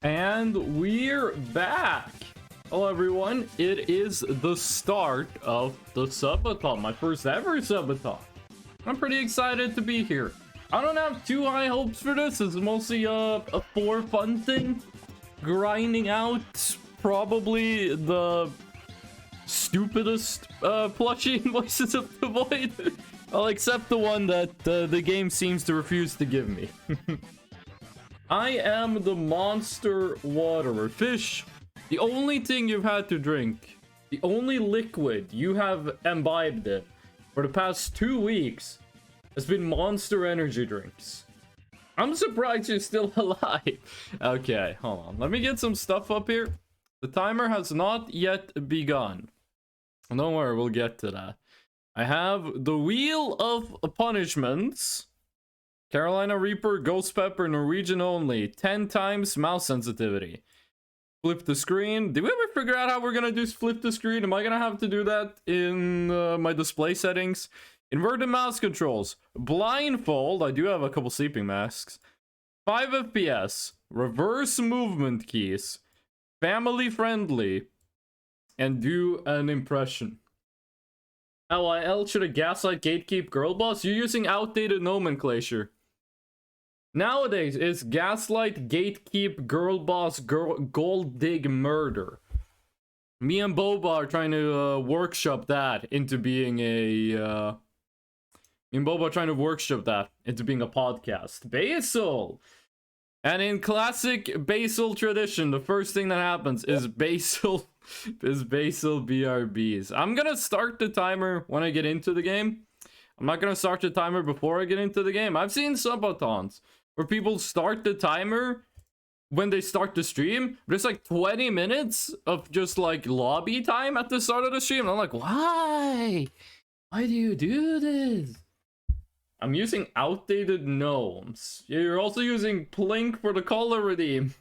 And we're back. Hello everyone, it is the start of the subathon, my first ever subathon. I'm pretty excited to be here. I don't have too high hopes for this. It's mostly a for fun thing. Grinding out probably the stupidest plushie Voices of the Void. I'll accept the one that the game seems to refuse to give me. I am the monster waterer. Fish, the only thing you've had to drink, the only liquid you have imbibed it for the past 2 weeks has been Monster energy drinks. I'm surprised you're still alive. Okay, hold on. Let me get some stuff up here. The timer has not yet begun. Don't worry, we'll get to that. I have the Wheel of Punishments. Carolina Reaper, Ghost Pepper, Norwegian only. 10 times mouse sensitivity. Flip the screen. Did we ever figure out how we're gonna do flip the screen? Am I gonna have to do that in my display settings? Inverted mouse controls. Blindfold. I do have a couple sleeping masks. 5 FPS. Reverse movement keys. Family friendly. And do an impression. LIL, should a gaslight gatekeep girl boss? You're using outdated nomenclature. Nowadays, it's gaslight, gatekeep, girl boss, gold dig, murder. Me and Boba are trying to workshop that into being a... Me and Boba are trying to workshop that into being a podcast. Basil! And in classic Basil tradition, the first thing that happens is Basil... is Basil BRBs. I'm gonna start the timer when I get into the game. I'm not gonna start the timer before I get into the game. I've seen subathons where people start the timer when they start the stream, but it's like 20 minutes of just like lobby time at the start of the stream. And I'm like, why? Why do you do this? I'm using outdated gnomes. You're also using Plink for the color redeem.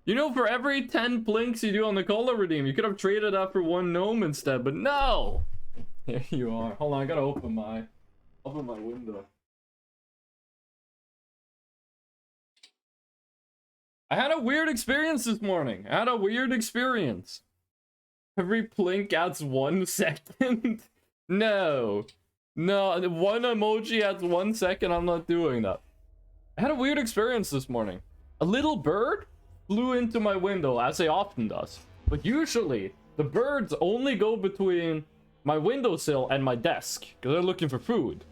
You know, for every 10 plinks you do on the color redeem, you could have traded that for 1 gnome instead, but no! There you are. Hold on, I gotta open my window. I had a weird experience this morning. Every plink adds 1 second? No. No, 1 emoji adds 1 second. I'm not doing that. I had a weird experience this morning. A little bird flew into my window, as they often does. But usually, the birds only go between my windowsill and my desk, because they're looking for food.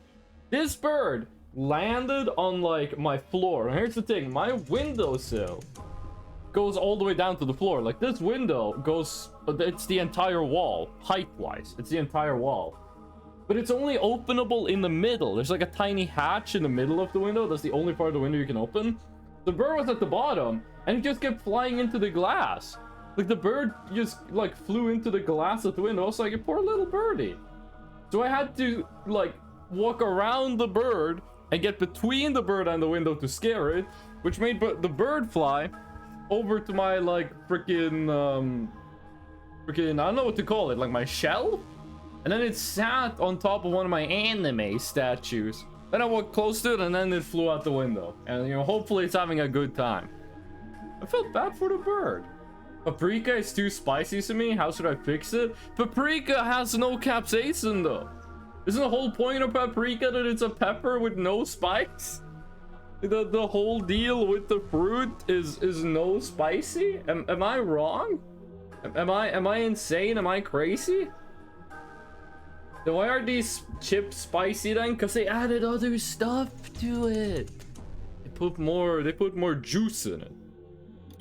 This bird landed on, like, my floor. And here's the thing, my windowsill goes all the way down to the floor. Like, this window goes, it's the entire wall, height-wise. It's the entire wall. But it's only openable in the middle. There's, like, a tiny hatch in the middle of the window. That's the only part of the window you can open. The bird was at the bottom, and it just kept flying into the glass. Like, the bird just, like, flew into the glass of the window. I was like, a poor little birdie. So I had to, like, walk around the bird and get between the bird and the window to scare it, which made the bird fly over to my, like, freaking, I don't know what to call it, like, my shell? And then it sat on top of one of my anime statues. Then I walked close to it, and then it flew out the window. And, you know, hopefully it's having a good time. I felt bad for the bird. Paprika is too spicy to me. How should I fix it? Paprika has no capsaicin, though. Isn't the whole point of paprika that it's a pepper with no spikes? The whole deal with the fruit is no spicy? Am I wrong? Am I insane? Am I crazy? Then why are these chips spicy then? Because they added other stuff to it. They put more juice in it.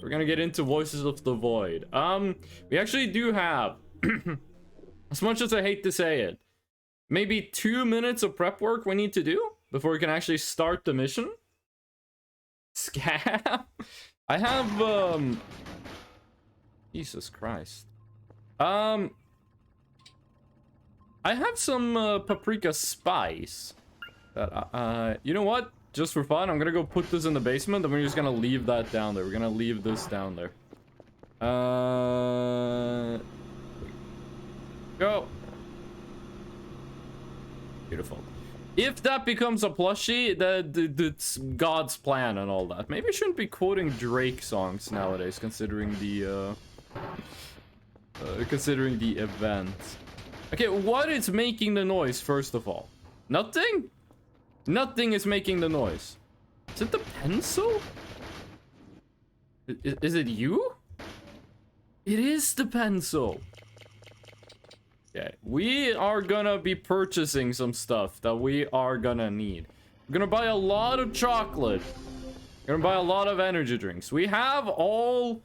We're gonna get into Voices of the Void. We actually do have, as much as I hate to say it, maybe 2 minutes of prep work we need to do before we can actually start the mission. Scam. I have, Jesus Christ. I have some paprika spice. You know what? Just for fun, I'm gonna go put this in the basement, and we're just gonna leave that down there. We're gonna leave this down there. Go. Beautiful. If that becomes a plushie, that's God's plan and all that. Maybe I shouldn't be quoting Drake songs nowadays, considering the event. Okay, what is making the noise, first of all? Nothing? Nothing is making the noise. Is it the pencil? Is it you? It is the pencil. Okay, we are gonna be purchasing some stuff that we are gonna need. We're gonna buy a lot of chocolate. We're gonna buy a lot of energy drinks. We have all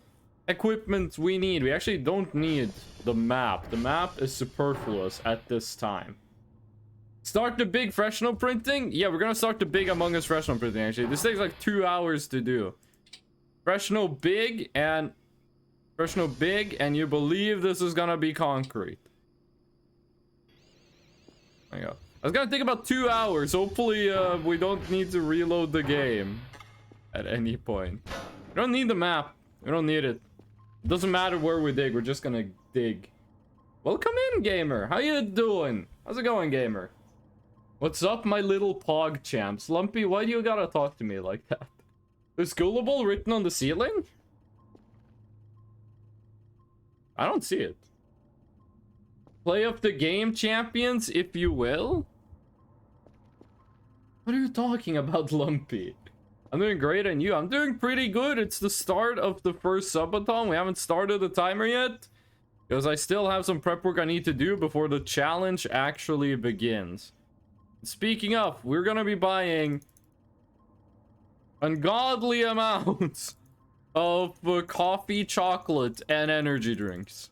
equipment we need. We actually don't need the map. The map is superfluous at this time. Start the big Fresno printing? Yeah, we're gonna start the big Among Us Fresno printing, actually. This takes like 2 hours to do. Fresno big, and you believe this is gonna be concrete. There you go. I was gonna take about 2 hours. Hopefully, we don't need to reload the game at any point. We don't need the map. We don't need it. It doesn't matter where we dig. We're just gonna dig. Welcome in, gamer. How you doing? How's it going, gamer? What's up, my little pog champs? Lumpy, why do you gotta talk to me like that? There's Gullible written on the ceiling? I don't see it. Play of the game, champions, if you will. What are you talking about, Lumpy? I'm doing great, and you? I'm doing pretty good. It's the start of the first subathon. We haven't started the timer yet, because I still have some prep work I need to do before the challenge actually begins. Speaking of, we're gonna be buying ungodly amounts of coffee, chocolate, and energy drinks.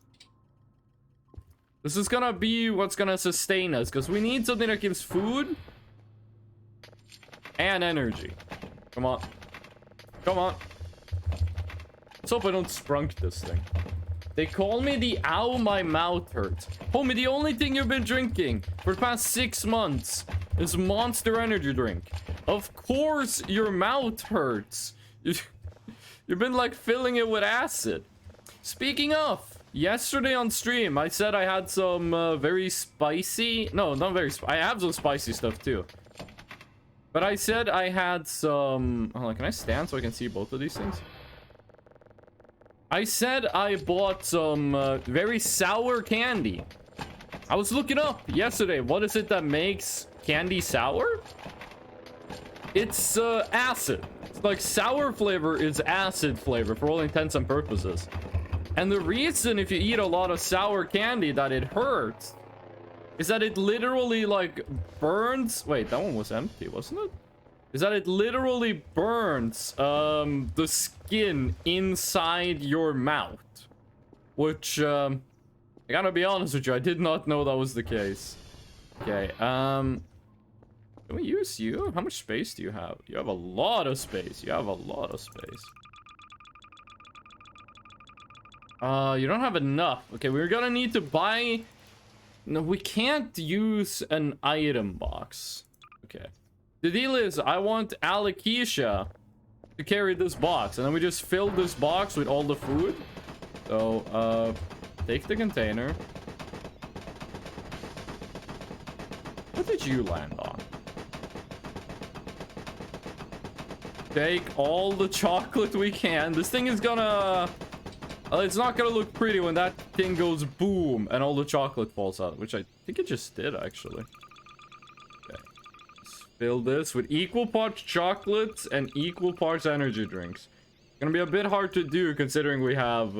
This is gonna be what's gonna sustain us, because we need something that gives food and energy. Come on. Come on. Let's hope I don't sprunk this thing. They call me the ow, my mouth hurts. Homie, the only thing you've been drinking for the past 6 months is Monster energy drink. Of course your mouth hurts. You've been like filling it with acid. Speaking of, yesterday on stream, I said I had some very spicy... No, not very spicy. I have some spicy stuff too. But I said I had some... Hold on, can I stand so I can see both of these things? I said I bought some very sour candy. I was looking up yesterday. What is it that makes candy sour? It's acid. It's like sour flavor is acid flavor for all intents and purposes. And the reason if you eat a lot of sour candy that it hurts is that it literally like burns. Wait, that one was empty, wasn't it? Is that it literally burns the skin inside your mouth. Which, I gotta be honest with you, I did not know that was the case. Okay, can we use you? How much space do you have? You have a lot of space. You have a lot of space. You don't have enough. Okay, we're gonna need to buy... No, we can't use an item box. Okay. The deal is, I want Alakisha to carry this box, and then we just fill this box with all the food. So, take the container. What did you land on? Take all the chocolate we can. This thing is gonna... it's not gonna look pretty when that thing goes boom and all the chocolate falls out, which I think it just did, actually. Fill this with equal parts chocolates and equal parts energy drinks. It's gonna be a bit hard to do considering we have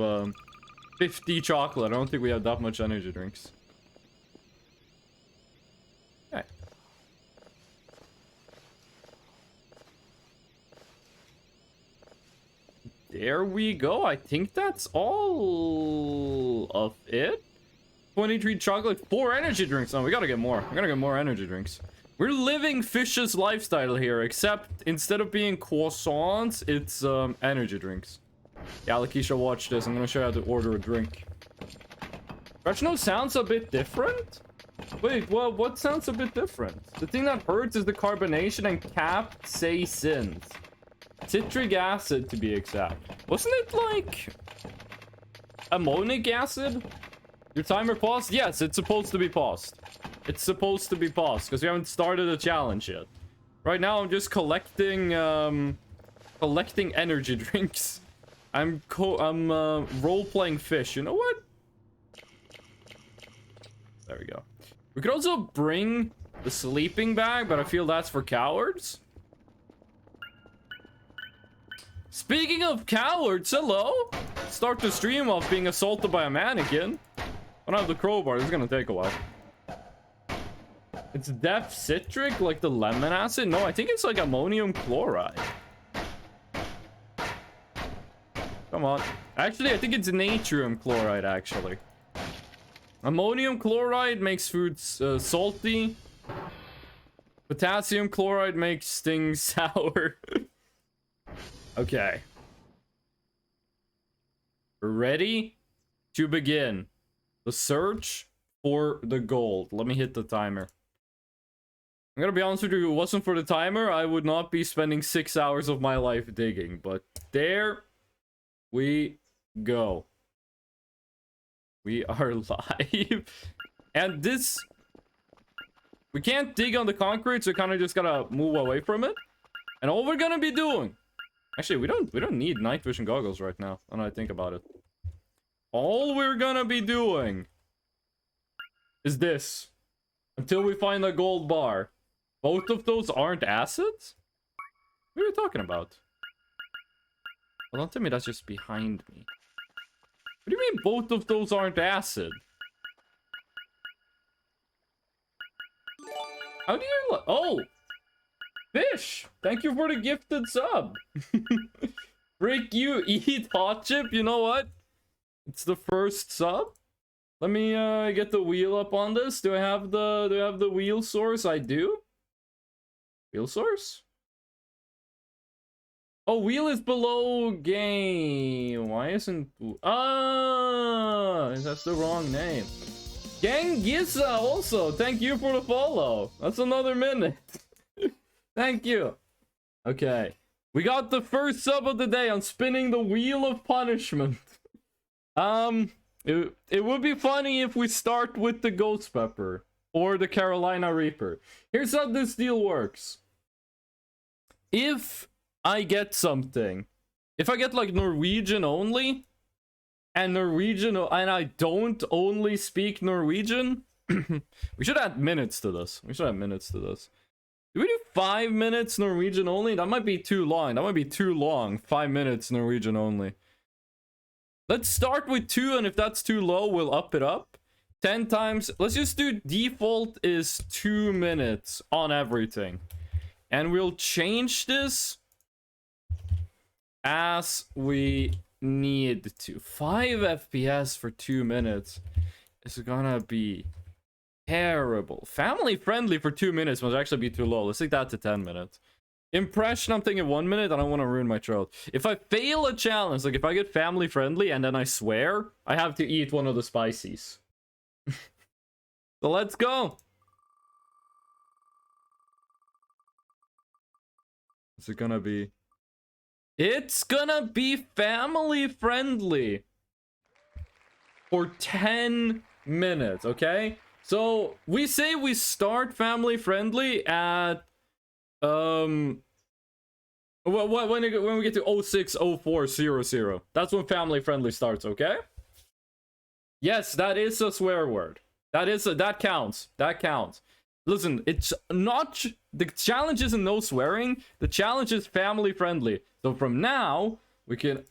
50 chocolate. I don't think we have that much energy drinks. Okay. There we go. I think that's all of it. 23 chocolate, 4 energy drinks. Oh, we gotta get more. We gotta get more energy drinks. We're living Fish's lifestyle here, except instead of being croissants, it's energy drinks. Yeah, Lakeisha, watch this. I'm gonna show you how to order a drink. Reginald sounds a bit different? Wait, well, what sounds a bit different? The thing that hurts is the carbonation and capsaicin. Citric acid, to be exact. Wasn't it like ammonic acid? Your timer paused? Yes, it's supposed to be paused. it's supposed to be paused because we haven't started the challenge yet. Right now, I'm just collecting energy drinks. I'm role-playing fish. You know what? There we go. We could also bring the sleeping bag, but I feel that's for cowards. Speaking of cowards, hello! Start the stream off being assaulted by a mannequin. I don't have the crowbar, this is gonna take a while. It's Def Citric, like the lemon acid? No, I think it's like ammonium chloride. Come on. Actually, I think it's natrium chloride, actually. Ammonium chloride makes food salty. Potassium chloride makes things sour. Okay. We're ready to begin the search for the gold. Let me hit the timer. I'm gonna be honest with you, if it wasn't for the timer, I would not be spending 6 hours of my life digging. But there we go. We are live. And this... we can't dig on the concrete, so we kind of just gotta move away from it. And all we're gonna be doing... actually, we don't need night vision goggles right now, when I think about it. All we're gonna be doing is this. Until we find a gold bar. Both of those aren't acids? What are you talking about? Well, don't tell me that's just behind me. What do you mean both of those aren't acid? How do you... oh! Fish! Thank you for the gifted sub! Frick you, eat hot chip, you know what? It's the first sub. Let me get the wheel up on this. Do I have the wheel source? I do. Wheel source? Oh, wheel is below game. Why isn't... ah, that's the wrong name. Gangisa also, thank you for the follow. That's another minute. Thank you. Okay. We got the first sub of the day on spinning the wheel of punishment. It would be funny if we start with the ghost pepper or the Carolina Reaper. Here's how this deal works. If I get something, if I get like Norwegian only, and I don't only speak Norwegian, we should add minutes to this. Do we do 5 minutes Norwegian only? That might be too long. 5 minutes Norwegian only. Let's start with 2, and if that's too low, we'll up it up. 10 times. Let's just do default is 2 minutes on everything. And we'll change this as we need to. 5 FPS for 2 minutes is gonna be terrible. Family friendly for 2 minutes must actually be too low. Let's take that to 10 minutes. Impression, I'm thinking 1 minute. I don't want to ruin my throat. If I fail a challenge, like if I get family friendly and then I swear, I have to eat one of the spices. So let's go. Is it gonna be... it's gonna be family friendly for 10 minutes, okay? So we say we start family friendly at when we get to 060400. That's when family friendly starts, okay? Yes, that is a swear word. That counts. Listen, it's not the challenge isn't no swearing. The challenge is family friendly. So from now,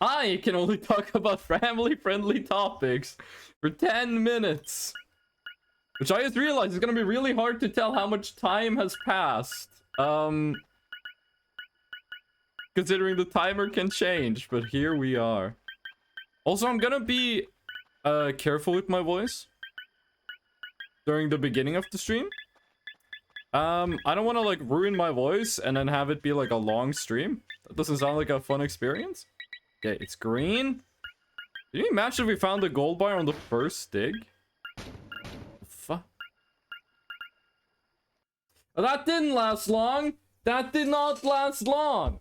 I can only talk about family friendly topics for 10 minutes. Which I just realized is gonna be really hard to tell how much time has passed. Considering the timer can change, but here we are. Also, I'm gonna be careful with my voice during the beginning of the stream. I don't want to like ruin my voice and then have it be like a long stream. That doesn't sound like a fun experience. Okay, it's green. Can you imagine if we found the gold bar on the first dig? Fuck. Oh, that didn't last long. That did not last long.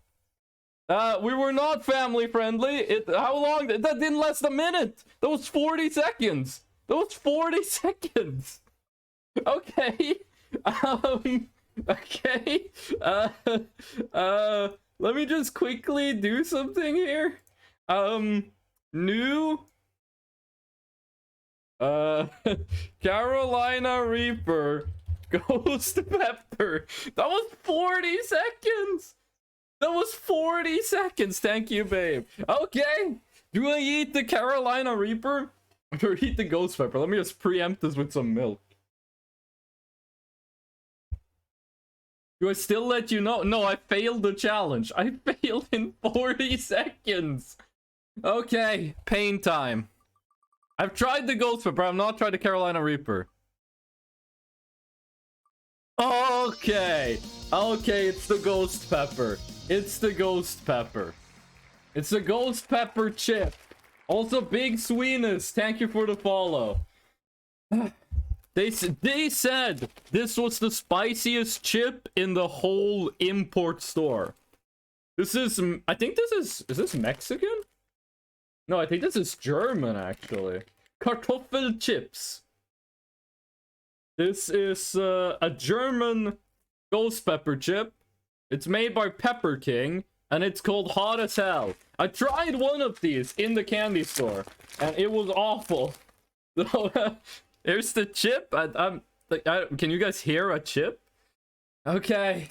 We were not family friendly. How long? That didn't last a minute. That was 40 seconds. Okay. Okay. Let me just quickly do something here. New Carolina Reaper Ghost Pepper. That was 40 seconds. That was 40 seconds. Thank you, babe. Okay. Do I eat the Carolina Reaper or eat the Ghost Pepper? Let me just preempt this with some milk. Do I still let you know? No, I failed the challenge. I failed in 40 seconds. Okay, pain time. I've tried the Ghost Pepper. I've not tried the Carolina Reaper. Okay. Okay, it's the Ghost Pepper. It's the Ghost Pepper. It's the Ghost Pepper chip. Also, Big Sweetness, thank you for the follow. They said this was the spiciest chip in the whole import store. This is, I think this is this Mexican? No, I think this is German, actually. Kartoffel chips. This is a German Ghost Pepper chip. It's made by Pepper King, and it's called Hot as Hell. I tried one of these in the candy store, and it was awful. So, here's the chip. Can you guys hear a chip? Okay.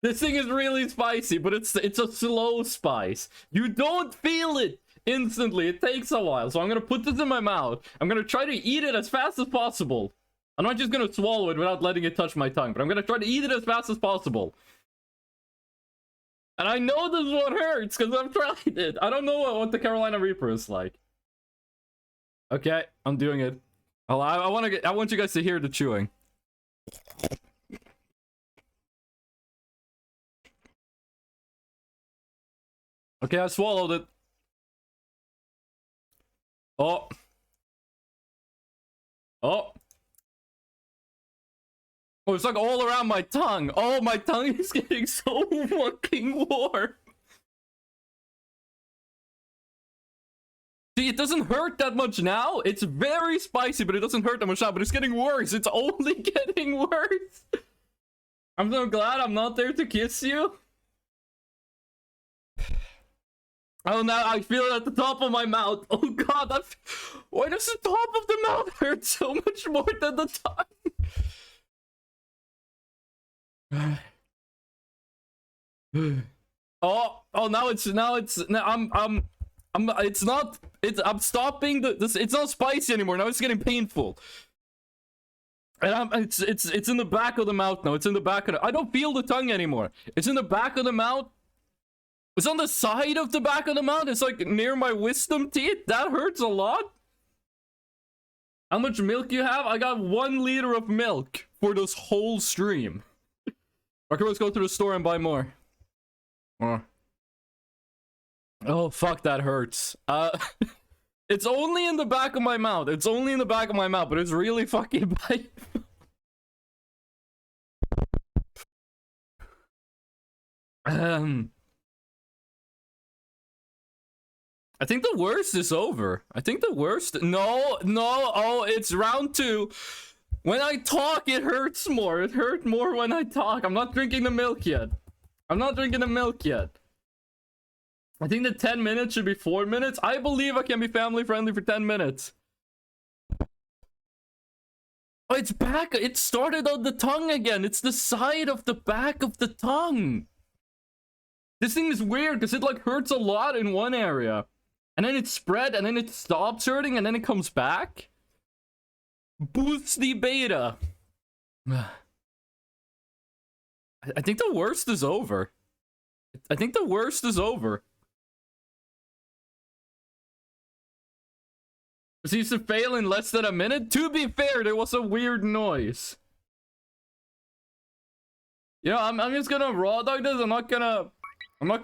This thing is really spicy, but it's a slow spice. You don't feel it instantly. It takes a while. So I'm gonna put this in my mouth. I'm gonna try to eat it as fast as possible. I'm not just gonna swallow it without letting it touch my tongue, but I'm gonna try to eat it as fast as possible. And I know this one hurts because I've tried it. I don't know what the Carolina Reaper is like. Okay, I'm doing it. Oh, I want you guys to hear the chewing. Okay, I swallowed it. Oh. Oh. Oh, it's like all around my tongue. Oh, my tongue is getting so fucking warm. See, it doesn't hurt that much now. It's very spicy, but it doesn't hurt that much now. But it's getting worse. It's only getting worse. I'm so glad I'm not there to kiss you. Oh, now I feel it at the top of my mouth. Oh god, why does the top of the mouth hurt so much more than the tongue? I'm stopping it's not spicy anymore. Now it's getting painful. And it's in the back of the mouth now. It's in the back of I don't feel the tongue anymore. It's in the back of the mouth. It's on the side of the back of the mouth. It's like near my wisdom teeth. That hurts a lot. How much milk you have? I got 1 liter of milk for this whole stream. Okay, let's go to the store and buy more. Oh, fuck, that hurts. It's only in the back of my mouth. It's only in the back of my mouth, but it's really fucking painful. I think the worst is over. I think the worst... No. Oh, it's round 2. When I talk, it hurts more. It hurt more when I talk. I'm not drinking the milk yet. I think the 10 minutes should be 4 minutes. I believe I can be family friendly for 10 minutes. Oh, it's back. It started on the tongue again. It's the side of the back of the tongue. This thing is weird because it like hurts a lot in one area. And then it spread, and then it stops hurting, and then it comes back. Boost the beta. I think the worst is over. It used to fail in less than a minute. To be fair, there was a weird noise. You know, I'm just gonna raw dog this. I'm not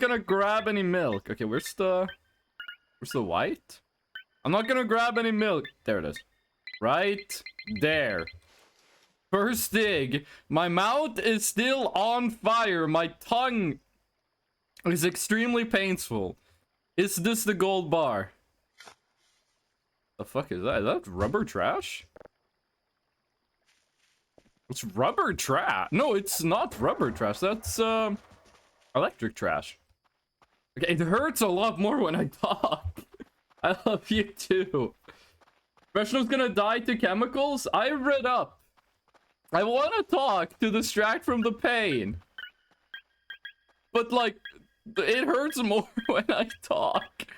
gonna grab any milk. Okay, where's the white? I'm not gonna grab any milk. There it is. Right there. First dig. My mouth is still on fire. My tongue is extremely painful. Is this the gold bar? The fuck is that? Is that rubber trash? It's rubber trash. No, it's not rubber trash. That's electric trash. Okay, it hurts a lot more when I talk. I love you too. Professional's gonna die to chemicals? I read up. I want to talk to distract from the pain. But like, it hurts more when I talk.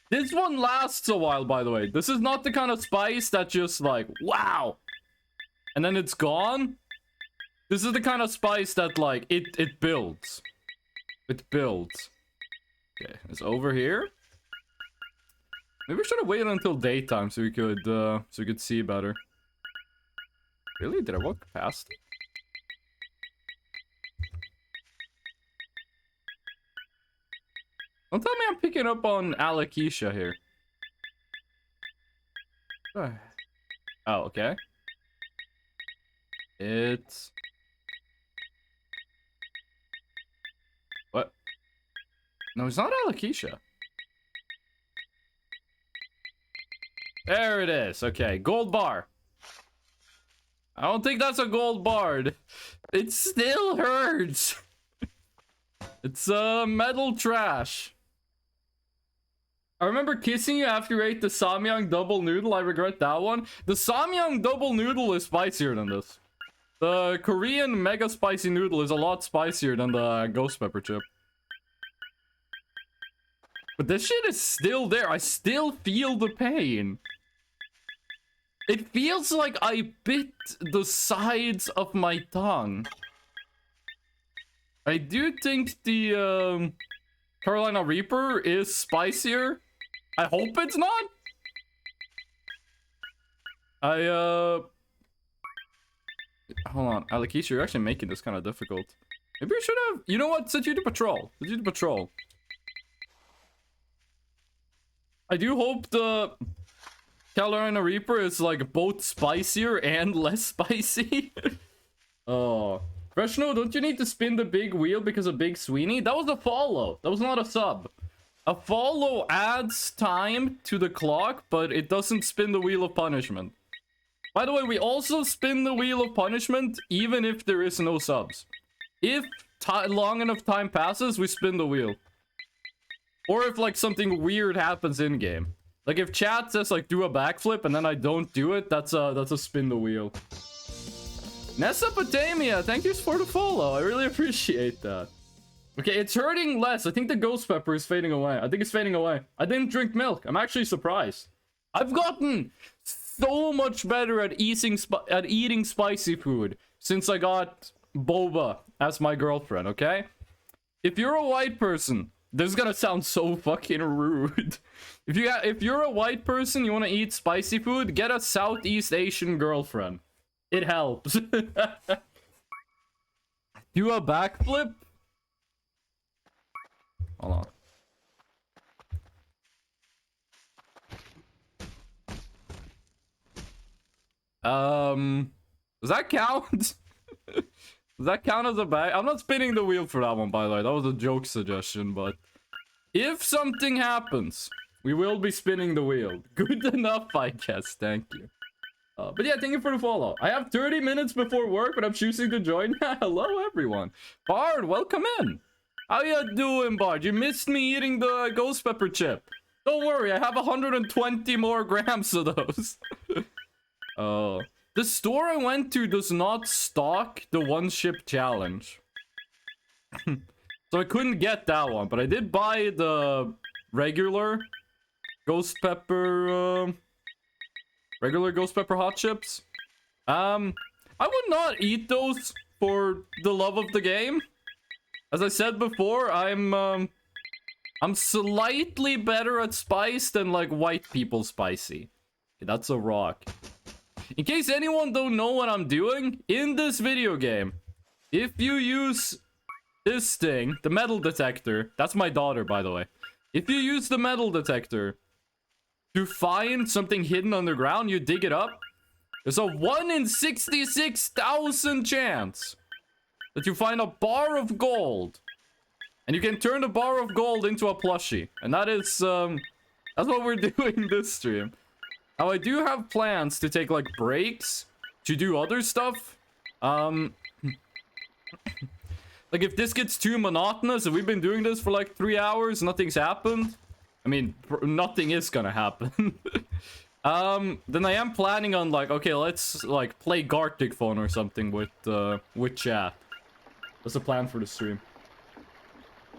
This one lasts a while, by the way. This is not the kind of spice that just like, wow, and then it's gone. This is the kind of spice that like, it builds. It builds. Okay, it's over here. Maybe we should have waited until daytime so we could see better. Really? Did I walk past it? Don't tell me I'm picking up on alopecia here. Oh, okay. It's... What? No, it's not alopecia. There it is. Okay, gold bar. I don't think that's a gold bar. It still hurts. It's metal trash. I remember kissing you after you ate the samyang double noodle. I regret that one. The samyang double noodle is spicier than this. The Korean mega spicy noodle is a lot spicier than the ghost pepper chip. But this shit is still there. I still feel the pain. It feels like I bit the sides of my tongue. I do think the Carolina Reaper is spicier. I hope it's not. Hold on, Alopecia, you're actually making this kind of difficult. Maybe we should have, you know what, send you to patrol. Send you to patrol. I do hope the Carolina Reaper is like both spicier and less spicy. Oh. Freshno, don't you need to spin the big wheel because of Big Sweeney? That was a follow. That was not a sub. A follow adds time to the clock, but it doesn't spin the wheel of punishment. By the way, we also spin the wheel of punishment even if there is no subs. If long enough time passes, we spin the wheel. Or if like something weird happens in game. Like if chat says like do a backflip and then I don't do it, that's a spin the wheel. Mesopotamia, thank you for the follow. I really appreciate that. Okay, it's hurting less. I think the ghost pepper is fading away. I think it's fading away. I didn't drink milk. I'm actually surprised. I've gotten so much better at eating spicy food since I got Boba as my girlfriend, okay? If you're a white person, this is gonna sound so fucking rude. If you're a white person, you want to eat spicy food, get a Southeast Asian girlfriend. It helps. Do a backflip? Hold on. Does that count? Does that count as a back? I'm not spinning the wheel for that one, by the way. That was a joke suggestion, but if something happens, we will be spinning the wheel. Good enough, I guess. Thank you. But yeah, thank you for the follow. I have 30 minutes before work, but I'm choosing to join. Hello, everyone. Bard, welcome in. How you doing, Bard? You missed me eating the ghost pepper chip. Don't worry, I have 120 more grams of those. Oh. The store I went to does not stock the one ship challenge. So I couldn't get that one, but I did buy the regular ghost pepper, regular ghost pepper hot chips. I would not eat those for the love of the game. As I said before, I'm slightly better at spice than like white people spicy. Okay, that's a rock. In case anyone don't know what I'm doing, in this video game, if you use this thing, the metal detector, that's my daughter, by the way. If you use the metal detector to find something hidden underground, you dig it up, there's a 1 in 66,000 chance that you find a bar of gold. And you can turn the bar of gold into a plushie. And that is, that's what we're doing this stream. Now, I do have plans to take, like, breaks to do other stuff. Like, if this gets too monotonous, if we've been doing this for like 3 hours, nothing's happened. I mean, nothing is gonna happen. Then I am planning on like, okay, let's like play Gartic Phone or something with chat. That's the plan for the stream.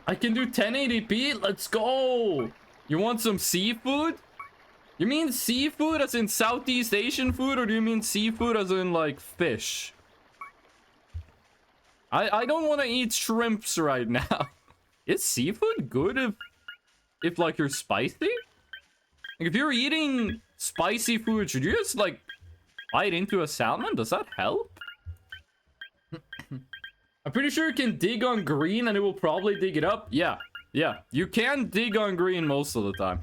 I can do 1080p. Let's go. You want some seafood? You mean seafood as in Southeast Asian food, or do you mean seafood as in like fish? I don't want to eat shrimps right now. Is seafood good if like you're spicy? Like, if you're eating spicy food, should you just like bite into a salmon? Does that help? I'm pretty sure you can dig on green and it will probably dig it up. Yeah, you can dig on green most of the time.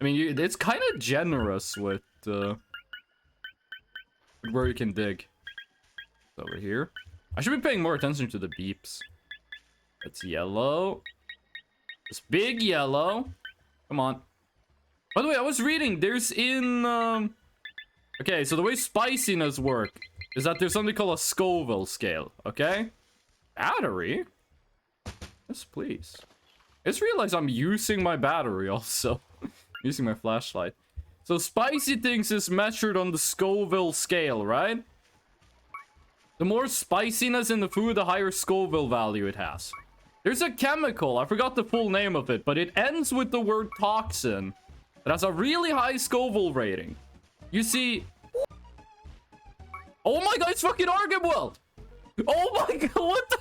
I mean, it's kind of generous with where you can dig. Over here. I should be paying more attention to the beeps. It's yellow. It's big yellow. Come on. By the way, I was reading, there's in... Okay, so the way spiciness work is that there's something called a Scoville scale, okay? Battery? Yes, please. I just realized I'm using my battery also. Using my flashlight. So spicy things is measured on the Scoville scale, right? The more spiciness in the food, the higher Scoville value it has. There's a chemical, I forgot the full name of it, but it ends with the word toxin. It has a really high Scoville rating. You see... Oh my god, it's fucking Argamwell! Oh my god, what the...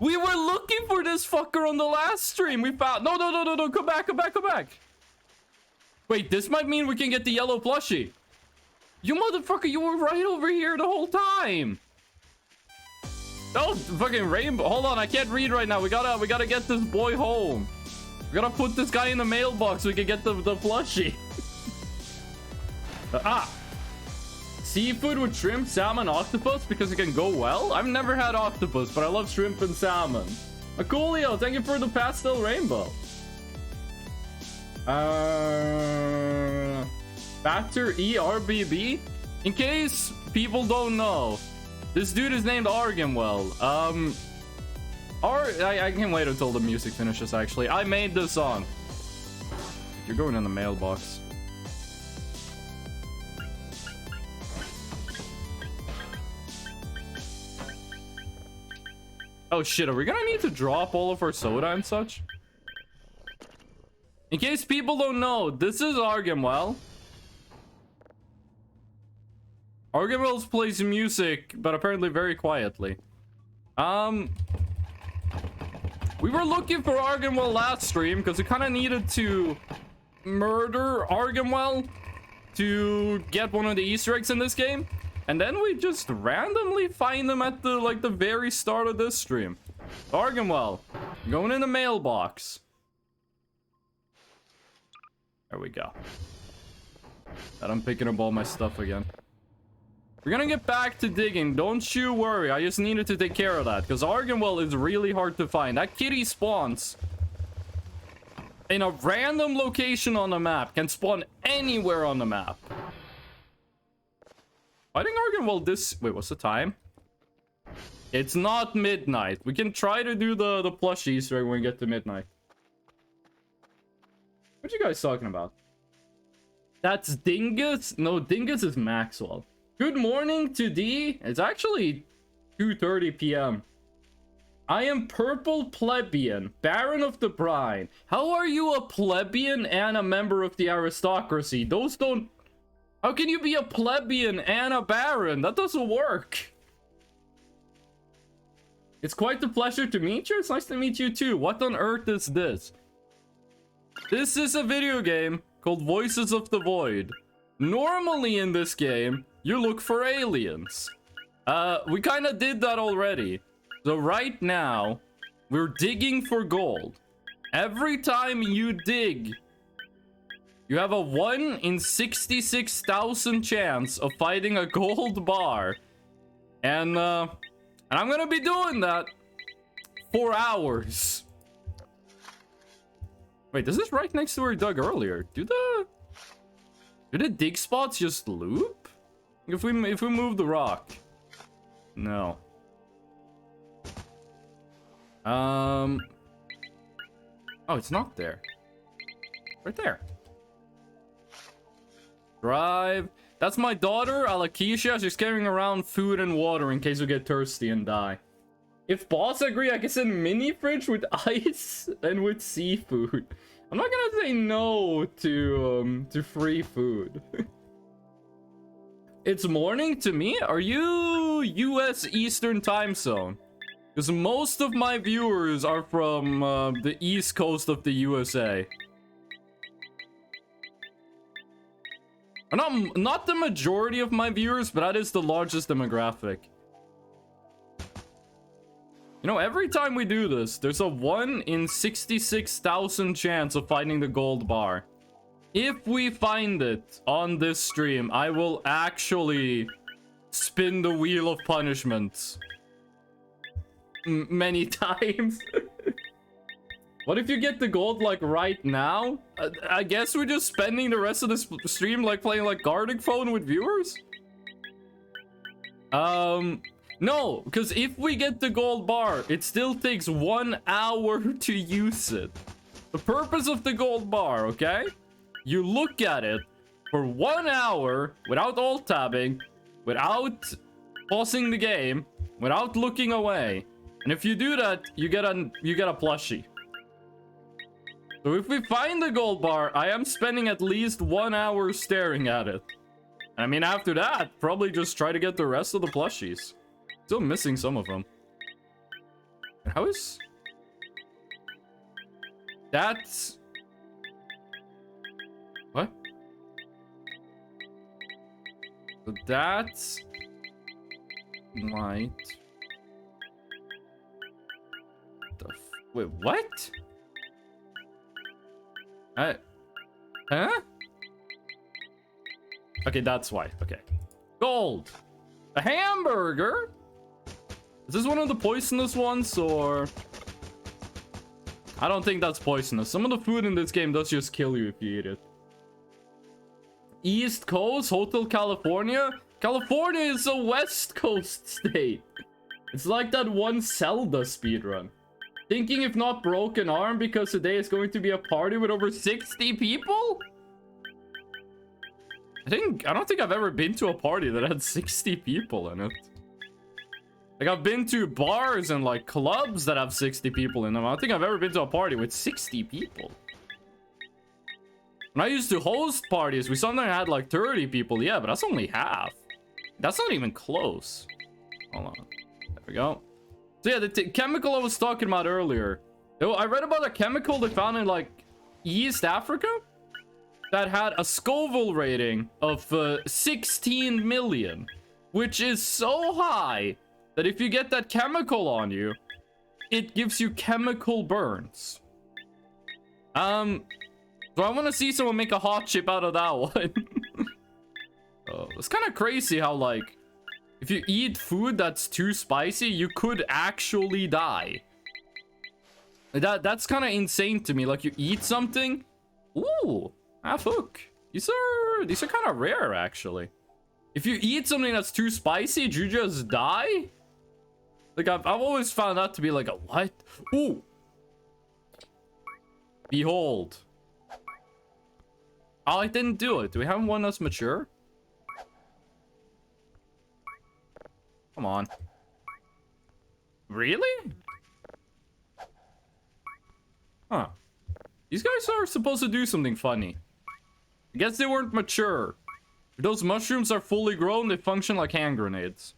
We were looking for this fucker on the last stream. We found... No, come back. Wait, this might mean we can get the yellow plushie. You motherfucker, you were right over here the whole time. Oh, fucking rainbow. Hold on, I can't read right now. We gotta get this boy home. We gotta put this guy in the mailbox so we can get the plushie. Seafood with shrimp, salmon, octopus because it can go well? I've never had octopus, but I love shrimp and salmon. Coolio, thank you for the pastel rainbow. Factor ERBB? In case people don't know, this dude is named Argamwell. I can't wait until the music finishes, actually. I made this song. You're going in the mailbox. Oh shit, are we gonna need to drop all of our soda and such? In case people don't know, this is Argamwell. Argamwell plays music, but apparently very quietly. We were looking for Argamwell last stream because we kind of needed to murder Argamwell to get one of the Easter eggs in this game, and then we just randomly find them at the very start of this stream. Argamwell, going in the mailbox. There we go. And I'm picking up all my stuff again. We're gonna get back to digging, don't you worry. I just needed to take care of that, because Argamwell is really hard to find. That kitty spawns in a random location on the map, can spawn anywhere on the map. I think Argamwell this... Wait, what's the time? It's not midnight. We can try to do the plush Easter egg when we get to midnight. What you guys talking about? That's Dingus? No, Dingus is Maxwell. Good morning to D. It's actually 2:30 p.m. I am Purple Plebeian, Baron of the Brine. How are you a plebeian and a member of the aristocracy? Those don't... How can you be a plebeian and a baron? That doesn't work. It's quite a pleasure to meet you. It's nice to meet you too. What on earth is this? This is a video game called Voices of the Void. Normally in this game, you look for aliens. We kind of did that already. So right now, we're digging for gold. Every time you dig, you have a 1 in 66,000 chance of finding a gold bar. And I'm gonna be doing that for hours. Wait, this is right next to where we dug earlier. Do the dig spots just loop? If we move the rock. No. Oh, it's not there. Right there. Drive. That's my daughter, Alakisha. She's carrying around food and water in case we get thirsty and die. If boss agree, I can send mini fridge with ice and with seafood. I'm not gonna say no to free food. It's morning to me? Are you US Eastern time zone? Because most of my viewers are from the east coast of the USA. Not the majority of my viewers, but that is the largest demographic. You know, every time we do this, there's a 1 in 66,000 chance of finding the gold bar. If we find it on this stream, I will actually spin the wheel of punishment. Many times. What if you get the gold, like, right now? I guess we're just spending the rest of the stream, like, playing, like, Gartic Phone with viewers? No, because if we get the gold bar, it still takes 1 hour to use it. The purpose of the gold bar, okay? You look at it for 1 hour without alt-tabbing, without pausing the game, without looking away. And if you do that, you get a plushie. So if we find the gold bar, I am spending at least 1 hour staring at it. I mean, after that, probably just try to get the rest of the plushies. Still missing some of them. How is... That's... What? So that's... Right. Wait, what? Huh? Okay, that's why. Okay. Gold. A hamburger? Is this one of the poisonous ones, or... I don't think that's poisonous. Some of the food in this game does just kill you if you eat it. East Coast, Hotel California? California is a West Coast state. It's like that one Zelda speedrun. Thinking if not broken arm because today is going to be a party with over 60 people? I don't think I've ever been to a party that had 60 people in it. Like, I've been to bars and, like, clubs that have 60 people in them. I don't think I've ever been to a party with 60 people. When I used to host parties, we sometimes had, like, 30 people. Yeah, but that's only half. That's not even close. Hold on. There we go. So, yeah, the chemical I was talking about earlier. I read about a chemical they found in, like, East Africa that had a Scoville rating of 16 million, which is so high that if you get that chemical on you, it gives you chemical burns. So I want to see someone make a hot chip out of that one. It's kind of crazy how, like, if you eat food that's too spicy, you could actually die. That's kind of insane to me. Like, you eat something. Ooh, fuck. These are kind of rare, actually. If you eat something that's too spicy, you just die. Like, I've always found that to be like a what? Ooh. Behold. Oh, I didn't do it. Do we have one that's mature? Come on. Really? Huh. These guys are supposed to do something funny. I guess they weren't mature. If those mushrooms are fully grown, they function like hand grenades.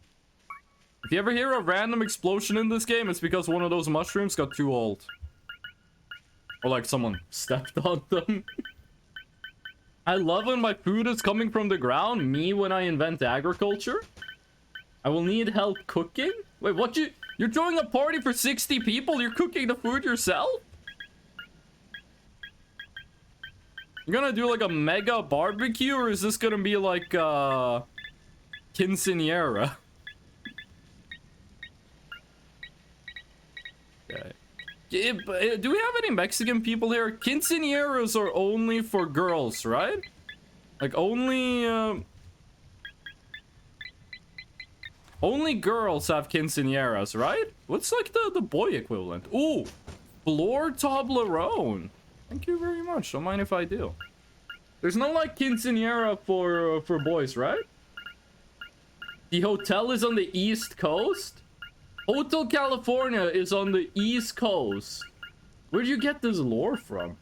If you ever hear a random explosion in this game, it's because one of those mushrooms got too old. Or like someone stepped on them. I love when my food is coming from the ground. Me when I invent agriculture. I will need help cooking? Wait, what? You're throwing a party for 60 people? You're cooking the food yourself? You're gonna do like a mega barbecue, or is this gonna be like quinceañera? Okay. Do we have any Mexican people here? Quinceañeras are only for girls, right? Like only Only girls have quinceañeras, right? What's like the boy equivalent? Ooh, floor Toblerone. Thank you very much. Don't mind if I do. There's no like quinceañera for boys, right? The hotel is on the East Coast. Hotel California is on the East Coast. Where'd you get this lore from?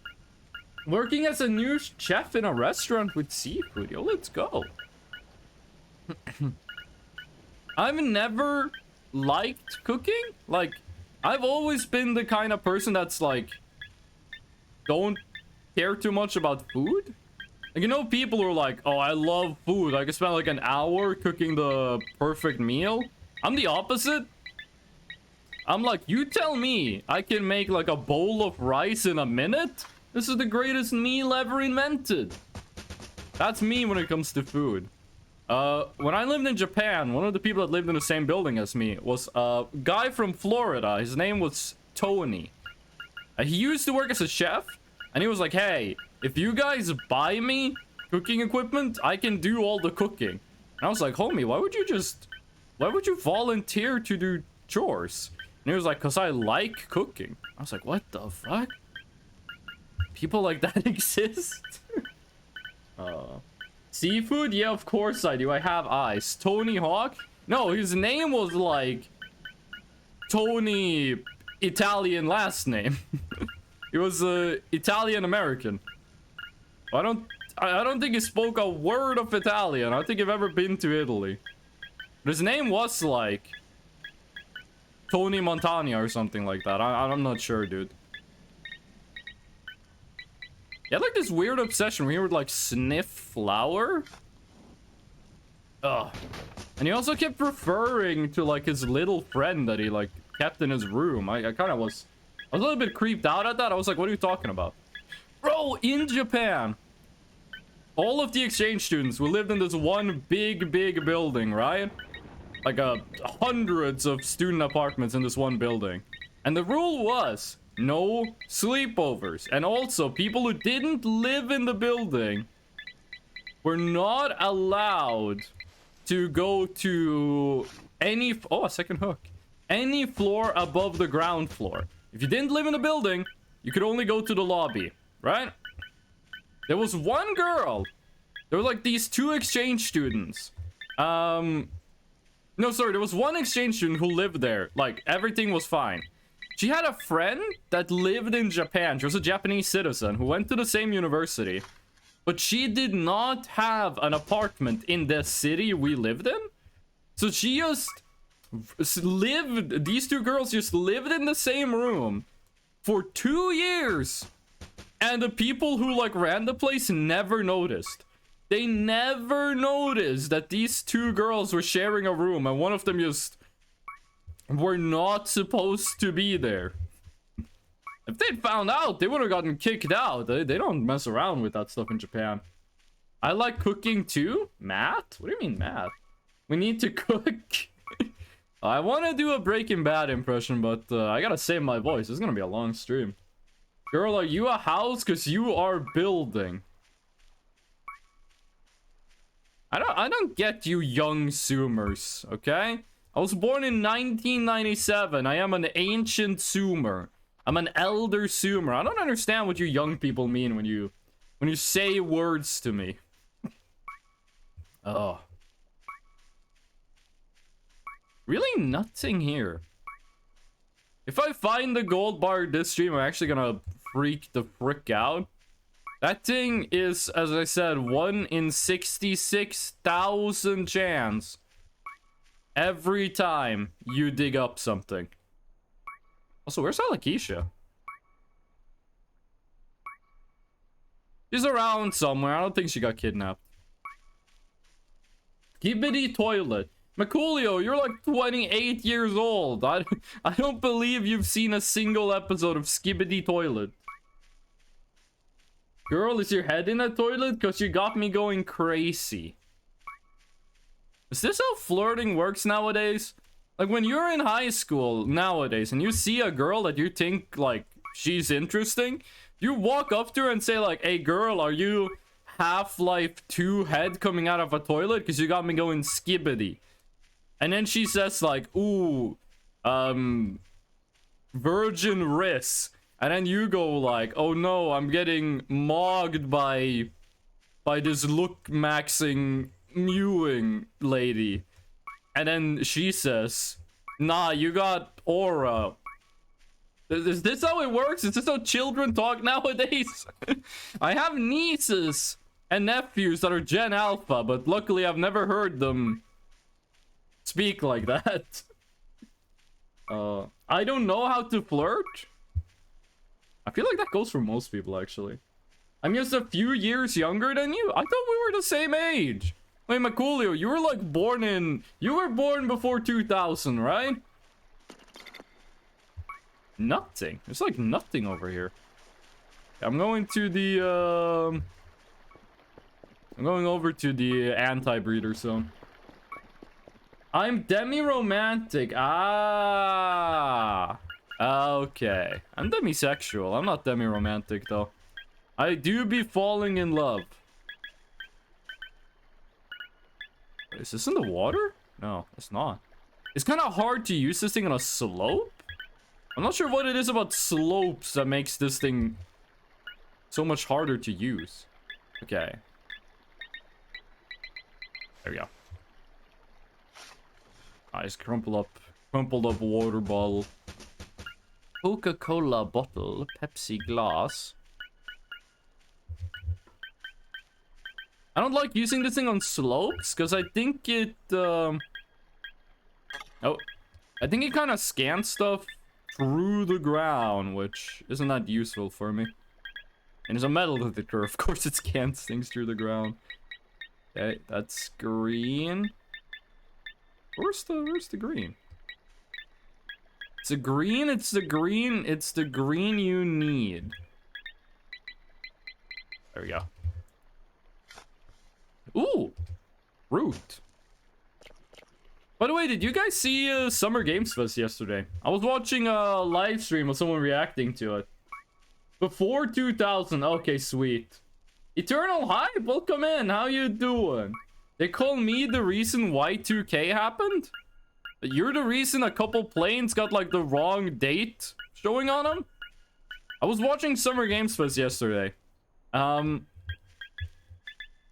Working as a new chef in a restaurant with seafood. Yo, let's go. I've never liked cooking. Like, I've always been the kind of person that's like, don't care too much about food. Like, you know, people who are like, oh, I love food. I can spend like an hour cooking the perfect meal. I'm the opposite. I'm like, you tell me I can make like a bowl of rice in a minute? This is the greatest meal ever invented. That's me when it comes to food. When I lived in Japan, one of the people that lived in the same building as me was a guy from Florida. His name was Tony. He used to work as a chef, and he was like, hey, if you guys buy me cooking equipment, I can do all the cooking. And I was like, homie, why would you volunteer to do chores? And he was like, cause I like cooking. I was like, what the fuck? People like that exist? Seafood? Yeah, of course I do. I have eyes. Tony Hawk? No, his name was like Tony Italian last name. He was Italian American. I don't think he spoke a word of Italian. I don't think I've ever been to Italy. But his name was like Tony Montana or something like that. I'm not sure, dude. He had like this weird obsession where he would like sniff flour. Ugh. And he also kept referring to like his little friend that he like kept in his room. I kind of was a little bit creeped out at that. I was like, what are you talking about? Bro, in Japan, all of the exchange students, we lived in this one big building, right? Like hundreds of student apartments in this one building. And the rule was no sleepovers. And also, people who didn't live in the building were not allowed to go to any... Oh, a second hook. Any floor above the ground floor. If you didn't live in the building, you could only go to the lobby, right? There was one girl. There were like these two exchange students. No, sorry, there was one exchange student who lived there. Like, everything was fine. She had a friend that lived in Japan. She was a Japanese citizen who went to the same university. But she did not have an apartment in the city we lived in. So she just lived... These two girls just lived in the same room for 2 years. And the people who, like, ran the place never noticed. They never noticed that these two girls were sharing a room. And one of them just... were not supposed to be there. If they'd found out, they would have gotten kicked out. They don't mess around with that stuff in Japan. I like cooking too? Matt? What do you mean math? We need to cook. I want to do a Breaking Bad impression, but I gotta save my voice. It's gonna be a long stream. Girl, are you a house? Because you are building. I don't get you young Zoomers, okay? I was born in 1997. I am an ancient Zoomer. I'm an elder Zoomer. I don't understand what you young people mean when you say words to me. Oh. Really nothing here. If I find the gold bar this stream, I'm actually gonna freak the frick out. That thing is, as I said, 1 in 66,000 chance. Every time you dig up something. Also, where's Alakisha? She's around somewhere. I don't think she got kidnapped. Skibidi toilet. Maculio, you're like 28 years old. I don't believe you've seen a single episode of Skibidi toilet. Girl, is your head in a toilet? Because you got me going crazy. Is this how flirting works nowadays? Like, when you're in high school nowadays and you see a girl that you think, like, she's interesting, you walk up to her and say, like, hey, girl, are you Half-Life 2 head coming out of a toilet? Because you got me going skibbity. And then she says like, ooh, virgin wrists. And then you go like, oh no, I'm getting mogged by this look maxing mewing lady. And then she says, nah, you got aura. Is this how it works? Is this how children talk nowadays? I have nieces and nephews that are Gen Alpha, but luckily I've never heard them speak like that. I don't know how to flirt. I feel like that goes for most people, actually. I'm just a few years younger than you. I thought we were the same age. Wait, Maculio, you were like you were born before 2000, right? Nothing. There's like nothing over here. I'm going to the, I'm going over to the anti-breeder zone. I'm demi-romantic. Ah. Okay. I'm demisexual. I'm not demi-romantic, though. I do be falling in love. Is this in the water? No, it's not. It's kind of hard to use this thing on a slope. I'm not sure what it is about slopes that makes this thing so much harder to use. Okay. There we go. Nice crumpled up water bottle. Coca-Cola bottle, Pepsi glass. I don't like using this thing on slopes because I think it I think it kind of scans stuff through the ground, which isn't that useful for me. And there's a metal detector, of course it scans things through the ground. Okay, that's green. Where's the green? It's the green, it's the green, it's the green you need. There we go. Ooh! Root. By the way, did you guys see Summer Games Fest yesterday? I was watching a live stream of someone reacting to it. Before 2000, okay, sweet. Eternal Hype, welcome in, how you doing? They call me the reason Y2K happened? You're the reason a couple planes got like the wrong date showing on them? I was watching Summer Games Fest yesterday. And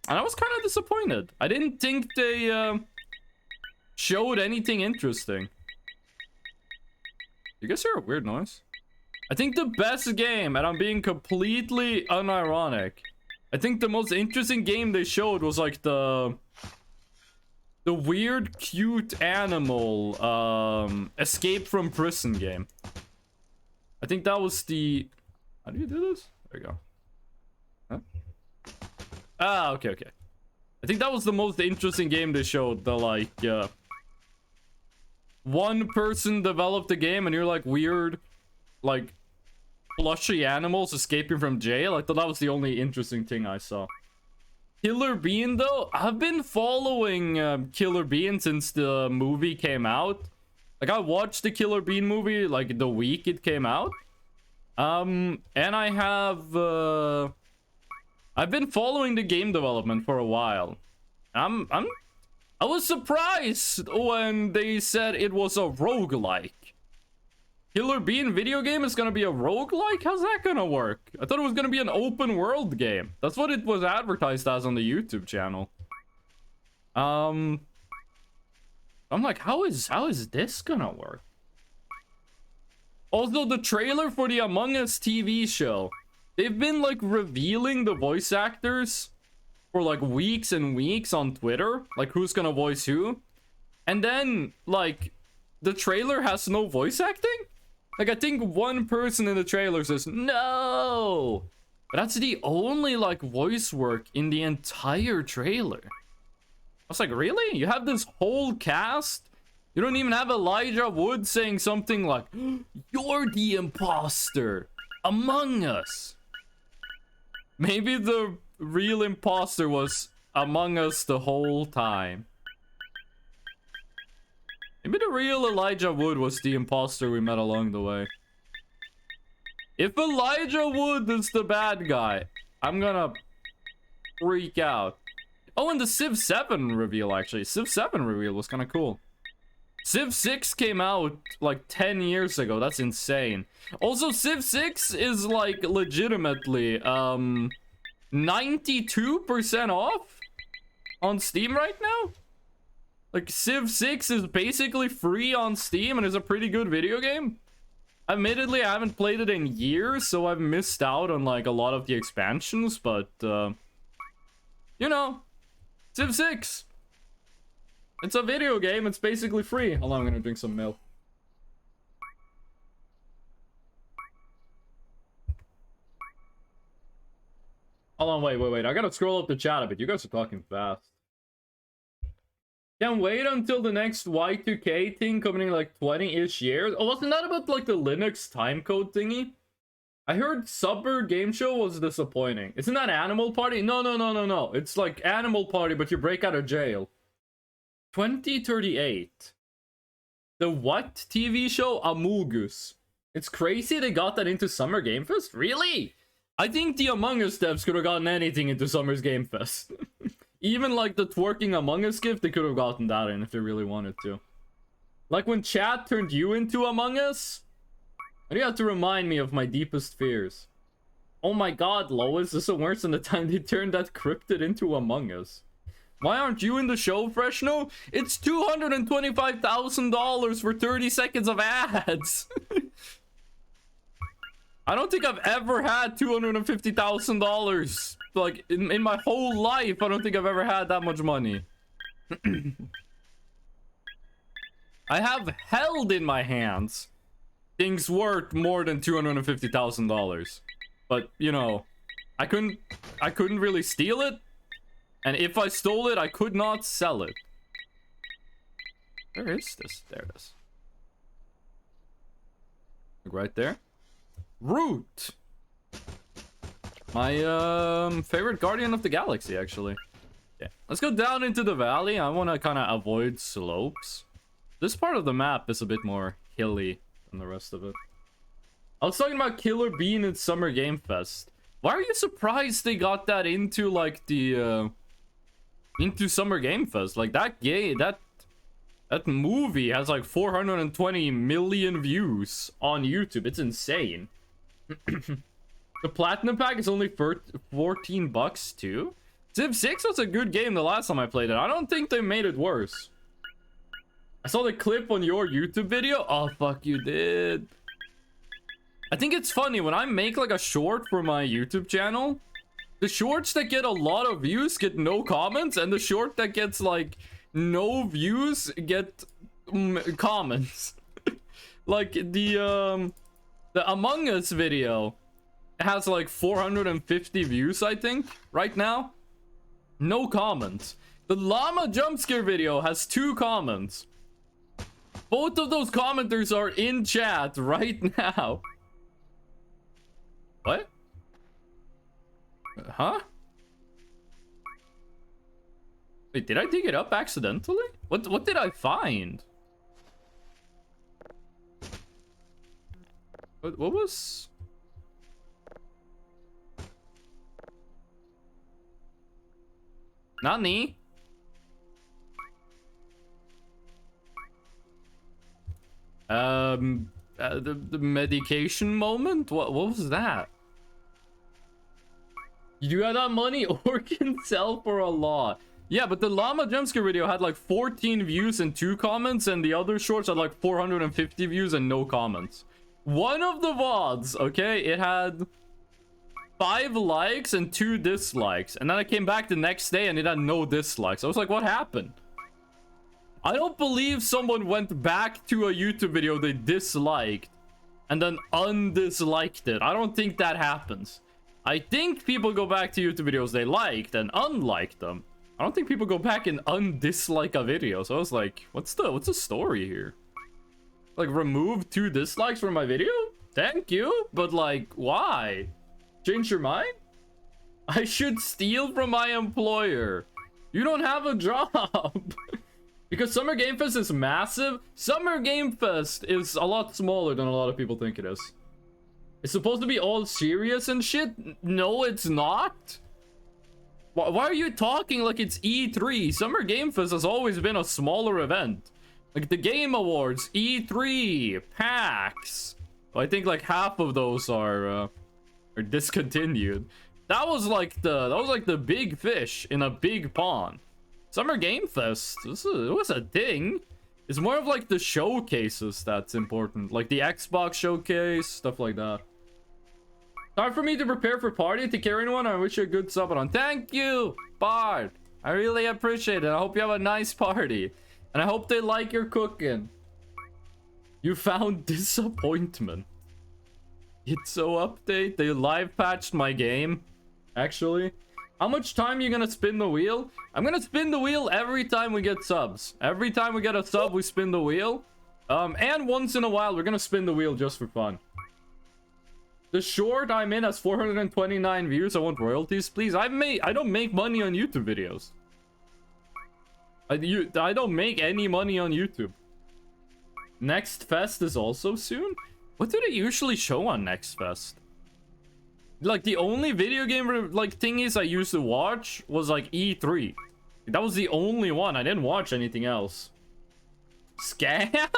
I was kind of disappointed. I didn't think they showed anything interesting. You guys hear a weird noise? I think the best game, and I'm being completely unironic, I think the most interesting game they showed was like the weird, cute animal escape from prison game. I think that was the... How do you do this? There you go. Huh? Ah, okay. I think that was the most interesting game they showed. The like, one person developed a game and you're like weird, like plushy animals escaping from jail. I thought that was the only interesting thing I saw. Killer Bean though, I've been following Killer Bean since the movie came out. Like I watched the Killer Bean movie like the week it came out. And I have I've been following the game development for a while. I was surprised when they said it was a roguelike. Killer Bean video game is gonna be a roguelike? How's that gonna work? I thought it was gonna be an open world game. That's what it was advertised as on the YouTube channel. I'm like, how is this gonna work? Also, the trailer for the Among Us TV show. They've been like revealing the voice actors for like weeks and weeks on Twitter, like who's gonna voice who, and then like the trailer has no voice acting. Like I think one person in the trailer says no, but that's the only like voice work in the entire trailer. I was like, really? You have this whole cast? You don't even have Elijah Wood saying something like, "You're the imposter, Among Us." Maybe the real imposter was Among Us the whole time. Maybe the real Elijah Wood was the imposter we met along the way. If Elijah Wood is the bad guy, I'm gonna freak out. Oh, and the Civ 7 reveal, actually. Civ 7 reveal was kind of cool. Civ 6 came out like 10 years ago. That's insane. Also, Civ 6 is like legitimately 92% off on Steam right now. Like, Civ 6 is basically free on Steam and is a pretty good video game. Admittedly, I haven't played it in years, so I've missed out on like a lot of the expansions, but you know, Civ 6. It's a video game, it's basically free. Hold on, I'm gonna drink some milk. Hold on, wait. I gotta scroll up the chat a bit. You guys are talking fast. Can't wait until the next Y2K thing coming in like 20-ish years. Oh, wasn't that about like the Linux timecode thingy? I heard Subber Game Show was disappointing. Isn't that Animal Party? No. It's like Animal Party, but you break out of jail. 2038. The what TV show? Amogus. It's crazy they got that into Summer Game Fest? Really? I think the Among Us devs could have gotten anything into Summer's Game Fest. Even like the twerking Among Us gift, they could have gotten that in if they really wanted to. Like when chat turned you into Among Us? And you have to remind me of my deepest fears. Oh my god, Lois, this is worse than the time they turned that cryptid into Among Us. Why aren't you in the show, Freshno? It's $225,000 for 30 seconds of ads. I don't think I've ever had $250,000. Like, in my whole life, I don't think I've ever had that much money. I have held in my hands things worth more than $250,000. But, you know, I couldn't really steal it. And if I stole it, I could not sell it. Where is this? There it is. Right there. Root! My favorite Guardian of the Galaxy, actually. Yeah. Let's go down into the valley. I want to kind of avoid slopes. This part of the map is a bit more hilly than the rest of it. I was talking about Killer Bean at Summer Game Fest. Why are you surprised they got that into, like, the, into Summer Game Fest? Like, that movie has, like, 420 million views on YouTube. It's insane. The Platinum Pack is only for $14 too. Civ 6 was a good game the last time I played it. I don't think they made it worse. I saw the clip on your YouTube video. Oh, fuck, you did. I think it's funny when I make like a short for my YouTube channel. The shorts that get a lot of views get no comments, and the short that gets like no views get comments. Like the Among Us video has like 450 views, I think, right now. No comments. The llama jump scare video has 2 comments. Both of those commenters are in chat right now. What? Huh? Wait, did I dig it up accidentally? What did I find? What was... Nani? The medication moment? What was that? You do have that money or can sell for a lot. Yeah, but the llama jumpscare video had like 14 views and 2 comments, and the other shorts had like 450 views and no comments. One of the VODs, okay, it had 5 likes and 2 dislikes, and then I came back the next day and it had no dislikes. I was like, what happened? I don't believe someone went back to a YouTube video they disliked and then undisliked it. I don't think that happens. I think people go back to YouTube videos they liked and unliked them. I don't think people go back and undislike a video. So I was like, what's the story here? Like, remove 2 dislikes from my video? Thank you, but like, why? Change your mind? I should steal from my employer. You don't have a job. Because Summer Game Fest is massive. Summer Game Fest is a lot smaller than a lot of people think it is. It's supposed to be all serious and shit. No, it's not. Why are you talking like it's E3? Summer Game Fest has always been a smaller event. Like the Game Awards, E3, PAX. Well, I think like half of those are discontinued. That was like the big fish in a big pond. Summer Game Fest, it was a thing. It's more of like the showcases that's important, like the Xbox showcase, stuff like that. Time for me to prepare for party. To carry anyone, I wish you a good subathon. Thank you, Bard. I really appreciate it. I hope you have a nice party. And I hope they like your cooking. You found disappointment. It's so update. They live patched my game. Actually. How much time are you gonna spin the wheel? I'm gonna spin the wheel every time we get subs. Every time we get a sub, we spin the wheel. And once in a while, we're gonna spin the wheel just for fun. The short I'm in has 429 views. I want royalties, please. I don't make money on YouTube videos. I don't make any money on YouTube. Next Fest is also soon? What do they usually show on Next Fest? Like, the only video game, like, thingies I used to watch was, like, E3. That was the only one. I didn't watch anything else. Scam?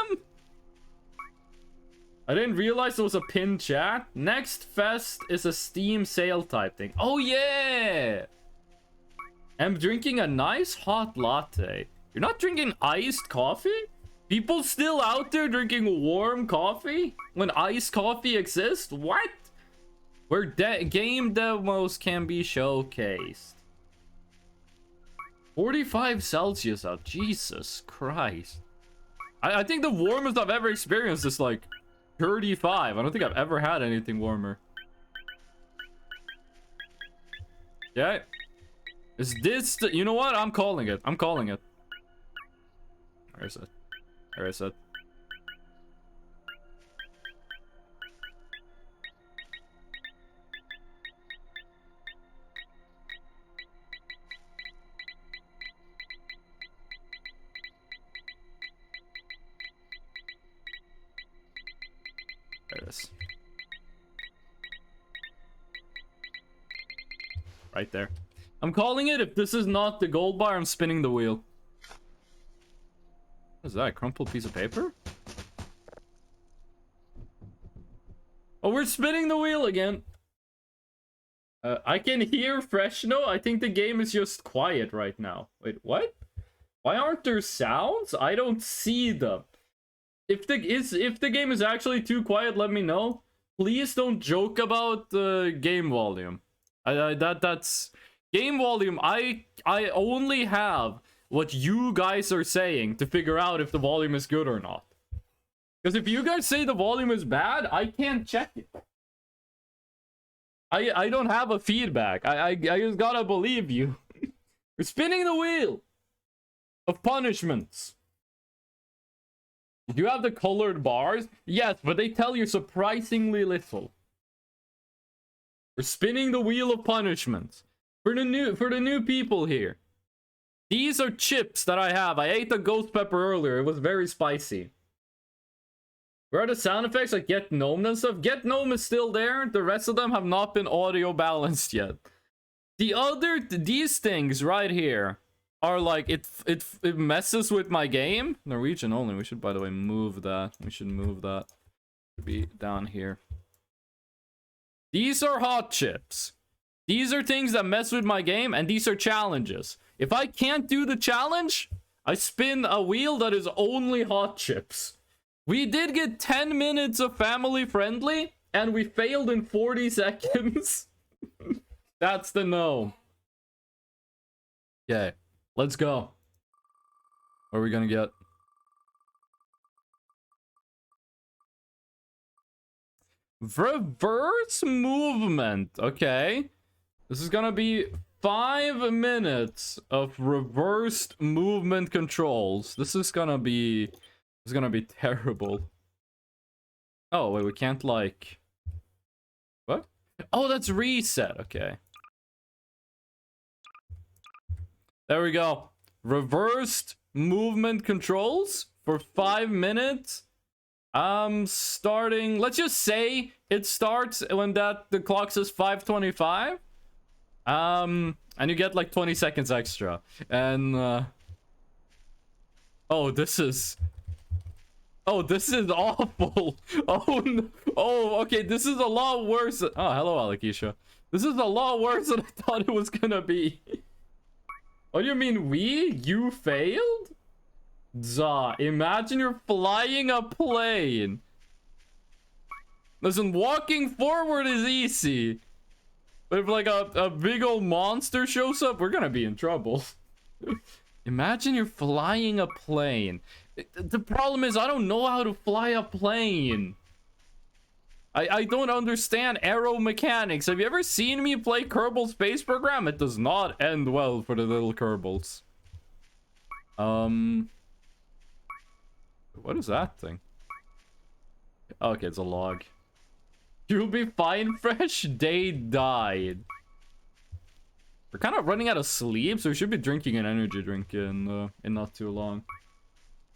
I didn't realize there was a pinned chat. Next Fest is a Steam sale type thing. Oh, yeah! I'm drinking a nice hot latte. You're not drinking iced coffee? People still out there drinking warm coffee? When iced coffee exists? What? Where game demos can be showcased. 45 Celsius out. Jesus Christ. I think the warmest I've ever experienced is like 35. I don't think I've ever had anything warmer. Yeah. Is this you know what? I'm calling it. I'm calling it. Where is it? Where is it? There it is. Right there. I'm calling it. If this is not the gold bar, I'm spinning the wheel. What is that? A crumpled piece of paper? Oh, we're spinning the wheel again. I can hear Freshno. I think the game is just quiet right now. Wait, what? Why aren't there sounds? I don't see them. If the game is actually too quiet, let me know. Please don't joke about the game volume. That's game volume. I only have what you guys are saying to figure out if the volume is good or not. Because if you guys say the volume is bad, I can't check it. I don't have a feedback. I just gotta believe you. We're spinning the wheel of punishments. Do you have the colored bars? Yes, but they tell you surprisingly little. We're spinning the wheel of punishments. For the new people here. These are chips that I have. I ate the ghost pepper earlier. It was very spicy. Where are the sound effects like Get Gnome and stuff? Get Gnome is still there. The rest of them have not been audio balanced yet. These things right here are like, it messes with my game. Norwegian only. We should, by the way, move that. We should move that to be down here. These are hot chips. These are things that mess with my game, and these are challenges. If I can't do the challenge, I spin a wheel that is only hot chips. We did get 10 minutes of family friendly, and we failed in 40 seconds. That's the no. Okay, let's go. What are we gonna get? Reverse movement. Okay. This is gonna be 5 minutes of reversed movement controls. This is gonna be terrible. Oh, wait, we can't like... What? Oh, that's reset. Okay. There we go. Reversed movement controls for 5 minutes. Starting... Let's just say it starts when the clock says 5:25. And you get like 20 seconds extra. And, oh, this is Oh, this is awful. Oh, no. Oh, okay. This is a lot worse. Oh, hello, Alakisha. This is a lot worse than I thought it was gonna be. What do you mean, we? You failed? Zah, imagine you're flying a plane. Listen, walking forward is easy. But if like a big old monster shows up, we're gonna be in trouble. Imagine you're flying a plane. The problem is I don't know how to fly a plane. I don't understand aero mechanics. Have you ever seen me play Kerbal Space Program? It does not end well for the little Kerbals. What is that thing? Okay, it's a log. You'll be fine, Fresh. Day died. We're kind of running out of sleep, so we should be drinking an energy drink in not too long.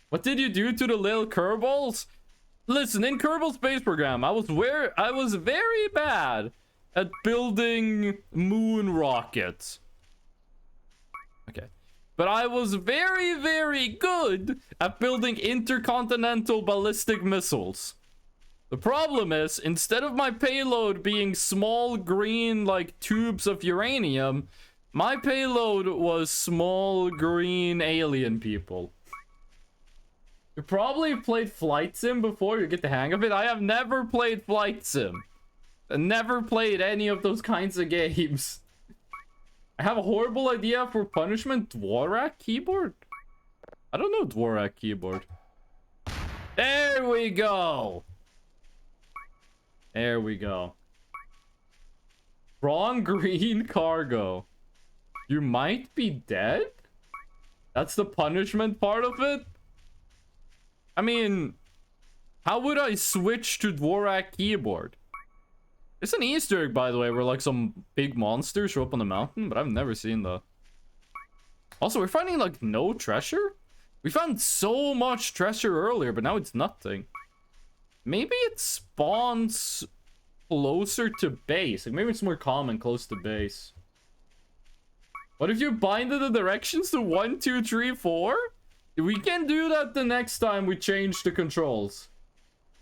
What did you do to the little Kerbals? Listen, in Kerbal Space Program, I was very bad at building moon rockets. Okay. But I was very, very good at building intercontinental ballistic missiles. The problem is, instead of my payload being small green, like, tubes of uranium, my payload was small green alien people. You probably played Flight Sim before, you get the hang of it. I have never played Flight Sim. I never played any of those kinds of games. I have a horrible idea for punishment. Dvorak keyboard? I don't know Dvorak keyboard. There we go. There we go. Wrong green cargo. You might be dead? That's the punishment part of it? I mean, how would I switch to Dvorak keyboard? It's an Easter egg, by the way, where like some big monsters show up on the mountain, but I've never seen that. Also, we're finding like no treasure? We found so much treasure earlier, but now it's nothing. Maybe it spawns closer to base. Like maybe it's more common close to base. What if you bind the directions to 1, 2, 3, 4? We can do that the next time we change the controls.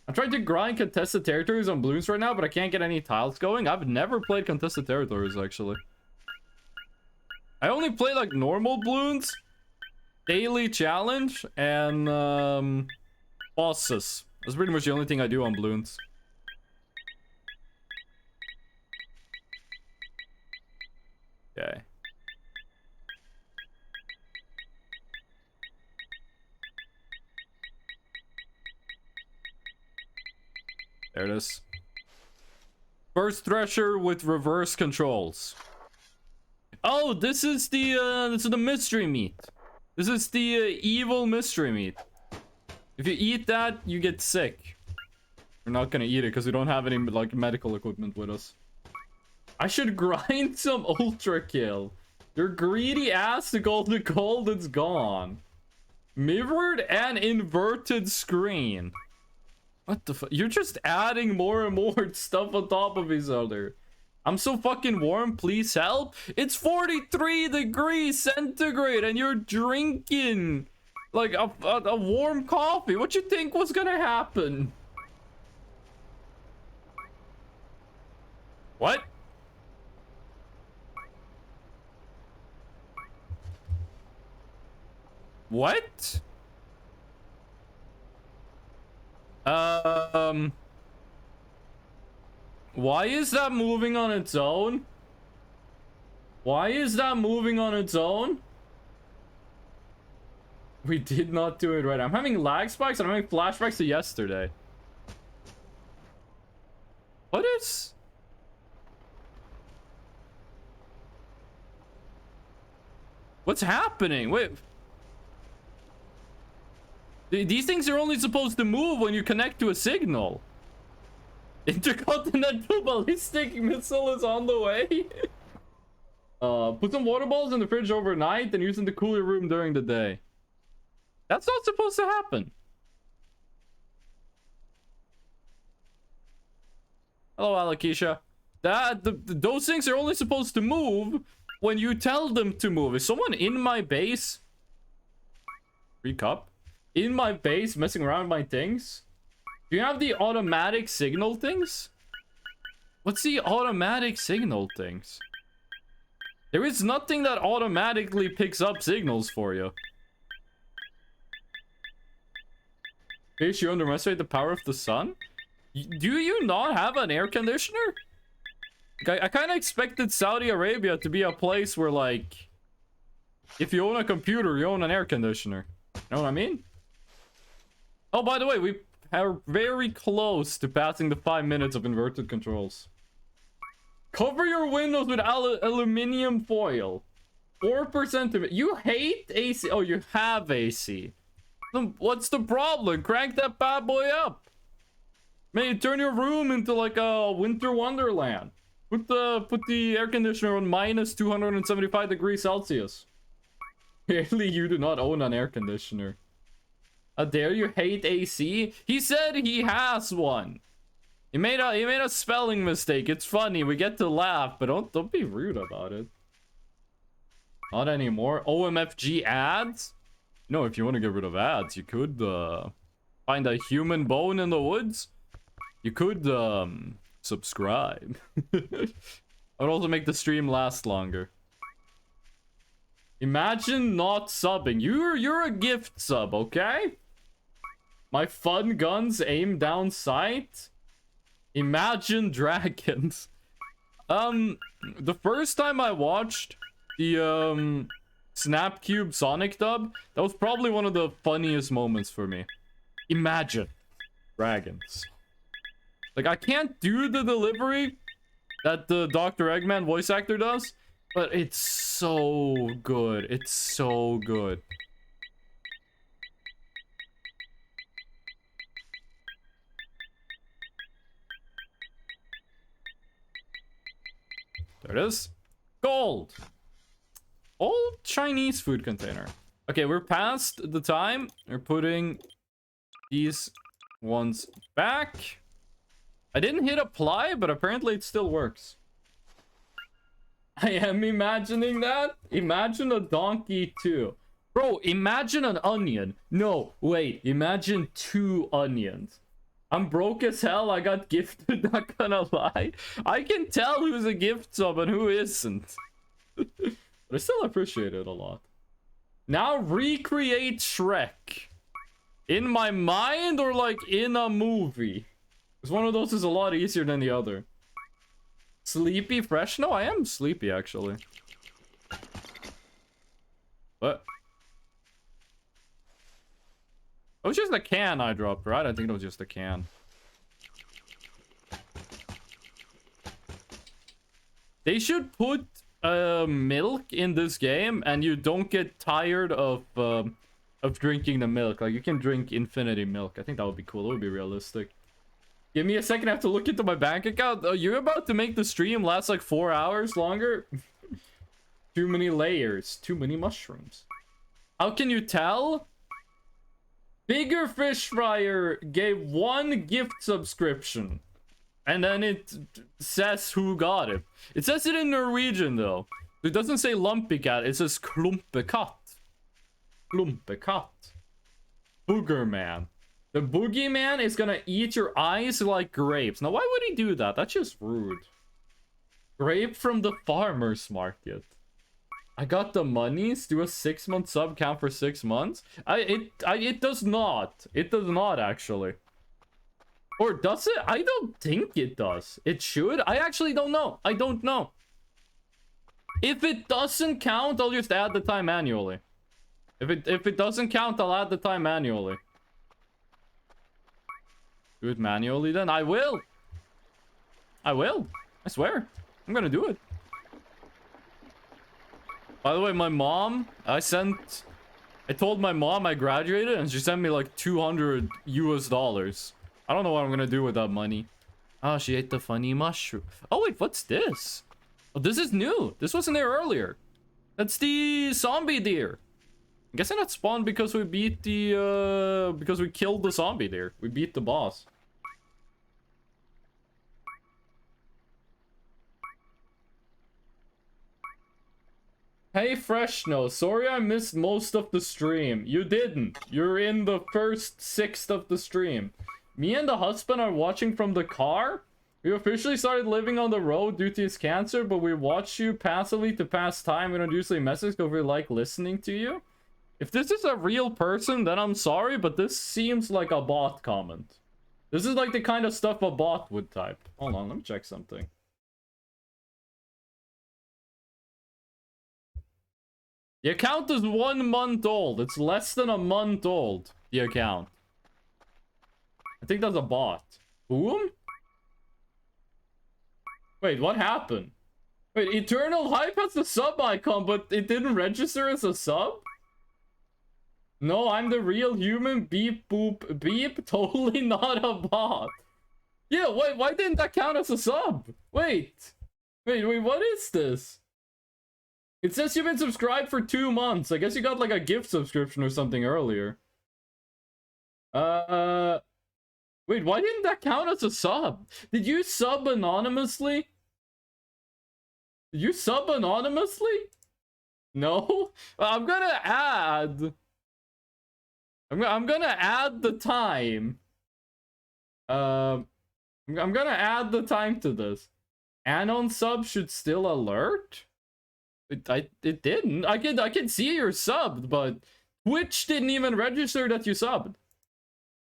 I'm trying to grind contested territories on balloons right now, but I can't get any tiles going. I've never played contested territories, actually. I only play, like, normal balloons, daily challenge, and, bosses. That's pretty much the only thing I do on balloons. Okay. There it is. First Thresher with reverse controls. Oh, this is the mystery meat. This is the evil mystery meat. If you eat that, you get sick. We're not gonna eat it because we don't have any like medical equipment with us. I should grind some ultra kill. Your greedy ass to go to gold, it's gone. Mirrored and inverted screen. What the fuck? You're just adding more and more stuff on top of each other. I'm so fucking warm, please help. It's 43 degrees centigrade and you're drinking like a warm coffee. What you think was gonna happen? What? What? Why is that moving on its own? Why is that moving on its own? We did not do it right. I'm having lag spikes and I'm having flashbacks to yesterday. What is... What's happening? Wait. These things are only supposed to move when you connect to a signal. Intercontinental ballistic missile is on the way. Put some water balls in the fridge overnight and use in the cooler room during the day. That's not supposed to happen. Hello, Alakisha. Those things are only supposed to move when you tell them to move. Is someone in my base? Free cup? in my base messing around with my things? Do you have the automatic signal things? What's the automatic signal things? There is nothing that automatically picks up signals for you. Fish, you underestimate the power of the sun? Do you not have an air conditioner? I kind of expected Saudi Arabia to be a place where, like, if you own a computer, you own an air conditioner. You know what I mean? Oh, by the way, we are very close to passing the 5 minutes of inverted controls. Cover your windows with aluminum foil. 4% of it. You hate AC. Oh, you have AC. What's the problem? Crank that bad boy up. Man, turn your room into like a winter wonderland. Put the air conditioner on minus 275 degrees Celsius. Clearly, you do not own an air conditioner. How dare you hate AC? He said he has one. He made a spelling mistake. It's funny. We get to laugh, but don't be rude about it. Not anymore. OMFG ads? No, if you want to get rid of ads, you could find a human bone in the woods. You could subscribe. I would also make the stream last longer. Imagine not subbing. You're a gift sub, okay? My fun guns aim down sight. Imagine dragons. The first time I watched the Snapcube Sonic dub, that was probably one of the funniest moments for me. Imagine dragons. Like, I can't do the delivery that the Dr. Eggman voice actor does, but it's so good. It's so good. There it is. Gold. Old Chinese food container. Okay, we're past the time. We're putting these ones back. I didn't hit apply, but apparently it still works. I am imagining that. Imagine a donkey too. Bro, imagine an onion. No, wait. Imagine 2 onions. I'm broke as hell. I got gifted, not gonna lie. I can tell who's a gift sub and who isn't. But I still appreciate it a lot. Now recreate Shrek. In my mind or like in a movie? Because one of those is a lot easier than the other. Sleepy fresh? No, I am sleepy actually. What? It was just a can I dropped, right? I think it was just a can. They should put milk in this game, and you don't get tired of drinking the milk. Like, you can drink infinity milk. I think that would be cool. It would be realistic. Give me a second. I have to look into my bank account. Oh, you're about to make the stream last like 4 hours longer? Too many layers. Too many mushrooms. How can you tell? Bigger Fish Fryer gave 1 gift subscription. And then it says who got it. It says it in Norwegian, though. It doesn't say Lumpy Cat. It says Klumpekatt. Klumpekatt. Booger Man. The boogeyman is gonna eat your eyes like grapes. Now, why would he do that? That's just rude. Grape from the farmer's market. I got the monies. Do a 6-month sub count for 6 months? It does not. It does not, actually. Or does it? I don't think it does. It should. I actually don't know. I don't know. If it doesn't count, I'll just add the time manually. If it doesn't count, I'll add the time manually. Do it manually then. I will. I will. I swear. I'm gonna do it. By the way, my mom, I told my mom I graduated and she sent me like $200 US. I don't know what I'm gonna do with that money. Oh, she ate the funny mushroom. Oh wait, what's this? Oh, this is new. This wasn't there earlier. That's the zombie deer. I'm guessing that spawned because we beat the, because we killed the zombie deer. We beat the boss. Hey Freshno, sorry I missed most of the stream. You didn't. You're in the first sixth of the stream. Me and the husband are watching from the car. We officially started living on the road due to his cancer, but we watch you passively to pass time. We don't usually message because we like listening to you. If this is a real person, then I'm sorry, but this seems like a bot comment. This is like the kind of stuff a bot would type. Hold on, let me check something. The account is 1 month old. It's less than a month old, the account. I think that's a bot. Boom? Wait, what happened? Wait, Eternal Hype has the sub icon, but it didn't register as a sub? No, I'm the real human. Beep, boop, beep. Totally not a bot. Yeah, wait, why didn't that count as a sub? Wait, what is this? It says you've been subscribed for 2 months. I guess you got like a gift subscription or something earlier. Wait, why didn't that count as a sub? Did you sub anonymously? Did you sub anonymously? No? I'm gonna add... I'm gonna add the time. I'm gonna add the time to this. Anon sub should still alert? It didn't. I can see you're subbed, but Twitch didn't even register that you subbed.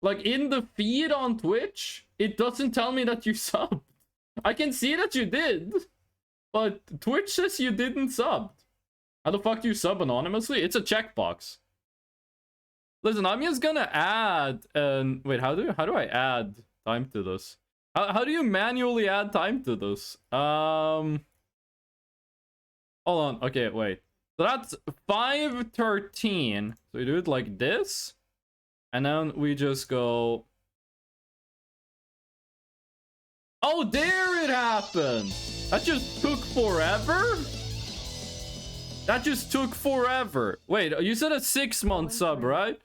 Like in the feed on Twitch, it doesn't tell me that you subbed. I can see that you did, but Twitch says you didn't sub. How the fuck do you sub anonymously? It's a checkbox. Listen, I'm just gonna add and wait. How do I add time to this? How do you manually add time to this? Hold on. Okay, wait. So that's 5:13. So we do it like this, and then we just go. Oh, there it happened. That just took forever. That just took forever. Wait, you said a 6-month sub, right?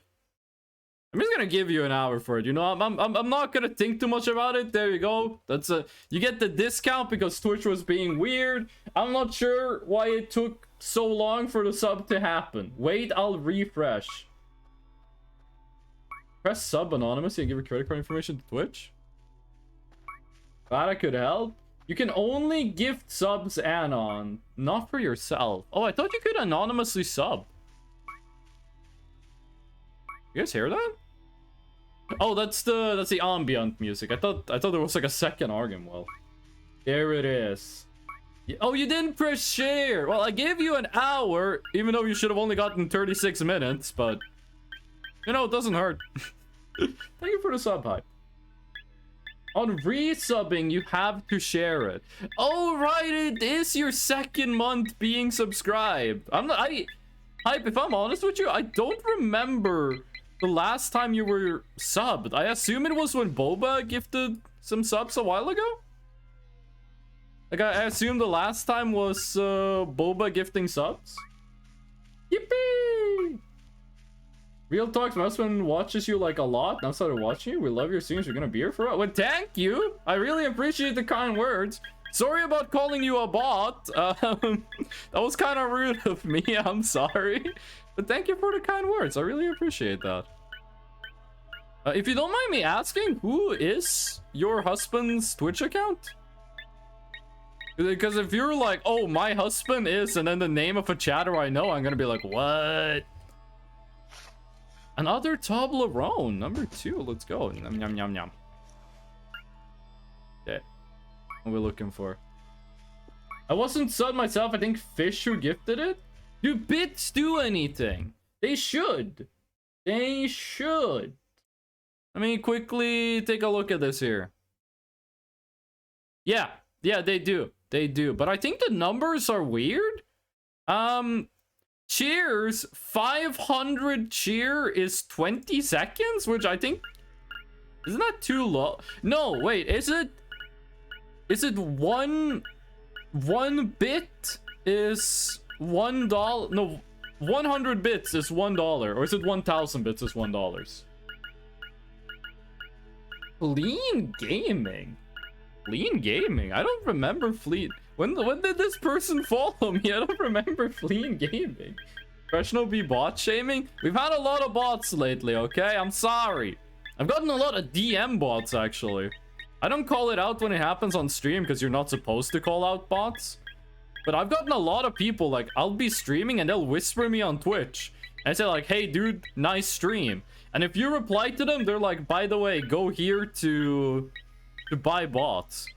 I'm just gonna give you an hour for it. You know, I'm not gonna think too much about it. There you go. That's you get the discount because Twitch was being weird. I'm not sure why it took so long for the sub to happen. Wait, I'll refresh. Press sub anonymously and give your credit card information to Twitch. Glad I could help. You can only gift subs anon, not for yourself. Oh, I thought you could anonymously sub. You guys hear that? Oh, that's the ambient music. I thought there was like a second organ. Well, there it is. Oh, you didn't press share. Well, I gave you an hour, even though you should have only gotten 36 minutes. But you know, it doesn't hurt. Thank you for the sub hype. On resubbing, you have to share it. Oh, right, it is your 2nd month being subscribed. Hype, if I'm honest with you, I don't remember the last time you were subbed. I assume it was when Boba gifted some subs a while ago? Like, I assume the last time was Boba gifting subs? Yippee! Real talk, my husband watches you like a lot. Now started watching you. We love your streams. You're gonna be here for us. Well, thank you. I really appreciate the kind words. Sorry about calling you a bot. That was kind of rude of me. I'm sorry. But thank you for the kind words. I really appreciate that. If you don't mind me asking, who is your husband's Twitch account? Because if you're like, oh, my husband is, and then the name of a chatter I know, I'm gonna be like, what? Another Toblerone, number 2. Let's go. Yum, yum, yum, yum. Okay. What are we looking for? I wasn't subbed myself. I think Fish who gifted it. Do bits do anything? They should. They should. Let me quickly take a look at this here. Yeah, they do. They do. But I think the numbers are weird. Cheers, 500 cheer is 20 seconds, which I think isn't that too low? No, wait, is it one bit is $1? No, 100 bits is $1, or is it 1,000 bits is $1? Lean gaming. I don't remember When did this person follow me? I don't remember fleeing gaming. Professional be bot shaming? We've had a lot of bots lately, okay? I'm sorry. I've gotten a lot of DM bots, actually. I don't call it out when it happens on stream because you're not supposed to call out bots. But I've gotten a lot of people, like, I'll be streaming and they'll whisper me on Twitch. And I say, like, hey, dude, nice stream. And if you reply to them, they're like, by the way, go here to buy bots.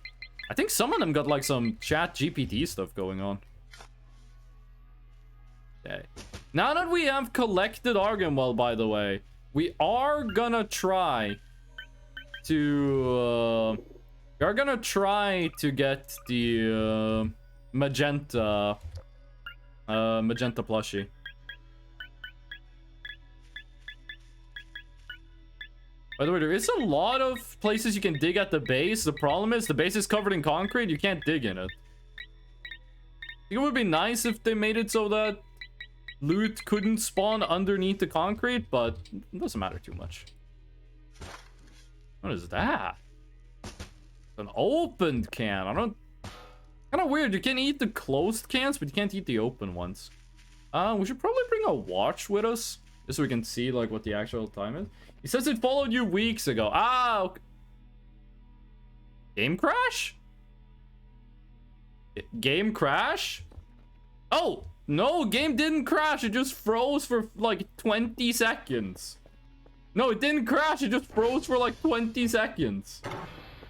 I think some of them got, like, some chat GPT stuff going on. Okay. Now that we have collected Argonwell, by the way, we are gonna try to get the magenta plushie. By the way, there is a lot of places you can dig at the base. The problem is the base is covered in concrete. You can't dig in it. I think it would be nice if they made it so that loot couldn't spawn underneath the concrete, but it doesn't matter too much. What is that? An opened can. I don't... Kind of weird. You can eat the closed cans, but you can't eat the open ones. We should probably bring a watch with us, just so we can see, like, what the actual time is. He says it followed you weeks ago. Ah, okay. Game crash? Game crash? Oh, no, game didn't crash. It just froze for, like, 20 seconds. No, it didn't crash. It just froze for, like, 20 seconds.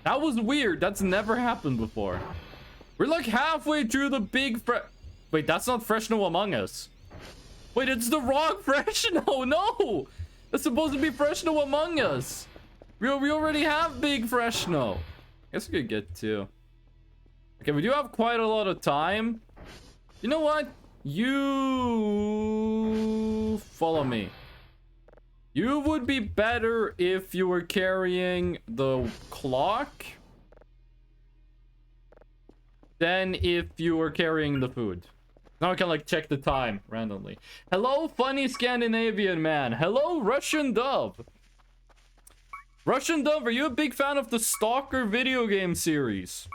That was weird. That's never happened before. We're, like, halfway through the big Wait, that's not Fresh No Among Us. Wait, it's the wrong Fresh No. No! That's supposed to be Fresh No Among Us. We already have Big Fresh No. I guess we could get two. Okay, we do have quite a lot of time. You know what? You follow me. You would be better if you were carrying the clock than if you were carrying the food. Now I can, like, check the time randomly. Hello, funny Scandinavian man. Hello, Russian Dove. Russian Dove, are you a big fan of the Stalker video game series?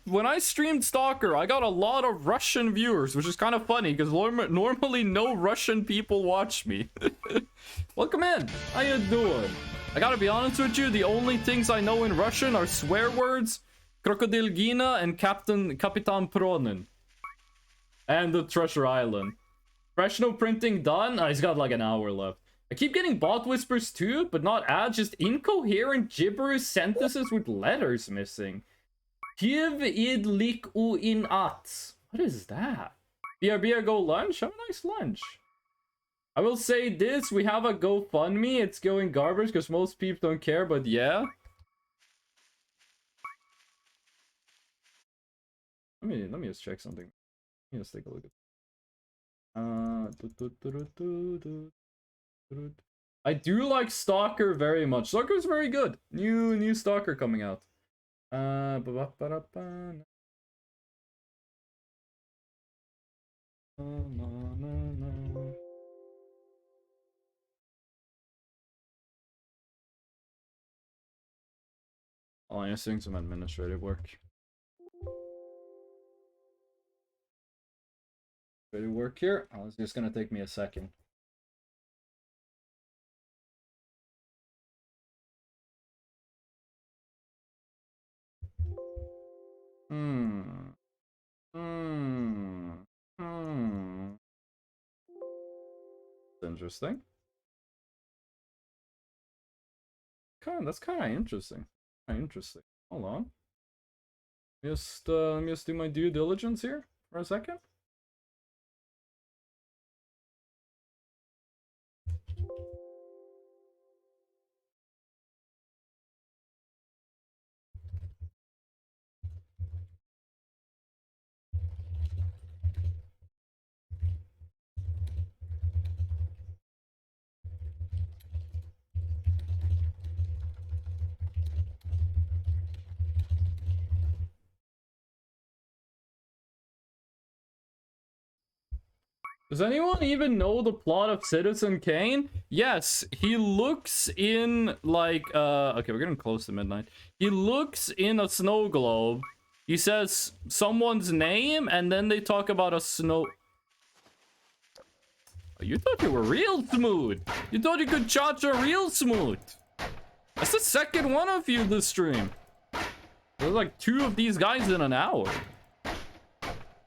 When I streamed Stalker, I got a lot of Russian viewers, which is kind of funny because normally no Russian people watch me. Welcome in. How you doing? I gotta be honest with you, the only things I know in Russian are swear words, Krokodil Gina, and Kapitan Pronin. And the Treasure Island. Fresh No printing done? He's got like an hour left. I keep getting bot whispers too, but not ads, just incoherent gibberish sentences with letters missing. Kiv id lik u in at. What is that? BRB, go lunch? Have a nice lunch. I will say this, we have a GoFundMe. It's going garbage because most people don't care, but yeah. Let me just check something. Let me just take a look at I do like Stalker very much. Stalker's very good. New Stalker coming out. Oh, I'm just doing some administrative work. Here. Oh, it's just gonna take me a second. Interesting. That's kind of interesting. Interesting. Hold on. Let me just do my due diligence here for a second. Does anyone even know the plot of Citizen Kane? Yes, he looks in, like, okay, we're getting close to midnight. He looks in a snow globe, He says someone's name, and then they talk about a snow... Oh, you thought you were real smooth. You thought you could cha-cha real smooth. That's the second one of you this stream. There's like 2 of these guys in an hour.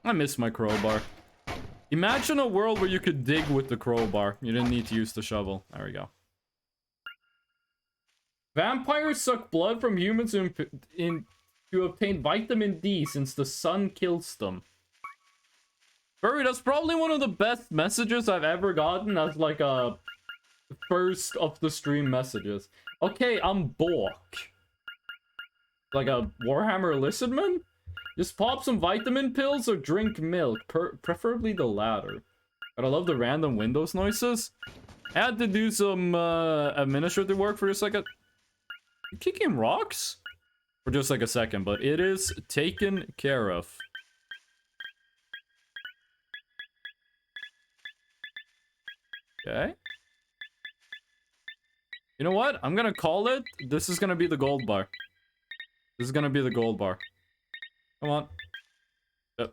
I miss my crowbar. Imagine a world where you could dig with the crowbar. You didn't need to use the shovel. There we go. Vampires suck blood from humans to obtain vitamin D since the sun kills them. Furry, that's probably one of the best messages I've ever gotten as like a first of the stream messages. Okay, I'm Bork. Like a Warhammer Lizardman? Just pop some vitamin pills or drink milk, preferably the latter. But I love the random Windows noises. I had to do some administrative work for a second. You kicking rocks? For just like a second, but it is taken care of. Okay. You know what? I'm gonna call it. This is gonna be the gold bar. This is gonna be the gold bar. Come on. It's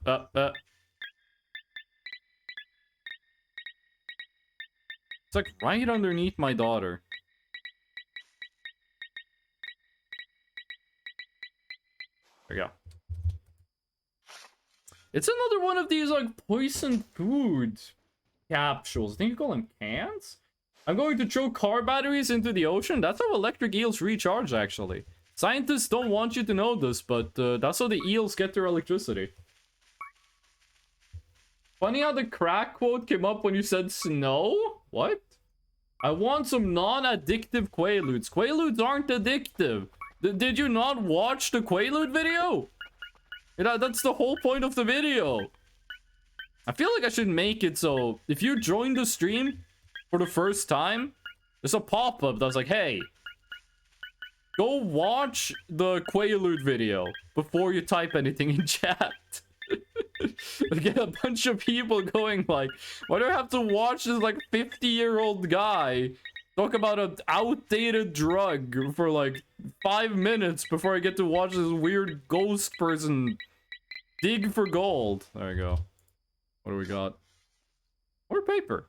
like right underneath my daughter. There we go. It's another one of these like poison food capsules. I think you call them cans? I'm going to throw car batteries into the ocean. That's how electric eels recharge, actually. Scientists don't want you to know this, but that's how the eels get their electricity. Funny how the crack quote came up when you said snow? What? I want some non-addictive Quaaludes. Quaaludes aren't addictive. Did you not watch the Quaalude video? That's the whole point of the video. I feel like I should make it so if you join the stream for the first time, there's a pop-up that's like, hey, go watch the Quaalude video before you type anything in chat. Get a bunch of people going like, why do I have to watch this like 50-year-old guy talk about an outdated drug for like 5 minutes before I get to watch this weird ghost person dig for gold? There we go. What do we got? More paper.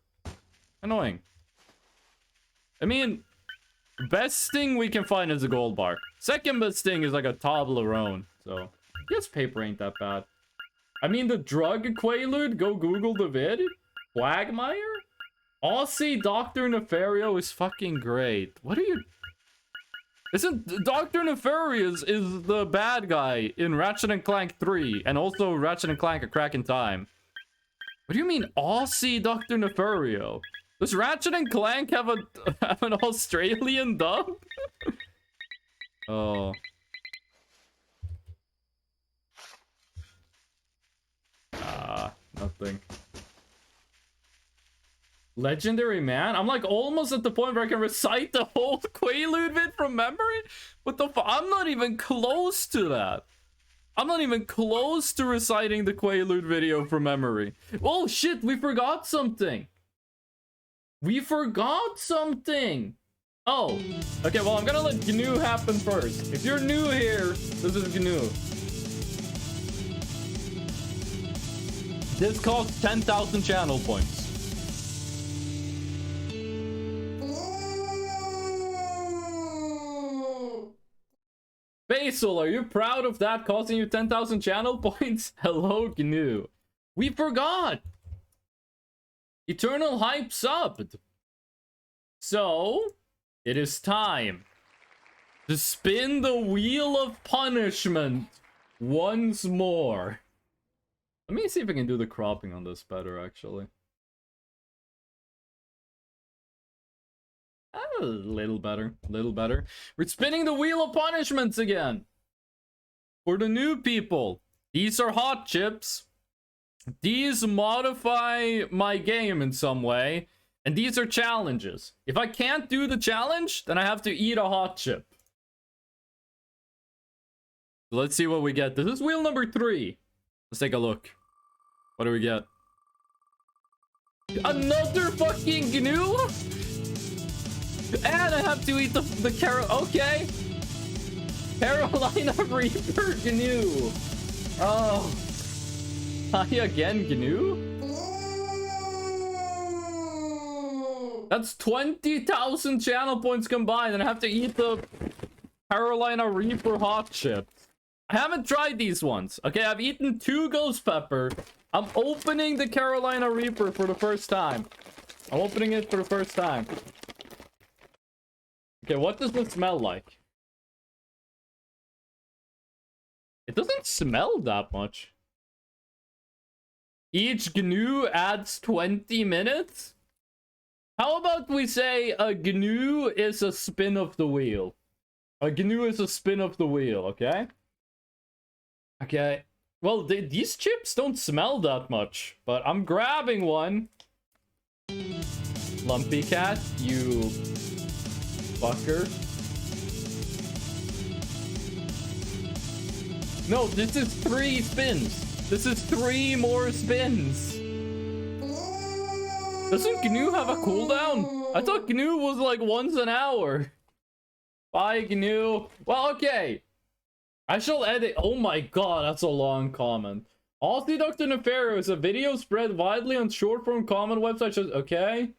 Annoying. I mean, best thing we can find is a gold bar. Second best thing is like a Toblerone. So, I guess paper ain't that bad. I mean, the drug Quaalude, go Google the vid. Quagmire? Aussie Dr. Nefario is fucking great. What are you... Isn't Dr. Nefarious is the bad guy in Ratchet & Clank 3 and also Ratchet & Clank A Crack in Time. What do you mean Aussie Dr. Nefario? Does Ratchet & Clank have an Australian dub? Oh. Nothing. Legendary man? I'm like almost at the point where I can recite the whole Quaalude vid from memory? What the I'm not even close to that. I'm not even close to reciting the Quaalude video from memory. Oh shit, we forgot something. We forgot something. Oh, okay, well I'm gonna let GNU happen first. If you're new here, this is GNU. This costs 10,000 channel points. Basil, are you proud of that costing you 10,000 channel points? Hello, GNU. We forgot. Eternal hype subbed. So, it is time to spin the wheel of punishment once more. Let me see if I can do the cropping on this better, actually. A little better, a little better. We're spinning the wheel of punishments again. For the new people, these are hot chips. These modify my game in some way. And these are challenges. If I can't do the challenge, then I have to eat a hot chip. Let's see what we get. This is wheel number 3. Let's take a look. What do we get? Another fucking GNU? And I have to eat the Carolina Reaper GNU. Oh. Hi again, GNU? That's 20,000 channel points combined, and I have to eat the Carolina Reaper hot chips. I haven't tried these ones. Okay, I've eaten 2 ghost pepper. I'm opening the Carolina Reaper for the first time. I'm opening it for the first time. Okay, what does it smell like? It doesn't smell that much. Each GNU adds 20 minutes? How about we say a GNU is a spin of the wheel? A GNU is a spin of the wheel, okay? Okay. Well, these chips don't smell that much, but I'm grabbing one. Lumpy cat, you fucker. No, this is 3 spins. This is 3 more spins. Doesn't GNU have a cooldown? I thought GNU was like once an hour. Bye, GNU. Well, okay. I shall edit. Oh my god, that's a long comment. Aussie Dr. Nefarious, a video spread widely on short-form comment websites. Okay.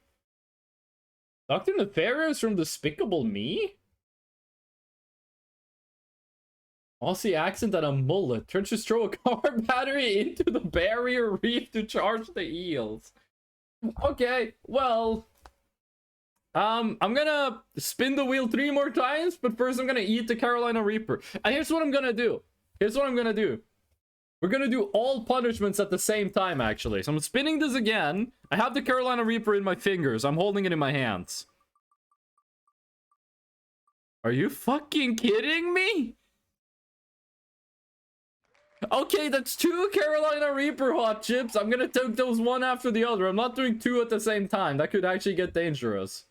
Dr. Nefarious from Despicable Me? Aussie accent and a mullet. Trenches throw a car battery into the barrier reef to charge the eels. Okay, well... I'm gonna spin the wheel 3 more times, but first I'm gonna eat the Carolina Reaper. And here's what I'm gonna do. We're gonna do all punishments at the same time, actually. So I'm spinning this again. I have the Carolina Reaper in my fingers. I'm holding it in my hands. Are you fucking kidding me? Okay, that's 2 Carolina Reaper hot chips. I'm gonna take those one after the other. I'm not doing 2 at the same time. That could actually get dangerous.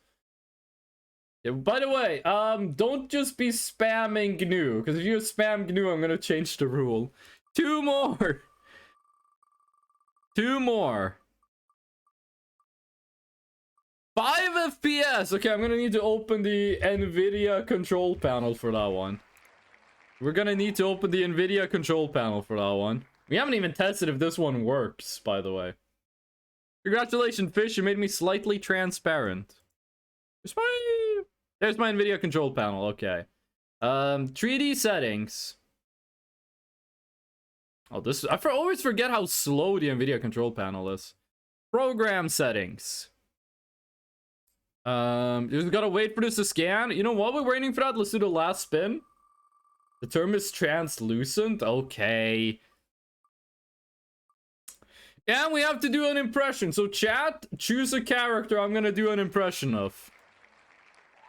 Yeah, by the way, don't just be spamming GNU, because if you spam GNU, I'm gonna change the rule. 2 more. 2 more. 5 FPS. Okay, I'm gonna need to open the NVIDIA control panel for that one. We're gonna need to open the NVIDIA control panel for that one. We haven't even tested if this one works, by the way. Congratulations, Fish. You made me slightly transparent. There's my NVIDIA control panel. Okay. 3D settings. Oh, this... I always forget how slow the NVIDIA control panel is. Program settings. You just gotta wait for this to scan. You know what? We're waiting for that. Let's do the last spin. The term is translucent. Okay. And we have to do an impression. So chat, choose a character I'm gonna do an impression of.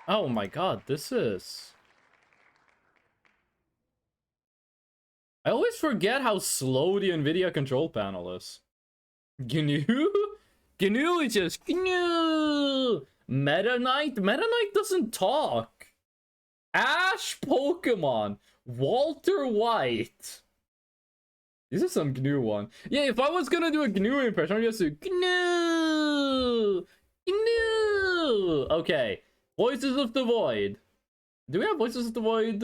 Oh my god, this is... I always forget how slow the NVIDIA control panel is. GNU? GNU is just GNU! Meta Knight? Meta Knight doesn't talk. Ash Pokemon. Walter White. This is some GNU one. Yeah, if I was gonna do a GNU impression, I'd just do GNU! GNU! Okay. Voices of the Void. Do we have Voices of the Void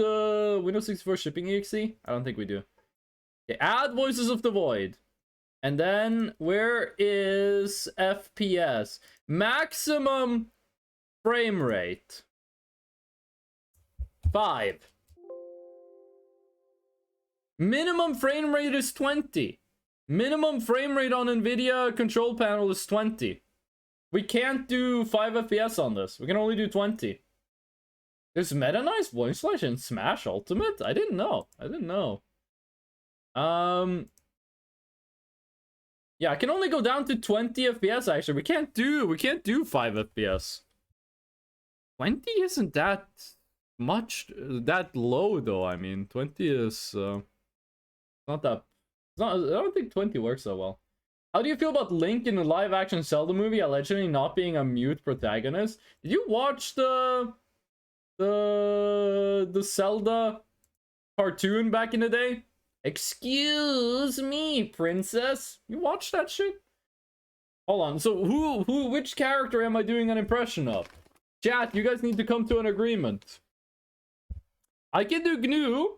Windows 64 shipping exe? I don't think we do. Okay, add Voices of the Void. And then, where is FPS? Maximum frame rate. 5. Minimum frame rate is 20. Minimum frame rate on NVIDIA control panel is 20. We can't do 5 FPS on this. We can only do 20. There's Meta Knight's voice slash in Smash Ultimate? I didn't know. Yeah, I can only go down to 20 FPS actually. We can't do 5 FPS. 20 isn't that much, that low though. I mean, 20 is not that. I don't think 20 works so well. How do you feel about Link in the live-action Zelda movie allegedly not being a mute protagonist? Did you watch the Zelda cartoon back in the day? Excuse me, princess. You watched that shit? Hold on. So which character am I doing an impression of? Chat, you guys need to come to an agreement. I can do GNU.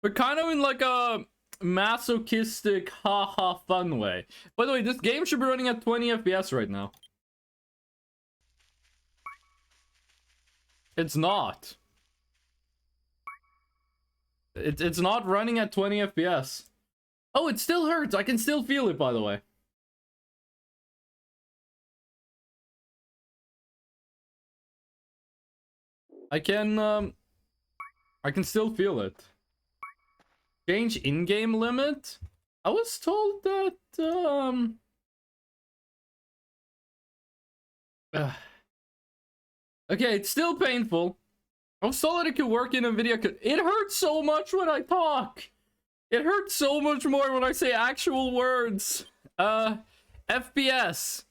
but kind of in like a masochistic, haha fun way. By the way, this game should be running at 20 FPS right now. It's not. It's not running at 20 FPS. Oh, it still hurts. I can still feel it, by the way. I can still feel it. Change in-game limit? I was told that, okay, it's still painful. I was told that it could work in NVIDIA. It hurts so much when I talk. It hurts so much more when I say actual words. FPS.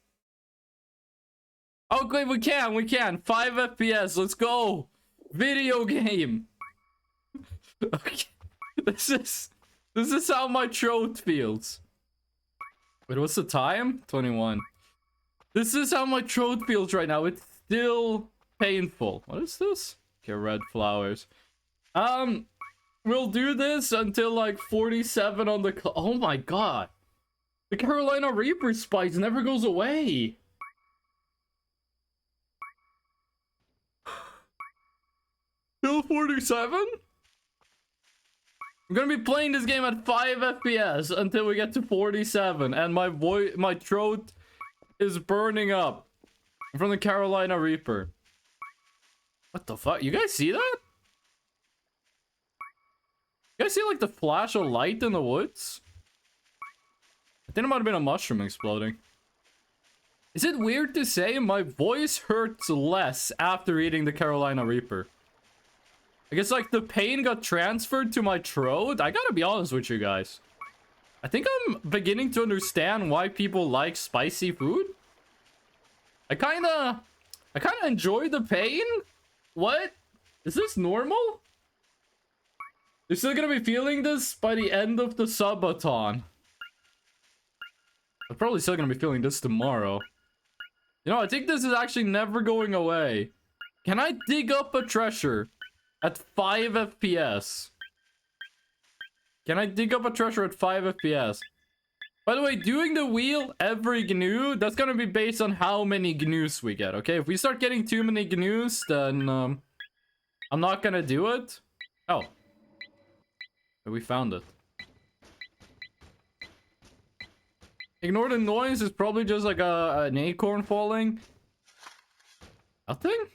Okay, we can. 5 FPS, let's go. Video game. Okay. This is how my throat feels. Wait, what's the time? 21. This is how my throat feels right now. It's still painful. What is this? Okay, red flowers. We'll do this until like 47 on the oh my god. The Carolina Reaper spice never goes away. Till 47? I'm gonna be playing this game at 5 FPS until we get to 47, and my throat is burning up from the Carolina Reaper. What the fuck? You guys see that? You guys see like the flash of light in the woods? I think it might have been a mushroom exploding. Is it weird to say my voice hurts less after eating the Carolina Reaper? I guess like the pain got transferred to my throat. I gotta be honest with you guys. I think I'm beginning to understand why people like spicy food. I kinda enjoy the pain. What? Is this normal? You're still gonna be feeling this by the end of the subathon. I'm probably still gonna be feeling this tomorrow. You know, I think this is actually never going away. Can I dig up a treasure at 5 FPS? Can I dig up a treasure at 5 FPS? By the way, doing the wheel every GNU, that's gonna be based on how many GNUs we get, okay? If we start getting too many GNUs, then I'm not gonna do it. Oh. We found it. Ignore the noise, it's probably just like an acorn falling. Nothing?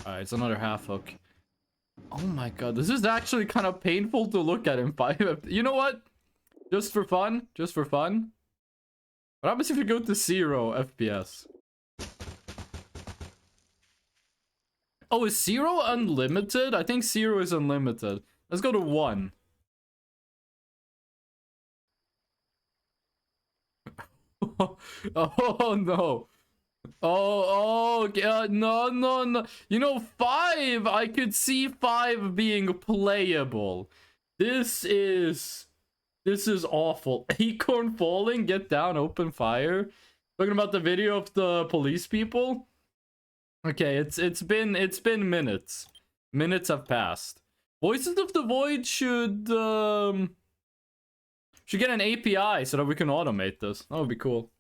Alright, it's another half hook. Oh my god, this is actually kind of painful to look at in 5. You know what? Just for fun. What happens if you go to 0 FPS? Oh, is 0 unlimited? I think 0 is unlimited. Let's go to 1. Oh no. Oh, no. You know, 5, I could see 5 being playable. This is awful. Acorn falling, get down, open fire. Talking about the video of the police people. Okay, it's been minutes. Minutes have passed. Voices of the Void should get an API so that we can automate this. That would be cool.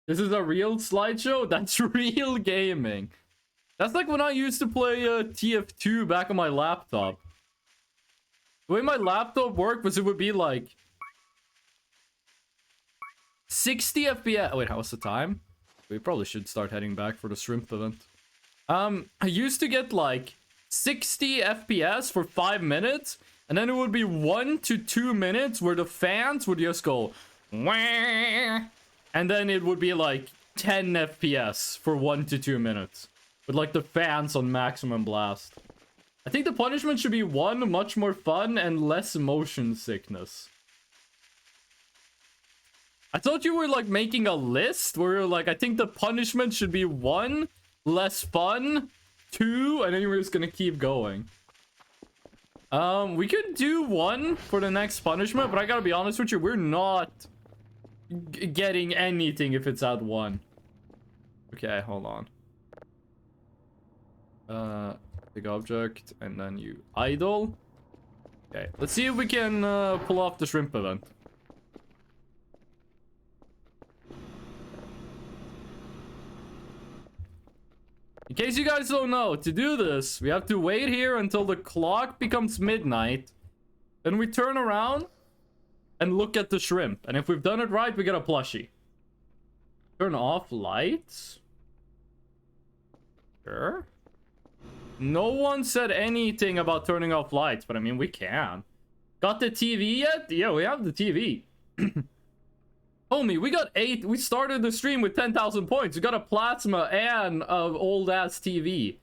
This is a real slideshow? That's real gaming. That's like when I used to play TF2 back on my laptop. The way my laptop worked was it would be like 60 FPS. Wait, what's the time? We probably should start heading back for the shrimp event. I used to get like 60 FPS for 5 minutes, and then it would be 1 to 2 minutes where the fans would just go wah, and then it would be like 10 FPS for 1 to 2 minutes with like the fans on maximum blast. I think the punishment should be 1, much more fun, and less motion sickness. I thought you were like making a list where you're like, I think the punishment should be 1, less fun, 2, and then you were just gonna keep going. We could do 1 for the next punishment, but I gotta be honest with you, we're not getting anything if it's at 1. Okay, hold on. Big object, and then you idle. Okay, let's see if we can pull off the shrimp event. In case you guys don't know, to do this, we have to wait here until the clock becomes midnight. Then we turn around and look at the shrimp. And if we've done it right, we get a plushie. Turn off lights. Sure. No one said anything about turning off lights, but I mean, we can. Got the TV yet? Yeah, we have the TV. Homie, we got 8. We started the stream with 10,000 points. We got a plasma and an old-ass TV.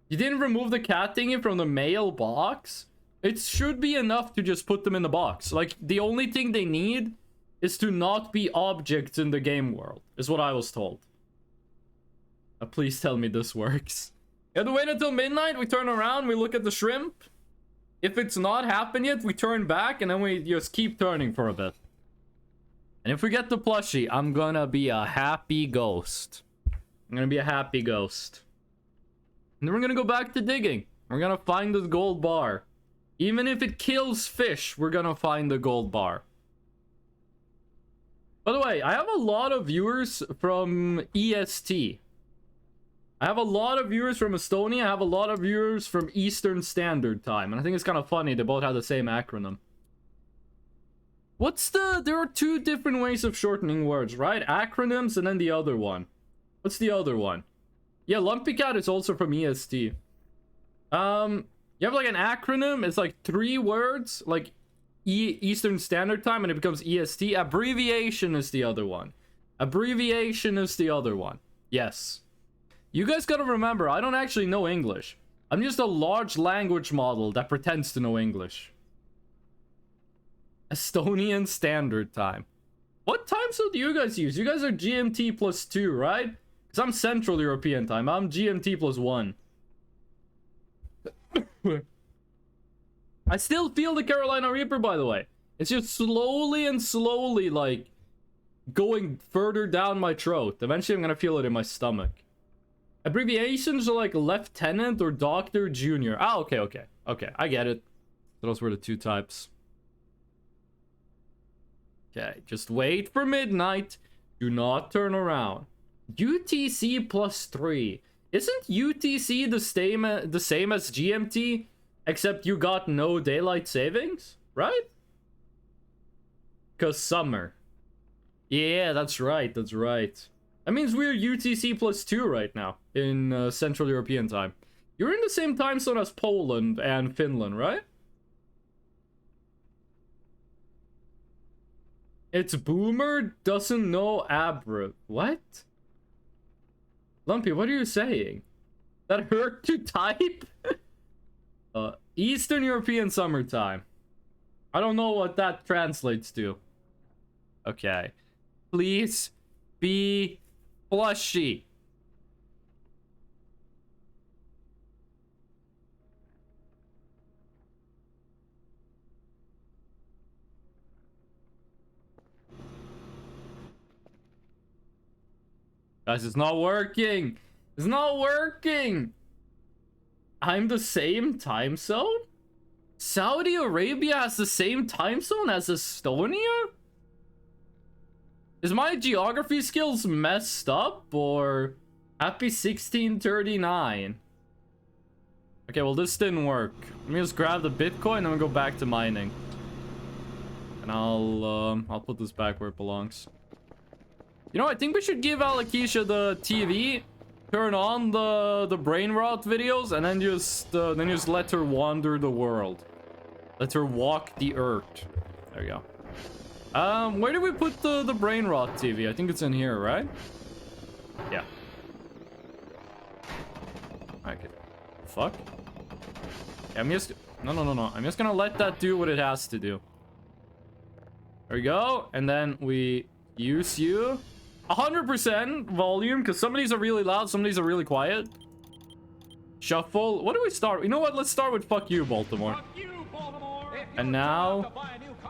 You didn't remove the cat thingy from the mail box? It should be enough to just put them in the box. Like, the only thing they need is to not be objects in the game world, is what I was told. Please tell me this works. You have to wait until midnight, we turn around, we look at the shrimp. If it's not happened yet, we turn back, and then we just keep turning for a bit. And if we get the plushie, I'm gonna be a happy ghost. I'm gonna be a happy ghost. And then we're gonna go back to digging. We're gonna find this gold bar. Even if it kills fish, we're gonna find the gold bar. By the way, I have a lot of viewers from EST. I have a lot of viewers from Estonia. I have a lot of viewers from Eastern Standard Time. And I think it's kind of funny. They both have the same acronym. What's the... There are 2 different ways of shortening words, right? Acronyms and then the other one. What's the other one? Yeah, Lumpy Cat is also from EST. You have like an acronym. It's like 3 words. Like Eastern Standard Time and it becomes EST. Abbreviation is the other one. Abbreviation is the other one. Yes. You guys gotta remember, I don't actually know English. I'm just a large language model that pretends to know English. Estonian Standard Time. What time zone do you guys use? You guys are GMT +2, right? Because I'm Central European Time. I'm GMT +1. I still feel the Carolina Reaper, by the way. It's just slowly and slowly, like, going further down my throat. Eventually, I'm gonna feel it in my stomach. Abbreviations are like Lieutenant or Doctor Junior. Ah, okay. Okay, I get it. Those were the 2 types. Okay, just wait for midnight. Do not turn around. UTC +3. Isn't UTC the same as GMT? Except you got no daylight savings, right? Because summer. Yeah, that's right, that's right. That means we're UTC +2 right now in Central European Time. You're in the same time zone as Poland and Finland, right? It's Boomer doesn't know Abra. What? Lumpy, what are you saying? That hurt to type? Eastern European summertime. I don't know what that translates to. Okay. Please be plushie. Guys, it's not working. It's not working. I'm the same time zone? Saudi Arabia has the same time zone as Estonia? Is my geography skills messed up or happy 1639? Okay, well this didn't work. Let me just grab the Bitcoin and then we'll go back to mining. And I'll put this back where it belongs. You know, I think we should give Alakisha the TV, turn on the brain rot videos, and then just let her wander the world. Let her walk the earth. There we go. Where did we put the brain rot TV? I think it's in here, right? Yeah. Okay. Fuck. Yeah, I'm just... No. I'm just gonna let that do what it has to do. There we go. And then we use you. 100% volume, because some of these are really loud, some of these are really quiet. Shuffle. What do we start? You know what? Let's start with fuck you, Baltimore. Fuck you, Baltimore. And now,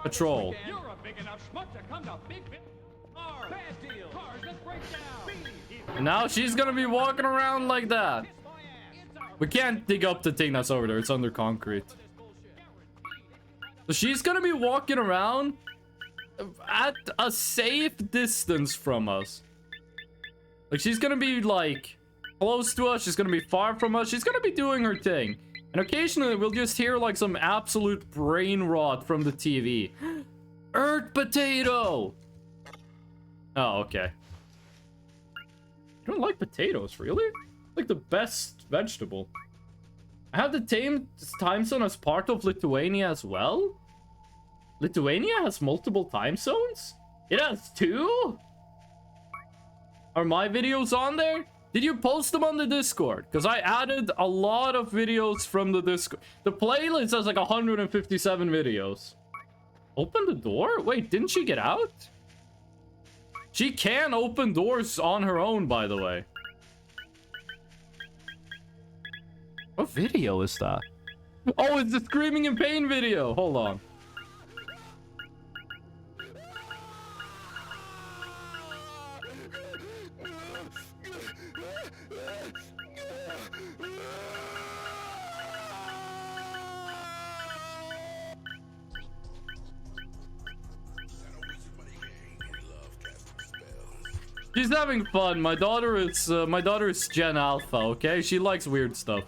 patrol. You're a big enough schmuck to come to big cars. Bad deal. Cars that break down. And now she's gonna be walking around like that. We can't dig up the thing that's over there. It's under concrete. So she's gonna be walking around at a safe distance from us. Like, she's gonna be, like, close to us. She's gonna be far from us. She's gonna be doing her thing. And occasionally, we'll just hear, like, some absolute brain rot from the TV. Earth potato! Oh, okay. You don't like potatoes, really? Like, the best vegetable. I have the time zone as part of Lithuania as well? Lithuania has multiple time zones? It has 2? Are my videos on there? Did you post them on the Discord? Because I added a lot of videos from the Discord. The playlist has like 157 videos. Open the door? Wait, didn't she get out? She can open doors on her own, by the way. What video is that? Oh, it's the Screaming in Pain video. Hold on. She's having fun. My daughter is Gen Alpha, okay? She likes weird stuff.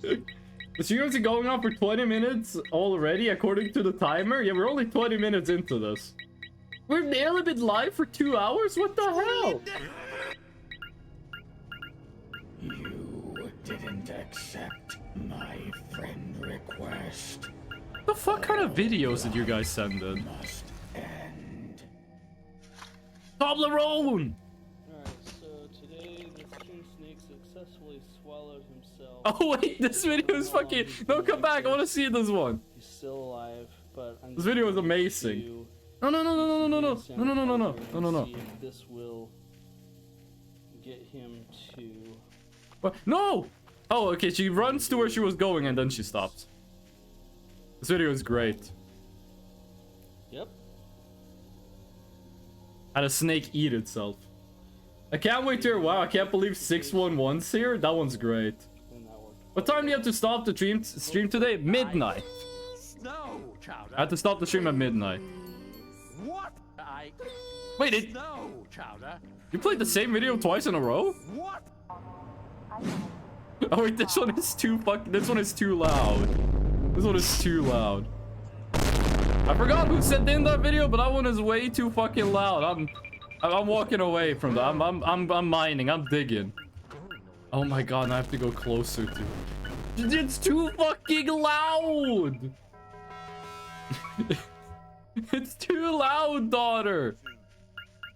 The streams are going on for 20 minutes already, according to the timer. Yeah, we're only 20 minutes into this. We've nearly been live for 2 hours? What the hell? You didn't accept my friend request. The fuck kind of videos did you guys send in? Must end. Toblerone! Alright, so today the king snake successfully swallowed himself. Oh wait, this video is fucking... No, come back, I want to see this one. He's still alive, but I'm This video is amazing. No, no, no, no, no, no, no, no, no, no, no, no, no, no, no. See if this will get him to... What? No! Oh, okay, she runs to where she was going and then she stops. This video is great. Yep. Had a snake eat itself. I can't wait to hear. Wow, I can't believe 611's here. That one's great. And that worked. What time do you have to stop the stream today? Midnight. Snow, Chowder. I have to stop the stream at midnight. What? Wait, Snow, Chowder. you played the same video twice in a row? What? Oh wait, this one is too this one is too loud. This one is too loud. I forgot who sent in that video, but that one is way too fucking loud. I'm walking away from that. I'm mining. I'm digging. Oh my god, I have to go closer to. It's too fucking loud. It's too loud, daughter.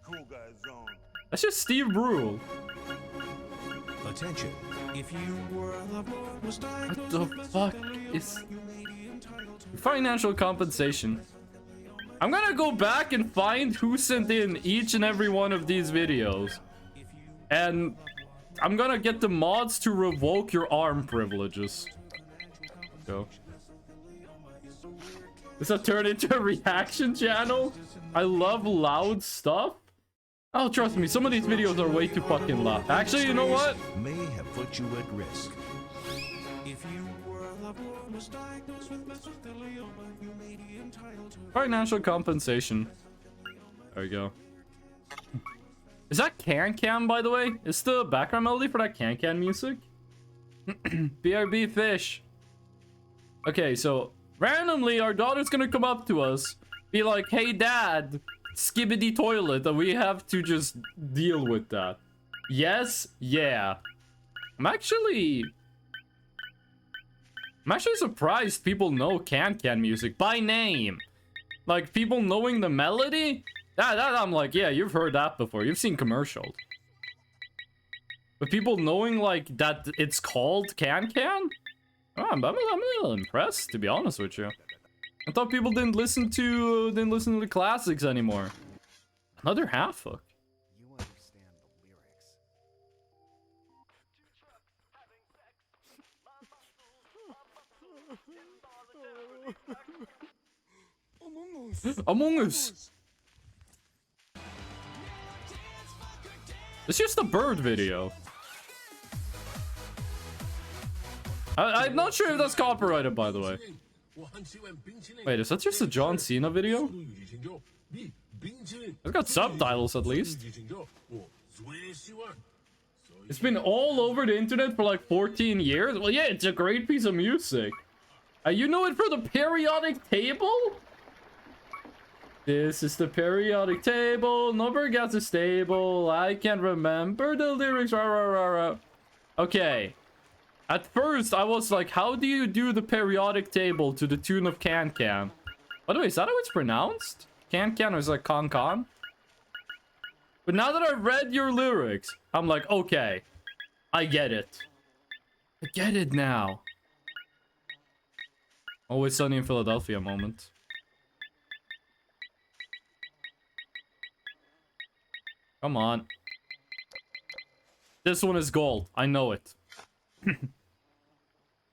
Cool guys zone. That's just Steve Brule. Attention. If you were a loved one was What the fuck is financial compensation? I'm gonna go back and find who sent in each and every one of these videos, and I'm gonna get the mods to revoke your ARM privileges. Go. Does that turn into a reaction channel? I love loud stuff. Oh, trust me, some of these videos are way too fucking loud. Actually, you know what? may have put you at risk. If you were a loved one was diagnosed with mesothelioma, you may be entitled to Financial compensation. There we go. Is that Can, by the way? Is the background melody for that Can music? BRB fish. Okay, so randomly our daughter's gonna come up to us, be like, "Hey dad, skibbity toilet," and we have to just deal with that. Yes, yeah. I'm actually surprised people know Can music by name. Like, people knowing the melody? That I'm like, yeah, you've heard that before. You've seen commercials. But people knowing, like, that it's called Can? Oh, I'm a little impressed, to be honest with you. I thought people didn't listen to the classics anymore. Another half hook. You understand the lyrics. Among Us. It's just a bird video. I'm not sure if that's copyrighted, by the way. Wait, is that just a John Cena video? It's got subtitles at least. It's been all over the internet for like 14 years. Well, yeah, it's a great piece of music. You know it from the periodic table? This is the periodic table. Number gets a stable. I can't remember the lyrics. Rah, rah, rah, rah. Okay. At first, I was like, how do you do the periodic table to the tune of Can Can? By the way, is that how it's pronounced? Can Can, or is it like Con Con? But now that I've read your lyrics, I'm like, okay. I get it. I get it now. Always Sunny in Philadelphia moment. Come on. This one is gold. I know it.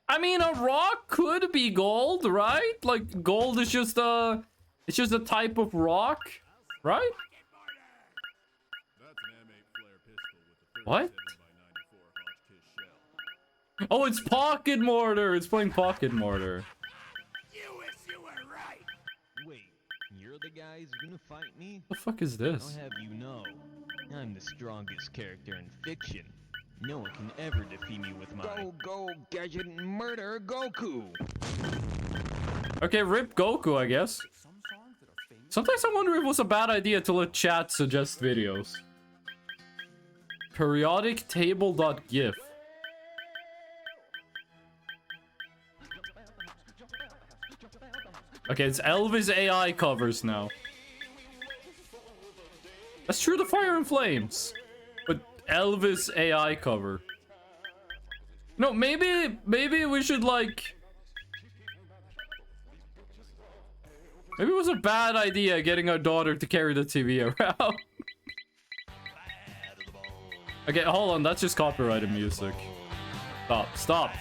I mean, a rock could be gold, right? Like, gold is just a... It's just a type of rock, right? What? Oh, it's Pocket Mortar. It's playing Pocket Mortar. Wait, you're the guys gonna fight me? The fuck is this? I'll have you know, I'm the strongest character in fiction. No one can ever defeat me with my Go Gadget Murder Goku. Okay, rip Goku, I guess. Sometimes I wonder if it was a bad idea to let chat suggest videos. Periodictable.gif. Okay, it's Elvis AI covers now. That's true to Fire and Flames. But Elvis AI cover. No, maybe we should like... Maybe it was a bad idea getting our daughter to carry the TV around. Okay, hold on, that's just copyrighted music. Stop.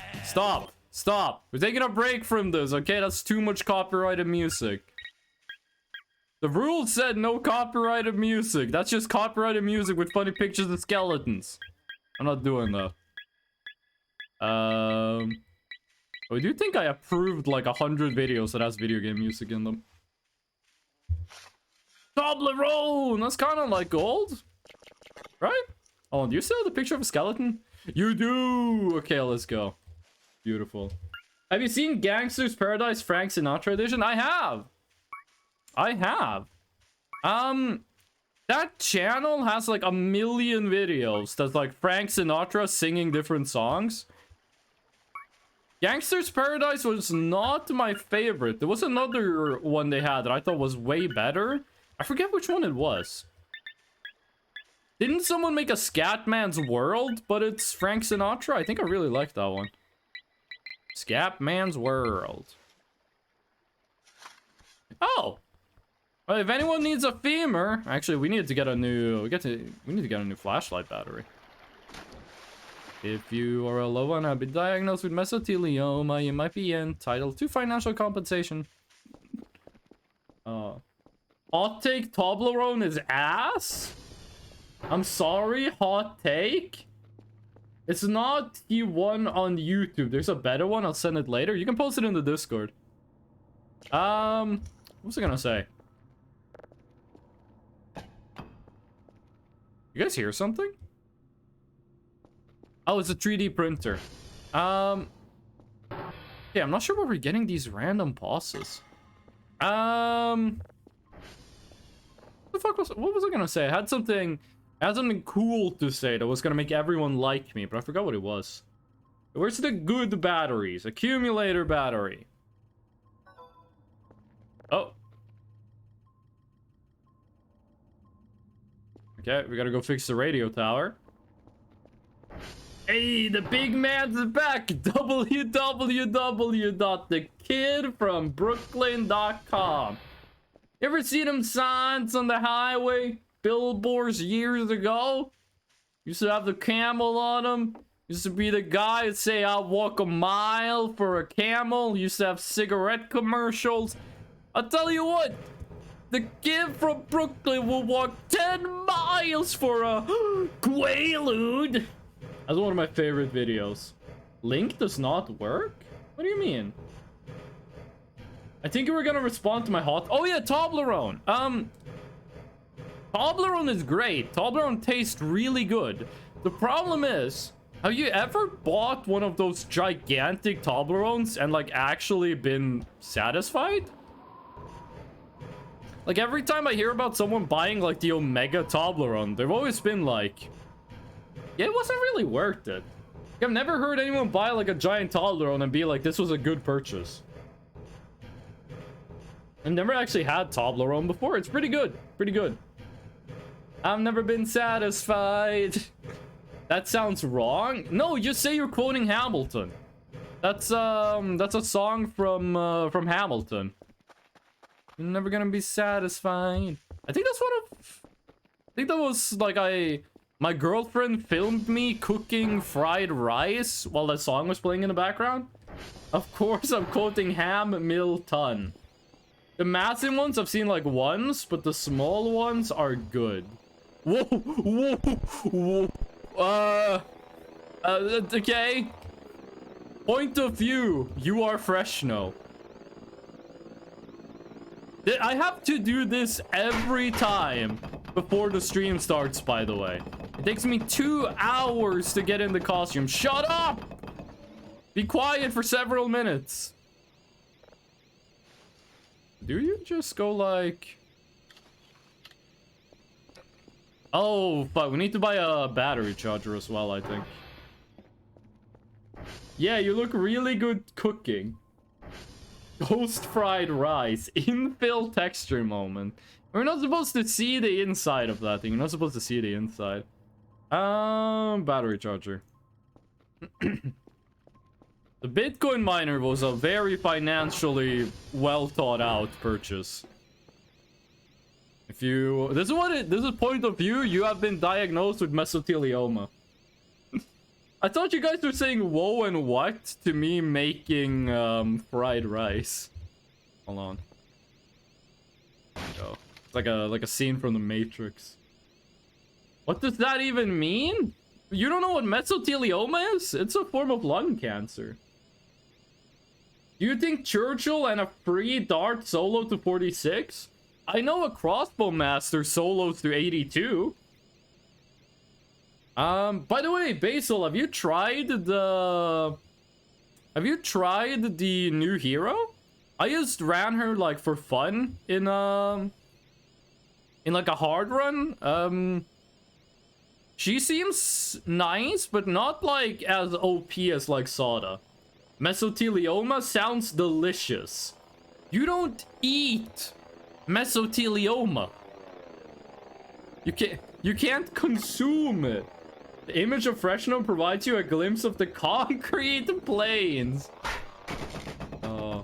We're taking a break from this, okay? That's too much copyrighted music. The rules said no copyrighted music. That's just copyrighted music with funny pictures of skeletons. I'm not doing that. I do think I approved like 100 videos that has video game music in them. Toblerone! That's kind of like gold. Right? Oh, do you still have the picture of a skeleton? You do! Okay, let's go. Beautiful. Have you seen Gangster's Paradise Frank Sinatra edition? I have. That channel has like 1 million videos that's like Frank Sinatra singing different songs. Gangster's Paradise was not my favorite. There was another one they had that I thought was way better. I forget which one it was. Didn't someone make a Scatman's World? But it's Frank Sinatra? I think I really liked that one. Scatman's World. Oh! Well, if anyone needs a femur... Actually, we need to get a new... We need to get a new flashlight battery. If you are a low one, have been diagnosed with mesothelioma, you might be entitled to financial compensation. Hot take, Toblerone is ass? I'm sorry, hot take? It's not T1 on YouTube. There's a better one. I'll send it later. You can post it in the Discord. What was I gonna say? You guys hear something? Oh, it's a 3D printer. Yeah, I'm not sure where we're getting these random bosses. What was I gonna say? I had something cool to say that was gonna make everyone like me, but I forgot what it was. Where's the good batteries? Accumulator battery. Oh. Okay, we gotta go fix the radio tower. Hey, the big man's back! www.thekidfrombrooklyn.com. You ever see them signs on the highway? Billboards years ago? Used to have the camel on them. Used to be the guy that say, I'll walk a mile for a camel. Used to have cigarette commercials. I'll tell you what. The kid from Brooklyn will walk 10 miles for a Quaalude. That's one of my favorite videos. Link does not work? What do you mean? I think you were gonna respond to my hot... Oh yeah, Toblerone. Toblerone is great. Toblerone tastes really good. The problem is, have you ever bought one of those gigantic Toblerones and like actually been satisfied? Like every time I hear about someone buying like the Omega Toblerone, they've always been like, yeah, it wasn't really worth it. Like, I've never heard anyone buy like a giant Toblerone and be like, this was a good purchase. I've never actually had Toblerone before. It's pretty good. Pretty good. I've never been satisfied. That sounds wrong. No, just say you're quoting Hamilton. That's a song from Hamilton. You're never gonna be satisfied. I think that's one of... I think that was like my girlfriend filmed me cooking fried rice while that song was playing in the background. Of course, I'm quoting Hamilton. The massive ones I've seen like once, but the small ones are good. Whoa, whoa, whoa. Okay. Point of view. You are fresh now. I have to do this every time before the stream starts, by the way. It takes me 2 hours to get in the costume. Shut up! Be quiet for several minutes. Do you just go like... Oh, fuck. We need to buy a battery charger as well, I think. Yeah, you look really good cooking. Ghost fried rice. Infill texture moment. We're not supposed to see the inside of that thing. You're not supposed to see the inside. Battery charger. The Bitcoin miner was a very financially well thought out purchase. If you... This is point of view. You have been diagnosed with mesothelioma. I thought you guys were saying whoa and what to me making fried rice. Hold on. There we go. It's like a scene from the Matrix. What does that even mean? You don't know what mesothelioma is? It's a form of lung cancer. Do you think Churchill and a free dart solo to 46? I know a crossbow master solos to 82. By the way, Basil, have you tried the new hero? I just ran her like for fun in like a hard run. She seems nice, but not like as OP as like Sada. Mesothelioma sounds delicious. You don't eat mesothelioma. You can't consume it. The image of Fresno provides you a glimpse of the concrete plains. Oh.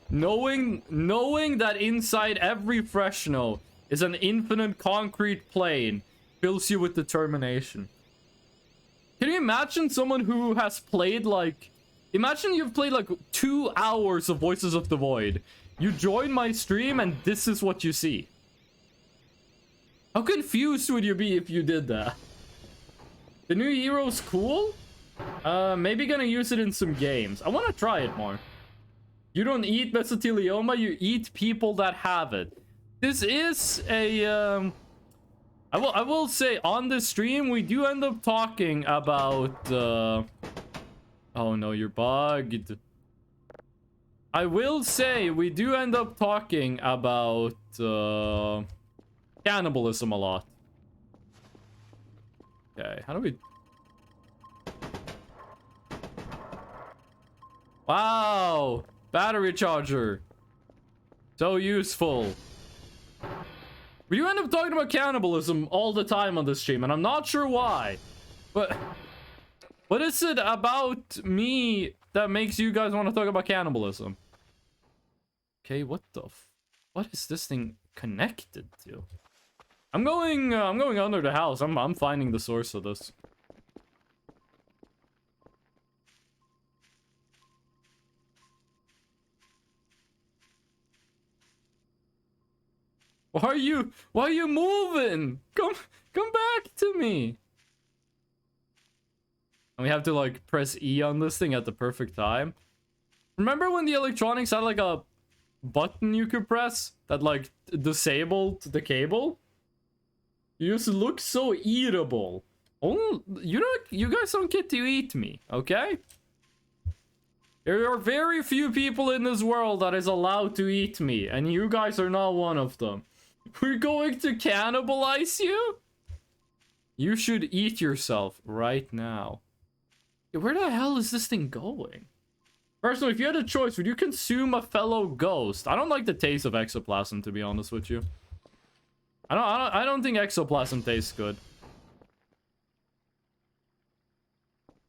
Knowing that inside every Fresno is an infinite concrete plane fills you with determination. Can you imagine someone who has played like... Imagine you've played like 2 hours of Voices of the Void. You join my stream and this is what you see. How confused would you be if you did that? The new hero's cool? Maybe gonna use it in some games. I want to try it more. You don't eat mesothelioma, you eat people that have it. This is a... I will say, on this stream, we do end up talking about... Oh no, you're bugged. I will say, we do end up talking about... cannibalism a lot. Okay, how do we... Wow! Battery charger. So useful. We do end up talking about cannibalism all the time on this stream, and I'm not sure why. But... what is it about me that makes you guys want to talk about cannibalism? Okay, what the what is this thing connected to? I'm going under the house. I'm finding the source of this. Why are you moving? Come back to me. And we have to like press E on this thing at the perfect time. Remember when the electronics had like a button you could press that like disabled the cable? You just look so eatable. Oh, you guys don't get to eat me, okay? There are very few people in this world that is allowed to eat me, and you guys are not one of them. We're going to cannibalize you? You should eat yourself right now. Where the hell is this thing going? Personally, if you had a choice, would you consume a fellow ghost? I don't like the taste of ectoplasm, to be honest with you. I don't think ectoplasm tastes good.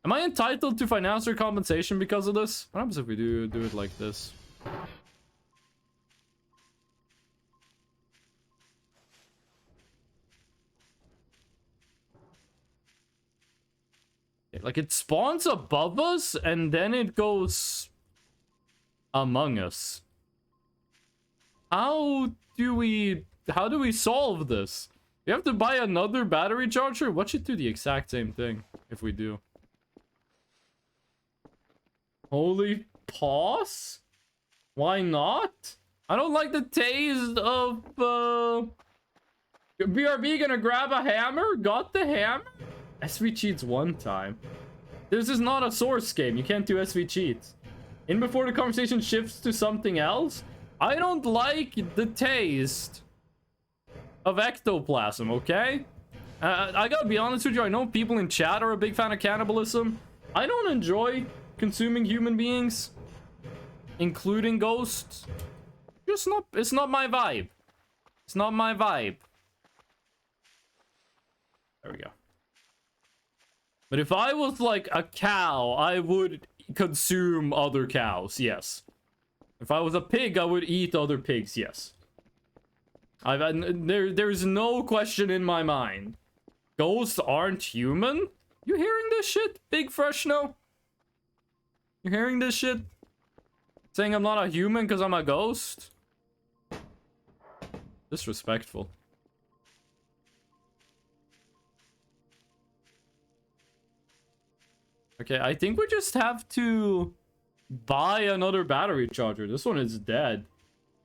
Am I entitled to financial compensation because of this? What happens if we do it like this? Like, it spawns above us, and then it goes among us. How do we solve this? We have to buy another battery charger? What should do the exact same thing if we do? Holy pause? Why not? I don't like the taste of, BRB gonna grab a hammer? Got the hammer? SV cheats one time. This is not a source game. You can't do SV cheats. In before the conversation shifts to something else. I don't like the taste of ectoplasm, okay? I gotta be honest with you. I know people in chat are a big fan of cannibalism. I don't enjoy consuming human beings, including ghosts. It's not my vibe. It's not my vibe. There we go. But if I was like a cow, I would consume other cows, yes. If I was a pig, I would eat other pigs, yes. There's no question in my mind. Ghosts aren't human? You hearing this shit, Big Fresh No? You hearing this shit? Saying I'm not a human because I'm a ghost? Disrespectful. Okay, I think we just have to buy another battery charger. This one is dead.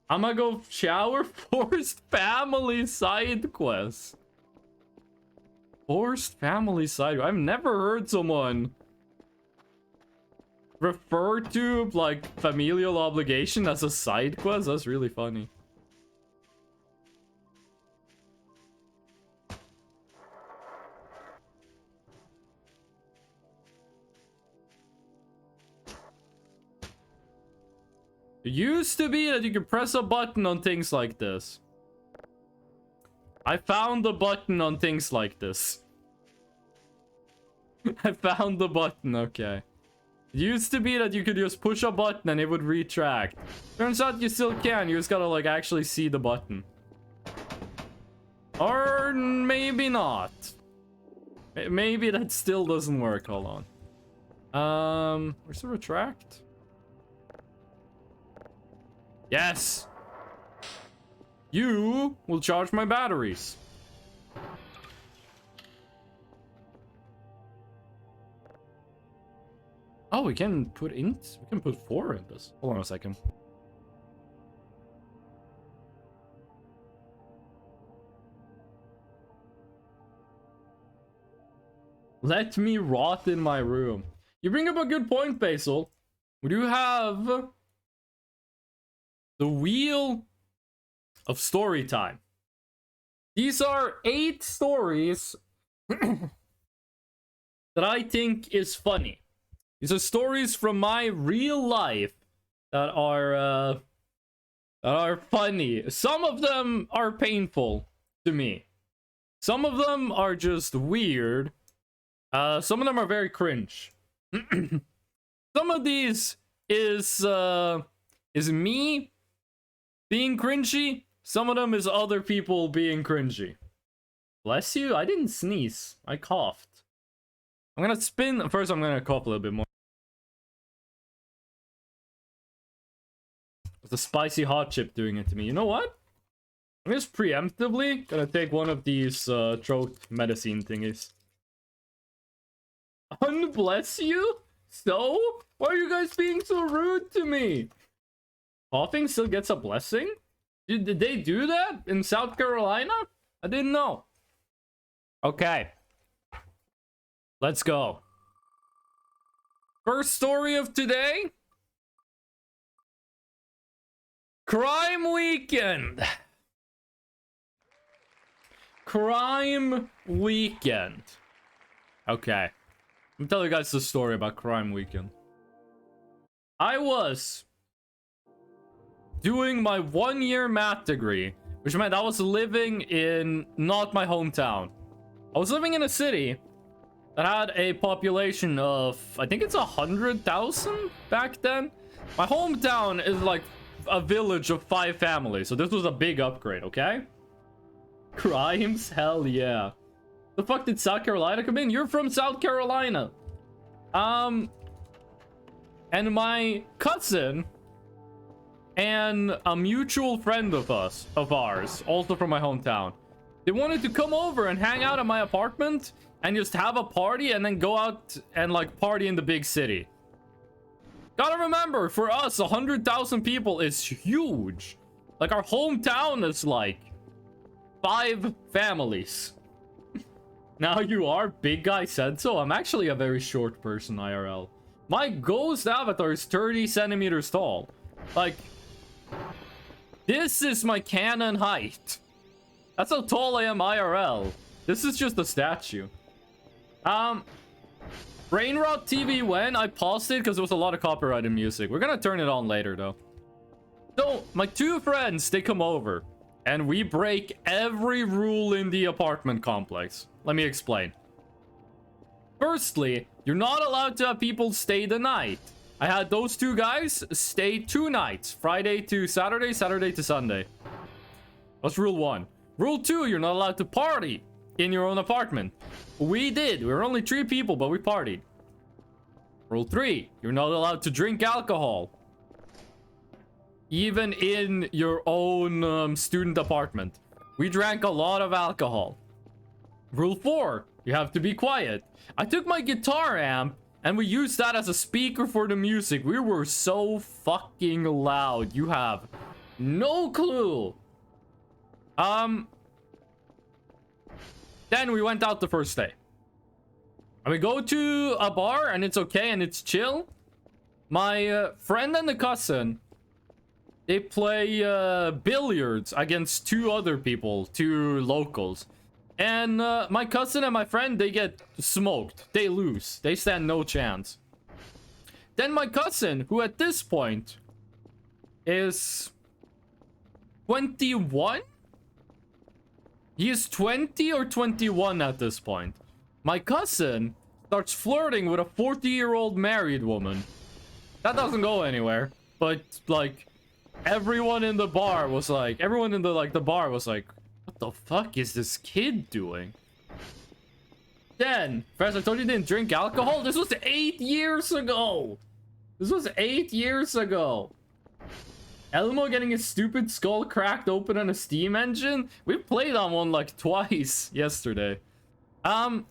I'm gonna go shower. Forced family side quest. Forced family side. I've never heard someone refer to like familial obligation as a side quest. That's really funny. It used to be that you could press a button on things like this. I found the button on things like this. I found the button, okay. It used to be that you could just push a button and it would retract. Turns out you still can, you just gotta like actually see the button. Or maybe not. Maybe that still doesn't work, hold on. Where's the retract? Yes! You will charge my batteries. Oh, we can put 4 in this. Hold on a second. Let me rot in my room. You bring up a good point, Basil. We do have the Wheel of Story Time. These are 8 stories that I think is funny. These are stories from my real life that are funny. Some of them are painful to me. Some of them are just weird. Some of them are very cringe. Some of these is me being cringy. Some of them is other people being cringy. Bless you. I didn't sneeze. I coughed. I'm gonna spin. First, I'm gonna cough a little bit more. It's the spicy hot chip doing it to me. You know what? I'm just preemptively gonna take one of these throat medicine thingies. Unbless you? So? Why are you guys being so rude to me? Coughing still gets a blessing? Did they do that in South Carolina? I didn't know. Okay. Let's go. First story of today. Crime Weekend. Crime Weekend. Okay. I'm telling you guys the story about Crime Weekend. I was doing my 1-year math degree, which meant I was living in not my hometown. I was living in a city that had a population of, I think it's 100,000 back then. My hometown is like a village of 5 families, so this was a big upgrade, okay? Crimes? Hell yeah. The fuck did South Carolina come in? You're from South Carolina. And my cousin and a mutual friend of ours, also from my hometown, they wanted to come over and hang out at my apartment and just have a party and then go out and like party in the big city. Gotta remember, for us, 100,000 people is huge. Like our hometown is like 5 families. Now you are? Big guy said so? I'm actually a very short person, IRL. My ghost avatar is 30 centimeters tall. Like, this is my canon height. That's how tall I am IRL. This is just a statue. Brainrot TV when? I paused it because there was a lot of copyrighted music. We're gonna turn it on later though. So, my 2 friends, they come over. And we break every rule in the apartment complex. Let me explain. Firstly, you're not allowed to have people stay the night. I had those 2 guys stay 2 nights. Friday to Saturday, Saturday to Sunday. That's rule 1. Rule 2, you're not allowed to party in your own apartment. We did. We were only 3 people, but we partied. Rule 3, you're not allowed to drink alcohol. Even in your own student apartment. We drank a lot of alcohol. Rule 4, you have to be quiet. I took my guitar amp and we used that as a speaker for the music. We were so fucking loud. You have no clue. Then we went out the first day. And we go to a bar and it's okay and it's chill. My friend and the cousin, they play billiards against 2 other people, 2 locals. And my cousin and my friend, they get smoked. They lose. They stand no chance. Then my cousin, who at this point is 21? He is 20 or 21 at this point. My cousin starts flirting with a 40-year-old married woman. That doesn't go anywhere. But, like, everyone in the bar was like, the bar was like, what the fuck is this kid doing? Then, first I told you didn't drink alcohol? This was 8 years ago! This was 8 years ago! Elmo getting his stupid skull cracked open on a Steam engine? We played on one like twice yesterday. Then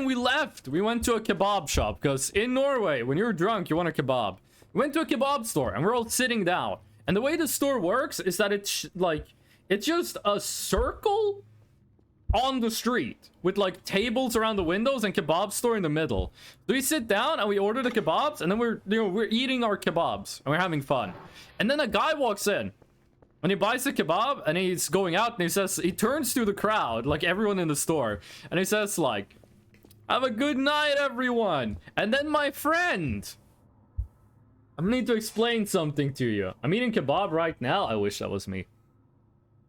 we left. We went to a kebab shop because in Norway, when you're drunk, you want a kebab. We went to a kebab store and we're all sitting down. And the way the store works is that it's like, it's just a circle on the street with like tables around the windows and kebab store in the middle. So we sit down and we order the kebabs and then we're eating our kebabs and we're having fun. And then a guy walks in and he buys the kebab and he's going out and he says, he turns to the crowd, like everyone in the store, and he says like, have a good night, everyone. And then my friend, I need to explain something to you. I'm eating kebab right now. I wish that was me.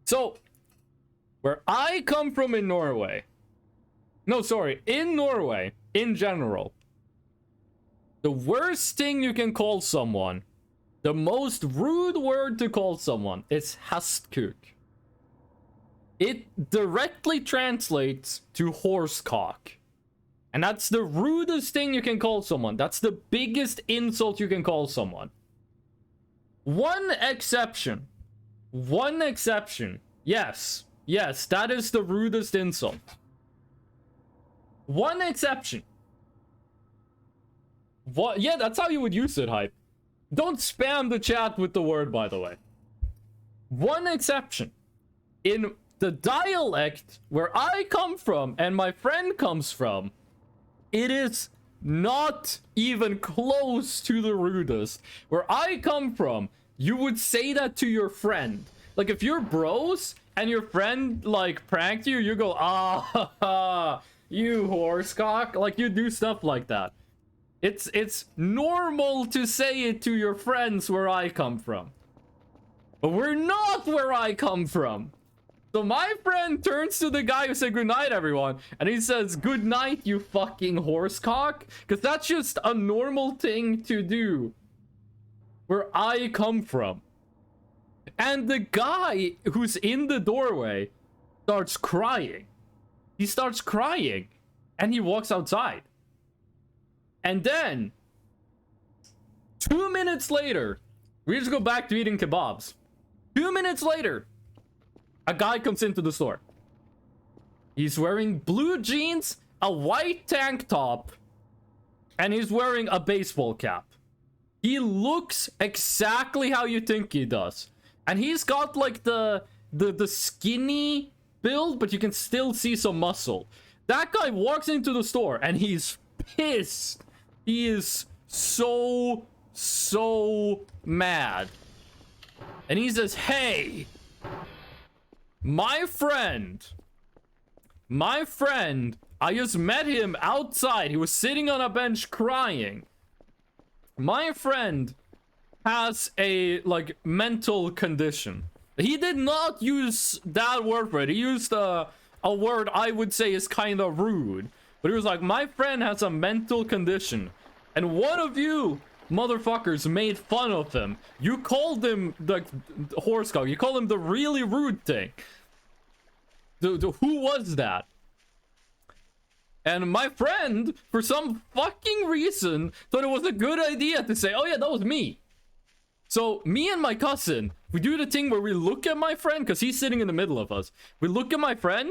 So, where I come from in Norway, in Norway, in general, the worst thing you can call someone, the most rude word to call someone, is hastkuk. It directly translates to horsecock. And that's the rudest thing you can call someone. That's the biggest insult you can call someone. One exception One exception. Yes. Yes, that is the rudest insult. One exception. What? Yeah, that's how you would use it, Hype. Don't spam the chat with the word, by the way. One exception. In the dialect where I come from and my friend comes from, it is not even close to the rudest. Where I come from, you would say that to your friend. Like, if you're bros and your friend, like, pranked you, you go, ah, you horsecock. Like, you do stuff like that. It's normal to say it to your friends where I come from. But we're not where I come from. So my friend turns to the guy who said good night, everyone, and he says, good night, you fucking horsecock. Because that's just a normal thing to do where I come from. And the guy who's in the doorway starts crying. He starts crying, and he walks outside. And then, 2 minutes later, we just go back to eating kebabs. 2 minutes later, a guy comes into the store. He's wearing blue jeans, a white tank top, and he's wearing a baseball cap. He looks exactly how you think he does. And he's got like the skinny build, but you can still see some muscle. That guy walks into the store and he's pissed. He is so mad. And he says, hey, my friend, I just met him outside. He was sitting on a bench crying. My friend has a, like, mental condition. He did not use that word for it. He used a word I would say is kind of rude. But he was like, my friend has a mental condition. And one of you motherfuckers made fun of him. You called him the horsecock. You called him the really rude thing. Who was that? And my friend, for some fucking reason, thought it was a good idea to say, oh yeah, that was me. So me and my cousin, we do the thing where we look at my friend, because he's sitting in the middle of us. We look at my friend,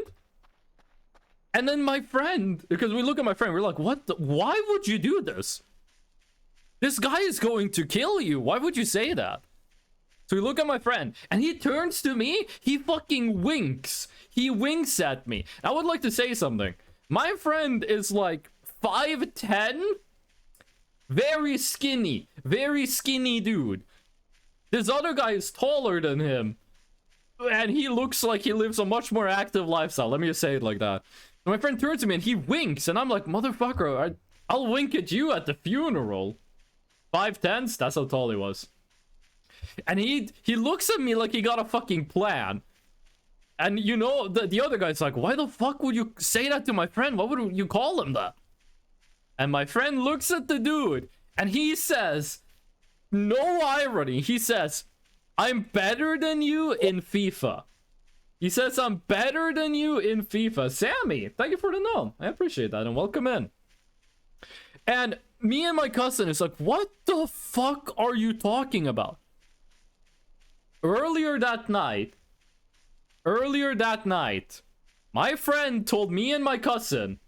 and then my friend, because we look at my friend, we're like, what the, why would you do this? This guy is going to kill you. Why would you say that? So we look at my friend, and he turns to me, he fucking winks. He winks at me. I would like to say something. My friend is like 5'10", very skinny dude. This other guy is taller than him, and he looks like he lives a much more active lifestyle. Let me just say it like that. And my friend turns to me and he winks, and I'm like, motherfucker, I'll wink at you at the funeral. 5'10", that's how tall he was. And he looks at me like he got a fucking plan. And you know, the other guy's like, why the fuck would you say that to my friend? Why would you call him that? And my friend looks at the dude, and he says, no irony, he says, I'm better than you in FIFA. He says, I'm better than you in FIFA. Sammy, thank you for the gnome. I appreciate that, and welcome in. And me and my cousin is like, what the fuck are you talking about? Earlier that night, my friend told me and my cousin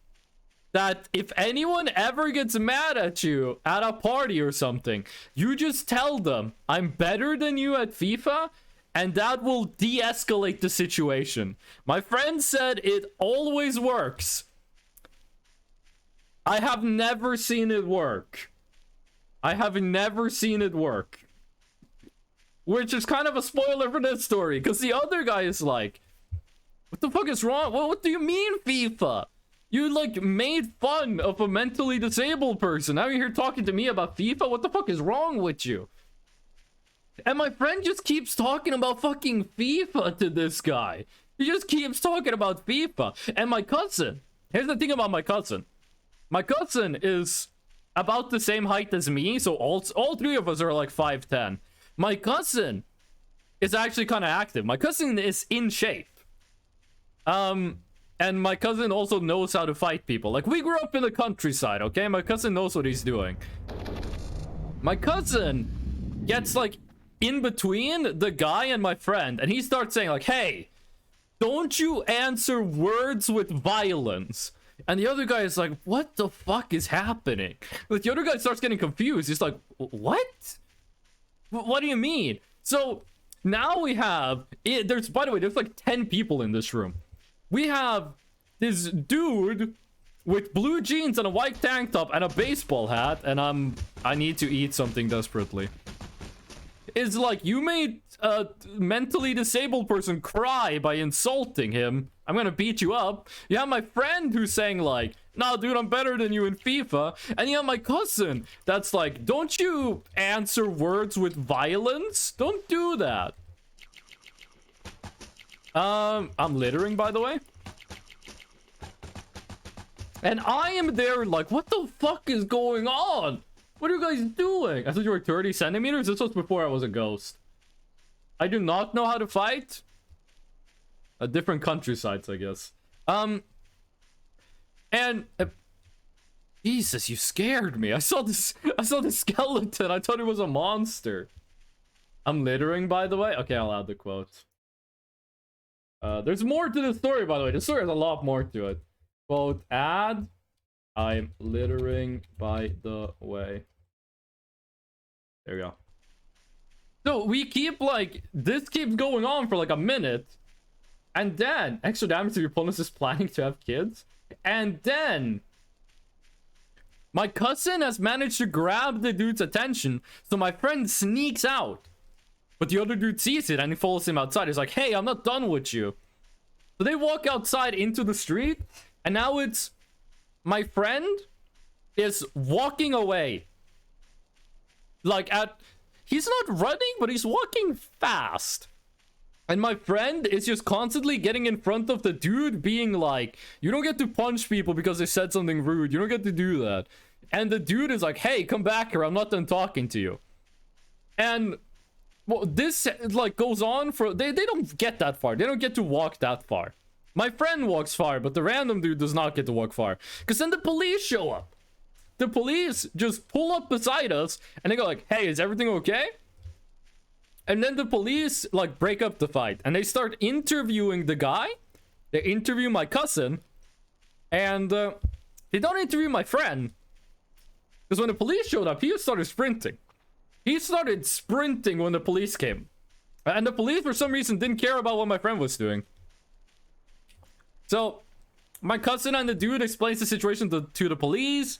that if anyone ever gets mad at you at a party or something, you just tell them, I'm better than you at FIFA, and that will de-escalate the situation. My friend said it always works. I have never seen it work. Which is kind of a spoiler for this story, because the other guy is like, what the fuck is wrong? What do you mean, FIFA? You, like, made fun of a mentally disabled person. Now you're here talking to me about FIFA? What the fuck is wrong with you? And my friend just keeps talking about fucking FIFA to this guy. He just keeps talking about FIFA. And my cousin, here's the thing about my cousin. My cousin is about the same height as me, so all three of us are like 5'10". My cousin is actually kind of active. My cousin is in shape. And my cousin also knows how to fight people. Like, we grew up in the countryside, okay? My cousin knows what he's doing. My cousin gets, like, in between the guy and my friend, and he starts saying like, hey, don't you answer words with violence. And the other guy is like, what the fuck is happening? Like, the other guy starts getting confused. He's like, what? What do you mean? So now we have, there's, by the way, there's like 10 people in this room. We have this dude with blue jeans and a white tank top and a baseball hat, and I need to eat something desperately. It's like, you made a mentally disabled person cry by insulting him. I'm gonna beat you up. You have my friend who's saying like, nah, dude, I'm better than you in FIFA. And you have my cousin that's like, don't you answer words with violence? Don't do that. I'm littering, by the way. And I am there like, what the fuck is going on? What are you guys doing? I thought you were 30 centimeters. This was before I was a ghost. I do not know how to fight. Different countrysides, I guess. Jesus, you scared me. I saw this skeleton. I thought it was a monster. I'm littering, by the way. Okay, I'll add the quote. There's more to the story, by the way. The story has a lot more to it. Quote, add. I'm littering, by the way. There we go. So we keep like, this keeps going on for like a minute. And then, extra damage if your opponent is planning to have kids. And then, my cousin has managed to grab the dude's attention. So my friend sneaks out. But the other dude sees it and he follows him outside. He's like, hey, I'm not done with you. So they walk outside into the street. And now it's, my friend is walking away. Like he's not running, but he's walking fast. And my friend is just constantly getting in front of the dude being like, you don't get to punch people because they said something rude. You don't get to do that. And the dude is like, hey, come back here. I'm not done talking to you. And well, this like goes on for, they don't get that far. They don't get to walk that far. My friend walks far, but the random dude does not get to walk far. Because then the police show up. The police just pull up beside us and they go like, hey, is everything okay? And then the police like break up the fight and they start interviewing the guy. They interview my cousin and they don't interview my friend. Because when the police showed up, he just started sprinting. He started sprinting when the police came. And the police for some reason didn't care about what my friend was doing. So my cousin and the dude explains the situation to the police.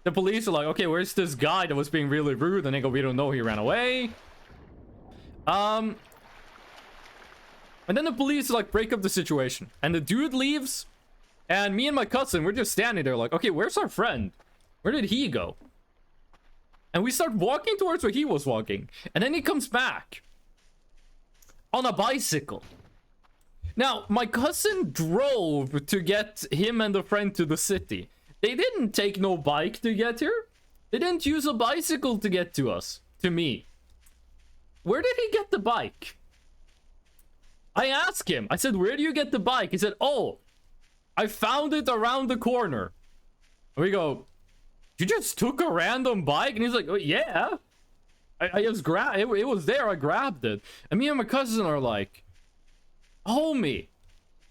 The police are like, okay, where's this guy that was being really rude? And they go, we don't know, he ran away. And then the police like break up the situation. And the dude leaves. And me and my cousin, we're just standing there like, okay, where's our friend? Where did he go? And we start walking towards where he was walking. And then he comes back. On a bicycle. Now, my cousin drove to get him and a friend to the city. They didn't take no bike to get here. They didn't use a bicycle to get to us. To me. Where did he get the bike? I asked him. I said, where do you get the bike? He said, oh, I found it around the corner. And we go, you just took a random bike? And he's like, oh, yeah. I just grabbed it. It was there. I grabbed it. And me and my cousin are like, homie,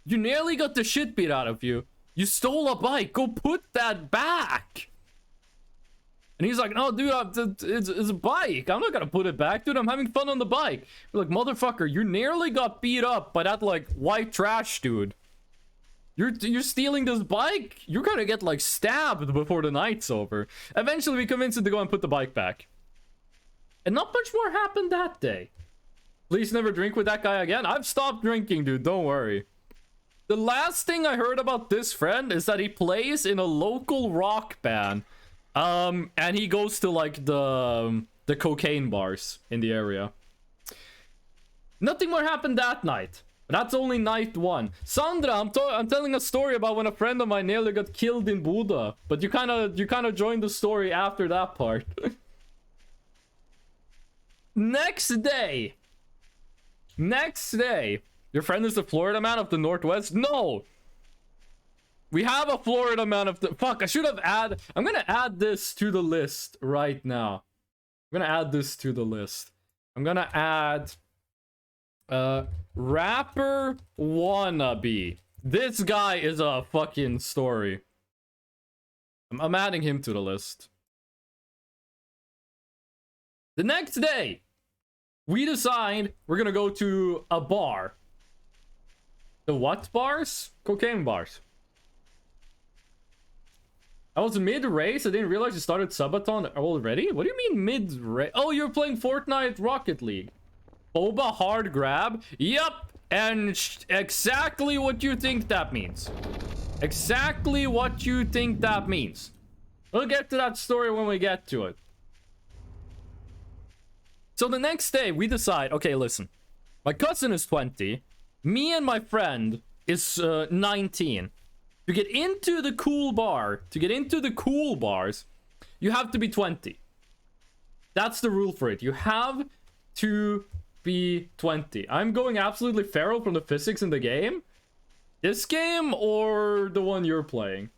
you nearly got the shit beat out of you. You stole a bike. Go put that back. And he's like, no, dude, it's a bike. I'm not gonna put it back, dude. I'm having fun on the bike. We're like, motherfucker, you nearly got beat up by that, like, white trash dude. You're stealing this bike? You're gonna get, like, stabbed before the night's over. Eventually, we convinced him to go and put the bike back. And not much more happened that day. Please never drink with that guy again. I've stopped drinking, dude. Don't worry. The last thing I heard about this friend is that he plays in a local rock band. And he goes to like the cocaine bars in the area. Nothing more happened that night. That's only night one. Sandra, I'm telling a story about when a friend of mine nearly got killed in Buda, but you kind of joined the story after that part. Next day. Your friend is the Florida man of the Northwest? No. We have a Florida man of the... Fuck, I should have added... I'm gonna add this to the list right now. I'm gonna add this to the list. I'm gonna add rapper wannabe. This guy is a fucking story. I'm adding him to the list. The next day, we decide we're gonna go to a bar. The what bars? Cocaine bars. I was mid-race. I didn't realize you started Subathon already. What do you mean mid-race? Oh, you're playing Fortnite Rocket League. Boba hard grab. Yup. And exactly what you think that means. Exactly what you think that means. We'll get to that story when we get to it. So the next day, we decide, okay, listen. My cousin is 20. Me and my friend is 19. To get into the cool bar, to get into the cool bars, you have to be 20. That's the rule for it. You have to be 20. I'm going absolutely feral from the physics in the game. This game or the one you're playing?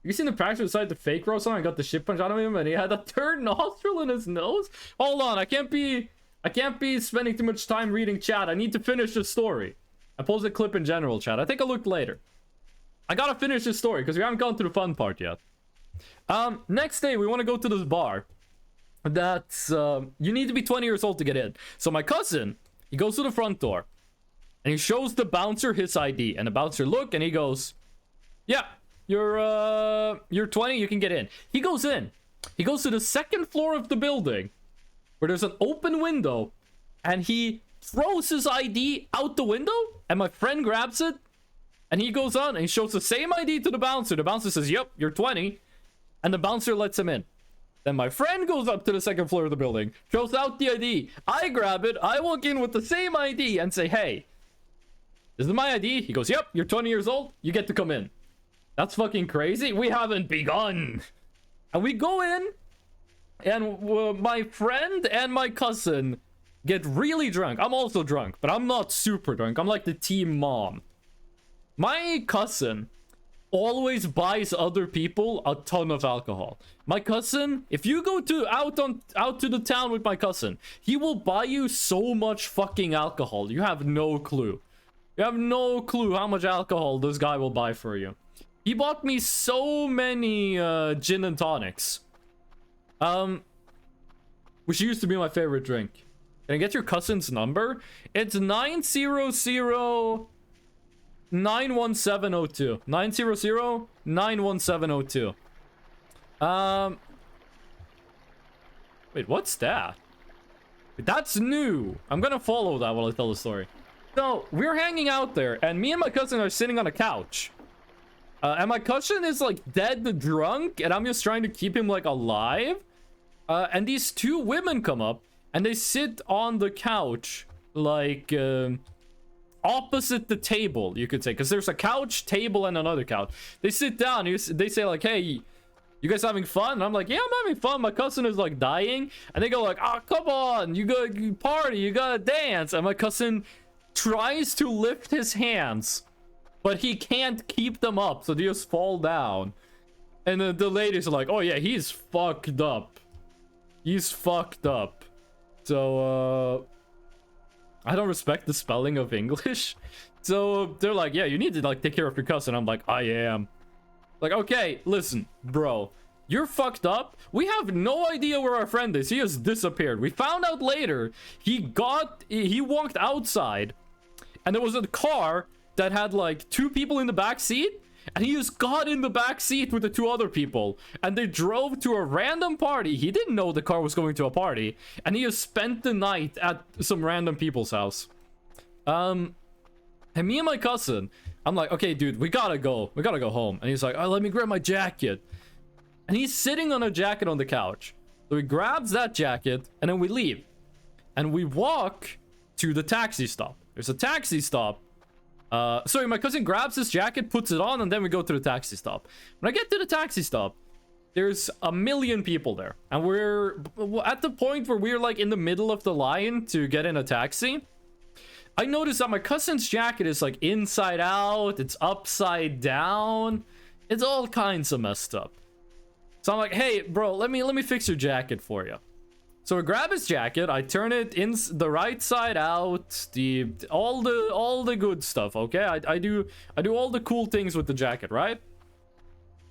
You seen the practice beside the fake roast on? I got the shit punch out of him and he had a third nostril in his nose? Hold on, I can't be spending too much time reading chat. I need to finish the story. I posted a clip in general chat. I think I'll look later. I gotta finish this story because we haven't gone to the fun part yet. Next day, we want to go to this bar. That's, you need to be 20 years old to get in. So my cousin, he goes to the front door. And he shows the bouncer his ID. And the bouncer look and he goes, yeah, you're 20, you can get in. He goes in. He goes to the second floor of the building. Where there's an open window. And he throws his ID out the window. And my friend grabs it. And he goes on and he shows the same ID to the bouncer. The bouncer says, yep, you're 20. And the bouncer lets him in. Then my friend goes up to the second floor of the building, shows out the ID. I grab it. I walk in with the same ID and say, hey, this is my ID. He goes, yep, you're 20 years old. You get to come in. That's fucking crazy. We haven't begun. And we go in. And my friend and my cousin get really drunk. I'm also drunk, but I'm not super drunk. I'm like the team mom. My cousin always buys other people a ton of alcohol. My cousin, if you go out to the town with my cousin, he will buy you so much fucking alcohol. You have no clue. You have no clue how much alcohol this guy will buy for you. He bought me so many gin and tonics. Which used to be my favorite drink. Can I get your cousin's number? It's 900 91702. 900 91702. Wait, what's that? That's new. I'm gonna follow that while I tell the story. So, we're hanging out there, and me and my cousin are sitting on a couch. And my cousin is, like, dead drunk, and I'm just trying to keep him, like, alive. And these two women come up, and they sit on the couch, like, opposite the table, you could say. Because there's a couch, table, and another couch. They sit down, they say, like, hey, you guys having fun? And I'm like, yeah, I'm having fun. My cousin is, like, dying. And they go, like, oh, come on, you gotta party, you gotta dance. And my cousin tries to lift his hands, but he can't keep them up, so they just fall down. And the ladies are like, oh yeah, he's fucked up. He's fucked up. So, I don't respect the spelling of English. So, they're like, yeah, you need to, like, take care of your cousin. I'm like, I am. Like, okay, listen, bro. You're fucked up. We have no idea where our friend is. He has disappeared. We found out later. He walked outside. And there was a car that had, like, 2 people in the back seat. And he just got in the back seat with the 2 other people. And they drove to a random party. He didn't know the car was going to a party. And he just spent the night at some random people's house. And me and my cousin, I'm like, okay, dude, we gotta go. We gotta go home. And he's like, oh, let me grab my jacket. And he's sitting on a jacket on the couch. So he grabs that jacket. And then we leave. And we walk to the taxi stop. There's a taxi stop. Sorry, my cousin grabs his jacket, puts it on, and then we go to the taxi stop. When I get to the taxi stop, there's a million people there. And we're at the point where we're like in the middle of the line to get in a taxi. I noticed that my cousin's jacket is like inside out. It's upside down. It's all kinds of messed up. So I'm like, hey, bro, let me fix your jacket for you. So I grab his jacket, I turn it in the right side out, all the good stuff, okay? I do all the cool things with the jacket, right?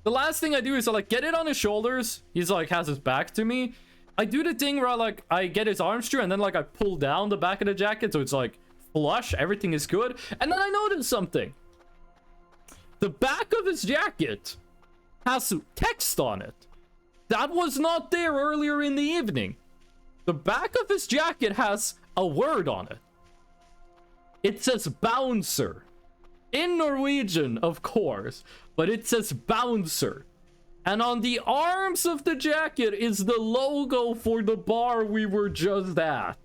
The last thing I do is I like get it on his shoulders. He's like has his back to me. I do the thing where I get his arms through and then like I pull down the back of the jacket so it's like flush, everything is good. And then I noticed something. The back of his jacket has text on it. That was not there earlier in the evening. The back of his jacket has a word on it. It says bouncer. In Norwegian, of course, but it says bouncer. And on the arms of the jacket is the logo for the bar we were just at.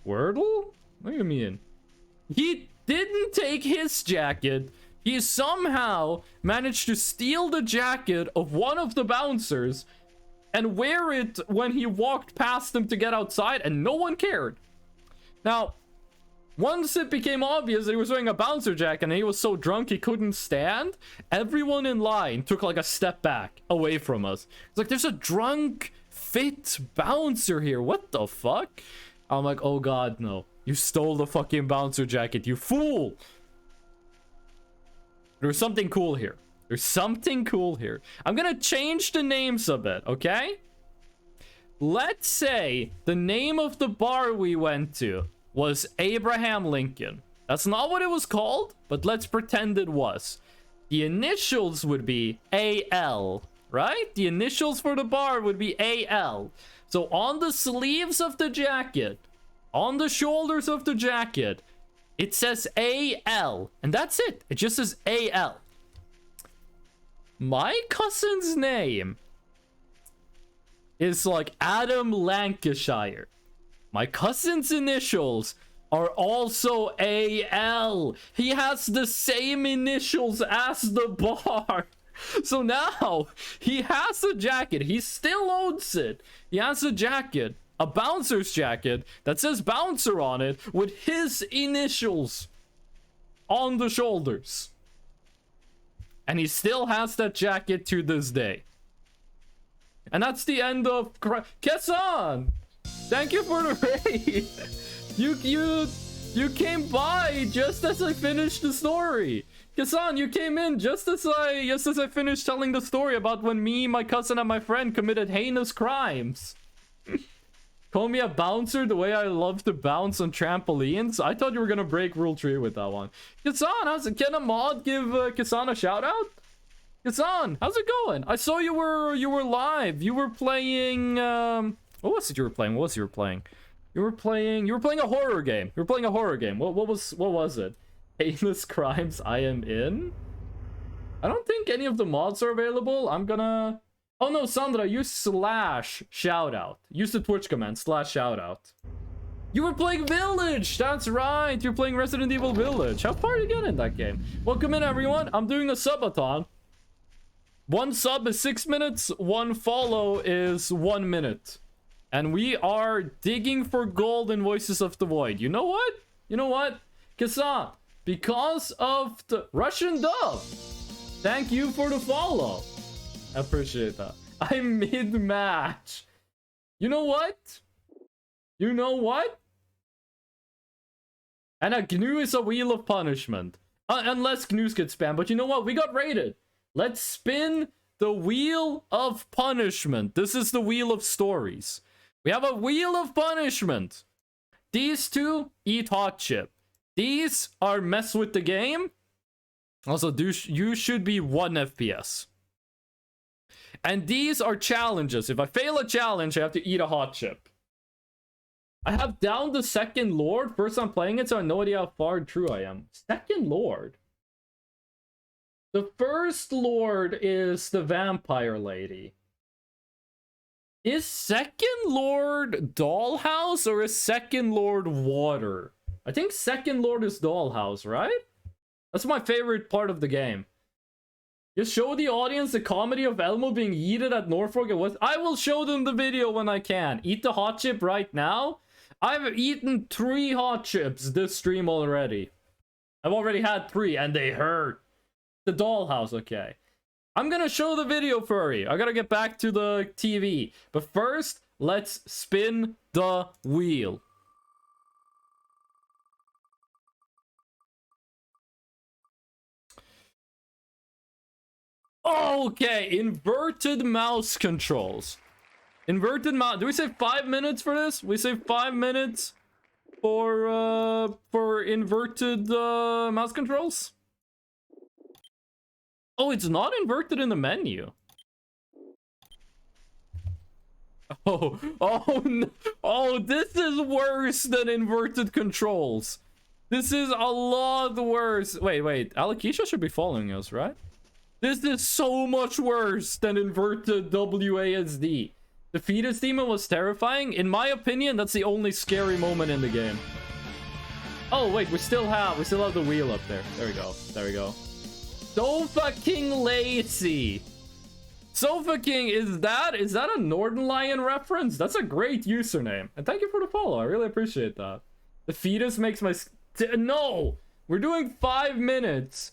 Wordle? What do you mean? He didn't take his jacket. He somehow managed to steal the jacket of one of the bouncers and wear it when he walked past them to get outside, and no one cared. Now, once it became obvious that he was wearing a bouncer jacket and he was so drunk he couldn't stand, everyone in line took like a step back away from us. It's like, there's a drunk, fit bouncer here. What the fuck? I'm like, oh god, no. You stole the fucking bouncer jacket, you fool! There's something cool here. There's something cool here. I'm gonna change the names a bit, okay? Let's say the name of the bar we went to was Abraham Lincoln. That's not what it was called, but let's pretend it was. The initials would be AL, right? The initials for the bar would be AL. So on the sleeves of the jacket, on the shoulders of the jacket, it says AL, and that's it. It just says AL. My cousin's name is like Adam Lancashire. My cousin's initials are also AL. He has the same initials as the bar. So now he has a jacket. He still owns it. He has a jacket, a bouncer's jacket that says bouncer on it with his initials on the shoulders. And he still has that jacket to this day. And that's the end of Kessan! Thank you for the raid! You came by just as I finished the story. Kessan, you came in just as I finished telling the story about when me, my cousin, and my friend committed heinous crimes. Call me a bouncer the way I love to bounce on trampolines. I thought you were gonna break rule 3 with that one. Kessan, how's it? Can a mod give Kessan a shout out? Kessan, how's it going? I saw you were live. You were playing what was it you were playing? What was you were playing? You were playing a horror game. You were playing a horror game. What was it? Heinous crimes I am in? I don't think any of the mods are available. I'm gonna... Oh no, Sandra, use /shoutout. Use the Twitch command, /shoutout. You were playing Village! That's right! You're playing Resident Evil Village. How far did you get in that game? Welcome in, everyone. I'm doing a subathon. 1 sub is 6 minutes, 1 follow is 1 minute. And we are digging for gold in Voices of the Void. You know what? You know what? Kessan, because of the Russian dub, thank you for the follow. I appreciate that. I'm mid-match. You know what? You know what? And a GNU is a wheel of punishment. Unless GNUs get spammed. But you know what? We got raided. Let's spin the wheel of punishment. This is the wheel of stories. We have a wheel of punishment. These two eat hot chip. These are mess with the game. Also, you should be 1 FPS. And these are challenges. If I fail a challenge, I have to eat a hot chip. I have down the second lord. First time playing it, so I have no idea how far true I am. Second lord? The first lord is the vampire lady. Is second lord Dollhouse or is second lord water? I think second lord is Dollhouse, right? That's my favorite part of the game. Just show the audience the comedy of Elmo being yeeted at Norfolk and West. I will show them the video when I can. Eat the hot chip right now. I've eaten 3 hot chips this stream already. I've already had 3 and they hurt. The Dollhouse, okay. I'm gonna show the video, Furry. I gotta get back to the TV. But first, let's spin the wheel. Okay, inverted mouse controls. Inverted mouse. Do we say 5 minutes for this? We say 5 minutes for inverted mouse controls? Oh, it's not inverted in the menu. Oh, no. Oh, this is worse than inverted controls. This is a lot worse. Wait, Alakisha should be following us, right? This is so much worse than inverted WASD. The fetus demon was terrifying. In my opinion, that's the only scary moment in the game. Oh wait, we still have the wheel up there. There we go. Sofa King Lacy. Sofa King, is that a Northern Lion reference? That's a great username. And thank you for the follow. I really appreciate that. The fetus makes my no. We're doing 5 minutes.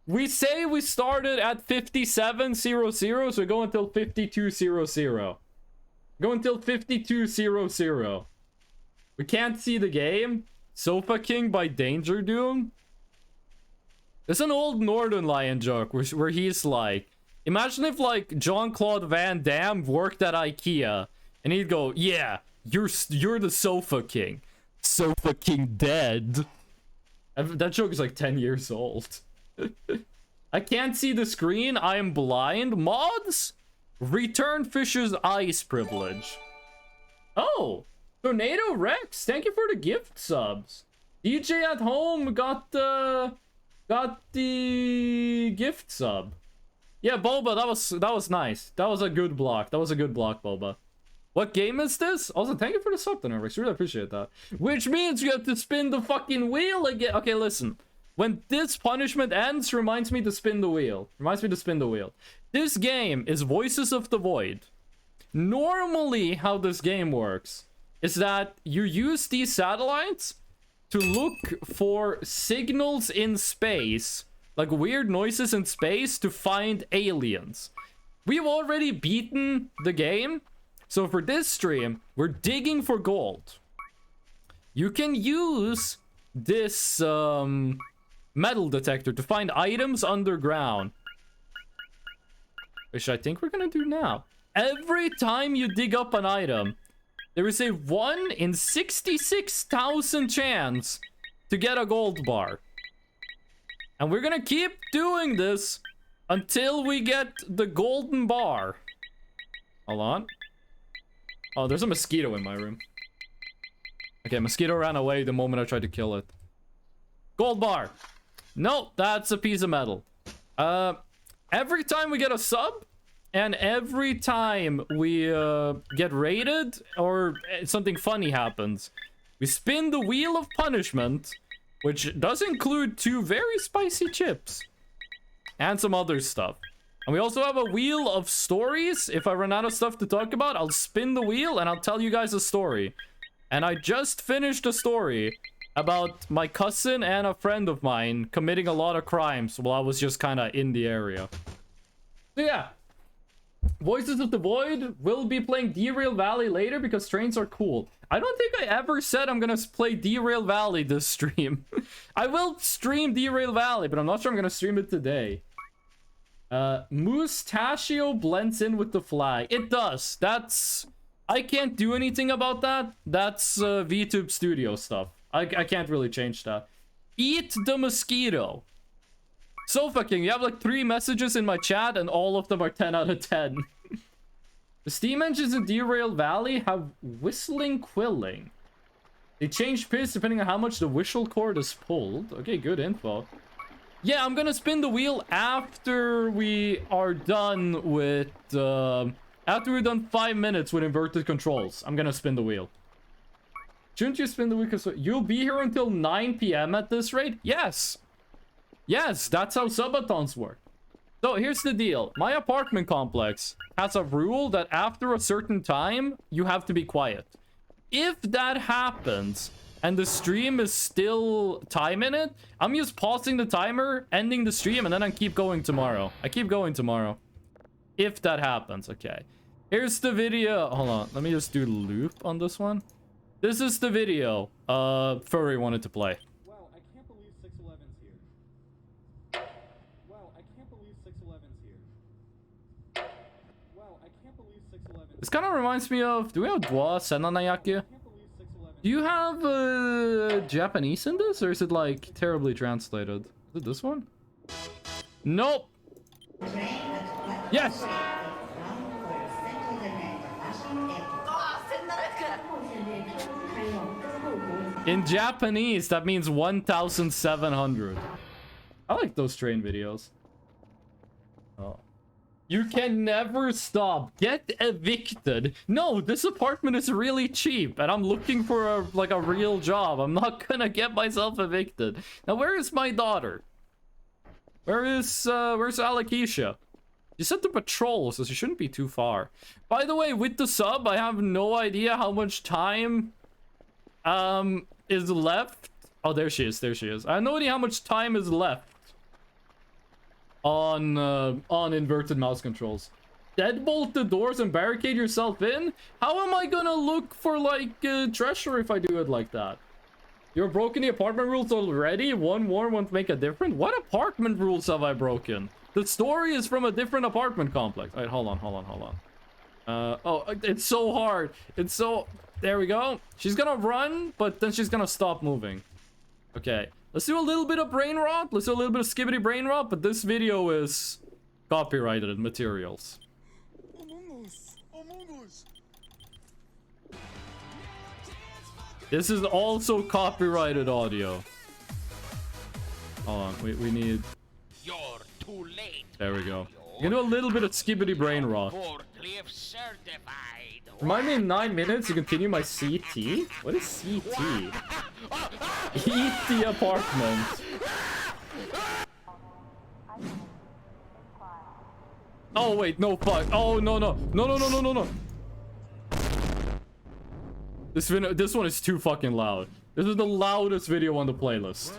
We say we started at 57:00, so go until 52:00. Go until 52:00. We can't see the game. Sofa King by Danger Doom. It's an old Northern Lion joke where he's like, imagine if like Jean-Claude Van Damme worked at IKEA and he'd go, yeah, you're the Sofa King. Sofa King dead. That joke is like 10 years old. I can't see the screen. I am blind. Mods? Return Fisher's Ice privilege. Oh, Tornado Rex. Thank you for the gift subs. DJ at home got the gift sub. Yeah, Boba, that was nice. That was a good block. Boba. What game is this? Also, thank you for the sub, Rex. Really appreciate that. Which means you have to spin the fucking wheel again. Okay, listen. When this punishment ends, reminds me to spin the wheel. This game is Voices of the Void. Normally, how this game works is that you use these satellites to look for signals in space, like weird noises in space, to find aliens. We've already beaten the game, so for this stream, we're digging for gold. You can use this metal detector to find items underground, which I think we're gonna do now. Every time you dig up an item, there is a 1 in 66,000 chance to get a gold bar. And we're gonna keep doing this until we get the golden bar. Hold on. Oh, there's a mosquito in my room. Okay, mosquito ran away the moment I tried to kill it. Gold bar. No, that's a piece of metal. Every time we get a sub, and every time we get raided or something funny happens, we spin the wheel of punishment, which does include 2 very spicy chips and some other stuff. And we also have a wheel of stories. If I run out of stuff to talk about, I'll spin the wheel and I'll tell you guys a story. And I just finished a story about my cousin and a friend of mine committing a lot of crimes while I was just kind of in the area. So yeah, Voices of the Void will be playing Derail Valley later because trains are cool. I don't think I ever said I'm gonna play Derail Valley this stream. I will stream Derail Valley, but I'm not sure I'm gonna stream it today. Mustachio blends in with the flag. It does. I can't do anything about that. That's VTube Studio stuff. I can't really change that. Eat the mosquito. So fucking, you have like 3 messages in my chat and all of them are 10 out of 10. The steam engines in Derail Valley have whistling quilling. They change pitch depending on how much the whistle cord is pulled. Okay, good info. Yeah, I'm gonna spin the wheel after we are done with after we're done 5 minutes with inverted controls. I'm gonna spin the wheel. Shouldn't you spin the wheel? Because you'll be here until 9 p.m. at this rate? Yes. Yes, that's how subathons work. So here's the deal. My apartment complex has a rule that after a certain time, you have to be quiet. If that happens, and the stream is still time in it, I'm just pausing the timer, ending the stream, and then I keep going tomorrow. I keep going tomorrow. If that happens, okay. Here's the video. Hold on, let me just do loop on this one. This is the video Furry wanted to play. Wow, I can't believe 611's here. Wow, I can't believe 611's here. Wow, I can't believe 611's This kind of reminds me of, do we have Dwa Senanayaki? Do you have Japanese in this, or is it like terribly translated? Is it this one? Nope. Yes. In Japanese, that means 1,700. I like those train videos. Oh. You can never stop. Get evicted. No, this apartment is really cheap, and I'm looking for a real job. I'm not gonna get myself evicted. Now, where is my daughter? Where's Alakisha? She sent the patrol, so she shouldn't be too far. By the way, with the sub, I have no idea how much time is left. Oh, there she is. There she is. I have no idea how much time is left on inverted mouse controls. Deadbolt the doors and barricade yourself in? How am I gonna look for like treasure if I do it like that? You're broken the apartment rules already? One more won't make a difference? What apartment rules have I broken? The story is from a different apartment complex. All right, hold on. Oh, it's so hard. It's so... There we go. She's gonna run, but then she's gonna stop moving. Okay. Let's do a little bit of brain rot. Let's do a little bit of skibbity brain rot, but this video is copyrighted materials. This is also copyrighted audio. Hold on, we need... You're too late. There we go. You can do a little bit of skibbity brain rot. Remind me in 9 minutes to continue my CT? What is CT? Eat the apartment. Oh wait, no fuck. Oh no. This one is too fucking loud. This is the loudest video on the playlist.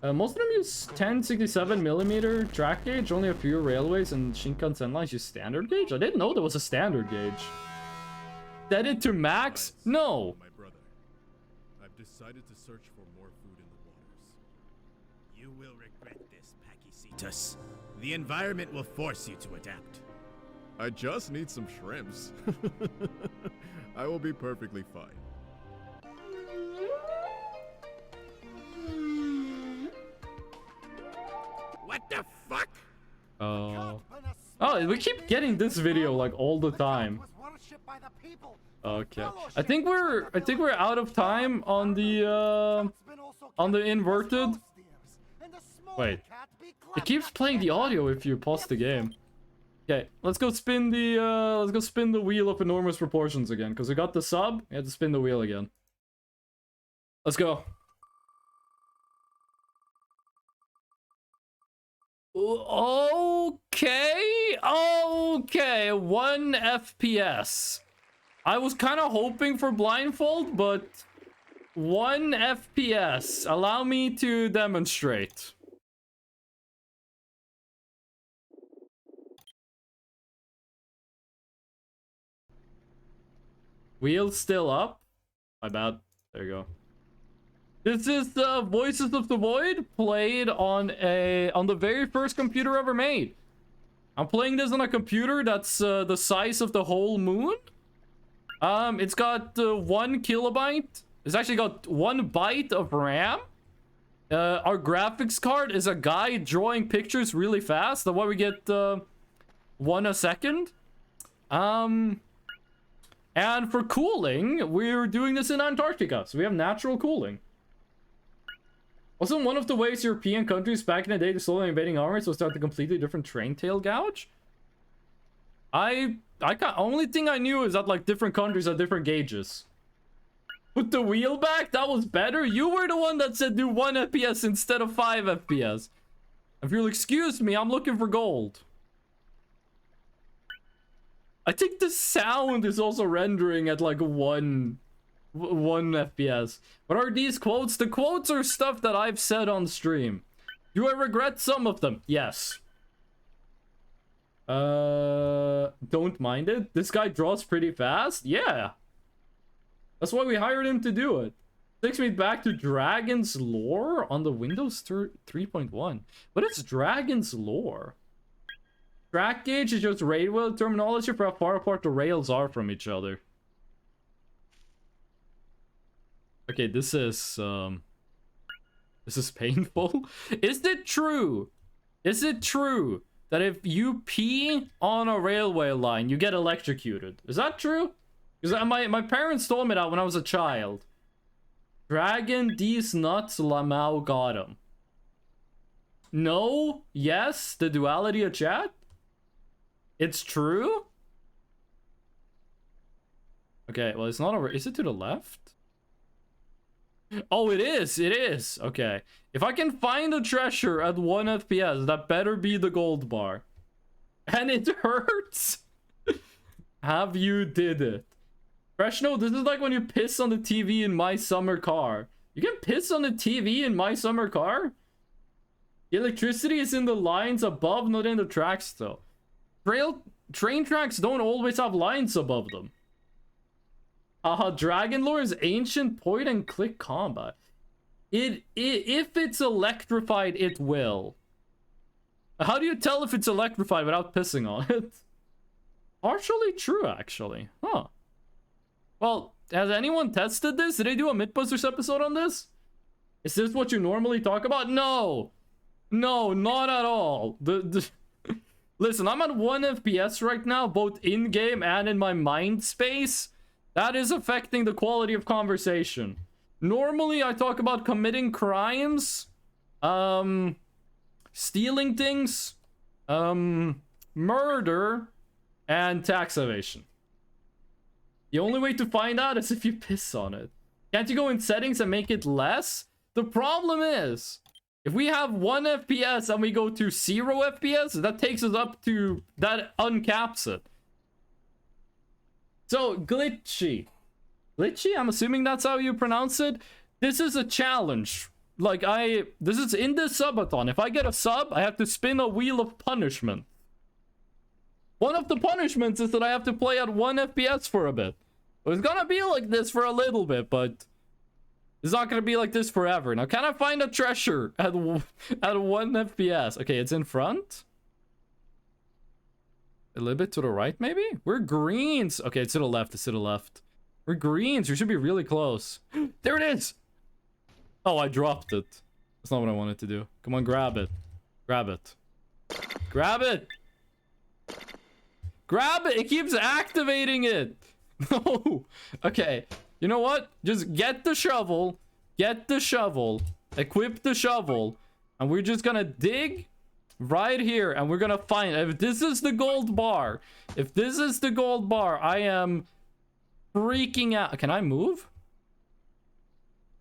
Most of them use 1067mm track gauge. Only a few railways and Shinkansen lines use standard gauge. I didn't know there was a standard gauge. Set it to max? No. My brother, I've decided to search for more food in the waters. You will regret this, Pakisitus. The environment will force you to adapt. I just need some shrimps. I will be perfectly fine. What the fuck? Oh, we keep getting this video like all the time. Okay, I think we're out of time on the inverted. Wait, it keeps playing the audio if you pause the game. Okay, let's go spin the wheel of enormous proportions again, because we got the sub. We have to spin the wheel again. Let's go. Okay, 1 FPS. I was kind of hoping for blindfold, but 1 FPS. Allow me to demonstrate. Wheels still up? My bad. There you go. This is the Voices of the Void played on the very first computer ever made. I'm playing this on a computer that's the size of the whole moon. It's got 1 kilobyte. It's actually got 1 byte of RAM. Our graphics card is a guy drawing pictures really fast. That's why we get 1 a second. And for cooling, we're doing this in Antarctica, so we have natural cooling. Wasn't one of the ways European countries back in the day to slowly invading armies was start a completely different train tail gouge? Only thing I knew is that like different countries have different gauges. Put the wheel back? That was better? You were the one that said do 1 FPS instead of 5 FPS. If you'll excuse me, I'm looking for gold. I think the sound is also rendering at like 1 1 FPS. What are these quotes? The quotes are stuff that I've said on stream. Do I regret some of them? Yes. Don't mind it. This guy draws pretty fast. Yeah. That's why we hired him to do it. Takes me back to Dragon's Lore on the Windows 3.1. What is Dragon's Lore? Track gauge is just railway terminology for how far apart the rails are from each other. Okay, this is painful. Is it true? Is it true that if you pee on a railway line, you get electrocuted? Is that true? Because my parents told me that when I was a child. Dragon these nuts Lamau got him. No? Yes? The duality of chat? It's true? Okay, well, it's not over. Is it to the left? Oh, it is. It is. Okay. If I can find a treasure at 1 FPS, that better be the gold bar. And it hurts. Have you did it? Fresh note, this is like when you piss on the TV in My Summer Car. You can piss on the TV in My Summer Car? The electricity is in the lines above, not in the tracks though. Train tracks don't always have lines above them. Dragon Lore is ancient point and click combat. If it's electrified, it will. How do you tell if it's electrified without pissing on it? Partially true, actually. Huh. Well, has anyone tested this? Did they do a Mythbusters episode on this? Is this what you normally talk about? No. No, not at all. Listen, I'm at 1 FPS right now, both in-game and in my mind space. That is affecting the quality of conversation. Normally, I talk about committing crimes, stealing things, murder, and tax evasion. The only way to find out is if you piss on it. Can't you go in settings and make it less? The problem is, if we have 1 FPS and we go to 0 FPS, that takes us up to... that uncaps it. So, glitchy. Glitchy? I'm assuming that's how you pronounce it. This is a challenge. Like, this is in the subathon. If I get a sub, I have to spin a wheel of punishment. One of the punishments is that I have to play at 1 FPS for a bit. It's gonna be like this for a little bit, but... it's not gonna be like this forever. Now, can I find a treasure at 1 FPS? Okay, it's in front. A little bit to the right, maybe? We're greens. Okay, it's to the left. It's to the left. We're greens. We should be really close. There it is. Oh, I dropped it. That's not what I wanted to do. Come on, grab it. Grab it. Grab it. Grab it. It keeps activating it. No. Okay. You know what? Just get the shovel. Get the shovel. Equip the shovel. And we're just gonna dig right here. And we're gonna find... if this is the gold bar. If this is the gold bar, I am freaking out. Can I move?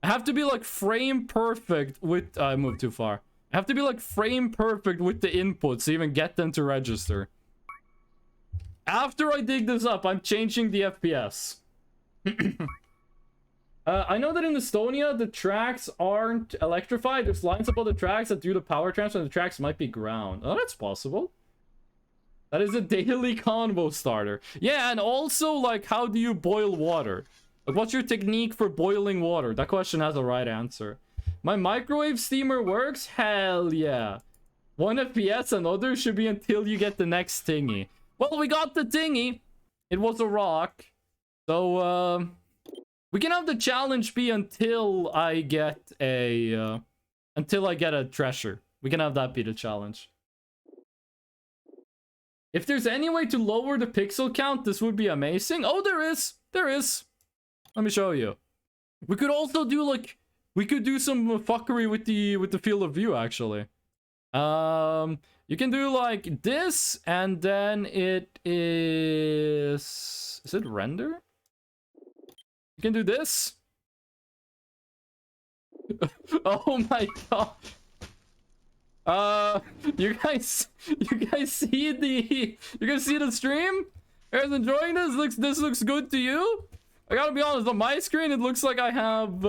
I have to be like frame perfect with... I moved too far. I have to be like frame perfect with the inputs to even get them to register. After I dig this up, I'm changing the FPS. I know that in Estonia, the tracks aren't electrified. There's lines above the tracks that do the power transfer, and the tracks might be ground. Oh, that's possible. That is a daily convo starter. Yeah, and also, like, how do you boil water? Like, what's your technique for boiling water? That question has a right answer. My microwave steamer works? Hell yeah. 1 FPS and others should be until you get the next thingy. Well, we got the thingy. It was a rock. So, we can have the challenge be until I get a treasure. We can have that be the challenge. If there's any way to lower the pixel count, this would be amazing. Oh, there is. There is. Let me show you. We could also do, like... we could do some fuckery with the field of view, actually. You can do like this, and then it is... is it render? You can do this. Oh my god. You guys see the stream? You guys enjoying this? This looks good to you? I gotta be honest, on my screen, it looks like I have,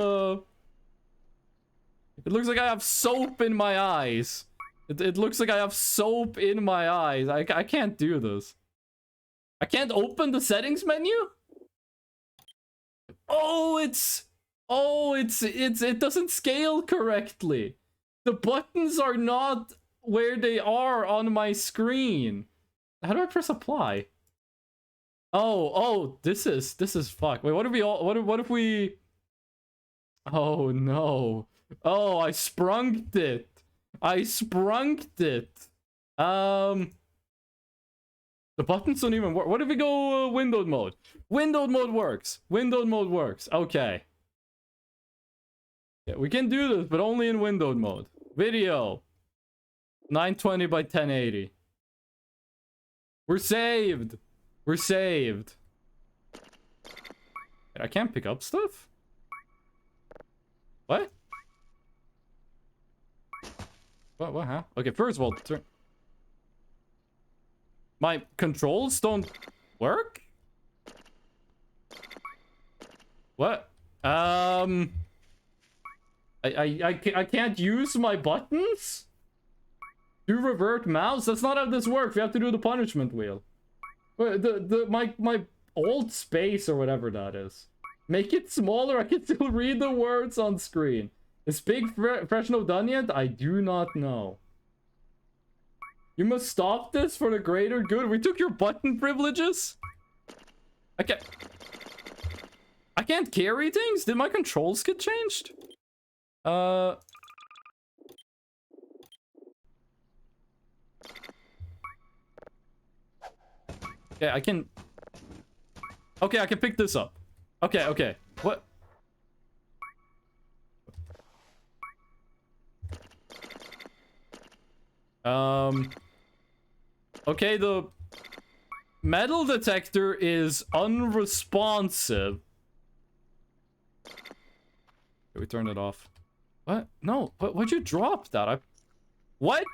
it looks like I have soap in my eyes. It looks like I have soap in my eyes. I can't do this. I can't open the settings menu? Oh, it doesn't scale correctly. The buttons are not where they are on my screen. How do I press apply? Oh, this is fuck. Wait, what if we all, what if we, oh no. Oh, I sprunked it. The buttons don't even work. What if we go windowed mode? Windowed mode works. Windowed mode works. Okay. Yeah, we can do this, but only in windowed mode. Video. 920 by 1080. We're saved. We're saved. Wait, I can't pick up stuff? What? What, huh? Okay, first of all, turn... My controls don't work? What? I can't use my buttons? Do revert mouse? That's not how this works. We have to do the punishment wheel. My alt space or whatever that is. Make it smaller. I can still read the words on screen. Is Big Fresno done yet? I do not know. You must stop this for the greater good. We took your button privileges? I can't carry things? Did my controls get changed? Okay, I can... Okay, I can pick this up. Okay. What? Okay, the metal detector is unresponsive. Okay, we turn it off. What? No, why'd you drop that? What?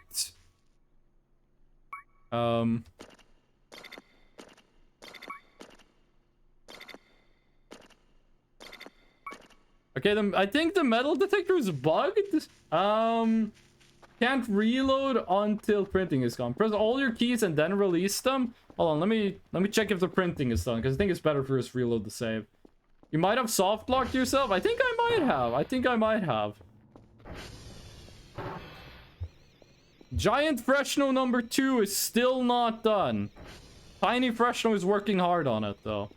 Okay, I think the metal detector is bugged. Can't reload until printing is gone. Press all your keys and then release them. Hold on, let me check if the printing is done, because I think it's better for us to reload the save. You might have soft locked yourself. I think I might have. Giant Fresno number 2 is still not done. Tiny Fresno is working hard on it though.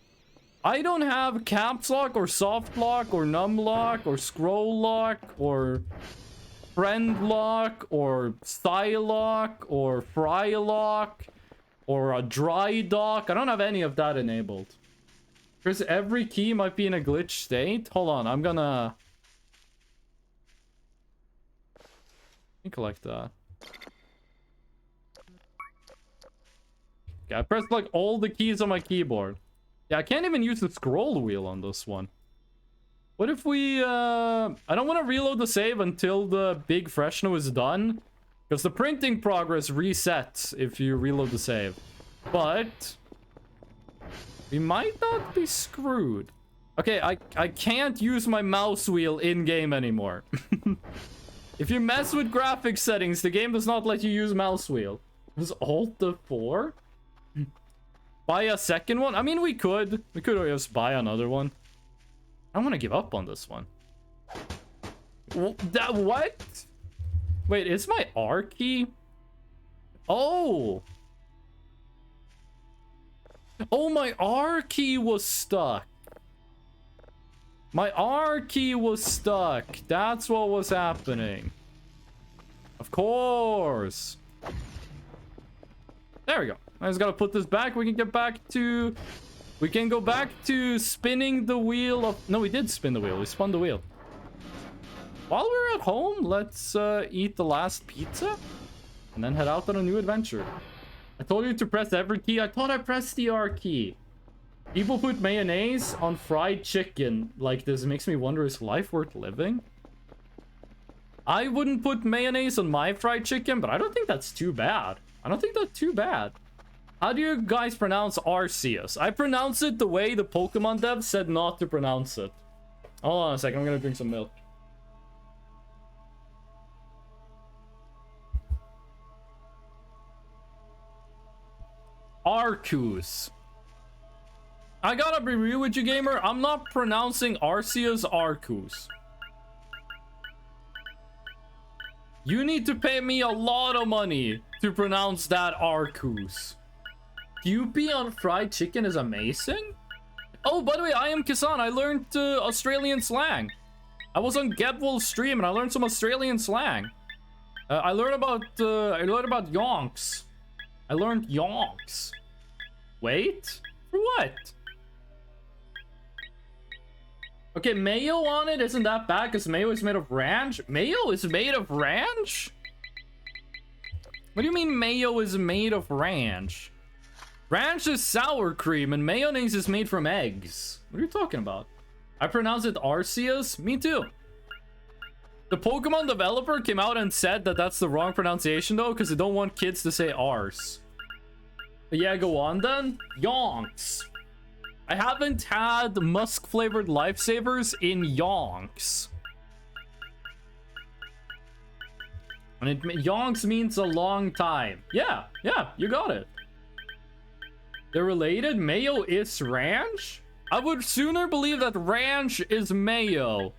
I don't have caps lock or soft lock or num lock or scroll lock or friend lock or style lock or fry lock or a dry dock. I don't have any of that enabled. Because every key might be in a glitch state. Hold on, I'm gonna... Let me collect that. Okay, I pressed like all the keys on my keyboard. Yeah, I can't even use the scroll wheel on this one. What if we, I don't want to reload the save until the big Fresno is done. Because the printing progress resets if you reload the save. But we might not be screwed. Okay, I can't use my mouse wheel in-game anymore. If you mess with graphics settings, the game does not let you use mouse wheel. It was Alt 4? Buy a second one? I mean, we could just buy another one. I want to give up on this one. What? Wait, is my R key? Oh! Oh, my R key was stuck. My R key was stuck. That's what was happening. Of course. There we go. I just gotta put this back. We can get back to... We can go back to spinning the wheel of... No, we did spin the wheel. We spun the wheel. While we're at home, let's eat the last pizza. And then head out on a new adventure. I told you to press every key. I thought I pressed the R key. People put mayonnaise on fried chicken like this. It makes me wonder, is life worth living? I wouldn't put mayonnaise on my fried chicken, but I don't think that's too bad. I don't think that's too bad. How do you guys pronounce Arceus? I pronounce it the way the Pokemon dev said not to pronounce it. Hold on a second, I'm gonna drink some milk. Arceus. I gotta be real with you, gamer. I'm not pronouncing Arceus Arceus. You need to pay me a lot of money to pronounce that Arceus. QP on fried chicken is amazing. Oh, by the way, I am Kisan. I learned Australian slang. I was on Getwell's stream and I learned some Australian slang. I learned about yonks. I learned yonks. Wait, for what? Okay, mayo on it isn't that bad because mayo is made of ranch. Mayo is made of ranch? What do you mean mayo is made of ranch? Ranch is sour cream and mayonnaise is made from eggs. What are you talking about? I pronounce it Arceus? Me too. The Pokemon developer came out and said that that's the wrong pronunciation though because they don't want kids to say Ars. But yeah, go on then. Yonks. I haven't had musk-flavored lifesavers in yonks. And yonks means a long time. Yeah, you got it. They're related? Mayo is ranch? I would sooner believe that ranch is mayo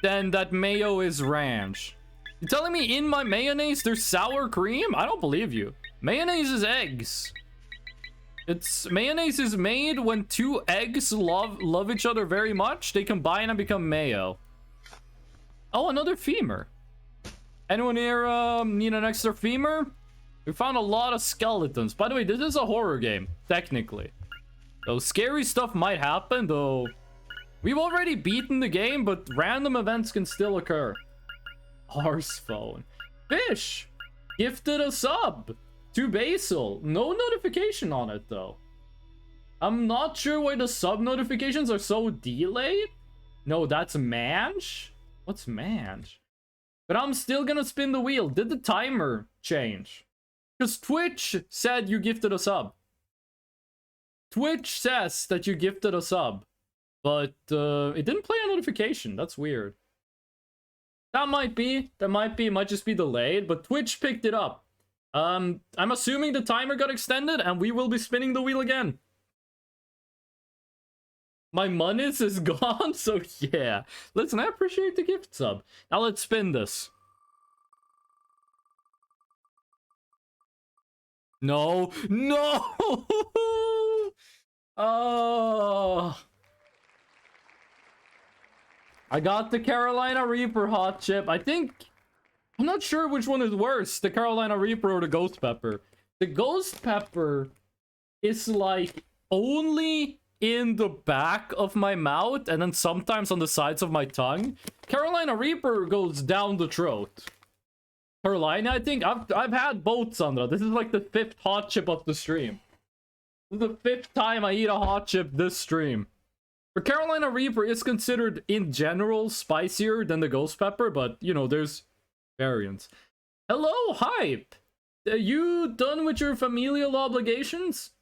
than that mayo is ranch. You're telling me in my mayonnaise there's sour cream? I don't believe you. Mayonnaise is eggs. Mayonnaise is made when two eggs love each other very much. They combine and become mayo. Oh, another femur. Anyone here need an extra femur? We found a lot of skeletons. By the way, this is a horror game, technically. So scary stuff might happen, though. We've already beaten the game, but random events can still occur. Horse phone. Fish! Gifted a sub! To Basil. No notification on it, though. I'm not sure why the sub notifications are so delayed. No, that's Manj? What's Manj? But I'm still gonna spin the wheel. Did the timer change? Because Twitch said you gifted a sub. Twitch says that you gifted a sub. But it didn't play a notification. That's weird. That might be. It might just be delayed. But Twitch picked it up. I'm assuming the timer got extended and we will be spinning the wheel again. My moneys is gone, so yeah. Listen, I appreciate the gift sub. Now let's spin this. No. Oh. I got the Carolina Reaper hot chip. I'm not sure which one is worse, the Carolina Reaper or the Ghost Pepper. The Ghost Pepper is like only in the back of my mouth and then sometimes on the sides of my tongue. Carolina Reaper goes down the throat. Carolina, I think I've had both, Sandra. This is like the 5th hot chip of the stream. This is the 5th time I eat a hot chip this stream. But Carolina Reaper is considered in general spicier than the Ghost Pepper, but you know, there's variants. Hello, Hype! Are you done with your familial obligations?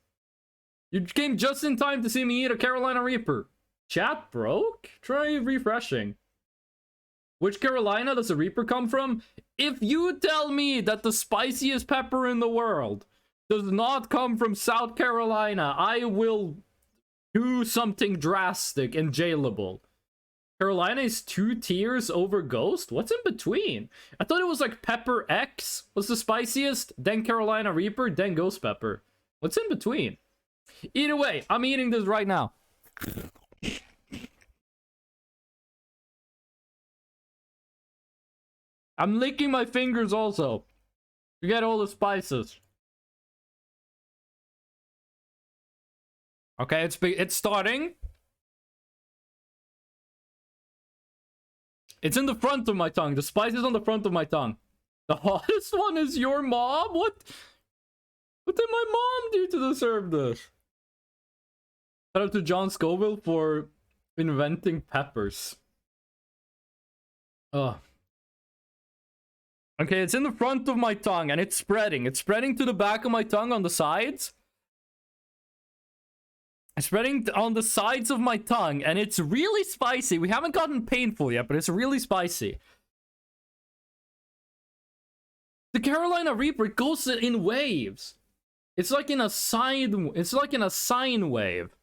You came just in time to see me eat a Carolina Reaper. Chat broke? Try refreshing. Which Carolina does the Reaper come from? If you tell me that the spiciest pepper in the world does not come from South Carolina, I will do something drastic and jailable. Carolina is 2 tiers over Ghost? What's in between? I thought it was like Pepper X was the spiciest, then Carolina Reaper, then Ghost Pepper. What's in between? Either way, I'm eating this right now. I'm licking my fingers also to get all the spices. Okay, it's starting. It's in the front of my tongue. The spice is on the front of my tongue. The hottest one is your mom? What did my mom do to deserve this? Shout out to John Scoville for inventing peppers. Oh. Okay, it's in the front of my tongue and it's spreading. It's spreading to the back of my tongue on the sides. Spreading on the sides of my tongue, and it's really spicy. We haven't gotten painful yet, but it's really spicy. The Carolina Reaper goes in waves. It's like in a sine. It's like in a sine wave.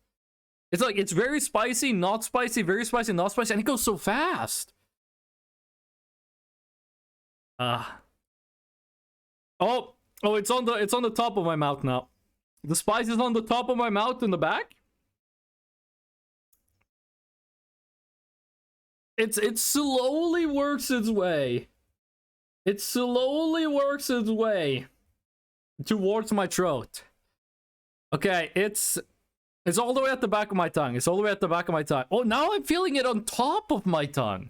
It's like it's very spicy, not spicy, very spicy, not spicy, and it goes so fast. Oh, it's on the top of my mouth now. The spice is on the top of my mouth in the back. It slowly works its way. It slowly works its way towards my throat. Okay, it's all the way at the back of my tongue. It's all the way at the back of my tongue. Oh, now I'm feeling it on top of my tongue.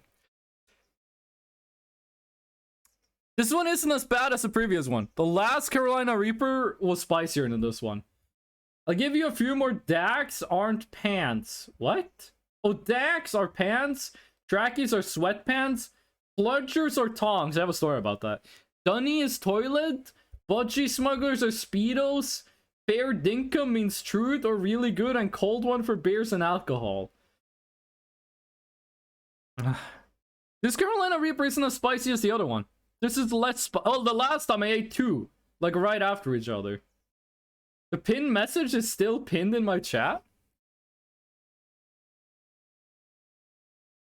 This one isn't as bad as the previous one. The last Carolina Reaper was spicier than this one. I'll give you a few more. Dax aren't pants. What? Oh, Dax are pants. Trackies are sweatpants. Bludgers are tongs. I have a story about that. Dunny is toilet. Budgie smugglers are speedos. Fair dinkum means truth or really good, and cold one for beers and alcohol. This Carolina Reaper isn't as spicy as the other one. This is less oh, the last time I ate two. Like right after each other. The pinned message is still pinned in my chat.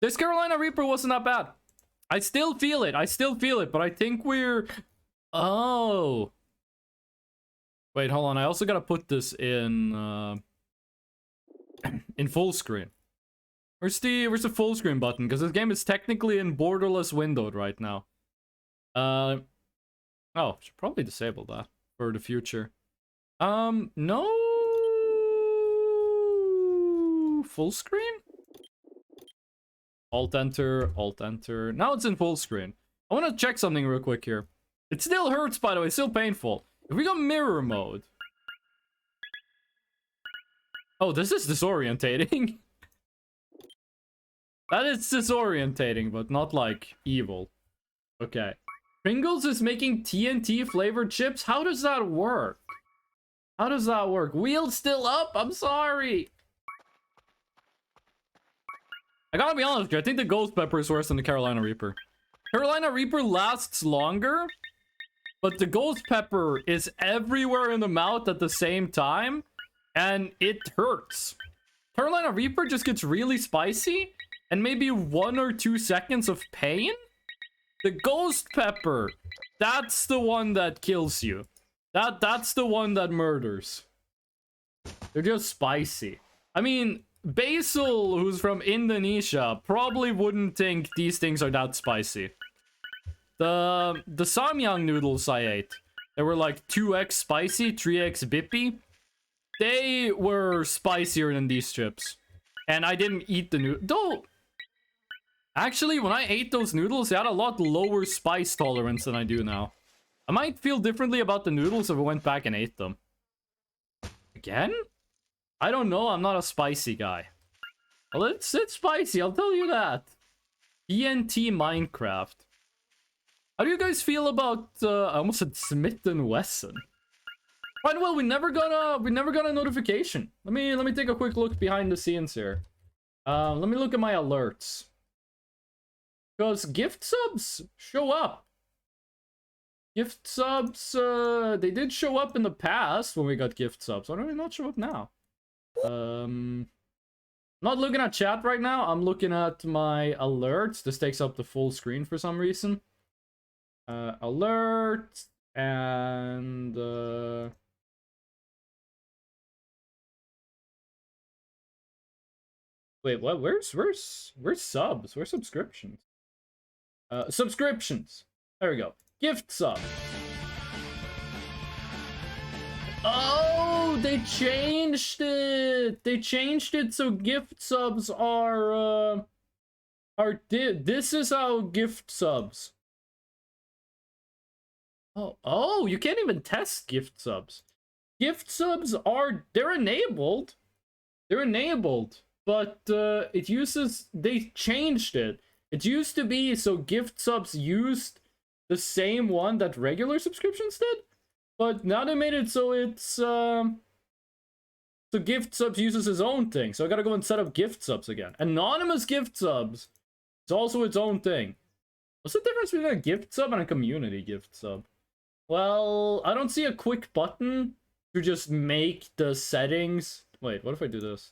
This Carolina Reaper wasn't that bad. I still feel it. I still feel it, but I think we're... Oh. Wait, hold on. I also gotta put this in full screen. Where's the full screen button? Because this game is technically in borderless windowed right now. Oh, should probably disable that for the future. No full screen? Alt enter, alt enter. Now it's in full screen. I want to check something real quick here. It still hurts, by the way. It's still painful. If we go mirror mode. Oh, this is disorientating. That is disorientating, but not like evil. Okay. Pringles is making TNT flavored chips. How does that work? How does that work? Wheel's still up? I'm sorry. I gotta be honest with you, I think the Ghost Pepper is worse than the Carolina Reaper. Carolina Reaper lasts longer, but the Ghost Pepper is everywhere in the mouth at the same time, and it hurts. Carolina Reaper just gets really spicy, and maybe 1 or 2 seconds of pain? The Ghost Pepper, that's the one that kills you. That's the one that murders. They're just spicy. I mean... Basil, who's from Indonesia, probably wouldn't think these things are that spicy. The samyang noodles I ate, they were like 2x spicy, 3x bippy. They were spicier than these chips. And I didn't eat the noodle. Though, actually, when I ate those noodles, they had a lot lower spice tolerance than I do now. I might feel differently about the noodles if I went back and ate them. Again? I don't know, I'm not a spicy guy. Well, it's spicy, I'll tell you that. TNT Minecraft. How do you guys feel about, I almost said Smith & Wesson. Right, well, we never got a notification. Let me take a quick look behind the scenes here. Let me look at my alerts. Because gift subs show up. Gift subs, they did show up in the past when we got gift subs. Why do they not show up now? Not looking at chat right now. I'm looking at my alerts. This takes up the full screen for some reason. Alerts and wait, what? Where's subs? Where's subscriptions? Subscriptions. There we go. Gift sub. Oh, they changed it. They changed it so gift subs are this is how gift subs. Oh, you can't even test gift subs. Gift subs they're enabled. They're enabled, but they changed it. It used to be so gift subs used the same one that regular subscriptions did. But now they made it so it's So gift subs uses his own thing. So I gotta go and set up gift subs again. Anonymous gift subs. It's also its own thing. What's the difference between a gift sub and a community gift sub? Well, I don't see a quick button to just make the settings. Wait, what if I do this?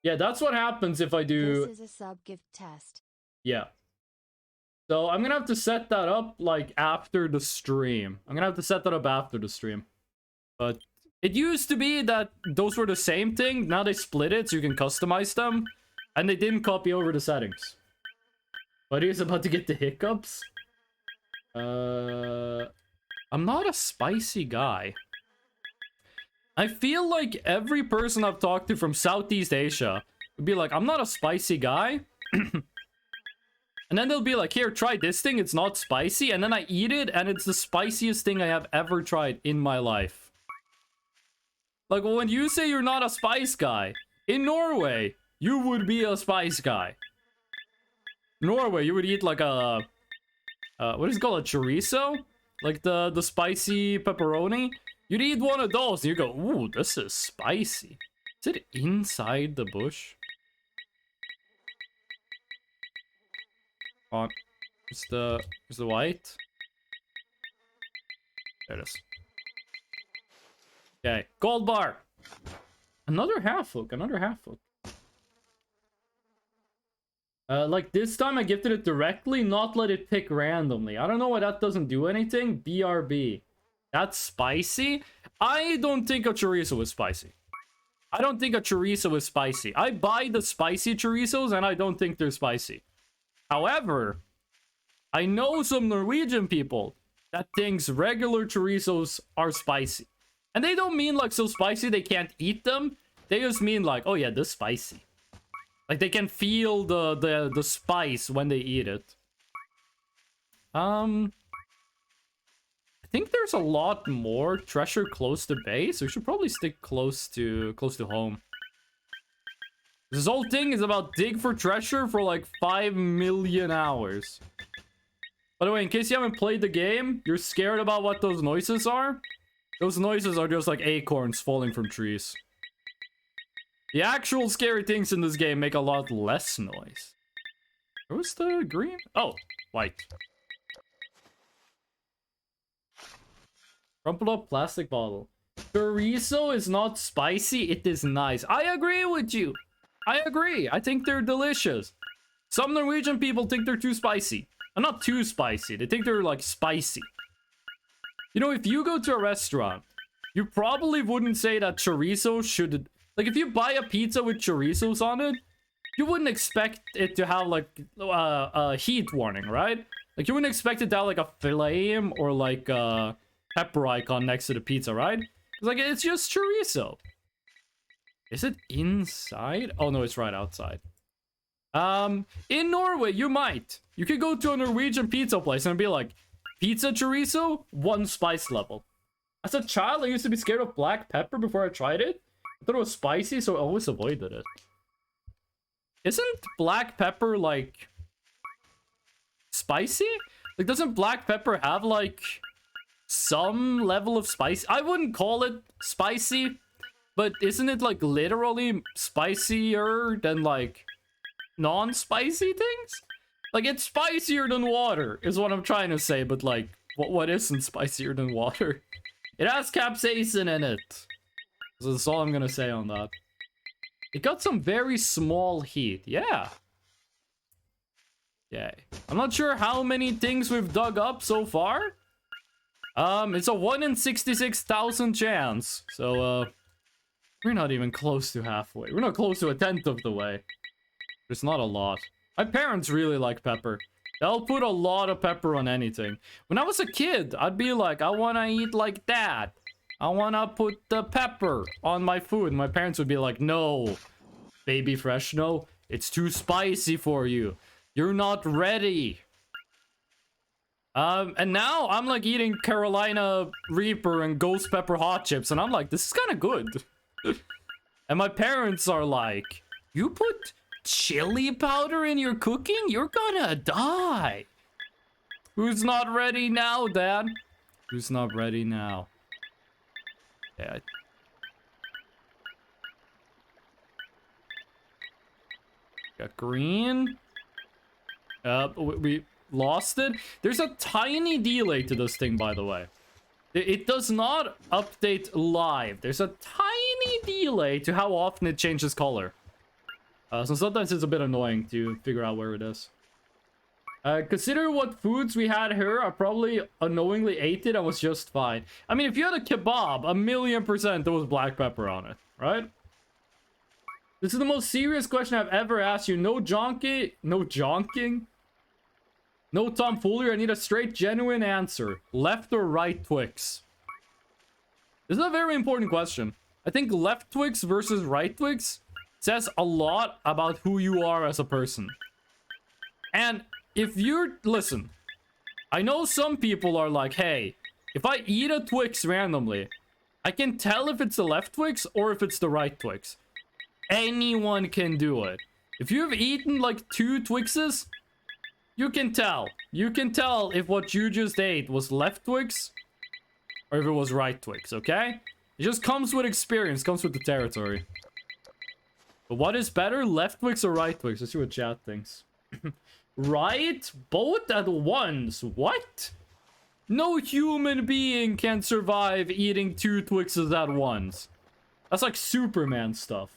Yeah, that's what happens if I do... This is a sub gift test. Yeah. So I'm gonna have to set that up, like, after the stream. But it used to be that those were the same thing. Now they split it so you can customize them. And they didn't copy over the settings. But he's about to get the hiccups. I'm not a spicy guy. I feel like every person I've talked to from Southeast Asia would be like, I'm not a spicy guy. And then they'll be like, here, try this thing. It's not spicy. And then I eat it, and it's the spiciest thing I have ever tried in my life. Like, when you say you're not a spice guy, in Norway, you would be a spice guy. Norway, you would eat like a... what is it called? A chorizo? Like the spicy pepperoni? You'd eat one of those and you go, ooh, this is spicy. Is it inside the bush? Come on. Here's the white. There it is. Okay, gold bar. Another half hook, like this time I gifted it directly, not let it pick randomly. I don't know why that doesn't do anything. BRB. That's spicy? I don't think a chorizo is spicy. I buy the spicy chorizos and I don't think they're spicy. However, I know some Norwegian people that thinks regular chorizos are spicy. And they don't mean like so spicy they can't eat them. They just mean like, oh yeah, this is spicy. Like they can feel the spice when they eat it. I think there's a lot more treasure close to base. We should probably stick close to home. This whole thing is about dig for treasure for like 5 million hours. By the way, in case you haven't played the game, you're scared about what those noises are. Those noises are just like acorns falling from trees. The actual scary things in this game make a lot less noise. Where was the green? Oh, white. Crumpled up plastic bottle. Chorizo is not spicy, it is nice. I agree with you. I agree. I think they're delicious. Some Norwegian people think they're too spicy. Not too spicy. They think they're like spicy. You know, if you go to a restaurant, you probably wouldn't say that chorizo should... Like, if you buy a pizza with chorizos on it, you wouldn't expect it to have, like, a heat warning, right? Like, you wouldn't expect it to have, like, a flame or, like, a pepper icon next to the pizza, right? It's like, it's just chorizo. Is it inside? Oh, no, it's right outside. In Norway, you might. You could go to a Norwegian pizza place and be like, pizza chorizo, 1 spice level. As a child, I used to be scared of black pepper before I tried it. I thought it was spicy, so I always avoided it. Isn't black pepper, like, spicy? Like, doesn't black pepper have, like, some level of spice? I wouldn't call it spicy, but isn't it, like, literally spicier than, like, non-spicy things? Like, it's spicier than water, is what I'm trying to say, but, like, what isn't spicier than water? It has capsaicin in it. So that's all I'm gonna say on that. It got some very small heat. Yeah. Okay. I'm not sure how many things we've dug up so far. It's a 1 in 66,000 chance. So, we're not even close to halfway. We're not close to 1/10 of the way. There's not a lot. My parents really like pepper. They'll put a lot of pepper on anything. When I was a kid, I'd be like, I want to eat like that. I want to put the pepper on my food. My parents would be like, no, baby fresh, no. It's too spicy for you. You're not ready. And now I'm like eating Carolina Reaper and Ghost Pepper hot chips. And I'm like, this is kind of good. And my parents are like, you put chili powder in your cooking? You're gonna die. Who's not ready now, Dad? Who's not ready now? Yeah, Got green. We lost it. There's a tiny delay to this thing, by the way. It does not update live. There's a tiny delay to how often it changes color. So sometimes it's a bit annoying to figure out where it is. Consider what foods we had here. I probably unknowingly ate it and was just fine. I mean, if you had a kebab, 1,000,000% there was black pepper on it, right? This is the most serious question I've ever asked you. No jonking. No jonking. No tomfoolery. I need a straight, genuine answer. Left or right Twix? This is a very important question. I think left Twix versus right Twix says a lot about who you are as a person. And if you're... Listen. I know some people are like, hey, if I eat a Twix randomly, I can tell if it's the left Twix or if it's the right Twix. Anyone can do it. If you've eaten like 2 Twixes... You can tell. You can tell if what you just ate was left Twix or if it was right Twix, okay? It just comes with experience, comes with the territory. But what is better, left Twix or right Twix? Let's see what chat thinks. Right? Both at once? What? No human being can survive eating 2 Twixes at once. That's like Superman stuff.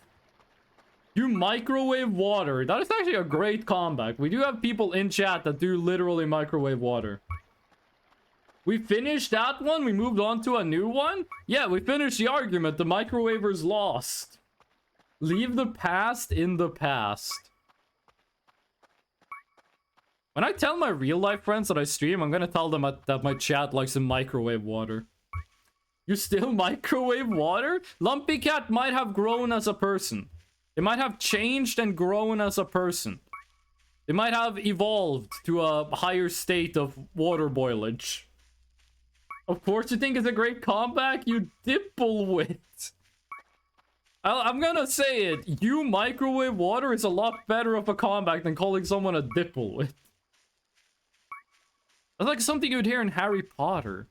You microwave water. That is actually a great comeback. We do have people in chat that do literally microwave water. We finished that one. We moved on to a new one. Yeah, we finished the argument. The microwavers lost. Leave the past in the past. When I tell my real life friends that I stream, I'm gonna tell them that my chat likes to microwave water. You still microwave water? Lumpy Cat might have grown as a person. They might have changed and grown as a person. They might have evolved to a higher state of water boilage. Of course you think it's a great comeback, you dipplewit. I'm gonna say it. You microwave water is a lot better of a comeback than calling someone a dipplewit. That's like something you'd hear in Harry Potter.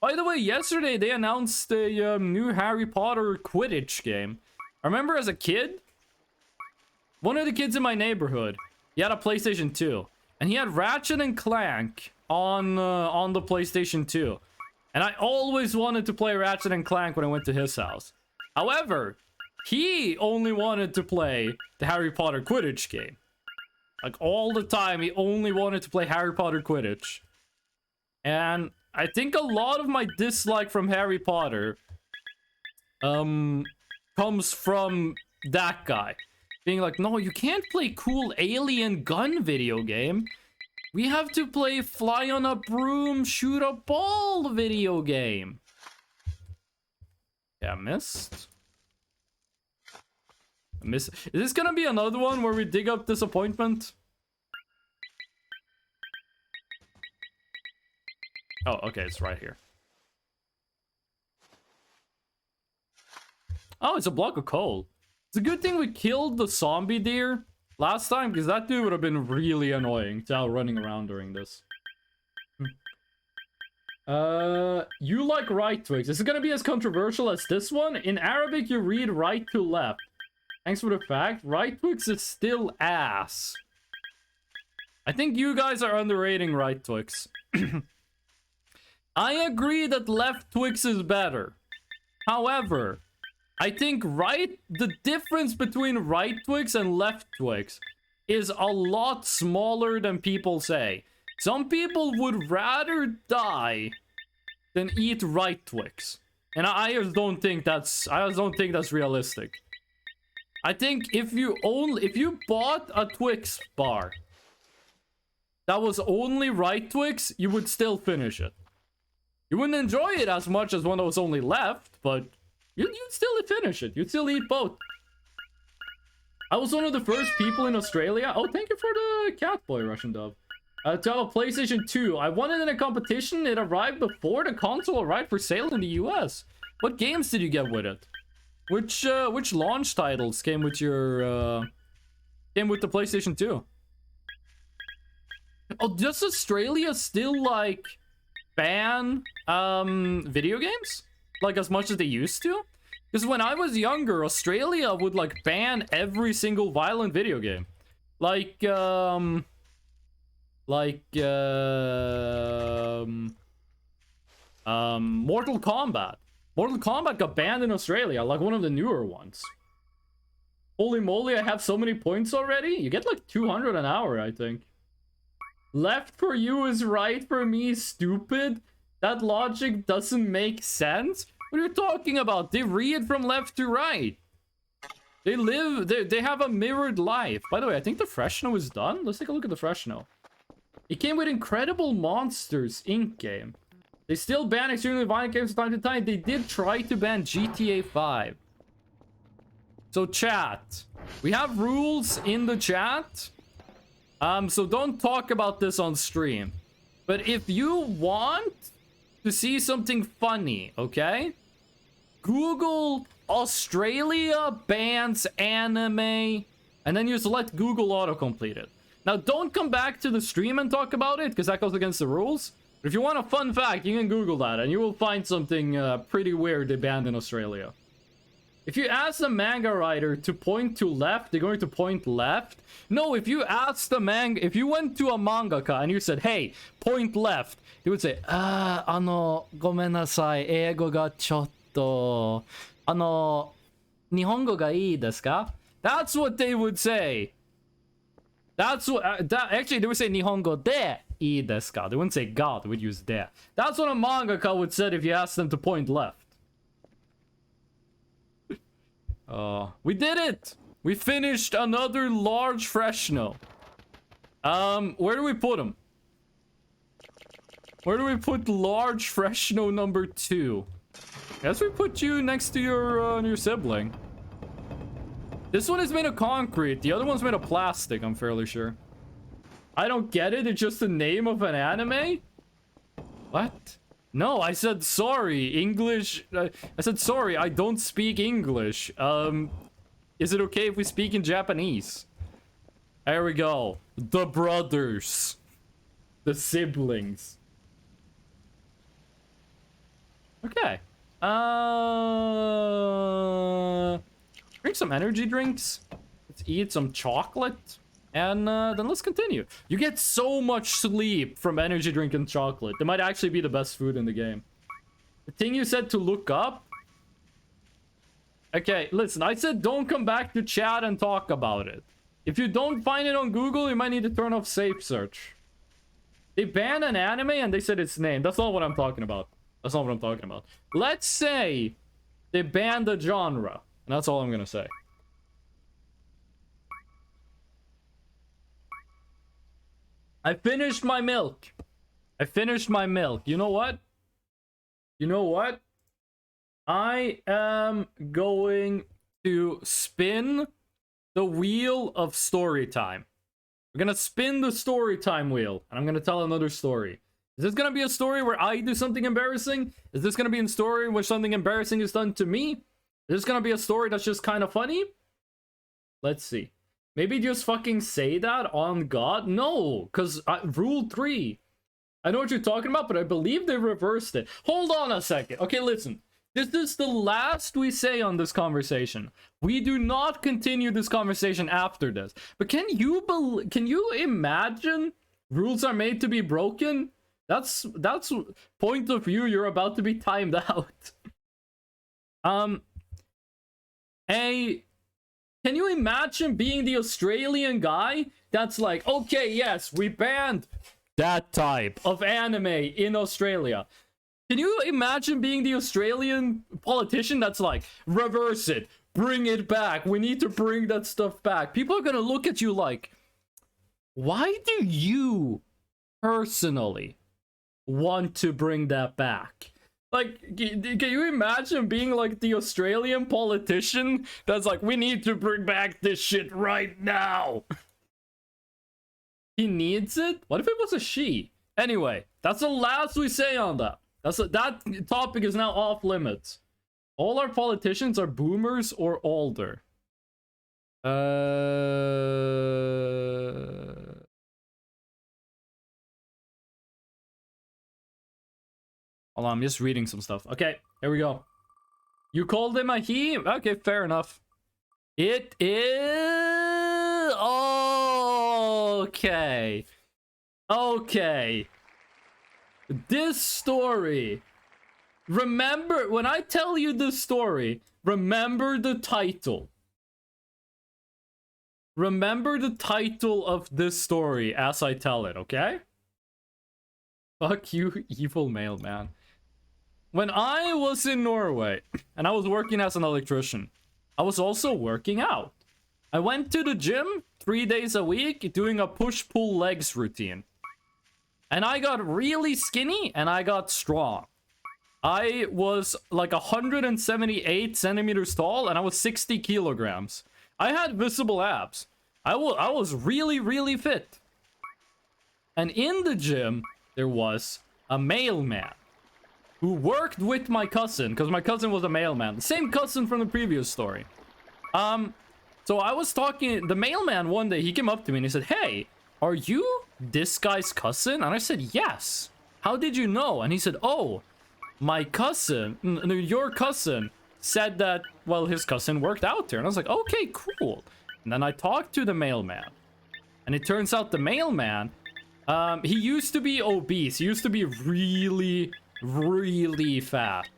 By the way, yesterday they announced a new Harry Potter Quidditch game. I remember as a kid, one of the kids in my neighborhood, he had a PlayStation 2. And he had Ratchet and Clank on the PlayStation 2. And I always wanted to play Ratchet and Clank when I went to his house. However, he only wanted to play the Harry Potter Quidditch game. Like, all the time, he only wanted to play Harry Potter Quidditch. And I think a lot of my dislike from Harry Potter comes from that guy. Being like, no, you can't play cool alien gun video game. We have to play fly on a broom, shoot a ball video game. Yeah, missed. Is this gonna be another one where we dig up disappointment? Oh, okay, it's right here. Oh, it's a block of coal. It's a good thing we killed the zombie deer last time, because that dude would have been really annoying to out running around during this. You like right Twix. Is it gonna be as controversial as this one? In Arabic, you read right to left. Thanks for the fact. Right Twix is still ass. I think you guys are underrating right Twix. I agree that left Twix is better. However, I think the difference between right Twix and left Twix is a lot smaller than people say. Some people would rather die than eat right Twix. And I just don't think that's realistic. I think if you bought a Twix bar that was only right Twix, you would still finish it. You wouldn't enjoy it as much as one that was only left, but you'd still finish it. You'd still eat both. I was one of the first people in Australia. Oh, thank you for the Catboy Russian dove. To have a PlayStation 2. I won it in a competition. It arrived before the console arrived for sale in the US. What games did you get with it? Which launch titles came with your came with the PlayStation 2? Oh, does Australia still like ban video games? Like as much as they used to? Because when I was younger, Australia would like ban every single violent video game. Like, Mortal Kombat. Mortal Kombat got banned in Australia, like one of the newer ones. Holy moly, I have so many points already? You get like 200 an hour, I think. Left for you is right for me, stupid. That logic doesn't make sense. What are you talking about? They read from left to right. They live, they have a mirrored life. By the way, I think the Fresno is done. Let's take a look at the Fresno. It came with Incredible Monsters Inc. game. They still ban extremely violent games from time to time. They did try to ban GTA 5. So chat, we have rules in the chat. So don't talk about this on stream. But if you want to see something funny, okay? Google Australia bans anime, and then you just let Google autocomplete it. Now, don't come back to the stream and talk about it, because that goes against the rules. But if you want a fun fact, you can Google that, and you will find something pretty weird they banned in Australia. If you ask the manga writer to point to left, they're going to point left. No, if you ask the if you went to a mangaka and you said, hey, point left, they would say, ごめんなさい、英語がちょっと、日本語がいいですか? That's what they would say. That's what, actually, they would say 日本語でいいですか? They wouldn't say ga, they would use de. That's what a mangaka would say if you asked them to point left. We did it! We finished another large Fresno. Where do we put him? Where do we put large Fresno number 2? Guess we put you next to your sibling. This one is made of concrete. The other one's made of plastic, I'm fairly sure. I don't get it. It's just the name of an anime? What? No, I said sorry. English. I said sorry. I don't speak English. Is it okay if we speak in Japanese? There we go. The brothers. The siblings. Okay. Drink some energy drinks. Let's eat some chocolate. And then let's continue. You get so much sleep from energy drink and chocolate. They might actually be the best food in the game. The thing you said to look up? Okay, listen. I said don't come back to chat and talk about it. If you don't find it on Google, you might need to turn off safe search. They banned an anime and they said its name. That's not what I'm talking about. That's not what I'm talking about. Let's say they banned the genre. And that's all I'm gonna say. I finished my milk. I finished my milk. You know what? You know what? I am going to spin the wheel of story time. We're gonna spin the story time wheel, and I'm gonna tell another story. Is this gonna be a story where I do something embarrassing? Is this gonna be a story where something embarrassing is done to me? Is this gonna be a story that's just kind of funny? Let's see. Maybe just fucking say that on God? No, because rule 3. I know what you're talking about, but I believe they reversed it. Hold on a second. Okay, listen. This is the last we say on this conversation. We do not continue this conversation after this. But can you imagine rules are made to be broken? That's point of view. You're about to be timed out. Can you imagine being the Australian guy that's like, okay, yes, we banned that type of anime in Australia. Can you imagine being the Australian politician that's like, reverse it, bring it back, we need to bring that stuff back? People are gonna look at you like, why do you personally want to bring that back? Like, can you imagine being like the Australian politician that's like, we need to bring back this shit right now? He needs it? What if it was a she? Anyway, that's the last we say on that. That topic is now off limits. All our politicians are boomers or older. Hold on, I'm just reading some stuff. Okay, here we go. You called him a he? Okay, fair enough. It is... Oh! Okay. Okay. This story. Remember, when I tell you this story, remember the title. Remember the title of this story as I tell it, okay? Fuck you, evil mailman. When I was in Norway, and I was working as an electrician, I was also working out. I went to the gym 3 days a week doing a push-pull legs routine. And I got really skinny and I got strong. I was like 178 centimeters tall and I was 60 kilograms. I had visible abs. I was really, really fit. And in the gym, there was a mailman who worked with my cousin, because my cousin was a mailman. The same cousin from the previous story. So I was talking, the mailman one day, he came up to me and he said, "Hey, are you this guy's cousin?" And I said, "Yes." "How did you know?" And he said, "Oh, my cousin, your cousin, said that, well, his cousin worked out there." And I was like, "Okay, cool." And then I talked to the mailman. And it turns out the mailman, he used to be obese. He used to be really, really fat.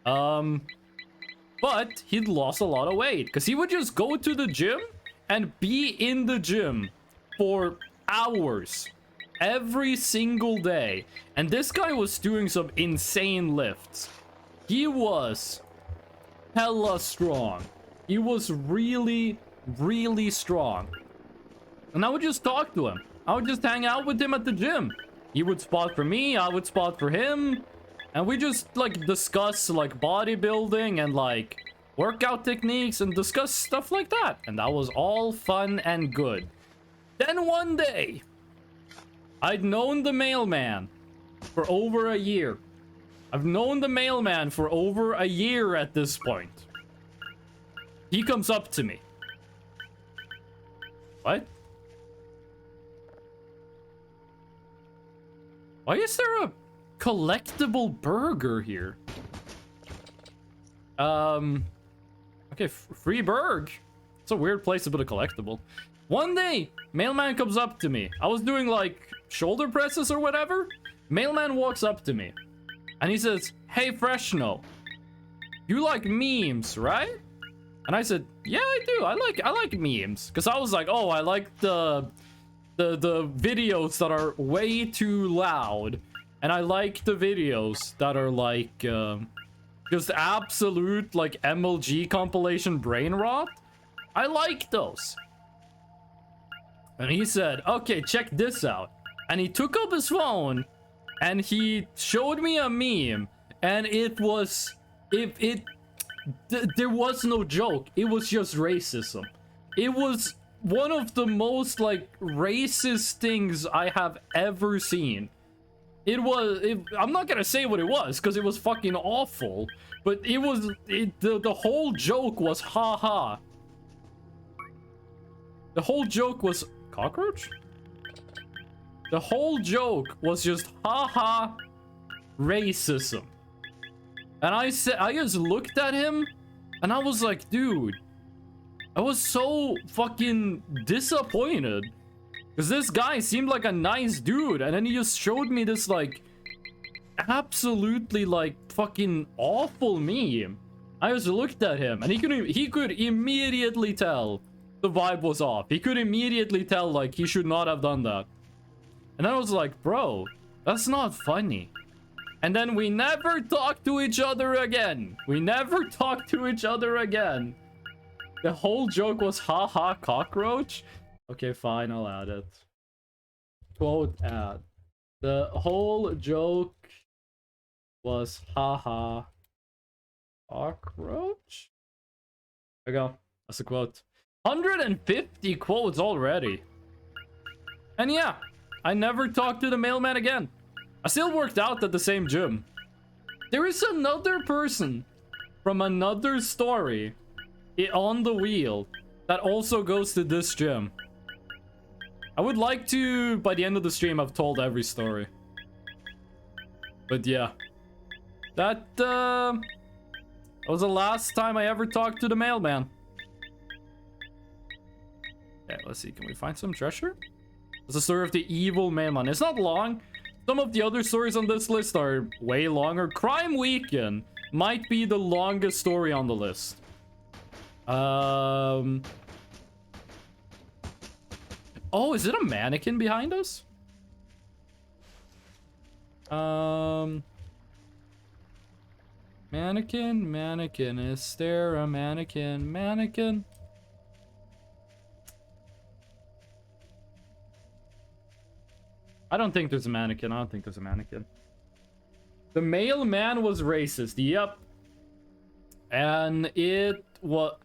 But he'd lost a lot of weight. Because he would just go to the gym and be in the gym for hours. Every single day. And this guy was doing some insane lifts. He was hella strong. He was really, really strong. And I would just talk to him. I would just hang out with him at the gym. He would spot for me, I would spot for him. And we just like discuss like bodybuilding and like workout techniques and discuss stuff like that. And that was all fun and good. Then one day, I'd known the mailman for over a year. I've known the mailman for over a year at this point. He comes up to me. What? Why is there a collectible burger here? Okay, free burg. It's a weird place to put a collectible. One day, mailman comes up to me. I was doing like shoulder presses or whatever. Mailman walks up to me and he says, "Hey, Freshno, you like memes, right?" And I said, "Yeah, I do. I like memes." Because I was like, oh, I like the videos that are way too loud. And I like the videos that are like just absolute like MLG compilation brain rot. I like those. And he said, "Okay, check this out." And he took up his phone and he showed me a meme. And it was, there was no joke. It was just racism. It was one of the most like racist things I have ever seen. I'm not gonna say what it was because it was fucking awful, but it was, the whole joke was haha. The whole joke was cockroach? The whole joke was just haha racism. And I just looked at him and I was like, dude, I was so fucking disappointed. Because this guy seemed like a nice dude. And then he just showed me this like absolutely like fucking awful meme. I just looked at him and he could immediately tell the vibe was off. He could immediately tell like he should not have done that. And I was like, bro, that's not funny. And then we never talked to each other again. We never talked to each other again. The whole joke was haha cockroach. Okay, fine, I'll add it. Quote add. The whole joke was haha cockroach. There we go. That's a quote. 150 quotes already. And yeah, I never talked to the mailman again. I still worked out at the same gym. There is another person from another story on the wheel that also goes to this gym. I would like to, by the end of the stream, I've told every story. But yeah. That was the last time I ever talked to the mailman. Okay, let's see. Can we find some treasure? It's the story of the evil mainland. It's not long. Some of the other stories on this list are way longer. Crime Weekend might be the longest story on the list. Oh, is it a mannequin behind us? Mannequin, is there a mannequin? I don't think there's a mannequin. The mailman was racist, yep. And it was...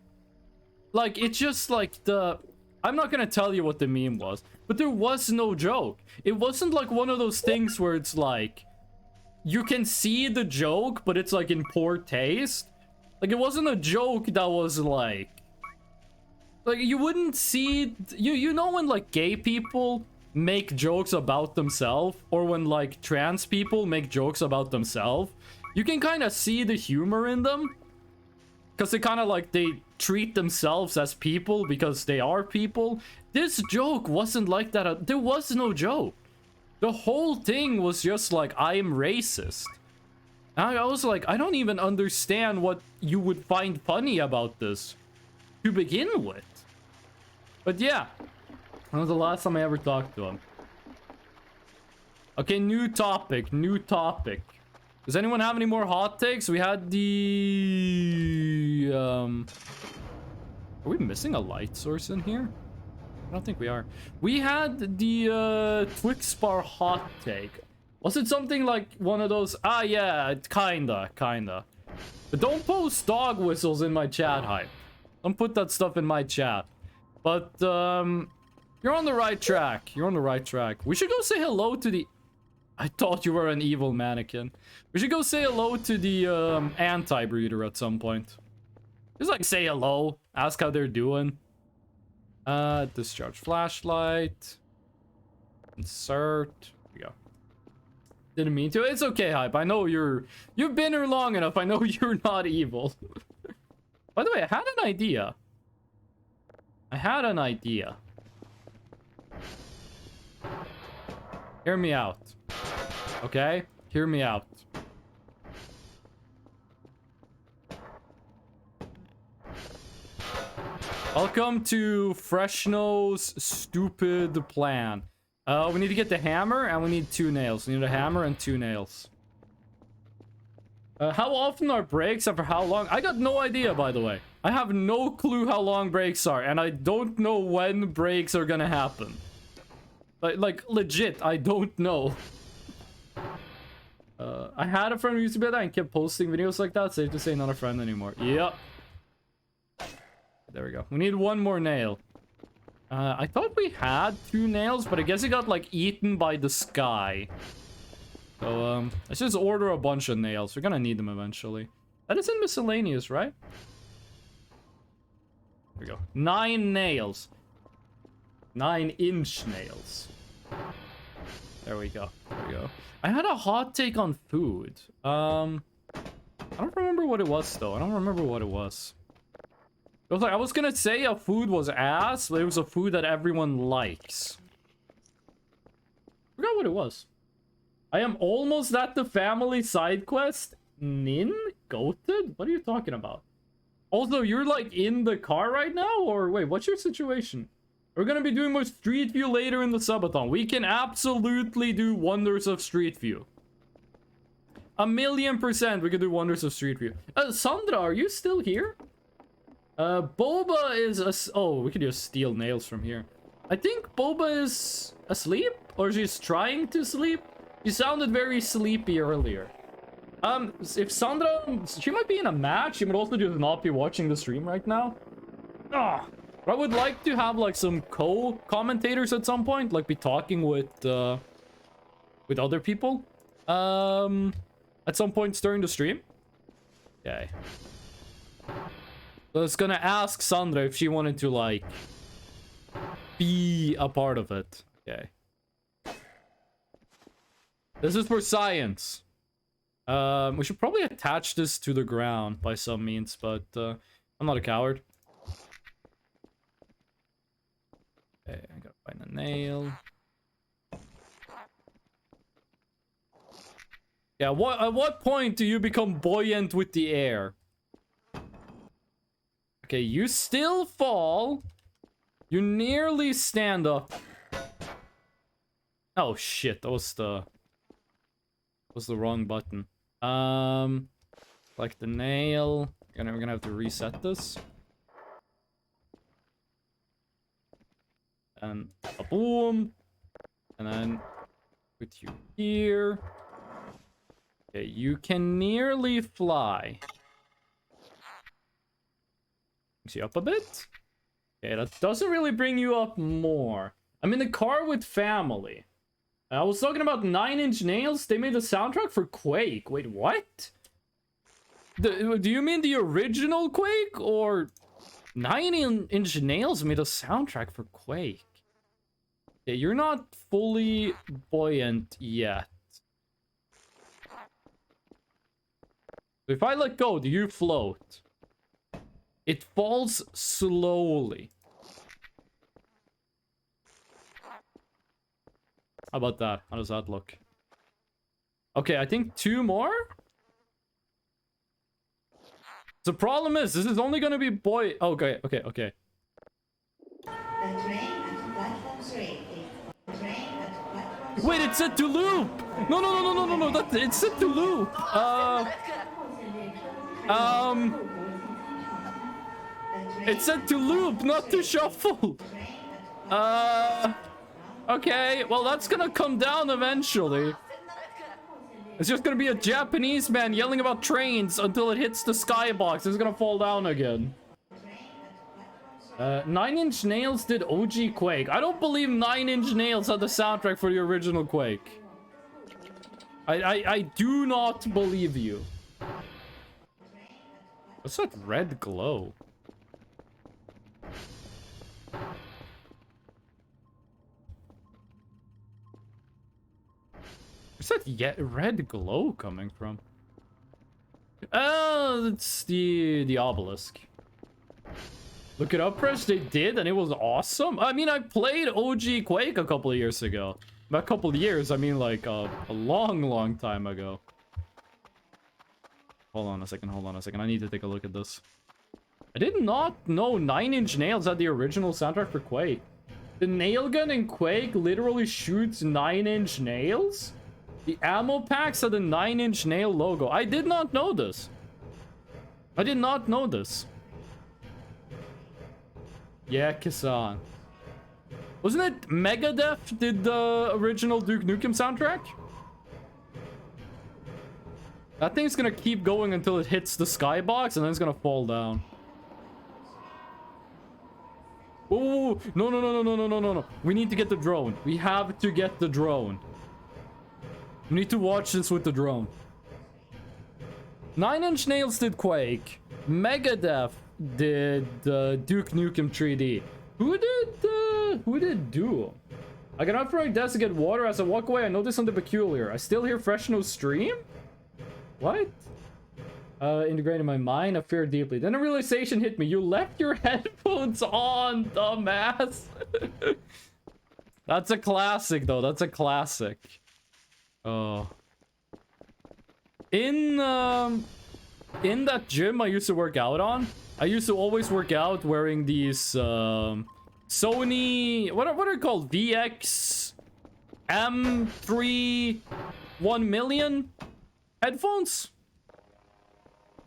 Like, it's just like the... I'm not gonna tell you what the meme was, but there was no joke. It wasn't like one of those things where it's like... You can see the joke, but it's like in poor taste. Like, it wasn't a joke that was like... Like, you wouldn't see... You know when, like, gay people make jokes about themselves, or when, like, trans people make jokes about themselves, you can kind of see the humor in them. Because they kind of, like, they treat themselves as people because they are people. This joke wasn't like that. There was no joke. The whole thing was just like, I am racist. And I was like, I don't even understand what you would find funny about this to begin with. But yeah, that was the last time I ever talked to him. Okay, new topic. Does anyone have any more hot takes? We had the... Are we missing a light source in here? I don't think we are. We had the Twix bar hot take. Was it something like one of those? Ah, yeah, kinda. But don't post dog whistles in my chat, Hype. Don't put that stuff in my chat. But you're on the right track. We should go say hello to the... I thought you were an evil mannequin. We should go say hello to the anti-breeder at some point. Just like say hello, ask how they're doing. Discharge flashlight. Insert. Here we go. Didn't mean to. It's okay, Hype. I know you've been here long enough. I know you're not evil. By the way, I had an idea. Hear me out. Okay? Hear me out. Welcome to Fresno's stupid plan. We need to get the hammer and we need 2 nails. We need a hammer and 2 nails. How often are breaks and for how long? I got no idea, by the way. I have no clue how long breaks are, and I don't know when breaks are gonna happen. Like legit, I don't know. I had a friend who used to be that and kept posting videos like that. Safe to say, not a friend anymore. Yep. There we go. We need 1 more nail. I thought we had 2 nails, but I guess it got, like, eaten by the sky. So, let's just order a bunch of nails. We're gonna need them eventually. That is in miscellaneous, right? There we go. 9 nails. 9-inch nails. There we go. I had a hot take on food. I don't remember what it was, though. It was like, I was gonna say a food was ass, but it was a food that everyone likes. Forgot what it was. I am almost at the family side quest. Nin? Goated? What are you talking about? Also, you're like in the car right now? Or wait, what's your situation? We're gonna be doing more Street View later in the subathon. We can absolutely do wonders of Street View. 1,000,000% we can do wonders of Street View. Sandra, are you still here? Boba is... Oh, we could just steal nails from here. I think Boba is asleep? Or she's trying to sleep? She sounded very sleepy earlier. If Sandra... She might be in a match. She might also just not be watching the stream right now. Ah! I would like to have, like, some co-commentators at some point. Like, be talking with other people. At some points during the stream. Okay. So I was gonna ask Sandra if she wanted to, like, be a part of it. Okay. This is for science. We should probably attach this to the ground by some means, but I'm not a coward. Okay, I gotta find a nail. Yeah, at what point do you become buoyant with the air? Okay, you still fall. You nearly stand up. Oh shit, that was the wrong button. Like the nail. We're gonna have to reset this. And a boom. And then put you here. Okay, you can nearly fly. Brings you up a bit. Okay, that doesn't really bring you up more. I'm in the car with family. I was talking about 9 Inch Nails. They made a soundtrack for Quake. Wait, what? Do you mean the original Quake? Or 9 Inch Nails made a soundtrack for Quake? Yeah, you're not fully buoyant yet. If I let go, do you float? It falls slowly. How about that? How does that look? Okay, I think 2 more? The problem is, this is only gonna be boy... Okay. Wait, it's set to loop! No, it's set to loop! It's set to loop, not to shuffle! Okay, well that's gonna come down eventually. It's just gonna be a Japanese man yelling about trains until it hits the skybox. It's gonna fall down again. 9 Inch Nails did OG Quake. I don't believe 9 Inch Nails had the soundtrack for the original Quake. I do not believe you. What's that red glow? Where's that red glow coming from? Oh, it's the obelisk. Look it up, Fresh. They did, and it was awesome. I mean, I played OG Quake a couple of years ago. By a couple of years, I mean like a long time ago. Hold on a second. I need to take a look at this. I did not know 9 Inch Nails had the original soundtrack for Quake. The nail gun in Quake literally shoots 9 Inch Nails? The ammo packs had a 9 Inch Nail logo. I did not know this. Yeah, Kisan. Wasn't it Megadeth did the original Duke Nukem soundtrack? That thing's gonna keep going until it hits the skybox and then it's gonna fall down. Oh, no. We need to get the drone. We have to get the drone. We need to watch this with the drone. 9 Inch Nails did Quake. Megadeth did Duke Nukem 3D. Who did Duo? I got up from my desk to get water. As I walk away, I notice something peculiar. I still hear Fresh No stream? What? Integrated in my mind, I fear deeply. Then a realization hit me. You left your headphones on, dumbass. That's a classic, though. That's a classic. Oh. In that gym I used to work out on, I used to always work out wearing these Sony, what are they called? VX M3 1 million headphones?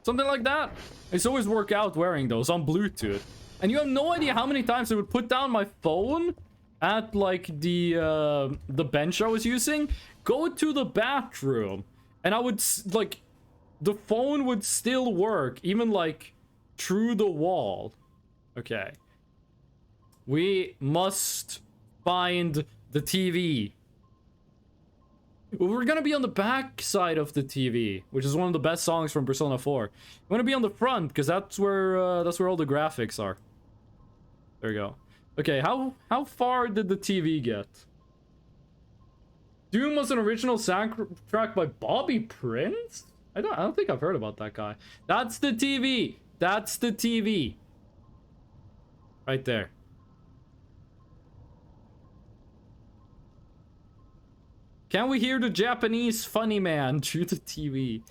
Something like that. I used to always work out wearing those on Bluetooth. And you have no idea how many times I would put down my phone at like the bench I was using, go to the bathroom, and I would like the phone would still work even like through the wall. Okay. We must find the TV. We're gonna be on the back side of the TV, which is one of the best songs from Persona 4. We're gonna be on the front because that's where all the graphics are. There we go. Okay, how far did the TV get? Doom was an original soundtrack by Bobby Prince? I don't think I've heard about that guy. That's the TV. That's the TV. Right there. Can we hear the Japanese funny man through the TV?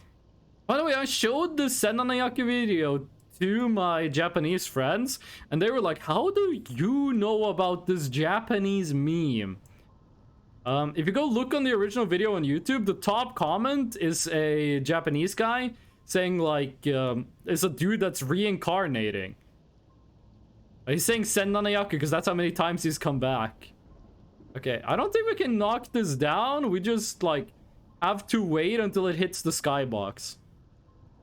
By the way, I showed the Senanayaki video to my Japanese friends, and they were like, how do you know about this Japanese meme? If you go look on the original video on YouTube, the top comment is a Japanese guy saying like, it's a dude that's reincarnating. He's saying Senanayaki because that's how many times he's come back. Okay, I don't think we can knock this down. We just like have to wait until it hits the skybox.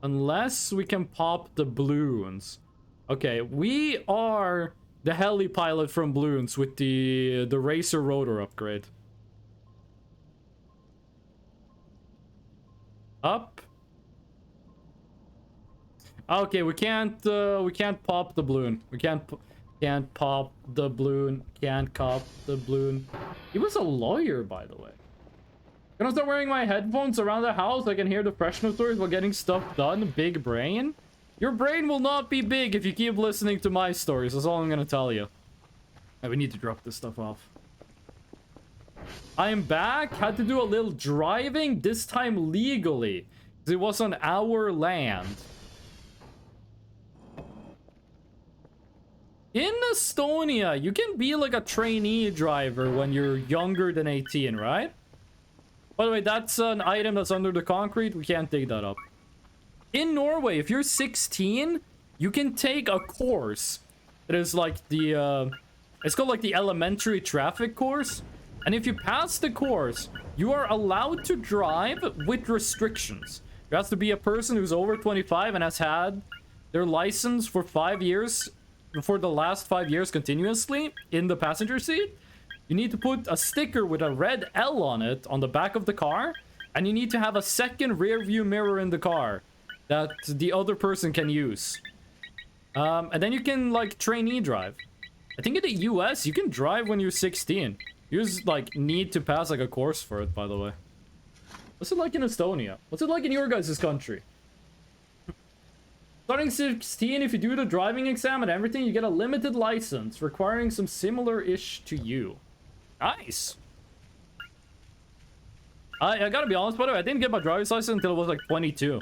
Unless we can pop the balloons. Okay, we are the heli pilot from Bloons with the racer rotor upgrade. Up. Okay, we can't pop the balloon. We can't pop the balloon. Can't cop the balloon. He was a lawyer, by the way. Can I start wearing my headphones around the house? I can hear the freshness stories while getting stuff done. Big brain. Your brain will not be big if you keep listening to my stories. That's all I'm gonna tell you. We need to drop this stuff off. I am back. Had to do a little driving, this time legally. Because it was on our land. In Estonia, you can be like a trainee driver when you're younger than 18, right? By the way, that's an item that's under the concrete. We can't dig that up. In Norway, if you're 16, you can take a course. It is like the, it's called like the elementary traffic course. And if you pass the course, you are allowed to drive with restrictions. There has to be a person who's over 25 and has had their license for 5 years, for the last 5 years continuously in the passenger seat. You need to put a sticker with a red L on it on the back of the car. And you need to have a second rear view mirror in the car that the other person can use. And then you can, like, trainee drive. I think in the US, you can drive when you're 16. You just, like, need to pass, like, a course for it, by the way. What's it like in Estonia? What's it like in your guys' country? Starting 16, if you do the driving exam and everything, you get a limited license, requiring some similar-ish to you. Nice. I gotta be honest, by the way, I didn't get my driver's license until I was like 22.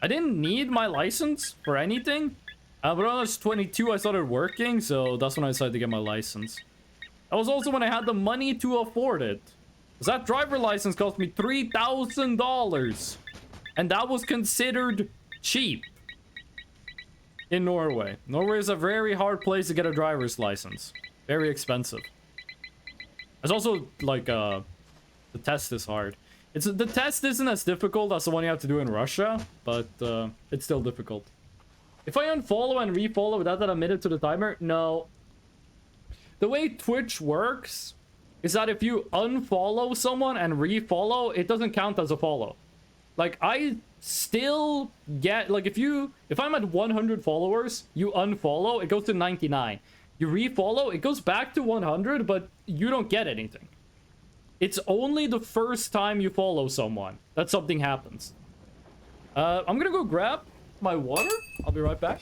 I didn't need my license for anything. But when I was 22, I started working, so that's when I decided to get my license. That was also when I had the money to afford it. Because that driver license cost me $3,000. And that was considered cheap. In Norway. Norway is a very hard place to get a driver's license. Very expensive. It's also, like, the test is hard. The test isn't as difficult as the one you have to do in Russia, but, it's still difficult. If I unfollow and refollow without that admitted to the timer, no. The way Twitch works is that if you unfollow someone and refollow, it doesn't count as a follow. Like, I still get, like, if I'm at 100 followers, you unfollow, it goes to 99. You refollow, it goes back to 100, but you don't get anything. It's only the first time you follow someone that something happens. I'm gonna go grab my water. I'll be right back.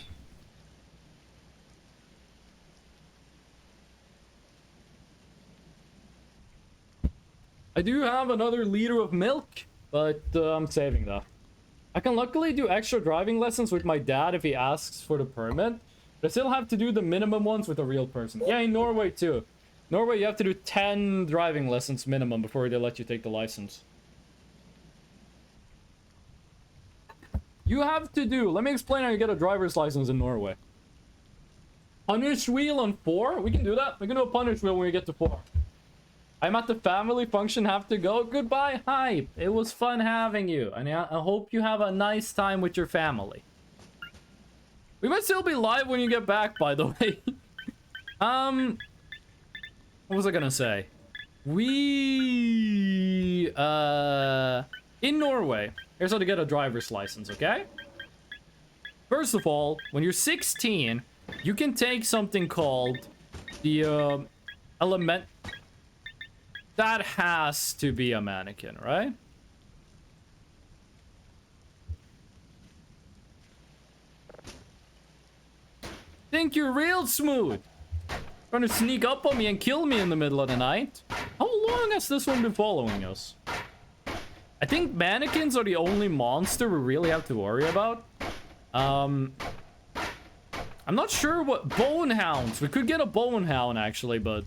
I do have another liter of milk, but I'm saving that. I can luckily do extra driving lessons with my dad if he asks for the permit. But I still have to do the minimum ones with a real person. Yeah, in Norway too. Norway, you have to do 10 driving lessons minimum before they let you take the license. You have to do... Let me explain how you get a driver's license in Norway. Punish wheel on 4? We can do that. We can do a punish wheel when we get to 4. I'm at the family function, have to go. Goodbye, Hype. It was fun having you. And I hope you have a nice time with your family. We might still be live when you get back, by the way. What was I gonna say? In Norway, here's how to get a driver's license, okay? First of all, when you're 16, you can take something called the element... That has to be a mannequin, right? Think you're real smooth. Trying to sneak up on me and kill me in the middle of the night. How long has this one been following us? I think mannequins are the only monster we really have to worry about. I'm not sure what... Bone hounds. We could get a bone hound, actually, but...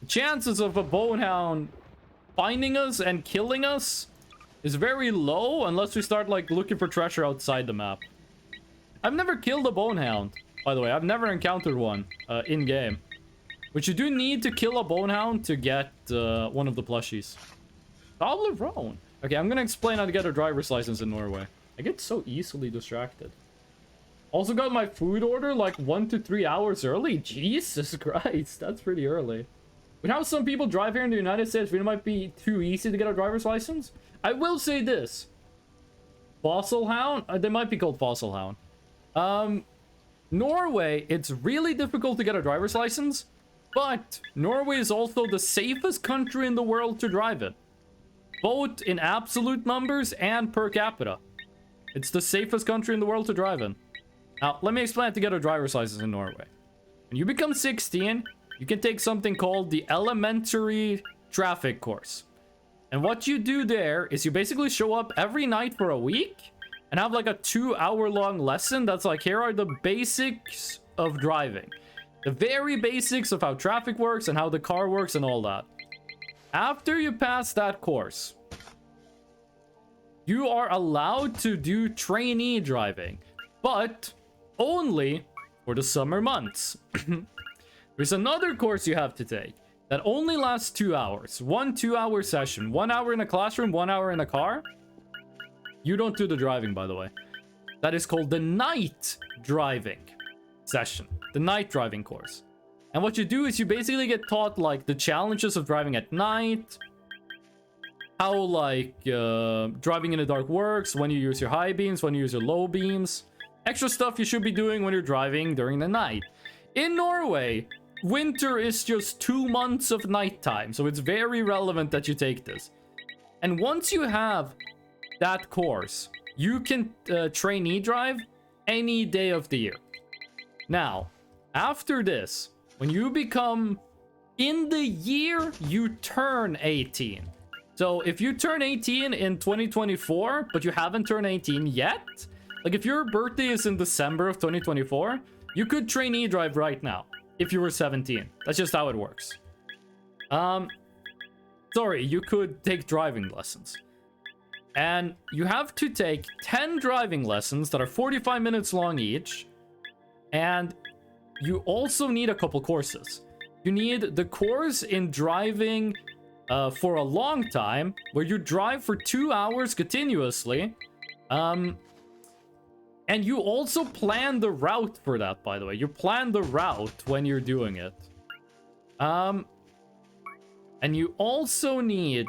the chances of a bone hound finding us and killing us is very low unless we start, like, looking for treasure outside the map. I've never killed a bone hound, by the way. I've never encountered one in-game. But you do need to kill a bone hound to get one of the plushies. Toblerone. Okay, I'm gonna explain how to get a driver's license in Norway. I get so easily distracted. Also got my food order like 1 to 3 hours early. Jesus Christ, that's pretty early. With how some people drive here in the United States, it might be too easy to get a driver's license. I will say this. Fossil hound? They might be called fossil hound. Norway, it's really difficult to get a driver's license. But Norway is also the safest country in the world to drive it. Both in absolute numbers and per capita. It's the safest country in the world to drive in. Now, let me explain how to get a driver's license in Norway. When you become 16, you can take something called the elementary traffic course. And what you do there is you basically show up every night for a week and have like a 2-hour-long lesson that's like, here are the basics of driving. The very basics of how traffic works and how the car works and all that. After you pass that course, you are allowed to do trainee driving, but only for the summer months. There's another course you have to take that only lasts 2 hours. 1 2-hour session. 1 hour in a classroom, 1 hour in a car. You don't do the driving, by the way. That is called the night driving session. The night driving course. And what you do is you basically get taught, like, the challenges of driving at night. How, like, driving in the dark works. When you use your high beams, when you use your low beams. Extra stuff you should be doing when you're driving during the night. In Norway, winter is just 2 months of nighttime. So it's very relevant that you take this. And once you have that course, you can trainee drive any day of the year. Now, after this, when you become in the year you turn 18. So if you turn 18 in 2024, but you haven't turned 18 yet, like if your birthday is in December of 2024, you could trainee drive right now if you were 17. That's just how it works. Sorry, you could take driving lessons. And you have to take 10 driving lessons that are 45 minutes long each. And you also need a couple courses. You need the course in driving for a long time, where you drive for 2 hours continuously. And you also plan the route for that, by the way. You plan the route when you're doing it. And you also need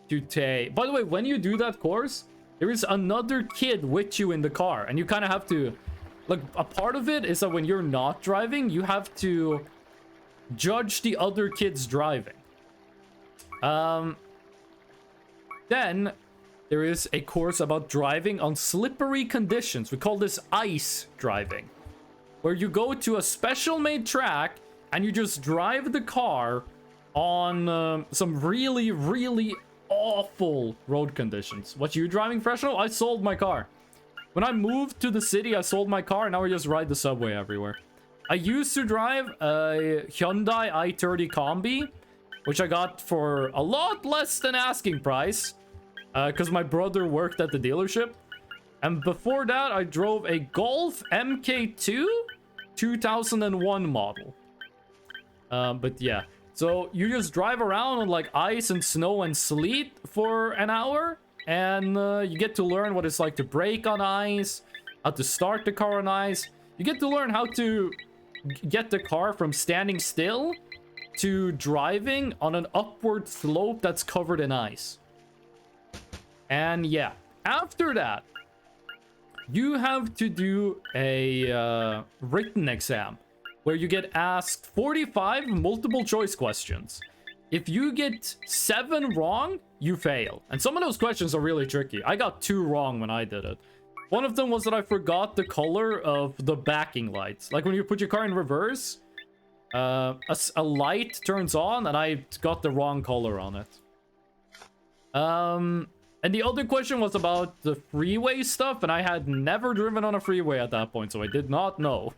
to take... By the way, when you do that course, there is another kid with you in the car. And you kind of have to... Like, a part of it is that when you're not driving, you have to judge the other kids driving. Then there is a course about driving on slippery conditions. We call this ice driving, where you go to a special made track and you just drive the car on some really, really awful road conditions. What, you driving, Fresno? I sold my car. When I moved to the city, I sold my car, and now I just ride the subway everywhere. I used to drive a Hyundai i30 Combi, which I got for a lot less than asking price, because my brother worked at the dealership. And before that, I drove a Golf MK2 2001 model. But yeah, so you just drive around on like ice and snow and sleet for an hour. And you get to learn what it's like to brake on ice, how to start the car on ice. You get to learn how to get the car from standing still to driving on an upward slope that's covered in ice. And yeah, after that, you have to do a written exam where you get asked 45 multiple choice questions. If you get 7 wrong, you fail. And some of those questions are really tricky. I got 2 wrong when I did it. One of them was that I forgot the color of the backing lights. Like when you put your car in reverse, a light turns on and I got the wrong color on it. And the other question was about the freeway stuff, and I had never driven on a freeway at that point, so I did not know.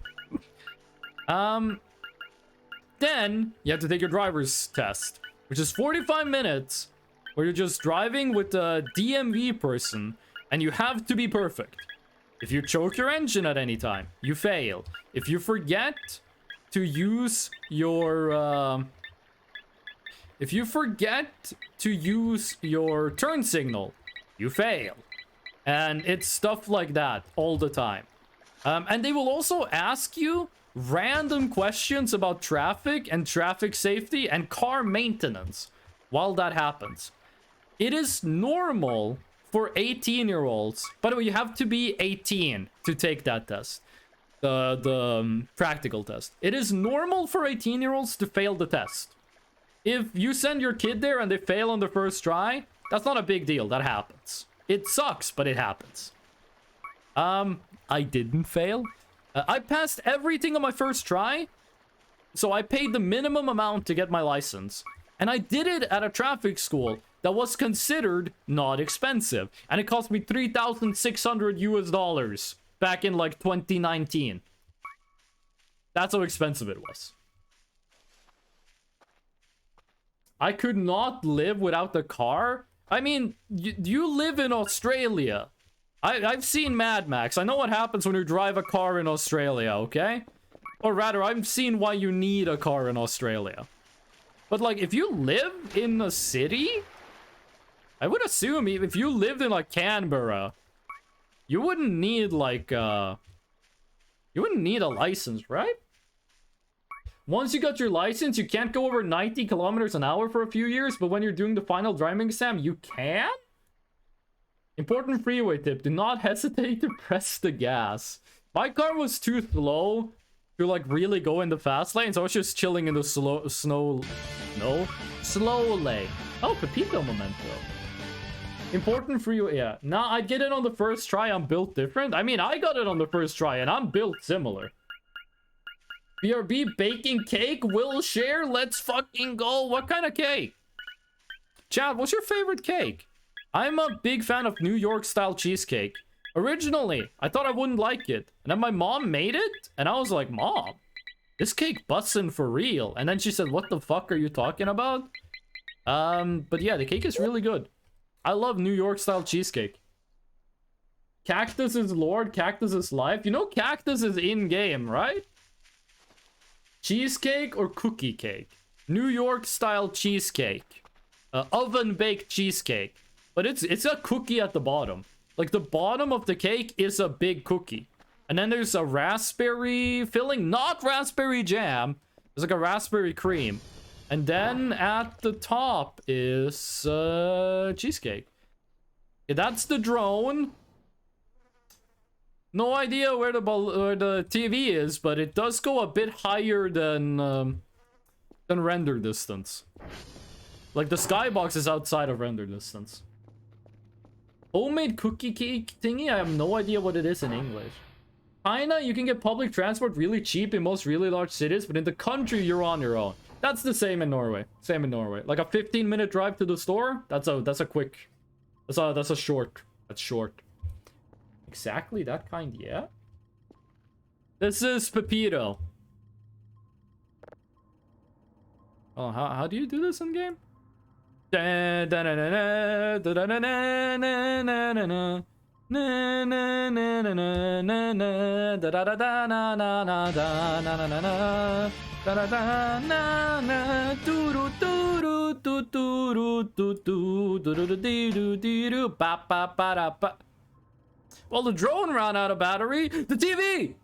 Then you have to take your driver's test, which is 45 minutes, where you're just driving with a DMV person, and you have to be perfect. If you choke your engine at any time, you fail. If you forget to use your turn signal, you fail. And it's stuff like that all the time. And they will also ask you random questions about traffic and traffic safety and car maintenance while that happens. It is normal for 18-year-olds. By the way, you have to be 18 to take that test. The practical test. It is normal for 18-year-olds to fail the test. If you send your kid there and they fail on the first try, that's not a big deal. That happens. It sucks, but it happens. I didn't fail. I passed everything on my first try. So I paid the minimum amount to get my license. And I did it at a traffic school that was considered not expensive. And it cost me $3,600 US back in like 2019. That's how expensive it was. I could not live without the car. I mean, you live in Australia. I've seen Mad Max. I know what happens when you drive a car in Australia, okay? Or rather, I've seen why you need a car in Australia. But like, if you live in a city, I would assume if you lived in like Canberra, you wouldn't need like, you wouldn't need a license, right? Once you got your license, you can't go over 90 kilometers an hour for a few years, but when you're doing the final driving exam, you can? Important freeway tip, do not hesitate to press the gas. My car was too slow to like really go in the fast lane, so I was just chilling in the slow lane. Oh, Pepito Memento. Important freeway, yeah. Nah, I'd get it on the first try, I'm built different. I mean, I got it on the first try, and I'm built similar. BRB baking cake, will share, let's fucking go. What kind of cake? Chad, what's your favorite cake? I'm a big fan of New York style cheesecake. Originally, I thought I wouldn't like it. And then my mom made it, and I was like, Mom, this cake bussin' for real. And then she said, what the fuck are you talking about? But yeah, the cake is really good. I love New York style cheesecake. Cactus is Lord, Cactus is life. You know Cactus is in-game, right? Cheesecake or cookie cake? New York style cheesecake. Oven baked cheesecake. But it's a cookie at the bottom. Like the bottom of the cake is a big cookie. And then there's a raspberry filling, not raspberry jam. There's like a raspberry cream. And then at the top is cheesecake. Yeah, that's the drone. No idea where the TV is, but it does go a bit higher than render distance. Like the skybox is outside of render distance. Homemade cookie cake thingy? I have no idea what it is in English. China, you can get public transport really cheap in most really large cities, but in the country you're on your own. That's the same in Norway. Same in Norway. Like a 15-minute drive to the store. That's a quick. That's a short. That's short. Exactly that kind, yeah. This is Pepito. Oh, how do you do this in game? Well, the drone ran out of battery. The TV!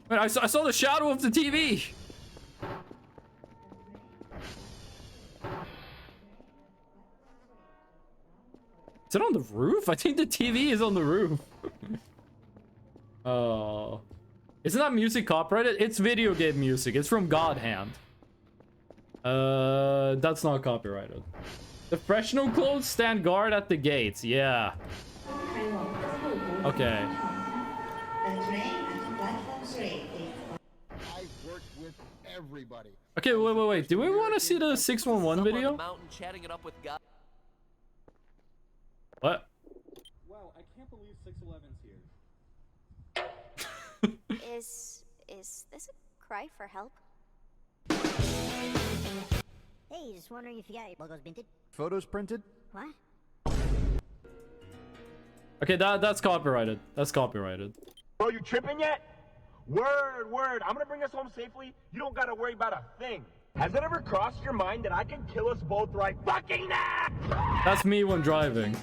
Wait, I saw the shadow of the TV! Is it on the roof? I think the TV is on the roof. Oh. Isn't that music copyrighted? It's video game music. It's from God Hand. That's not copyrighted. The Fresno clothes stand guard at the gates. Yeah. Okay. The train at platform 3 is... I've worked with with everybody. Okay, wait. Do we want to see the 611 video? Mountain chatting it up with God. What? Wow, I can't believe 611's here. Is this a cry for help? Hey, just wondering if you got your logos printed? Photos printed? What? Okay, that's copyrighted. That's copyrighted. Bro, you tripping yet? Word. I'm gonna bring us home safely. You don't gotta worry about a thing. Has it ever crossed your mind that I can kill us both right fucking now? That's me when driving.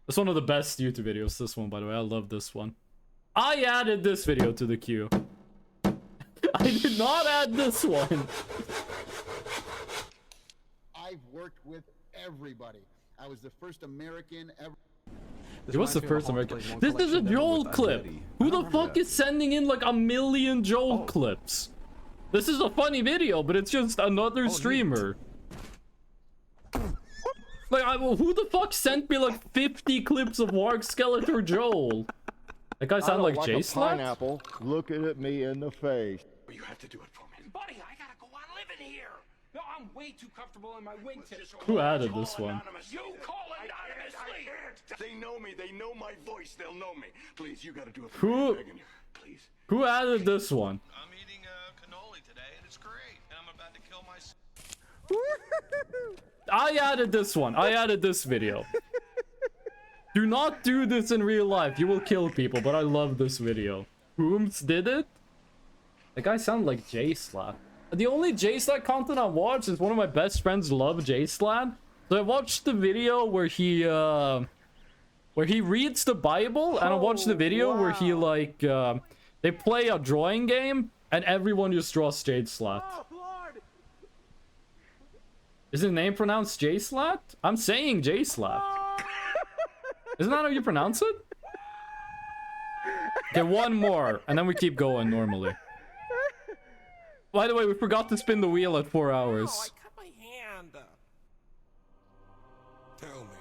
That's one of the best YouTube videos, this one, by the way. I love this one. I added this video to the queue. I did not add this one. I've worked with everybody. I was the first American ever. He was the first American. This is a Joel clip. Who the fuck is sending in like 1 million Joel clips? This is a funny video, but it's just another streamer. Like, who the fuck sent me like 50 clips of Warg Skeletor Joel? That guy sound like J-Slap? Pineapple looking at me in the face. You have to do it for me. Buddy, I gotta go on living here. No, I'm way too comfortable in my wingtip. Who added this one? You call anonymously. They know me. They know my voice. They'll know me. Please, you gotta do it for Who? me. I'm begging you. Please. Who added this one? I'm eating cannoli today, and it's great. And I'm about to kill myself. I added this one. I added this video. Do not do this in real life. You will kill people, but I love this video. Whooms did it? The guy sounded like J-Slap. The only J-Slap content I watch is one of my best friends love J-Slap. So I watched the video where he reads the Bible, and I watched the video where he like they play a drawing game and everyone just draws J-Slap. Is his name pronounced J-Slat? I'm saying J-Slat. Isn't that how you pronounce it? Okay, one more, and then we keep going normally. By the way, we forgot to spin the wheel at 4 hours. Oh, I cut my hand. Tell me,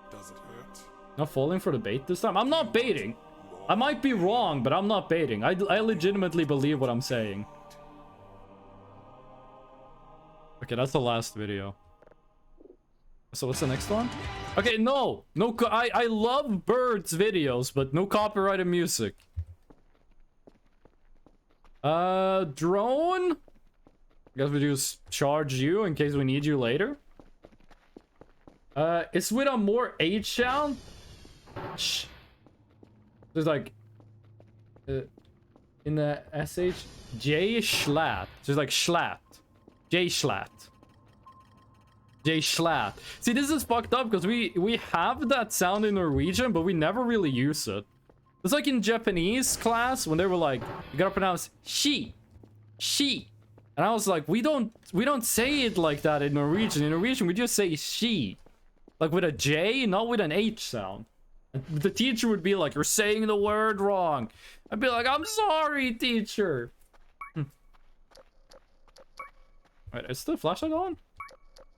does it hurt? Not falling for the bait this time? I'm not baiting. I might be wrong, but I'm not baiting. I legitimately believe what I'm saying. Okay, that's the last video. So what's the next one? Okay, no. I love Birds videos, but no copyrighted music. Drone? I guess we just charge you in case we need you later. It's with a more H sound. Shh. There's like in the SH J Schlatt. There's like Schlatt. J Schlatt. J Schlatt. See, this is fucked up because we have that sound in Norwegian, but we never really use it. It's like in Japanese class when they were like, you gotta pronounce she. And I was like, we don't say it like that in Norwegian. In Norwegian, we just say she. Like with a J, not with an H sound. And the teacher would be like, you're saying the word wrong. I'd be like, I'm sorry, teacher. Wait, is the flashlight on?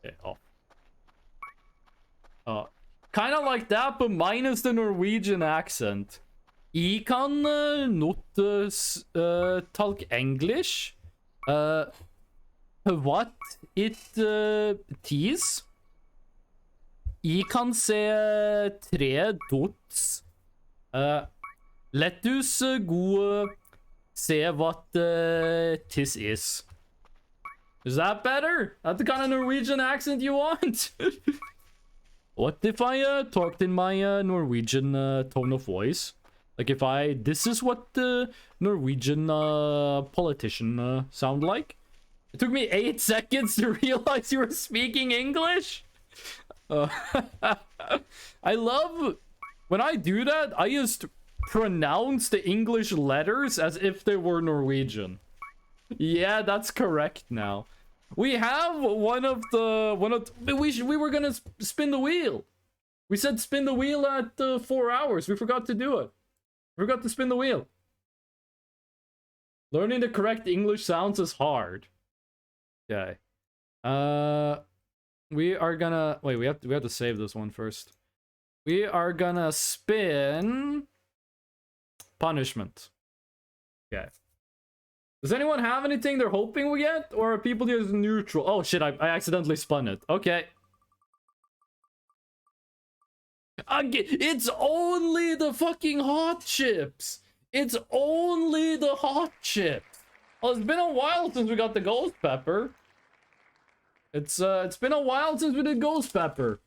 Okay, off. Kind of like that, but minus the Norwegian accent. I kan not talk English. What it tease? I kan se 3 dots. Let us go se what tis is. Is that better? That's the kind of Norwegian accent you want? What if I talked in my Norwegian tone of voice? Like if this is what the Norwegian politician sound like? It took me 8 seconds to realize you were speaking English? I love when I do that. I just pronounce the English letters as if they were Norwegian. Yeah, that's correct now. We have we were gonna spin the wheel. We said spin the wheel at 4 hours. We forgot to do it. We forgot to spin the wheel. Learning the correct English sounds is hard. Okay. We are gonna wait. We have to save this one first. We are gonna spin punishment. Okay. Does anyone have anything they're hoping we get? Or are people just neutral? Oh shit, I accidentally spun it. Okay. It's only the fucking hot chips. It's only the hot chips. Oh, it's been a while since we got the ghost pepper. It's been a while since we did ghost pepper.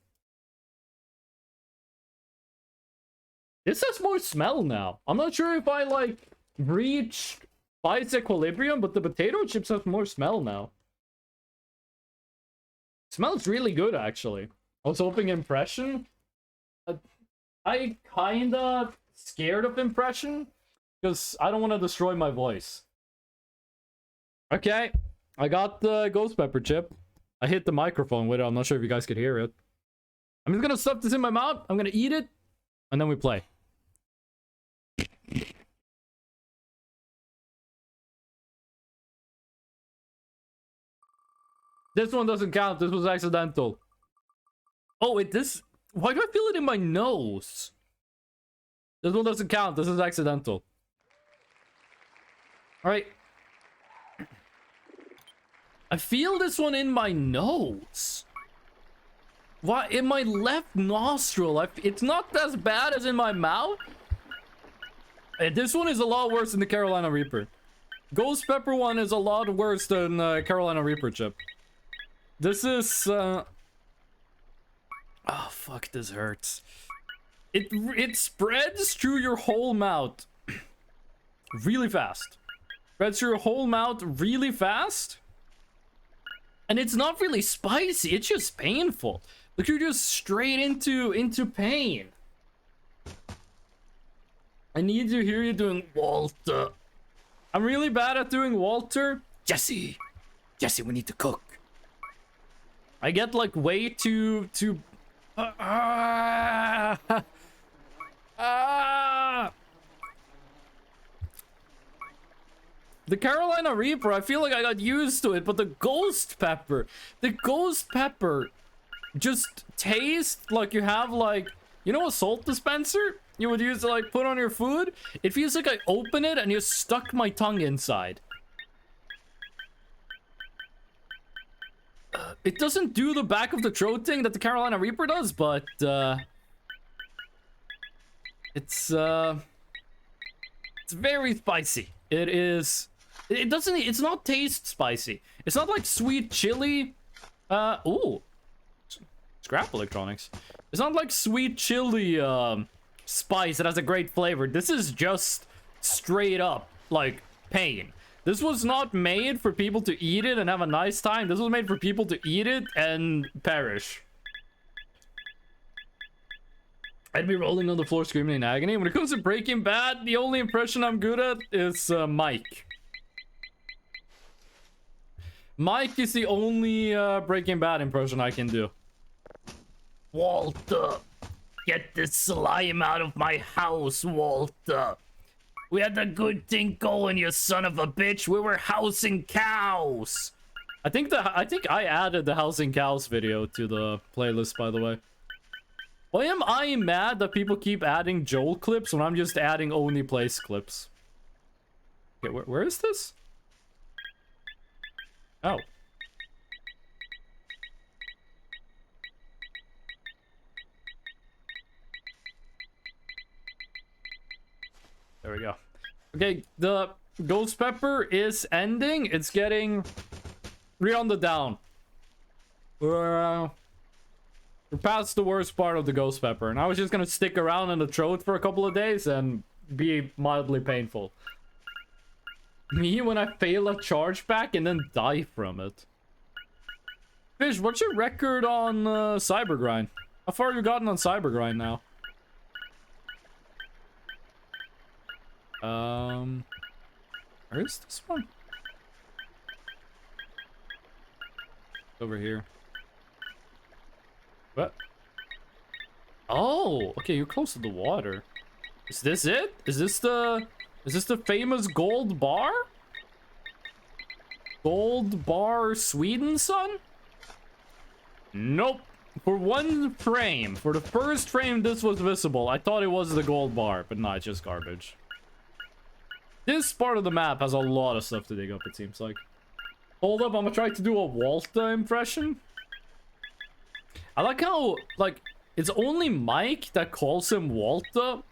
This has more smell now. I'm not sure if I like reached spice equilibrium, but the potato chips have more smell now. Smells really good, actually. I was hoping impression. I kinda scared of impression because I don't want to destroy my voice. Okay, I got the ghost pepper chip. I hit the microphone with it. I'm not sure if you guys could hear it. I'm just gonna stuff this in my mouth. I'm gonna eat it, and then we play. This one doesn't count. This was accidental. Oh, wait, this... Why do I feel it in my nose? This one doesn't count. This is accidental. Alright. I feel this one in my nose. Why? In my left nostril. It's not as bad as in my mouth. This one is a lot worse than the Carolina Reaper. Ghost Pepper one is a lot worse than Carolina Reaper chip. This is... Oh, fuck, this hurts. It spreads through your whole mouth really fast. Spreads through your whole mouth really fast. And it's not really spicy, it's just painful. Like, you're just straight into pain. I need to hear you doing Walter. I'm really bad at doing Walter. Jesse, we need to cook. I get like way too The Carolina Reaper, I feel like I got used to it, but the Ghost Pepper just tastes like you have like, you know, a salt dispenser you would use to like put on your food? It feels like I open it and just stuck my tongue inside. It doesn't do the back of the throat thing that the Carolina Reaper does, but it's very spicy. It's not taste spicy. It's not like sweet chili. Ooh. Scrap electronics. It's not like sweet chili spice that has a great flavor. This is just straight up like pain. This was not made for people to eat it and have a nice time. This was made for people to eat it and perish. I'd be rolling on the floor screaming in agony. When it comes to Breaking Bad, the only impression I'm good at is Mike. Mike is the only Breaking Bad impression I can do. Walter, get this slime out of my house, Walter. We had a good thing going, you son of a bitch. We were housing cows. I think I added the housing cows video to the playlist, by the way. Why am I mad that people keep adding Joel clips when I'm just adding Only Place clips? Okay, where is this? Oh. There we go. Okay, the Ghost Pepper is ending. It's getting... We're on the down. We're past the worst part of the Ghost Pepper. And I was just gonna stick around in the throat for a couple of days and be mildly painful. Me when I fail a chargeback and then die from it. Fish, what's your record on Cybergrind? How far have you gotten on Cybergrind now? Where is this one? Over here. What? Oh, okay, you're close to the water. Is this it? Is this the famous gold bar? Gold bar Sweden, son? Nope. For one frame, for the first frame this was visible, I thought it was the gold bar, but no, it's just garbage. This part of the map has a lot of stuff to dig up, it seems like. Hold up, I'm gonna try to do a Walter impression. I like how, like, it's only Mike that calls him Walter,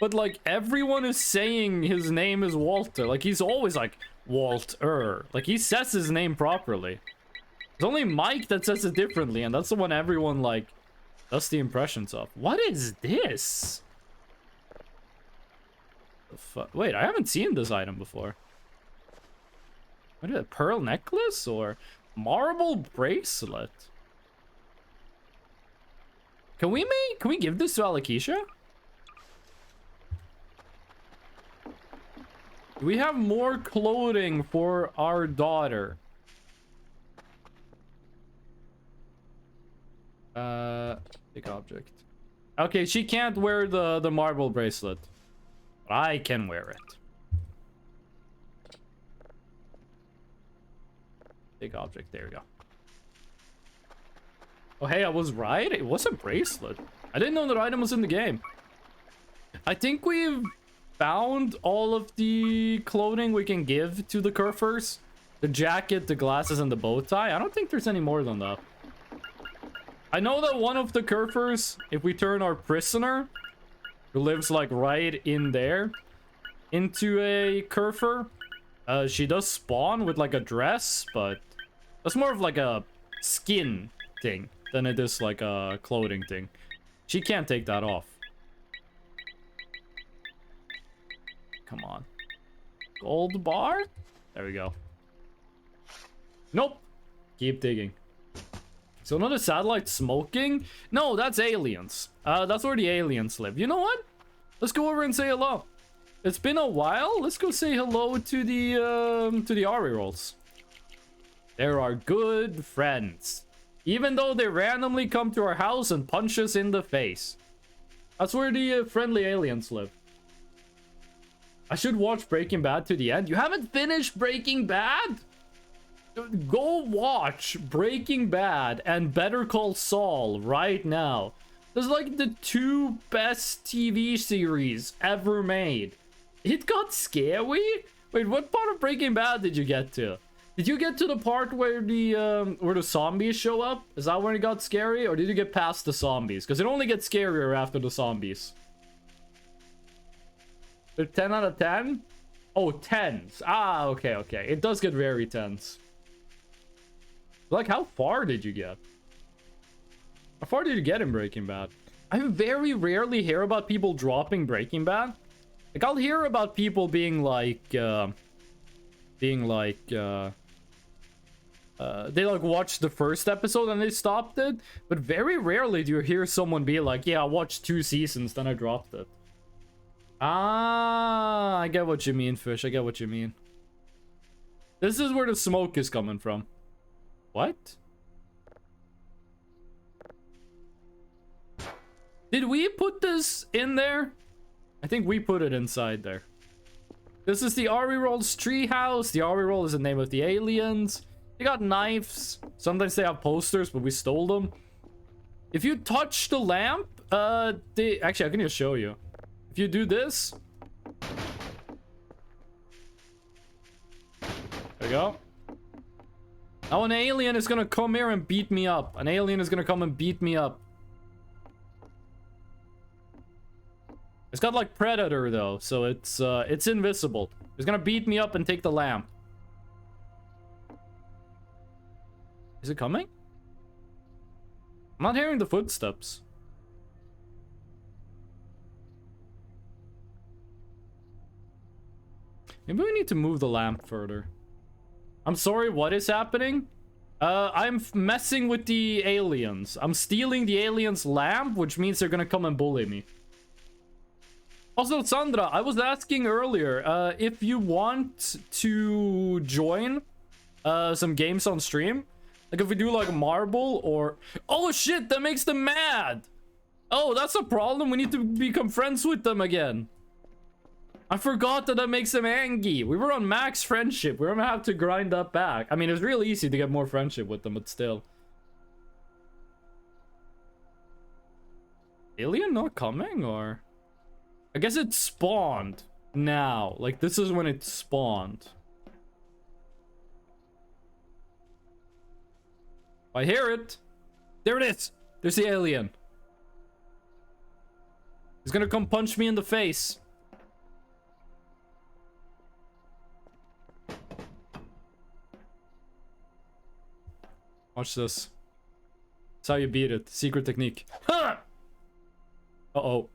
but, like, everyone is saying his name is Walter. Like, he's always like, Walter. Like, he says his name properly. It's only Mike that says it differently, and that's the one everyone, like, does the impressions of. What is this? Wait, I haven't seen this item before. What is it? Pearl necklace or marble bracelet? Can we give this to Alakisha? Do we have more clothing for our daughter? Big object. Okay, she can't wear the marble bracelet. But I can wear it. Big object, there we go. Oh, hey, I was right. It was a bracelet. I didn't know that item was in the game. I think we've found all of the clothing we can give to the Kerfers. The jacket, the glasses, and the bow tie. I don't think there's any more than that. I know that one of the Kerfers, if we turn our prisoner, who lives like right in there, into a Kerfer, she does spawn with like a dress, but that's more of like a skin thing than it is like a clothing thing. She can't take that off. Come on. Gold bar? There we go. Nope. Keep digging. So another satellite smoking? No, that's aliens. That's where the aliens live. You know what? Let's go over and say hello. It's been a while. Let's go say hello to the Ari rolls. They're our good friends. Even though they randomly come to our house and punch us in the face. That's where the friendly aliens live. I should watch Breaking Bad to the end. You haven't finished Breaking Bad? Go watch Breaking Bad and Better Call Saul right now. Those are like the two best TV series ever made. It got scary? Wait, what part of Breaking Bad did you get to? Did you get to the part where the zombies show up? Is that when it got scary? Or did you get past the zombies? Because it only gets scarier after the zombies. They're 10 out of 10? Oh, 10s. Ah, okay, okay. It does get very tense. Like, how far did you get? How far did you get in Breaking Bad? I very rarely hear about people dropping Breaking Bad. Like, I'll hear about people being like, they like watched the first episode and they stopped it. But very rarely do you hear someone be like, yeah, I watched 2 seasons, then I dropped it. Ah, I get what you mean, Fish. I get what you mean. This is where the smoke is coming from. What? Did we put this in there? I think we put it inside there. This is the Ari Roll's treehouse. The Ari Roll is the name of the aliens. They got knives. Sometimes they have posters, but we stole them. If you touch the lamp, actually, I can just show you. If you do this. There we go. Now an alien is gonna come here and beat me up. An alien is gonna come and beat me up. It's got like Predator though, so it's invisible. It's gonna beat me up and take the lamp. Is it coming? I'm not hearing the footsteps. Maybe we need to move the lamp further. I'm sorry, what is happening? I'm messing with the aliens. I'm stealing the aliens' lamp, which means they're gonna come and bully me. Also, Sandra, I was asking earlier, if you want to join some games on stream. Like if we do like Marble or... Oh shit, that makes them mad! Oh, that's a problem. We need to become friends with them again. I forgot that makes them angry. We were on max friendship. We're gonna have to grind that back. I mean, it's really easy to get more friendship with them, but still. Alien not coming, or? I guess it spawned. now. Like, this is when it spawned. I hear it. There it is. There's the alien. He's gonna come punch me in the face. Watch this. That's how you beat it. Secret technique. Huh! Uh-oh.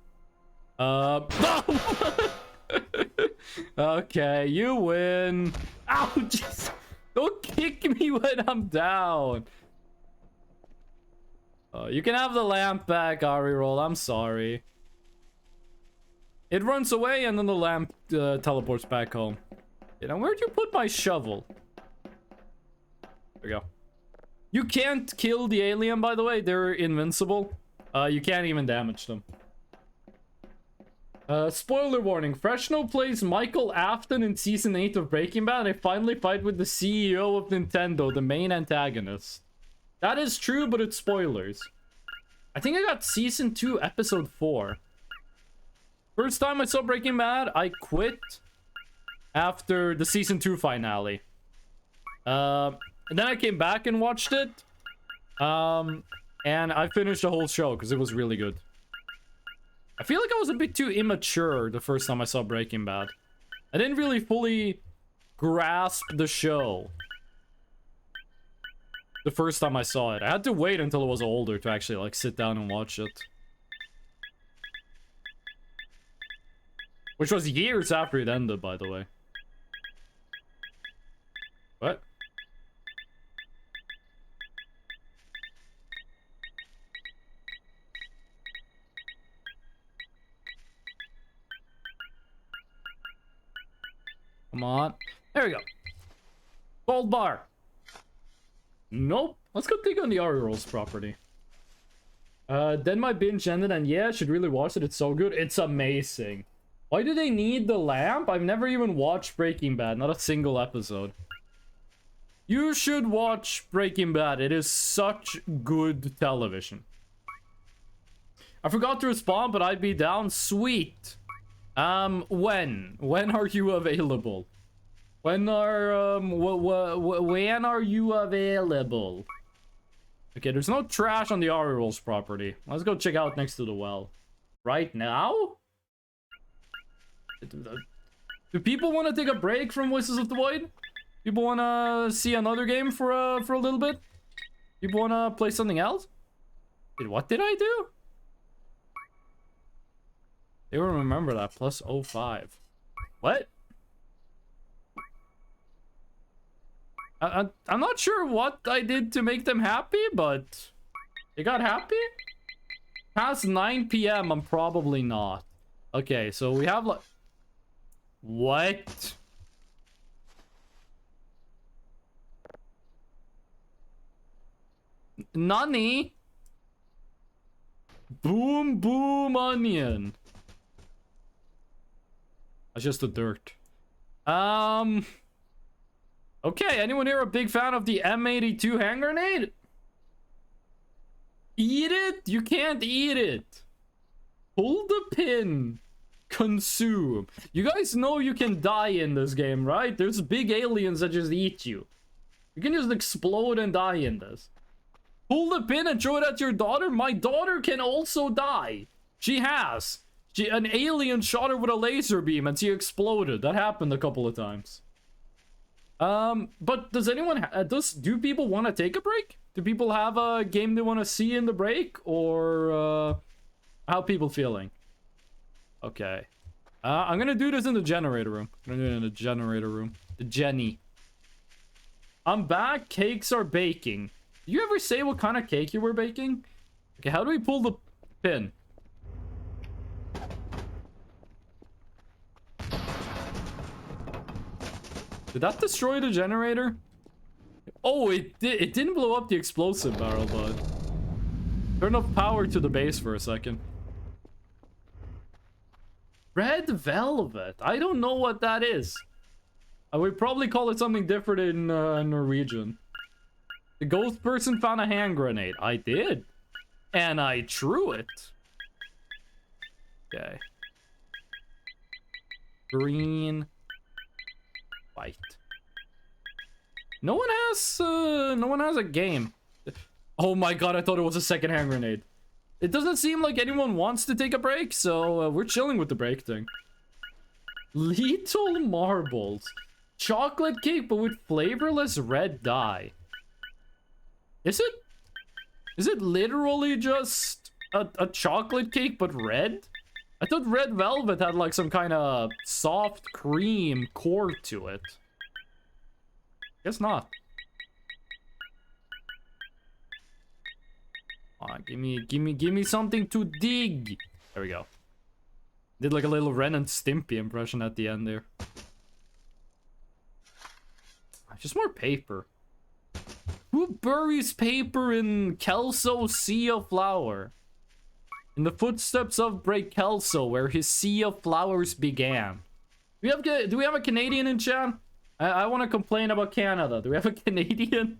Okay, you win. Ow, jeez. Don't kick me when I'm down. You can have the lamp back, Ari Roll. I'm sorry. It runs away and then the lamp teleports back home. You know, where'd you put my shovel? There we go. You can't kill the alien, by the way. They're invincible. You can't even damage them. Spoiler warning. Freshno plays Michael Afton in Season 8 of Breaking Bad. They finally fight with the CEO of Nintendo, the main antagonist. That is true, but it's spoilers. I think I got Season 2, Episode 4. First time I saw Breaking Bad, I quit after the Season 2 finale. And then I came back and watched it. And I finished the whole show because it was really good. I feel like I was a bit too immature the first time I saw Breaking Bad. I didn't really fully grasp the show the first time I saw it. I had to wait until I was older to actually like sit down and watch it. Which was years after it ended, by the way. What? Come on. There we go. Gold bar. Nope. Let's go dig on the Ariel's property. Then my binge ended, and yeah, I should really watch it. It's so good. It's amazing. Why do they need the lamp? I've never even watched Breaking Bad. Not a single episode. You should watch Breaking Bad. It is such good television. I forgot to respond, but I'd be down. Sweet. When? When are you available? When are, when are you available? Okay, there's no trash on the Ariel's property. Let's go check out next to the well. Right now? Do people want to take a break from Voices of the Void? People want to see another game for a little bit? People want to play something else? Wait, what did I do? They will remember that. Plus 05. What? I'm not sure what I did to make them happy, but they got happy? Past 9 p.m. I'm probably not. Okay, so we have like... What? Nani? Boom, boom, onion. That's just the dirt. Okay, anyone here a big fan of the M82 hand grenade? Eat it? You can't eat it. Pull the pin. Consume. You guys know you can die in this game, right? There's big aliens that just eat you. You can just explode and die in this. Pull the pin and throw it at your daughter? My daughter can also die. She has. An alien shot her with a laser beam and she exploded. That happened a couple of times. But does anyone... do people want to take a break? Do people have a game they want to see in the break? Or, how people feeling? Okay. I'm gonna do this in the generator room. I'm gonna do it in the generator room. The Jenny. I'm back. Cakes are baking. Did you ever say what kind of cake you were baking? Okay, how do we pull the pin? Did that destroy the generator? Oh, it did. It didn't blow up the explosive barrel, but... Turn off power to the base for a second. Red velvet. I don't know what that is. I would probably call it something different in Norwegian. The ghost person found a hand grenade. I did. And I threw it. Okay. green, white. No one has a game. Oh my god, I thought it was a second-hand grenade. It doesn't seem like anyone wants to take a break, so we're chilling with the break thing. Lethal marbles. Chocolate cake, but with flavorless red dye. Is it literally just a chocolate cake, but red? I thought red velvet had like some kind of soft cream core to it. Guess not. Give me something to dig. There we go. Did like a little Ren and Stimpy impression at the end there. Just more paper. Who buries paper in Kelso Sea of Flower? In the footsteps of Bray Kelso, where his sea of flowers began. Do we have a Canadian in chat? I want to complain about Canada. Do we have a Canadian?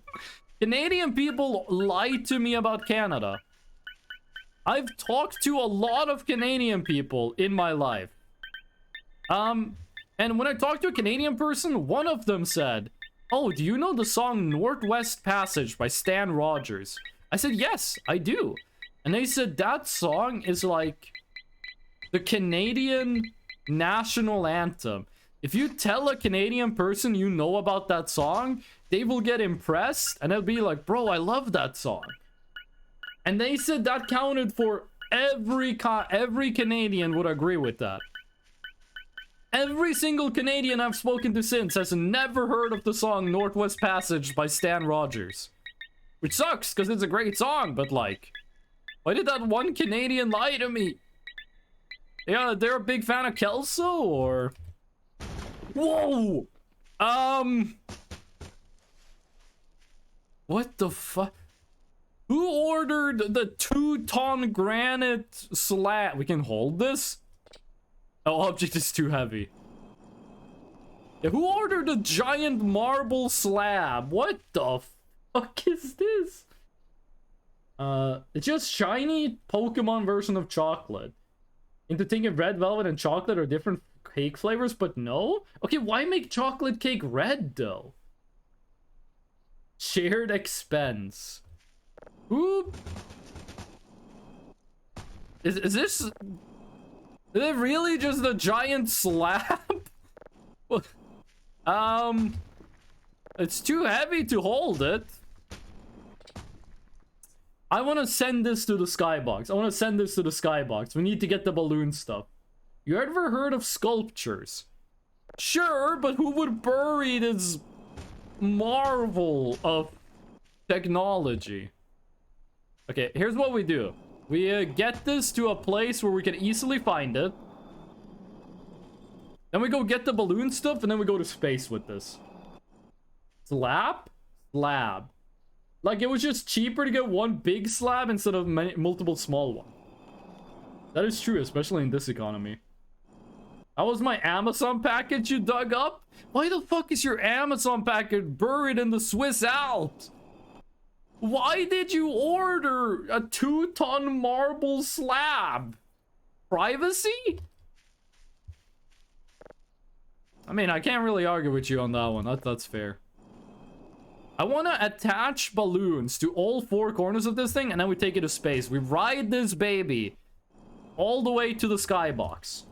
Canadian people lie to me about Canada. I've talked to a lot of Canadian people in my life. And when I talked to a Canadian person, one of them said, "Oh, do you know the song Northwest Passage by Stan Rogers?" I said, "Yes, I do." And they said that song is like the Canadian national anthem. If you tell a Canadian person you know about that song, they will get impressed and they'll be like, "Bro, I love that song." And they said that counted for every Canadian would agree with that. Every single Canadian I've spoken to since has never heard of the song Northwest Passage by Stan Rogers. Which sucks, because it's a great song, but like, why did that one Canadian lie to me? Yeah, they're a big fan of Kelso, or... Whoa! What the fuck? Who ordered the 2-ton granite slab? We can hold this? Oh, object is too heavy. Yeah, who ordered a giant marble slab? What the fuck is this? It's just shiny Pokemon version of chocolate. Into thinking red velvet and chocolate are different cake flavors, but no? Okay, why make chocolate cake red, though? Shared expense. Who... Is this... Is it really just a giant slab? It's too heavy to hold it. I want to send this to the skybox. We need to get the balloon stuff. You ever heard of sculptures? Sure, but who would bury this marvel of technology? Okay, here's what we do. We get this to a place where we can easily find it. Then we go get the balloon stuff, and then we go to space with this. Slab? Slab. Like, it was just cheaper to get one big slab instead of multiple small ones. That is true, especially in this economy. That was my Amazon package you dug up? Why the fuck is your Amazon package buried in the Swiss Alps? Why did you order a 2-ton marble slab? Privacy? I mean, I can't really argue with you on that one. That's fair. I want to attach balloons to all 4 corners of this thing, and then we take it to space. We ride this baby all the way to the skybox.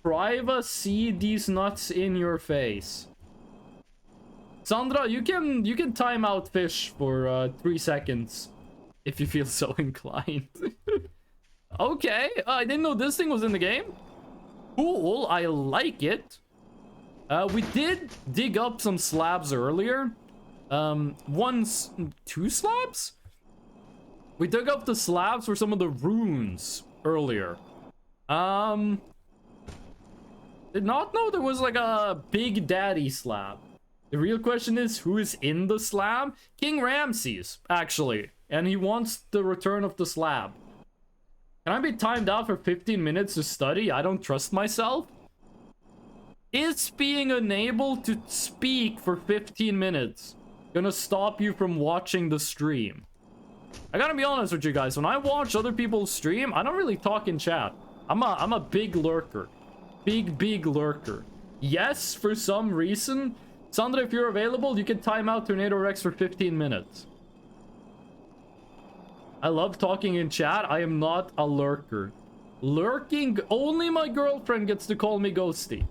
Priva, see these nuts in your face. Sandra, you can time out fish for 3 seconds if you feel so inclined. Okay, I didn't know this thing was in the game. Cool, I like it. We did dig up some slabs earlier. 2 slabs? We dug up the slabs for some of the runes earlier. Did not know there was like a Big Daddy slab. The real question is, who is in the slab? King Ramses, actually. And he wants the return of the slab. Can I be timed out for 15 minutes to study? I don't trust myself. Is being unable to speak for 15 minutes gonna stop you from watching the stream? I gotta be honest with you guys. When I watch other people's stream, I don't really talk in chat. I'm a big lurker. Big lurker. Yes, for some reason. Sandra, if you're available, you can time out Tornado Rex for 15 minutes. I love talking in chat. I am not a lurker. Lurking, only my girlfriend gets to call me Ghosty.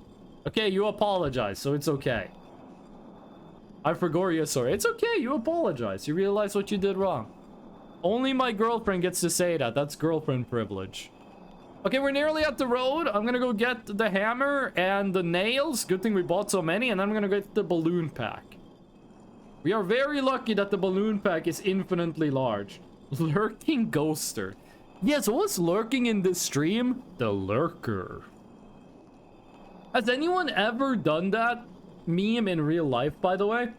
Okay, you apologize, so it's okay. I forgot you, sorry. It's okay, you apologize. You realize what you did wrong. Only my girlfriend gets to say that. That's girlfriend privilege. Okay, we're nearly at the road. I'm gonna go get the hammer and the nails. Good thing we bought so many. And I'm gonna get the balloon pack. We are very lucky that the balloon pack is infinitely large. Lurking ghoster. Yeah, so what's lurking in this stream? The lurker. Has anyone ever done that meme in real life, by the way?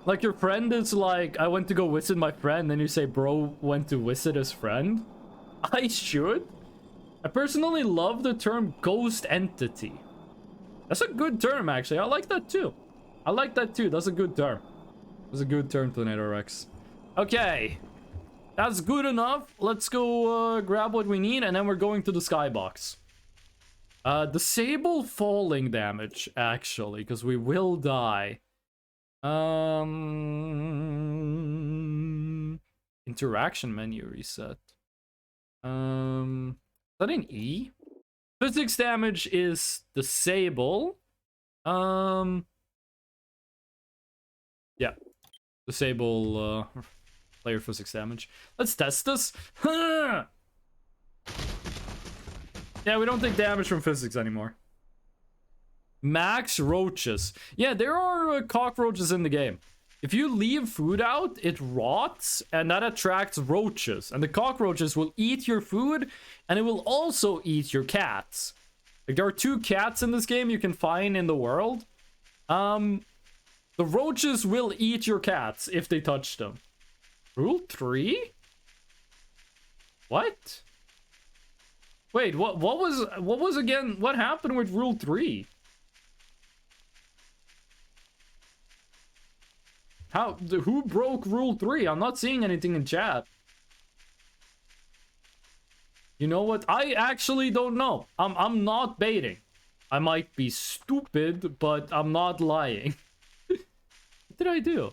Like your friend is like, I went to go visit my friend, then you say, bro went to visit his friend? I should. I personally love the term ghost entity. That's a good term, actually. I like that too. I like that too. That's a good term. That's a good term, Tornado Rex. Okay. That's good enough. Let's go grab what we need, and then we're going to the skybox. Disable falling damage, actually, because we will die. Interaction menu reset. Is that an E? Physics damage is disable. Yeah. Disable player physics damage. Let's test this. Yeah, we don't take damage from physics anymore. Max roaches. Yeah, there are cockroaches in the game. If you leave food out, it rots, and that attracts roaches. And the cockroaches will eat your food, and it will also eat your cats. Like, there are 2 cats in this game you can find in the world. The roaches will eat your cats if they touch them. Rule 3? What? Wait, what was again? What happened with rule 3? Who broke rule 3? I'm not seeing anything in chat. You know what? I actually don't know. I'm not baiting. I might be stupid, but I'm not lying. What did I do?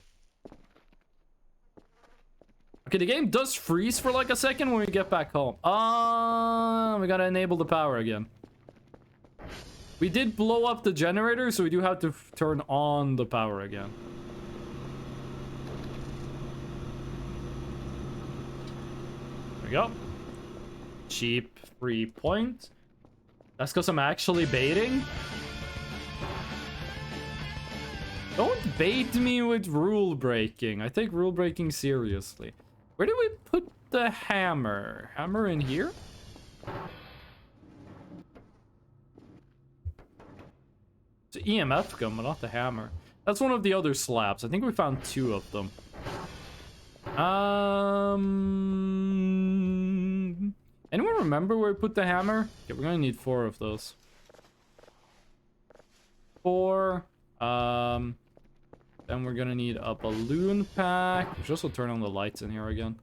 Okay, the game does freeze for like a second when we get back home. We gotta enable the power again. We did blow up the generator, so we do have to turn on the power again. There we go. Cheap free point. That's because I'm actually baiting. Don't bait me with rule breaking. I take rule breaking seriously. Where do we put the hammer? Hammer in here? It's an EMF gun, but not the hammer. That's one of the other slabs. I think we found 2 of them. Anyone remember where we put the hammer? Okay, we're gonna need 4 of those. 4. Then we're gonna need a balloon pack. We should also turn on the lights in here again.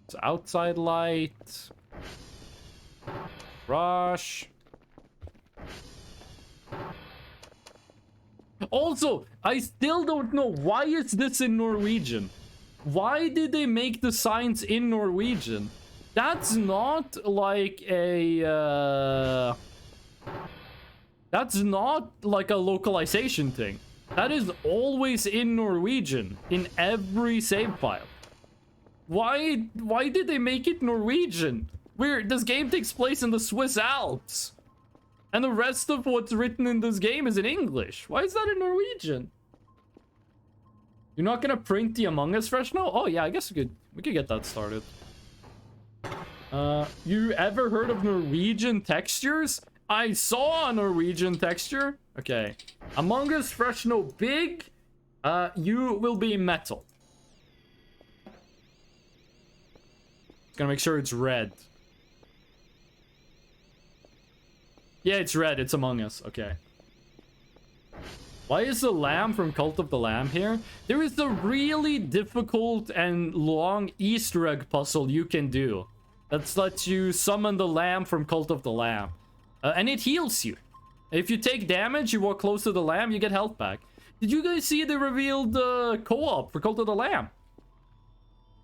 It's outside light. Rush. Also, I still don't know, why is this in Norwegian? Why did they make the signs in Norwegian? That's not like a... That's not like a localization thing. That is always in Norwegian, in every save file. Why did they make it Norwegian? This game takes place in the Swiss Alps. And the rest of what's written in this game is in English. Why is that in Norwegian? You're not gonna print the Among Us fresh now? Oh yeah, I guess we could get that started. You ever heard of Norwegian textures? I saw a Norwegian texture. Okay. Among Us fresh no big. You will be metal. Gonna make sure it's red. Yeah, it's red. It's Among Us. Okay. Why is the lamb from Cult of the Lamb here? There is a really difficult and long Easter egg puzzle you can do That lets you summon the lamb from Cult of the Lamb. And it heals you. If you take damage, you walk close to the lamb, you get health back. Did you guys see the revealed co-op for Cult of the Lamb?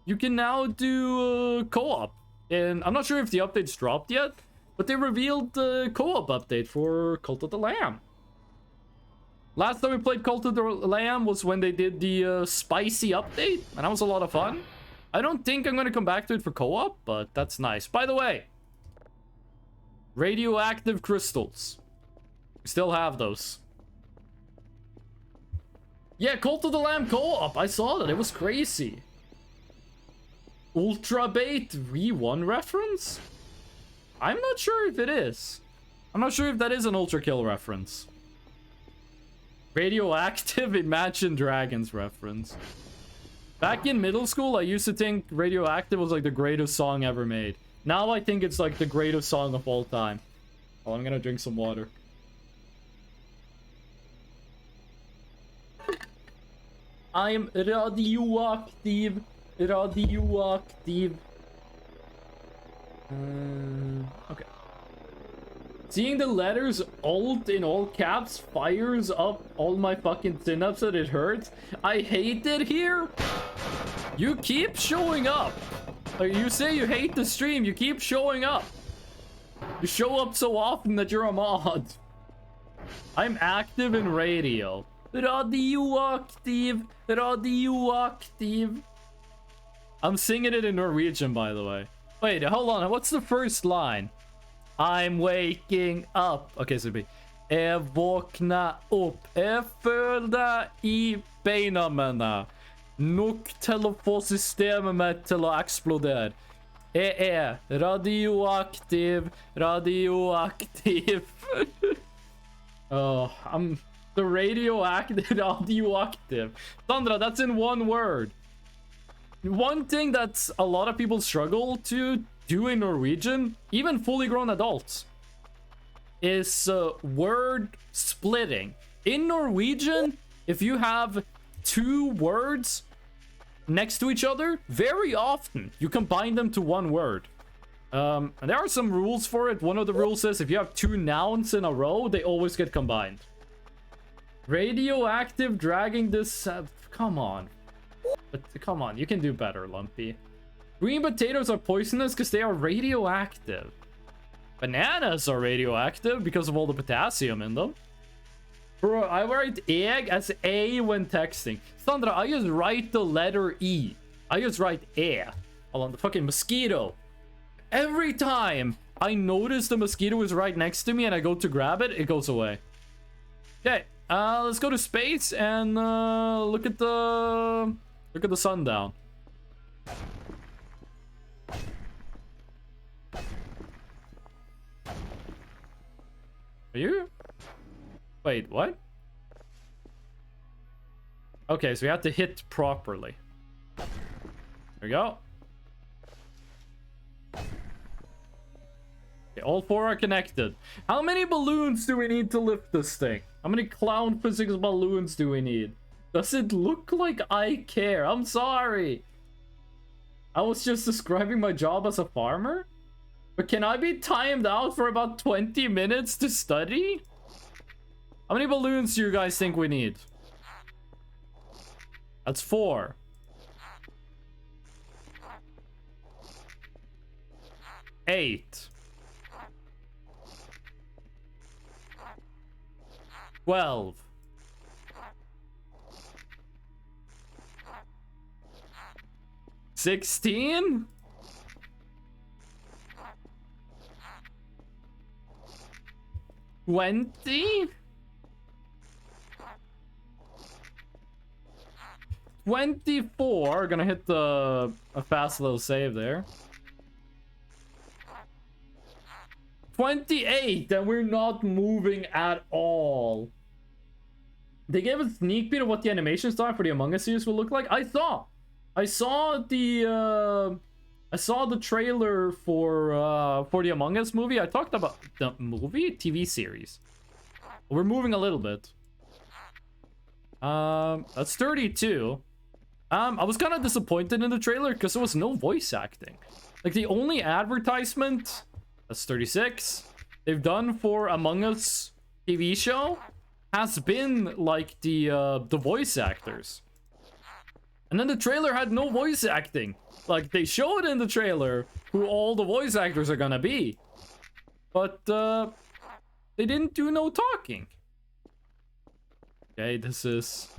You can now do co-op. And I'm not sure if the update's dropped yet, but they revealed the co-op update for Cult of the Lamb. Last time we played Cult of the Lamb was when they did the spicy update, and that was a lot of fun. I don't think I'm going to come back to it for co-op, but that's nice. By the way, radioactive crystals. We still have those. Yeah, Cult of the Lamb co-op. I saw that. It was crazy. Ultra Bait V1 reference? I'm not sure if it is. I'm not sure if that is an Ultra Kill reference. Radioactive Imagine Dragons reference. Back in middle school, I used to think Radioactive was like the greatest song ever made. Now I think it's like the greatest song of all time. Oh, I'm gonna drink some water. I'm radioactive. Radioactive. Okay. Seeing the letters alt in all caps fires up all my fucking synapses. It hurts. I hate it here. You keep showing up. You say you hate the stream. You keep showing up. You show up so often that you're a mod. I'm active in radio. Radioactive. Radioactive. I'm singing it in Norwegian, by the way. Wait, hold on. What's the first line? I'm waking up. Okay, så det blir Jeg våkna opp. Jeg føler det i beina mine. Nok til å få systemet mitt til å eksplodere. Jeg er radioaktiv. Radioaktiv. Oh, I'm the radioactive. Sandra, that's in one word. One thing that a lot of people struggle to do in Norwegian, even fully grown adults, is word splitting. In Norwegian, if you have two words next to each other, very often you combine them to one word. And there are some rules for it. One of the rules says if you have two nouns in a row, they always get combined. Radioactive dragging this... come on. But come on, you can do better, Lumpy. Green potatoes are poisonous because they are radioactive. Bananas are radioactive because of all the potassium in them. Bro, I write egg as A when texting. Sandra, I just write the letter E. I just write E. Hold on, the fucking mosquito. Every time I notice the mosquito is right next to me and I go to grab it, it goes away. Okay, let's go to space and look at the sundown. Are you? Wait, what? Okay, so we have to hit properly. There we go. Okay, all four are connected. How many balloons do we need to lift this thing? How many clown physics balloons do we need? Does it look like I care? I'm sorry. I was just describing my job as a farmer. But can I be timed out for about 20 minutes to study? How many balloons do you guys think we need? That's 4. Eight. 12. 16? 20? 24. Gonna hit a fast little save there. 28, and we're not moving at all. They gave a sneak peek of what the animation style for the Among Us series will look like. I saw the trailer for the Among Us movie. I talked about the movie TV series. We're moving a little bit. That's 32. I was kind of disappointed in the trailer because there was no voice acting. Like, the only advertisement, that's 36, they've done for Among Us TV show has been, like, the voice actors. And then the trailer had no voice acting. Like, they showed in the trailer who all the voice actors are gonna be. But, they didn't do no talking. Okay, this is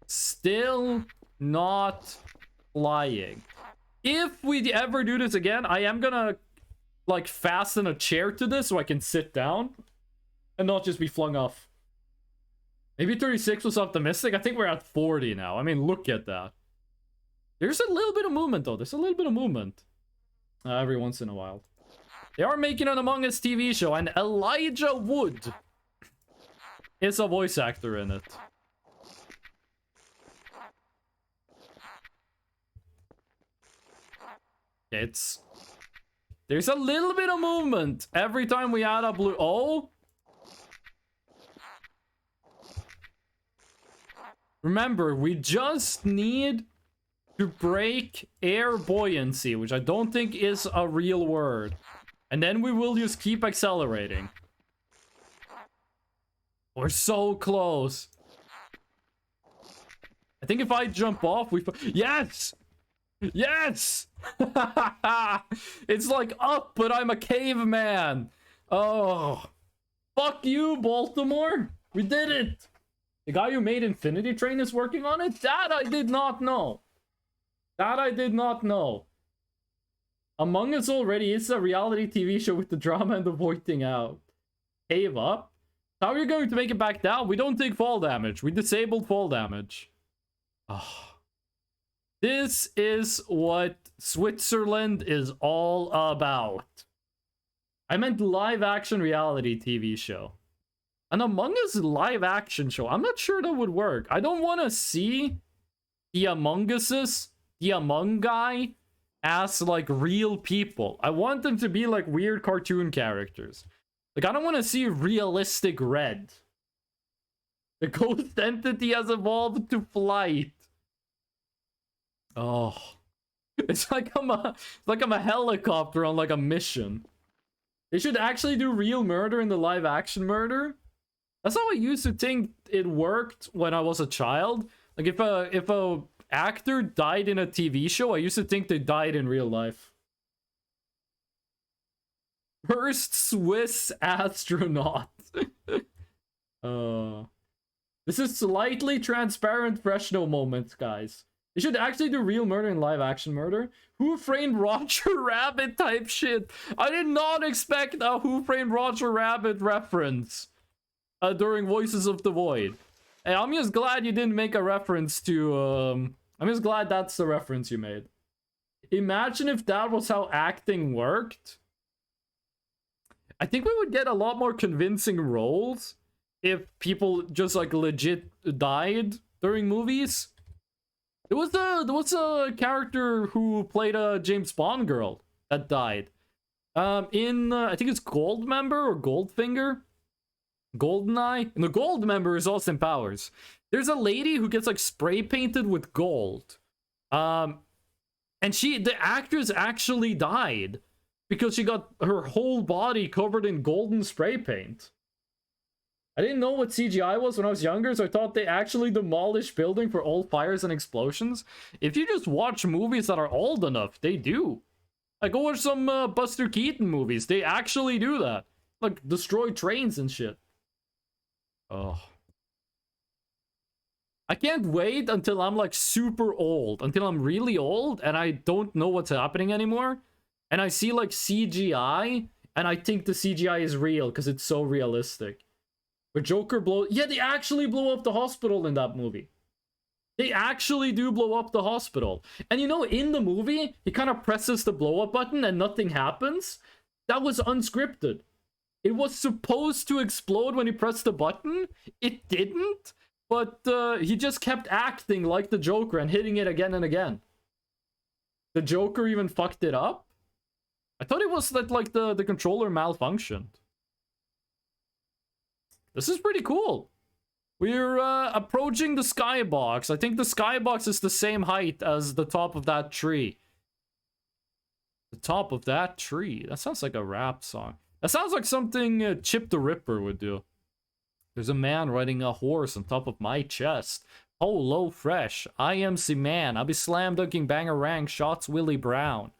still not flying. If we ever do this again, I am gonna, like, fasten a chair to this so I can sit down and not just be flung off. Maybe 36 was optimistic. I think we're at 40 now. I mean, look at that. There's a little bit of movement, though. There's a little bit of movement. Every once in a while. They are making an Among Us TV show, and Elijah Wood is a voice actor in it. There's a little bit of movement every time we add a blue. Oh! Remember, we just need to break air buoyancy, which I don't think is a real word. And then we will just keep accelerating. We're so close. I think if I jump off, we... Yes! Yes! It's like up, but I'm a caveman. Oh. Fuck you, Baltimore. We did it. The guy who made Infinity Train is working on it? That I did not know. That I did not know. Among Us already is a reality TV show with the drama and the voiding out. Cave up? How are you going to make it back down? We don't take fall damage. We disabled fall damage. Oh. This is what Switzerland is all about. I meant live action reality TV show. An Among Us live action show. I'm not sure that would work. I don't want to see the Among Uses, the Among Guy, as like real people. I want them to be like weird cartoon characters. Like, I don't want to see realistic Red. The ghost entity has evolved to flight. Oh. It's like I'm a helicopter on like a mission. They should actually do real murder in the live action murder. That's how I used to think it worked when I was a child. Like, if a actor died in a TV show, I used to think they died in real life. First Swiss astronaut. This is slightly transparent Fresno moments, guys. They should actually do real murder in live action murder. Who Framed Roger Rabbit type shit. I did not expect a Who Framed Roger Rabbit reference during Voices of the Void. Hey, I'm just glad you didn't make a reference to, I'm just glad that's the reference you made. Imagine if that was how acting worked. I think we would get a lot more convincing roles if people just, like, legit died during movies. There was a character who played a James Bond girl that died. I think it's Goldmember or Goldfinger? Goldeneye? And the Goldmember is Austin Powers. There's a lady who gets like spray painted with gold. And the actress actually died because she got her whole body covered in golden spray paint. I didn't know what CGI was when I was younger, so I thought they actually demolished building for old fires and explosions. If you just watch movies that are old enough, they do. Like, go watch some Buster Keaton movies. They actually do that. Like, destroy trains and shit. Oh. I can't wait until I'm, like, super old. Until I'm really old, and I don't know what's happening anymore. And I see, like, CGI, and I think the CGI is real, because it's so realistic. But Joker blow... Yeah, they actually blow up the hospital in that movie. They actually do blow up the hospital. And you know, in the movie, he kind of presses the blow up button and nothing happens. That was unscripted. It was supposed to explode when he pressed the button. It didn't. But he just kept acting like the Joker and hitting it again and again. The Joker even fucked it up. I thought it was that, like, the controller malfunctioned. This is pretty cool. We're approaching the skybox. I think the skybox is the same height as the top of that tree. The top of that tree. That sounds like a rap song. That sounds like something Chip the Ripper would do. There's a man riding a horse on top of my chest. Hello, fresh. I am C-Man. I'll be slam dunking bangarang shots Willie Brown.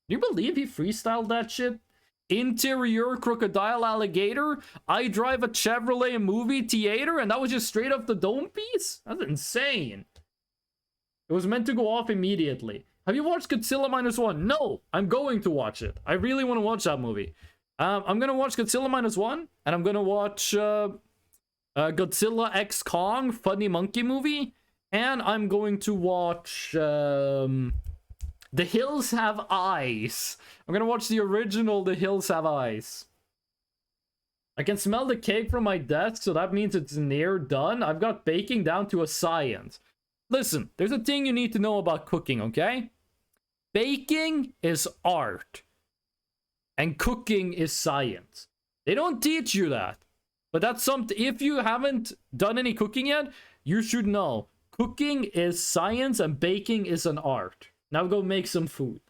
Do you believe he freestyled that shit? Interior crocodile alligator. I drive a Chevrolet movie theater, and that was just straight off the dome piece? That's insane. It was meant to go off immediately. Have you watched Godzilla -1? No, I'm going to watch it. I really want to watch that movie. I'm gonna watch Godzilla -1, and I'm gonna watch Godzilla X Kong, funny monkey movie, and I'm going to watch The Hills Have Eyes. I'm gonna watch the original The Hills Have Eyes. I can smell the cake from my desk, so that means it's near done. I've got baking down to a science. Listen, there's a thing you need to know about cooking, okay? Baking is art. And cooking is science. They don't teach you that. But that's something, if you haven't done any cooking yet, you should know. Cooking is science and baking is an art. Now go make some food.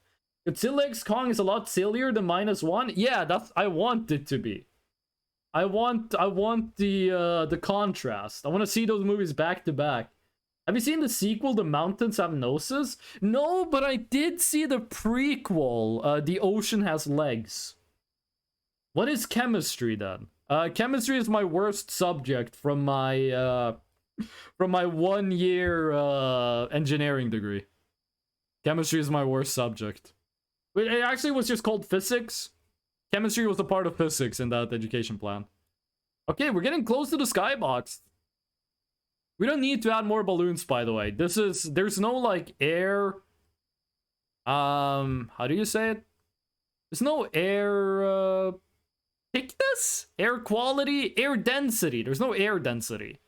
Godzilla X Kong is a lot sillier than -1. Yeah, that's, I want it to be. I want the contrast. I want to see those movies back to back. Have you seen the sequel, The Mountains Have Noses? No, but I did see the prequel, The Ocean Has Legs. What is chemistry then? Chemistry is my worst subject from my 1 year engineering degree. Chemistry is my worst subject. It actually was just called physics. Chemistry was a part of physics in that education plan. Okay, we're getting close to the skybox. We don't need to add more balloons, by the way. There's no, like, air... how do you say it? There's no air, thickness? Air quality? Air density. There's no air density.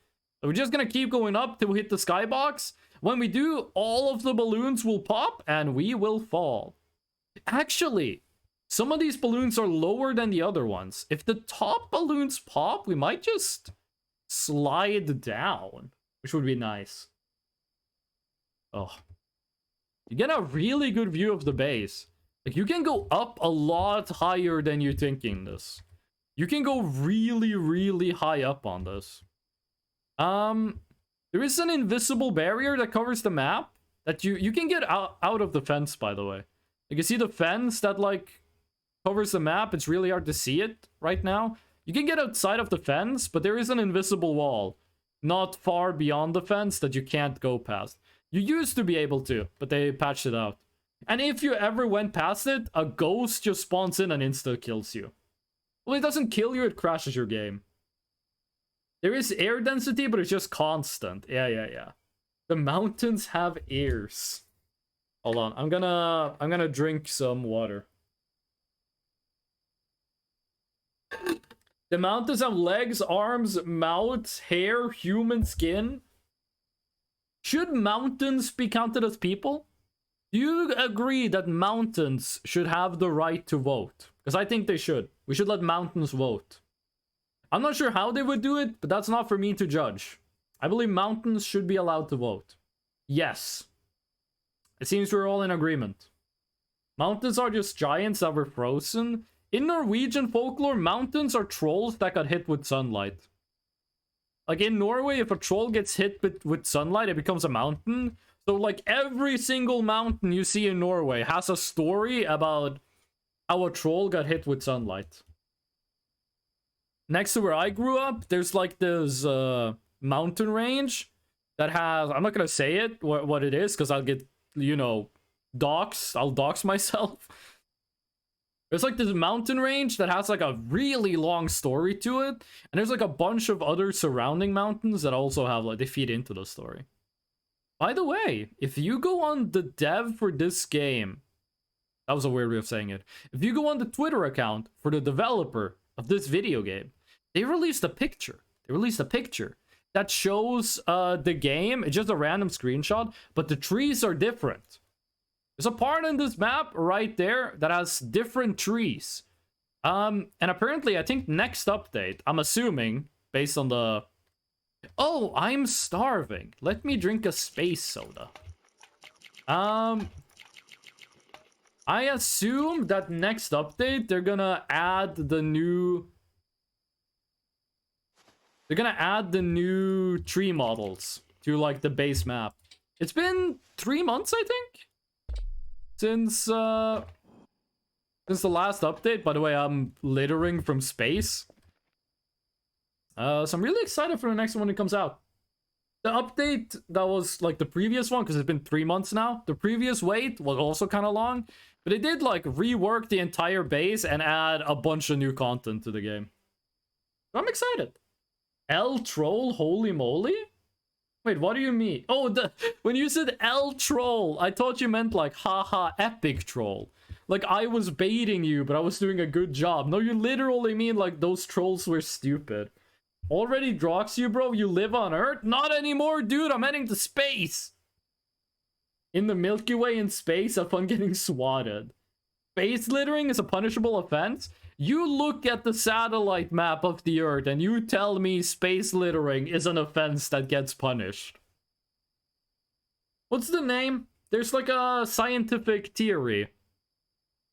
So we're just gonna keep going up till we hit the skybox. When we do, all of the balloons will pop, and we will fall. Actually, some of these balloons are lower than the other ones. If the top balloons pop, we might just slide down, which would be nice. Oh. You get a really good view of the base. Like, you can go up a lot higher than you're thinking this. You can go really, really high up on this. There is an invisible barrier that covers the map that you can get out of the fence, by the way. You can see the fence that, like, covers the map. It's really hard to see it right now. You can get outside of the fence, but there is an invisible wall not far beyond the fence that you can't go past. You used to be able to, but they patched it out. And if you ever went past it, a ghost just spawns in and insta-kills you. Well, it doesn't kill you, it crashes your game. There is air density, but it's just constant. Yeah. The mountains have ears. Hold on, I'm gonna drink some water. The mountains have legs, arms, mouths, hair, human skin. Should mountains be counted as people? Do you agree that mountains should have the right to vote? Because I think they should. We should let mountains vote. I'm not sure how they would do it, but that's not for me to judge. I believe mountains should be allowed to vote. Yes. It seems we're all in agreement. Mountains are just giants that were frozen. In Norwegian folklore, mountains are trolls that got hit with sunlight. Like in Norway, if a troll gets hit with sunlight, it becomes a mountain. So like every single mountain you see in Norway has a story about how a troll got hit with sunlight. Next to where I grew up, there's like this mountain range that has... I'm not gonna say it, what it is, because I'll get, you know, doxed. I'll dox myself. There's like this mountain range that has like a really long story to it. And there's like a bunch of other surrounding mountains that also have like, they feed into the story. By the way, if you go on the dev for this game, that was a weird way of saying it. If you go on the Twitter account for the developer of this video game, they released a picture. They released a picture that shows the game. It's just a random screenshot, but the trees are different. There's a part in this map right there that has different trees. And apparently, I think next update, I'm assuming, based on the... Oh, I'm starving. Let me drink a space soda. I assume that next update, they're gonna add the new... They're gonna add the new tree models to, like, the base map. It's been 3 months, I think? Since the last update. By the way, I'm littering from space. So I'm really excited for the next one when it comes out. The update that was, like, the previous one, because it's been 3 months now. The previous wait was also kind of long. But it did, like, rework the entire base and add a bunch of new content to the game. So I'm excited. L Troll, holy moly? Wait, what do you mean? Oh, when you said L Troll, I thought you meant, like, haha, epic troll. Like, I was baiting you, but I was doing a good job. No, you literally mean, like, those trolls were stupid. Already Drox you, bro? You live on Earth? Not anymore, dude. I'm heading to space. In the Milky Way in space, have fun getting swatted. Space littering is a punishable offense? You look at the satellite map of the Earth and you tell me space littering is an offense that gets punished. What's the name? There's like a scientific theory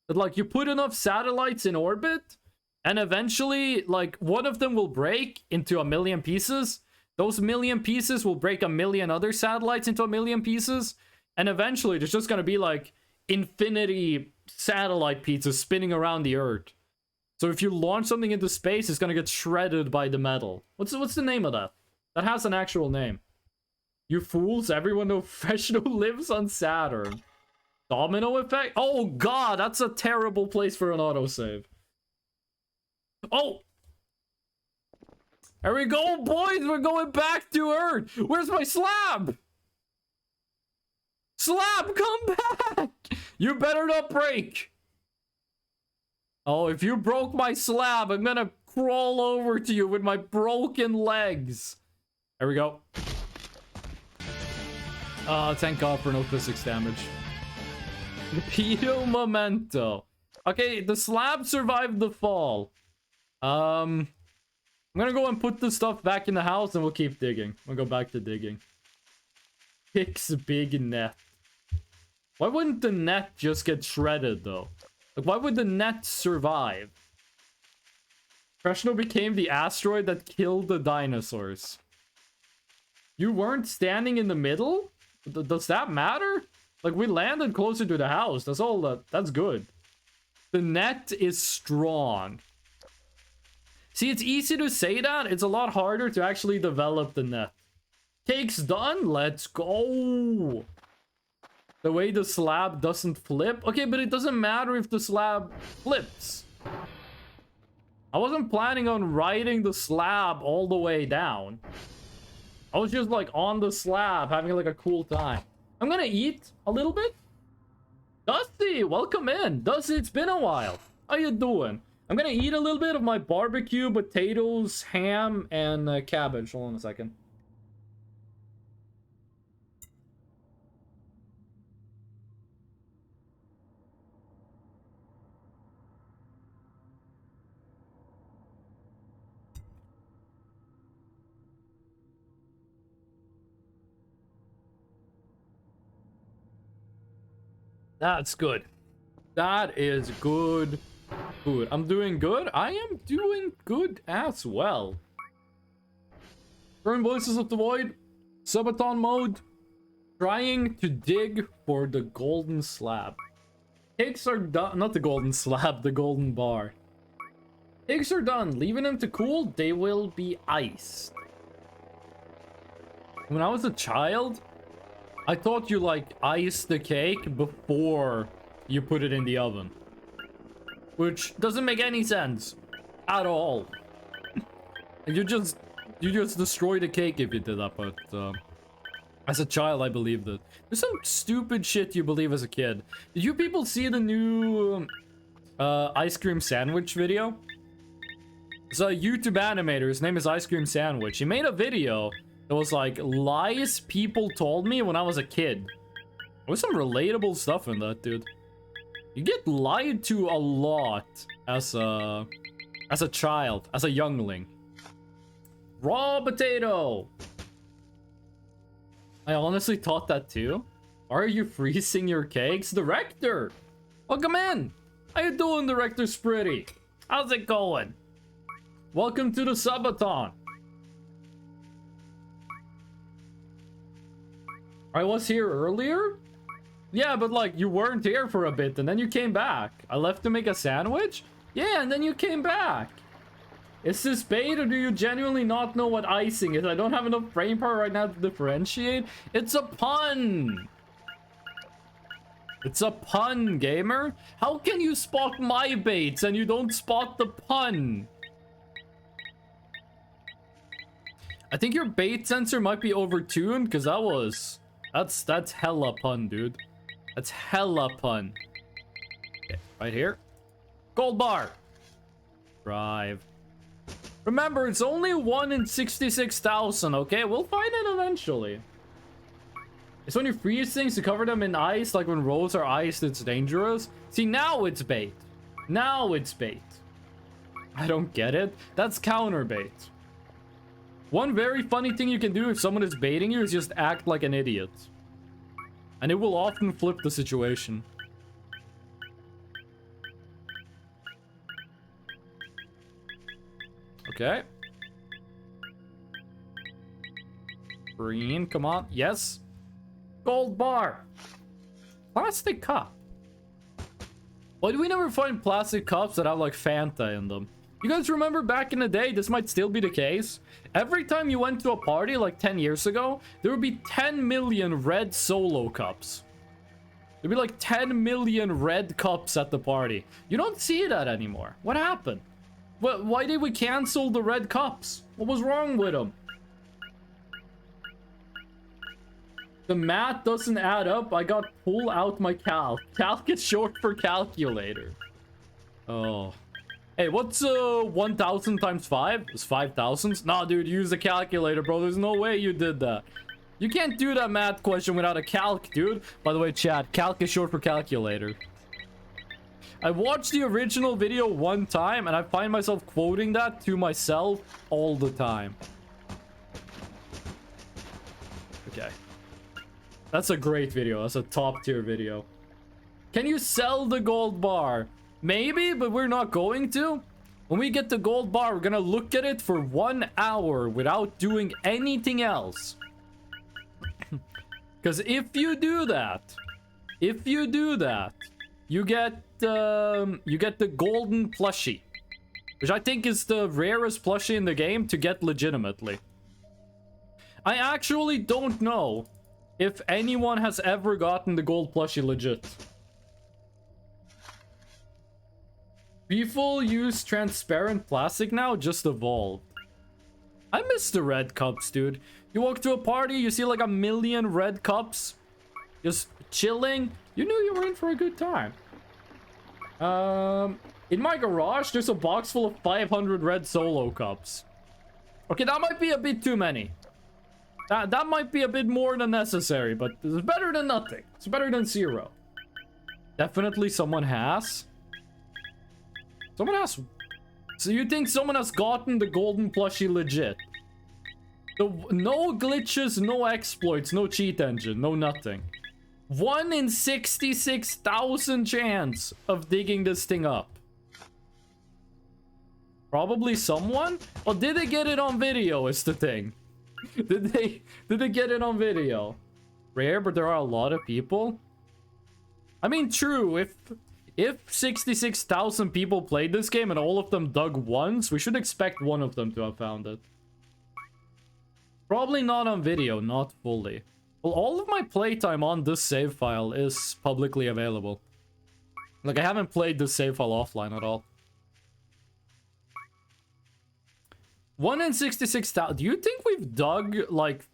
that, like, you put enough satellites in orbit and eventually, like, one of them will break into 1,000,000 pieces. Those 1,000,000 pieces will break 1,000,000 other satellites into 1,000,000 pieces. And eventually, there's just gonna be, like, infinity satellite pieces spinning around the Earth. So if you launch something into space, it's gonna get shredded by the metal. What's the name of that? That has an actual name. You fools, everyone knows Freshno lives on Saturn. Domino effect? Oh god, that's a terrible place for an autosave. Oh! There we go, boys! We're going back to Earth! Where's my slab? Slab, come back! You better not break! Oh, if you broke my slab, I'm gonna crawl over to you with my broken legs. There we go. Thank god for no physics damage. The pedo memento. Okay, the slab survived the fall. I'm gonna go and put the stuff back in the house and we'll keep digging. We'll go back to digging. Pix big net. Why wouldn't the net just get shredded, though? Like, why would the net survive? Freshno became the asteroid that killed the dinosaurs. You weren't standing in the middle? Does that matter? Like, we landed closer to the house. That's all that's good. The net is strong. See, it's easy to say that. It's a lot harder to actually develop the net. Cake's done. Let's go. The way the slab doesn't flip. Okay, but it doesn't matter if the slab flips. I wasn't planning on riding the slab all the way down. I was just, like, on the slab, having, like, a cool time. I'm gonna eat a little bit. Dusty, welcome in. Dusty, it's been a while. How you doing? I'm gonna eat a little bit of my barbecue, potatoes, ham, and cabbage. Hold on a second. That's good. That is good food. I'm doing good. I am doing good as well. Burn Voices of the Void. Subathon mode. Trying to dig for the golden slab. Cakes are done. Not the golden slab, the golden bar. Cakes are done. Leaving them to cool, they will be iced. When I was a child, I thought you, like, ice the cake before you put it in the oven. Which doesn't make any sense. At all. You just destroy the cake if you did that, but, as a child, I believed it. There's some stupid shit you believe as a kid. Did you people see the new, ice cream sandwich video? It's a YouTube animator. His name is Ice Cream Sandwich. He made a video that was like, lies people told me when I was a kid. There was some relatable stuff in that, dude. You get lied to a lot as a child, as a youngling. Raw potato! I honestly thought that too. Are you freezing your cakes? Director! Welcome in. How you doing, Director Spritty? How's it going? Welcome to the subathon. I was here earlier? Yeah, but like you weren't here for a bit and then you came back. I left to make a sandwich? Yeah, and then you came back. Is this bait or do you genuinely not know what icing is? I don't have enough brain power right now to differentiate. It's a pun. It's a pun, gamer. How can you spot my baits and you don't spot the pun? I think your bait sensor might be overtuned because that's hella pun, dude. That's hella pun. Okay, right here. Gold bar. Drive. Remember, it's only 1 in 66,000, okay? We'll find it eventually. It's when you freeze things to cover them in ice, like when roads are iced, it's dangerous. See, now it's bait. Now it's bait. I don't get it. That's counter bait. One very funny thing you can do if someone is baiting you is just act like an idiot. And it will often flip the situation. Okay. Green, come on. Yes. Gold bar. Plastic cup. Why do we never find plastic cups that have like Fanta in them? You guys remember back in the day, this might still be the case. Every time you went to a party like 10 years ago, there would be 10 million red Solo cups. There'd be like 10 million red cups at the party. You don't see that anymore. What happened? Why did we cancel the red cups? What was wrong with them? The math doesn't add up. I got pull out my calc. Calc is short for calculator. Oh. Hey, what's 1,000 times 5? It's 5,000? Nah, dude, use the calculator, bro. There's no way you did that. You can't do that math question without a calc, dude. By the way, chat, calc is short for calculator. I watched the original video one time, and I find myself quoting that to myself all the time. Okay. That's a great video. That's a top tier video. Can you sell the gold bar? Maybe, but we're not going to. When we get the gold bar, we're gonna look at it for 1 hour without doing anything else. Because if you do that, you get the golden plushie, which I think is the rarest plushie in the game to get legitimately. I actually don't know if anyone has ever gotten the gold plushie legit. People use transparent plastic now, just evolved. I miss the red cups, dude. You walk to a party, you see like 1 million red cups just chilling. You knew you were in for a good time. In my garage, there's a box full of 500 red Solo cups. Okay, that might be a bit too many. That might be a bit more than necessary, but it's better than nothing. It's better than 0. Definitely someone has. Someone has. So you think someone has gotten the golden plushie legit? No glitches, no exploits, no cheat engine, no nothing. 1 in 66,000 chance of digging this thing up. Probably someone? Or did they get it on video is the thing. Did they get it on video? Rare, but there are a lot of people. I mean, true, if 66,000 people played this game and all of them dug once, we should expect one of them to have found it. Probably not on video, not fully. Well, all of my playtime on this save file is publicly available. Like, I haven't played this save file offline at all. 1 in 66,000. Do you think we've dug, like,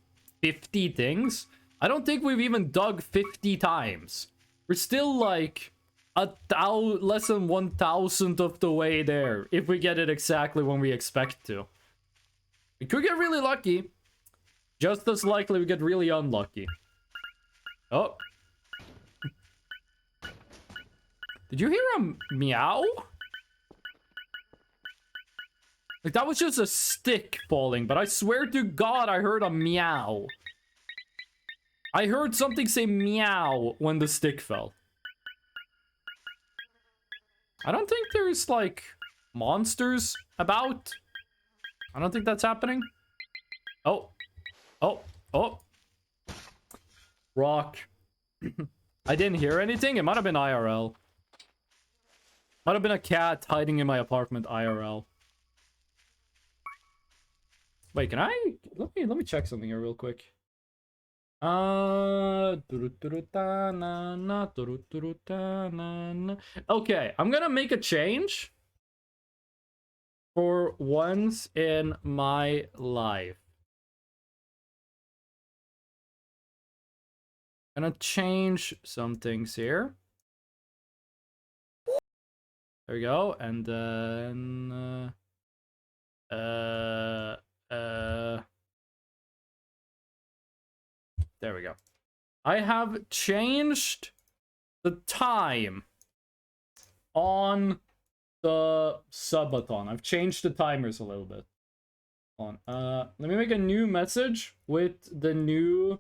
50 things? I don't think we've even dug 50 times. We're still, like, less than 1,000th of the way there, if we get it exactly when we expect to. We could get really lucky. Just as likely we get really unlucky. Oh. Did you hear a meow? Like, that was just a stick falling, but I swear to God I heard a meow. I heard something say meow when the stick fell. I don't think there's, like, monsters about. I don't think that's happening. Oh. Oh. Oh. Rock. I didn't hear anything. It might have been IRL. Might have been a cat hiding in my apartment IRL. Wait, can I... Let me check something here real quick. Okay, I'm gonna make a change for once in my life. Gonna change some things here. There we go, and then there we go. I have changed the time on the subathon. I've changed the timers a little bit. Let me make a new message with the new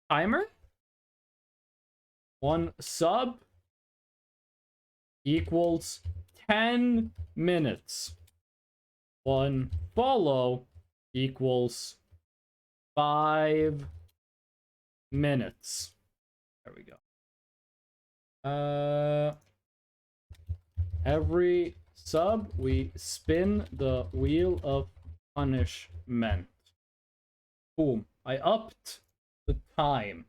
timer. 1 sub equals 10 minutes. 1 follow equals 5 minutes. There we go. Every sub, we spin the wheel of punishment. Boom. I upped the time.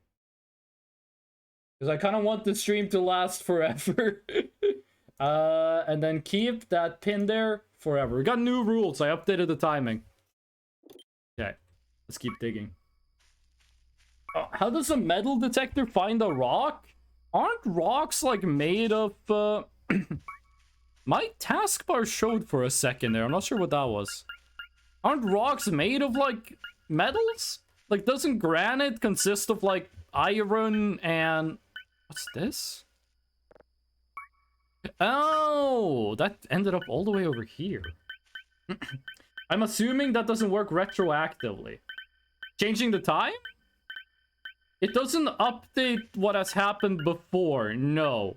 Because I kind of want the stream to last forever. And then keep that pin there forever. We got new rules. I updated the timing. Okay. Let's keep digging. Oh, how does a metal detector find a rock? Aren't rocks, like, made of... My taskbar showed for a second there. I'm not sure what that was. Aren't rocks made of, like, metals? Like, doesn't granite consist of, like, iron and... What's this? Oh, that ended up all the way over here. I'm assuming that doesn't work retroactively. Changing the time? It doesn't update what has happened before, no.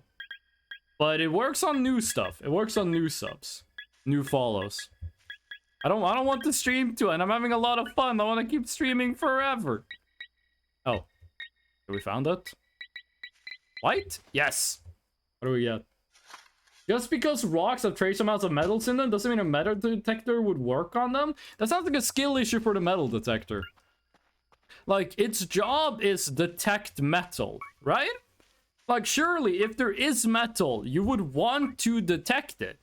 But it works on new stuff. It works on new subs. New follows. I don't want the stream to end. I'm having a lot of fun. I want to keep streaming forever. Oh. We found it? White? Yes. What do we get? Just because rocks have trace amounts of metals in them doesn't mean a metal detector would work on them. That sounds like a skill issue for the metal detector. Like, its job is detect metal, right? Like, surely, if there is metal, you would want to detect it.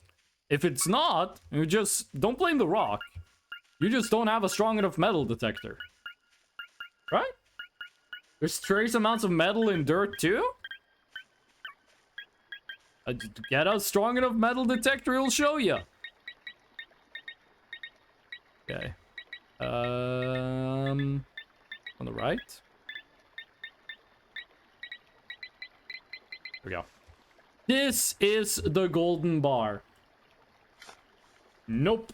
If it's not, you just don't blame the rock. You just don't have a strong enough metal detector. Right? There's trace amounts of metal in dirt too? Get a strong enough metal detector, it'll show you. Okay. On the right. There we go. This is the golden bar. Nope.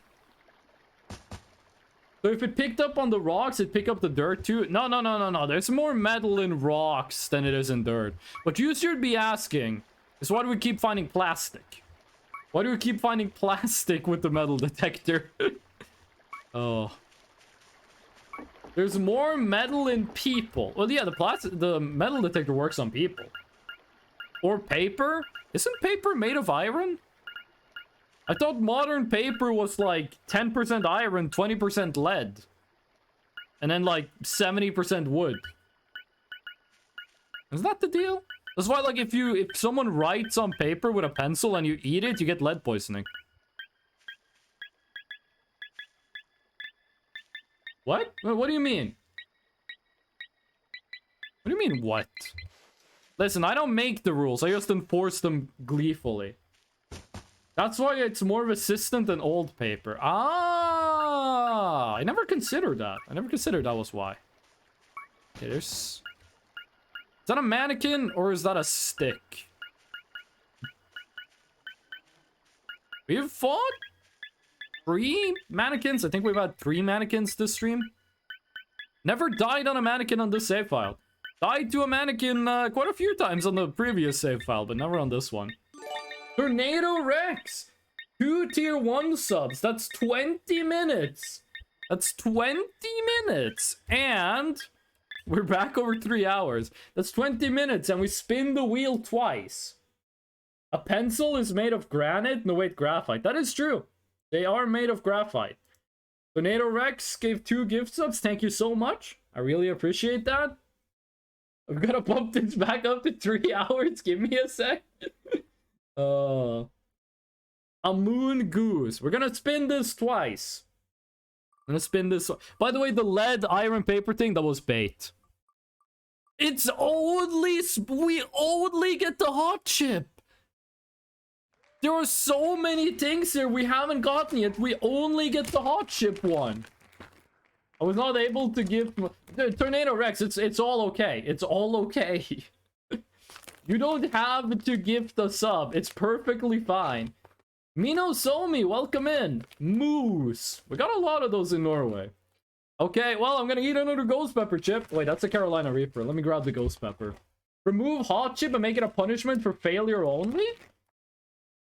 So if it picked up on the rocks, it picked up the dirt too? No. There's more metal in rocks than it is in dirt. What you should be asking is, why do we keep finding plastic? Why do we keep finding plastic with the metal detector? Oh. There's more metal in people. Well, yeah, the metal detector works on people. Or paper? Isn't paper made of iron? I thought modern paper was like 10% iron, 20% lead. And then like 70% wood. Is that the deal? That's why, like, if someone writes on paper with a pencil and you eat it, you get lead poisoning. What? What do you mean? What do you mean, what? Listen, I don't make the rules. I just enforce them gleefully. That's why it's more resistant than old paper. Ah! I never considered that. I never considered that was why. Okay, there's... Is that a mannequin or is that a stick? We've fought 3 mannequins. I think we've had 3 mannequins this stream. Never died on a mannequin on this save file. Died to a mannequin quite a few times on the previous save file, but never on this one. Tornado Rex! 2 tier 1 subs. That's 20 minutes. That's 20 minutes. And we're back over 3 hours. That's 20 minutes and we spin the wheel twice. A pencil is made of granite? No, wait, graphite. That is true. They are made of graphite. Tornado Rex gave 2 gift subs. Thank you so much. I really appreciate that. I'm gonna bump this back up to 3 hours. Give me a sec. A moon goose. We're gonna spin this twice. I'm gonna spin this. By the way, the lead iron paper thing, that was bait. It's only... We only get the hot chip. There are so many things here we haven't gotten yet. We only get the hot chip one. I was not able to give... Tornado Rex, it's all okay. It's all okay. You don't have to give the sub. It's perfectly fine. Mino Somi, welcome in. Moose. We got a lot of those in Norway. Okay, well, I'm gonna eat another ghost pepper chip. Wait, that's a Carolina Reaper. Let me grab the ghost pepper. Remove hot chip and make it a punishment for failure only?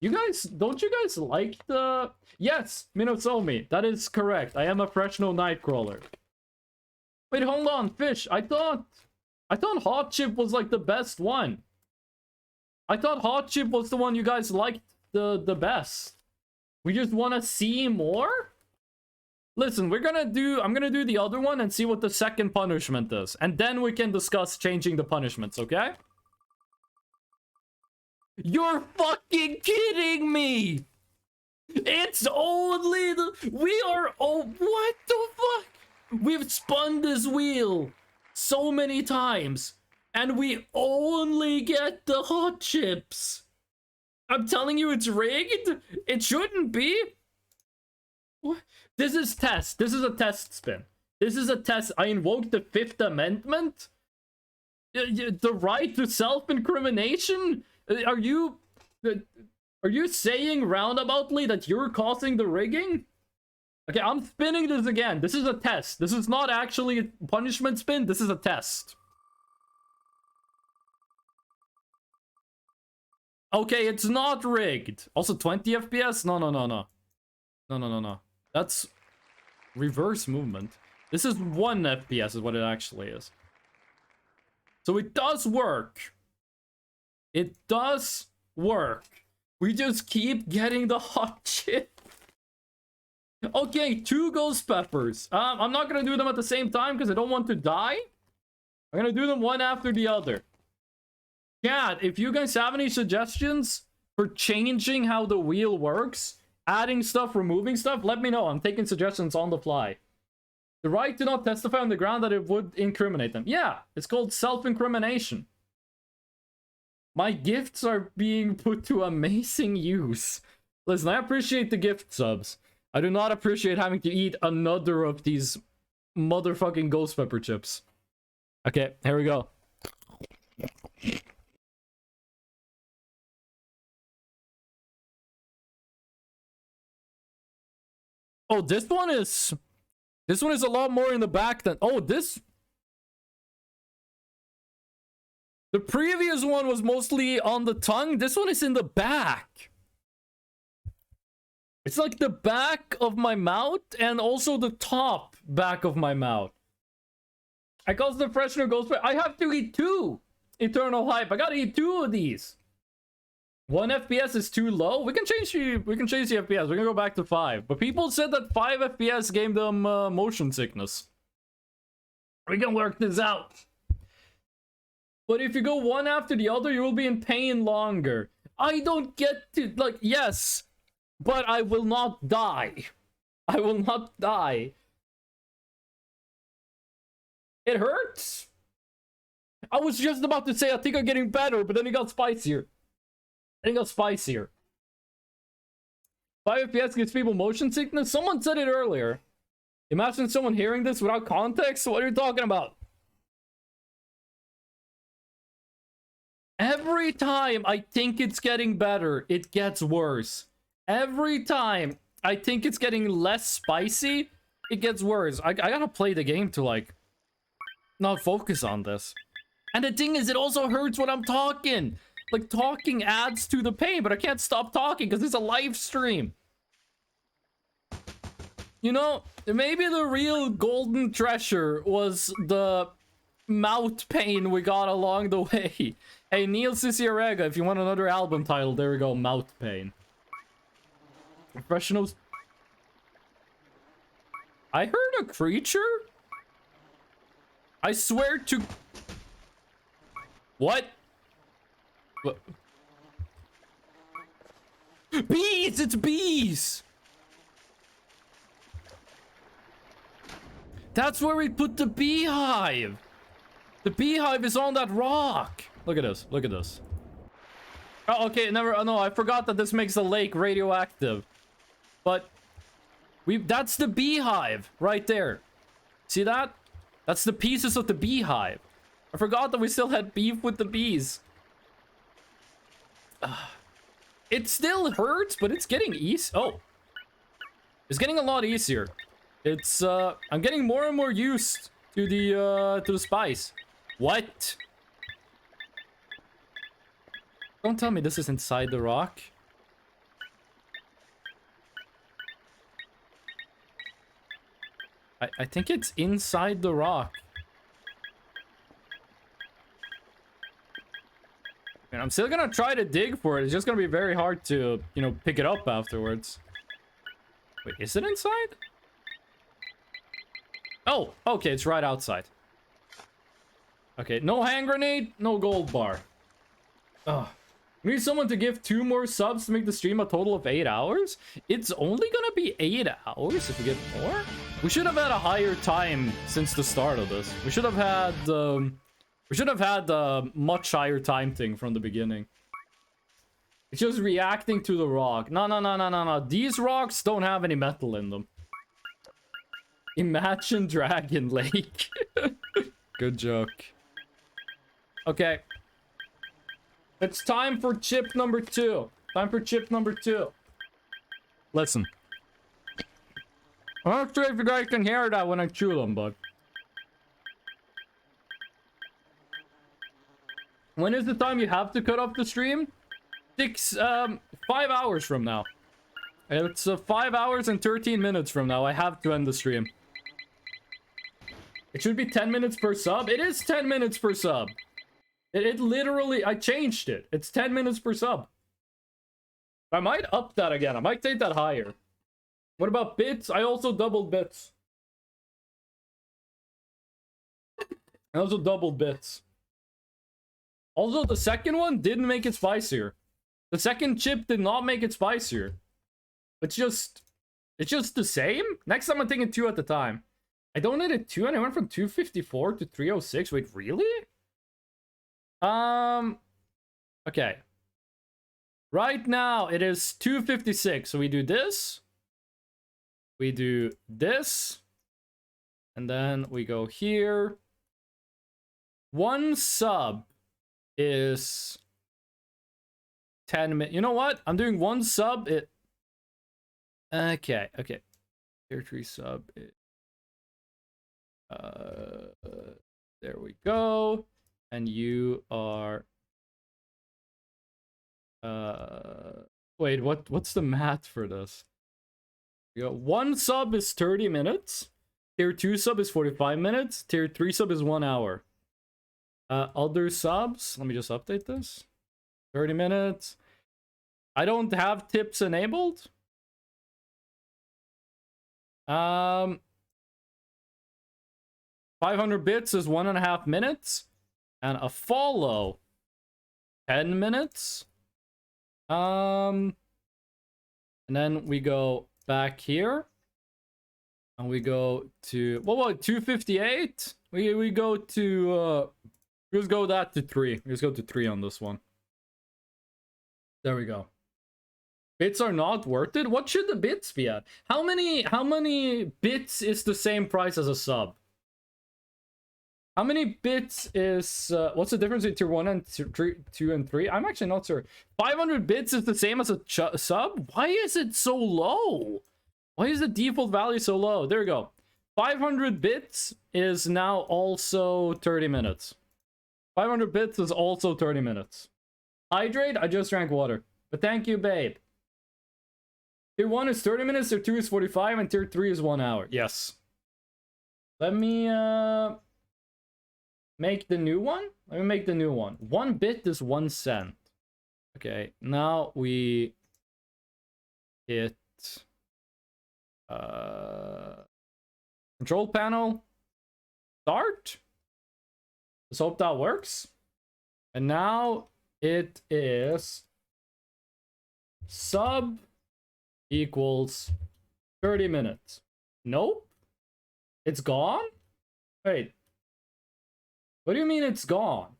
You guys, don't you guys like the... Yes, Minosomi, that is correct. I am a Fresno Nightcrawler. Wait, hold on, Fish. I thought hot chip was like the best one. I thought hot chip was the one you guys liked the best. We just want to see more? Listen, I'm gonna do the other one and see what the second punishment is. And then we can discuss changing the punishments, okay? You're fucking kidding me! It's only the... We are... Oh, what the fuck? We've spun this wheel so many times. And we only get the hot chips. I'm telling you, it's rigged. It shouldn't be. What? This is test. This is a test spin. This is a test. I invoke the 5th Amendment. The right to self-incrimination. Are you saying roundaboutly that you're causing the rigging? Okay, I'm spinning this again. This is a test. This is not actually a punishment spin. This is a test. Okay, it's not rigged. Also, 20 FPS? No. That's reverse movement. This is 1 FPS is what it actually is. So it does work. It does work. We just keep getting the hot chip. Okay, 2 ghost peppers. I'm not gonna do them at the same time because I don't want to die. I'm gonna do them one after the other. Chat, if you guys have any suggestions for changing how the wheel works, adding stuff, removing stuff, let me know. I'm taking suggestions on the fly. The right to not testify on the ground that it would incriminate them. Yeah, it's called self-incrimination. My gifts are being put to amazing use. Listen, I appreciate the gift subs. I do not appreciate having to eat another of these motherfucking ghost pepper chips. Okay, here we go. Oh, this one is a lot more in the back than... Oh, this... The previous one was mostly on the tongue. This one is in the back. It's like the back of my mouth and also the top back of my mouth. I cause the freshener goes... I have to eat 2 Eternal Hype. I gotta eat 2 of these. 1 FPS is too low. We can change the FPS. We're gonna go back to 5. But people said that 5 FPS gave them motion sickness. We can work this out. But if you go one after the other, you will be in pain longer. I don't get to... Like, yes. But I will not die. I will not die. It hurts. I was just about to say I think I'm getting better, but then it got spicier. 5 FPS gives people motion sickness? Someone said it earlier. Imagine someone hearing this without context. What are you talking about? Every time I think it's getting better, it gets worse. Every time I think it's getting less spicy, it gets worse. I gotta play the game to, like, not focus on this. And the thing is, it also hurts when I'm talking. Like, talking adds to the pain, but I can't stop talking because it's a live stream. You know, maybe the real golden treasure was the mouth pain we got along the way. Hey, Neil Cicierega, if you want another album title, there we go, mouth pain. Professionals. I heard a creature? I swear to... What? What? Bees! It's bees! That's where we put the beehive! The beehive is on that rock! Look at this, look at this. Oh, okay, never... Oh, no, I forgot that this makes the lake radioactive. But... That's the beehive, right there. See that? That's the pieces of the beehive. I forgot that we still had beef with the bees. It still hurts, but it's getting easy. Oh. It's getting a lot easier. It's, I'm getting more and more used to the spice. What? Don't tell me this is inside the rock. I think it's inside the rock. And I'm still gonna try to dig for it. It's just gonna be very hard to, you know, pick it up afterwards. Wait, is it inside? Oh, okay, it's right outside. Okay, no hand grenade, no gold bar. Ugh. We need someone to give 2 more subs to make the stream a total of 8 hours? It's only gonna be 8 hours if we get more? We should have had a higher time since the start of this. We should have had, a much higher time thing from the beginning. It's just reacting to the rock. No. These rocks don't have any metal in them. Imagine Dragon Lake. Good joke. Okay. It's time for chip number 2. Time for chip number 2. Listen. I'm not sure if you guys can hear that when I chew them, but... When is the time you have to cut off the stream? 5 hours from now. It's 5 hours and 13 minutes from now. I have to end the stream. It should be 10 minutes per sub. It is 10 minutes per sub. It literally, I changed it. It's 10 minutes per sub. I might up that again. I might take that higher. What about bits? I also doubled bits. I also doubled bits. Also, the second one didn't make it spicier. The second chip did not make it spicier. It's just the same. Next time I'm taking 2 at a time. I donated 2 and I went from 254 to 306. Wait, really? Okay. Right now it is 256. So we do this. We do this. And then we go here. 1 sub is 10 minutes. You know what? I'm doing 1 sub. Okay. Tier 3 sub. There we go. And you are... Wait, what's the math for this? You got 1 sub is 30 minutes. Tier 2 sub is 45 minutes. Tier 3 sub is 1 hour. Other subs, let me just update this. 30 minutes. I don't have tips enabled. 500 bits is 1.5 minutes. And a follow, 10 minutes. And then we go back here. And we go to, what, 258? We go to, let's go that to 3. Let's go to 3 on this one. There we go. Bits are not worth it? What should the bits be at? How many bits is the same price as a sub? How many bits is... what's the difference between tier 1 and tier 2 and 3? I'm actually not sure. 500 bits is the same as a sub? Why is it so low? Why is the default value so low? There we go. 500 bits is now also 30 minutes. 500 bits is also 30 minutes. Hydrate? I just drank water. But thank you, babe. Tier 1 is 30 minutes, Tier 2 is 45, and Tier 3 is 1 hour. Yes. Let me, make the new one? Let me make the new one. 1 bit is 1 cent. Okay, now we hit control panel. Start. Let's hope that works. And now it is sub equals 30 minutes. Nope. It's gone? Wait. What do you mean it's gone?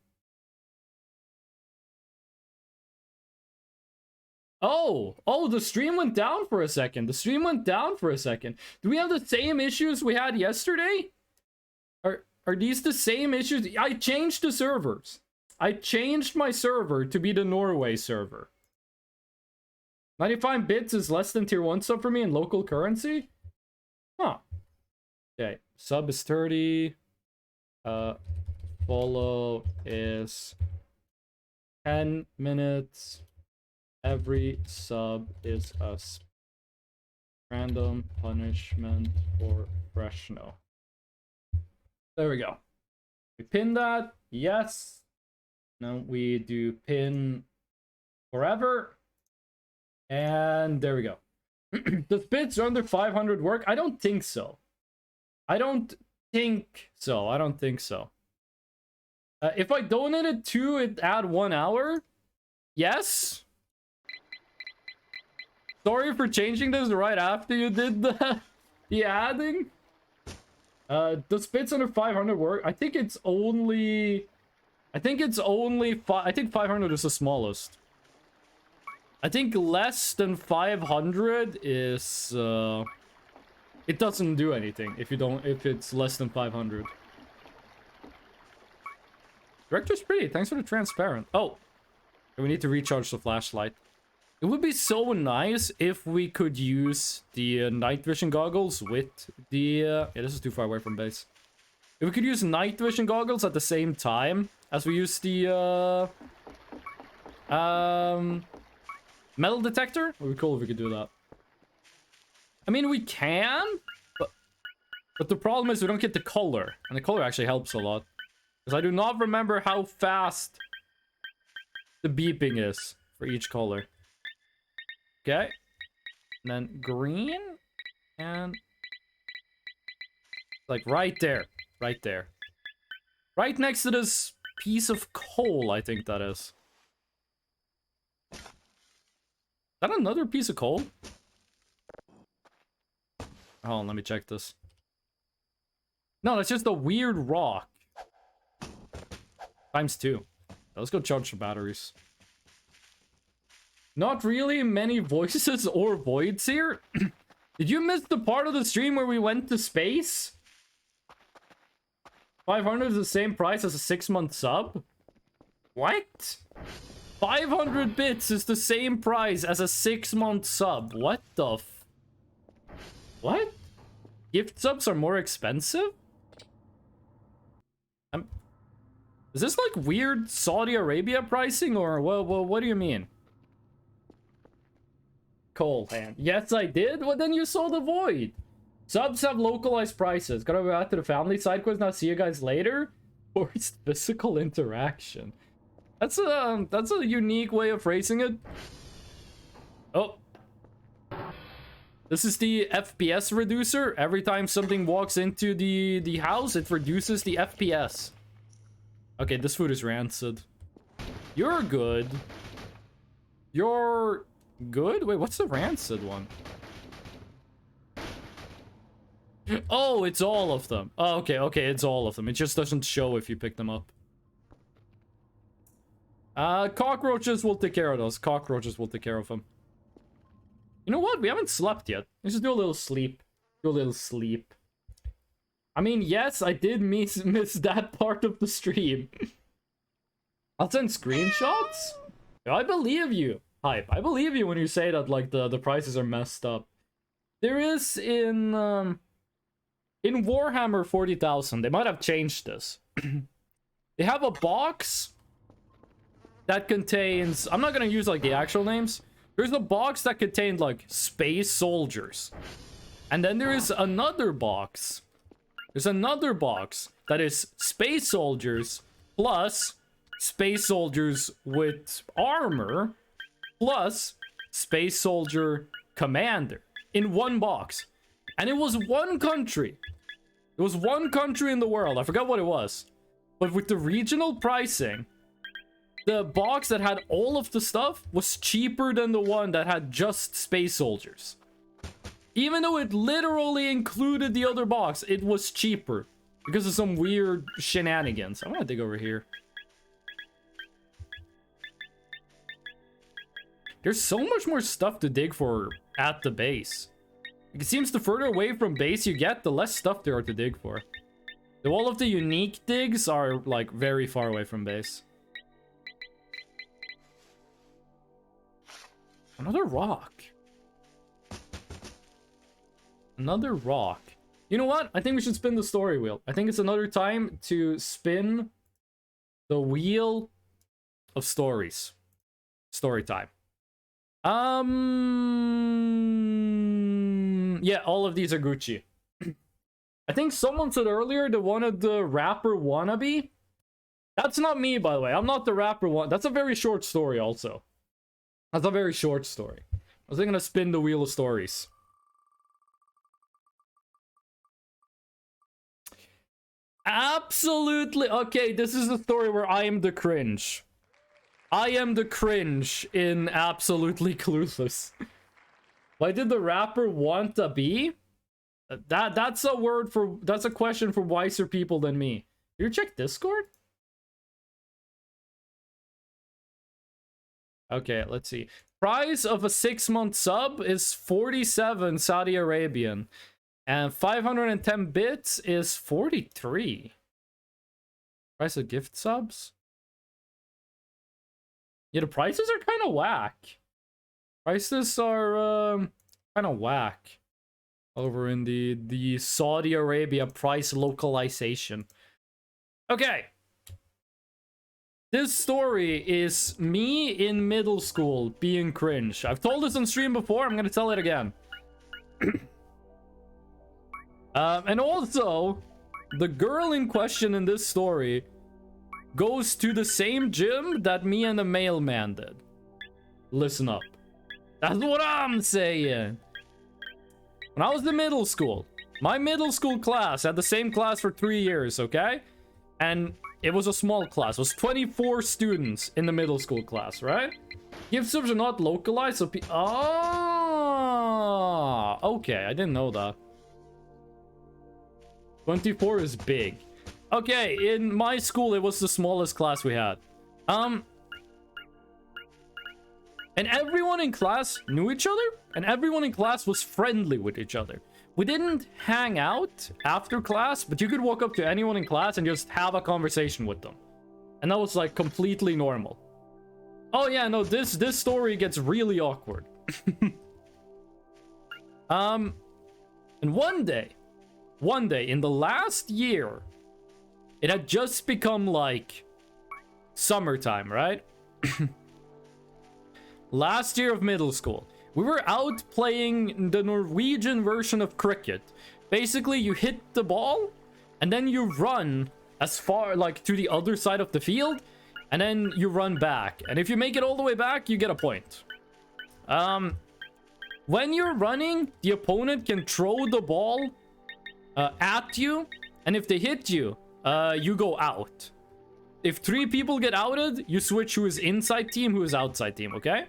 Oh, the stream went down for a second. The stream went down for a second. Do we have the same issues we had yesterday? Are these the same issues? I changed the servers. I changed my server to be the Norway server. 95 bits is less than tier 1 sub for me in local currency? Huh. Okay, sub is 30. Follow is 10 minutes. Every sub is a random punishment for Freshno. There we go. We pin that. Yes. Now we do pin forever. And there we go. Does bits under 500 work? I don't think so. I don't think so. If I donated 2, it add 1 hour? Yes. Sorry for changing this right after you did the adding. Does bits under 500 work? I think it's only 500 is the smallest. I think less than 500 is it doesn't do anything if it's less than 500. Director's pretty. Thanks for the transparent. Oh, we need to recharge the flashlight. It would be so nice if we could use the night vision goggles with the... yeah, this is too far away from base. If we could use night vision goggles at the same time as we use the... metal detector? It would be cool if we could do that. I mean, we can, but the problem is we don't get the color. And the color actually helps a lot. Because I do not remember how fast the beeping is for each color. Okay. And then green. And... like right there. Right there. Right next to this piece of coal, I think that is. Is that another piece of coal? Hold on, let me check this. No, that's just a weird rock. Times 2. Let's go charge the batteries. Not really many voices or voids here. Did you miss the part of the stream where we went to space? 500 is the same price as a 6-month sub? What? 500 bits is the same price as a 6-month sub. What the f... what? Gift subs are more expensive? Is this like weird Saudi Arabia pricing or what do you mean? Coal hand. Yes, I did. Well, then you saw the void. Subs have localized prices. Gotta go out to the family side quiz. Now see you guys later. Forced physical interaction. That's a unique way of phrasing it. Oh. This is the FPS reducer. Every time something walks into the house, it reduces the FPS. Okay, this food is rancid. You're good. You're good? Wait, what's the rancid one? Oh, it's all of them. Oh, okay, it's all of them. It just doesn't show if you pick them up. Cockroaches will take care of those. Cockroaches will take care of them. You know what? We haven't slept yet. Let's just do a little sleep. I mean, yes, I did miss that part of the stream. I'll send screenshots. I believe you, Hype. I believe you when you say that, like, the prices are messed up. There is in Warhammer 40,000, they might have changed this. They have a box that contains... I'm not gonna use like the actual names. There's a box that contained like space soldiers. And then there is another box. There's another box that is space soldiers plus space soldiers with armor plus space soldier commander in one box. And it was one country. It was one country in the world. I forgot what it was. But with the regional pricing, the box that had all of the stuff was cheaper than the one that had just space soldiers. Even though it literally included the other box, it was cheaper because of some weird shenanigans. I want to dig over here. There's so much more stuff to dig for at the base. It seems the further away from base you get, the less stuff there are to dig for. Though all of the unique digs are like very far away from base. Another rock. Another rock. You know what? I think we should spin the story wheel. I think it's another time to spin the wheel of stories. Story time. Yeah, all of these are Gucci. I think someone said earlier they wanted the rapper wannabe. That's not me, by the way. I'm not the rapper one. That's a very short story also. That's a very short story. I was gonna spin the wheel of stories. Absolutely. Okay, this is the story where I am the cringe. I am the cringe in Absolutely Clueless. Why did the rapper want to be? That's a word for... That's a question for wiser people than me. You check Discord? Okay, let's see. Price of a 6-month sub is 47 Saudi Arabian. And 510 bits is 43. Price of gift subs? Yeah, the prices are kind of whack. Prices are kind of whack. Over in the Saudi Arabia price localization. Okay. This story is me in middle school being cringe. I've told this on stream before. I'm going to tell it again. And also, the girl in question in this story goes to the same gym that me and the mailman did. Listen up. That's what I'm saying. When I was in middle school, my middle school class had the same class for 3 years, okay? And it was a small class. It was 24 students in the middle school class, right? Gift subs are not localized, so ah, okay, I didn't know that. 24 is big. Okay, in my school, it was the smallest class we had. And everyone in class knew each other, and everyone in class was friendly with each other. We didn't hang out after class, but you could walk up to anyone in class and just have a conversation with them. And that was like completely normal. Oh yeah, no, this story gets really awkward. And one day in the last year, it had just become like summertime, right? Last year of middle school, we were out playing the Norwegian version of cricket. Basically, you hit the ball and then you run as far like to the other side of the field, and then you run back. And if you make it all the way back, you get a point. When you're running, the opponent can throw the ball at you, and if they hit you, you go out. If 3 people get outed, you switch who is inside team, who is outside team, okay?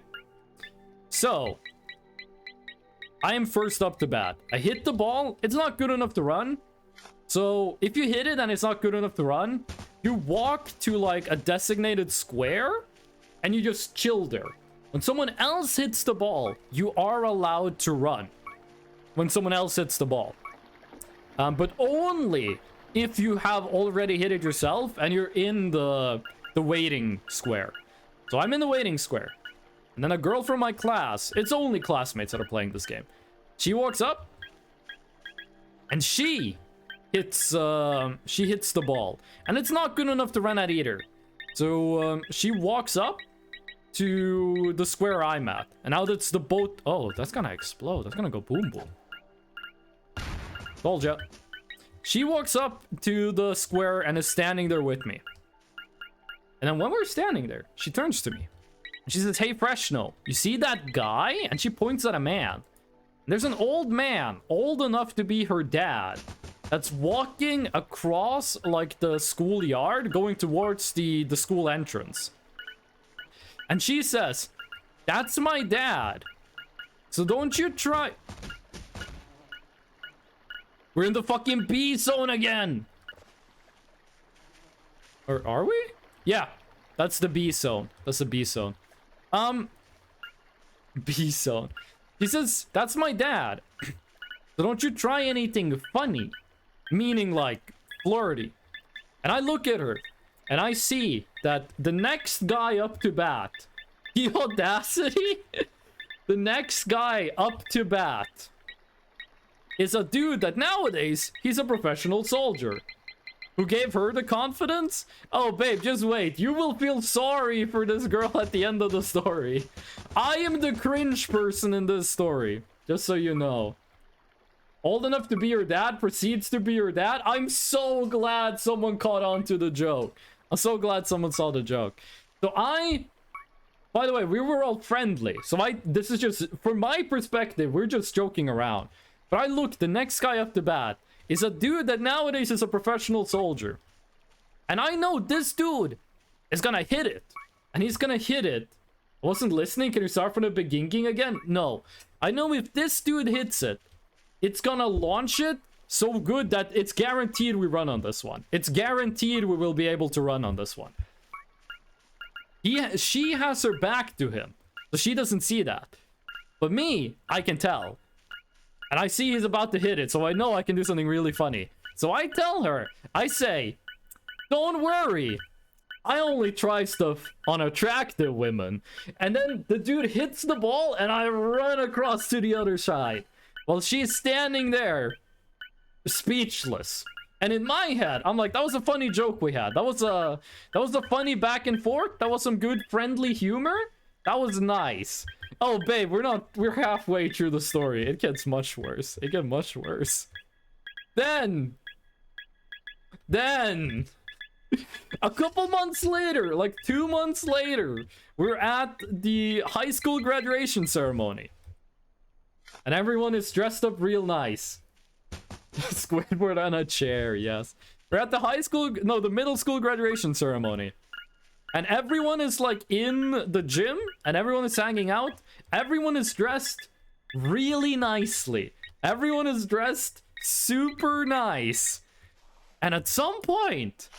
So, I am first up to bat. I hit the ball. It's not good enough to run. So, if you hit it and it's not good enough to run, you walk to like a designated square and you just chill there. When someone else hits the ball, you are allowed to run. When someone else hits the ball. But only if you have already hit it yourself and you're in the waiting square. So I'm in the waiting square. And then a girl from my class, it's only classmates that are playing this game. She walks up and she hits the ball. And it's not good enough to run at either. So she walks up to the square I'm at. And now that's the boat. Oh, that's gonna explode. That's gonna go boom boom. Told ya. She walks up to the square and is standing there with me. And then when we're standing there, she turns to me. And she says, "Hey, Freshno, you see that guy?" And she points at a man. There's an old man, old enough to be her dad, that's walking across, like, the schoolyard, going towards the school entrance. And she says, "That's my dad. So don't you try..." We're in the fucking B zone again. Or are we? Yeah, that's the B zone. That's the B zone. B zone. He says, "That's my dad. So don't you try anything funny." Meaning like flirty. And I look at her and I see that the next guy up to bat, the audacity, the next guy up to bat is a dude that nowadays, he's a professional soldier. Who gave her the confidence? Oh, babe, just wait. You will feel sorry for this girl at the end of the story. I am the cringe person in this story. Just so you know. Old enough to be your dad proceeds to be your dad. I'm so glad someone caught on to the joke. I'm so glad someone saw the joke. So by the way, we were all friendly. So this is just, from my perspective, we're just joking around. But I look, the next guy up the bat is a dude that nowadays is a professional soldier. And I know this dude is gonna hit it. And he's gonna hit it. I wasn't listening. Can you start from the beginning again? No. I know if this dude hits it, it's gonna launch it so good that it's guaranteed we run on this one. It's guaranteed we will be able to run on this one. She has her back to him, so she doesn't see that. But me, I can tell. And I see he's about to hit it, so I know I can do something really funny. So I tell her, I say, "Don't worry. I only try stuff on attractive women." And then the dude hits the ball and I run across to the other side. While she's standing there, speechless. And in my head, I'm like, that was a funny joke we had. That was a funny back and forth. That was some good friendly humor. That was nice. Oh, babe, we're halfway through the story. It gets much worse. It gets much worse. Then, a couple months later, like 2 months later, we're at the high school graduation ceremony. And everyone is dressed up real nice. Squidward on a chair, yes. We're at the middle school graduation ceremony. And everyone is like in the gym, and everyone is hanging out. Everyone is dressed really nicely. Everyone is dressed super nice. And at some point,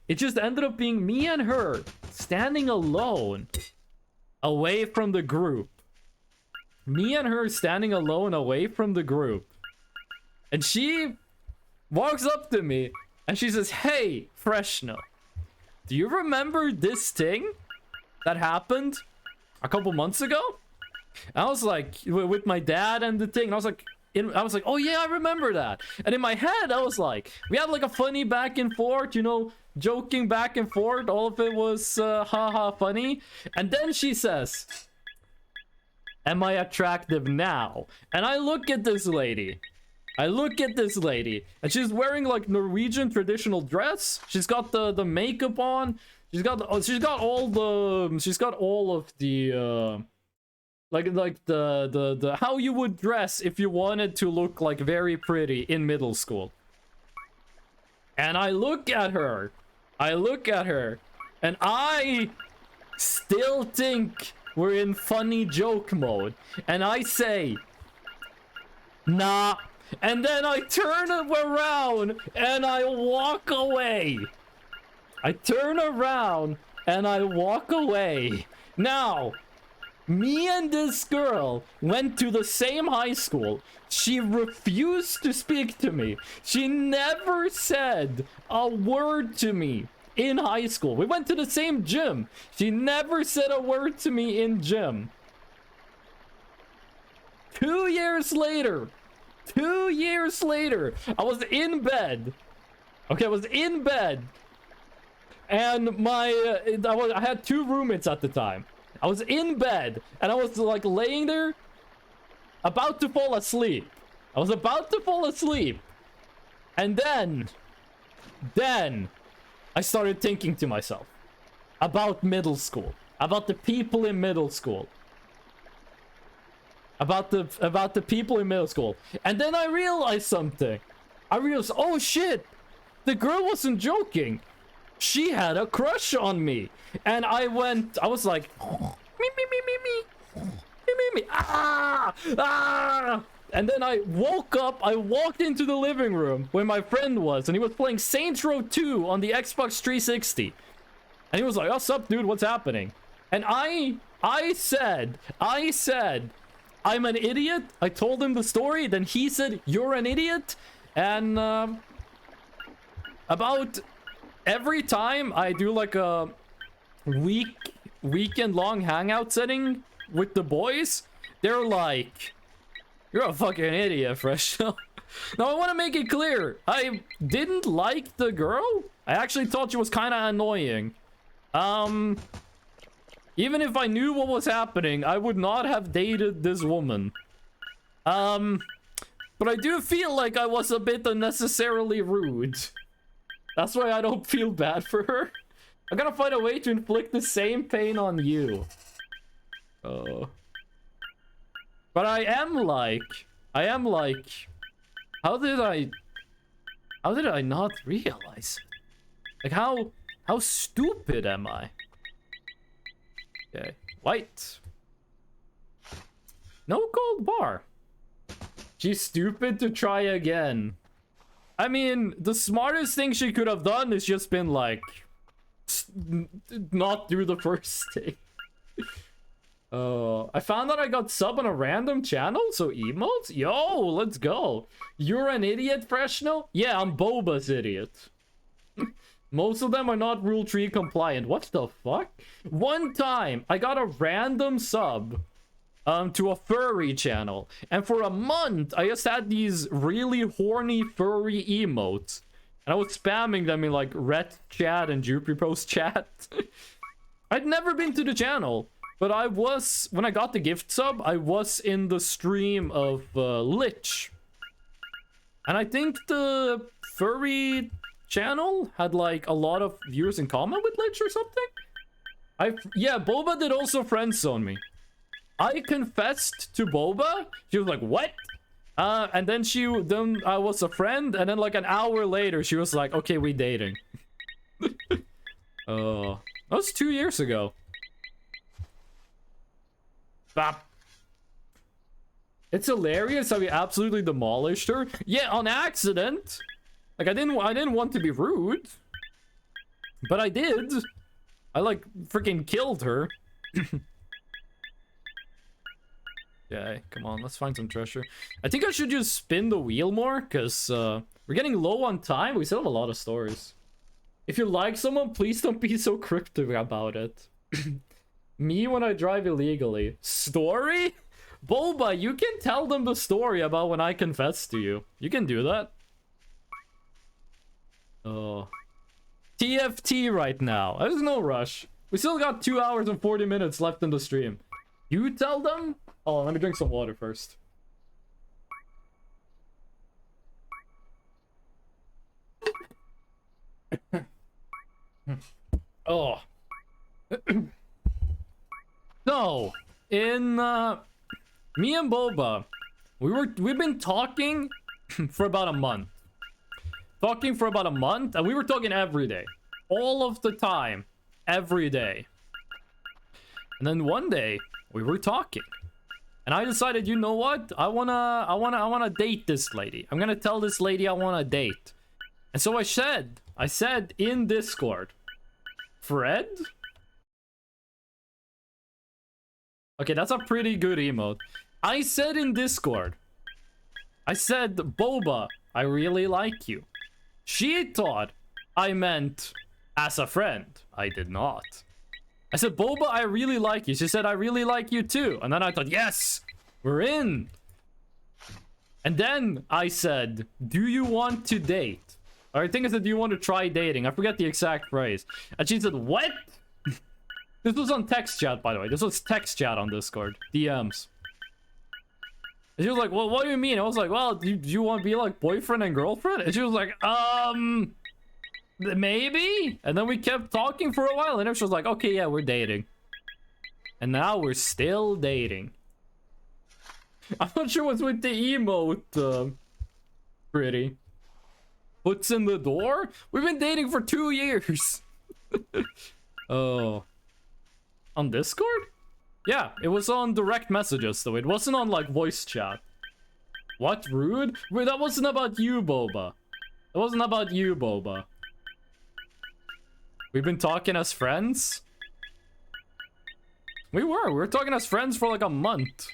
it just ended up being me and her standing alone away from the group. Me and her standing alone away from the group. And she walks up to me and she says, "Hey, Freshno, do you remember this thing that happened a couple months ago?" And I was like, with my dad and the thing, and I was like, "Oh yeah, I remember that." And in my head, I was like, we had like a funny back and forth, you know, joking back and forth. All of it was haha funny. And then she says, "Am I attractive now?" And I look at this lady. And she's wearing like Norwegian traditional dress. She's got the makeup on. She's got all of the like the how you would dress if you wanted to look like very pretty in middle school. And I look at her, and I still think we're in funny joke mode. And I say, "Nah." And then I turn around and I walk away. Now, me and this girl went to the same high school. She refused to speak to me. She never said a word to me in high school. We went to the same gym. She never said a word to me in gym. 2 years later, I was in bed. Okay, I was in bed. And I had 2 roommates at the time. I was in bed, and I was like laying there, about to fall asleep. I was about to fall asleep. And then I started thinking to myself about middle school, about the people in middle school. About the people in middle school. And then I realized something. I realized, oh shit, the girl wasn't joking. She had a crush on me. And I was like, me, ah. And then I woke up, I walked into the living room where my friend was, and he was playing Saints Row 2 on the Xbox 360. And he was like, what's up, dude? What's happening? And I said, I'm an idiot. I told him the story. Then he said, you're an idiot. And about every time I do like a weekend long hangout setting with the boys, they're like, you're a fucking idiot, Fresno. Now I want to make it clear, I didn't like the girl. I actually thought she was kind of annoying. Even if I knew what was happening, I would not have dated this woman. But I do feel like I was a bit unnecessarily rude. That's why I don't feel bad for her. I'm gonna find a way to inflict the same pain on you. Oh. But I am like, how did I not realize it? Like, how stupid am I? Okay, white. No gold bar. She's stupid to try again. I mean, the smartest thing she could have done is just been like, not do the first thing. I found out I got sub on a random channel, so emotes? Yo, let's go. You're an idiot, Fresno? Yeah, I'm Boba's idiot. Most of them are not Rule 3 compliant. What the fuck? One time, I got a random sub to a furry channel. And for a month, I just had these really horny furry emotes. And I was spamming them in like Ret chat and Jupiter Post chat. I'd never been to the channel. But I was, when I got the gift sub, I was in the stream of Lich. And I think the furry channel had like a lot of viewers in common with Lich or something. Yeah, Boba did also friendzone me. I confessed to Boba. She was like, what? And then I was a friend, and then like an hour later, she was like, okay, we dating. That was 2 years ago. Bop. It's hilarious how we absolutely demolished her. Yeah, on accident. Like, I didn't want to be rude. But I did. I like freaking killed her. Okay, come on, let's find some treasure. I think I should just spin the wheel more, because we're getting low on time. We still have a lot of stories. If you like someone, please don't be so cryptic about it. Me when I drive illegally. Story? Boba, you can tell them the story about when I confessed to you. You can do that. Oh. TFT right now. There's no rush. We still got 2 hours and 40 minutes left in the stream. You tell them? Oh, let me drink some water first. Oh. So, in me and Boba, we've been talking for about a month. And we were talking every day. All of the time. Every day. And then one day, we were talking. And I decided, you know what? I wanna date this lady. I'm gonna tell this lady I wanna date. And so I said in Discord, Fred? Okay, that's a pretty good emote. I said in Discord, I said, Boba, I really like you. She thought I meant as a friend. I did not. I said, Boba, I really like you. She said, I really like you too. And then I thought, yes, we're in. And then I said, do you want to date? I think I said, do you want to try dating? I forget the exact phrase. And she said, what? This was on text chat, by the way. This was text chat on Discord. DMs. And she was like, well, what do you mean? I was like, well, do you want to be like boyfriend and girlfriend? And she was like, maybe? And then we kept talking for a while, and then she was like, okay, yeah, we're dating. And now we're still dating. I'm not sure what's with the emote, pretty. Puts in the door? We've been dating for 2 years. Oh. On Discord? Yeah, it was on direct messages, though. It wasn't on, like, voice chat. What? Rude? Wait, that wasn't about you, Boba. That wasn't about you, Boba. We've been talking as friends? We were talking as friends for, like, a month.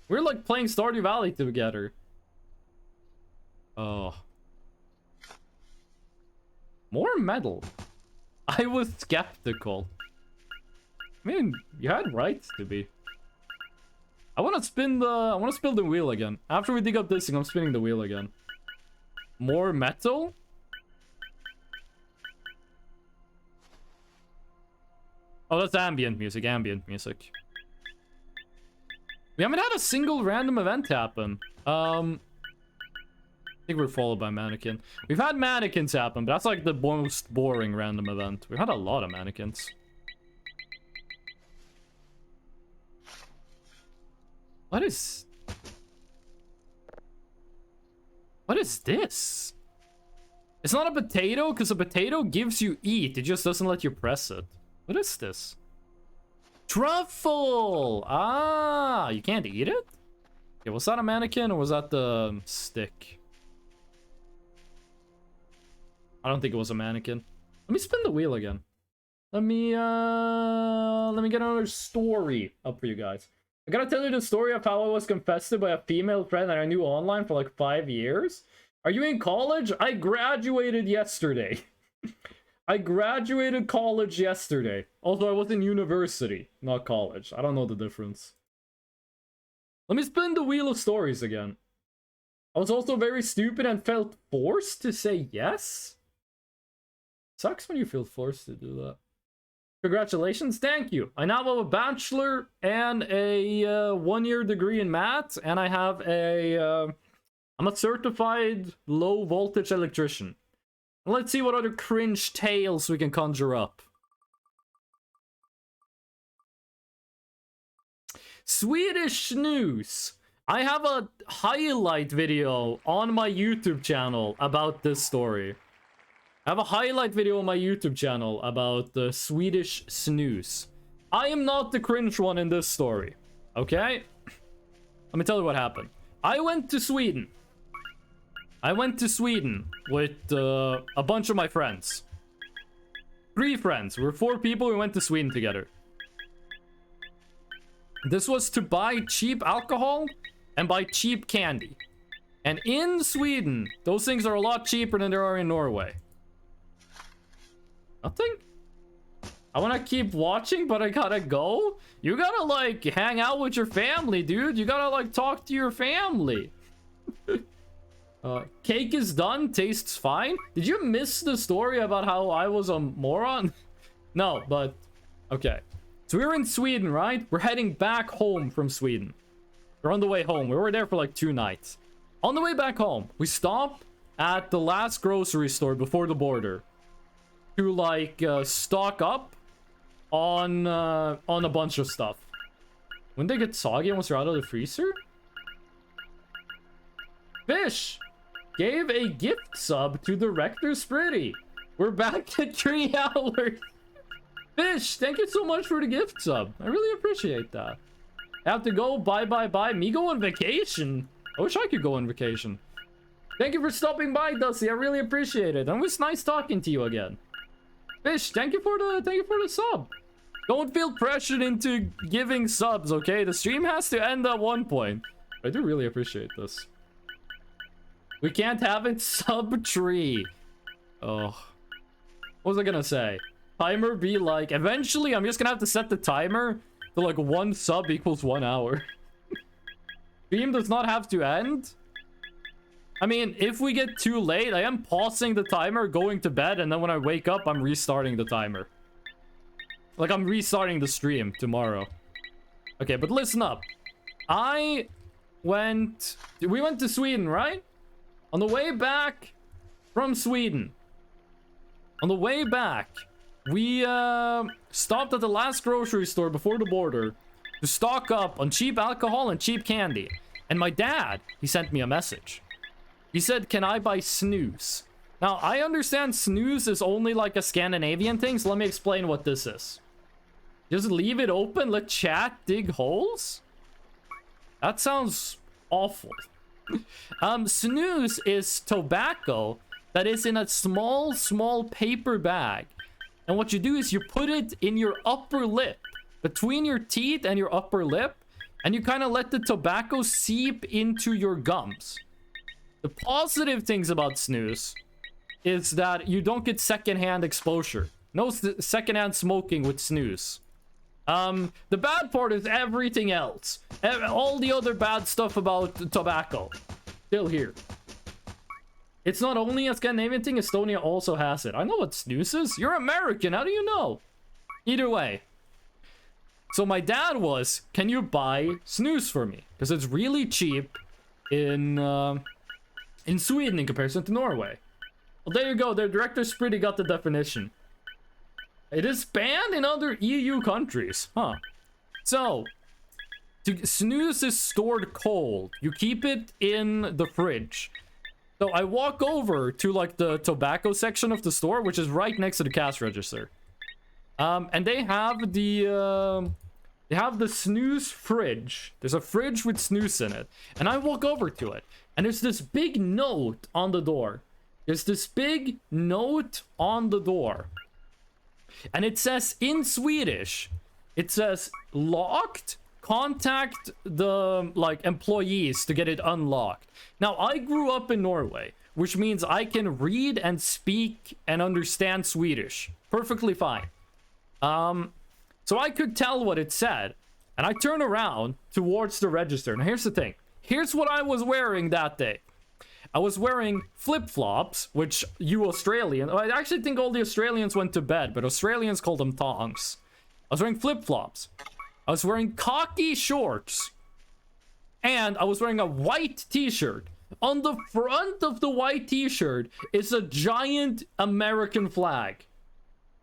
We were, like, playing Stardew Valley together. Oh. More metal. I was skeptical. I mean, you had rights to be. I want to spin the wheel again. After we dig up this thing, I'm spinning the wheel again. More metal? Oh, that's ambient music, We haven't had a single random event happen. I think we're followed by mannequin. We've had mannequins happen, but that's like the most boring random event. We've had a lot of mannequins. What is this? It's not a potato, because a potato gives you eat. It just doesn't let you press it. What is this? Truffle! Ah, you can't eat it? Okay, was that a mannequin or was that the stick? I don't think it was a mannequin. Let me spin the wheel again. Let me get another story up for you guys. I gotta tell you the story of how I was confessed by a female friend that I knew online for like 5 years. Are you in college? I graduated yesterday. I graduated college yesterday. Although I was in university, not college. I don't know the difference. Let me spin the wheel of stories again. I was also very stupid and felt forced to say yes. Sucks when you feel forced to do that. Congratulations, thank you. I now have a bachelor and a 1-year degree in math, and I have a I'm a certified low voltage electrician. Let's see what other cringe tales we can conjure up. Swedish news. I have a highlight video on my YouTube channel about this story. I have a highlight video on my YouTube channel about the Swedish snooze. I am not the cringe one in this story. Okay? Let me tell you what happened. I went to Sweden. I went to Sweden with a bunch of my friends. 3 friends. We were 4 people. We went to Sweden together. This was to buy cheap alcohol and buy cheap candy. And in Sweden, those things are a lot cheaper than they are in Norway. Nothing? I want to keep watching, but I gotta go? You gotta, like, hang out with your family, dude. You gotta, like, talk to your family. Cake is done. Tastes fine. Did you miss the story about how I was a moron? No, but... Okay. So we're in Sweden, right? We're heading back home from Sweden. We're on the way home. We were there for, like, 2 nights. On the way back home, we stop at the last grocery store before the border. To, like, stock up on a bunch of stuff. When they get soggy once they're out of the freezer? Fish gave a gift sub to Director Spritty. We're back at 3 hours. Fish, thank you so much for the gift sub. I really appreciate that. I have to go. Bye. Me go on vacation. I wish I could go on vacation. Thank you for stopping by, Dusty. I really appreciate it. And it was nice talking to you again. Fish, thank you for the sub. Don't feel pressured into giving subs, okay? The stream has to end at one point. I do really appreciate this. We can't have it sub tree. Oh. What was I gonna say? Timer be like, eventually I'm just gonna have to set the timer to like 1 sub equals 1 hour. Stream does not have to end. I mean, if we get too late, I am pausing the timer, going to bed, and then when I wake up, I'm restarting the timer. Like, I'm restarting the stream tomorrow. Okay, but listen up. We went to Sweden, right? On the way back from Sweden. On the way back, we stopped at the last grocery store before the border to stock up on cheap alcohol and cheap candy. And my dad, he sent me a message. He said, can I buy snooze? Now, I understand snooze is only like a Scandinavian thing, so let me explain what this is. Just leave it open, let chat dig holes? That sounds awful. Snooze is tobacco that is in a small paper bag. And what you do is you put it in your upper lip, between your teeth and your upper lip, and you kind of let the tobacco seep into your gums. The positive things about snooze is that you don't get secondhand exposure. No secondhand smoking with snooze. The bad part is everything else. All the other bad stuff about tobacco. Still here. It's not only a Scandinavian thing, Estonia also has it. I know what snooze is. You're American, how do you know? Either way. So my dad was, can you buy snooze for me? Because it's really cheap in Sweden in comparison to Norway. Well, there you go. Their director's pretty got the definition. It is banned in other EU countries. Huh. So, snooze is stored cold. You keep it in the fridge. So I walk over to like the tobacco section of the store, which is right next to the cash register. And they have the snooze fridge. There's a fridge with snooze in it. And I walk over to it. And there's this big note on the door. There's this big note on the door. And it says in Swedish, it says locked, contact the like employees to get it unlocked. Now, I grew up in Norway, which means I can read and speak and understand Swedish perfectly fine. So I could tell what it said, and I turn around towards the register. Now, here's the thing. Here's what I was wearing that day. I was wearing flip-flops, which you Australian... I actually think all the Australians went to bed, but Australians call them thongs. I was wearing flip-flops. I was wearing khaki shorts. And I was wearing a white t-shirt. On the front of the white t-shirt is a giant American flag.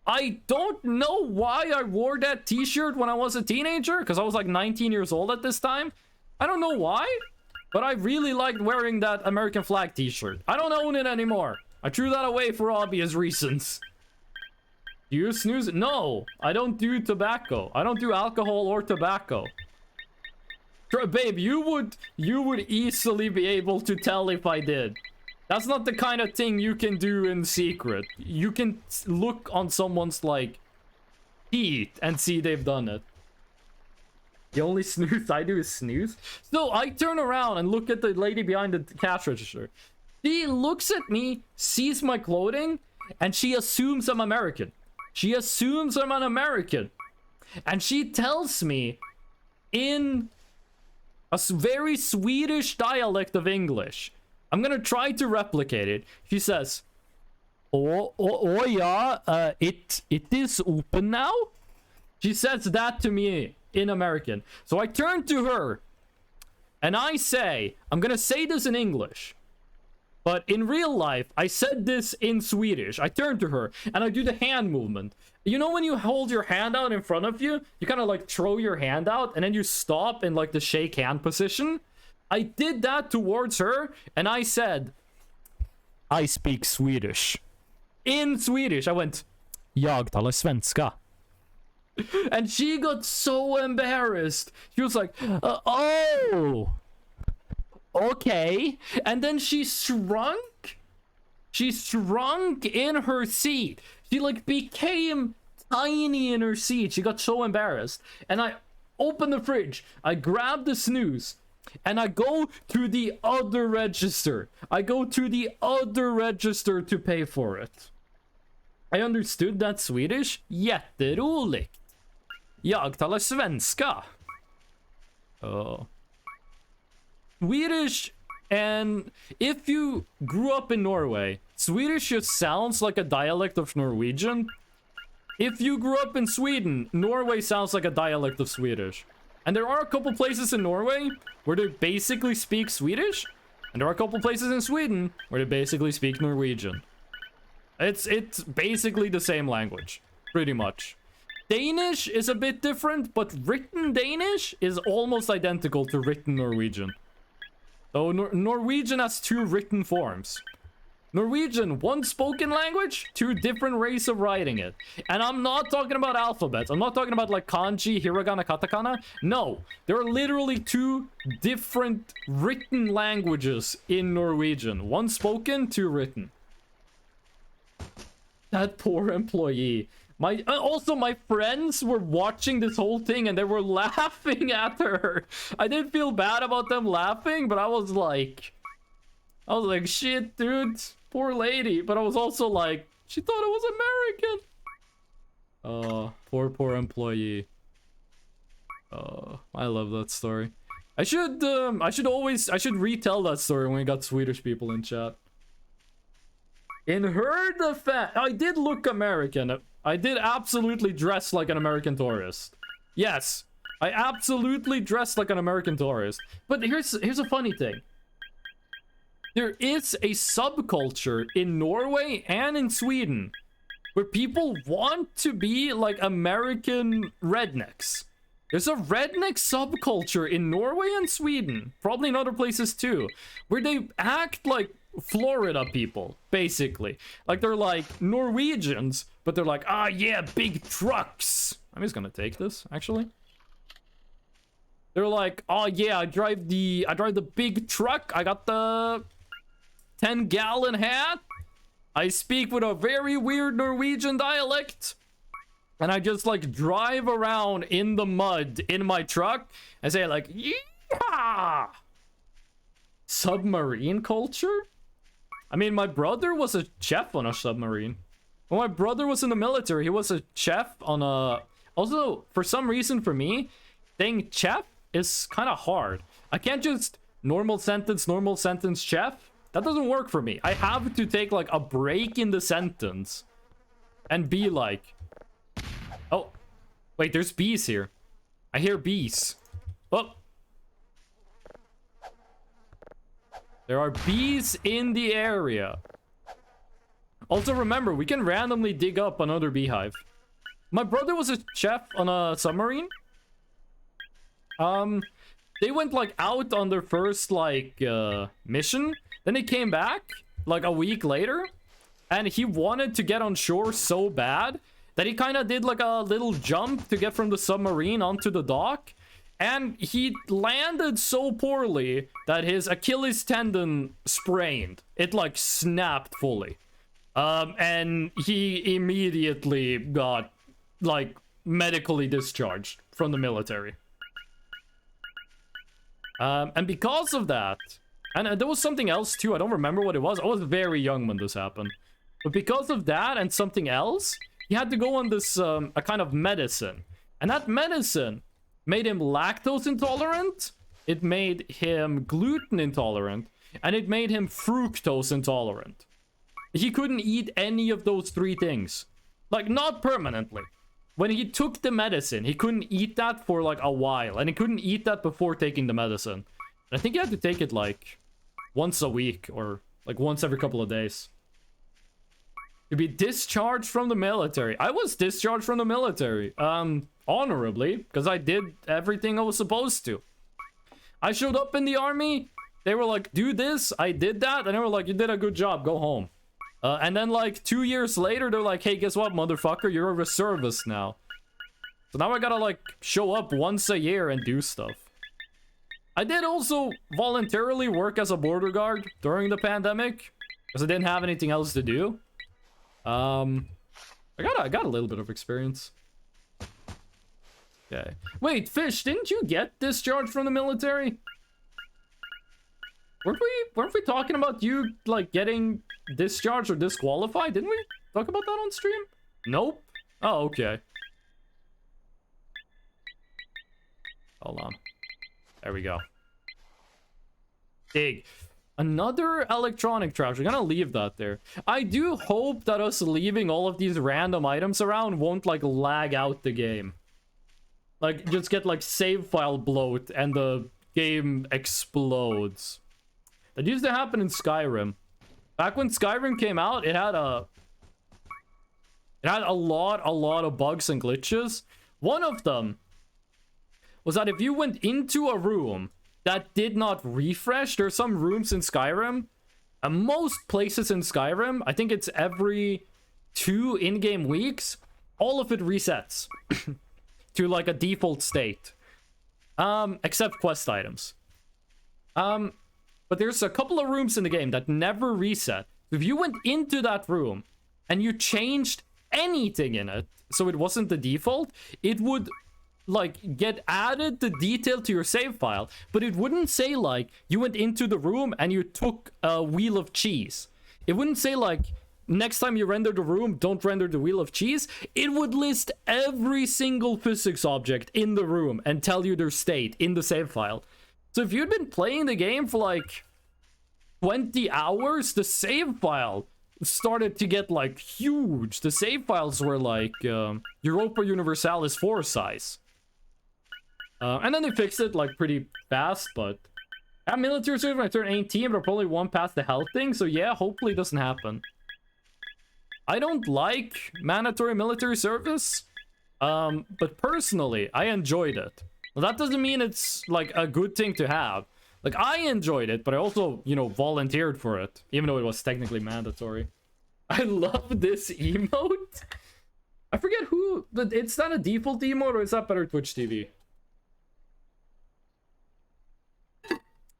I don't know why I wore that t-shirt when I was a teenager, because I was like 19 years old at this time. I don't know why, but I really liked wearing that American flag t-shirt. I don't own it anymore. I threw that away for obvious reasons. Do you snooze? No, I don't do tobacco. I don't do alcohol or tobacco. Babe, you would easily be able to tell if I did. That's not the kind of thing you can do in secret. You can look on someone's, like, teeth and see they've done it. The only snooze I do is snooze. So I turn around and look at the lady behind the cash register. She looks at me, sees my clothing, and she assumes I'm American. She assumes I'm an American. And she tells me in a very Swedish dialect of English. I'm gonna try to replicate it. She says, oh yeah, it is open now? She says that to me in American. So I turn to her and I say, I'm gonna say this in English, but in real life, I said this in Swedish. I turn to her and I do the hand movement. You know when you hold your hand out in front of you, you kind of like throw your hand out and then you stop in like the shake hand position? I did that towards her, and I said, I speak Swedish. In Swedish, I went, jag talar svenska. And she got so embarrassed. She was like, oh, okay. And then she shrunk. She shrunk in her seat. She like became tiny in her seat. She got so embarrassed. And I opened the fridge. I grabbed the snooze. And I go to the other register. I go to the other register to pay for it. I understood that Swedish. Jätteroligt. Jag talar svenska. Oh. Swedish And if you grew up in Norway, Swedish just sounds like a dialect of Norwegian. If you grew up in Sweden, Norway sounds like a dialect of Swedish. And there are a couple places in Norway where they basically speak Swedish. And there are a couple places in Sweden where they basically speak Norwegian. It's basically the same language, pretty much. Danish is a bit different, but written Danish is almost identical to written Norwegian. So Norwegian has two written forms. Norwegian, one spoken language, two different ways of writing it. And I'm not talking about alphabets. I'm not talking about like kanji, hiragana, katakana. No, there are literally two different written languages in Norwegian. One spoken, two written. That poor employee. Also, my friends were watching this whole thing and they were laughing at her. I didn't feel bad about them laughing, but I was like, shit, dude. Poor lady. But I was also like, she thought it was American. Oh, poor employee. Oh, I love that story. I should retell that story when we got Swedish people in chat. In her defense, I did look American. I did absolutely dress like an American tourist. Yes, I absolutely dressed like an American tourist. But here's a funny thing. There is a subculture in Norway and in Sweden where people want to be like American rednecks. There's a redneck subculture in Norway and Sweden, probably in other places too, where they act like Florida people, basically. Like they're like Norwegians, but they're like, ah, yeah, big trucks. I'm just gonna take this, actually. They're like, oh yeah, I drive the big truck. I got the 10-gallon hat. I speak with a very weird Norwegian dialect. And I just like drive around in the mud in my truck and say like, yeah. Submarine culture? I mean, my brother was a chef on a submarine. When my brother was in the military, he was a chef on a... Also, for some reason for me, saying chef is kind of hard. I can't just normal sentence, chef. That doesn't work for me. I have to take like a break in the sentence and be like... Oh, wait, there's bees here. I hear bees. Oh. There are bees in the area. Also, remember, we can randomly dig up another beehive. My brother was a chef on a submarine. They went, like, out on their first, like, mission. Then they came back, like, a week later. And he wanted to get on shore so bad that he kind of did, like, a little jump to get from the submarine onto the dock. And he landed so poorly that his Achilles tendon sprained. It, like, snapped fully. And he immediately got, like, medically discharged from the military. And because of that... And there was something else, too. I don't remember what it was. I was very young when this happened. But because of that and something else, he had to go on this, a kind of medicine. And that medicine made him lactose intolerant, it made him gluten intolerant, and it made him fructose intolerant. He couldn't eat any of those three things. Like, not permanently. When he took the medicine, he couldn't eat that for, like, a while. And he couldn't eat that before taking the medicine. And I think he had to take it, like, once a week, or, like, once every couple of days. To be discharged from the military. I was discharged from the military. Honorably, because I did everything I was supposed to. I showed up in the army. They were like, do this. I did that. And they were like, you did a good job. Go home. And then like 2 years later, they're like, hey, guess what, motherfucker? You're a reservist now. So now I gotta like show up once a year and do stuff. I did also voluntarily work as a border guard during the pandemic because I didn't have anything else to do. I got a little bit of experience. Okay. Wait, Fish, didn't you get discharged from the military? Weren't we talking about you, like, getting discharged or disqualified? Didn't we talk about that on stream? Nope. Oh, okay. Hold on. There we go. Dig. Another electronic trash. We're gonna leave that there. I do hope that us leaving all of these random items around won't, like, lag out the game. Like, just get, like, save file bloat and the game explodes. That used to happen in Skyrim. Back when Skyrim came out, it had a lot of bugs and glitches. One of them was that if you went into a room that did not refresh, there's some rooms in Skyrim, and most places in Skyrim, I think it's every 2 in-game weeks, all of it resets to, like, a default state. Except quest items. But there's a couple of rooms in the game that never reset. If you went into that room and you changed anything in it, so it wasn't the default, it would, like, get added the detail to your save file, but it wouldn't say, like, you went into the room and you took a wheel of cheese. It wouldn't say, like, next time you render the room, don't render the wheel of cheese. It would list every single physics object in the room and tell you their state in the save file. So if you'd been playing the game for, like, 20 hours, the save file started to get, like, huge. The save files were, like, Europa Universalis 4 size. And then they fixed it, like, pretty fast, but... At military service when I turn 18, but I'll probably one past the health thing, so yeah, hopefully it doesn't happen. I don't like mandatory military service, but personally, I enjoyed it. Well, that doesn't mean it's, like, a good thing to have. Like, I enjoyed it, but I also, you know, volunteered for it, even though it was technically mandatory. I love this emote. I forget who, but it's not a default emote, or is that better Twitch TV?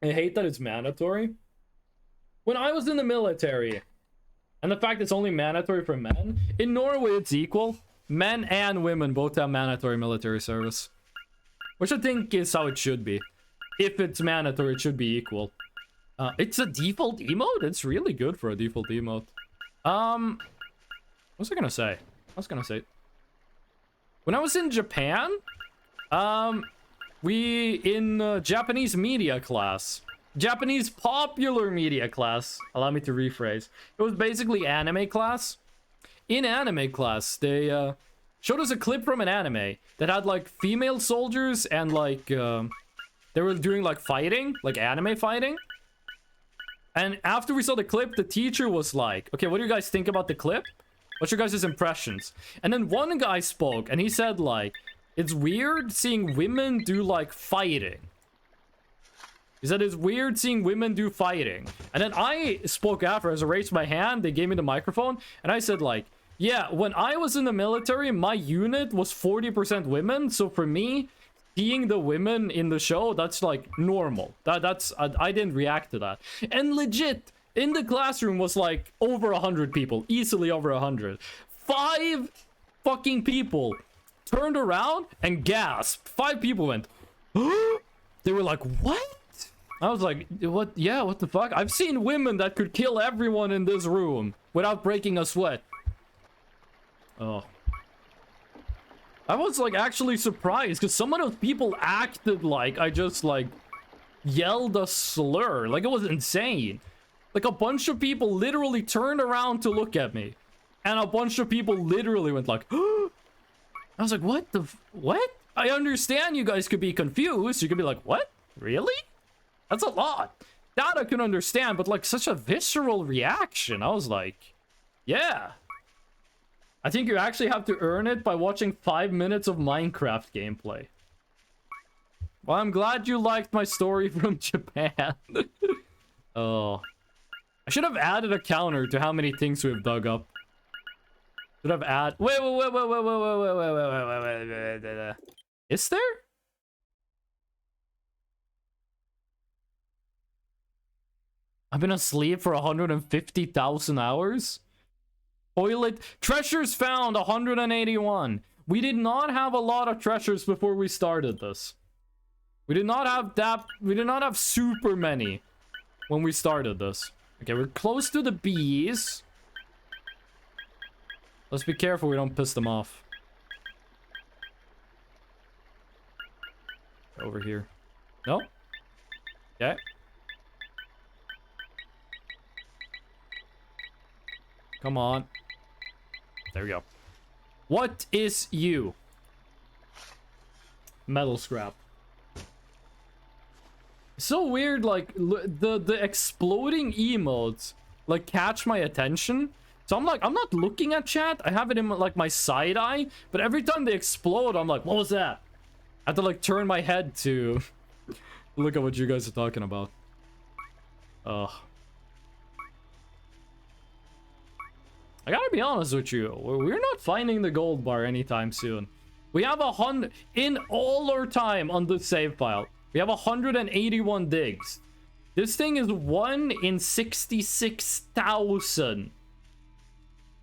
I hate that it's mandatory. When I was in the military, and the fact it's only mandatory for men, in Norway it's equal. Men and women both have mandatory military service. Which I think is how it should be. If it's mandatory, it should be equal. It's a default emote? It's really good for a default emote. What was I gonna say? When I was in Japan, we, in Japanese media class, Japanese popular media class, allow me to rephrase, it was basically anime class. In anime class, they showed us a clip from an anime that had, like, female soldiers and, like, they were doing, like, fighting, like anime fighting. And after we saw the clip, the teacher was like, okay, what do you guys think about the clip? What's your guys' impressions? And then one guy spoke, and he said, like, it's weird seeing women do, like, fighting. He said it's weird seeing women do fighting. And then I spoke after, as I raised my hand, they gave me the microphone, and I said, like, yeah, when I was in the military, my unit was 40% women, so for me, seeing the women in the show, that's, like, normal. I didn't react to that. And legit, in the classroom was, like, over 100 people. Easily over 100. 5 fucking people turned around and gasped. 5 people went, they were like, what? I was like, what? Yeah, what the fuck? I've seen women that could kill everyone in this room without breaking a sweat. Oh. I was, like, actually surprised, because some of those people acted like I just, like, yelled a slur. Like, it was insane. Like, a bunch of people literally turned around to look at me. And a bunch of people literally went like, I was like, what the what? I understand you guys could be confused. You could be like, what? Really? That's a lot. That I can understand, but, like, such a visceral reaction. I was like, yeah. I think you actually have to earn it by watching 5 minutes of Minecraft gameplay. Well, I'm glad you liked my story from Japan. Oh. I should have added a counter to how many things we've dug up. Should have added... Wait. Is there? I've been asleep for 150,000 hours? Toilet treasures found 181. We did not have a lot of treasures before we started this. We did not have that. We did not have super many when we started this. Okay, we're close to the bees. Let's be careful we don't piss them off. Over here. No? Okay. Come on. There we go. What is you? Metal scrap. So weird, like, the exploding emotes, like, catch my attention. So I'm like, I'm not looking at chat. I have it in, like, my side eye. But every time they explode, I'm like, what was that? I have to, like, turn my head to look at what you guys are talking about. Ugh. I gotta be honest with you. We're not finding the gold bar anytime soon. We have 100... In all our time on the save file, we have 181 digs. This thing is 1 in 66,000.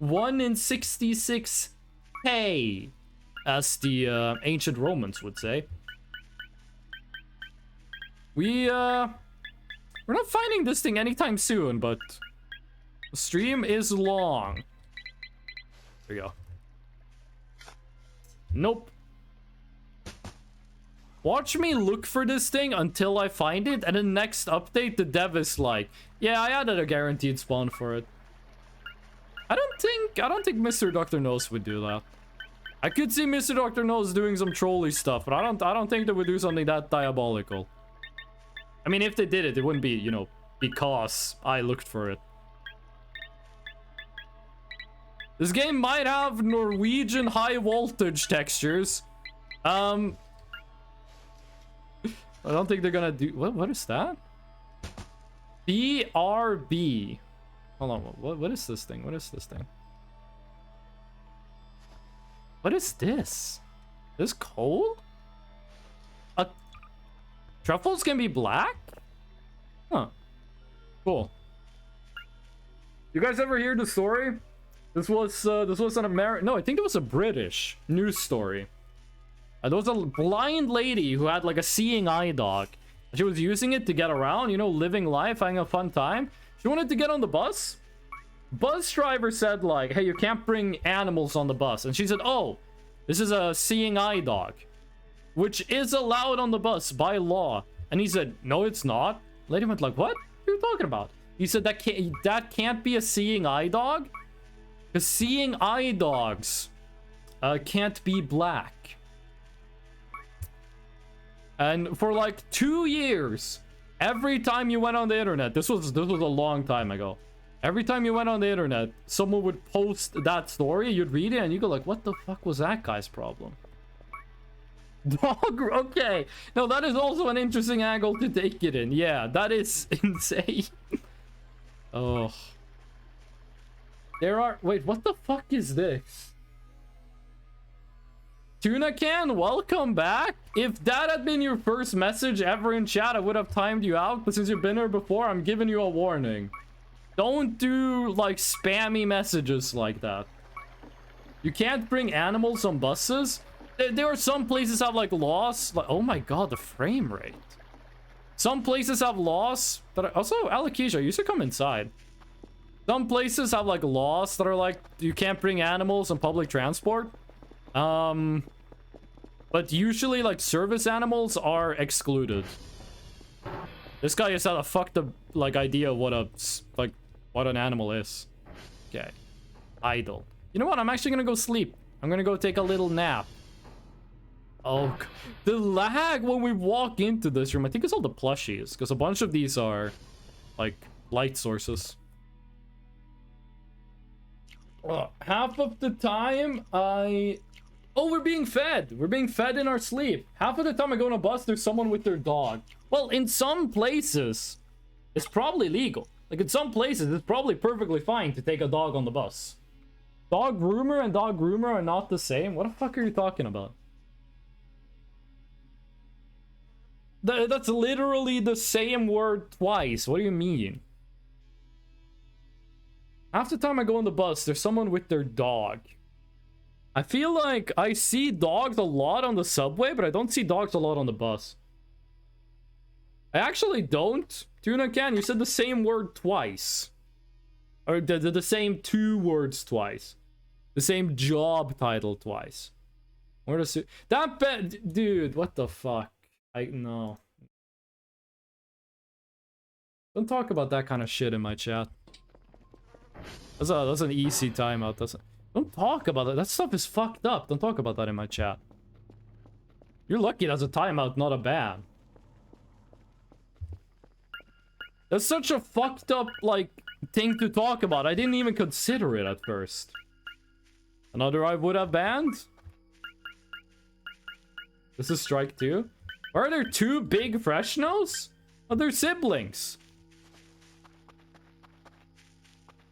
1 in 66K, as the ancient Romans would say. We're not finding this thing anytime soon, but the stream is long. There we go. Nope. Watch me look for this thing until I find it, and the next update, the dev is like, yeah, I added a guaranteed spawn for it. I don't think Mr. Dr. Nose would do that. I could see Mr. Dr. Nose doing some trolly stuff, but I don't think they would do something that diabolical. I mean, if they did it, it wouldn't be, you know, because I looked for it. This game might have Norwegian high voltage textures. I don't think they're gonna do... What is that? BRB. Hold on, what is this thing? What is this thing? What is this? This coal? Truffles can be black? Huh. Cool. You guys ever hear the story? This was an American... No, I think it was a British news story. There was a blind lady who had like a seeing eye dog. She was using it to get around, you know, living life, having a fun time. She wanted to get on the bus. Bus driver said like, hey, you can't bring animals on the bus. And she said, oh, this is a seeing eye dog, which is allowed on the bus by law. And he said, no, it's not. Lady went like, what are you talking about? He said that can't be a seeing eye dog, because seeing eye dogs can't be black. And for like 2 years, every time you went on the internet, this was a long time ago. Every time you went on the internet, someone would post that story, you'd read it, and you go like, what the fuck was that guy's problem? Dog, okay. No, that is also an interesting angle to take it in. Yeah, that is insane. Oh. There are... Wait, what the fuck is this? Tuna Can, welcome back. If that had been your first message ever in chat, I would have timed you out. But since you've been here before, I'm giving you a warning. Don't do, like, spammy messages like that. You can't bring animals on buses. There are some places have, like, laws. Like, oh my god, the frame rate. Some places have laws that are... Also, Alakisha, you should come inside. Some places have, like, laws that are like, you can't bring animals on public transport. But usually, like, service animals are excluded. This guy just had a fucked up, like, idea of what an animal is. Okay. Idle. You know what? I'm actually gonna go sleep. I'm gonna go take a little nap. Oh, the lag when we walk into this room. I think it's all the plushies, because a bunch of these are, like, light sources. Half of the time, Oh, we're being fed. We're being fed in our sleep. Half of the time I go on a bus, there's someone with their dog. Well, in some places, it's probably legal. Like, in some places, it's probably perfectly fine to take a dog on the bus. Dog groomer and dog groomer are not the same. What the fuck are you talking about? That's literally the same word twice. What do you mean? Half the time I go on the bus, there's someone with their dog. I feel like I see dogs a lot on the subway, but I don't see dogs a lot on the bus. I actually don't. Tuna Can, you said the same word twice. Or the same 2 words twice. The same job title twice. Where does it... That bet... Dude, what the fuck? No. Don't talk about that kind of shit in my chat. That's an easy timeout. Don't talk about it. That stuff is fucked up. Don't talk about that in my chat. You're lucky that's a timeout, not a ban. That's such a fucked up, like, thing to talk about. I didn't even consider it at first. Another I would have banned? This is strike 2. Are there 2 big Freshnos? Oh, they're siblings.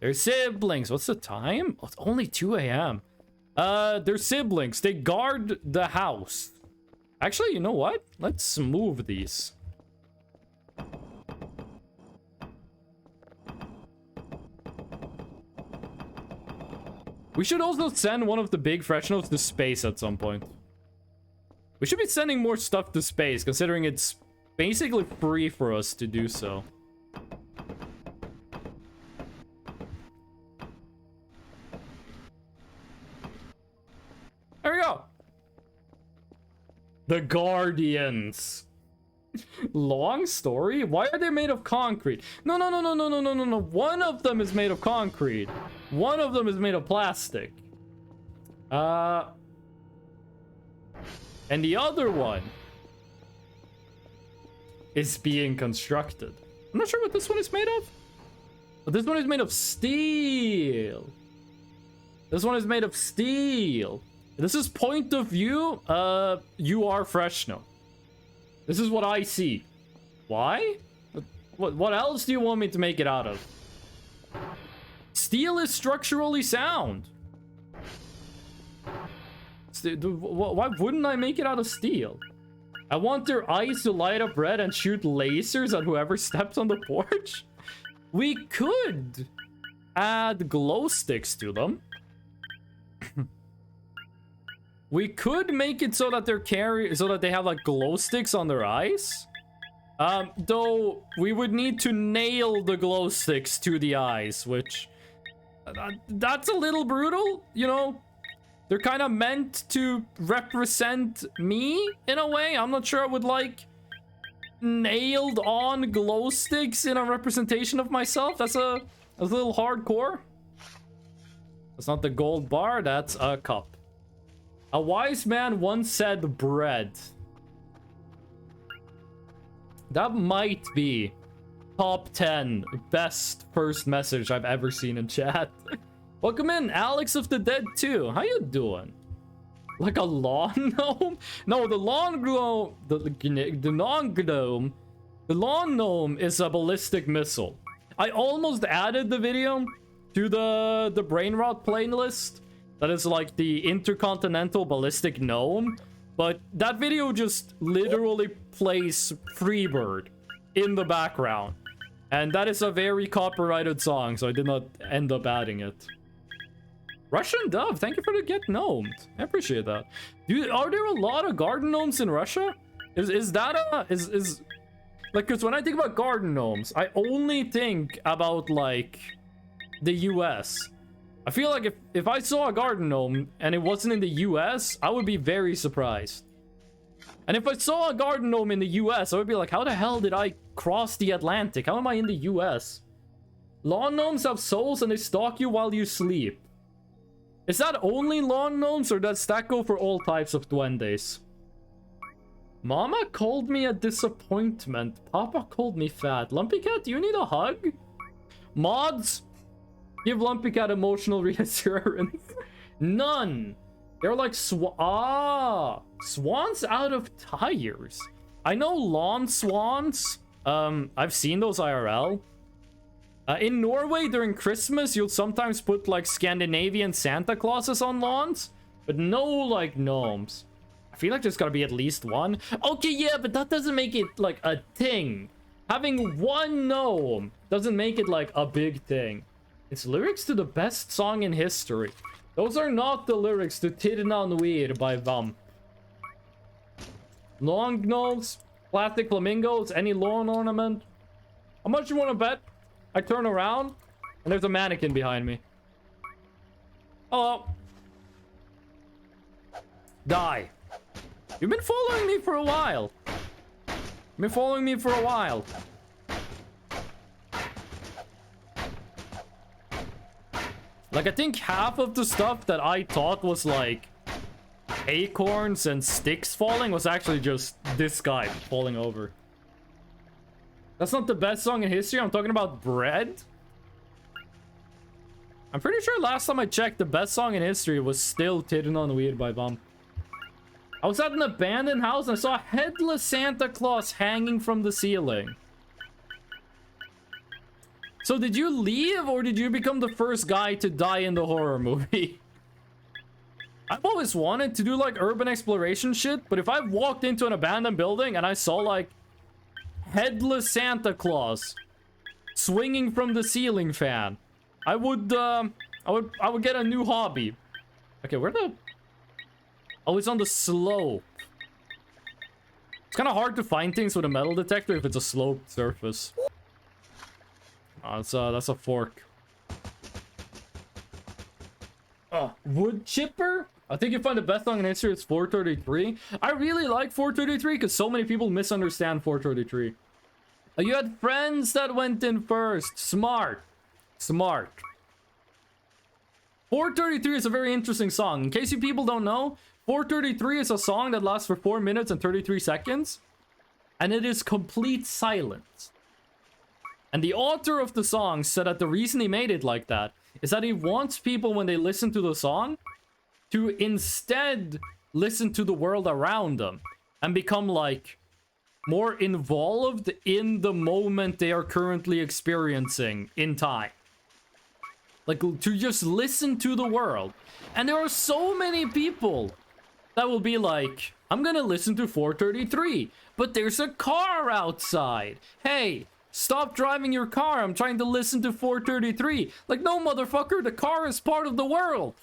They're siblings. What's the time? Oh, it's only 2 a.m. They're siblings. They guard the house. Actually, you know what? Let's move these. We should also send one of the big Freshnos to space at some point. We should be sending more stuff to space, considering it's basically free for us to do so. There we go. The Guardians. Long story? Why are they made of concrete? No. One of them is made of concrete. One of them is made of plastic. And the other one is being constructed. I'm not sure what this one is made of. But this one is made of steel. This one is made of steel. This is point of view. You are Freshno. This is what I see. Why? What else do you want me to make it out of? Steel is structurally sound. Why wouldn't I make it out of steel? I want their eyes to light up red and shoot lasers at whoever steps on the porch. We could add glow sticks to them. We could make it so that they have like glow sticks on their eyes. Though we would need to nail the glow sticks to the eyes, which that's a little brutal, you know. They're kind of meant to represent me in a way. I'm not sure I would like nailed on glow sticks in a representation of myself. That's a little hardcore. That's not the gold bar, that's a cup. A wise man once said bread. That might be top 10 best first message I've ever seen in chat. Welcome in, Alex of the Dead 2. How you doing? Like a lawn gnome? No, the lawn gnome, the lawn gnome is a ballistic missile. I almost added the video to the brain rot playlist. That is like the intercontinental ballistic gnome. But that video just literally plays Freebird in the background. And that is a very copyrighted song, so I did not end up adding it. Russian Dove, thank you for the get gnomed. I appreciate that. Dude, are there a lot of garden gnomes in Russia? Is that like, because when I think about garden gnomes, I only think about like the US. I feel like if I saw a garden gnome and it wasn't in the US, I would be very surprised. And if I saw a garden gnome in the US, I would be like, how the hell did I cross the Atlantic? How am I in the US? Lawn gnomes have souls and they stalk you while you sleep. Is that only lawn gnomes, or does that go for all types of duendes? Mama called me a disappointment. Papa called me fat. Lumpy Cat, do you need a hug? Mods, give Lumpy Cat emotional reassurance. None. They're like swans out of tires. I know lawn swans. I've seen those IRL. In Norway during Christmas, you'll sometimes put like Scandinavian Santa Clauses on lawns, but no like gnomes. I feel like there's gotta be at least one. Okay, yeah, but that doesn't make it like a thing. Having one gnome doesn't make it like a big thing. It's lyrics to the best song in history. Those are not the lyrics to Tirnan Weir by Vamp. Lawn gnomes, plastic flamingos, any lawn ornament. How much you want to bet? I turn around and there's a mannequin behind me. Hello. Die. You've been following me for a while. You've been following me for a while. Like, I think half of the stuff that I thought was like acorns and sticks falling was actually just this guy falling over. That's not the best song in history. I'm talking about bread. I'm pretty sure last time I checked, the best song in history was still Tittin' on Weed by Bump. I was at an abandoned house and I saw a headless Santa Claus hanging from the ceiling. So did you leave or did you become the first guy to die in the horror movie? I've always wanted to do like urban exploration shit, but if I walked into an abandoned building and I saw like headless Santa Claus swinging from the ceiling fan, I would get a new hobby. Okay, where the... Oh, it's on the slope. It's kind of hard to find things with a metal detector if it's a sloped surface. Oh, that's a fork. Oh, wood chipper? I think you find the best song in history is 433. I really like 433 because so many people misunderstand 433. You had friends that went in first. Smart. Smart. 433 is a very interesting song. In case you people don't know, 433 is a song that lasts for 4 minutes and 33 seconds. And it is complete silence. And the author of the song said that the reason he made it like that is that he wants people, when they listen to the song, to instead listen to the world around them and become like more involved in the moment they are currently experiencing in time. Like, to just listen to the world. And there are so many people that will be like, I'm gonna listen to 433, but there's a car outside. Hey, stop driving your car. I'm trying to listen to 433. Like, no, motherfucker, the car is part of the world.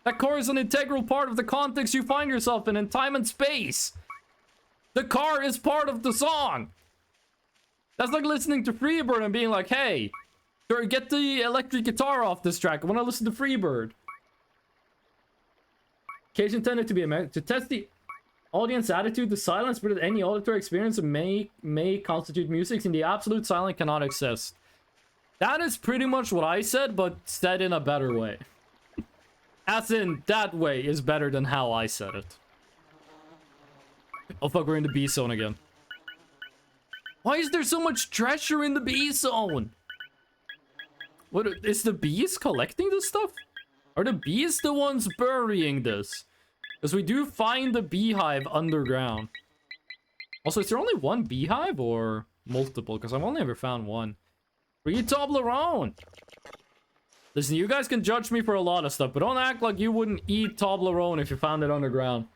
That car is an integral part of the context you find yourself in time and space. The car is part of the song. That's like listening to Freebird and being like, hey, get the electric guitar off this track. I want to listen to Freebird. Case intended to be to test the audience attitude to silence, but any auditory experience may constitute music, and the absolute silent cannot exist. That is pretty much what I said, but said in a better way. As in, that way is better than how I said it. Oh fuck, we're in the B zone again. Why is there so much treasure in the B zone? What, is the bees collecting this stuff? Are the bees the ones burying this? Because we do find the beehive underground. Also, is there only one beehive or multiple? Because I've only ever found one. Read Toblerone! Listen, you guys can judge me for a lot of stuff, but don't act like you wouldn't eat Toblerone if you found it underground.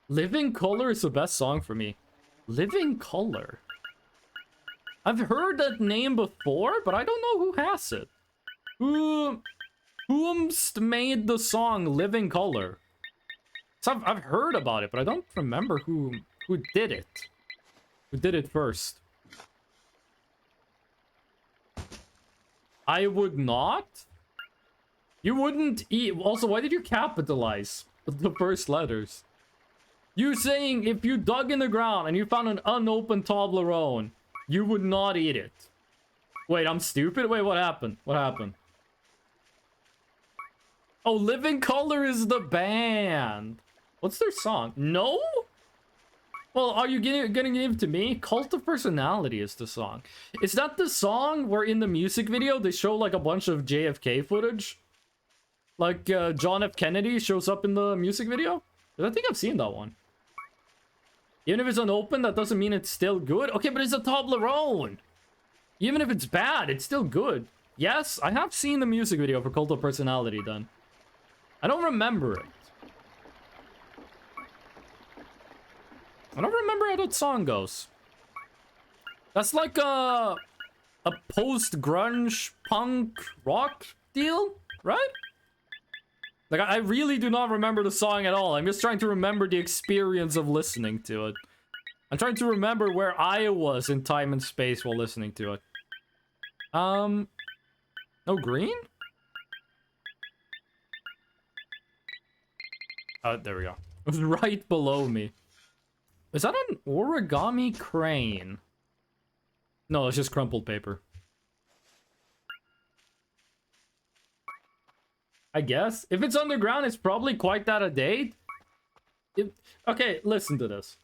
Living Color is the best song for me. Living Color? I've heard that name before, but I don't know who has it. Whomst made the song Living Color? So I've heard about it, but I don't remember who did it. Who did it first? I would not? You wouldn't eat... Also, why did you capitalize the first letters? You saying if you dug in the ground and you found an unopened Toblerone, you would not eat it. Wait, I'm stupid? Wait, what happened? What happened? Oh, Living Color is the band. What's their song? No? Well, are you gonna give it to me? Cult of Personality is the song. Is that the song where in the music video they show like a bunch of JFK footage? Like John F. Kennedy shows up in the music video? I think I've seen that one. Even if it's unopened, that doesn't mean it's still good. Okay, but it's a Toblerone. Even if it's bad, it's still good. Yes, I have seen the music video for Cult of Personality then. I don't remember it. I don't remember how that song goes. That's like a post-grunge punk rock deal, right? Like, I really do not remember the song at all. I'm just trying to remember the experience of listening to it. I'm trying to remember where I was in time and space while listening to it. No green? Oh, there we go. It was right below me. Is that an origami crane? No, it's just crumpled paper. I guess. If it's underground, it's probably quite out of date. Okay, listen to this.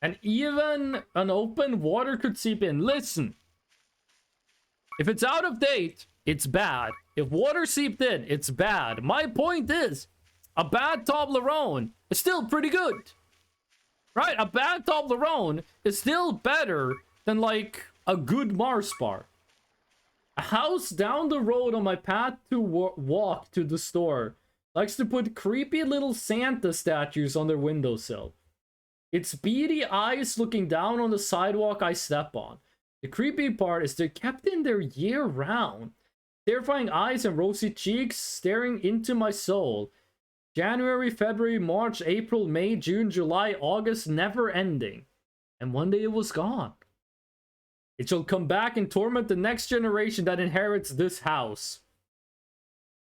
And even an open water could seep in. Listen. If it's out of date, it's bad. If water seeped in, it's bad. My point is, a bad Toblerone is still pretty good. Right? A bad Toblerone is still better than, like, a good Mars bar. A house down the road on my path to walk to the store likes to put creepy little Santa statues on their windowsill. Its beady eyes looking down on the sidewalk I step on. The creepy part is they're kept in there year-round. Terrifying eyes and rosy cheeks staring into my soul. January, February, March, April, May, June, July, August, never ending. And one day it was gone. It shall come back and torment the next generation that inherits this house.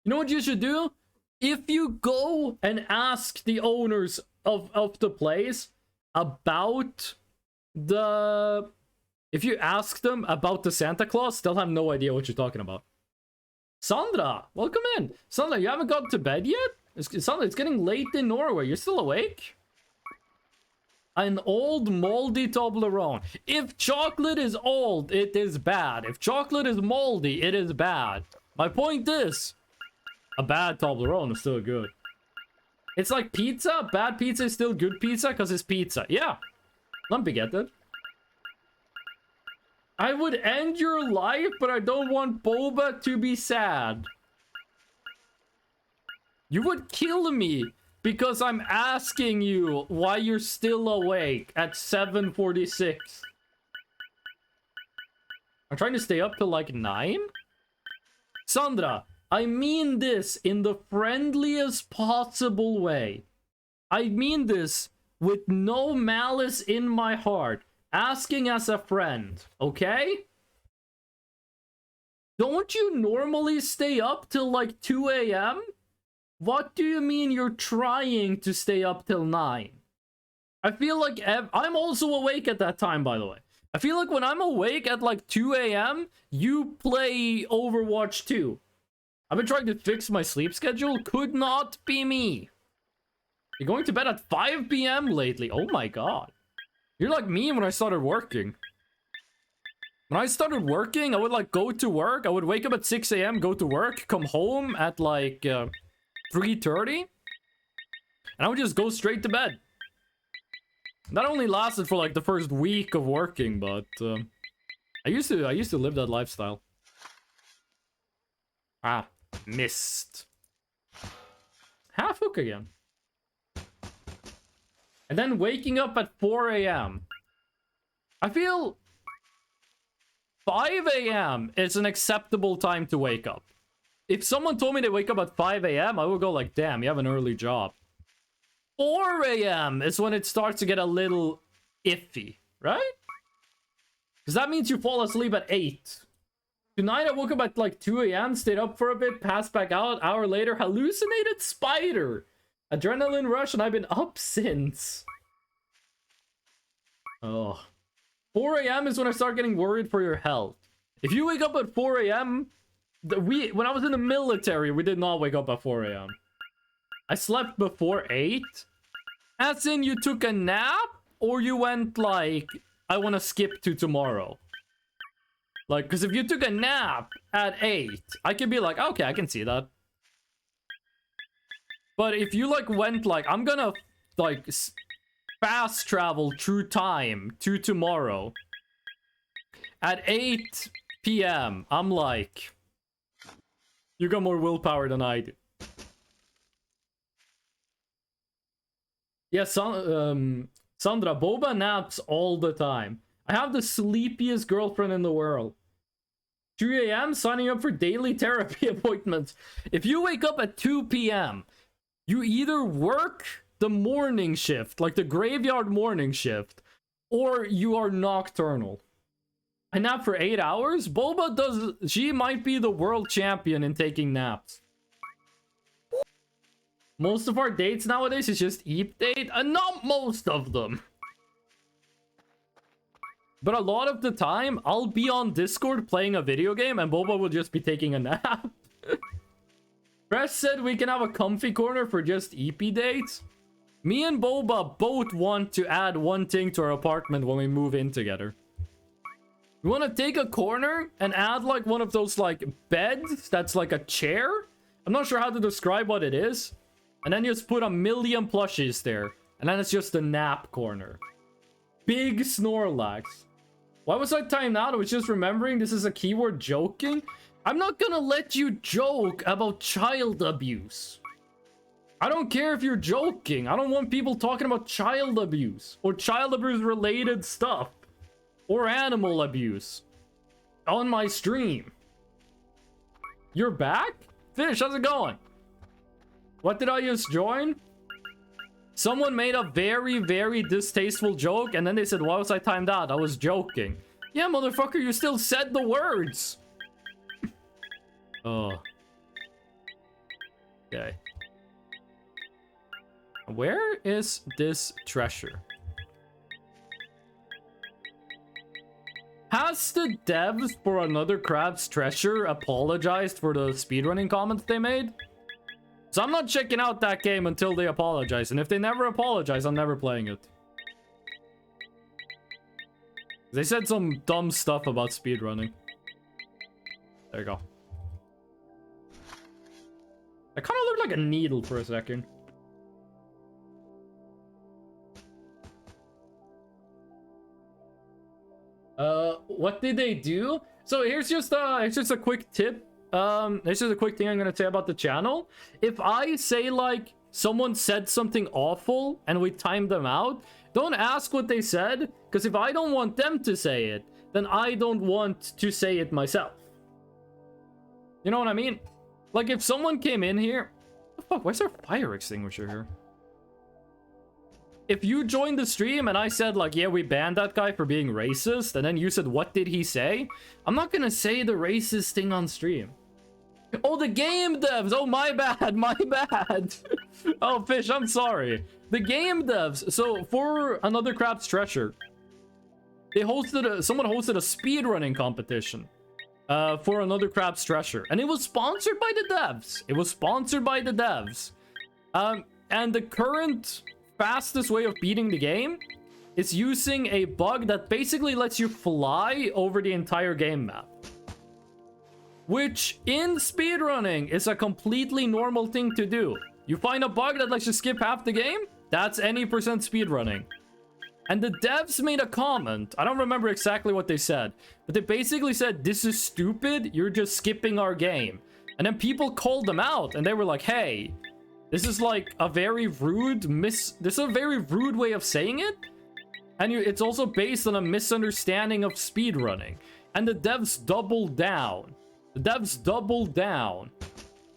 You know what you should do? If you go and ask the owners of the place about the... If you ask them about the Santa Claus, they'll have no idea what you're talking about. Sandra, welcome in. Sandra, you haven't gone to bed yet? Sandra, it's getting late in Norway. You're still awake? An old moldy Toblerone. If chocolate is old, it is bad. If chocolate is moldy, it is bad. My point is, a bad Toblerone is still good. It's like pizza. Bad pizza is still good pizza because it's pizza. Yeah. Lumpy get it. I would end your life, but I don't want Boba to be sad. You would kill me because I'm asking you why you're still awake at 7:46. I'm trying to stay up till like 9? Sandra, I mean this in the friendliest possible way. I mean this with no malice in my heart. Asking as a friend, okay? Don't you normally stay up till like 2 a.m.? What do you mean you're trying to stay up till 9? I feel like I'm also awake at that time, by the way. I feel like when I'm awake at like 2 a.m., you play Overwatch 2. I've been trying to fix my sleep schedule. Could not be me. You're going to bed at 5 p.m. lately. Oh my god. You're like me when I started working. When I started working, I would like go to work. I would wake up at 6 a.m., go to work, come home at like 3:30. And I would just go straight to bed. That only lasted for like the first week of working, but I used to live that lifestyle. Ah, missed. Half hook again. And then waking up at 4 a.m. I feel 5 a.m. is an acceptable time to wake up. If someone told me they wake up at 5 a.m., I would go like, damn, you have an early job. 4 a.m. is when it starts to get a little iffy, right? Because that means you fall asleep at 8. Tonight I woke up at like 2 a.m., stayed up for a bit, passed back out, hour later, hallucinated spider. Adrenaline rush, and I've been up since. Oh. 4 a.m. is when I start getting worried for your health. If you wake up at 4 a.m., when I was in the military, we did not wake up at 4 a.m. I slept before 8. As in, you took a nap, or you went like, I want to skip to tomorrow. Like, because if you took a nap at 8, I could be like, okay, I can see that. But if you like went like, I'm gonna like fast travel through time to tomorrow at 8 p.m., I'm like, you got more willpower than I do. Yeah, Sandra, Boba naps all the time. I have the sleepiest girlfriend in the world. 3 a.m. signing up for daily therapy appointments. If you wake up at 2 p.m., you either work the morning shift, like the graveyard morning shift, or you are nocturnal. I nap for 8 hours? Boba does... She might be the world champion in taking naps. Most of our dates nowadays is just eat date, and not most of them. But a lot of the time, I'll be on Discord playing a video game, and Boba will just be taking a nap. Press said we can have a comfy corner for just EP dates. Me and Boba both want to add one thing to our apartment when we move in together. We want to take a corner and add like one of those like beds that's like a chair. I'm not sure how to describe what it is. And then just put a million plushies there. And then it's just a nap corner. Big Snorlax. Why was I timed out? I was just remembering this is a keyword joking. I'm not gonna let you joke about child abuse. I don't care if you're joking. I don't want people talking about child abuse or child abuse related stuff or animal abuse on my stream. You're back? Fish, how's it going? What did I just join? Someone made a very, very distasteful joke and then they said, why was I timed out? I was joking. Yeah, motherfucker, you still said the words. Oh. Okay. Where is this treasure? Has the devs for Another Crab's Treasure apologized for the speedrunning comments they made? So I'm not checking out that game until they apologize. And if they never apologize, I'm never playing it. They said some dumb stuff about speedrunning. There you go. I kind of looked like a needle for a second. What did they do? So here's just a quick tip. This is a quick thing I'm gonna say about the channel. If I say like someone said something awful and we timed them out, don't ask what they said, because if I don't want them to say it, then I don't want to say it myself. You know what I mean? Like if someone came in here, what the fuck? Why is there a fire extinguisher here? If you joined the stream and I said like, yeah, we banned that guy for being racist, and then you said, what did he say? I'm not gonna say the racist thing on stream. Oh, the game devs! Oh, my bad, my bad. Oh, Fish, I'm sorry. The game devs. So, for Another Crab's Treasure, they hosted someone hosted a speedrunning competition for Another Crab's Treasure. And it was sponsored by the devs. It was sponsored by the devs. And the current fastest way of beating the game is using a bug that basically lets you fly over the entire game map. Which, in speedrunning, is a completely normal thing to do. You find a bug that lets you skip half the game, that's any percent speedrunning. And the devs made a comment. I don't remember exactly what they said, but they basically said, this is stupid, you're just skipping our game. And then people called them out, and they were like, hey, this is like a very rude this is a very rude way of saying it. And it's also based on a misunderstanding of speedrunning. And the devs doubled down. The devs doubled down.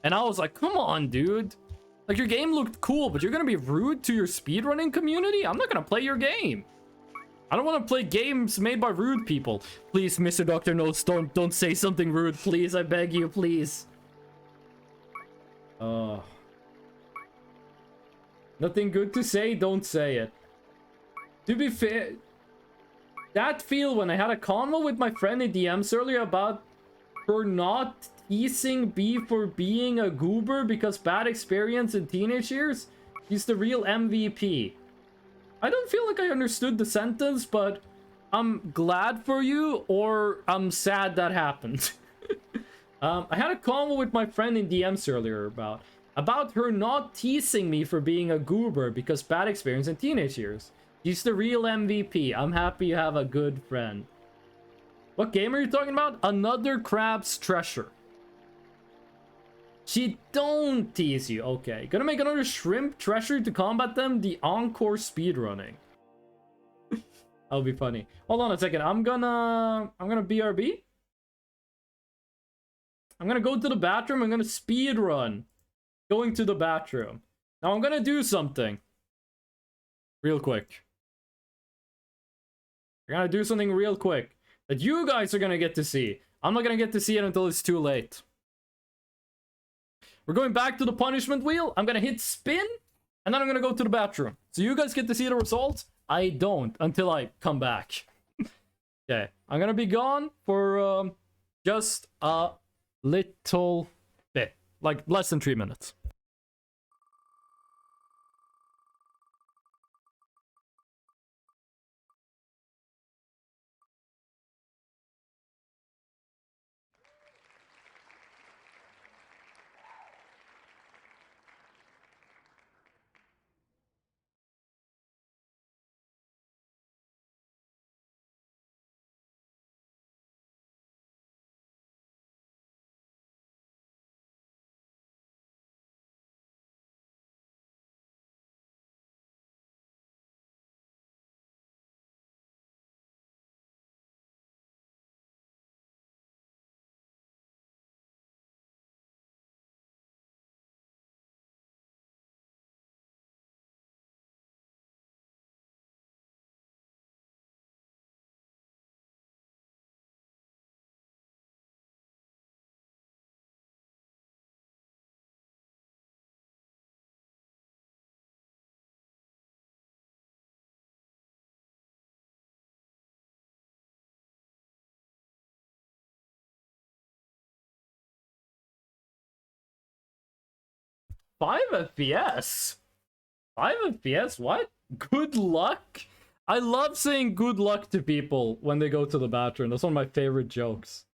And I was like, come on, dude. Like, your game looked cool, but you're gonna be rude to your speedrunning community? I'm not gonna play your game. I don't want to play games made by rude people. Please, Mr. Dr. Notes, don't say something rude. Please, I beg you, please. Nothing good to say? Don't say it. To be fair, that feel when I had a convo with my friend in DMs earlier about her not teasing B for being a goober because bad experience in teenage years, he's the real MVP. I don't feel like I understood the sentence, but I'm glad for you, or I'm sad that happened. I had a convo with my friend in DMs earlier about her not teasing me for being a goober because bad experience in teenage years. He's the real MVP. I'm happy you have a good friend. What game are you talking about? Another Crab's Treasure. She don't tease you. Okay. Gonna make another shrimp treasure to combat them? The encore speedrunning. That'll be funny. Hold on a second. I'm gonna BRB. I'm gonna go to the bathroom. I'm gonna speedrun going to the bathroom. Now I'm gonna do something real quick. I'm gonna do something real quick that you guys are gonna get to see. I'm not gonna get to see it until it's too late. We're going back to the punishment wheel. I'm gonna hit spin, and then I'm gonna go to the bathroom. So you guys get to see the results. I don't until I come back. Okay, I'm gonna be gone for just a little bit. Like, less than 3 minutes. Five FPS? 5 FPS? What? Good luck? I love saying good luck to people when they go to the bathroom. That's one of my favorite jokes.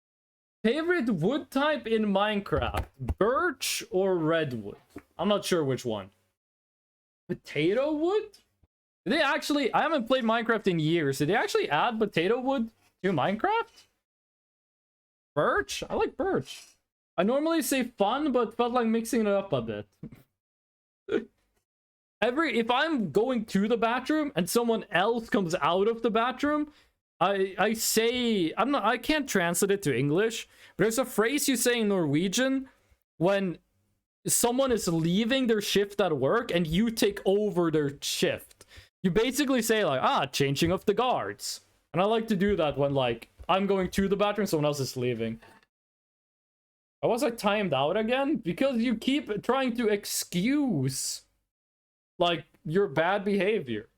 Favorite wood type in Minecraft? Birch or redwood? I'm not sure which one. Potato wood? Did they actually... I haven't played Minecraft in years. Did they actually add potato wood to Minecraft? Birch? I like birch. I normally say fun, but felt like mixing it up a bit. If I'm going to the bathroom and someone else comes out of the bathroom, I say, I can't translate it to English, but there's a phrase you say in Norwegian when someone is leaving their shift at work and you take over their shift. You basically say like, changing of the guards. And I like to do that when like I'm going to the bathroom, someone else is leaving. Why was I timed out again? Because you keep trying to excuse, like, your bad behavior.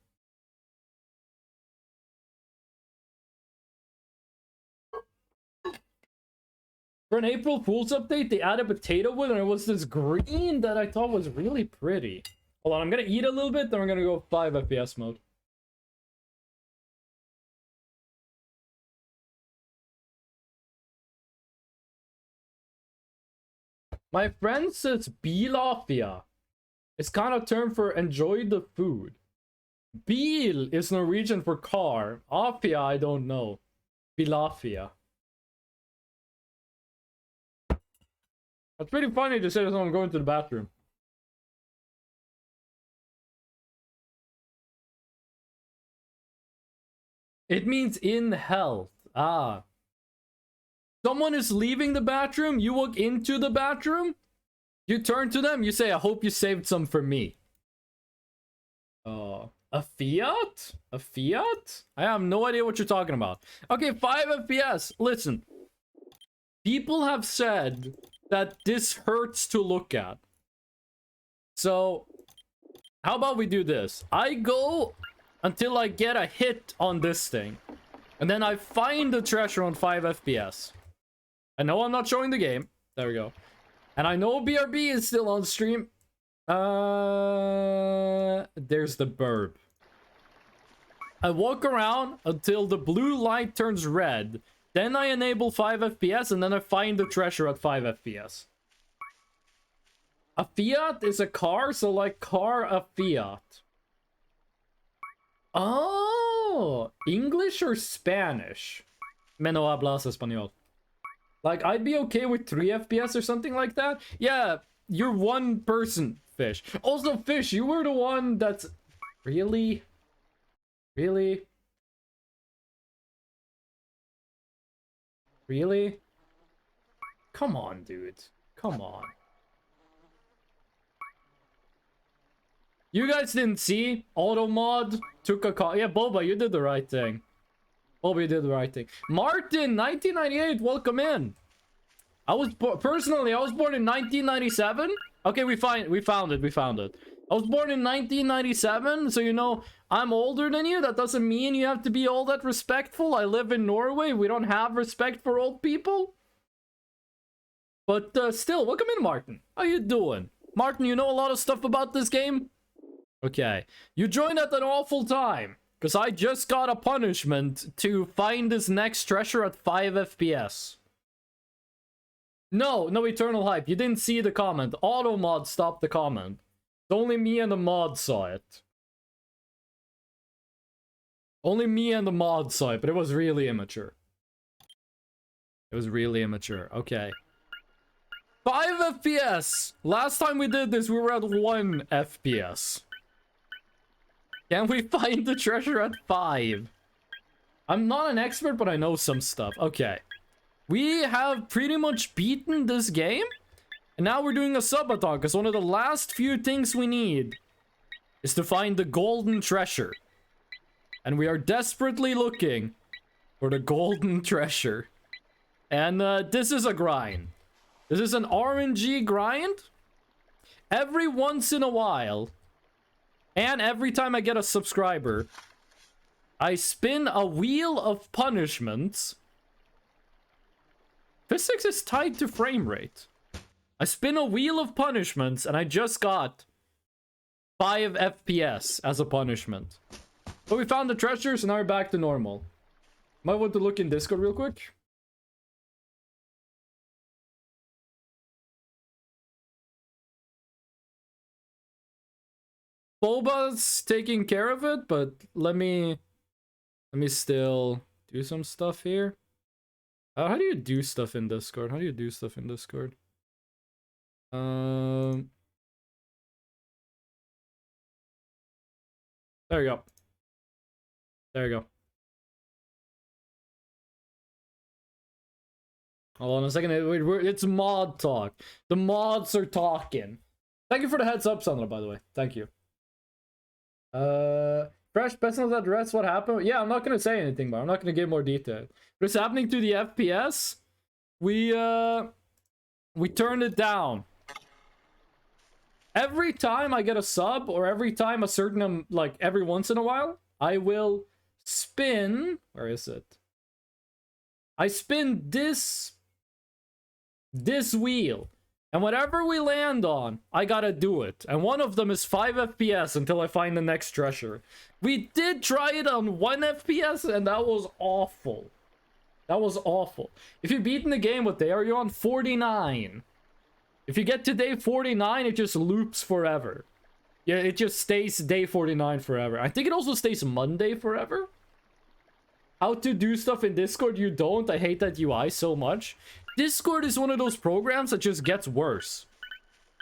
For an April Fool's update, they added potato wood, and it was this green that I thought was really pretty. Hold on, I'm gonna eat a little bit, then we're gonna go 5 FPS mode. My friend says Bilafia. It's kind of term for enjoy the food. Bil is Norwegian for car. Afia, I don't know. Bilafia. That's pretty funny to say that I'm going to the bathroom. It means in health. Ah. Someone is leaving the bathroom, you walk into the bathroom, you turn to them, you say, I hope you saved some for me. A Fiat? A Fiat? I have no idea what you're talking about. Okay, 5 FPS. Listen. People have said that this hurts to look at. So, how about we do this? I go until I get a hit on this thing. And then I find the treasure on 5 FPS. I know I'm not showing the game. There we go. And I know BRB is still on stream. There's the burb. I walk around until the blue light turns red. Then I enable 5 FPS and then I find the treasure at 5 FPS. A Fiat is a car, so like car a Fiat. Oh, English or Spanish? Me no hablas español. Like, I'd be okay with 3 FPS or something like that. Yeah, you're one person, Fish. Also, Fish, you were the one that's... Really? Really? Really? Come on, dude. Come on. You guys didn't see? Automod took a call. Yeah, Boba, you did the right thing. Boba, you did the right thing. Martin, 1998, welcome in. I was personally, I was born in 1997. Okay, we found it. I was born in 1997, so you know, I'm older than you. That doesn't mean you have to be all that respectful. I live in Norway. We don't have respect for old people. But still, welcome in, Martin. How you doing? Martin, you know a lot of stuff about this game? Okay. You joined at an awful time. Because I just got a punishment to find this next treasure at 5 FPS. No eternal hype. You didn't see the comment. Automod stopped the comment. Only me and the mod saw it. Only me and the mod saw it, but it was really immature. It was really immature. Okay. 5 FPS! Last time we did this, we were at 1 FPS. Can we find the treasure at 5? I'm not an expert, but I know some stuff. Okay. We have pretty much beaten this game. And now we're doing a subathon, because one of the last few things we need is to find the golden treasure. And we are desperately looking for the golden treasure. And this is a grind. This is an RNG grind. Every once in a while, and every time I get a subscriber, I spin a wheel of punishments. Physics is tied to frame rate. I spin a wheel of punishments, and I just got 5 FPS as a punishment. But we found the treasure, so now we're back to normal. Might want to look in Discord real quick. Boba's taking care of it, but let me still do some stuff here. How do you do stuff in Discord? How do you do stuff in Discord? There you go. There you go. Hold on a second. It's mod talk. The mods are talking. Thank you for the heads up, Sandra, by the way. Thank you. Fresh personal address, what happened? Yeah, I'm not gonna say anything, but I'm not gonna give more detail. But it's happening to the FPS. We turned it down. Every time I get a sub, or every time a certain, like, every once in a while, I will spin... Where is it? I spin this wheel. And whatever we land on, I gotta do it. And one of them is 5 FPS until I find the next treasure. We did try it on 1 FPS, and that was awful. That was awful. If you've beaten the game, what day are you on? 49. If you get to day 49, it just loops forever. Yeah, it just stays day 49 forever. I think it also stays Monday forever. How to do stuff in Discord, you don't. I hate that UI so much. Discord is one of those programs that just gets worse.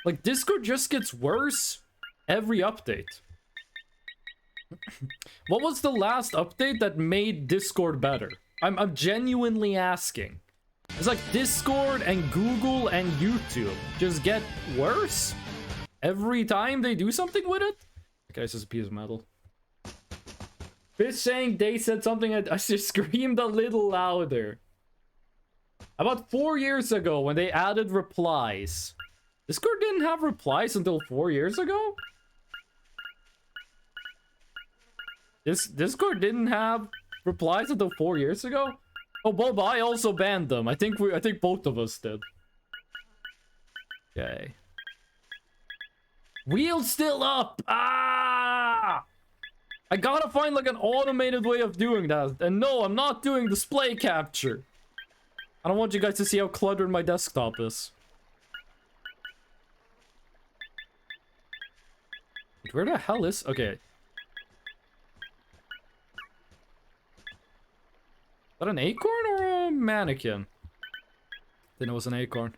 Like, Discord just gets worse every update. What was the last update that made Discord better? I'm genuinely asking. It's like Discord and Google and YouTube just get worse every time they do something with it. Okay, it's just a piece of metal. Fish saying they said something, I just screamed a little louder. About 4 years ago, when they added replies. Discord didn't have replies until 4 years ago? Discord didn't have replies until 4 years ago? Oh, Boba, I also banned them. I think both of us did. Okay. Wheel's still up! Ah! I gotta find, like, an automated way of doing that. And no, I'm not doing display capture. I don't want you guys to see how cluttered my desktop is. Where the hell is... Okay. Is that an acorn or a mannequin? Then it was an acorn.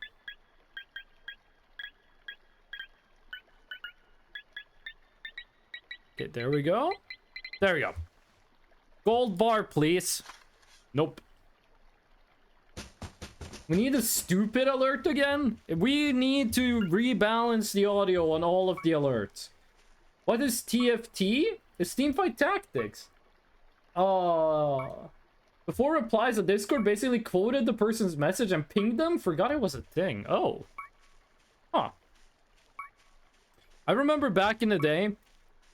Okay, there we go. There we go. Gold bar, please. Nope. We need a stupid alert again. We need to rebalance the audio on all of the alerts. What is TFT? It's Teamfight Tactics. Before replies, the Discord basically quoted the person's message and pinged them? Forgot it was a thing. Oh. Huh. I remember back in the day,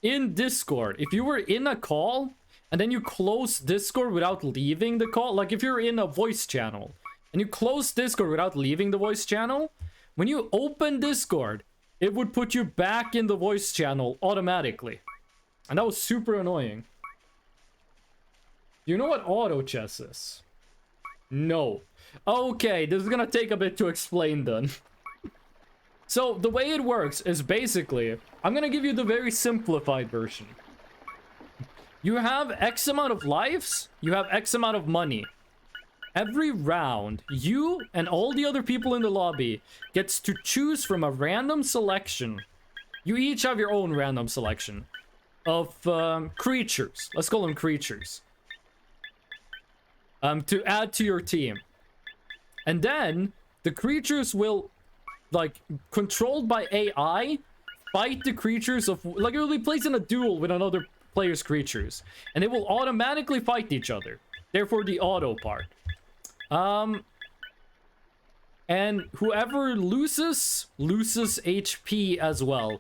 in Discord, if you were in a call, and then you close Discord without leaving the call, like if you're in a voice channel, and you close Discord without leaving the voice channel, when you open Discord, it would put you back in the voice channel automatically. And that was super annoying. Do you know what auto chess is? No. Okay, this is gonna take a bit to explain then. So, the way it works is basically, I'm gonna give you the very simplified version. You have X amount of lives, you have X amount of money. Every round, you and all the other people in the lobby gets to choose from a random selection. You each have your own random selection of creatures. Let's call them creatures. To add to your team. And then, the creatures will, like, controlled by AI, fight the creatures of... Like, it will be placed in a duel with another player's creatures. And they will automatically fight each other. Therefore, the auto part. And whoever loses HP as well.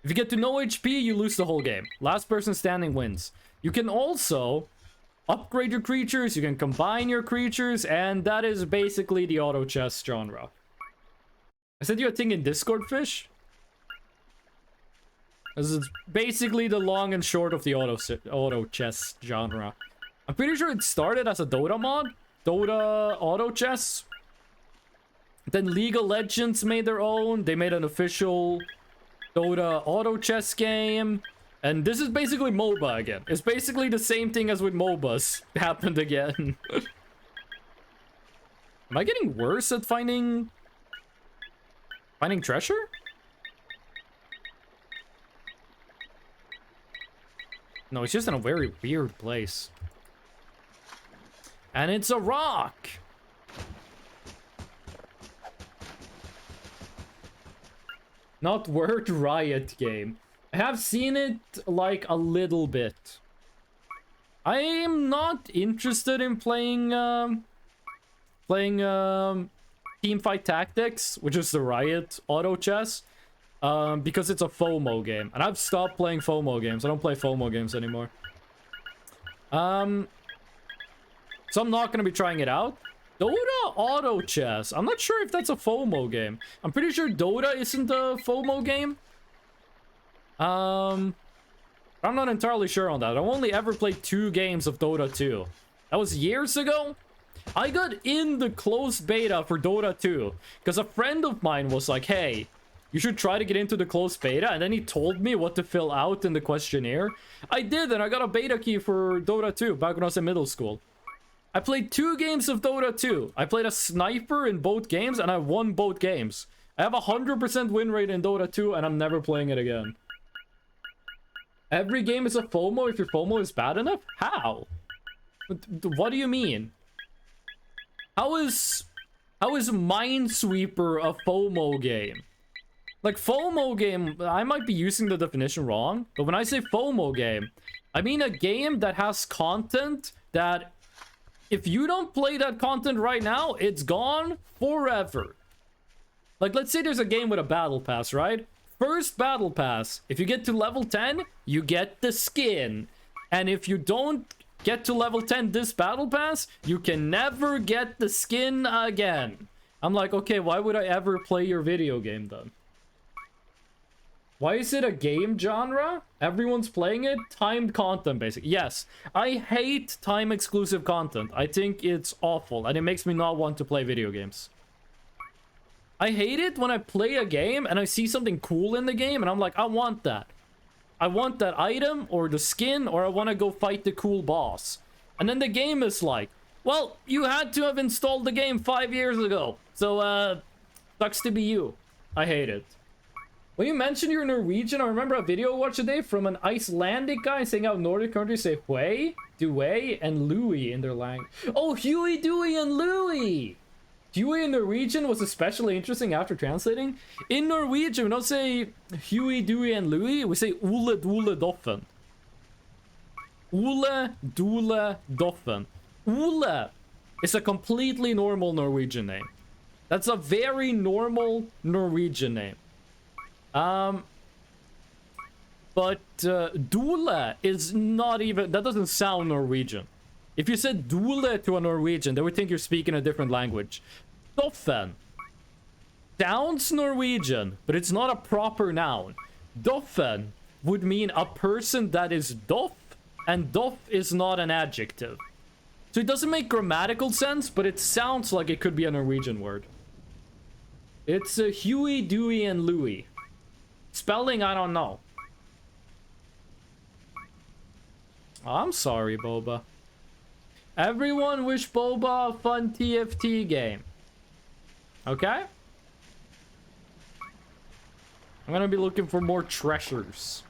If you get to no HP, you lose the whole game. Last person standing wins. You can also upgrade your creatures, you can combine your creatures, and that is basically the auto chess genre. I sent you a thing in Discord, Fish. This is basically the long and short of the auto chess genre. I'm pretty sure it started as a Dota mod. Dota auto chess. Then League of Legends made their own. They made an official Dota auto chess game. And this is basically MOBA again. It's basically the same thing as with MOBAs happened again. Am I getting worse at finding treasure? No, it's just in a very weird place. And it's a rock! Not Word Riot game. I have seen it, like, a little bit. I am not interested in playing Teamfight Tactics, which is the Riot auto chess, because it's a FOMO game. And I've stopped playing FOMO games. I don't play FOMO games anymore. So I'm not going to be trying it out. Dota auto chess. I'm not sure if that's a FOMO game. I'm pretty sure Dota isn't a FOMO game. I'm not entirely sure on that. I've only ever played 2 games of Dota 2. That was years ago. I got in the closed beta for Dota 2 because a friend of mine was like, hey, you should try to get into the closed beta. And then he told me what to fill out in the questionnaire. I did, and I got a beta key for Dota 2 back when I was in middle school. I played 2 games of Dota 2. I played a sniper in both games, and I won both games. I have a 100% win rate in Dota 2, and I'm never playing it again. Every game is a FOMO if your FOMO is bad enough? How? What do you mean? How is Minesweeper a FOMO game? Like, FOMO game, I might be using the definition wrong, but when I say FOMO game, I mean a game that has content that, if you don't play that content right now, it's gone forever. Like, let's say there's a game with a battle pass, right? First battle pass, if you get to level 10, you get the skin. And if you don't get to level 10 this battle pass, you can never get the skin again. I'm like, okay, why would I ever play your video game then? Why is it a game genre? Everyone's playing it? Timed content, basically. Yes, I hate time exclusive content. I think it's awful, and it makes me not want to play video games. I hate it when I play a game and I see something cool in the game and I'm like, I want that. I want that item or the skin, or I want to go fight the cool boss. And then the game is like, well, you had to have installed the game 5 years ago. So, sucks to be you. I hate it. When you mentioned you're Norwegian, I remember a video I watched today from an Icelandic guy saying how Nordic countries say Hwei, Dewey, and Louie in their language. Oh, Huey, Dewey, and Louie! Huey in Norwegian was especially interesting after translating. In Norwegian, we don't say Huey, Dewey, and Louie. We say Ole, Dole, Doffen. Ole, Dole, Doffen. Ole is a completely normal Norwegian name. That's a very normal Norwegian name. But Dole is not even... That doesn't sound Norwegian. If you said dule to a Norwegian, they would think you're speaking a different language. Doffen sounds Norwegian, but it's not a proper noun. Doffen would mean a person that is doff, and doff is not an adjective. So it doesn't make grammatical sense, but it sounds like it could be a Norwegian word. It's Huey, Dewey, and Louie. Spelling, I don't know. I'm sorry, Boba. Everyone wish Boba a fun TFT game. Okay? I'm gonna be looking for more treasures.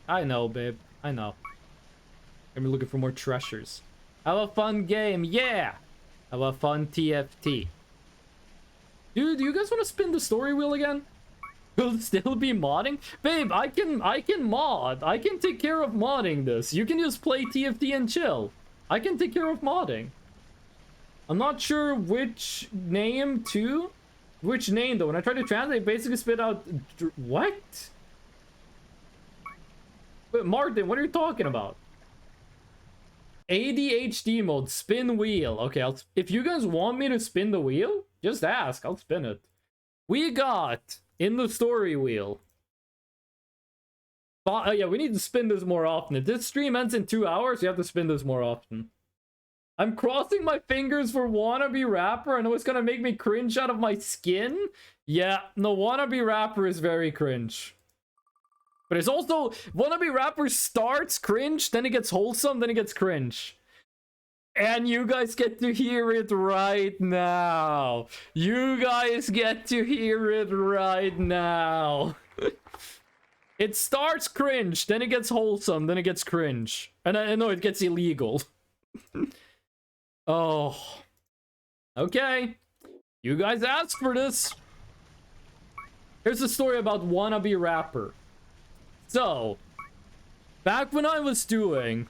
I know, babe. I know. I'm looking for more treasures. Have a fun game, yeah! Have a fun TFT. Dude, do you guys want to spin the story wheel again? Will it still be modding? Babe, I can mod. I can take care of modding this. You can just play TFT and chill. I can take care of modding. I'm not sure which name to. Which name though? When I try to translate, it basically spit out. What? Wait, Martin, what are you talking about? ADHD mode, spin wheel. Okay, if you guys want me to spin the wheel, just ask. I'll spin it. We got in the story wheel. Yeah, we need to spin this more often. If this stream ends in 2 hours, you have to spin this more often. I'm crossing my fingers for wannabe rapper. I know it's gonna make me cringe out of my skin. Yeah, the wannabe rapper is very cringe. But it's also, wannabe rapper starts cringe, then it gets wholesome, then it gets cringe. And you guys get to hear it right now. You guys get to hear it right now. It starts cringe, then it gets wholesome, then it gets cringe. And I know it gets illegal. Oh. Okay. You guys asked for this. Here's a story about wannabe rapper. So, back when I was doing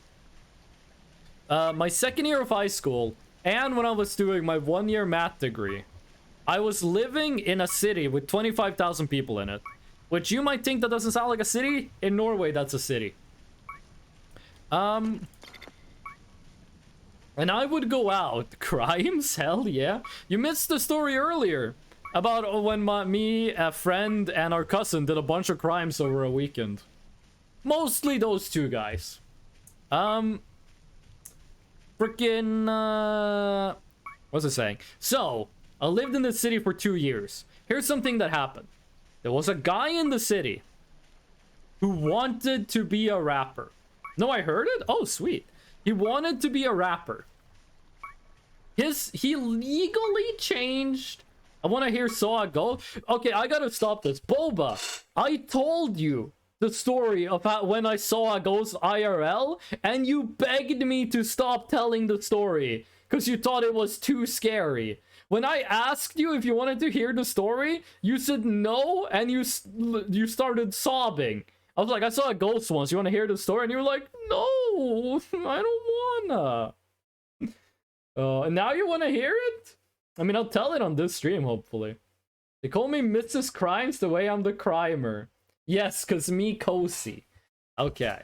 my second year of high school, and when I was doing my 1-year math degree, I was living in a city with 25,000 people in it. Which you might think that doesn't sound like a city. In Norway, that's a city. And I would go out. Crimes? Hell yeah. You missed the story earlier about when me, a friend, and our cousin did a bunch of crimes over a weekend. Mostly those two guys. Freaking, what's it saying? So, I lived in the city for 2 years. Here's something that happened. There was a guy in the city who wanted to be a rapper. No, I heard it? Oh, sweet. He wanted to be a rapper. He legally changed. I want to hear Saw go. Okay, I gotta stop this. Boba, I told you the story of how, when I saw a ghost IRL, and you begged me to stop telling the story because you thought it was too scary. When I asked you if you wanted to hear the story, you said no, and you started sobbing. I was like, I saw a ghost once. You want to hear the story? And you were like, no, I don't wanna. And now you want to hear it? I mean, I'll tell it on this stream, hopefully. They call me Mrs. Crimes the way I'm the crimer. Yes, because me cozy. Okay.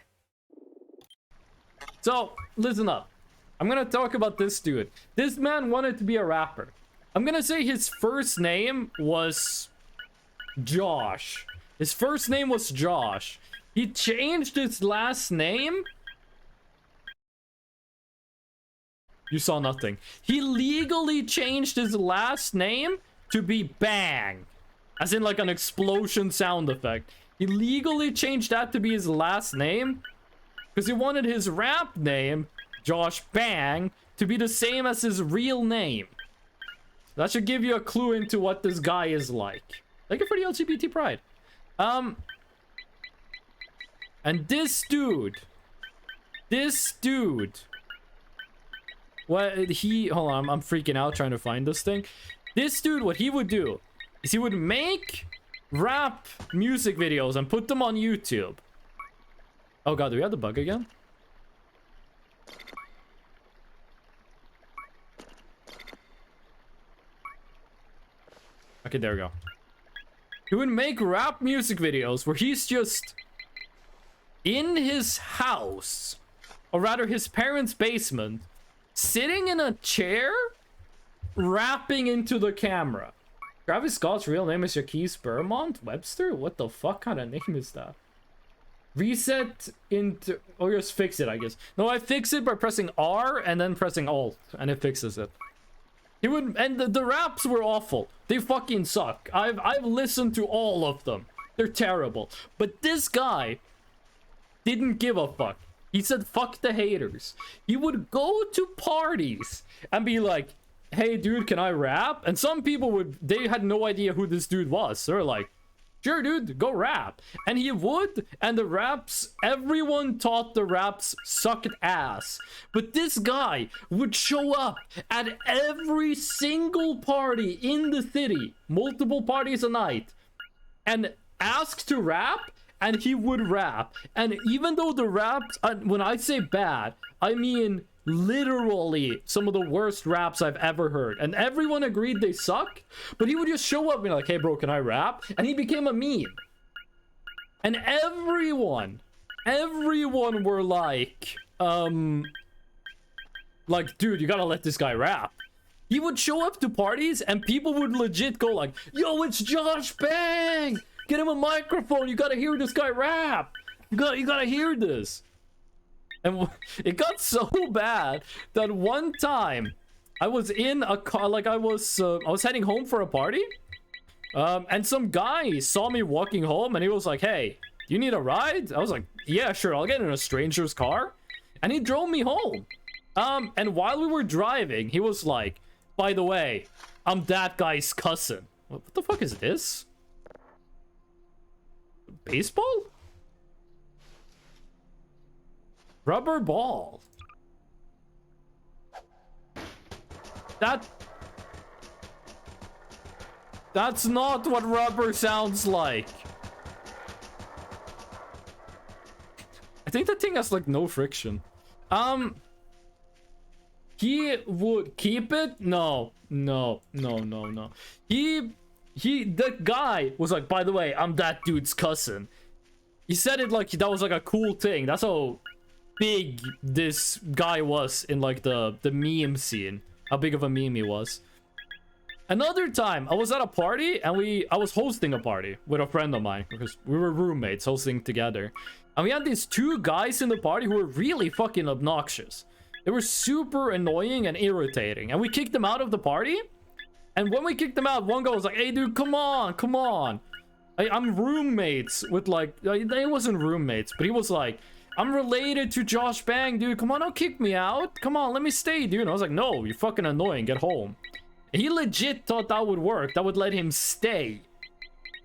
So, listen up. I'm gonna talk about this dude. This man wanted to be a rapper. I'm gonna say his first name was Josh. His first name was Josh. He changed his last name. You saw nothing. He legally changed his last name to be Bang. As in like an explosion sound effect. He legally changed that to be his last name because he wanted his rap name, Josh Bang, to be the same as his real name. That should give you a clue into what this guy is like. Thank you for the LGBT pride. And this dude, what hold on, I'm freaking out trying to find this thing. This dude, what he would do is he would make rap music videos and put them on YouTube. Oh god, do we have the bug again? Okay, there we go. He would make rap music videos where he's just in his house, or rather his parents' basement, sitting in a chair, rapping into the camera. Travis Scott's real name is Jaquez Beaumont Webster? What the fuck kind of name is that? Reset into... or just fix it, I guess. No, I fix it by pressing R and then pressing Alt, and it fixes it. He would... and the raps were awful. They fucking suck. I've listened to all of them. They're terrible. But this guy didn't give a fuck. He said, fuck the haters. He would go to parties and be like, hey, dude, can I rap? And some people would... they had no idea who this dude was. They're like, sure, dude, go rap. And he would, and the raps, everyone thought the raps sucked ass. But this guy would show up at every single party in the city, multiple parties a night, and ask to rap, and he would rap. And even though the raps, when I say bad, I mean literally some of the worst raps I've ever heard, and everyone agreed they suck, but he would just show up and be like, hey bro, can I rap? And he became a meme, and everyone were like, dude, you gotta let this guy rap. He would show up to parties and people would legit go like, yo, it's Josh Bang, get him a microphone, you gotta hear this guy rap, you gotta hear this. And it got so bad that one time I was in a car, like I was heading home for a party, and some guy saw me walking home and he was like, hey, do you need a ride? I was like, yeah, sure, I'll get in a stranger's car. And he drove me home. And while we were driving, he was like, by the way, I'm that guy's cousin. What the fuck is this? Baseball? Rubber ball. That's not what rubber sounds like. I think that thing has like no friction. He would keep it? No. The guy was like, by the way, I'm that dude's cousin. He said it like that was like a cool thing. That's how big this guy was in like the meme scene. How big of a meme he was. Another time, I was at a party and I was hosting a party with a friend of mine because we were roommates hosting together. And we had these two guys in the party who were really fucking obnoxious. They were super annoying and irritating. And we kicked them out of the party. And when we kicked them out, one guy was like, hey dude, come on. I'm roommates with like, they wasn't roommates, but he was like, I'm related to Josh Bang, dude. Come on, don't kick me out. Come on, let me stay, dude. And I was like, no, you're fucking annoying. Get home. He legit thought that would work. That would let him stay.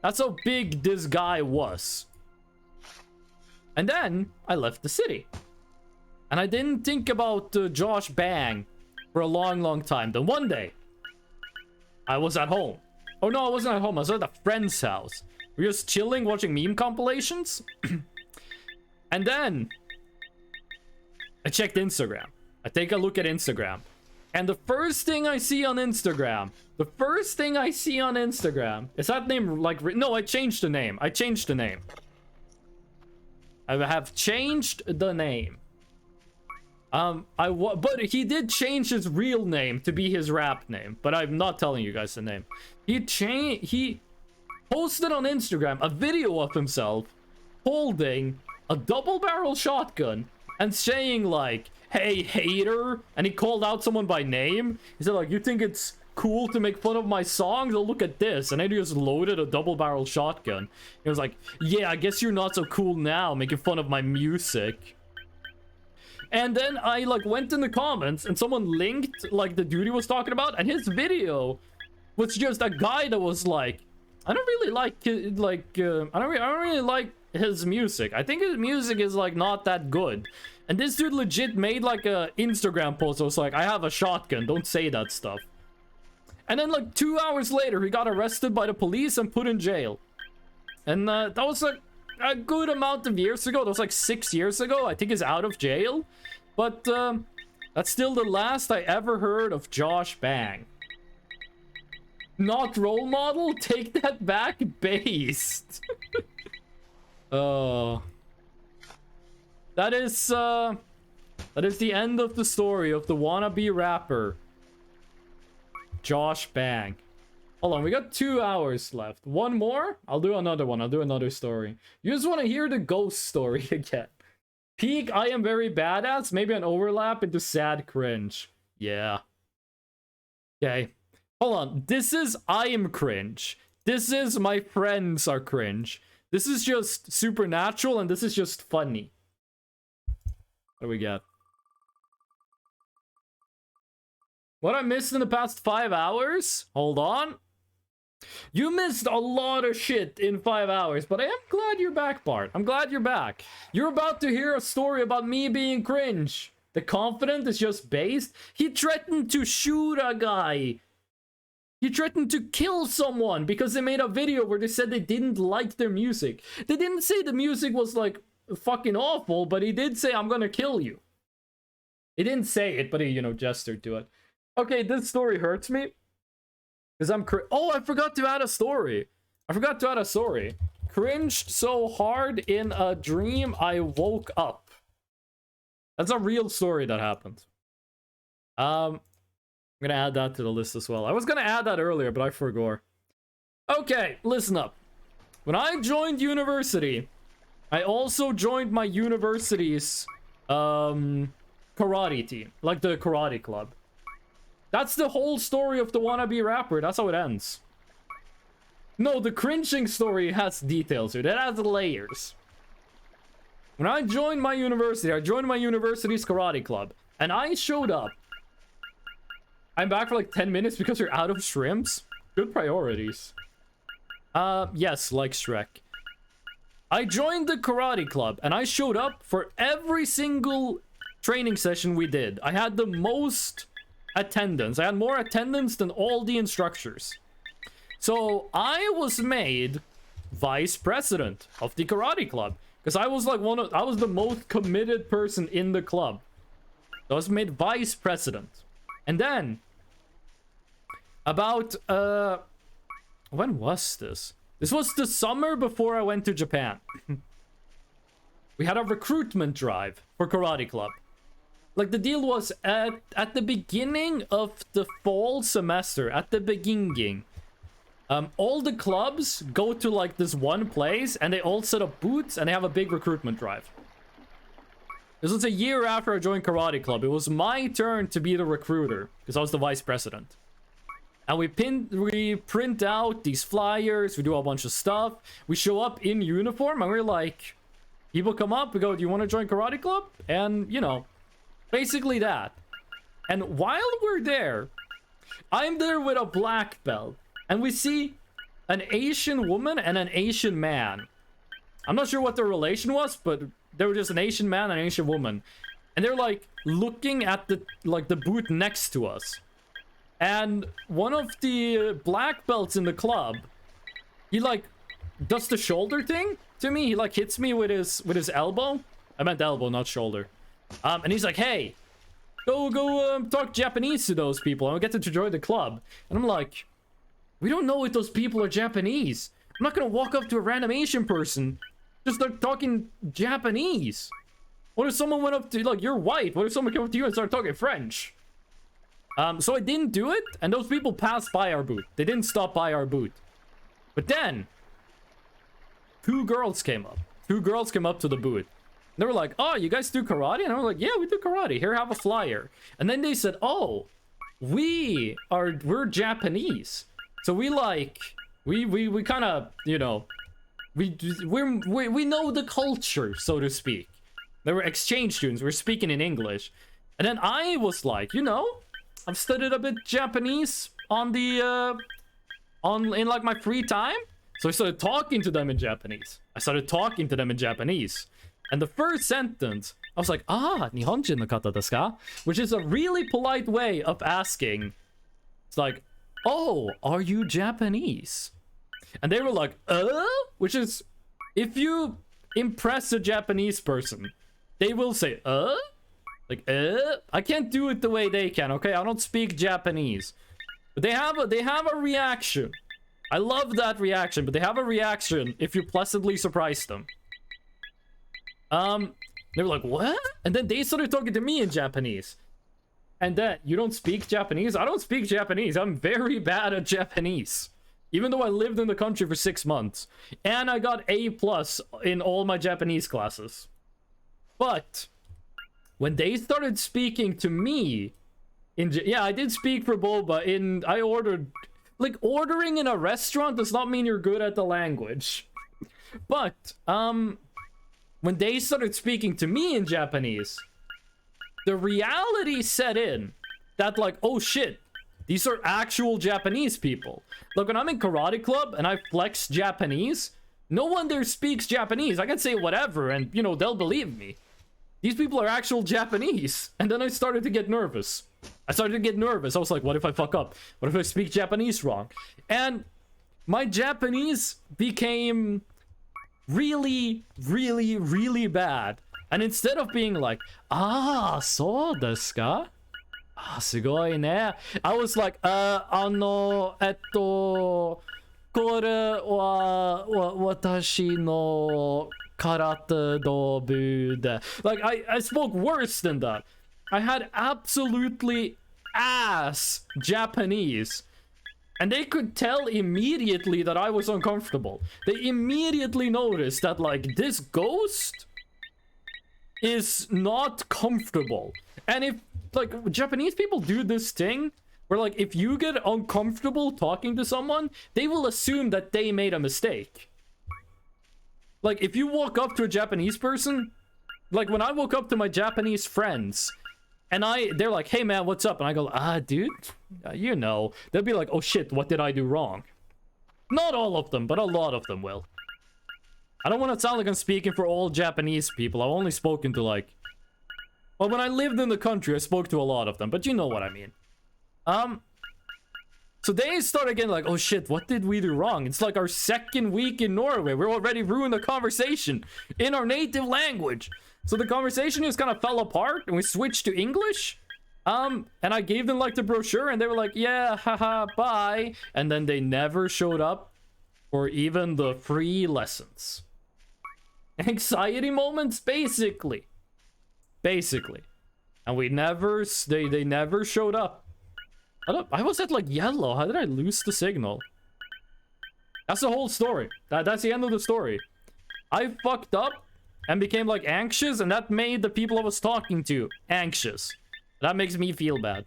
That's how big this guy was. And then I left the city. And I didn't think about Josh Bang for a long time. Then one day, I was at home. Oh no, I wasn't at home. I was at a friend's house. We were just chilling, watching meme compilations. And then I checked Instagram. I take a look at Instagram. And the first thing I see on Instagram is that name like... no, I changed the name. I have changed the name. But he did change his real name to be his rap name. But I'm not telling you guys the name. He posted on Instagram a video of himself holding a double-barrel shotgun and saying like, hey hater, and he called out someone by name. He said like, you think it's cool to make fun of my songs? Well, look at this. And then he just loaded a double-barrel shotgun. He was like, yeah, I guess you're not so cool now making fun of my music. And then I like went in the comments and someone linked like the dude he was talking about, and his video was just a guy that was like, I don't really like I don't really like his music. I think his music is like not that good. And this dude legit made like a Instagram post that was like, I have a shotgun, don't say that stuff. And then like 2 hours later, he got arrested by the police and put in jail. And that was like a good amount of years ago. That was like 6 years ago. I think he's out of jail. But that's still the last I ever heard of Josh Bang. Not role model? Take that back, based. Oh. that is the end of the story of the wannabe rapper Josh Bang. Hold on, we got 2 hours left. One more? I'll do another one. I'll do another story. You just want to hear the ghost story again. Peak, I am very badass. Maybe an overlap into sad cringe. Yeah. Okay. Hold on. This is I am cringe. This is my friends are cringe. This is just supernatural and this is just funny. What do we got? What I missed in the past 5 hours? Hold on. You missed a lot of shit in 5 hours, but I am glad you're back, Bart. I'm glad you're back. You're about to hear a story about me being cringe. The confident is just based. He threatened to shoot a guy. He threatened to kill someone because they made a video where they said they didn't like their music. They didn't say the music was like fucking awful, but he did say, I'm gonna kill you. He didn't say it, but he, you know, gestured to it. Okay, this story hurts me. Because I'm oh, I forgot to add a story. Cringed so hard in a dream, I woke up. That's a real story that happened. I'm gonna add that to the list as well. I was gonna add that earlier, but I forgot. Okay, listen up. When I joined university, I also joined my university's karate team, like the karate club. That's the whole story of the wannabe rapper. That's how it ends. No, the cringing story has details here. That has layers. When I joined my university, I joined my university's karate club. And I showed up. I'm back for like 10 minutes because you're out of shrimps. Good priorities. Yes, like Shrek. I joined the karate club and I showed up for every single training session we did. I had the most attendance. I had more attendance than all the instructors. So I was made vice president of the karate club because I was like I was the most committed person in the club. So I was made vice president. And then about when was this? This was the summer before I went to Japan. We had a recruitment drive for karate club. Like, the deal was, at the beginning of the fall semester, at the beginning, all the clubs go to, like, this one place, and they all set up booths, and they have a big recruitment drive. This was a year after I joined karate club. It was my turn to be the recruiter, because I was the vice president. And we print out these flyers, we do a bunch of stuff, we show up in uniform, and we're like, people come up, we go, do you want to join karate club? And, you know, basically that. And while we're there, I'm there with a black belt, and we see an Asian woman and an Asian man. I'm not sure what their relation was, but they were just an Asian man and an Asian woman. And they're like looking at the booth next to us. And one of the black belts in the club, he like does the shoulder thing to me. He like hits me with his elbow. I meant elbow, not shoulder. And he's like, hey, go talk Japanese to those people and we'll get them to join the club. And I'm like, we don't know if those people are Japanese. I'm not gonna walk up to a random Asian person, just start talking Japanese. What if someone went up to, like, you're white. What if someone came up to you and started talking French? So I didn't do it, and those people passed by our booth. They didn't stop by our booth. But then, two girls came up. Two girls came up to the booth. They were like, oh, you guys do karate? And I was like, yeah, we do karate. Here, have a flyer. And then they said, oh, we're Japanese. So we like, we kind of, you know, we know the culture, so to speak. They were exchange students. We were speaking in English. And then I was like, you know, I've studied a bit Japanese on the, in like my free time. So I started talking to them in Japanese. And the first sentence, I was like, ah, Nihonjin no kata desu ka? Which is a really polite way of asking. It's like, oh, are you Japanese? And they were like, which is, if you impress a Japanese person, they will say, like, I can't do it the way they can, okay? I don't speak Japanese. But they have a reaction. I love that reaction, but they have a reaction if you pleasantly surprise them. They were like, what? And then they started talking to me in Japanese. And then, you don't speak Japanese? I don't speak Japanese. I'm very bad at Japanese. Even though I lived in the country for 6 months. And I got A+ in all my Japanese classes. But when they started speaking to me yeah, I did speak for boba I ordered, like, ordering in a restaurant does not mean you're good at the language. But when they started speaking to me in Japanese, the reality set in that, like, oh shit, these are actual Japanese people. Like, when I'm in karate club and I flex Japanese, no one there speaks Japanese. I can say whatever and, you know, they'll believe me. These people are actual Japanese. And then I started to get nervous. I was like, what if I fuck up? What if I speak Japanese wrong? And my Japanese became really, really, really bad. And instead of being like, ah, so desu ka? Ah, sugoi ne. I was like, kore wa watashi no karate dobu de. Like, I spoke worse than that. I had absolutely ass Japanese. And they could tell immediately that I was uncomfortable. They immediately noticed that, like, this ghost is not comfortable. And if, like, Japanese people do this thing where, like, if you get uncomfortable talking to someone, they will assume that they made a mistake. Like, if you walk up to a Japanese person, like, when I woke up to my Japanese friends, and they're like, hey man, what's up? And I go, dude, you know. They'll be like, oh shit, what did I do wrong? Not all of them, but a lot of them will. I don't want to sound like I'm speaking for all Japanese people. I've only spoken to, like... Well, when I lived in the country, I spoke to a lot of them, but you know what I mean. So they started getting like, oh shit, what did we do wrong? It's like our second week in Norway. We're already ruined the conversation in our native language. So the conversation just kind of fell apart and we switched to English. And I gave them like the brochure and they were like, yeah, haha, bye. And then they never showed up for even the free lessons. Anxiety moments, basically. And we never, they never showed up. I was at like yellow. How did I lose the signal? That's the whole story. That's the end of the story. I fucked up and became like anxious, and that made the people I was talking to anxious. That makes me feel bad.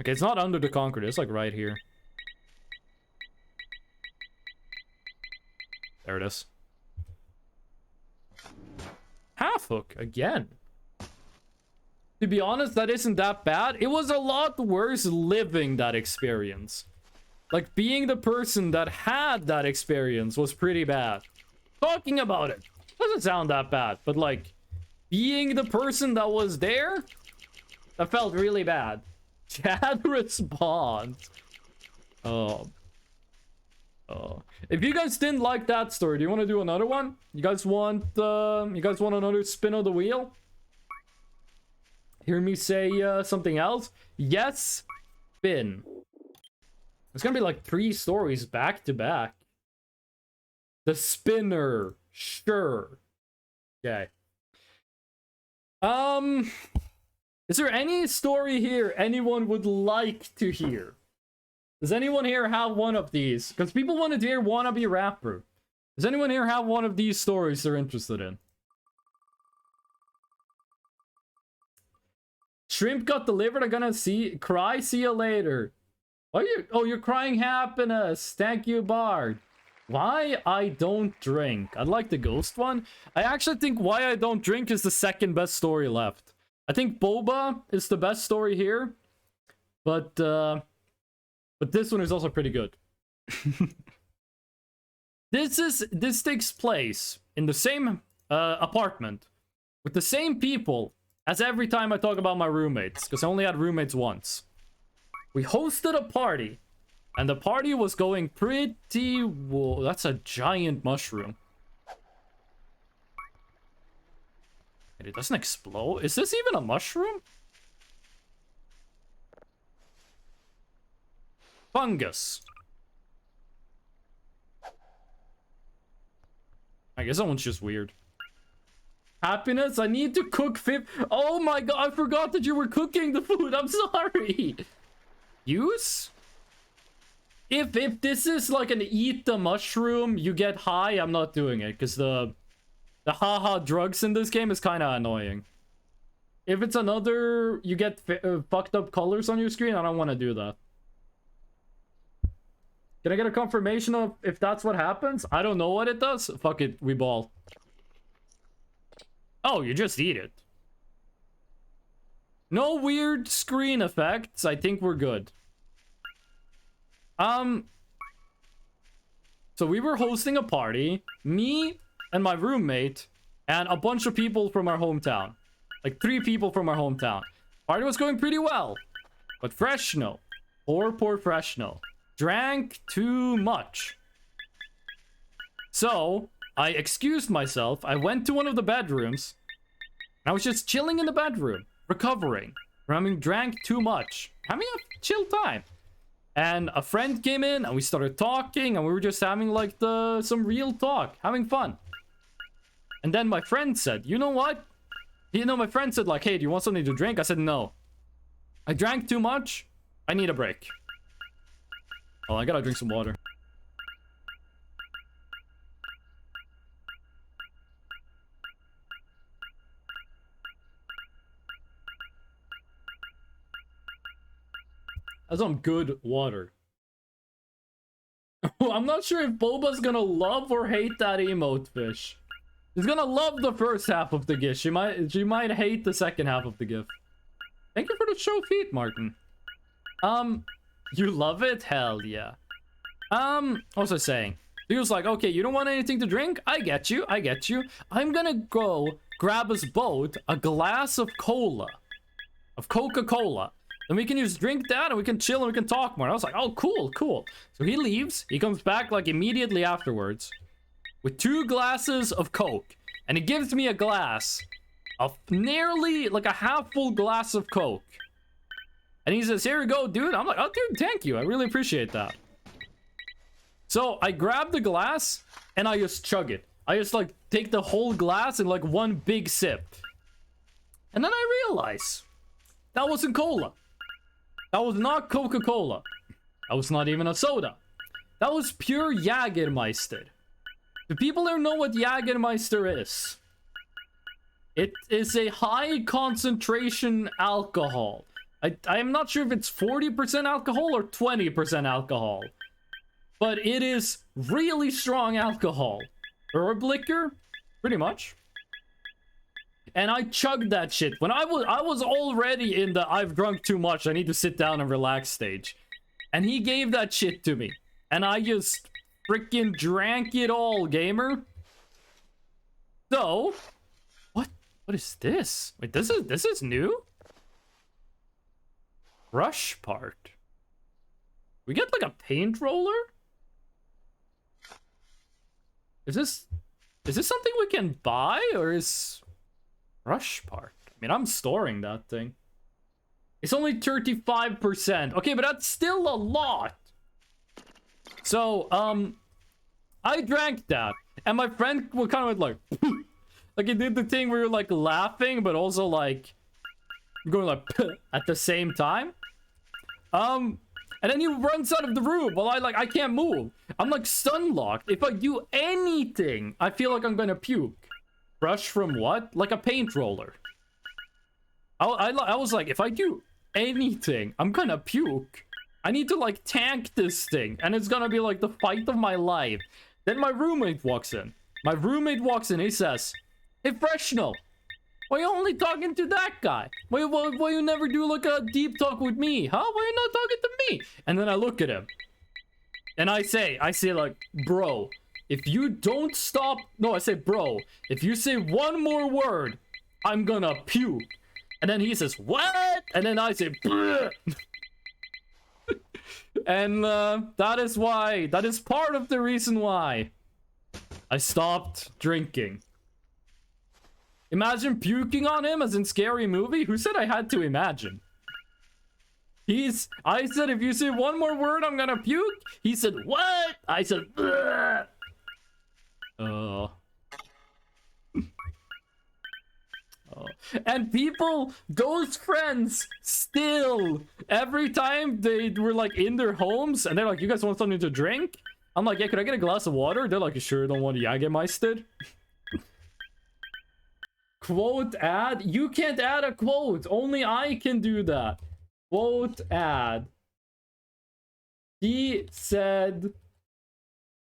Okay, it's not under the concrete. It's like right here. There it is. Half hook again. To be honest, that isn't that bad. It was a lot worse living that experience. Like, being the person that had that experience was pretty bad. Talking about it doesn't sound that bad, but like, being the person that was there, that felt really bad. Chad responds. Oh. If you guys didn't like that story, do you want to do another one? You guys want another spin of the wheel? Hear me say something else? Yes, spin. It's gonna be like 3 stories back to back. The spinner, sure. Okay. Is there any story here anyone would like to hear? Does anyone here have one of these? Because people wanted to hear Wannabe Rapper. Does anyone here have one of these stories they're interested in? Shrimp got delivered. I'm gonna cry. See you later. Why are you? Oh, you're crying happiness. Thank you, Bard. Why I don't drink. I'd like the ghost one. I actually think Why I Don't Drink is the second best story left. I think Boba is the best story here. But this one is also pretty good. This takes place in the same apartment with the same people as every time I talk about my roommates, because I only had roommates once. We hosted a party, and the party was going pretty... Whoa, that's a giant mushroom. And it doesn't explode? Is this even a mushroom? Fungus. I guess that one's just weird. Happiness, I need to cook Oh my god, I forgot that you were cooking the food. I'm sorry. Use? If this is like an eat the mushroom, you get high, I'm not doing it. Because the haha drugs in this game is kind of annoying. If it's another, you get fucked up colors on your screen, I don't want to do that. Can I get a confirmation of if that's what happens? I don't know what it does. Fuck it, we ball. Oh, you just eat it. No weird screen effects. I think we're good. So we were hosting a party. Me and my roommate and a bunch of people from our hometown. Like 3 people from our hometown. Party was going pretty well. But Freshno, poor Freshno, drank too much. So I excused myself. I went to one of the bedrooms. I was just chilling in the bedroom, recovering from having drank too much, having a chill time. And a friend came in and we started talking and we were just having like some real talk, having fun. And then my friend said, you know what? My friend said like, hey, do you want something to drink? I said, no. I drank too much. I need a break. Oh, I gotta drink some water. That's some good water. I'm not sure if Boba's gonna love or hate that emote fish. She's gonna love the first half of the GIF. She might hate the second half of the GIF. Thank you for the show feed, Martin. You love it? Hell yeah. What was I saying? He was like, okay, you don't want anything to drink? I get you. I'm gonna go grab us both a glass of cola. Of Coca-Cola. Then we can just drink that and we can chill and we can talk more. And I was like, oh, cool. So he leaves. He comes back like immediately afterwards with 2 glasses of Coke. And he gives me a glass of nearly like a half full glass of Coke. And he says, here you go, dude. I'm like, oh, dude, thank you. I really appreciate that. So I grab the glass and I just chug it. I just like take the whole glass in like one big sip. And then I realize that wasn't cola. That was not Coca-Cola. That was not even a soda. That was pure Jägermeister. Do people there know what Jägermeister is? It is a high concentration alcohol. I am not sure if it's 40% alcohol or 20% alcohol. But it is really strong alcohol. Herb liquor, pretty much. And I chugged that shit. When I was already in the I've drunk too much, I need to sit down and relax stage. And he gave that shit to me. And I just freaking drank it all, gamer. So, what is this? Wait, this is new? Brush part. We get like a paint roller? Is this something we can buy or is brush part? I mean, I'm storing that thing. It's only 35%. Okay, but that's still a lot. So, I drank that. And my friend was kind of like, like he did the thing where you're like laughing, but also like going like at the same time. And then he runs out of the room while I can't move. I'm like stun locked. If I do anything, I feel like I'm gonna puke. Brush from what? Like a paint roller. I was like, if I do anything, I'm gonna puke. I need to like tank this thing, and it's gonna be like the fight of my life. Then my roommate walks in. He says, hey, Freshno, why are you only talking to that guy? Why you never do like a deep talk with me? Huh? Why you not talking to me? And then I look at him. And I say like, bro, if you don't stop... No, I say, bro, if you say one more word, I'm gonna puke. And then he says, what? And then I say, bleh. And that is part of the reason why I stopped drinking. Imagine puking on him as in Scary Movie? Who said I had to imagine? I said, if you say one more word, I'm gonna puke. He said, what? I said, bleh. And people, those friends, still, every time they were like in their homes and they're like, you guys want something to drink? I'm like, yeah, could I get a glass of water? They're like, you sure don't want to Jägermeister? Quote ad? You can't add a quote. Only I can do that. Quote ad. He said,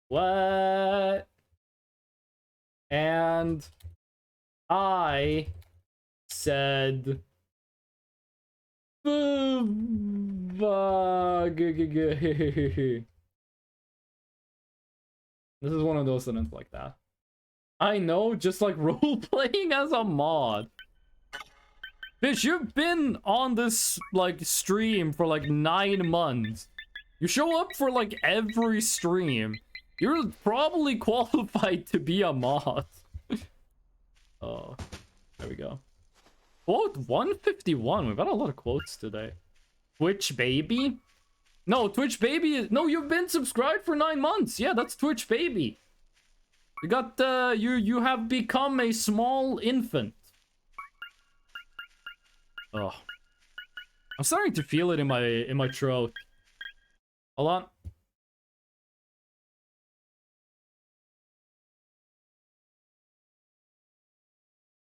what? And I said, this is one of those sentence like that. I know, just like role-playing as a mod. Bitch, you've been on this, like, stream for, like, 9 months. You show up for, like, every stream. You're probably qualified to be a mod. Oh, there we go. Quote 151. We've got a lot of quotes today. Twitch baby? No, Twitch baby is... No, you've been subscribed for 9 months. Yeah, that's Twitch baby. You got, you have become a small infant. Oh. I'm starting to feel it in my throat. Hold on.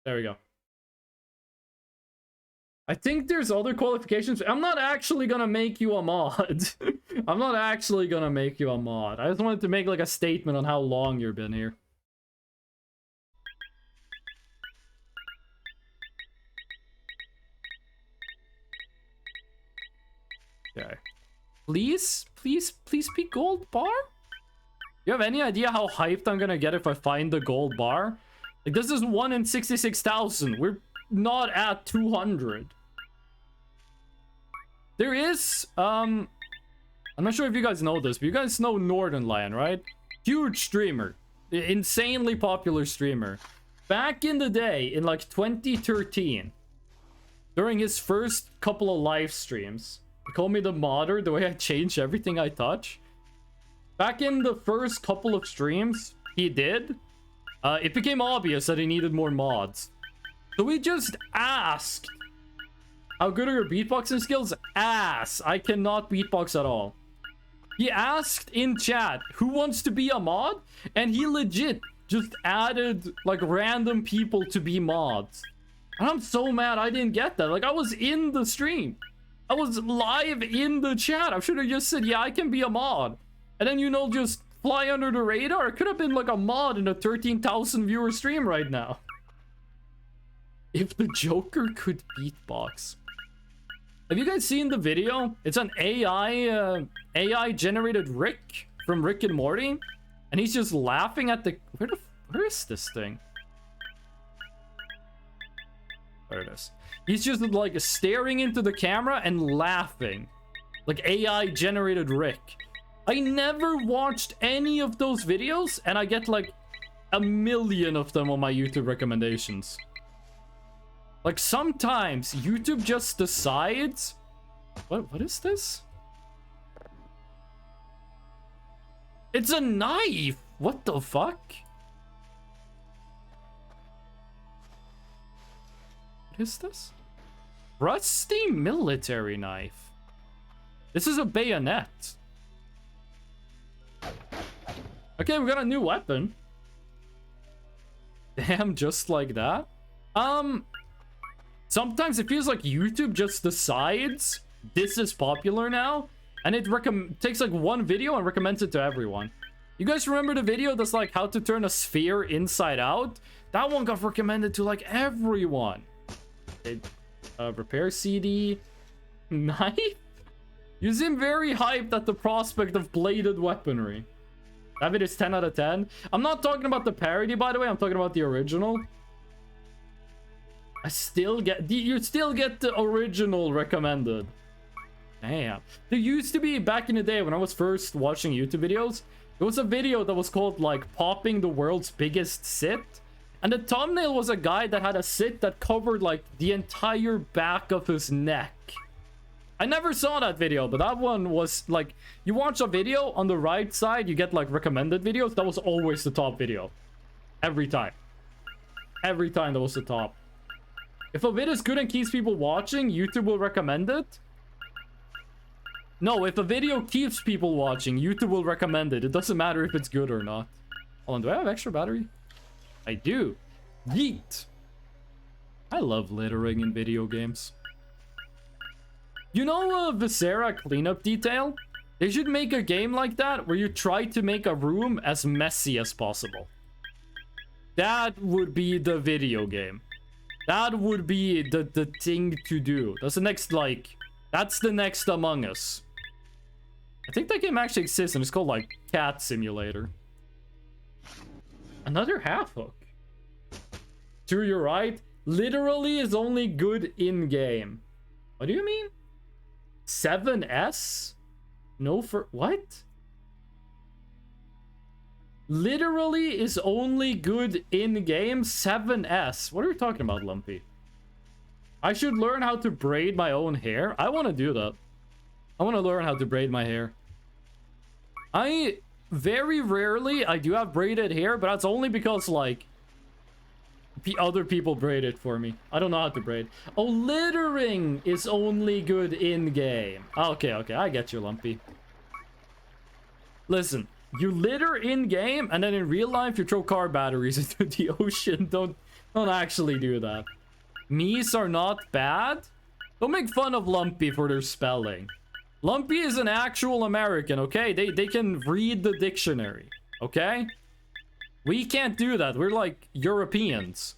There we go. I think there's other qualifications. I'm not actually gonna make you a mod. I'm not actually gonna make you a mod. I just wanted to make like a statement on how long you've been here. Okay. Please be gold bar? You have any idea how hyped I'm gonna get if I find the gold bar? Like, this is 1 in 66,000. We're not at 200. There is, I'm not sure if you guys know this, but you guys know Northern Lion, right? Huge streamer. Insanely popular streamer. Back in the day, in like 2013, during his first couple of live streams, he called me the modder, the way I change everything I touch. Back in the first couple of streams he did, it became obvious that he needed more mods. So we just asked, how good are your beatboxing skills? Ass. I cannot beatbox at all. He asked in chat, who wants to be a mod? And he legit just added like random people to be mods. And I'm so mad I didn't get that. Like, I was in the stream. I was live in the chat. I should have just said, yeah, I can be a mod. And then, you know, just fly under the radar. It could have been like a mod in a 13,000 viewer stream right now. If the Joker could beatbox. Have you guys seen the video? It's an AI generated Rick from Rick and Morty. And he's just laughing at the... Where is this thing? There it is. He's just like staring into the camera and laughing. Like AI generated Rick. I never watched any of those videos, and I get like 1 million of them on my YouTube recommendations. Like, sometimes YouTube just decides... What is this? It's a knife! What the fuck? What is this? Rusty military knife. This is a bayonet. Okay, we got a new weapon. Damn, just like that. Sometimes it feels like YouTube just decides this is popular now, and it takes like one video and recommends it to everyone. You guys remember the video that's like how to turn a sphere inside out? That one got recommended to like everyone. Repair CD. Knife? You seem very hyped at the prospect of bladed weaponry. That video is 10 out of 10. I'm not talking about the parody, by the way. I'm talking about the original. You still get the original recommended. Damn. There used to be, back in the day when I was first watching YouTube videos, there was a video that was called like popping the world's biggest sit. And the thumbnail was a guy that had a sit that covered like the entire back of his neck. I never saw that video, but that one was like, you watch a video on the right side, you get like recommended videos. That was always the top video. Every time. Every time that was the top. If a vid is good and keeps people watching, YouTube will recommend it? No, if a video keeps people watching, YouTube will recommend it. It doesn't matter if it's good or not. Hold on, do I have extra battery? I do. Yeet! I love littering in video games. You know Viscera cleanup detail? They should make a game like that where you try to make a room as messy as possible. That would be the video game. That would be the thing to do. That's the next, like... That's the next Among Us. I think that game actually exists and it's called, like, Cat Simulator. Another half hook. To your right. Literally is only good in-game. What do you mean? 7S? No for... What? Literally is only good in-game 7S. What are you talking about, Lumpy? I should learn how to braid my own hair. I want to do that. I want to learn how to braid my hair. Very rarely, I do have braided hair, but that's only because, like, other people braid it for me. I don't know how to braid. Oh, littering is only good in-game. Okay, I get you, Lumpy. Listen, you litter in-game, and then in real life, you throw car batteries into the ocean. Don't actually do that. Me's are not bad. Don't make fun of Lumpy for their spelling. Lumpy is an actual American, okay? They can read the dictionary, okay? We can't do that. We're like Europeans.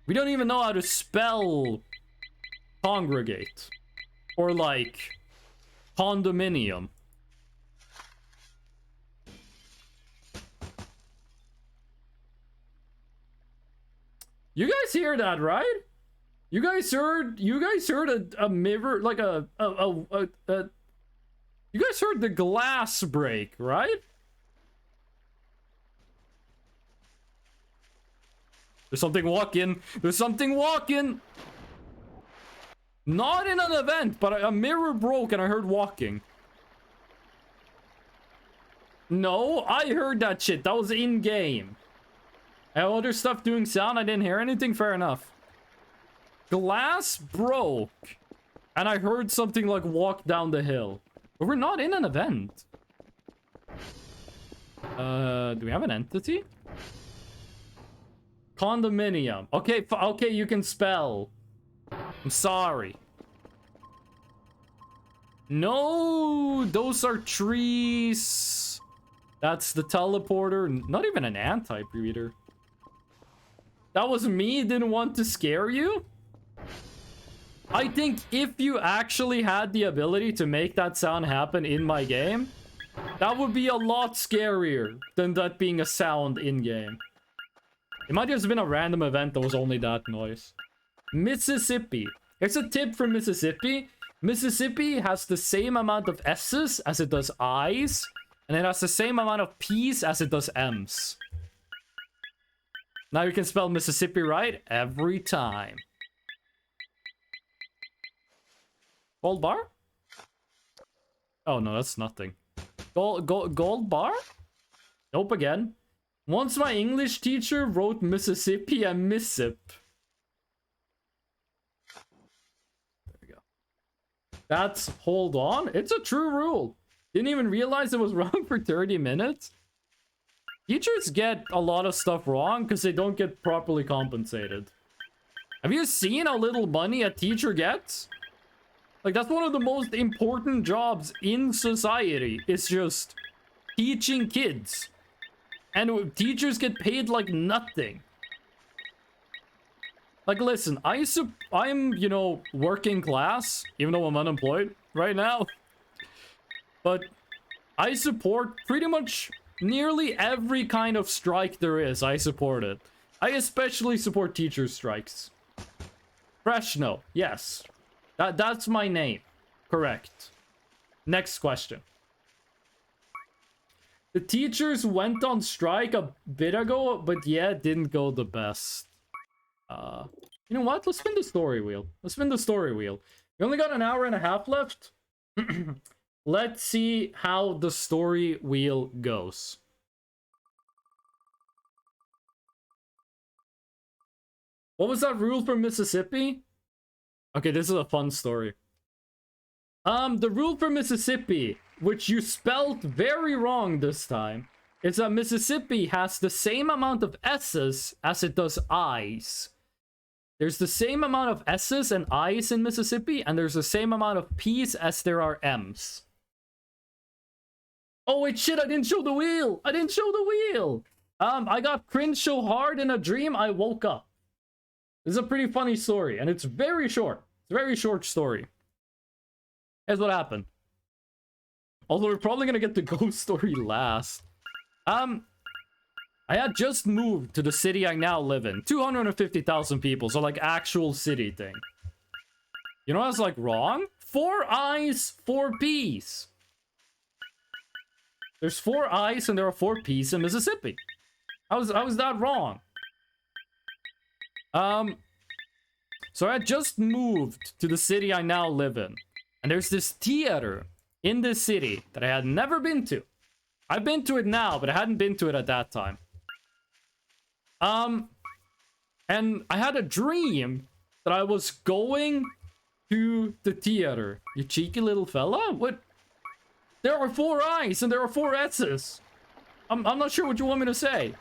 We don't even know how to spell congregate. Or like condominium. You guys hear that, right? You guys heard a mirror, like you guys heard the glass break, right? There's something walking. There's something walking. Not in an event, but a mirror broke and I heard walking. No, I heard that shit. That was in-game. Other stuff doing sound, I didn't hear anything. Fair enough. Glass broke. And I heard something like walk down the hill. But we're not in an event. Do we have an entity? Condominium. Okay, okay, you can spell. I'm sorry. No, those are trees. That's the teleporter. Not even an ant-type reader. That was me. Didn't want to scare you. I think if you actually had the ability to make that sound happen in my game, that would be a lot scarier than that being a sound in-game. It might have just been a random event that was only that noise. Mississippi. Here's a tip from Mississippi. Mississippi has the same amount of S's as it does I's, and it has the same amount of P's as it does M's. Now you can spell Mississippi right every time. Gold bar? Oh no, that's nothing. Gold bar? Nope again. Once my English teacher wrote Mississippi and Missip. There we go. That's, hold on. It's a true rule. Didn't even realize it was wrong for 30 minutes. Teachers get a lot of stuff wrong because they don't get properly compensated. Have you seen how little money a teacher gets? Like, that's one of the most important jobs in society. It's just teaching kids. And teachers get paid like nothing. Like, listen, I'm, you know, working class, even though I'm unemployed right now. But I support pretty much nearly every kind of strike there is. I support it. I especially support teacher strikes. Freshno, yes. That's my name. Correct. Next question. The teachers went on strike a bit ago, but yeah, it didn't go the best. You know what? Let's spin the story wheel. Let's spin the story wheel. We only got an hour and a half left. Let's see how the story wheel goes. What was that rule for Mississippi? Okay, this is a fun story. The rule for Mississippi, which you spelled very wrong this time, is that Mississippi has the same amount of S's as it does I's. There's the same amount of S's and I's in Mississippi, and there's the same amount of P's as there are M's. Oh wait, shit, I didn't show the wheel! I didn't show the wheel! I got cringed so hard in a dream, I woke up. This is a pretty funny story, and it's very short. It's a very short story. Here's what happened. Although we're probably gonna get the ghost story last. I had just moved to the city I now live in. 250,000 people, so like actual city thing. You know what I was like wrong? 4 I's, 4 P's. There's 4 I's and there are 4 P's in Mississippi. How was that wrong? So I had just moved to the city I now live in. And there's this theater in this city that I had never been to. I've been to it now, but I hadn't been to it at that time. And I had a dream that I was going to the theater. You cheeky little fella? What? There are 4 I's and there are 4 S's. I'm not sure what you want me to say.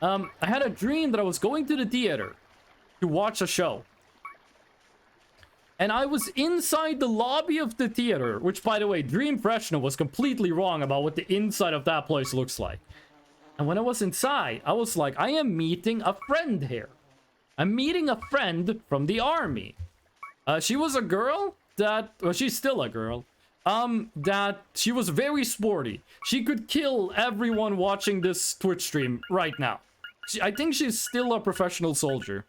I had a dream that I was going to the theater to watch a show. And I was inside the lobby of the theater, which, by the way, Dream Freshness was completely wrong about what the inside of that place looks like. And when I was inside, I was like, I am meeting a friend here. I'm meeting a friend from the army. She was a girl that... Well, she's still a girl. That she was very sporty. She could kill everyone watching this Twitch stream right now. I think she's still a professional soldier.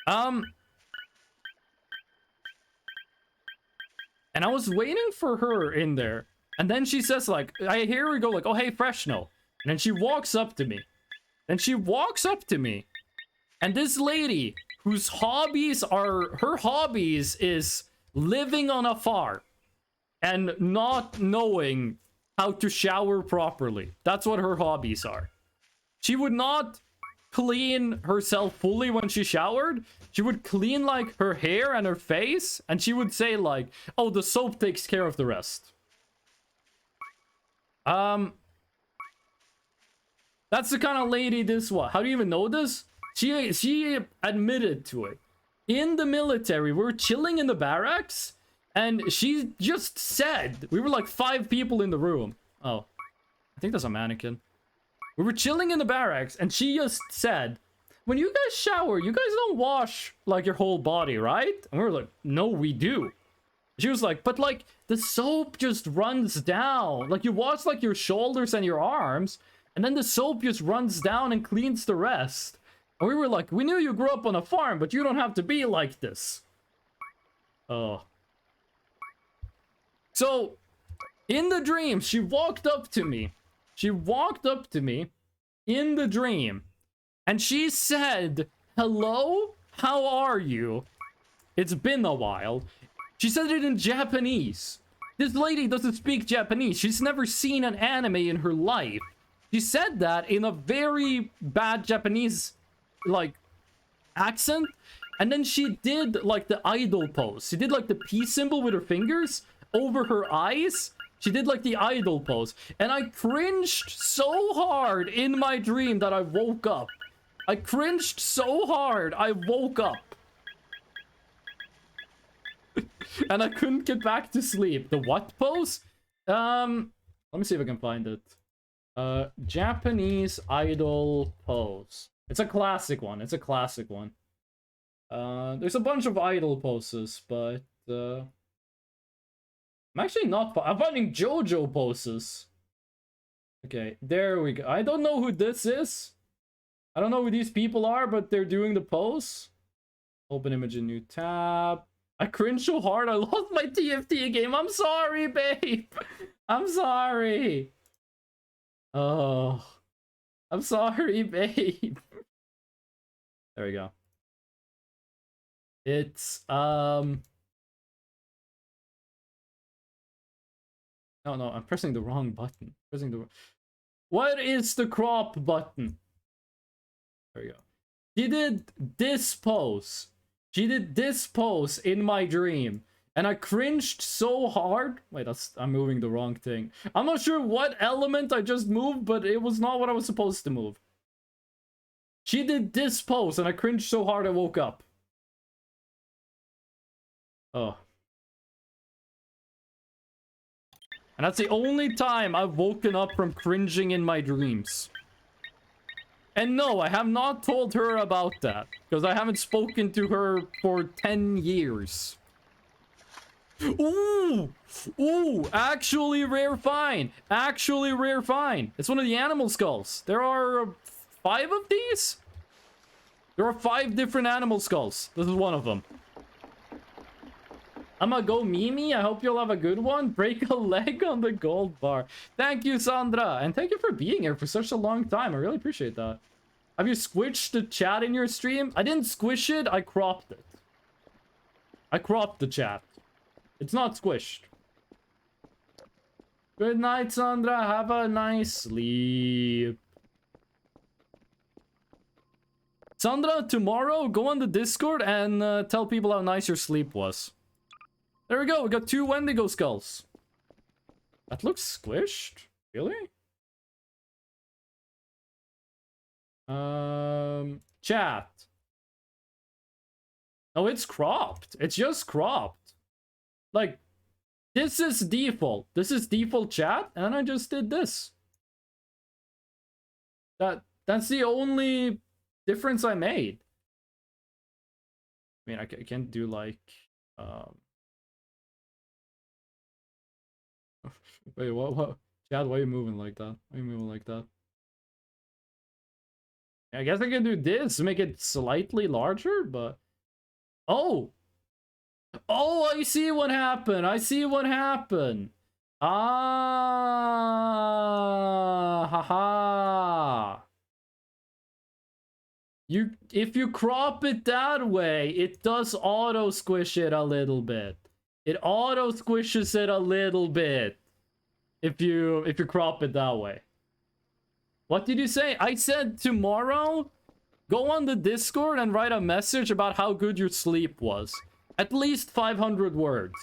And I was waiting for her in there. And then she says, like, I hear her go, like, oh, hey, Freshno. And then she walks up to me. And she walks up to me. And this lady, whose hobbies are... Her hobbies is living on a farm. And not knowing how to shower properly. That's what her hobbies are. She would not clean herself fully when she showered. She would clean, like, her hair and her face. And she would say, like, oh, the soap takes care of the rest. That's the kind of lady this was. How do you even know this? She admitted to it. In the military, we were chilling in the barracks. And she just said, we were like 5 people in the room. Oh, I think that's a mannequin. We were chilling in the barracks, and she just said, when you guys shower, you guys don't wash, like, your whole body, right? And we were like, no, we do. She was like, but, like, the soap just runs down. Like, you wash, like, your shoulders and your arms, and then the soap just runs down and cleans the rest. And we were like, we knew you grew up on a farm, but you don't have to be like this. Oh. So, in the dream, she walked up to me. She walked up to me in the dream. And she said, hello? How are you? It's been a while. She said it in Japanese. This lady doesn't speak Japanese. She's never seen an anime in her life. She said that in a very bad Japanese, like, accent. And then she did, like, the idol pose. She did, like, the peace symbol with her fingers over her eyes. She did, like, the idol pose. And I cringed so hard in my dream that I woke up. I cringed so hard, I woke up. And I couldn't get back to sleep. The what pose? Let me see if I can find it. Japanese idol pose. It's a classic one. It's a classic one. There's a bunch of idol poses, but... I'm actually not... I'm finding JoJo poses. Okay, there we go. I don't know who this is. I don't know who these people are, but they're doing the pose. Open image in new tab. I cringe so hard, I lost my TFT game. I'm sorry, babe. I'm sorry. Oh. I'm sorry, babe. There we go. It's, No, I'm pressing the wrong button. What is the crop button? There we go. She did this pose. She did this pose in my dream. And I cringed so hard. Wait, I'm moving the wrong thing. I'm not sure what element I just moved, but it was not what I was supposed to move. She did this pose and I cringed so hard I woke up. Oh. And that's the only time I've woken up from cringing in my dreams. And no, I have not told her about that, because I haven't spoken to her for 10 years. Ooh! Ooh! Actually rare find! Actually rare find! It's one of the animal skulls. There are 5 of these? There are 5 different animal skulls. This is one of them. I'ma go Mimi. I hope you'll have a good one. Break a leg on the gold bar. Thank you, Sandra. And thank you for being here for such a long time. I really appreciate that. Have you squished the chat in your stream? I didn't squish it. I cropped it. I cropped the chat. It's not squished. Good night, Sandra. Have a nice sleep. Sandra, tomorrow, go on the Discord and tell people how nice your sleep was. There we go. We got 2 Wendigo skulls. That looks squished. Really? Chat. Oh, it's cropped. It's just cropped. Like, this is default. This is default chat, and I just did this. That's the only difference I made. I mean, I can't do like wait, what? Chad, why are you moving like that? Why are you moving like that? I guess I can do this to make it slightly larger, but... Oh! Oh, I see what happened! I see what happened! Ah! Haha! If you crop it that way, it does auto squish it a little bit. It auto squishes it a little bit. If you crop it that way. What did you say? I said tomorrow, go on the Discord and write a message about how good your sleep was. At least 500 words.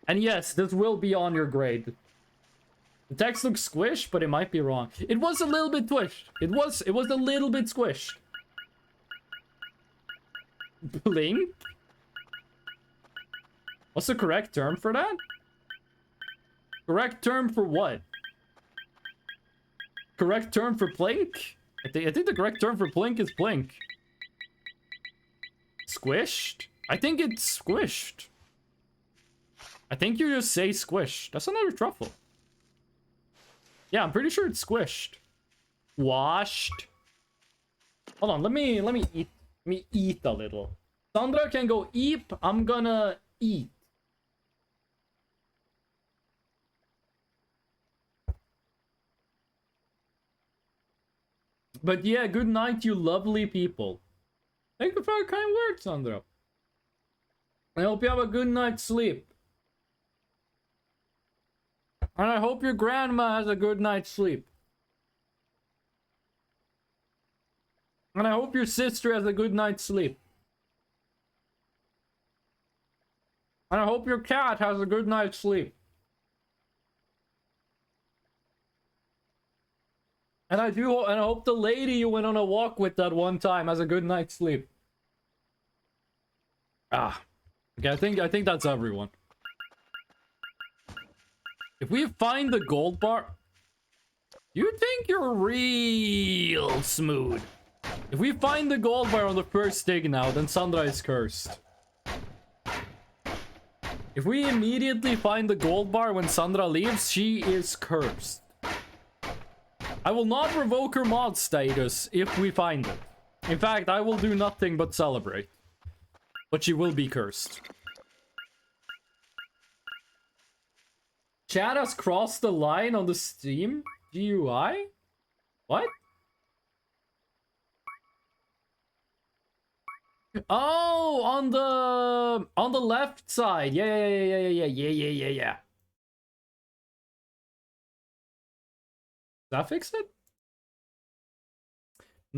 And yes, this will be on your grade. The text looks squished, but it might be wrong. It was a little bit squished. It was a little bit squished. Blink? What's the correct term for that? Correct term for what? Correct term for plink? I think the correct term for plink is plink. Squished? I think it's squished. I think you just say squished. That's another truffle. Yeah, I'm pretty sure it's squished. Washed. Hold on, let me eat. Let me eat a little. Sandra can go eep. I'm gonna eat. But yeah, good night, you lovely people. Thank you for your kind words, Sandra. I hope you have a good night's sleep. And I hope your grandma has a good night's sleep. And I hope your sister has a good night's sleep. And I hope your cat has a good night's sleep. And I hope the lady you went on a walk with that one time has a good night's sleep. Ah. Okay, I think that's everyone. If we find the gold bar... You think you're real smooth. If we find the gold bar on the first dig now, then Sandra is cursed. If we immediately find the gold bar when Sandra leaves, she is cursed. I will not revoke her mod status if we find it. In fact, I will do nothing but celebrate. But she will be cursed. Chat has crossed the line on the Steam GUI? What? Oh, on the left side. Yeah. Does that fix it?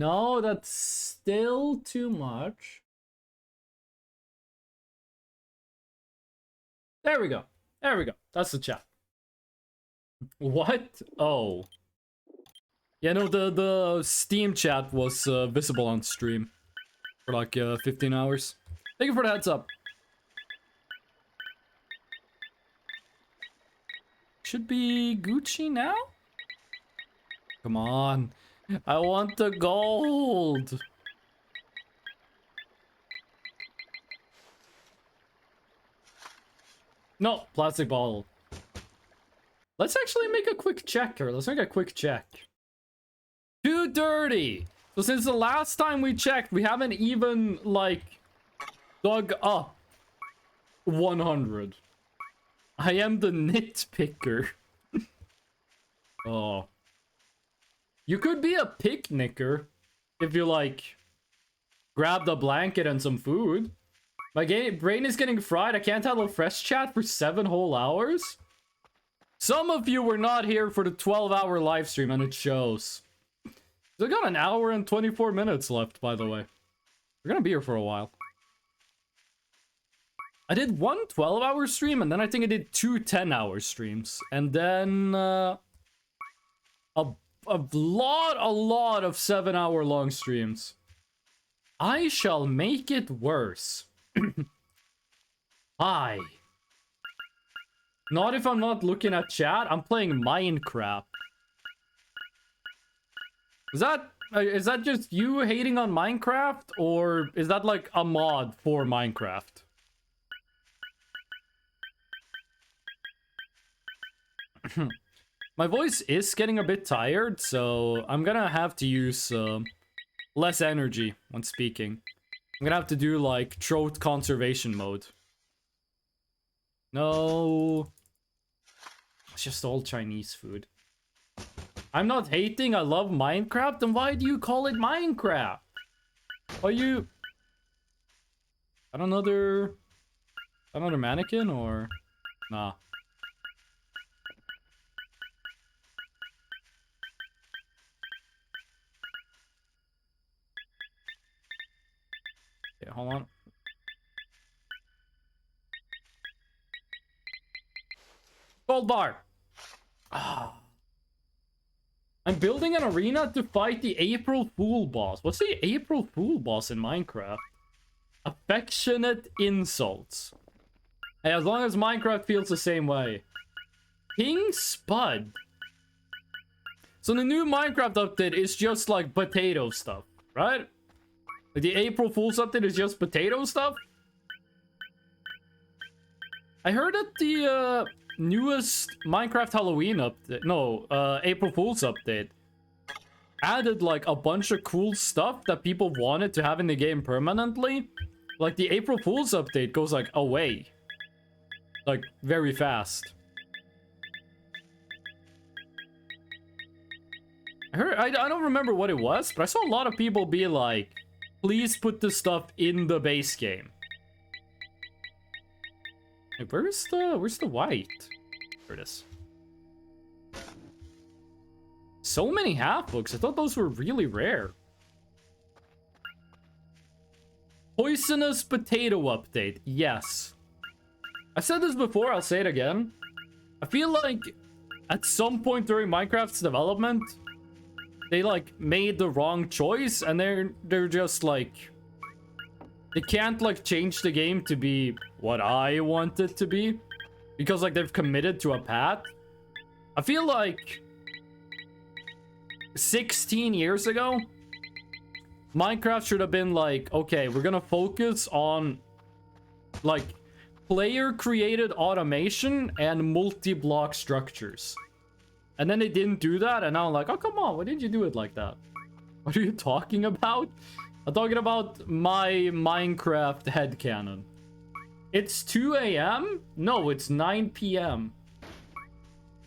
No, that's still too much. There we go. There we go. That's the chat. What? Oh. Yeah, no, the Steam chat was visible on stream for like 15 hours. Thank you for the heads up. Should be Gucci now? Come on. I want the gold. No, plastic bottle. Let's actually make a quick check here. Let's make a quick check. Too dirty. So since the last time we checked, we haven't even, like, dug up 100. I am the nitpicker. Oh. You could be a picnicker if you, like, grabbed a blanket and some food. My brain is getting fried. I can't handle fresh chat for 7 whole hours. Some of you were not here for the 12-hour live stream, and it shows. I got an hour and 24 minutes left, by the way. We're gonna be here for a while. I did one 12-hour stream, and then I think I did 2 10-hour streams. And then, a lot of 7-hour long streams. I shall make it worse. Hi. Not if I'm not looking at chat. I'm playing Minecraft. Is that just you hating on Minecraft, or is that like a mod for Minecraft? My voice is getting a bit tired, so I'm gonna have to use less energy when speaking. I'm gonna have to do like throat conservation mode. No. It's just all Chinese food. I'm not hating, I love Minecraft, then why do you call it Minecraft? Are you... Another mannequin, or... Nah. Okay, hold on. Gold bar! Ah. I'm building an arena to fight the April Fool boss. What's the April Fool boss in Minecraft? Affectionate insults. Hey, as long as Minecraft feels the same way. King Spud. So the new Minecraft update is just like potato stuff, right? Like the April Fool's update is just potato stuff? I heard that the newest Minecraft Halloween update, no, April Fool's update, added like a bunch of cool stuff that people wanted to have in the game permanently. Like the April Fool's update goes like away, like very fast. I don't remember what it was, but I saw a lot of people be like, please put this stuff in the base game. Like, where's the white? There it is. So many half books. I thought those were really rare. Poisonous potato update. Yes. I've said this before, I'll say it again. I feel like at some point during Minecraft's development, they like made the wrong choice, and they're just like, they can't like change the game to be what I want it to be, because like they've committed to a path. I feel like 16 years ago, Minecraft should have been like, okay, we're gonna focus on like player created automation and multi-block structures. And then they didn't do that, and now I'm like, oh, come on, why didn't you do it like that? What are you talking about? I'm talking about my Minecraft headcanon. It's 2 a.m.? No, it's 9 p.m.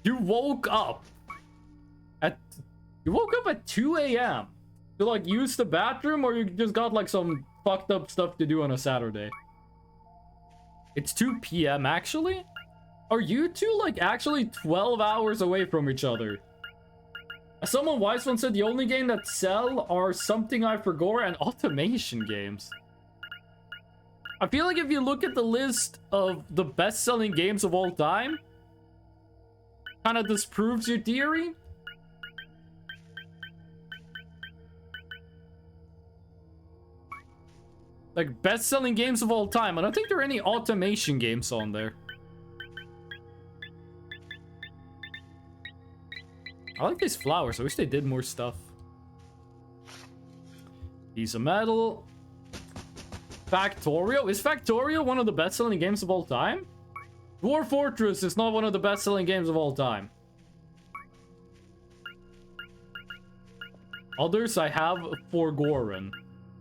You woke up at 2 a.m. to like use the bathroom, or you just got like some fucked up stuff to do on a Saturday? It's 2 p.m. actually? Are you two like actually 12 hours away from each other? Someone wise once said the only game that sell are Something I Forgot and automation games. I feel like if you look at the list of the best-selling games of all time, kind of disproves your theory. Like, best-selling games of all time. I don't think there are any automation games on there. I like these flowers. I wish they did more stuff. Piece of metal. Factorio? Is Factorio one of the best-selling games of all time? Dwarf Fortress is not one of the best-selling games of all time. Others I have forgotten.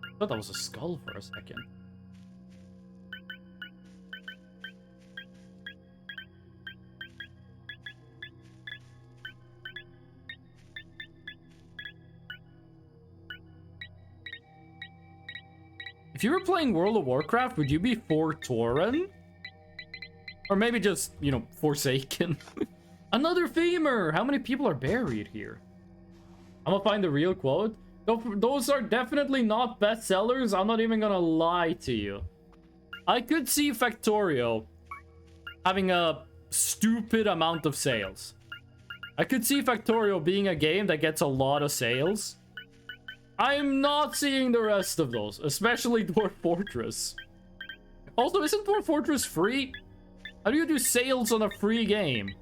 I thought that was a skull for a second. If you were playing World of Warcraft, would you be for Tauren? Or maybe just, you know, Forsaken? Another femur! How many people are buried here? I'm gonna find the real quote. Those are definitely not bestsellers. I'm not even gonna lie to you. I could see Factorio having a stupid amount of sales. I could see Factorio being a game that gets a lot of sales. I'm not seeing the rest of those, especially Dwarf Fortress. Also, isn't Dwarf Fortress free? How do you do sales on a free game?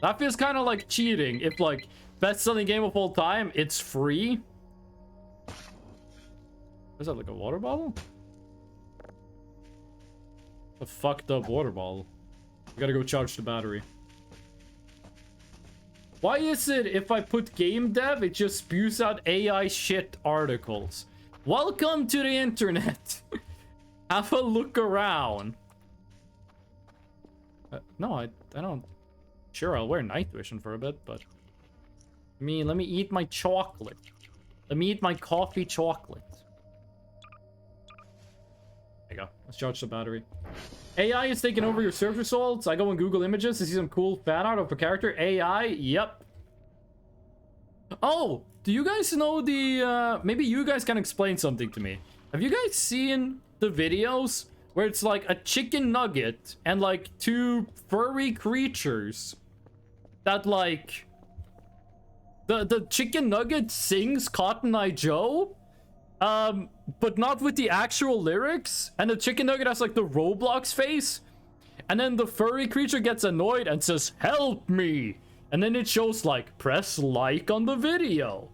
That feels kind of like cheating. If, like, best-selling game of all time, it's free. Is that like a water bottle? A fucked up water bottle. I gotta go charge the battery. Why is it if I put game dev, it just spews out AI shit articles? Welcome to the internet. Have a look around. No, I don't. Sure, I'll wear night vision for a bit, but let me eat my chocolate. Let me eat my coffee chocolate. There you go. Let's charge the battery. AI is taking over your search results. I go on Google Images to see some cool fan art of a character. AI, yep. Oh, do you guys know the, maybe you guys can explain something to me. Have you guys seen the videos where it's like a chicken nugget and like two furry creatures that like, the chicken nugget sings Cotton Eye Joe? But not with the actual lyrics, and the chicken nugget has like the Roblox face, and then the furry creature gets annoyed and says, "Help me!" And then it shows like, press like on the video.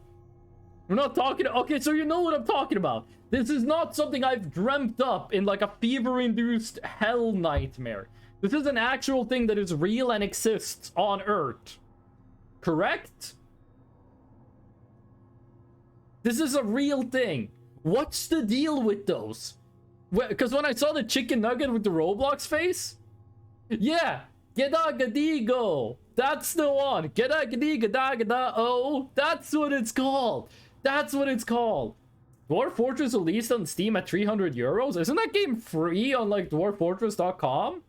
We're not talking, okay, so you know what I'm talking about. This is not something I've dreamt up in like a fever-induced hell nightmare. This is an actual thing that is real and exists on Earth. Correct? This is a real thing. What's the deal with those? Because when I saw the chicken nugget with the Roblox face, yeah, Gedagadigo. That's the one. Gedagadigadagada-oh. That's what it's called. That's what it's called. Dwarf Fortress released on Steam at 300 euros. Isn't that game free on like dwarffortress.com?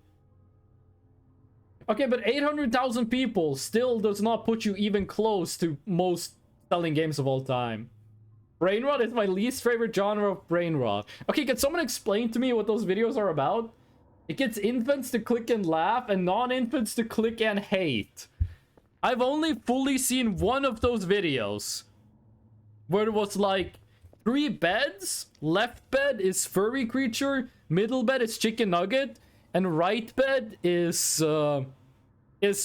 Okay, but 800,000 people still does not put you even close to most selling games of all time. Brain rot is my least favorite genre of brain rot. Okay, can someone explain to me what those videos are about? It gets infants to click and laugh and non-infants to click and hate. I've only fully seen one of those videos where it was like 3 beds. Left bed is furry creature, middle bed is chicken nugget, and right bed is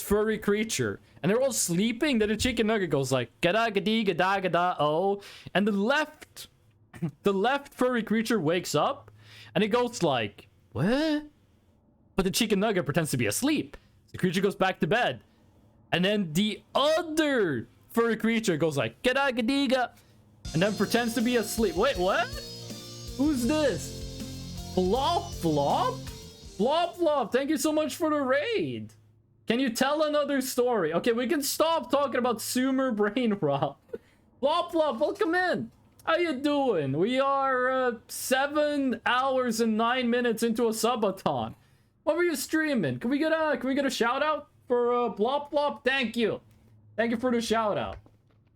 furry creature. And they're all sleeping. Then the chicken nugget goes like gada-gadi-gada-gada-oh. And the left furry creature wakes up and it goes like, what? But the chicken nugget pretends to be asleep. The creature goes back to bed. And then the other furry creature goes like gada-gadi-ga and then pretends to be asleep. Wait, what? Who's this? Flop Flop? Flop Flop, thank you so much for the raid. Can you tell another story? Okay, we can stop talking about Sumer brain rot. Flop Flop, welcome in. How you doing? We are 7 hours and 9 minutes into a subathon. What were you streaming? Can we get a shout out for Blop Blop? Thank you. Thank you for the shout out.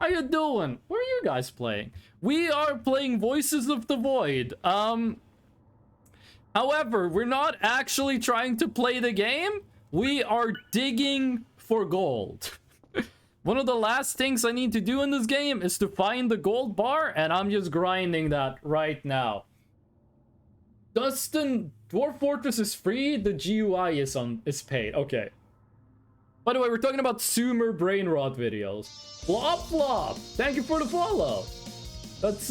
How you doing? What are you guys playing? We are playing Voices of the Void. However, we're not actually trying to play the game. We are digging for gold. One of the last things I need to do in this game is to find the gold bar, and I'm just grinding that right now. Dustin, Dwarf Fortress is free. The GUI is paid. Okay. By the way, we're talking about Sumer Brainrot videos. Flop Flop, thank you for the follow. That's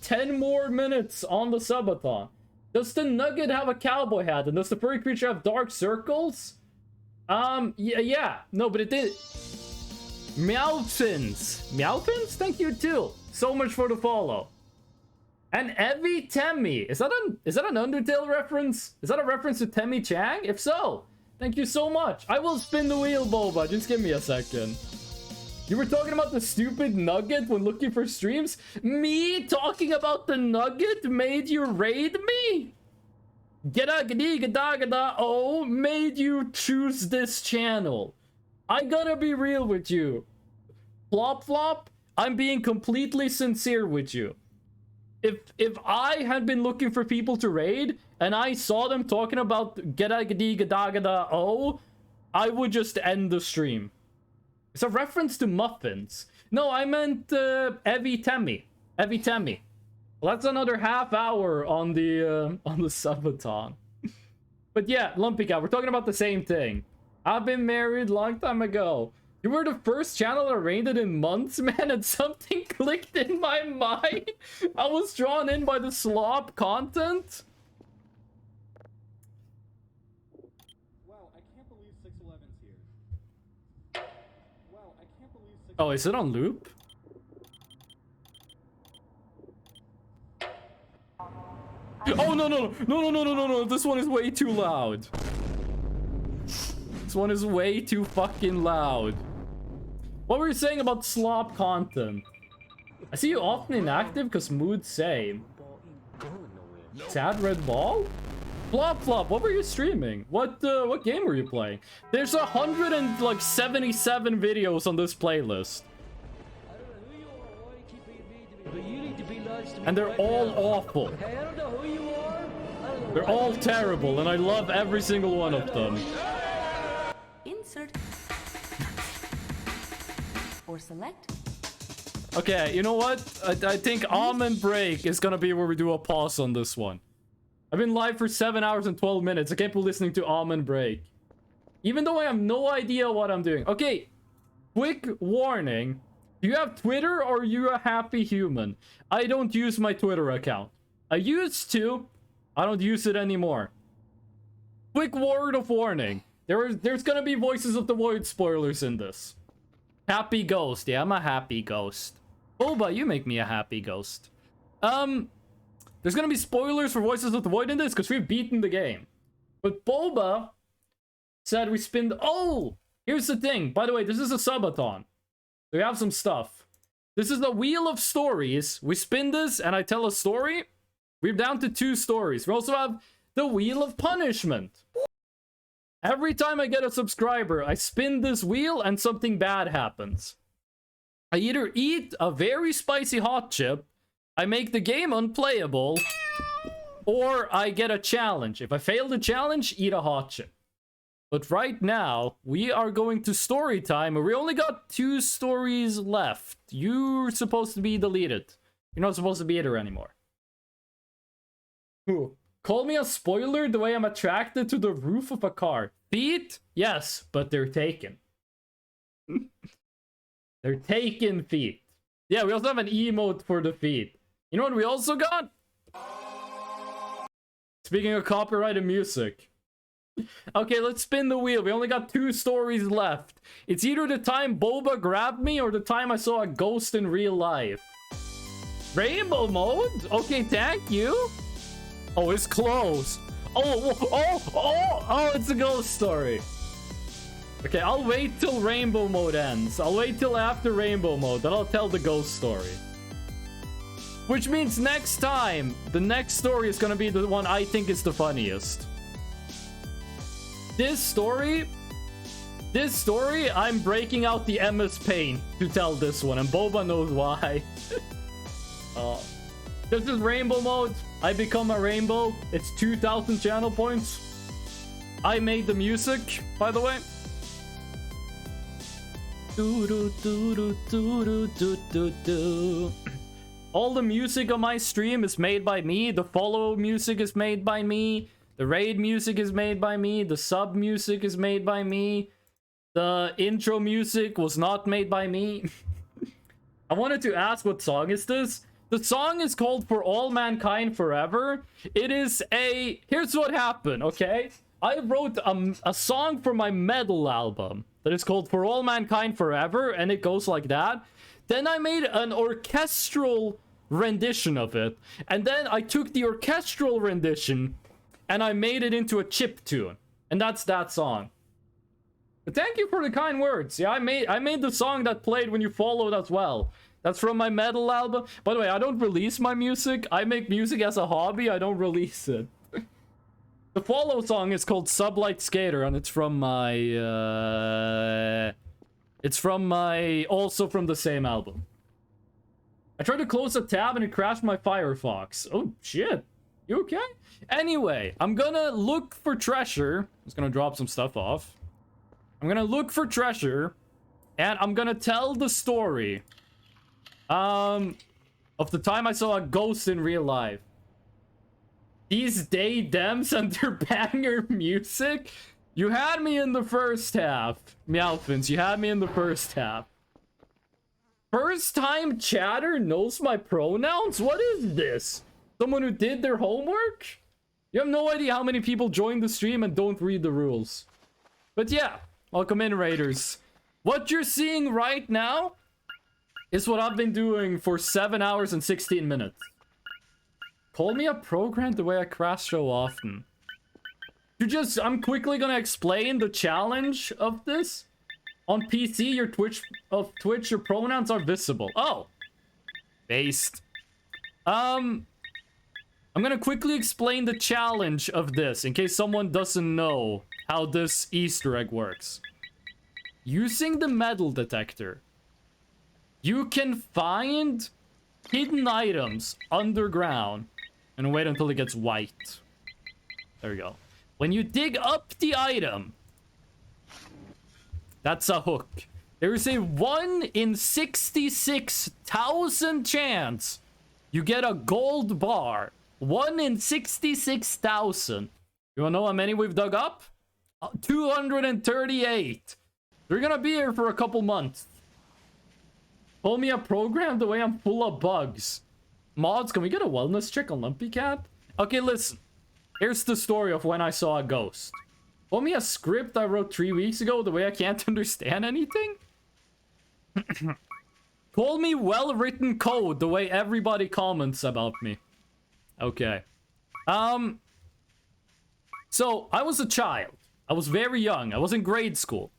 10 more minutes on the subathon. Does the nugget have a cowboy hat? And does the furry creature have dark circles? Yeah. No, but it did. Meowfins. Meowfins? Thank you too. So much for the follow. And Evie Temmie. Is that an Undertale reference? Is that a reference to Temmie Chang? If so, thank you so much. I will spin the wheel, Boba. Just give me a second. You were talking about the stupid nugget when looking for streams? Me talking about the nugget made you raid me? Oh, made you choose this channel. I gotta be real with you. Flop Flop, I'm being completely sincere with you. If I had been looking for people to raid and I saw them talking about oh, I would just end the stream. It's a reference to muffins. No, I meant Evie Temmie. Evie Temmie. Well, that's another half hour on the subathon. But yeah, Lumpy Cat, we're talking about the same thing. I've been married long time ago. You were the first channel I raided in months, man, and something clicked in my mind. I was drawn in by the slop content. Wow, I can't believe 611's here. Wow, I can't believe 611's. Oh, is it on loop? Oh, no. This one is way too loud. This one is way too fucking loud. What were you saying about slop content? I see you often inactive because mood same. Sad red ball? Flop Flop, what were you streaming? What game were you playing? There's 177 videos on this playlist. And they're all awful. They're all terrible, and I love every single one of them. Insert or select. Okay, you know what? I think Almond Break is gonna be where we do a pause on this one. I've been live for 7 hours and 12 minutes. I can't be listening to Almond Break. Even though I have no idea what I'm doing. Okay, quick warning. Do you have Twitter or are you a happy human? I don't use my Twitter account. I used to. I don't use it anymore. Quick word of warning. There's gonna be Voices of the Void spoilers in this. Happy ghost. Yeah, I'm a happy ghost. Boba, you make me a happy ghost. There's gonna be spoilers for Voices of the Void in this because we've beaten the game. But Boba said we spin. Oh! Here's the thing. By the way, this is a subathon. We have some stuff. This is the Wheel of Stories. We spin this and I tell a story. We're down to 2 stories. We also have the Wheel of Punishment. Every time I get a subscriber, I spin this wheel and something bad happens. I either eat a very spicy hot chip, I make the game unplayable, or I get a challenge. If I fail the challenge, eat a hot chip. But right now, we are going to story time, and we only got 2 stories left. You're supposed to be deleted. You're not supposed to be here anymore. Ooh. Call me a spoiler the way I'm attracted to the roof of a car. Feet? Yes, but they're taken. They're taken feet. Yeah, we also have an emote for the feet. You know what we also got? Speaking of copyrighted music. Okay, let's spin the wheel. We only got 2 stories left. It's either the time Boba grabbed me or the time I saw a ghost in real life. Rainbow mode? Okay, thank you. Oh, it's close. Oh, it's a ghost story. Okay, I'll wait till rainbow mode ends. I'll wait till after rainbow mode, then I'll tell the ghost story. Which means next time, the next story is gonna be the one I think is the funniest. This story This story, I'm breaking out the MS Paint to tell this one, and Boba knows why. This is rainbow mode. I become a rainbow. It's 2,000 channel points. I made the music, by the way. All the music on my stream is made by me. The follow music is made by me. The raid music is made by me. The sub music is made by me. The intro music was not made by me. I wanted to ask, what song is this? The song is called For All Mankind Forever. It is a... Here's what happened, okay? I wrote a song for my metal album that is called For All Mankind Forever, and it goes like that. Then I made an orchestral rendition of it. And then I took the orchestral rendition and I made it into a chip tune. And that's that song. But thank you for the kind words. Yeah, I made the song that played when you followed as well. That's from my metal album. By the way, I don't release my music. I make music as a hobby. I don't release it. The follow song is called Sublight Skater, and it's from my... also from the same album. I tried to close a tab and it crashed my Firefox. Oh, shit. You okay? Anyway, I'm gonna look for treasure. I'm just gonna drop some stuff off. I'm gonna look for treasure, and I'm gonna tell the story of the time I saw a ghost in real life. These day dems and their banger music. You had me in the first half, Meowfins. You had me in the first half. First time chatter knows my pronouns? What is this? Someone who did their homework? You have no idea how many people join the stream and don't read the rules. But yeah, welcome in, Raiders. What you're seeing right now is what I've been doing for 7 hours and 16 minutes. Call me a program the way I crash so often. I'm quickly gonna explain the challenge of this. On PC, your Twitch, your pronouns are visible. Oh. Based. I'm gonna quickly explain the challenge of this in case someone doesn't know how this Easter egg works. Using the metal detector, you can find hidden items underground and wait until it gets white. There we go. When you dig up the item, that's a hook. There is a 1 in 66,000 chance you get a gold bar. 1 in 66,000. You wanna know how many we've dug up? 238. We're gonna be here for a couple months. Call me a program the way I'm full of bugs. Mods, can we get a wellness check on Lumpy Cat? Okay, listen. Here's the story of when I saw a ghost. Call me a script I wrote 3 weeks ago the way I can't understand anything? Call me well-written code the way everybody comments about me. Okay. So, I was a child. I was very young. I was in grade school.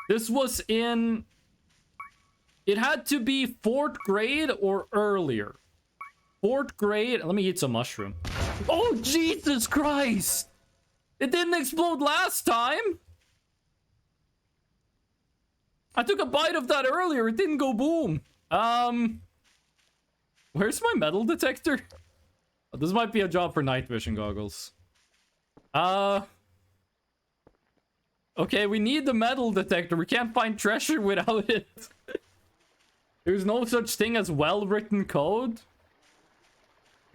This was in... It had to be 4th grade or earlier. 4th grade. Let me eat some mushroom. Oh, Jesus Christ! It didn't explode last time! I took a bite of that earlier. It didn't go boom. Where's my metal detector? Oh, this might be a job for night vision goggles. Okay, we need the metal detector. We can't find treasure without it. There's no such thing as well-written code.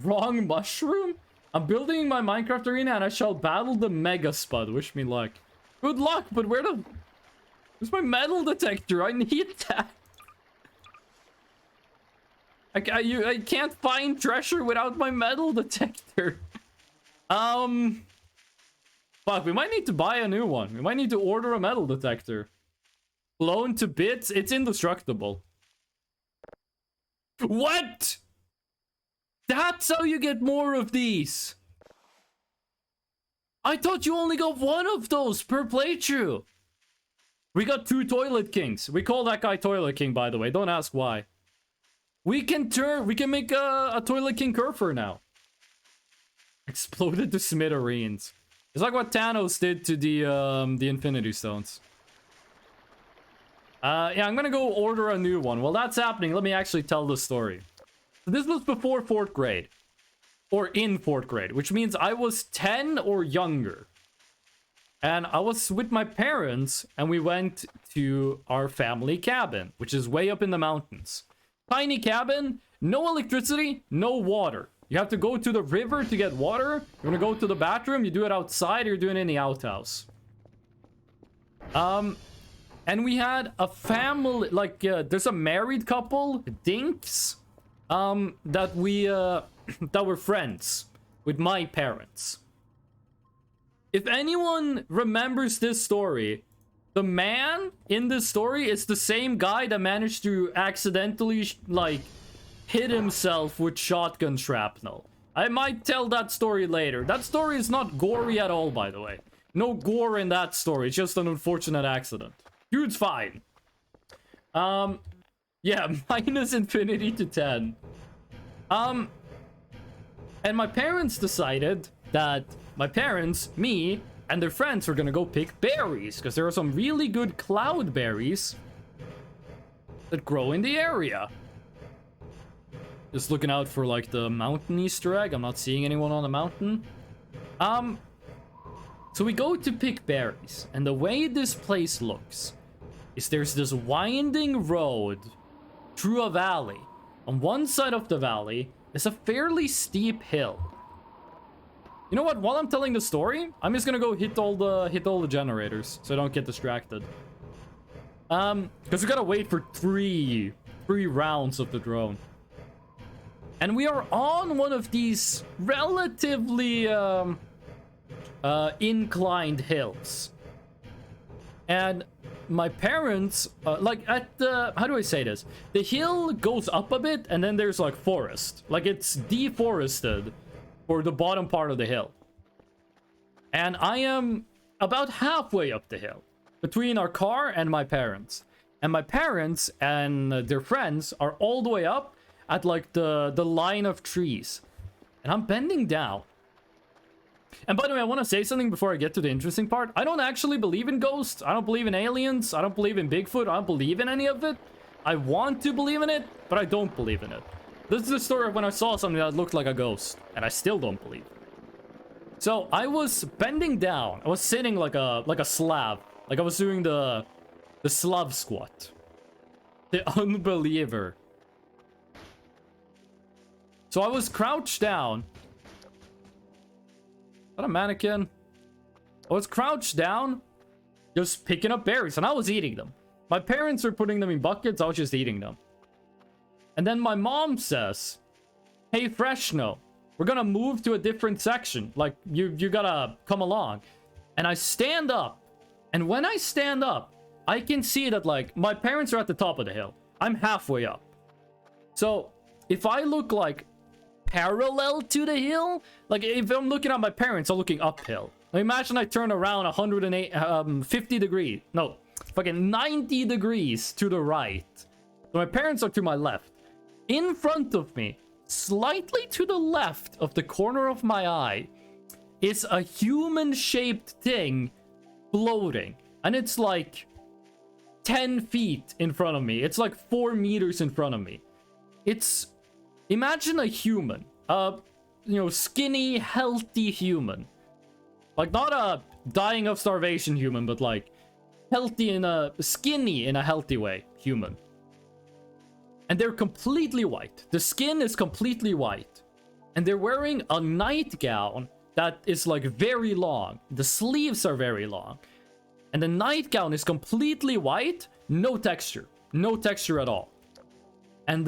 Wrong mushroom? I'm building my Minecraft arena and I shall battle the Mega Spud. Wish me luck. Good luck, but where's my metal detector? I need that. I can't find treasure without my metal detector. Fuck, we might need to buy a new one. We might need to order a metal detector. Blown to bits? It's indestructible. What? That's how you get more of these. I thought you only got one of those per playthrough. We got 2 Toilet Kings. We call that guy Toilet King, by the way. Don't ask why. We can make a Toilet King Curfer now. Exploded to smithereens. It's like what Thanos did to the Infinity Stones. Yeah, I'm gonna go order a new one. While that's happening, let me actually tell the story. So this was before 4th grade. Or in 4th grade, which means I was 10 or younger. And I was with my parents, and we went to our family cabin, which is way up in the mountains. Tiny cabin, no electricity, no water. You have to go to the river to get water. You want to go to the bathroom, you do it outside, or you're doing it in the outhouse. And we had a family, like, there's a married couple, Dinks, that we, that were friends with my parents. If anyone remembers this story, the man in this story is the same guy that managed to accidentally, like, hit himself with shotgun shrapnel. I might tell that story later. That story is not gory at all, by the way. No gore in that story. It's just an unfortunate accident. Dude's fine. Yeah, minus infinity to 10. And my parents decided that my parents, me, and their friends were gonna go pick berries, because there are some really good cloud berries that grow in the area. Just looking out for, like, the mountain Easter egg. I'm not seeing anyone on the mountain. So we go to pick berries, and the way this place looks is there's this winding road through a valley. On one side of the valley is a fairly steep hill. You know what? While I'm telling the story, I'm just gonna go hit all the generators so I don't get distracted. Because we gotta wait for three rounds of the drone. And we are on one of these relatively inclined hills. And my parents, like at the, how do I say this? The hill goes up a bit and then there's like forest. Like it's deforested for the bottom part of the hill. And I am about halfway up the hill between our car and my parents. And my parents and their friends are all the way up at like the line of trees. And I'm bending down. And by the way, I want to say something before I get to the interesting part. I don't actually believe in ghosts. I don't believe in aliens. I don't believe in Bigfoot. I don't believe in any of it. I want to believe in it, but I don't believe in it. This is the story of when I saw something that looked like a ghost, and I still don't believe it. So I was bending down. I was sitting like a slab. Like I was doing the Slav squat. The unbeliever. So I was crouched down. Is that a mannequin? I was crouched down, just picking up berries, and I was eating them. My parents were putting them in buckets, I was just eating them. And then my mom says, "Hey, Freshno, we're gonna move to a different section. Like, you gotta come along." And I stand up, and when I stand up, I can see that, like, my parents are at the top of the hill. I'm halfway up. So, if I look, like, parallel to the hill, like if I'm looking at my parents, I'm looking uphill. Now imagine I turn around 50 degrees, no, fucking 90 degrees to the right. So my parents are to my left. In front of me, slightly to the left of the corner of my eye, is a human-shaped thing floating. And it's like 10 feet in front of me. It's like 4 meters in front of me. It's... Imagine a human, skinny, healthy human. Like, not a dying of starvation human, but like, skinny in a healthy way human. And they're completely white. The skin is completely white. And they're wearing a nightgown that is like very long. The sleeves are very long. And the nightgown is completely white, no texture. No texture at all. And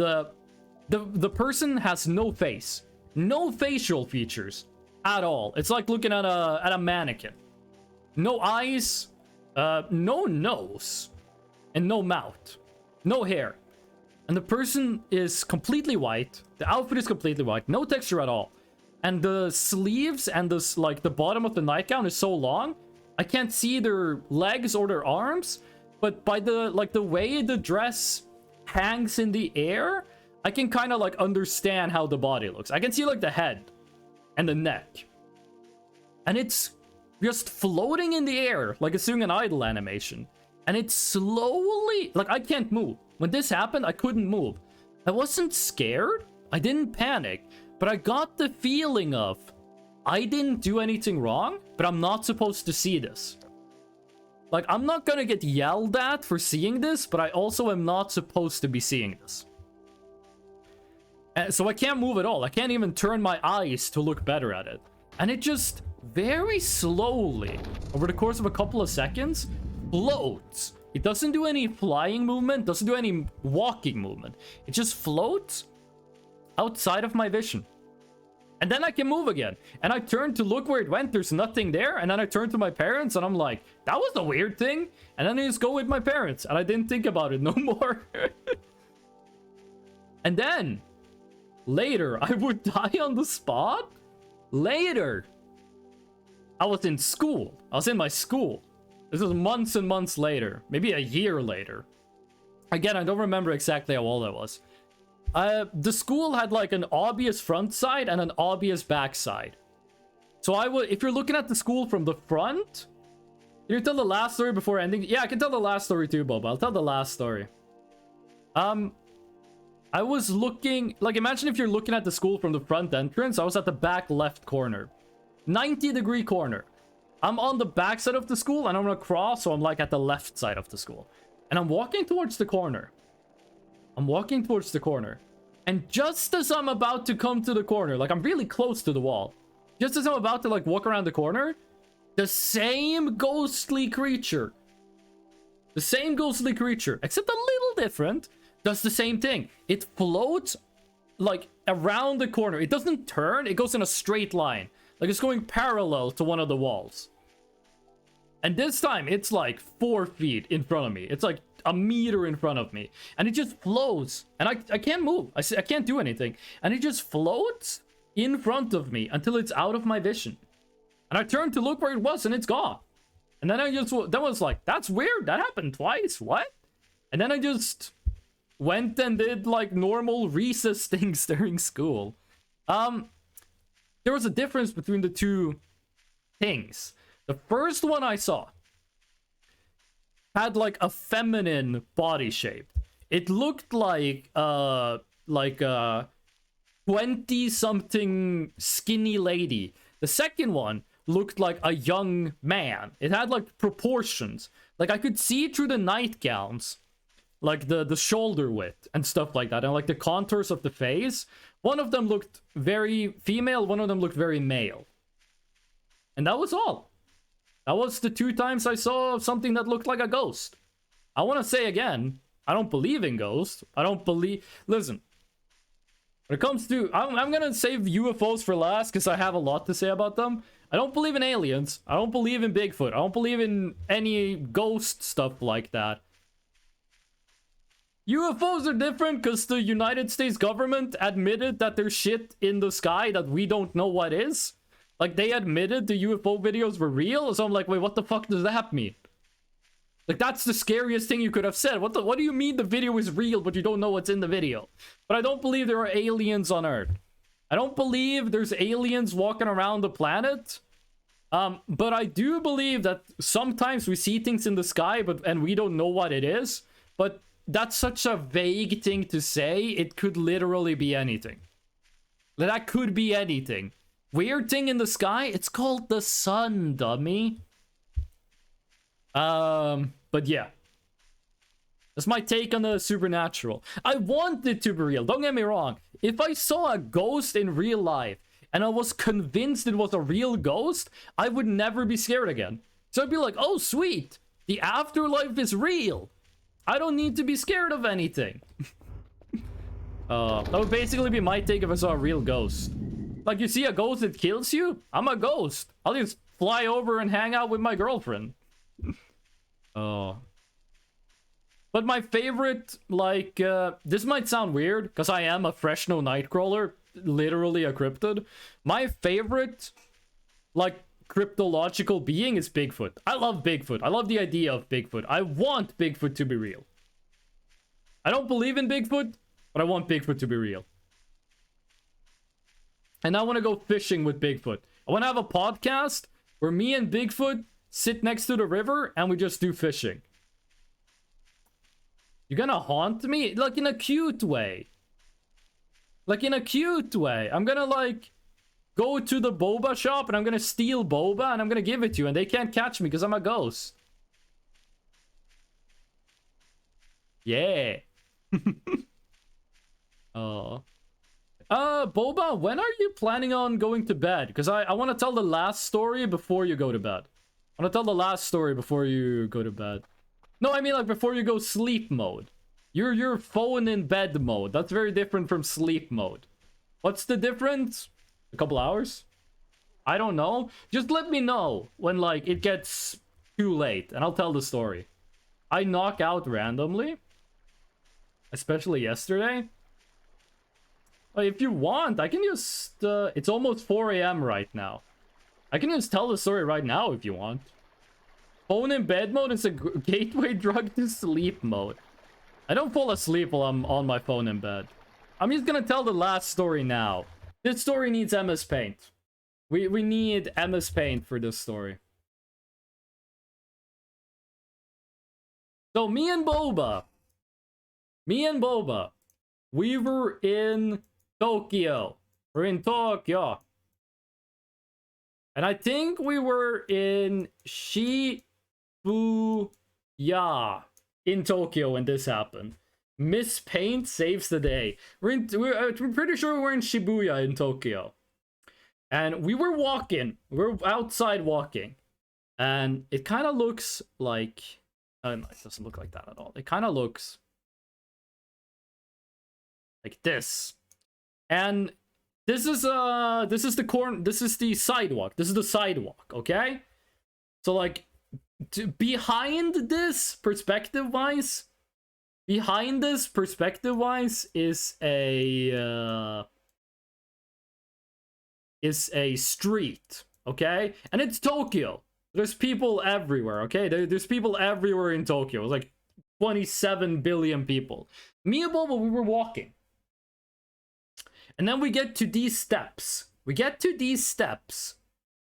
the person has no face, no facial features at all. It's like looking at a mannequin. No eyes, no nose, and no mouth, no hair. And the person is completely white. The outfit is completely white, no texture at all. And the sleeves and the bottom of the nightgown is so long, I can't see their legs or their arms. But by the way the dress hangs in the air, I can kind of like understand how the body looks. I can see like the head and the neck. And it's just floating in the air like it's doing an idle animation. And it slowly, like, I can't move. When this happened, I couldn't move. I wasn't scared. I didn't panic. But I got the feeling of, I didn't do anything wrong, but I'm not supposed to see this. Like, I'm not gonna get yelled at for seeing this, but I also am not supposed to be seeing this. And so I can't move at all. I can't even turn my eyes to look better at it. And it just very slowly, over the course of a couple of seconds, floats. It doesn't do any flying movement, doesn't do any walking movement. It just floats outside of my vision. And then I can move again. And I turn to look where it went, there's nothing there. And then I turn to my parents and I'm like, that was a weird thing. And then I just go with my parents and I didn't think about it no more. And then later, I would die on the spot. Later, I was in school. I was in my school. This was months and months later. Maybe a year later. Again, I don't remember exactly how old I was. The school had like an obvious front side and an obvious back side. So I would, if you're looking at the school from the front, can you tell the last story before ending? Yeah, I can tell the last story too, Bob. I'll tell the last story. I was looking, like, imagine if you're looking at the school from the front entrance. I was at the back left corner, 90-degree corner. I'm on the back side of the school and I'm gonna cross, so I'm like at the left side of the school. And I'm walking towards the corner. And just as I'm about to come to the corner, like I'm really close to the wall. Just as I'm about to like walk around the corner, the same ghostly creature, except a little different, does the same thing. It floats like around the corner. It doesn't turn, it goes in a straight line. Like it's going parallel to one of the walls. And this time it's like 4 feet in front of me. It's like a meter in front of me. And it just floats. And I can't move. I can't do anything. And it just floats in front of me until it's out of my vision. And I turned to look where it was and it's gone. And then that was like, that's weird. That happened twice. What? And then I just went and did like normal recess things during school. There was a difference between the two things. The first one I saw had like a feminine body shape. It looked like a 20-something skinny lady. The second one looked like a young man. It had like proportions. Like I could see through the nightgowns, like the shoulder width and stuff like that, and like the contours of the face. One of them looked very female, one of them looked very male. And that was all. That was the 2 times I saw something that looked like a ghost. I want to say again, I don't believe in ghosts. Listen. When it comes to, I'm gonna save UFOs for last because I have a lot to say about them. I don't believe in aliens. I don't believe in Bigfoot. I don't believe in any ghost stuff like that. UFOs are different because the United States government admitted that there's shit in the sky that we don't know what is. Like, they admitted the UFO videos were real, so I'm like, wait, what the fuck does that mean? Like, that's the scariest thing you could have said. What do you mean the video is real, but you don't know what's in the video? But I don't believe there are aliens on Earth. I don't believe there's aliens walking around the planet. But I do believe that sometimes we see things in the sky, and we don't know what it is. But that's such a vague thing to say. It could literally be anything. That could be anything. Weird thing in the sky? It's called the sun, dummy. But yeah. That's my take on the supernatural. I want it to be real. Don't get me wrong. If I saw a ghost in real life and I was convinced it was a real ghost, I would never be scared again. So I'd be like, oh, sweet. The afterlife is real. I don't need to be scared of anything. That would basically be my take if I saw a real ghost. Like, you see a ghost that kills you? I'm a ghost. I'll just fly over and hang out with my girlfriend. Oh. But my favorite, like, this might sound weird, because I am a Fresno Nightcrawler, literally a cryptid. My favorite, like, cryptological being is Bigfoot. I love Bigfoot. I love the idea of Bigfoot. I want Bigfoot to be real. I don't believe in Bigfoot, but I want Bigfoot to be real. And I want to go fishing with Bigfoot. I want to have a podcast where me and Bigfoot sit next to the river and we just do fishing. You're gonna haunt me? Like in a cute way. Like in a cute way. I'm gonna like go to the boba shop and I'm gonna steal boba and I'm gonna give it to you and they can't catch me because I'm a ghost. Yeah. Oh. Boba, when are you planning on going to bed? Because I want to tell the last story before you go to bed. I want to tell the last story before you go to bed. No, I mean like before you go sleep mode. You're phone in bed mode. That's very different from sleep mode. What's the difference? A couple hours? I don't know. Just let me know when like it gets too late and I'll tell the story. I knock out randomly. Especially yesterday. If you want, I can just... it's almost 4 a.m. right now. I can just tell the story right now if you want. Phone in bed mode is a gateway drug to sleep mode. I don't fall asleep while I'm on my phone in bed. I'm just gonna tell the last story now. This story needs MS Paint. We need MS Paint for this story. So me and Boba, we were in Tokyo. We're in Tokyo. And I think we were in Shibuya in Tokyo when this happened. Miss Paint saves the day. We're pretty sure we're in Shibuya in Tokyo. And we were walking. We're outside walking. And it kind of looks like... no, it doesn't look like that at all. It kind of looks like this. And this is the sidewalk. This is the sidewalk, okay? So like behind this perspective wise is a street, okay? And it's Tokyo. There's people everywhere, okay? There's people everywhere in Tokyo. It's like 27 billion people. Me and Boba, we were walking. And then we get to these steps.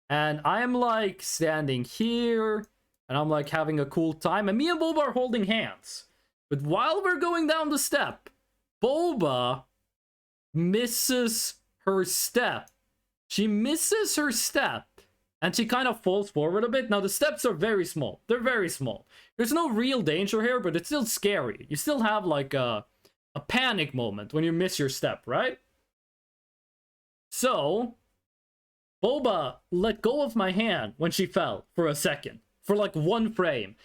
And I am like standing here. And I'm like having a cool time. And me and Boba are holding hands. But while we're going down the step, Boba misses her step. She misses her step. And she kind of falls forward a bit. Now, the steps are very small. They're very small. There's no real danger here, but it's still scary. You still have, like, a panic moment when you miss your step, right? So, Boba let go of my hand when she fell for a second. For, like, 1 frame.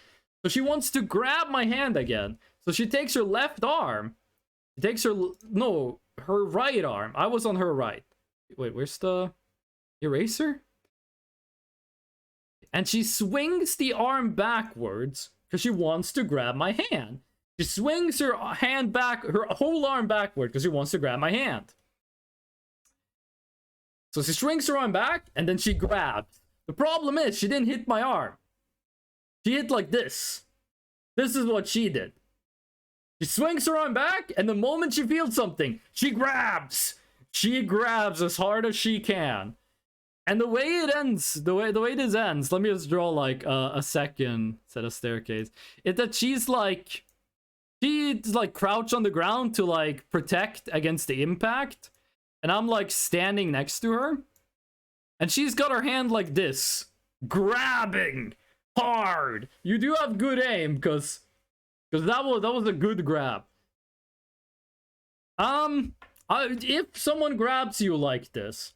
So she wants to grab my hand again. So she takes her left arm. She takes her... No, her right arm. I was on her right. Wait, where's the eraser? And she swings the arm backwards because she wants to grab my hand. She swings her hand back, her whole arm backward because she wants to grab my hand. So she swings her arm back and then she grabs. The problem is she didn't hit my arm. She hit like this. This is what she did. She swings her arm back and the moment she feels something, she grabs. She grabs as hard as she can. And the way it ends, the way this ends, let me just draw like a second set of staircase. It's that she's like crouched on the ground to like protect against the impact. And I'm like standing next to her. And she's got her hand like this, grabbing hard. You do have good aim because that was a good grab. If someone grabs you like this,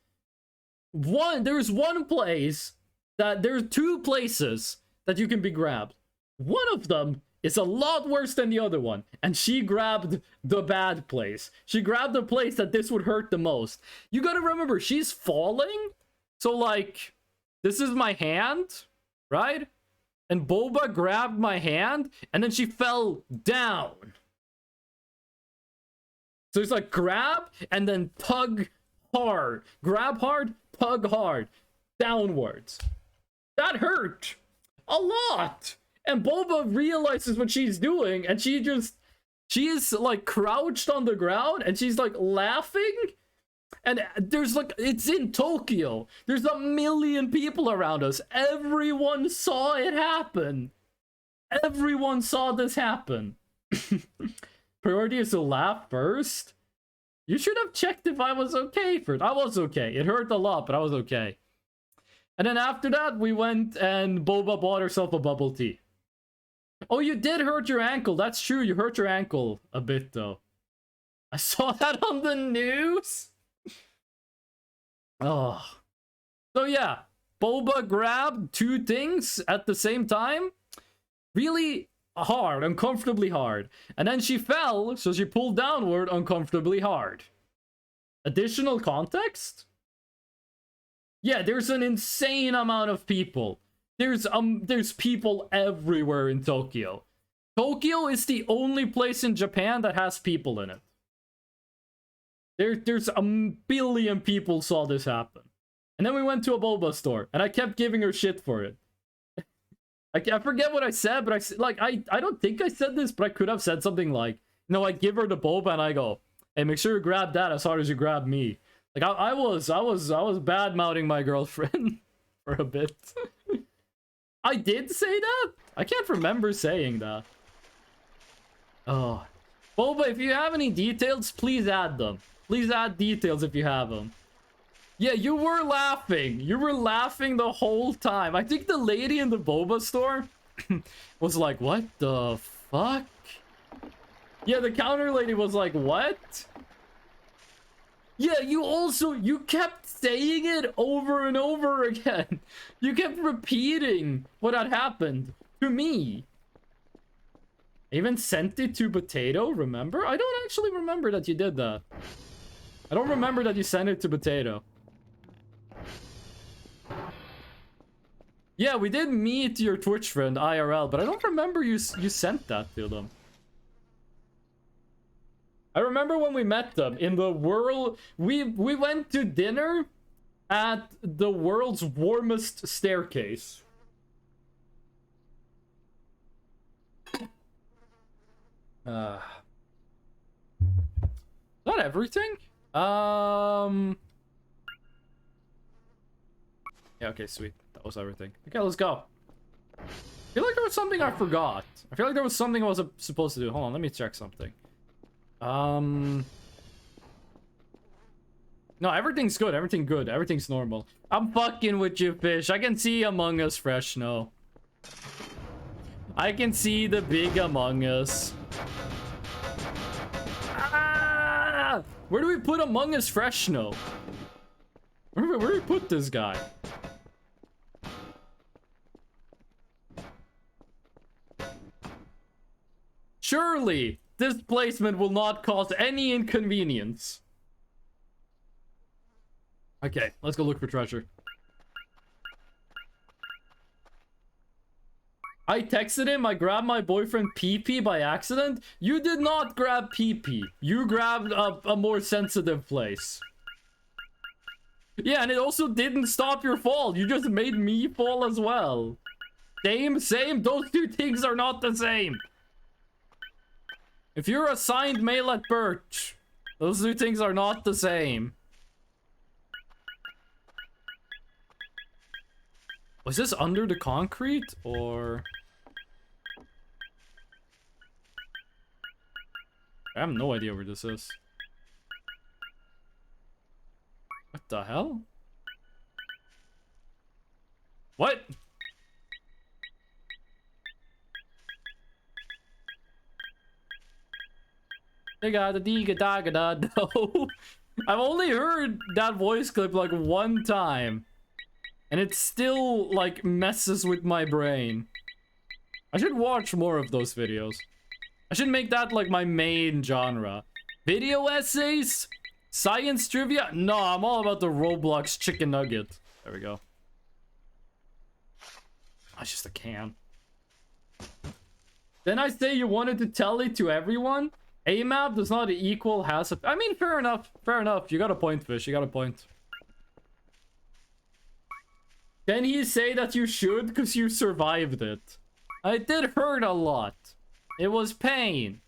there's 2 places that you can be grabbed. One of them is a lot worse than the other one, and she grabbed the bad place. She grabbed the place that this would hurt the most. You gotta remember, she's falling, so like, this is my hand, right? And Boba grabbed my hand, and then she fell down. So it's like grab, and then tug hard. Grab hard, tug hard, downwards. That hurt a lot. And Boba realizes what she's doing, and she is like crouched on the ground, and she's like laughing. And there's like, it's in Tokyo. There's 1 million people around us. Everyone saw it happen. Everyone saw this happen. Priority is to laugh first? You should have checked if I was okay first. I was okay. It hurt a lot, but I was okay. And then after that, we went and Boba bought herself a bubble tea. Oh, you did hurt your ankle. That's true. You hurt your ankle a bit, though. I saw that on the news. Oh. So yeah, Boba grabbed 2 things at the same time. Really hard, uncomfortably hard. And then she fell, so she pulled downward uncomfortably hard. Additional context? Yeah, there's an insane amount of people. There's people everywhere in Tokyo. Tokyo is the only place in Japan that has people in it. There's a billion people saw this happen. And then we went to a boba store, and I kept giving her shit for it. I forget what I said, but I don't think I said this, but I could have said something like, no, I give her the boba and I go, hey, make sure you grab that as hard as you grab me. Like I was bad mouthing my girlfriend for a bit. I did say that? I can't remember saying that. Oh. Boba, if you have any details, please add them. Please add details if you have them. Yeah, you were laughing. You were laughing the whole time. I think the lady in the boba store was like, what the fuck? Yeah, the counter lady was like, what? Yeah, you kept saying it over and over again. You kept repeating what had happened to me. I even sent it to Potato, remember? I don't actually remember that you did that. I don't remember that you sent it to Potato. Yeah, we did meet your Twitch friend, IRL, but I don't remember you sent that to them. I remember when we met them in the world... We went to dinner at the world's warmest staircase. Is that everything? Yeah, okay, sweet. That was everything. Okay, let's go. I feel like there was something I forgot. I feel like there was something I was supposed to do. Hold on, let me check something. No, everything's good. Everything good. Everything's normal. I'm fucking with you, fish. I can see Among Us fresh now. I can see the big Among Us. Ah! Where do we put Among Us fresh now? Where do we put this guy? Surely, this placement will not cause any inconvenience. Okay, let's go look for treasure. I texted him, I grabbed my boyfriend PP by accident. You did not grab PP. You grabbed a more sensitive place. Yeah, and it also didn't stop your fall. You just made me fall as well. Same. Those two things are not the same. If you're assigned male at birth, those two things are not the same. Was this under the concrete, or... I have no idea where this is. What the hell? What? Diga-da-diga-da-ga-da. No. I've only heard that voice clip like one time. And it still, like, messes with my brain. I should watch more of those videos. I should make that, like, my main genre. Video essays? Science trivia? No, I'm all about the Roblox chicken nugget. There we go. That's just a can. Then I say you wanted to tell it to everyone? AMAP does not equal has a... I mean, fair enough. Fair enough. You got a point, Fish. You got a point. Can he say that you should because you survived it? It did hurt a lot. It was pain.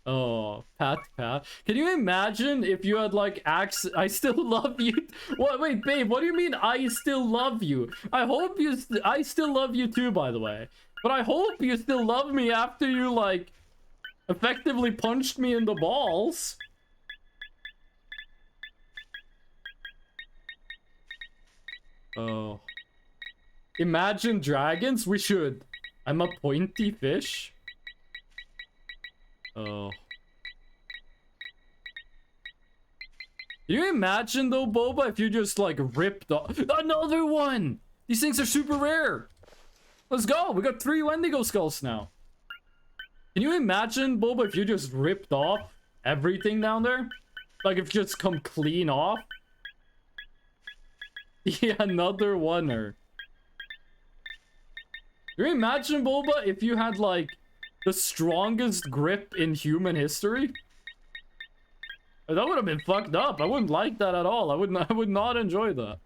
Oh, Pat. Can you imagine if you had like I still love you? What? Wait, babe, what do you mean I still love you? I hope I still love you too, by the way. But I hope you still love me after you, like, effectively punched me in the balls. Oh. Imagine Dragons? We should. I'm a pointy fish. Oh. Can you imagine though, Boba, if you just like ripped off another one? These things are super rare. Let's go. We got 3 Wendigo skulls now. Can you imagine, Boba, if you just ripped off everything down there? Like if you just come clean off? Yeah, another oneer. Can you imagine, Boba, if you had like the strongest grip in human history? That would have been fucked up. I wouldn't like that at all. I would not enjoy that.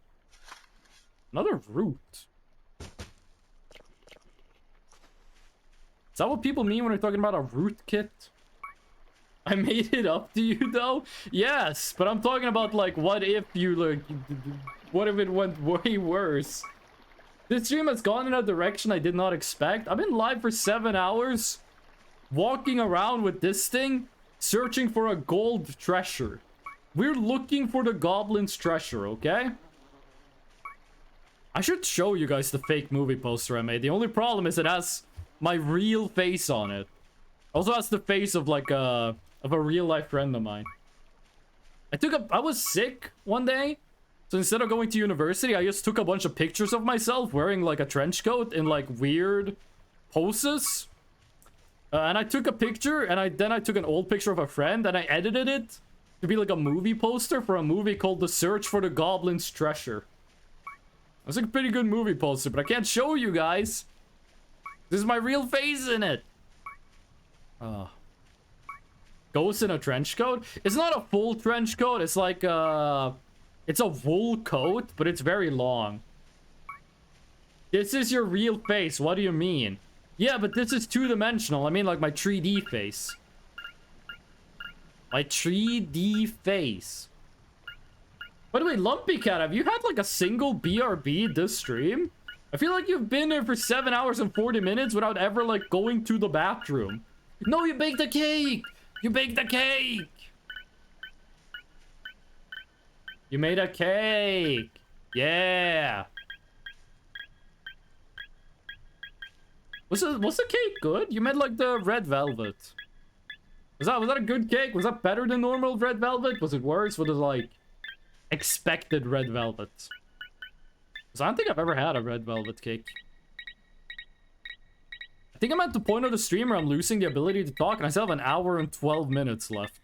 Another root. Is that what people mean when they're talking about a root kit? I made it up to you though? Yes, but I'm talking about like what if you like what if it went way worse? This stream has gone in a direction I did not expect. I've been live for 7 hours, walking around with this thing, searching for a gold treasure. We're looking for the goblin's treasure, okay? I should show you guys the fake movie poster I made. The only problem is it has my real face on it. Also has the face of like a real life friend of mine. I was sick one day. So instead of going to university, I just took a bunch of pictures of myself wearing like a trench coat in like weird poses. And I took a picture and then I took an old picture of a friend and I edited it to be like a movie poster for a movie called The Search for the Goblin's Treasure. It's like a pretty good movie poster, but I can't show you guys. This is my real face in it. Ghost in a trench coat? It's not a full trench coat. It's like it's a wool coat, but it's very long. This is your real face. What do you mean? Yeah, but this is 2-dimensional. I mean like my 3D face. My 3D face. By the way, Lumpy Cat, have you had like a single BRB this stream? I feel like you've been there for 7 hours and 40 minutes without ever like going to the bathroom. No, you baked a cake! You baked a cake! You made a cake! Yeah! Was the cake good? You made like the red velvet. Was that a good cake? Was that better than normal red velvet? Was it worse? Was it like expected red velvet? Because I don't think I've ever had a red velvet cake. I think I'm at the point of the stream where I'm losing the ability to talk and I still have 1 hour and 12 minutes left.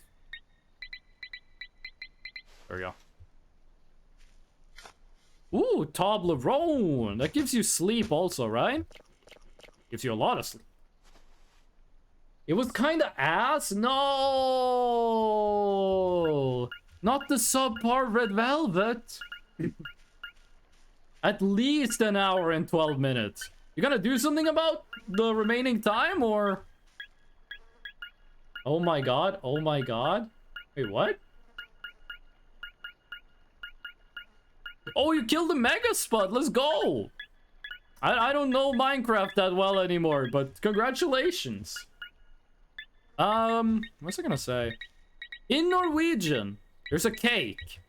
There we go. Ooh, Toblerone. That gives you sleep also, right? Gives you a lot of sleep. It was kind of ass. No, not the subpar red velvet. At least 1 hour and 12 minutes. You gonna do something about the remaining time or? Oh my god. Oh my god. Wait, what? Oh, you killed the Mega Spud. Let's go. I don't know Minecraft that well anymore, but congratulations. What's I gonna say? In Norwegian, there's a cake.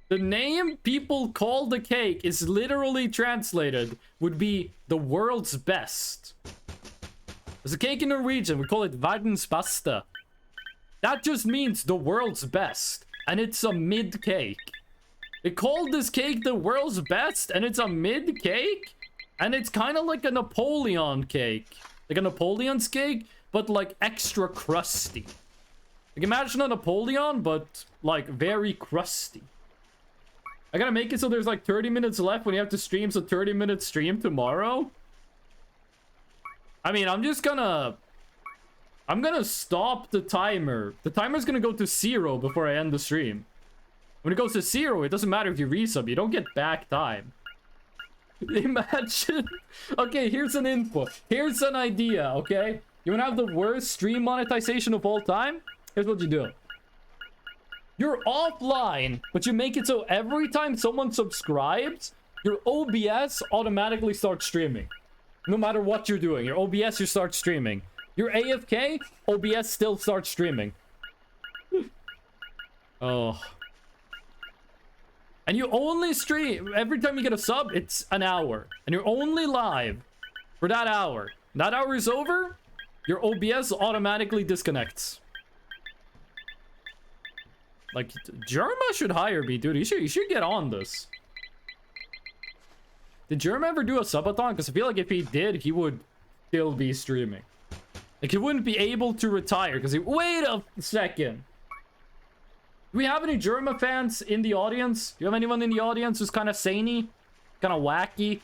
The name people call the cake is literally translated would be the world's best. There's a cake in Norwegian. We call it verdens beste. That just means the world's best, and it's a mid cake. They called this cake the world's best, and it's a mid cake, and it's kind of like a Napoleon cake, like a Napoleon's cake, but like extra crusty. Like imagine a Napoleon, but like very crusty. I gotta make it so there's like 30 minutes left when you have to stream, so 30-minute stream tomorrow. I mean, I'm gonna stop the timer. The timer's gonna go to 0 before I end the stream. When it goes to 0, it doesn't matter if you resub, you don't get back time. Imagine. Okay, here's an info. Here's an idea, okay? You wanna have the worst stream monetization of all time? Here's what you do. You're offline, but you make it so every time someone subscribes, your OBS automatically starts streaming. No matter what you're doing. Your OBS, you start streaming. Your AFK, OBS still starts streaming. Oh. And you only stream, every time you get a sub, it's an hour. And you're only live for that hour. That hour is over, your OBS automatically disconnects. Like, Jerma should hire me, dude. You should get on this. Did Jerma ever do a subathon? Because I feel like if he did, he would still be streaming. Like, he wouldn't be able to retire because he... Wait a second. Do we have any Jerma fans in the audience? Do you have anyone in the audience who's kind of samey? Kind of wacky?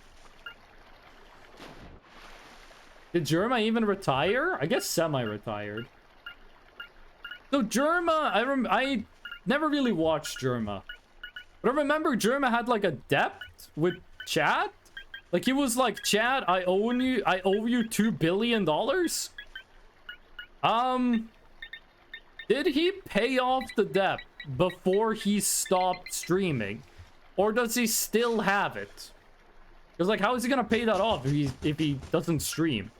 Did Jerma even retire? I guess semi-retired. So Jerma, I never really watched Jerma. But I remember Jerma had like a debt with Chad. Like he was like, Chad, I owe you $2 billion. Did he pay off the debt before he stopped streaming? Or does he still have it? Because like, how is he gonna pay that off if he doesn't stream?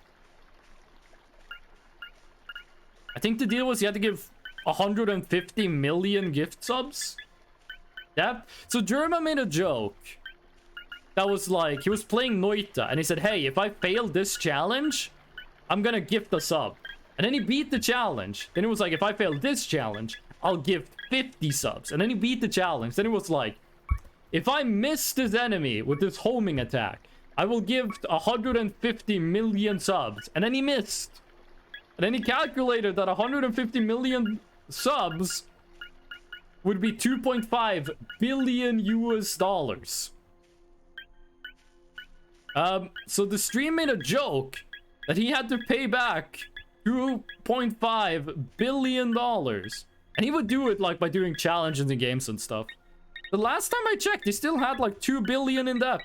I think the deal was he had to give 150 million gift subs. Yeah. So Jerma made a joke that was like, he was playing Noita and he said, hey, if I fail this challenge, I'm gonna gift a sub. And then he beat the challenge. Then it was like, if I fail this challenge, I'll give 50 subs. And then he beat the challenge. Then it was like, if I miss this enemy with this homing attack, I will give 150 million subs. And then he missed. And then he calculated that 150 million subs would be 2.5 billion US dollars. So the stream made a joke that he had to pay back $2.5 billion. And he would do it like by doing challenges in games and stuff. The last time I checked, he still had like 2 billion in debt.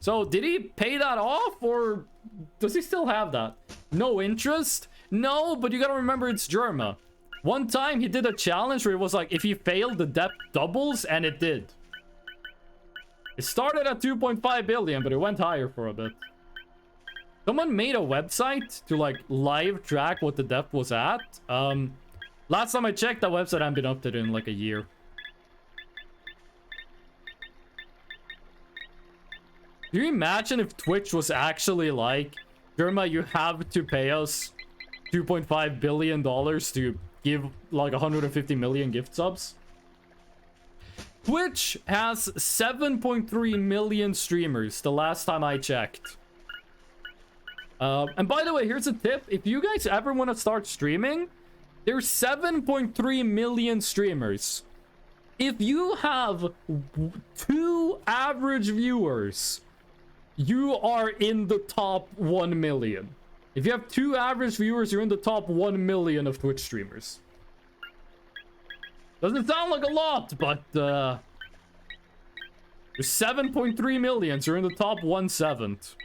So did he pay that off or does he still have that? No interest? No, but you gotta remember it's Jerma. One time he did a challenge where it was like, if he failed, the debt doubles, and it did. It started at 2.5 billion, but it went higher for a bit. Someone made a website to like live track what the debt was at. Last time I checked, that website hadn't been updated in like a year. Can you imagine if Twitch was actually like, Jerma, you have to pay us $2.5 billion to give like 150 million gift subs? Twitch has 7.3 million streamers the last time I checked. And by the way, here's a tip. If you guys ever want to start streaming, there's 7.3 million streamers. If you have 2 average viewers, you are in the top 1 million. If you have 2 average viewers, you're in the top 1 million of Twitch streamers. Doesn't sound like a lot, but there's 7.3 million, so you're in the top 1/7.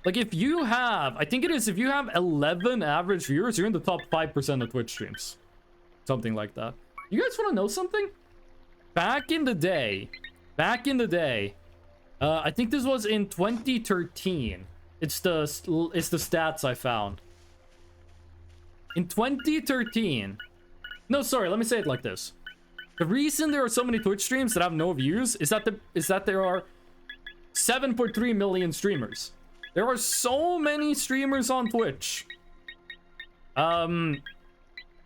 Like if you have, I think it is, if you have 11 average viewers, you're in the top 5% of Twitch streams. Something like that. You guys want to know something? Back in the day, I think this was in 2013. It's the stats I found. In 2013... No, sorry, let me say it like this. The reason there are so many Twitch streams that have no views is that there are 7.3 million streamers. There are so many streamers on Twitch. And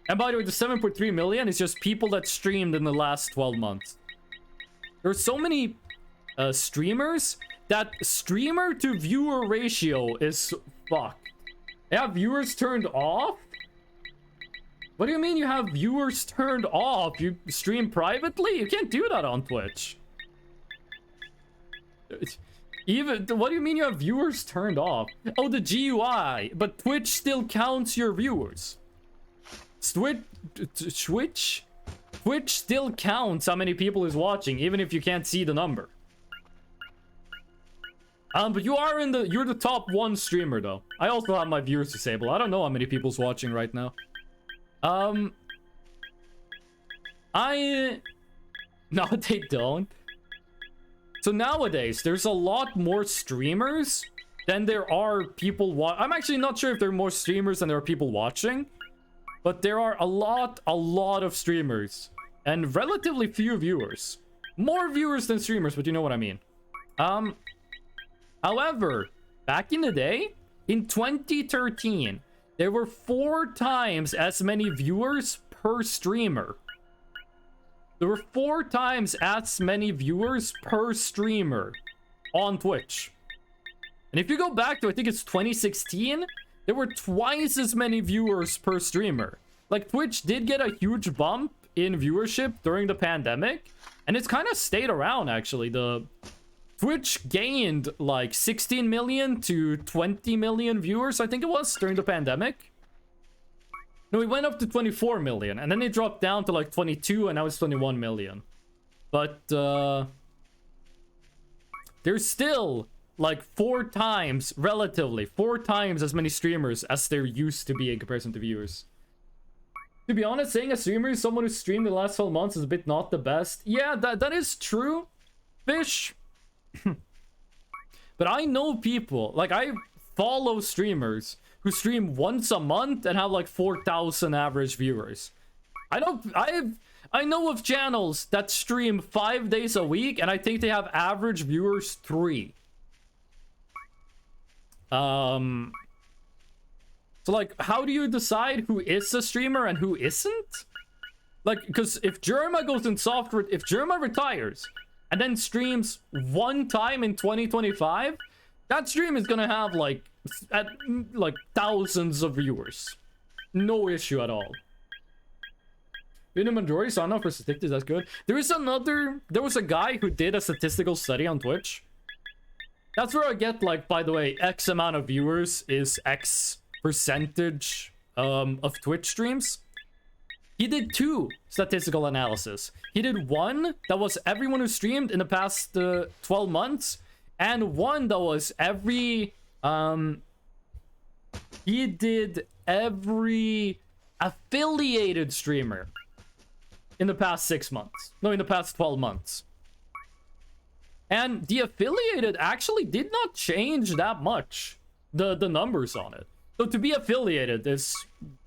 by the way, the 7.3 million is just people that streamed in the last 12 months. There are so many streamers that streamer to viewer ratio is fucked. They have viewers turned off? What do you mean you have viewers turned off? You stream privately? You can't do that on Twitch. What do you mean you have viewers turned off? Oh, the GUI. But Twitch still counts your viewers. Twitch still counts how many people is watching, even if you can't see the number. But you're the top 1 streamer though. I also have my viewers disabled. I don't know how many people's watching right now. No, they don't. So nowadays, there's a lot more streamers than there are people I'm actually not sure if there are more streamers than there are people watching. But there are a lot of streamers. And relatively few viewers. More viewers than streamers, but you know what I mean. However, back in the day, in 2013, there were 4 times as many viewers per streamer. There were 4 times as many viewers per streamer on Twitch. And if you go back to, I think it's 2016, there were twice as many viewers per streamer. Like, Twitch did get a huge bump in viewership during the pandemic, and it's kind of stayed around, actually. The Twitch gained like 16 million to 20 million viewers, I think it was, during the pandemic. No, it went up to 24 million, and then it dropped down to like 22, and now it's 21 million. But there's still like 4 times, relatively 4 times as many streamers as there used to be in comparison to viewers. To be honest, saying a streamer is someone who streamed the last 12 months is a bit not the best. Yeah, that is true, Fish. But I know people, like, I follow streamers who stream once a month and have like 4,000 average viewers. I know of channels that stream 5 days a week, and I think they have average viewers 3. So, like, how do you decide who is a streamer and who isn't? Like, because if Jerma goes in software, if Jerma retires and then streams 1 time in 2025, that stream is gonna have like thousands of viewers. No issue at all. In the majority, so I don't know for statistics, that's good. There was a guy who did a statistical study on Twitch. That's where I get, like, by the way, X amount of viewers is X percentage of Twitch streams. He did 2 statistical analysis. He did one that was everyone who streamed in the past 12 months, and one that was every he did every affiliated streamer in the past 6 months. No, in the past 12 months. And the affiliated actually did not change that much, the numbers on it. So to be affiliated is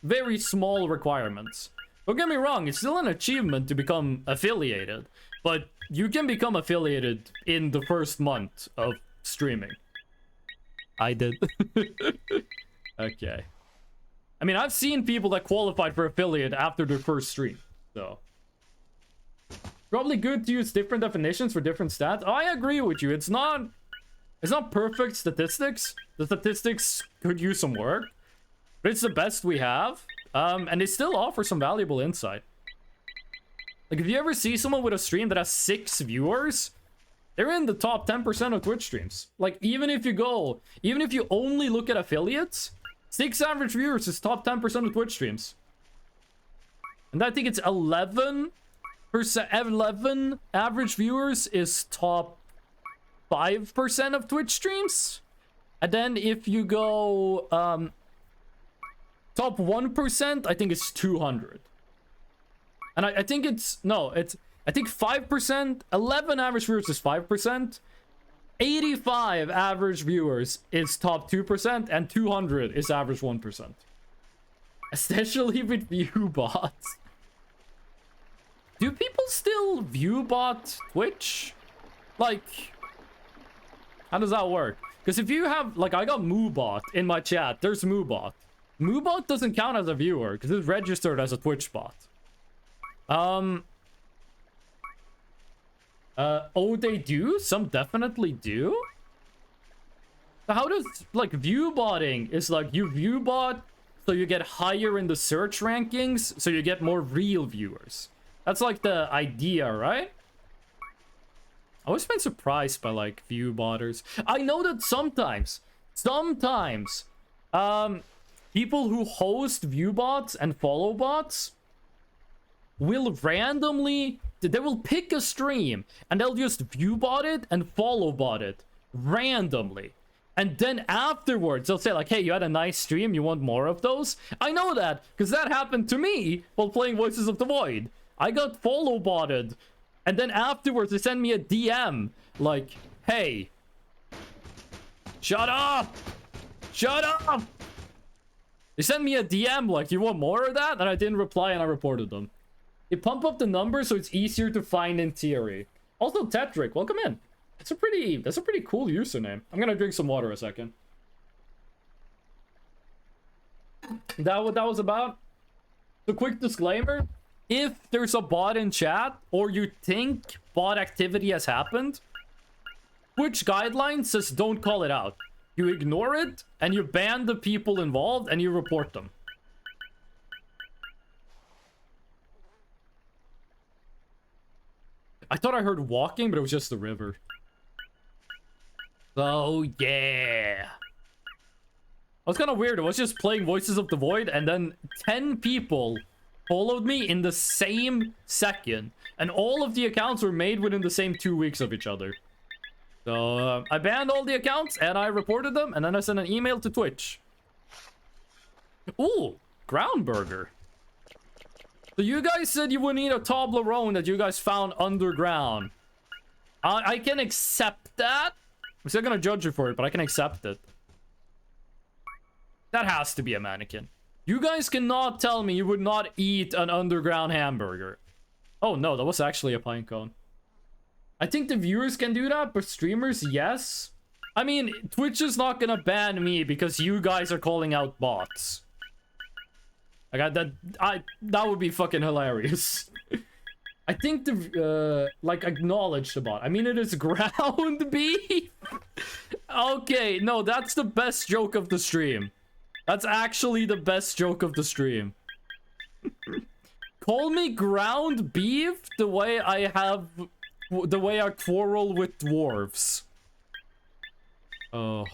very small requirements. Don't get me wrong, it's still an achievement to become affiliated, but you can become affiliated in the first month of streaming. I did. Okay. I mean, I've seen people that qualified for affiliate after their first stream, so. Probably good to use different definitions for different stats. Oh, I agree with you. It's not perfect statistics. The statistics could use some work, but it's the best we have. And they still offer some valuable insight. Like, if you ever see someone with a stream that has 6 viewers, they're in the top 10% of Twitch streams. Like, even if you only look at affiliates, 6 average viewers is top 10% of Twitch streams. And I think it's 11 average viewers is top 5% of Twitch streams. And then if you go top 1%, I think it's 200. And I think I think 5%, 11 average viewers is 5%. 85 average viewers is top 2%, and 200 is average 1%. Especially with ViewBot. Do people still ViewBot Twitch? Like, how does that work? Because if you have, like, I got MooBot in my chat. There's MooBot. MooBot doesn't count as a viewer because it's registered as a Twitch bot. Oh, they do? Some definitely do? So how does, like, viewbotting is like you viewbot so you get higher in the search rankings, so you get more real viewers. That's like the idea, right? I always been surprised by, like, viewbotters. I know that sometimes, people who host viewbots and follow bots will randomly, they will pick a stream and they'll just viewbot it and follow bot it randomly. And then afterwards, they'll say, like, hey, you had a nice stream, you want more of those? I know that, because that happened to me while playing Voices of the Void. I got follow botted And then afterwards, they send me a DM like, hey, shut up! Shut up! They sent me a DM like, you want more of that? And I didn't reply and I reported them. They pump up the numbers so it's easier to find in theory. Also, Tetrick, welcome in. That's a pretty cool username. I'm gonna drink some water a second. That what that was about? So quick disclaimer. If there's a bot in chat or you think bot activity has happened, Twitch guidelines says don't call it out. You ignore it and you ban the people involved and you report them. I thought I heard walking, but it was just the river. Oh, yeah. It was kind of weird. I was just playing Voices of the Void, and then 10 people followed me in the same second. And all of the accounts were made within the same 2 weeks of each other. So, I banned all the accounts, and I reported them, and then I sent an email to Twitch. Ooh, Ground Burger. So you guys said you would need a Toblerone that you guys found underground. I can accept that. I'm still gonna judge you for it, but I can accept it. That has to be a mannequin. You guys cannot tell me you would not eat an underground hamburger. Oh no, that was actually a pine cone. I think the viewers can do that, but streamers, yes. I mean, Twitch is not gonna ban me because you guys are calling out bots. I got that. That would be fucking hilarious. I think the like acknowledge the bot. I mean, it is ground beef. Okay, no, that's the best joke of the stream. That's actually the best joke of the stream. Call me ground beef the way I quarrel with dwarves. Oh.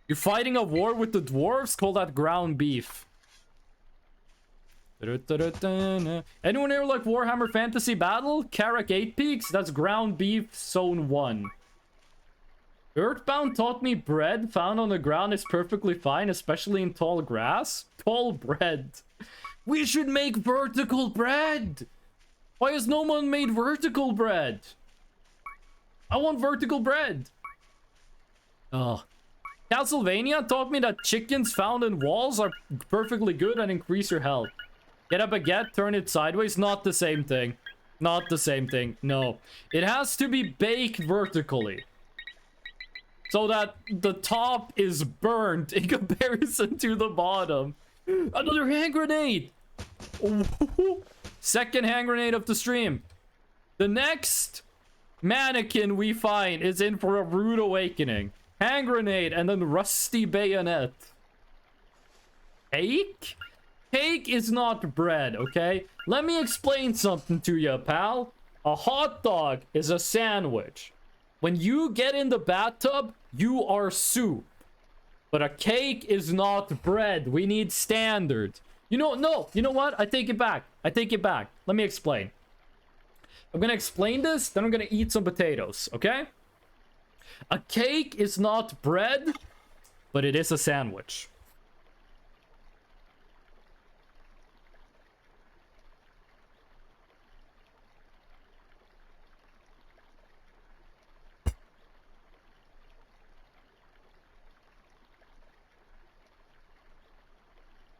You're fighting a war with the dwarves? Call that ground beef. Anyone here like Warhammer Fantasy Battle? Carrack 8 Peaks? That's ground beef zone 1. Earthbound taught me bread found on the ground is perfectly fine, especially in tall grass. Tall bread. We should make vertical bread. Why has no one made vertical bread? I want vertical bread. Oh. Castlevania taught me that chickens found in walls are perfectly good and increase your health. Get a baguette, turn it sideways. Not the same thing. Not the same thing. No. It has to be baked vertically. So that the top is burnt in comparison to the bottom. Another hand grenade! Ooh. Second hand grenade of the stream. The next mannequin we find is in for a rude awakening. Hand grenade and then rusty bayonet. Cake? Cake is not bread, okay? Let me explain something to you, pal. A hot dog is a sandwich. When you get in the bathtub, you are soup. But a cake is not bread. We need standards. You know, no, you know what? I take it back. I take it back. Let me explain. I'm gonna explain this, then I'm gonna eat some potatoes, okay? A cake is not bread, but it is a sandwich.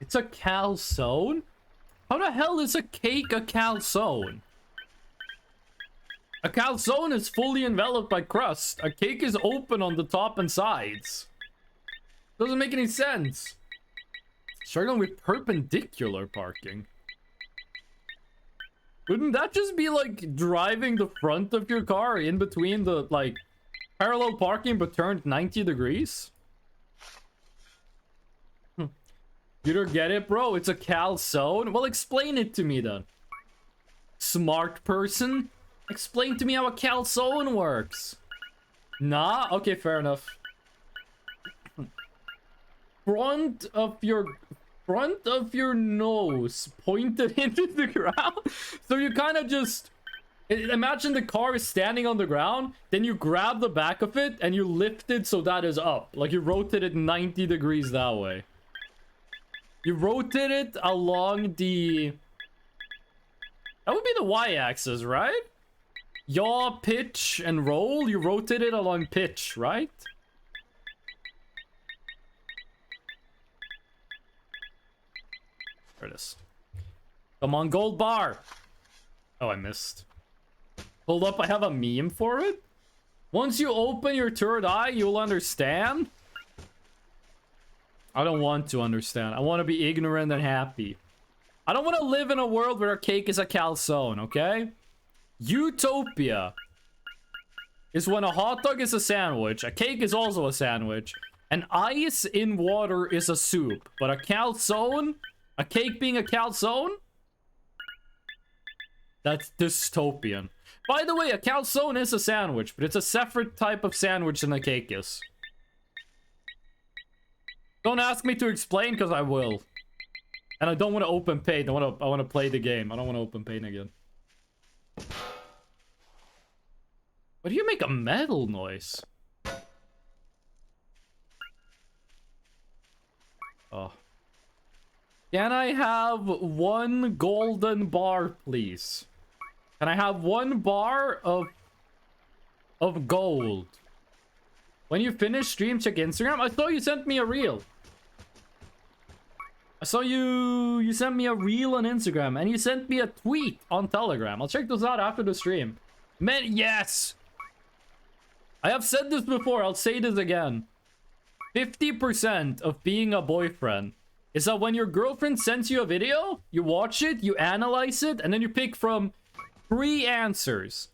It's a calzone? How the hell is a cake a calzone? A calzone is fully enveloped by crust. A cake is open on the top and sides. Doesn't make any sense. Struggling with perpendicular parking. Wouldn't that just be like driving the front of your car in between the like parallel parking but turned 90 degrees? You don't get it, bro? It's a calzone? Well, explain it to me then. Smart person? Explain to me how a calzone works. Nah? Okay, fair enough. Front of your nose pointed into the ground. So you kind of just imagine the car is standing on the ground, then you grab the back of it and you lift it so that is up. Like you rotate it 90 degrees that way. You rotate it along the That would be the y-axis, right? Yaw, pitch, and roll. You rotate it along pitch, right? There it is. Come on, gold bar. Oh, I missed. Hold up, I have a meme for it. Once you open your third eye, you'll understand. I don't want to understand. I want to be ignorant and happy. I don't want to live in a world where a cake is a calzone, okay? Utopia is when a hot dog is a sandwich, a cake is also a sandwich, and ice in water is a soup. But a calzone, a cake being a calzone, that's dystopian. By the way, a calzone is a sandwich, but it's a separate type of sandwich than a cake is. Don't ask me to explain, because I will. And I don't want to open paint. I want to play the game. I don't want to open paint again. Why do you make a metal noise? Oh. Can I have one golden bar, please? Can I have one bar of gold? When you finish stream, check Instagram. I thought you sent me a reel. I saw you sent me a reel on Instagram, and you sent me a tweet on Telegram. I'll check those out after the stream. Man, yes! I have said this before, I'll say this again. 50% of being a boyfriend is that when your girlfriend sends you a video, you watch it, you analyze it, and then you pick from 3 answers.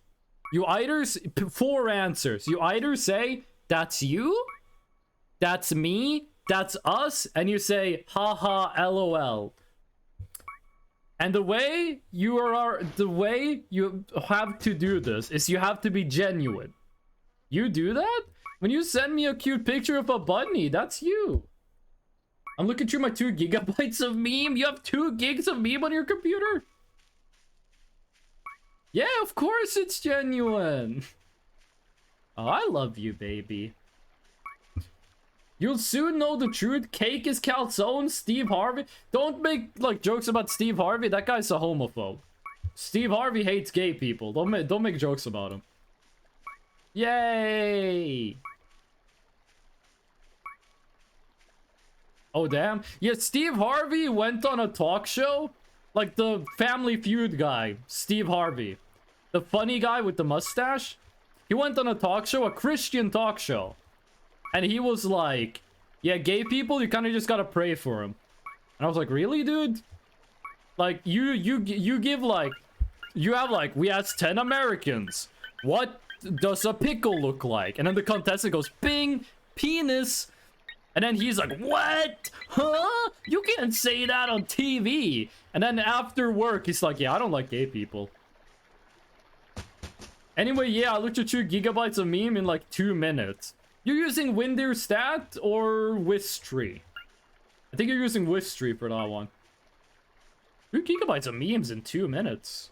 You either... 4 answers. You either say, that's you, that's me, that's us, and you say, haha, lol. And the way you have to do this is you have to be genuine. You do that? When you send me a cute picture of a bunny, that's you. I'm looking through my 2 gigabytes of meme. You have 2 gigs of meme on your computer? Yeah, of course it's genuine. Oh, I love you, baby. You'll soon know the truth. Cake is calzone. Steve Harvey. Don't make like jokes about Steve Harvey. That guy's a homophobe. Steve Harvey hates gay people. Don't make jokes about him. Yay! Oh damn. Yeah, Steve Harvey went on a talk show. Like the Family Feud guy. Steve Harvey. The funny guy with the mustache. He went on a talk show, a Christian talk show. And he was like, yeah, gay people, you kind of just gotta pray for them. And I was like, really, dude? Like, you give like, you have like, we asked 10 Americans, what does a pickle look like? And then the contestant goes, bing, penis. And then he's like, what? Huh? You can't say that on TV. And then after work, he's like, yeah, I don't like gay people. Anyway, yeah, I looked at 2 gigabytes of meme in like 2 minutes. You're using Winderstat or Wistry? I think you're using Wistry for that one. 2 gigabytes of memes in 2 minutes.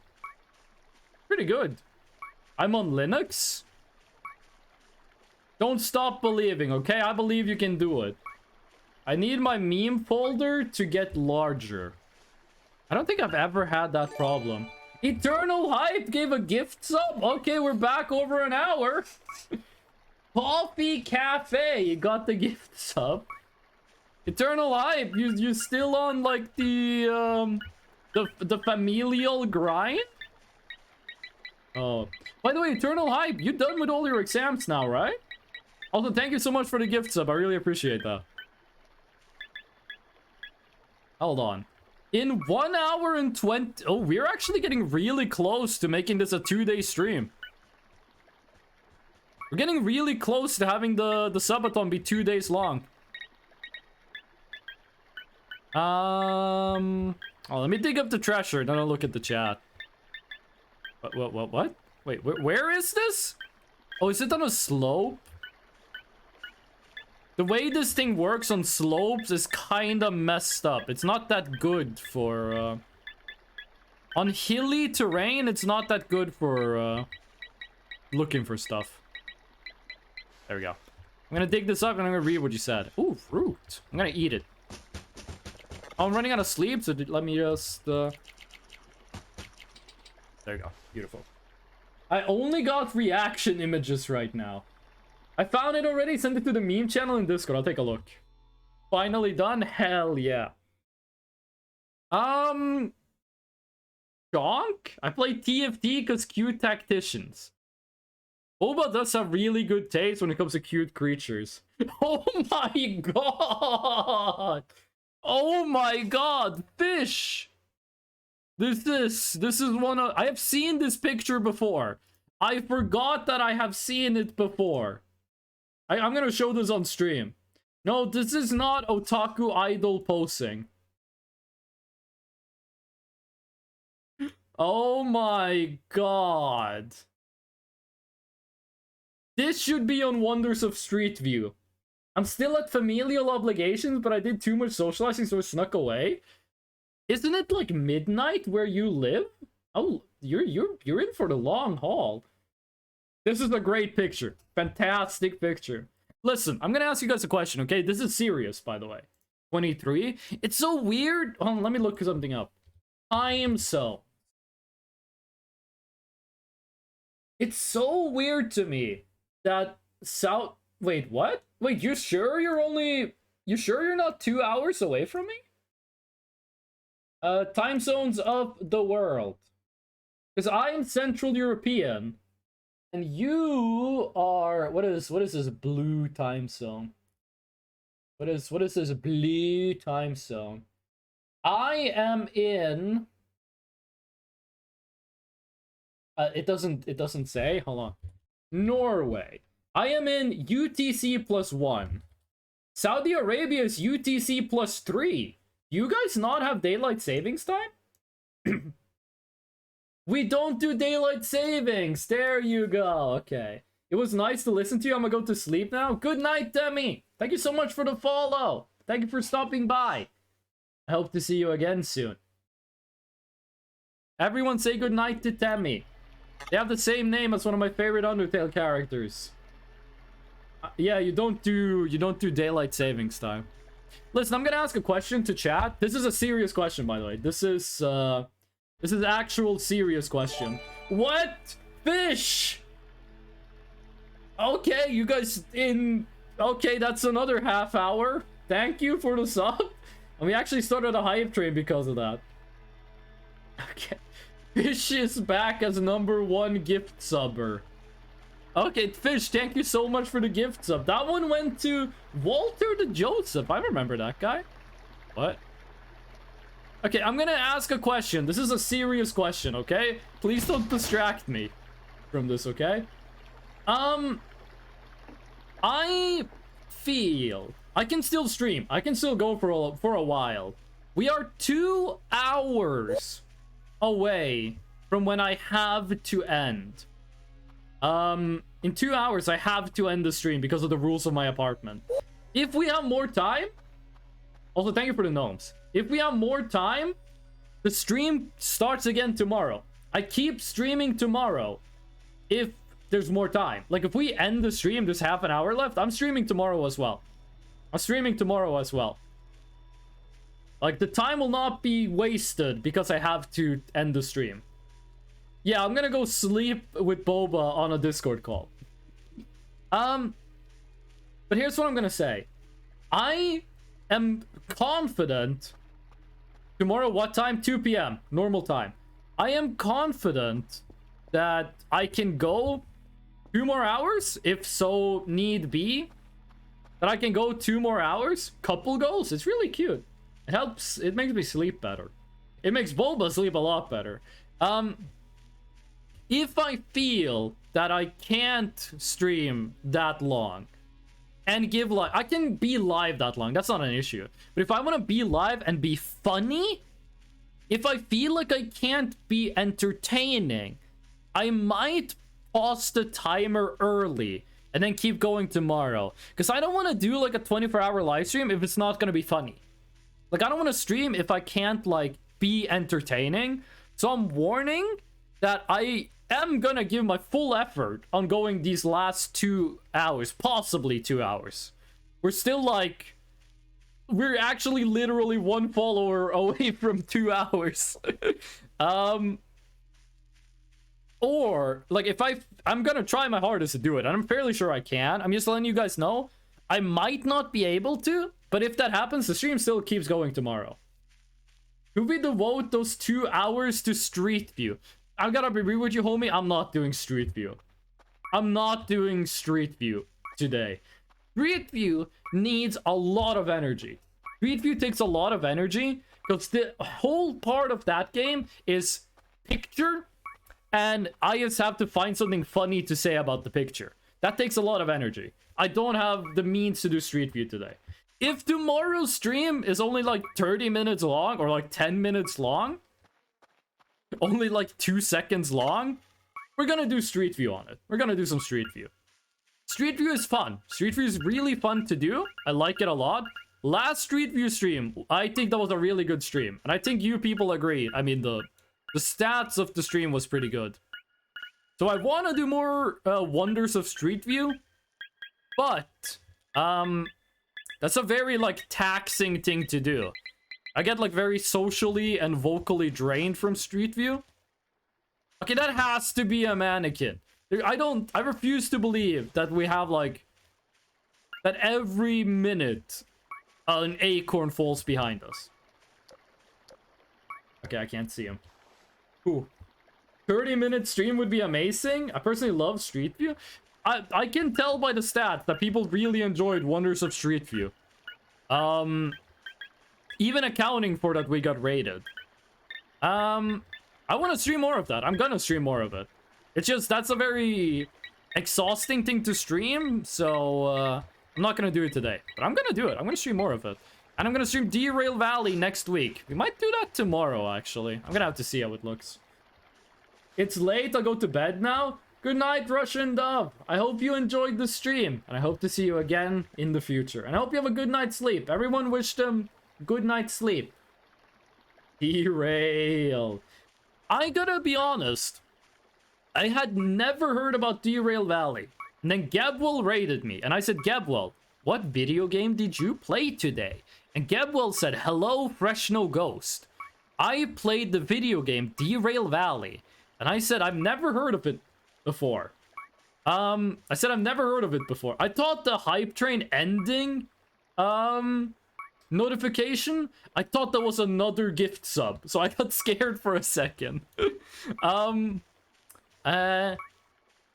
Pretty good. I'm on Linux. Don't stop believing, okay? I believe you can do it. I need my meme folder to get larger. I don't think I've ever had that problem. Eternal Hype gave a gift sub? Okay, we're back over an hour. Coffee Cafe, you got the gift sub. Eternal Hype, you still on like the familial grind? Oh, by the way, Eternal Hype, you done with all your exams now, right? Also, thank you so much for the gift sub. I really appreciate that. Hold on. In 1 hour and 20... Oh, we're actually getting really close to making this a 2-day stream. We're getting really close to having the subathon be 2 days long. Oh, let me dig up the treasure, then I'll look at the chat. What? Wait, where is this? Oh, is it on a slope? The way this thing works on slopes is kinda messed up. It's not that good for, on hilly terrain, it's not that good for, looking for stuff. There we go. I'm gonna dig this up and I'm gonna read what you said. Ooh, fruit. I'm gonna eat it. Oh, I'm running out of sleep, so let me just, There you go. Beautiful. I only got reaction images right now. I found it already. Send it to the meme channel in Discord. I'll take a look. Finally done? Hell yeah. Donk? I play TFT because cute tacticians. Boba does have really good taste when it comes to cute creatures. Oh my god! Oh my god! Fish! This is one of... I have seen this picture before. I forgot that I have seen it before. I'm gonna show this on stream. No, this is not otaku idol posing. Oh my god. This should be on Wonders of Street View. I'm still at familial obligations, but I did too much socializing, so it snuck away. Isn't it like midnight where you live? Oh, you're in for the long haul. This is a great picture. Fantastic picture. Listen, I'm gonna ask you guys a question, okay? This is serious, by the way. 23. It's so weird. Hold on, let me look something up. Time zone. It's so weird to me that South... Wait, what? Wait, you sure you're only... You sure you're not 2 hours away from me? Time zones of the world. Because I am Central European. And you are... What is this blue time zone? What is this blue time zone? I am in... it doesn't say. Hold on. Norway. I am in UTC +1. Saudi Arabia is UTC +3. Do you guys not have daylight savings time? We don't do daylight savings. There you go. Okay. It was nice to listen to you. I'm gonna go to sleep now. Good night, Demi. Thank you so much for the follow. Thank you for stopping by. I hope to see you again soon. Everyone say good night to Temmie. They have the same name as one of my favorite Undertale characters. Yeah, you don't do daylight savings time. Listen, I'm gonna ask a question to chat. This is a serious question, by the way. This is actual serious question. What? Fish? Okay, you guys in... Okay, that's another half hour. Thank you for the sub. And we actually started a hype train because of that. Okay. Fish is back as #1 gift subber. Okay, Fish, thank you so much for the gift sub. That one went to Walter the Joseph. I remember that guy. What? Okay, I'm gonna ask a question. This is a serious question, okay? Please don't distract me from this, okay? I feel I can still stream. I can still go for a while. We are 2 hours away from when I have to end. In 2 hours, I have to end the stream because of the rules of my apartment. If we have more time... Also, thank you for the gnomes. If we have more time, the stream starts again tomorrow. I keep streaming tomorrow if there's more time. Like, if we end the stream, there's half an hour left, I'm streaming tomorrow as well. I'm streaming tomorrow as well. Like, the time will not be wasted because I have to end the stream. Yeah, I'm gonna go sleep with Boba on a Discord call. But here's what I'm gonna say. I am confident... Tomorrow, what time? 2 p.m. Normal time. I am confident that I can go 2 more hours, if so need be. That I can go 2 more hours. Couple goals. It's really cute. It helps. It makes me sleep better. It makes Boba sleep a lot better. If I feel that I can't stream that long and give live, I can be live that long. That's not an issue. But if I want to be live and be funny, if I feel like I can't be entertaining, I might pause the timer early and then keep going tomorrow. Because I don't want to do like a 24-hour live stream if it's not going to be funny. Like, I don't want to stream if I can't, like, be entertaining. So I'm warning that I am going to give my full effort on going these last 2 hours. Possibly 2 hours. We're still, like... We're actually literally 1 follower away from 2 hours. or like if I'm gonna try my hardest to do it, and I'm fairly sure I can. I'm just letting you guys know I might not be able to, but if that happens, the stream still keeps going tomorrow. Could we devote those 2 hours to Street View? I gotta be real with you, homie. I'm not doing Street View. I'm not doing Street View today. Street View needs a lot of energy. Street View takes a lot of energy because the whole part of that game is picture, and I just have to find something funny to say about the picture. That takes a lot of energy. I don't have the means to do Street View today. If tomorrow's stream is only like 30 minutes long or like 10 minutes long, only like 2 seconds long, we're gonna do Street View on it. We're gonna do some Street View. Street View is fun. Street View is really fun to do. I like it a lot. Last Street View stream, I think that was a really good stream. And I think you people agree. I mean, the stats of the stream was pretty good. So I want to do more Wonders of Street View. But, that's a very, like, taxing thing to do. I get, like, very socially and vocally drained from Street View. Okay, that has to be a mannequin. I refuse to believe that we have, like, that every minute an acorn falls behind us. Okay, I can't see him. Ooh. 30-minute stream would be amazing. I personally love Street View. I can tell by the stats that people really enjoyed Wonders of Street View. Even accounting for that we got rated. I want to stream more of that. I'm gonna stream more of it. It's just, that's a very exhausting thing to stream, so I'm not gonna do it today. But I'm gonna do it. I'm gonna stream more of it. And I'm gonna stream Derail Valley next week. We might do that tomorrow, actually. I'm gonna have to see how it looks. It's late. I'll go to bed now. Good night, Russian Dove. I hope you enjoyed the stream. And I hope to see you again in the future. And I hope you have a good night's sleep. Everyone wish them good night's sleep. Derail. I gotta be honest. I had never heard about Derail Valley. And then Gebwell rated me. And I said, Gebwell, what video game did you play today? And Gebwell said, hello, Fresh No Ghost. I played the video game Derail Valley. And I said, I've never heard of it before. I said, I've never heard of it before. I thought the hype train ending, notification, I thought that was another gift sub. So I got scared for a second.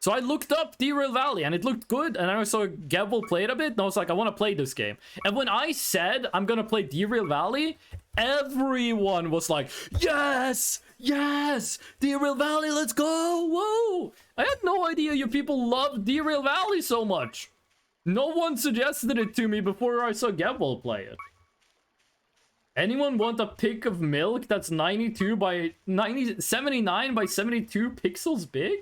So I looked up Derail Valley and it looked good, and I saw Gebel play it a bit, and I was like, I want to play this game. And when I said I'm gonna play Derail Valley, everyone was like, yes, yes, Derail Valley, let's go, whoa. I had no idea you people loved Derail Valley so much. No one suggested it to me before I saw Gebel play it. Anyone want a pic of milk that's 79 by 72 pixels big?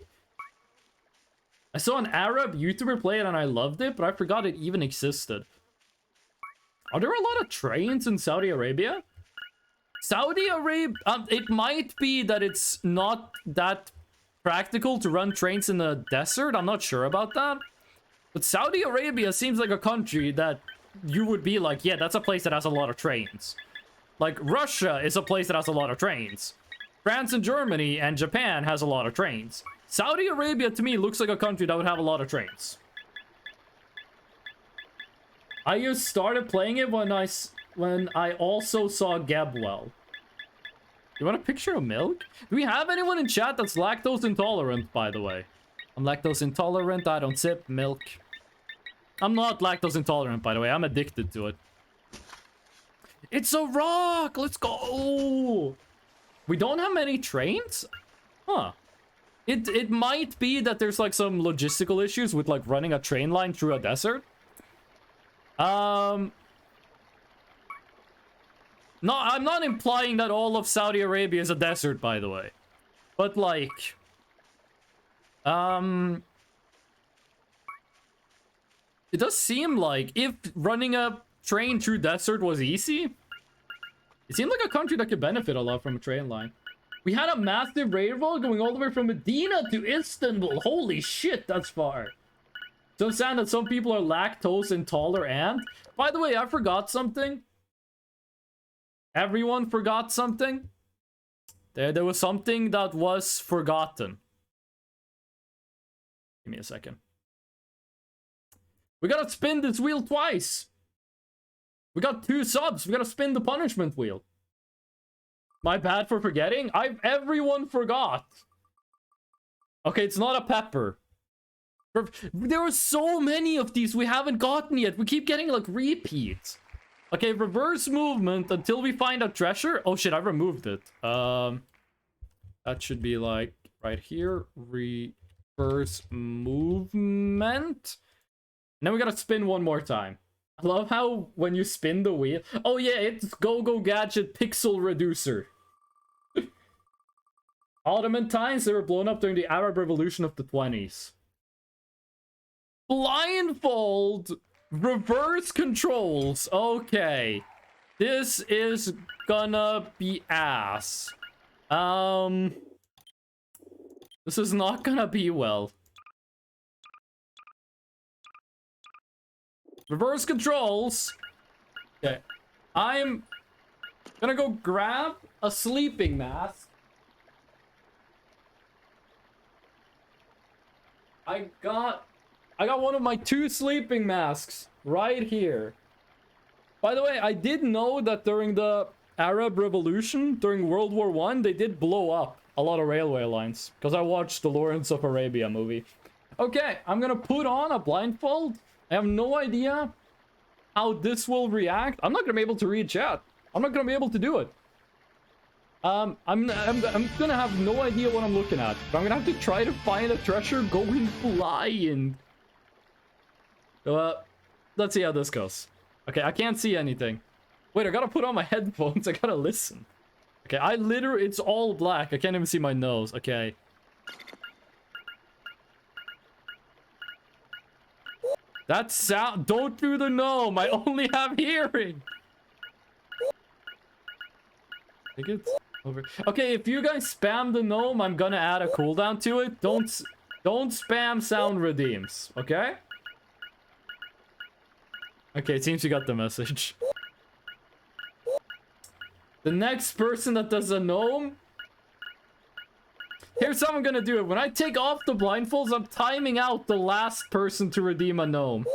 I saw an Arab YouTuber play it and I loved it, but I forgot it even existed. Are there a lot of trains in Saudi Arabia? Saudi Arabia, it might be that it's not that practical to run trains in the desert. I'm not sure about that. But Saudi Arabia seems like a country that you would be like, yeah, that's a place that has a lot of trains. Like, Russia is a place that has a lot of trains. France and Germany and Japan has a lot of trains. Saudi Arabia, to me, looks like a country that would have a lot of trains. I just started playing it when I also saw Gebwell. You want a picture of milk? Do we have anyone in chat that's lactose intolerant, by the way? I'm lactose intolerant, I don't sip milk. I'm not lactose intolerant, by the way. I'm addicted to it. It's a rock! Let's go! We don't have many trains? Huh. It might be that there's like some logistical issues with like running a train line through a desert. No, I'm not implying that all of Saudi Arabia is a desert, by the way. But like, it does seem like if running a train through desert was easy, it seemed like a country that could benefit a lot from a train line. We had a massive railroad going all the way from Medina to Istanbul. Holy shit, that's far. So sad that some people are lactose intolerant. By the way, I forgot something. Everyone forgot something. There was something that was forgotten. Give me a second. We gotta spin this wheel twice. We got 2 subs. We gotta spin the punishment wheel. My bad for forgetting. Everyone forgot. Okay, it's not a pepper. There are so many of these we haven't gotten yet. We keep getting like repeats. Okay, reverse movement until we find a treasure. Oh shit, I removed it. That should be like right here. Reverse movement. And then we gotta spin one more time. I love how when you spin the wheel... Oh yeah, it's Go-Go Gadget Pixel Reducer. Ottoman times, they were blown up during the Arab Revolution of the 20s. Blindfold! Reverse controls. Okay. This is gonna be ass. This is not gonna be well. Reverse controls. Okay. I'm gonna go grab a sleeping mask. I got one of my 2 sleeping masks right here. By the way, I did know that during the Arab Revolution, during World War I, they did blow up a lot of railway lines. Because I watched the Lawrence of Arabia movie. Okay, I'm gonna put on a blindfold. I have no idea how this will react. I'm not gonna be able to read chat. I'm not gonna be able to do it. I'm gonna have no idea what I'm looking at. But I'm gonna have to try to find a treasure going flying. Let's see how this goes. Okay, I can't see anything. Wait, I gotta put on my headphones. I gotta listen. Okay, it's all black. I can't even see my nose. Okay. That sound... Don't do the gnome. I only have hearing. I think it's over. Okay, if you guys spam the gnome, I'm gonna add a cooldown to it. Don't spam sound redeems, okay? Okay, it seems you got the message. The next person that does a gnome... Here's how I'm gonna do it. When I take off the blindfolds, I'm timing out the last person to redeem a gnome.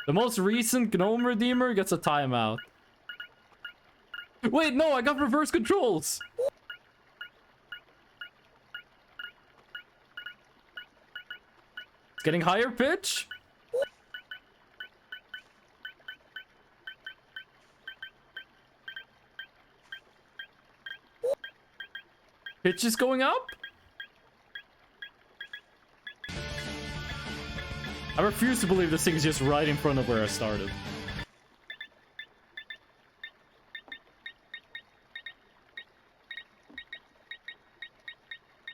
The most recent gnome redeemer gets a timeout. Wait, no, I got reverse controls! It's getting higher pitch? Pitch is going up? I refuse to believe this thing is just right in front of where I started.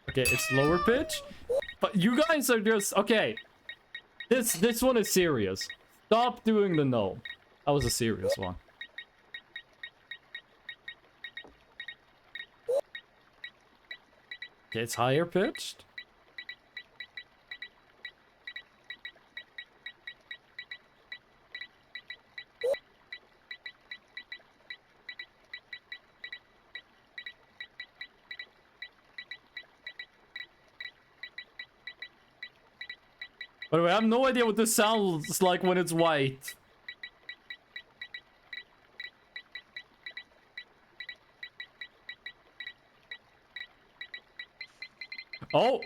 Okay, it's lower pitch. But you guys are just... Okay. This one is serious. Stop doing the gnome. That was a serious one. Okay, it's higher pitched. By the way, I have no idea what this sounds like when it's white. Oh!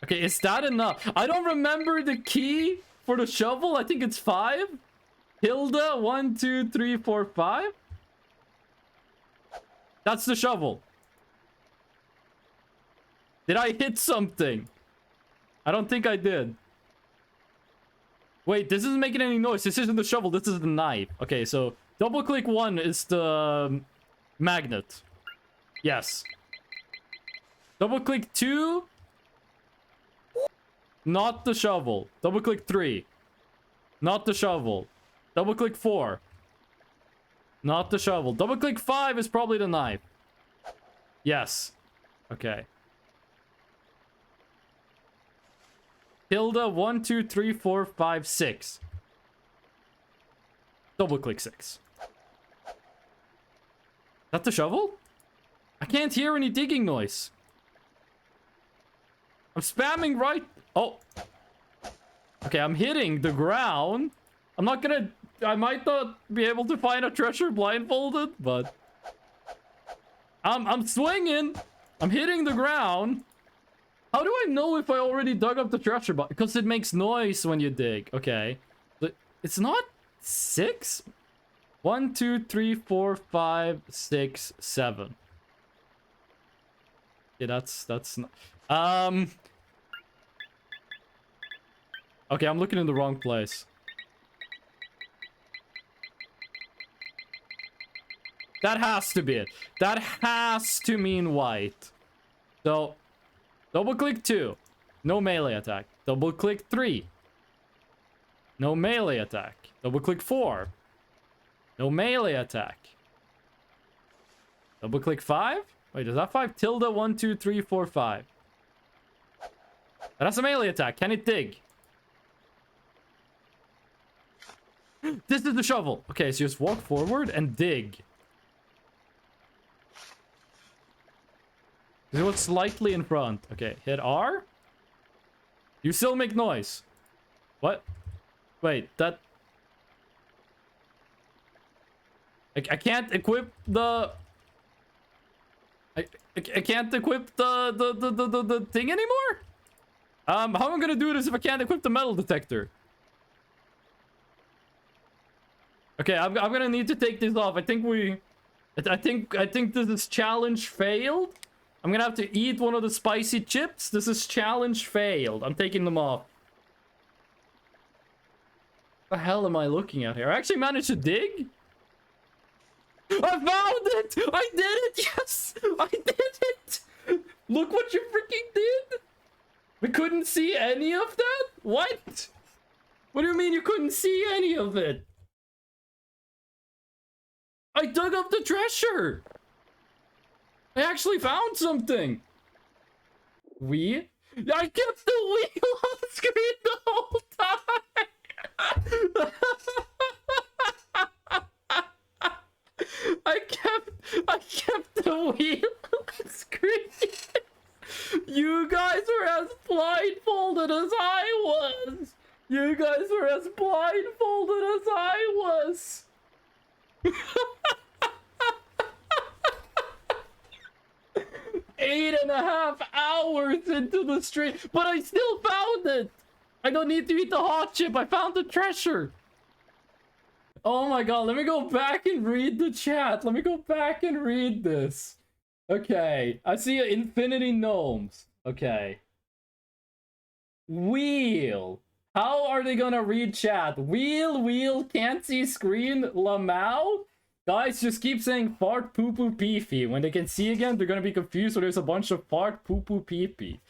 Okay, is that enough? I don't remember the key for the shovel. I think it's 5. Hilda, 1, 2, 3, 4, 5. That's the shovel. Did I hit something? I don't think I did. Wait, this isn't making any noise. This isn't the shovel. This is the knife. Okay, so double click 1 is the magnet. Yes. Double click 2. Not the shovel. Double click 3. Not the shovel. Double click 4. Not the shovel. Double click 5 is probably the knife. Yes. Okay. Hilda, 1, 2, 3, 4, 5, 6. Double click 6. Is that the shovel? I can't hear any digging noise. I'm spamming right. Oh. Okay, I'm hitting the ground. I'm not gonna... I might not be able to find a treasure blindfolded, but... I'm swinging. I'm hitting the ground. How do I know if I already dug up the treasure? Because it makes noise when you dig. Okay. But it's not 6? 1, 2, 3, 4, 5, 6, 7. Yeah, that's not... Okay, I'm looking in the wrong place. That has to be it. That has to mean white. So, double click 2. No melee attack. Double click 3. No melee attack. Double click 4. No melee attack. Double click 5? Wait, is that 5? Tilde 1, 2, 3, 4, 5. That's a melee attack. Can it dig? This is the shovel. Okay, so just walk forward and dig. It was slightly in front. Okay, hit R. You still make noise. What? Wait, that... I can't equip the... I can't equip the thing anymore? How am I gonna do this if I can't equip the metal detector? Okay, I'm gonna need to take this off. I think this is challenge failed. I'm gonna have to eat one of the spicy chips. This is challenge failed. I'm taking them off. What the hell am I looking at here? I actually managed to dig? I found it! I did it! Yes! I did it! Look what you freaking did! We couldn't see any of that? What? What do you mean you couldn't see any of it? I dug up the treasure! I actually found something! I kept the wheel on screen the whole time! I kept the wheel on screen! You guys were as blindfolded as I was! You guys were as blindfolded as I was! 8.5 hours into the stream, but I still found it. I don't need to eat the hot chip. I found the treasure. Oh my god, let me go back and read the chat. Let me go back and read this. Okay, I see infinity gnomes. Okay. Wheel. How are they gonna read chat? Wheel, can't see screen, Lamau? Guys, just keep saying fart, poo poo, pee pee. When they can see again, they're gonna be confused, so there's a bunch of fart, poo poo, pee pee.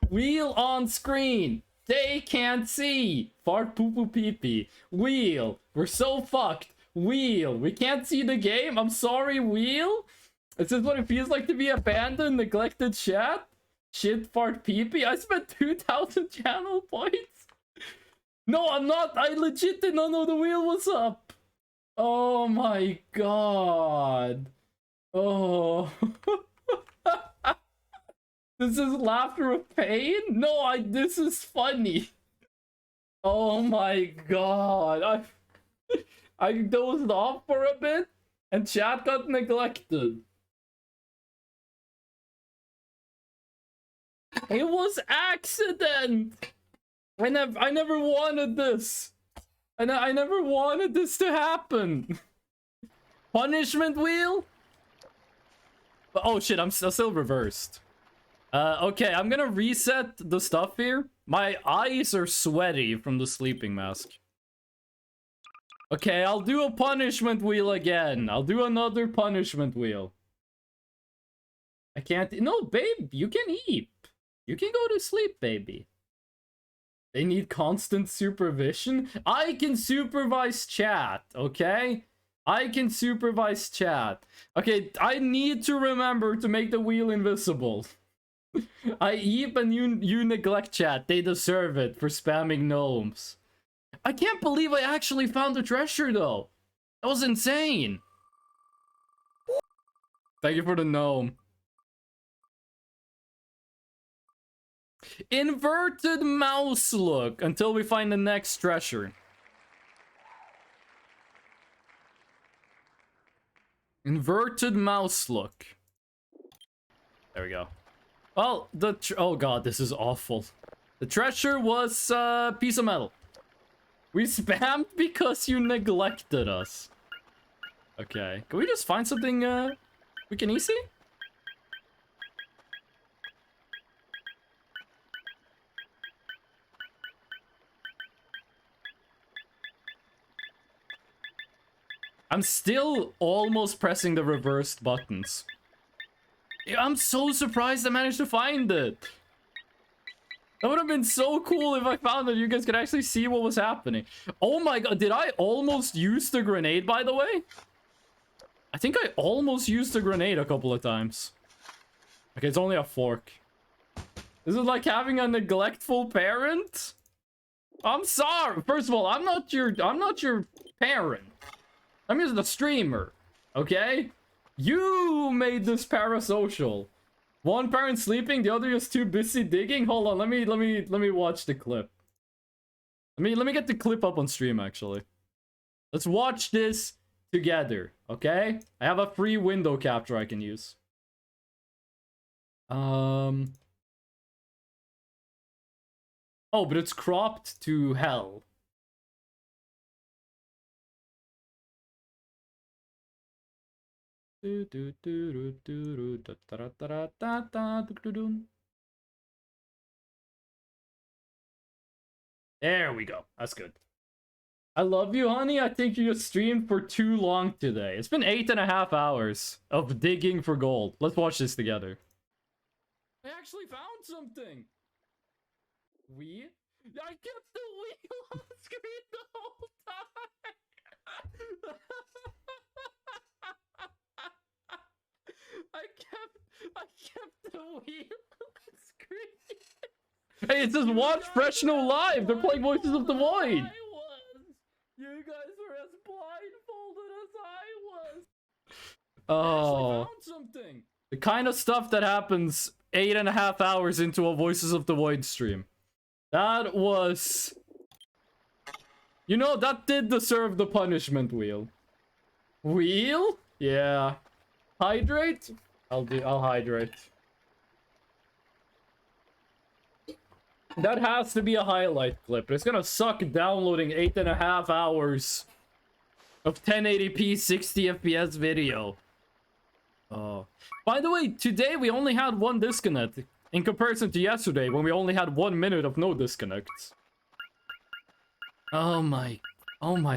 Wheel on screen. They can't see. Fart, poo poo, pee pee. Wheel. We're so fucked. Wheel. We can't see the game. I'm sorry, Wheel. Is this what it feels like to be abandoned, neglected chat? Shit, fart, pee pee. I spent 2,000 channel points. No, I'm not. I legit did not know the wheel was up. Oh my god. Oh. This is laughter of pain? No, this is funny. Oh my god. I dozed off for a bit and chat got neglected. It was accident. I never wanted this. I never wanted this to happen. Punishment wheel? Oh shit, I'm still reversed. Okay, I'm gonna reset the stuff here. My eyes are sweaty from the sleeping mask. Okay, I'll do a punishment wheel again. I'll do another punishment wheel. I can't... No, babe, you can eat. You can go to sleep, baby. They need constant supervision. I can supervise chat, okay? I can supervise chat. Okay, I need to remember to make the wheel invisible. I eat and you neglect chat. They deserve it for spamming gnomes. I can't believe I actually found the treasure though. That was insane. Thank you for the gnome. Inverted mouse look until we find the next treasure. Inverted mouse look. There we go. Well, oh god, this is awful. The treasure was a piece of metal. We spammed because you neglected us. Okay, can we just find something we can easy? I'm still almost pressing the reversed buttons. I'm so surprised I managed to find it. That would have been so cool if I found that you guys could actually see what was happening. Oh my god, did I almost use the grenade, by the way? I think I almost used the grenade a couple of times. Okay, it's only a fork. This is like having a neglectful parent. I'm sorry. First of all, I'm not your parent. I'm just a streamer, okay? You made this parasocial. One parent sleeping, the other is too busy digging. Hold on, let me watch the clip. Let me get the clip up on stream actually. Let's watch this together, okay? I have a free window capture I can use. Oh, but it's cropped to hell. There we go. That's good. I love you, honey. I think you just streamed for too long today. It's been 8.5 hours of digging for gold. Let's watch this together. I actually found something. I kept the wheel on the screen the whole time. I kept the wheel on the screen. Hey, it says watch Fresno live. They're playing Voices of the Void. You guys were as blindfolded as I was. Oh. I found something. The kind of stuff that happens 8.5 hours into a Voices of the Void stream. That was... You know, that did deserve the punishment wheel. Wheel? Yeah. Hydrate? I'll hydrate. That has to be a highlight clip. It's gonna suck downloading 8.5 hours of 1080p 60 FPS video. Oh. By the way, today we only had one disconnect in comparison to yesterday when we only had 1 minute of no disconnects. Oh my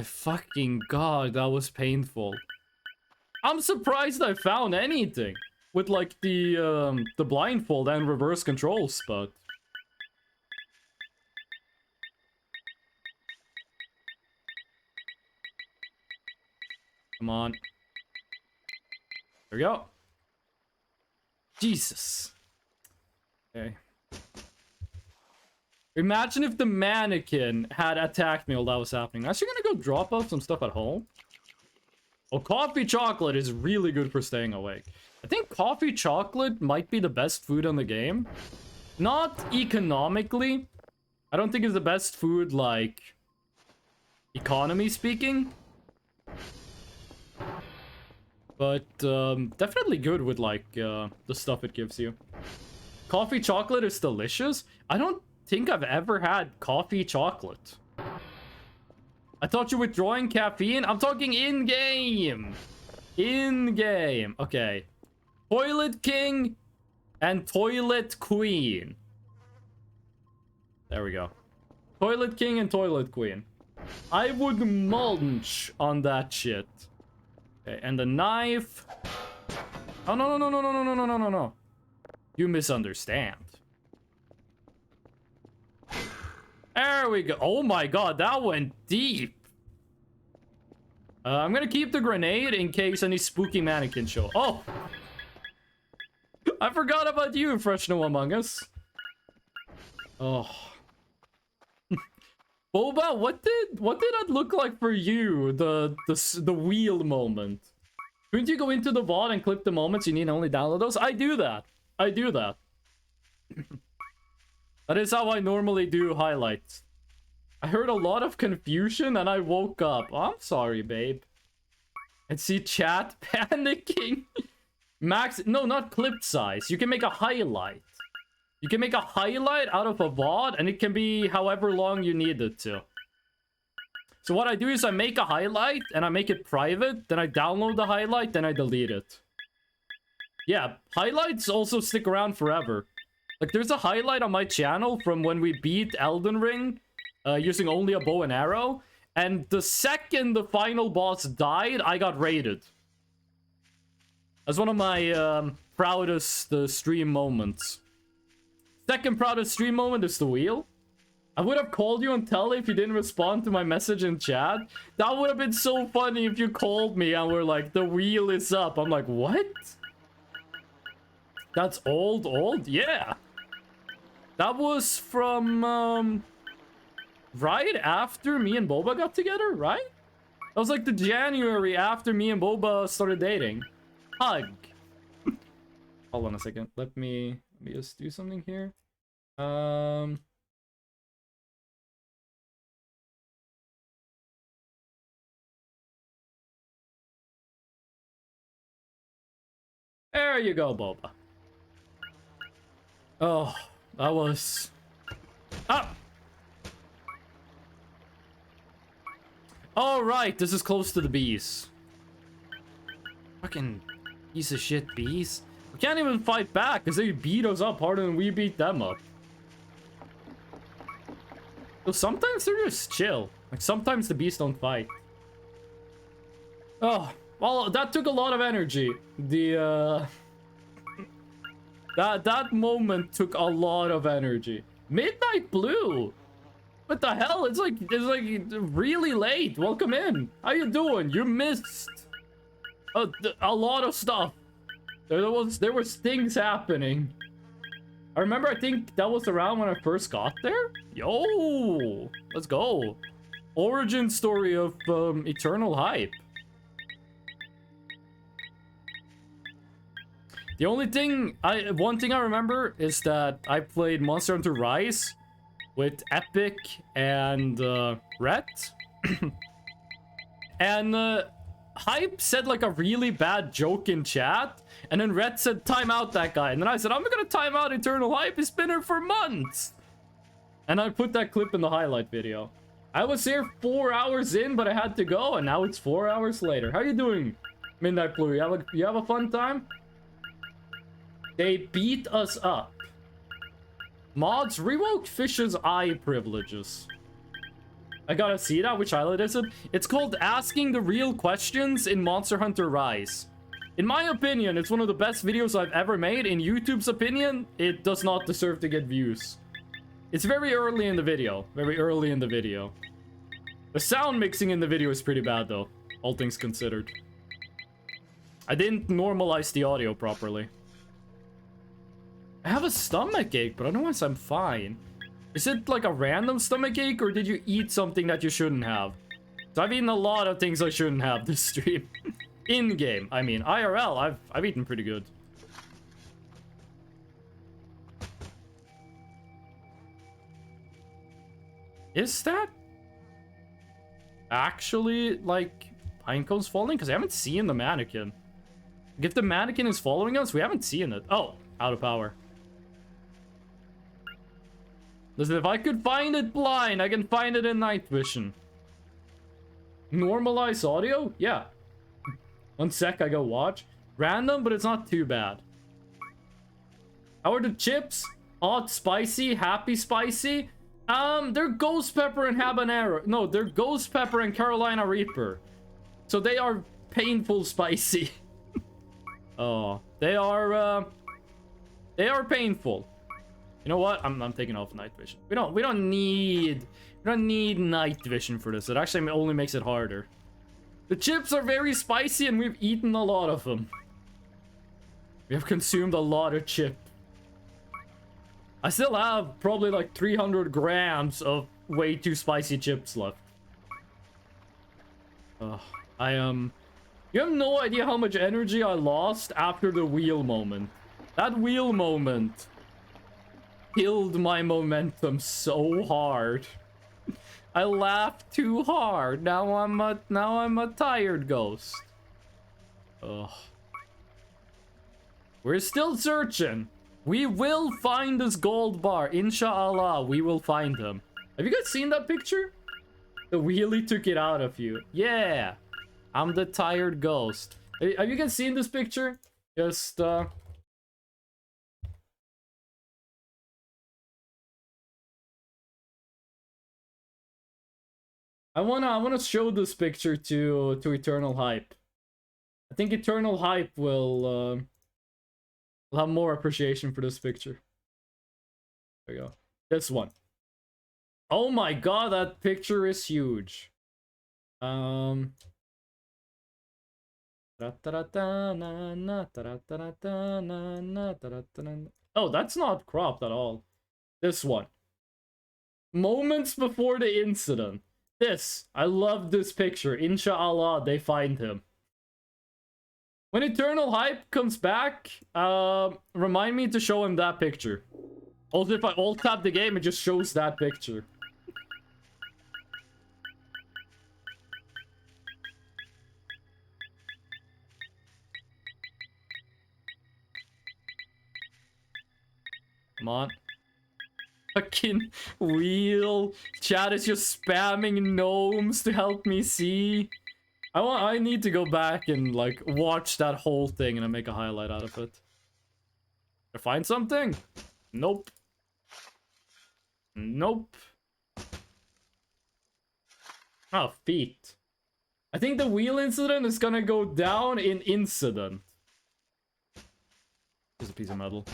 fucking god, that was painful. I'm surprised I found anything with like the blindfold and reverse controls, but come on. There we go. Jesus. Okay. Imagine if the mannequin had attacked me while that was happening. Actually gonna go drop off some stuff at home. Well, coffee chocolate is really good for staying awake. I think coffee chocolate might be the best food on the game. Not economically. I don't think it's the best food, like, economy speaking. But, definitely good with, like, the stuff it gives you. Coffee chocolate is delicious. I don't think I've ever had coffee chocolate. I thought you were withdrawing caffeine. I'm talking in-game. In-game. Okay. Toilet King and Toilet Queen. There we go. Toilet King and Toilet Queen. I would munch on that shit. Okay, and the knife. Oh, no. You misunderstand. There we go. Oh my god, that went deep. I'm gonna keep the grenade in case any spooky mannequins show. Oh! I forgot about you, Fresno Among Us. Oh. Boba, what did that look like for you? The wheel moment. Couldn't you go into the VOD and clip the moments you need and only download those? I do that. I do that. That is how I normally do highlights. I heard a lot of confusion and I woke up. Oh, I'm sorry, babe. And see chat panicking. Max, no, not clip size. You can make a highlight. You can make a highlight out of a VOD and it can be however long you need it to. So what I do is I make a highlight and I make it private, then I download the highlight, then I delete it. Yeah, highlights also stick around forever. Like, there's a highlight on my channel from when we beat Elden Ring using only a bow and arrow. And the second the final boss died, I got raided. That's one of my proudest stream moments. Second proudest stream moment is the wheel. I would have called you and tell if you didn't respond to my message in chat. That would have been so funny if you called me and were like, the wheel is up. I'm like, what? That's old? Yeah. That was from, right after me and Boba got together, right? That was like the January after me and Boba started dating. Hug. Hold on a second. Let me just do something here. There you go, Boba. Oh, that was... Ah! Alright, this is close to the bees. Fucking piece of shit bees. We can't even fight back because they beat us up harder than we beat them up. So sometimes they're just chill. Like, sometimes the bees don't fight. Oh, well, that took a lot of energy. That moment took a lot of energy. Midnight Blue. What the hell? It's like really late. Welcome in. How you doing? You missed a lot of stuff. There was things happening. I remember. I think that was around when I first got there. Yo, let's go. Origin story of Eternal Hype. The only thing one thing I remember is that I played Monster Hunter Rise with Epic and Rhett. And Hype said like a really bad joke in chat, and then Rhett said time out that guy, and then I said I'm gonna time out Eternal Hype, he's been here for months. And I put that clip in the highlight video. I was here 4 hours in, but I had to go, and now it's 4 hours later. How you doing, Midnight Blue? You have a fun time? They beat us up. Mods, revoke Fish's eye privileges. I gotta see that. Which highlight is it? It's called Asking the Real Questions in Monster Hunter Rise. In my opinion, it's one of the best videos I've ever made. In YouTube's opinion, it does not deserve to get views. It's very early in the video. Very early in the video. The sound mixing in the video is pretty bad though, all things considered. I didn't normalize the audio properly. I have a stomach ache, but otherwise I'm fine. Is it like a random stomach ache, or did you eat something that you shouldn't have? So I've eaten a lot of things I shouldn't have this stream. In-game, I mean. IRL, I've eaten pretty good. Is that actually, like, pinecones falling? Because I haven't seen the mannequin. If the mannequin is following us, we haven't seen it. Oh, out of power. Listen, if I could find it blind, I can find it in night vision. Normalize audio? Yeah. 1 sec, I go watch. Random, but it's not too bad. How are the chips? Odd spicy, happy spicy? They're ghost pepper and habanero. No, they're ghost pepper and Carolina Reaper. So they are painful spicy. Oh, they are painful. You know what? I'm taking off night vision. We don't need night vision for this. It actually only makes it harder. The chips are very spicy and we've eaten a lot of them. We have consumed a lot of chip. I still have probably like 300 grams of way too spicy chips left. I You have no idea how much energy I lost after the wheel moment. That wheel moment killed my momentum so hard. I laughed too hard. Now I'm a tired ghost. Ugh. We're still searching. We will find this gold bar. Inshallah, we will find him. Have you guys seen that picture? The wheelie took it out of you. Yeah. I'm the tired ghost. Have you guys seen this picture? Just, I wanna show this picture to Eternal Hype. I think Eternal Hype will have more appreciation for this picture. There we go. This one. Oh my god, that picture is huge. Oh, that's not cropped at all. This one. Moments before the incident. This. I love this picture. Inshallah, they find him. When Eternal Hype comes back, remind me to show him that picture. Also, if I alt-tab the game, it just shows that picture. Come on. Fucking wheel. Chat is just spamming gnomes to help me see. I need to go back and, like, watch that whole thing and then make a highlight out of it. Did I find something? Nope. Nope. Oh, feet. I think the wheel incident is gonna go down in incident. Here's a piece of metal.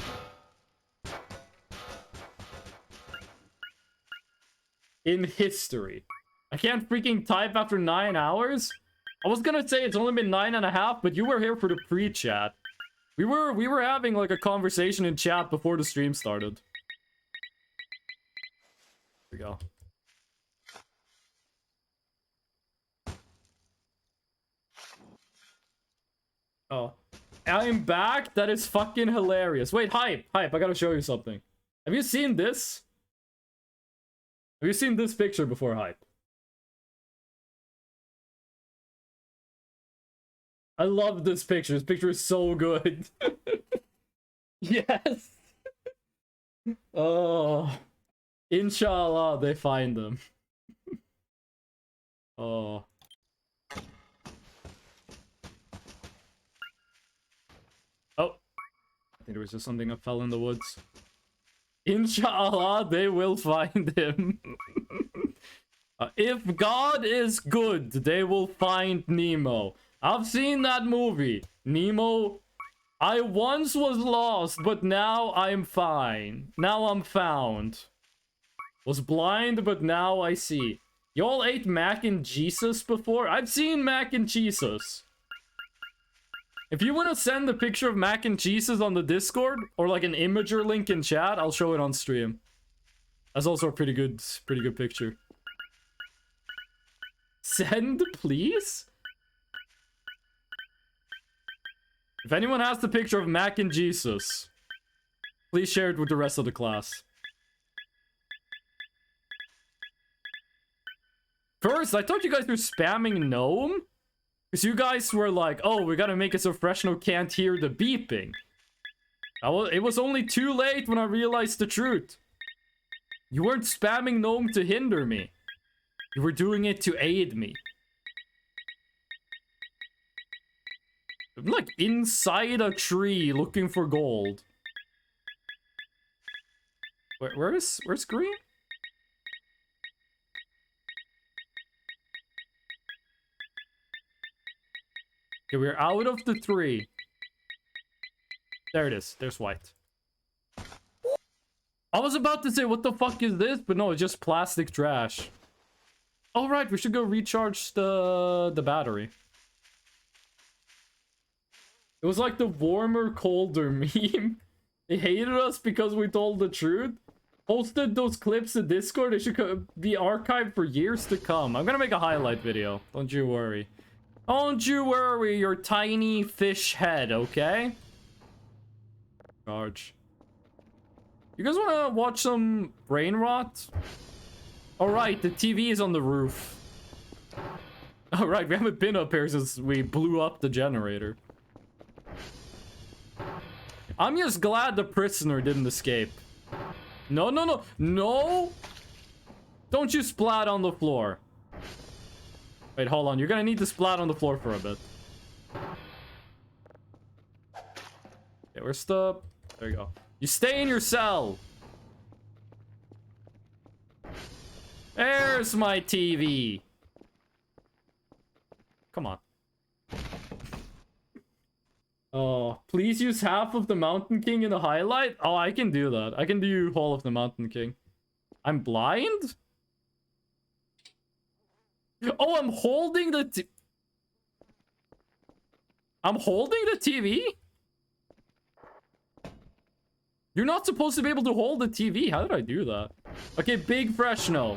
In history. I can't freaking type after 9 hours? I was gonna say it's only been 9.5, but you were here for the pre-chat. We were having like a conversation in chat before the stream started. Here we go. Oh. I'm back? That is fucking hilarious. Wait, Hype, I gotta show you something. Have you seen this? Have you seen this picture before, Hype? I love this picture. This picture is so good. Yes. Oh. Inshallah, they find them. Oh. Oh. I think there was just something that fell in the woods. Inshallah, they will find him. If God is good, they will find Nemo. I've seen that movie. Nemo, I once was lost, but now I'm fine. Now I'm found. Was blind, but now I see. Y'all ate mac and Jesus before? I've seen mac and Jesus. If you want to send a picture of mac and cheeses on the Discord, or like an imager link in chat, I'll show it on stream. That's also a pretty good picture. Send, please? If anyone has the picture of mac and Jesus, please share it with the rest of the class. First, I thought you guys were spamming gnome. Because you guys were like, oh, we gotta make it so Fresno can't hear the beeping. It was only too late when I realized the truth. You weren't spamming gnome to hinder me. You were doing it to aid me. I'm like inside a tree looking for gold. Where's green? Okay, we're out of the 3. There it is. There's white. I was about to say, what the fuck is this? But no, it's just plastic trash. Oh, right. We should go recharge the battery. It was like the warmer, colder meme. They hated us because we told the truth. Posted those clips in Discord. They should be archived for years to come. I'm gonna make a highlight video. Don't you worry. Don't you worry your tiny fish head, okay? Charge. You guys want to watch some brain rot? Alright, the TV is on the roof. Alright, we haven't been up here since we blew up the generator. I'm just glad the prisoner didn't escape. No, no, no. No! Don't you splat on the floor. Wait, hold on. You're gonna need to splat on the floor for a bit. Okay, where's the... There you go. You stay in your cell. There's my TV. Come on. Oh, please use half of the Mountain King in the highlight? Oh, I can do that. I can do whole of the Mountain King. I'm blind? Oh, I'm holding the I'm holding the TV? You're not supposed to be able to hold the TV. How did I do that? Okay, Big Fresh, no.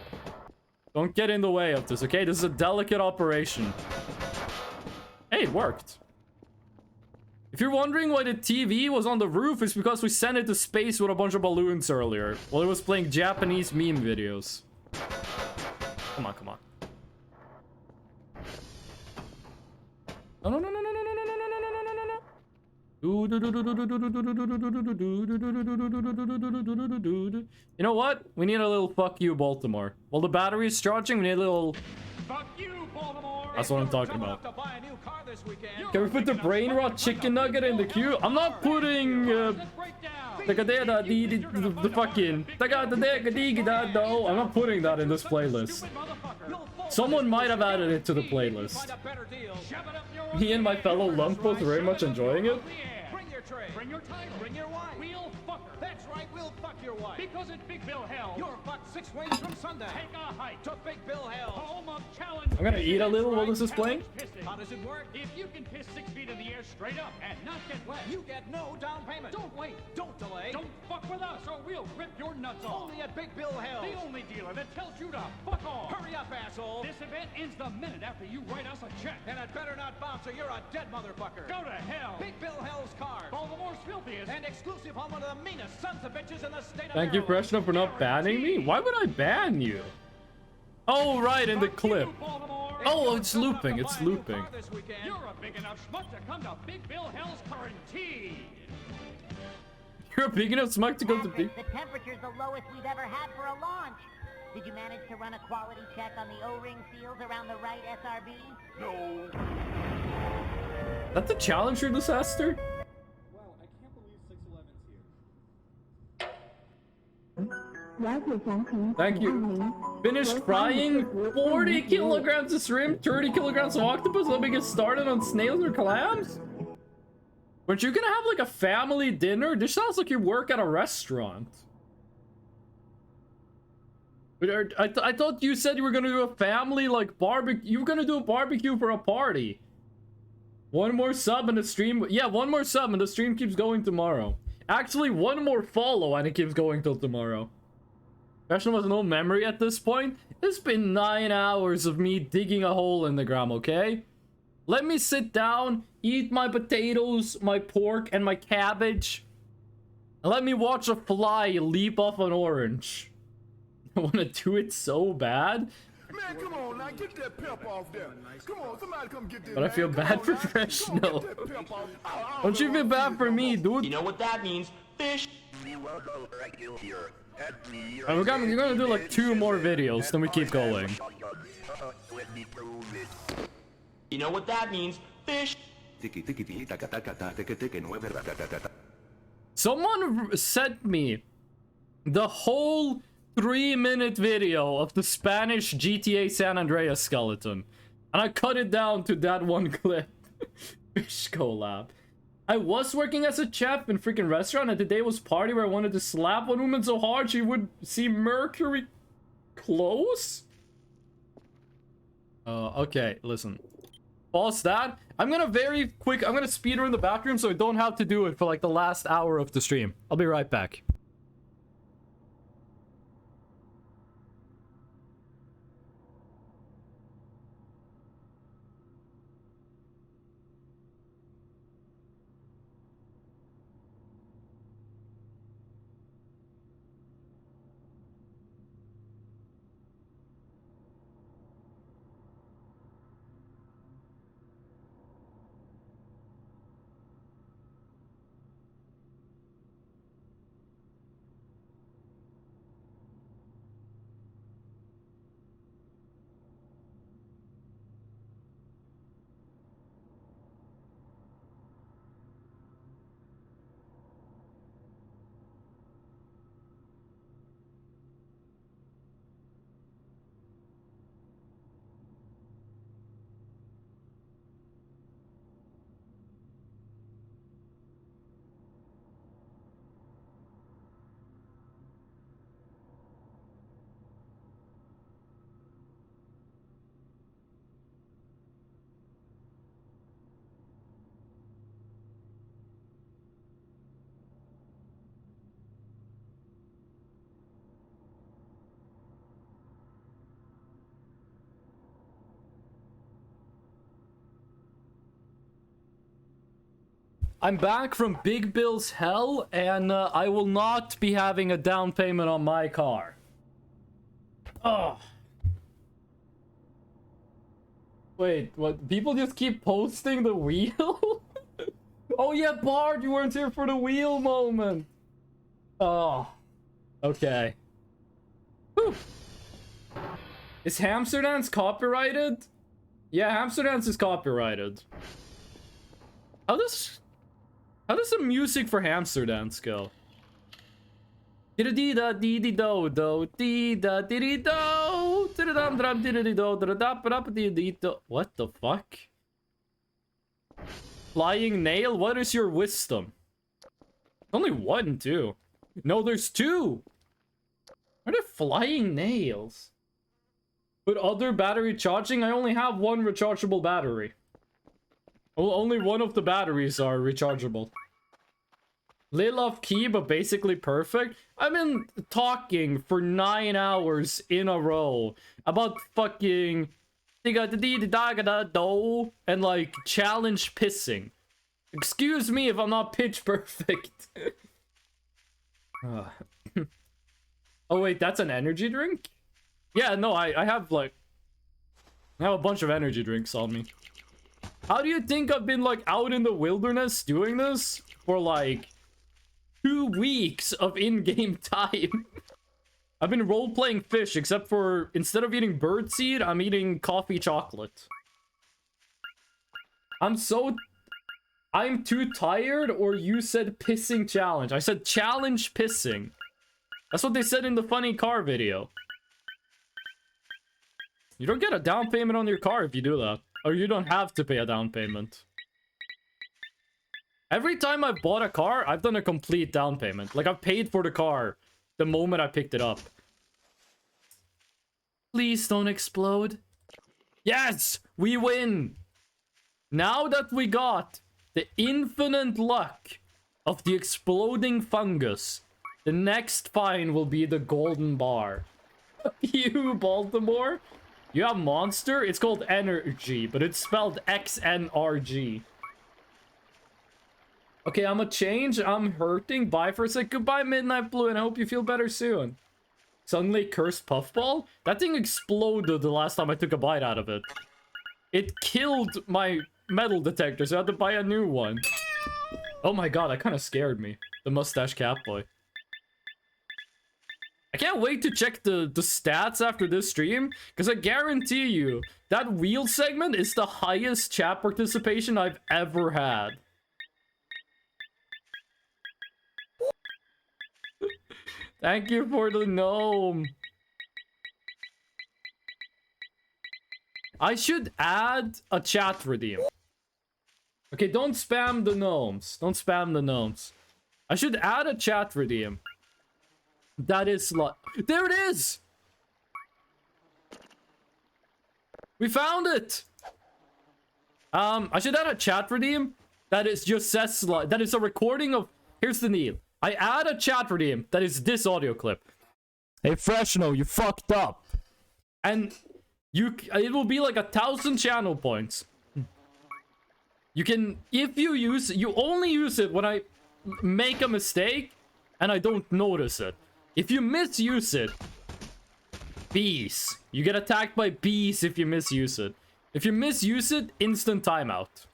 Don't get in the way of this, okay? This is a delicate operation. Hey, it worked. If you're wondering why the TV was on the roof, it's because we sent it to space with a bunch of balloons earlier. While it was playing Japanese meme videos. Come on, come on. No, no, no, no, no, no, no, no, no, no, no, no, no. You know what? We need a little fuck you, Baltimore. While the battery is charging, we need a little... Fuck you, Baltimore! That's what I'm talking about. Can we put the brain rot chicken nugget in the queue? I'm not putting the fucking no, I'm not putting that in this playlist. Someone might have added it to the playlist. Me and my fellow lump was very much enjoying it. Bring your tray. Bring your tie. Bring your wife. We'll fuck her. That's right, we'll fuck your wife. Because it's Big Bill Hell. You're fucked 6 ways from Sunday. Take a hike to Big Bill Hell. Home of challenge. I'm gonna eat a little while this is playing. How does it work? If you can piss 6 feet in the air straight up and not get wet, you get no down payment. Don't wait. Don't delay. Don't fuck with us or we'll rip your nuts off. Only at Big Bill Hell. The only dealer that tells you to fuck off. Hurry up, asshole. This event ends the minute after you write us a check. And it better not bounce or you're a dead motherfucker. Go to hell. Big Bill Hell's cars. Baltimore's filthiest. And exclusive home of the meanest sons of bitches in the state of Thank you, Freshno, for not banning me. Why would I ban you? Oh, right, in the clip. Oh, it's looping. It's looping. You're a big enough schmuck to come to Big Bill Hell's Quarantine. You're a big enough smug to go to Big... The temperature's the lowest we've ever had for a launch. Did you manage to run a quality check on the O-ring seals around the right SRB? No. That's a Challenger disaster? Wow, I can't believe 611's here. Thank you. Finished frying 40 kilograms of shrimp, 30 kilograms of octopus. Let me get started on snails or clams. Weren't you gonna have like a family dinner? This sounds like you work at a restaurant. But I thought you said you were gonna do a family like barbecue. You were gonna do a barbecue for a party. One more sub and the stream. Yeah, one more sub and the stream keeps going tomorrow. Actually, one more follow and it keeps going till tomorrow. Professional has no memory at this point. It's been 9 hours of me digging a hole in the ground, okay? Let me sit down, eat my potatoes, my pork, and my cabbage. And let me watch a fly leap off an orange. I want to do it so bad. Man, come on, now get that pep off there. Come on, somebody come get this. But I feel bad for Freshno. Don't you feel bad for me, dude? You know what that means? Fish. And we're gonna do like 2 more videos, then we keep going. You know what that means? Fish. Someone sent me the whole 3-minute video of the Spanish GTA San Andreas skeleton. And I cut it down to that one clip. Fish collab. I was working as a chef in freaking restaurant and today was party where I wanted to slap one woman so hard she would see mercury close? Okay, listen. Pause that. I'm gonna speed her in the bathroom so I don't have to do it for like the last hour of the stream. I'll be right back. I'm back from Big Bill's hell, and I will not be having a down payment on my car. Oh. Wait, what? People just keep posting the wheel? Oh yeah, Bard, you weren't here for the wheel moment. Oh. Okay. Whew. Is Hamster Dance copyrighted? Yeah, Hamster Dance is copyrighted. How does the music for Hamster Dance go? What the fuck? Flying nail? What is your wisdom? Only one, too. No, there's two. Are there flying nails? With other battery charging, I only have one rechargeable battery. Only one of the batteries are rechargeable. Little off key, but basically perfect. I've been talking for 9 hours in a row about fucking and like challenge pissing. Excuse me if I'm not pitch perfect. Oh wait, that's an energy drink? Yeah, no, I have like... I have a bunch of energy drinks on me. How do you think I've been like out in the wilderness doing this for like 2 weeks of in-game time? I've been role-playing fish, except for instead of eating birdseed, I'm eating coffee chocolate. I'm too tired, or you said pissing challenge. I said challenge pissing. That's what they said in the funny car video. You don't get a down payment on your car if you do that. Or you don't have to pay a down payment. Every time I've bought a car, I've done a complete down payment. Like, I've paid for the car the moment I picked it up. Please don't explode. Yes! We win! Now that we got the infinite luck of the exploding fungus, the next fine will be the golden bar. You, Baltimore? You have Monster? It's called Energy, but it's spelled XNRG. Okay, I'm a change. I'm hurting. Bye for a sec. Goodbye, Midnight Blue, and I hope you feel better soon. Suddenly cursed puffball? That thing exploded the last time I took a bite out of it. It killed my metal detector, so I had to buy a new one. Oh my god, that kind of scared me. The mustache cat boy. I can't wait to check the stats after this stream, because I guarantee you, that wheel segment is the highest chat participation I've ever had. Thank you for the gnome. I should add a chat redeem. Okay, don't spam the gnomes. Don't spam the gnomes. I should add a chat redeem. That is like... There it is! We found it! I should add a chat redeem that is just says... That is a recording of... Here's the deal. I add a chat redeem that is this audio clip. Hey, Freshno, you fucked up. And it will be like 1,000 channel points. You can... If you use... You only use it when I make a mistake and I don't notice it. If you misuse it, bees. You get attacked by bees if you misuse it. If you misuse it, instant timeout.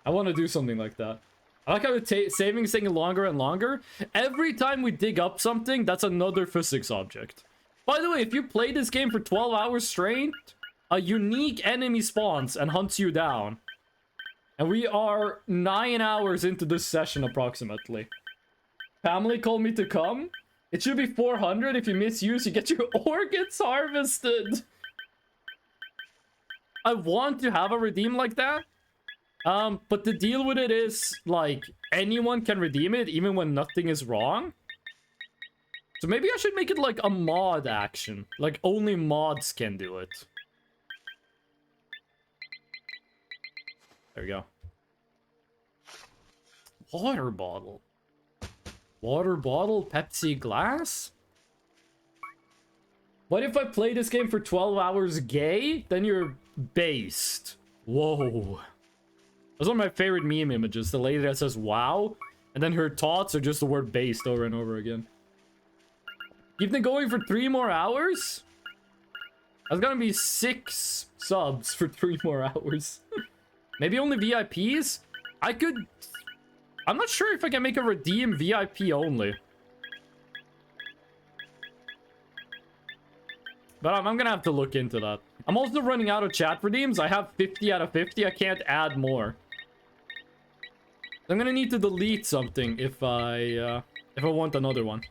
I want to do something like that. I like how the saving is taking longer and longer. Every time we dig up something, that's another physics object. By the way, if you play this game for 12 hours straight, a unique enemy spawns and hunts you down. And we are 9 hours into this session, approximately. Family called me to come. It should be 400. If you misuse, you get your organs harvested. I want to have a redeem like that. But the deal with it is, like, anyone can redeem it, even when nothing is wrong. So maybe I should make it like a mod action. Like, only mods can do it. There we go. Water bottle. Water bottle, Pepsi glass? What if I play this game for 12 hours gay? Then you're based. Whoa. That's one of my favorite meme images. The lady that says wow, and then her thoughts are just the word based over and over again. Keep them going for 3 more hours? That's gonna be 6 subs for 3 more hours. Maybe only VIPs? I'm not sure if I can make a redeem VIP only. But I'm gonna have to look into that. I'm also running out of chat redeems. I have 50 out of 50. I can't add more. I'm gonna need to delete something if I want another one.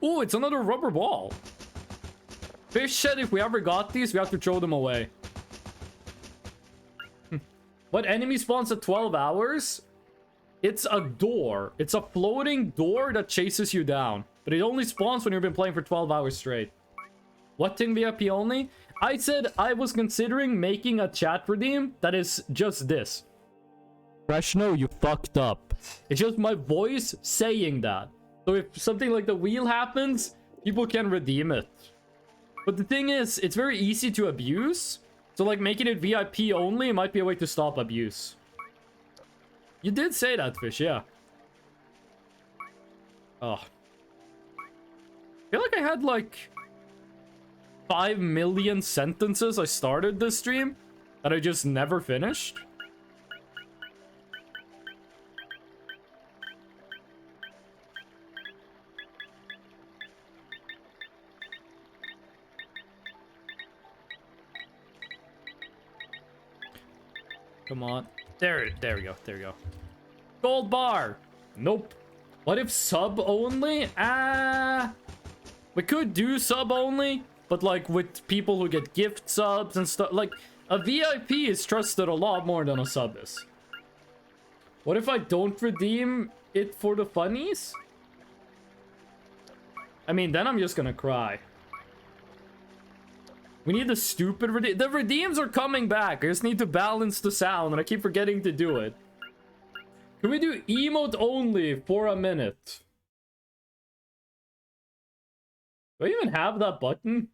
Oh, it's another rubber ball. Fish said if we ever got these, we have to throw them away. What enemy spawns at 12 hours? It's a door. It's a floating door that chases you down. But it only spawns when you've been playing for 12 hours straight. What thing VIP only? I said I was considering making a chat redeem that is just this. Freshno, you fucked up. It's just my voice saying that. So if something like the wheel happens, people can redeem it. But the thing is, it's very easy to abuse. So like making it VIP only might be a way to stop abuse. You did say that, Fish, yeah. Oh. I feel like I had like 5 million sentences I started this stream that I just never finished. Come on. There we go. There we go. Gold bar. Nope. What if sub only? We could do sub only, but like with people who get gift subs and stuff. Like a VIP is trusted a lot more than a sub is. What if I don't redeem it for the funnies? I mean, then I'm just gonna cry. We need the stupid redeem. The redeems are coming back. I just need to balance the sound, and I keep forgetting to do it. Can we do emote only for a minute? Do I even have that button?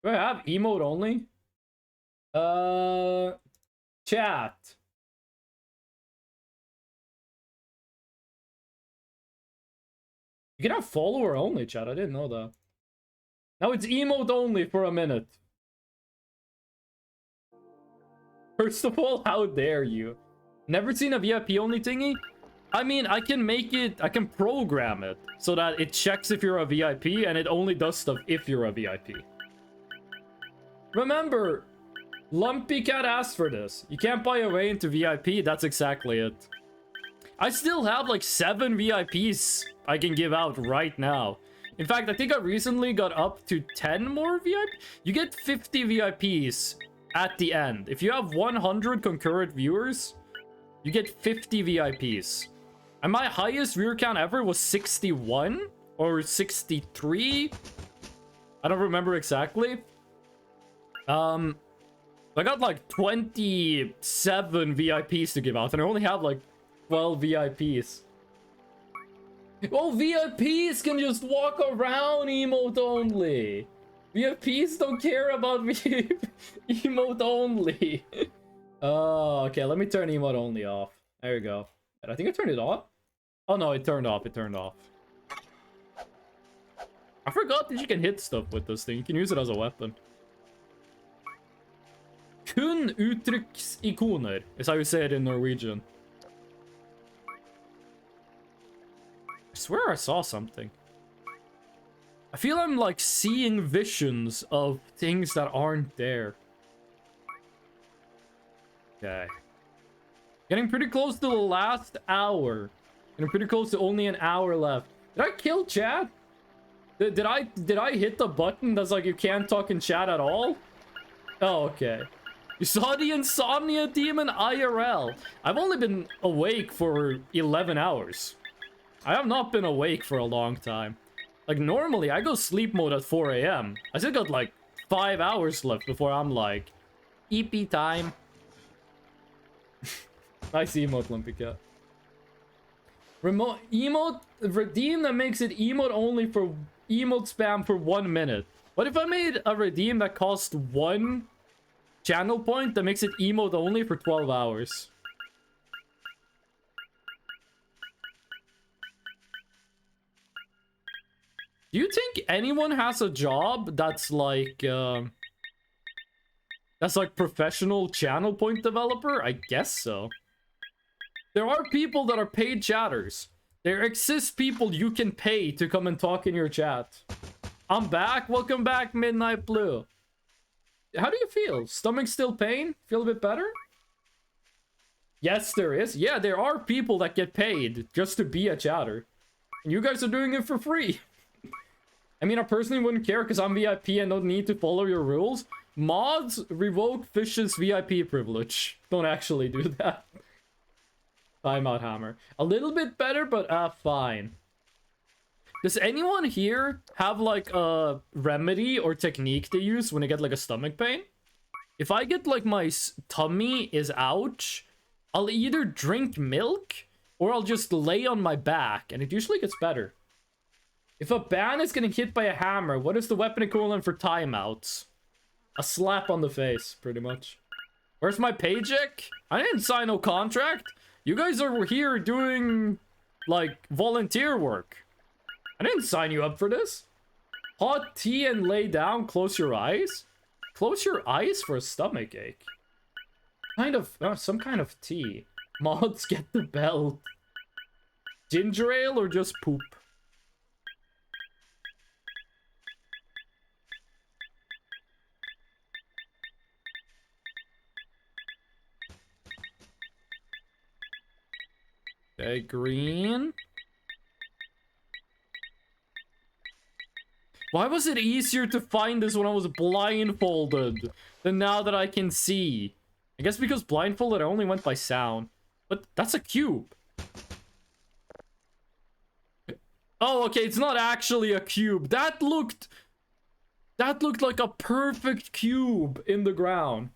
Do I have emote only? Chat. You can have follower only, chat. I didn't know that. Now it's emote only for a minute. First of all, how dare you? Never seen a VIP only thingy? I mean, I can make it, I can program it so that it checks if you're a VIP and it only does stuff if you're a VIP. Remember, Lumpy Cat asked for this. You can't buy your way into VIP, that's exactly it. I still have like 7 VIPs I can give out right now. In fact, I think I recently got up to 10 more VIP. You get 50 VIPs at the end. If you have 100 concurrent viewers, you get 50 VIPs. And my highest viewer count ever was 61 or 63. I don't remember exactly. I got like 27 VIPs to give out, and I only have like 12 VIPs. Well, VIPs can just walk around emote only. VIPs don't care about emote only. Oh, okay, let me turn emote only off. There you go. I think I turned it off. Oh no, it turned off. It turned off. I forgot that you can hit stuff with this thing. You can use it as a weapon. Kun uttrykksikoner is how you say it in Norwegian. I swear I saw something. I feel I'm like seeing visions of things that aren't there. Okay. Getting pretty close to the last hour. Getting pretty close to only an hour left. Did I kill chat? Did I hit the button that's like you can't talk in chat at all? Oh, okay. You saw the insomnia demon IRL. I've only been awake for 11 hours. I have not been awake for a long time. Like, normally, I go sleep mode at 4 AM. I still got, like, 5 hours left before I'm, like, EP time. Nice emote, Lumpy Cat. Remote emote redeem that makes it emote only for emote spam for 1 minute. What if I made a redeem that cost 1 channel point that makes it emote only for 12 hours. Do you think anyone has a job that's like professional channel point developer? I guess so. There are people that are paid chatters. There exist people you can pay to come and talk in your chat. I'm back. Welcome back, Midnight Blue. How do you feel? Stomach still pain? Feel a bit better? Yes, there is. Yeah, there are people that get paid just to be a chatter. And you guys are doing it for free. I mean, I personally wouldn't care because I'm VIP and don't need to follow your rules. Mods revoke Fish's VIP privilege. Don't actually do that. Timeout Hammer. A little bit better, but fine. Does anyone here have like a remedy or technique they use when they get like a stomach pain? If I get like my tummy is ouch, I'll either drink milk or I'll just lay on my back and it usually gets better. If a ban is getting hit by a hammer, what is the weapon equivalent for timeouts? A slap on the face, pretty much. Where's my paycheck? I didn't sign no contract. You guys are here doing, like, volunteer work. I didn't sign you up for this. Hot tea and lay down, close your eyes? Close your eyes for a stomach ache. Some kind of tea. Mods get the belt. Ginger ale or just poop? Okay, green. Why was it easier to find this when I was blindfolded than now that I can see? I guess because blindfolded I only went by sound. But that's a cube. Oh, okay, it's not actually a cube. That looked like a perfect cube in the ground.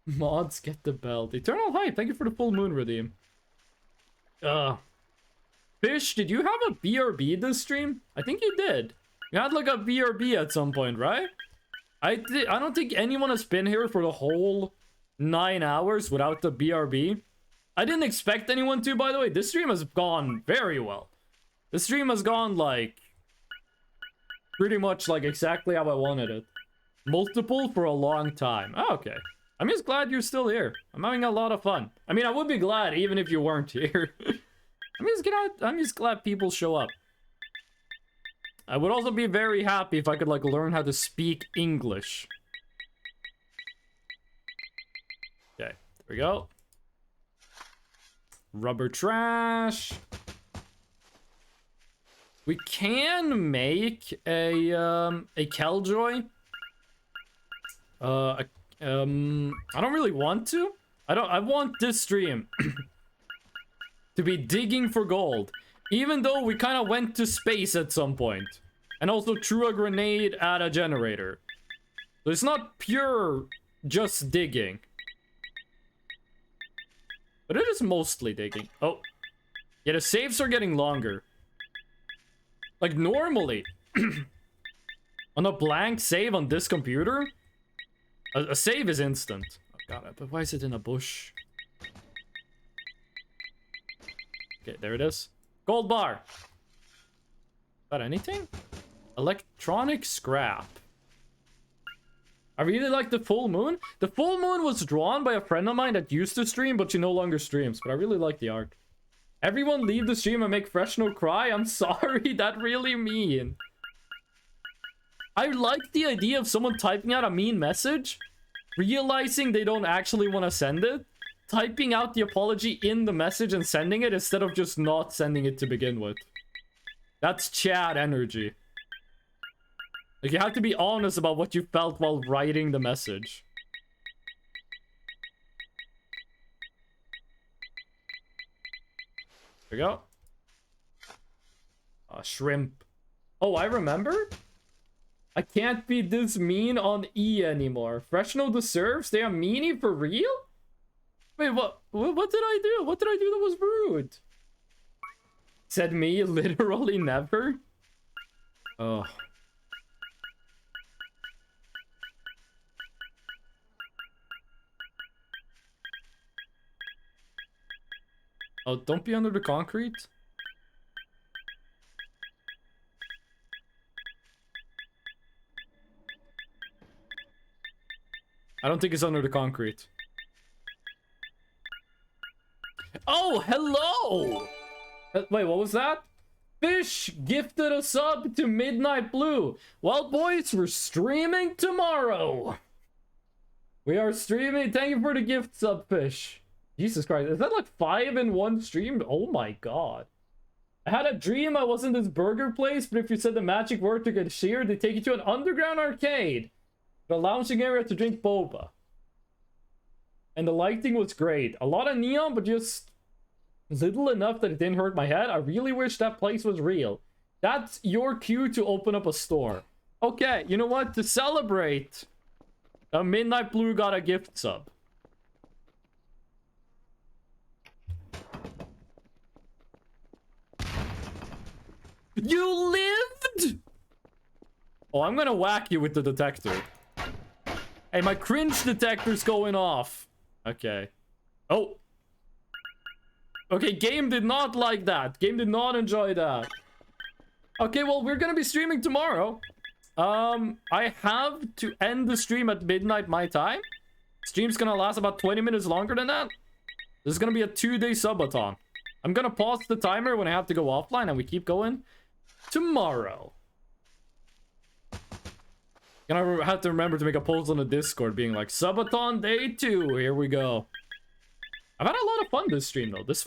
Mods get the belt. Eternal Hype, thank you for the full moon redeem. Fish, did you have a BRB this stream? I think you did. You had like a BRB at some point, right? I don't think anyone has been here for the whole 9 hours without the BRB. I didn't expect anyone to, by the way. This stream has gone very well. This stream has gone like pretty much like exactly how I wanted it. Multiple for a long time. Oh, okay. I'm just glad you're still here. I'm having a lot of fun. I mean, I would be glad even if you weren't here. I'm just glad people show up. I would also be very happy if I could like learn how to speak English. Okay, there we go. Rubber trash. We can make a Killjoy. I don't really want to. I want this stream to be digging for gold. Even though we kind of went to space at some point. And also threw a grenade at a generator. So it's not pure just digging. But it is mostly digging. Oh. Yeah, the saves are getting longer. Like normally. On a blank save on this computer. A save is instant. Oh god, but why is it in a bush? Okay, there it is. Gold bar. Got anything? Electronic scrap. I really like the full moon. The full moon was drawn by a friend of mine that used to stream, but she no longer streams. But I really like the art. Everyone leave the stream and make Fresno cry. I'm sorry, that really mean. I like the idea of someone typing out a mean message, realizing they don't actually want to send it, typing out the apology in the message and sending it instead of just not sending it to begin with. That's chat energy. Like, you have to be honest about what you felt while writing the message. There we go. Shrimp. Oh, I remember? I can't be this mean on E anymore. Fresno deserves? They are meanie for real? Wait, what did I do? What did I do that was rude? Said me, literally never? Oh. Oh, don't be under the concrete. I don't think it's under the concrete. Oh, hello! Wait, what was that? Fish gifted a sub to Midnight Blue. Well, boys, we're streaming tomorrow. We are streaming. Thank you for the gift sub, Fish. Jesus Christ, is that like 5 in one stream? Oh my god. I had a dream I was in this burger place, but if you said the magic word to get sheared, they take you to an underground arcade. The lounging area to drink boba. And the lighting was great. A lot of neon, but just little enough that it didn't hurt my head. I really wish that place was real. That's your cue to open up a store. Okay, you know what? To celebrate, Midnight Blue got a gift sub. You lived? Oh, I'm gonna whack you with the detector. Hey, my cringe detector's going off. Okay. Oh. Okay, game did not like that. Game did not enjoy that. Okay, well, we're gonna be streaming tomorrow. I have to end the stream at midnight my time. Stream's gonna last about 20 minutes longer than that. This is gonna be a 2-day subathon. I'm gonna pause the timer when I have to go offline and we keep going tomorrow. Gonna have to remember to make a post on the Discord being like, Subathon Day 2, here we go. I've had a lot of fun this stream though. This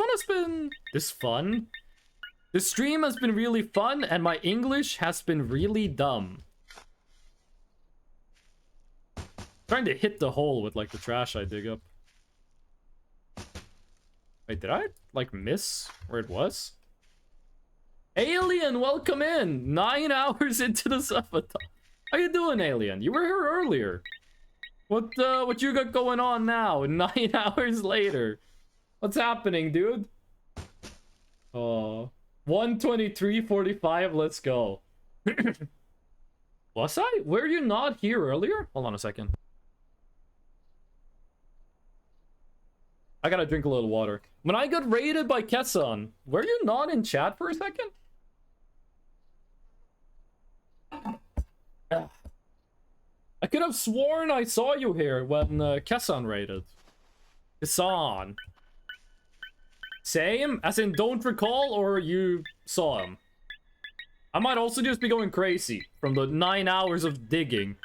stream has been really fun and my English has been really dumb. Trying to hit the hole with like the trash I dig up. Wait, did I like miss where it was? Alien, welcome in! 9 hours into the subathon. How you doing, Alien? You were here earlier. What you got going on now? 9 hours later. What's happening, dude? Oh, 1:23:45. Let's go. Was I? Were you not here earlier? Hold on a second. I gotta drink a little water. When I got raided by Kesson, were you not in chat for a second? I could have sworn I saw you here when Kesson raided. Kesson. Same? As in don't recall or you saw him? I might also just be going crazy from the 9 hours of digging.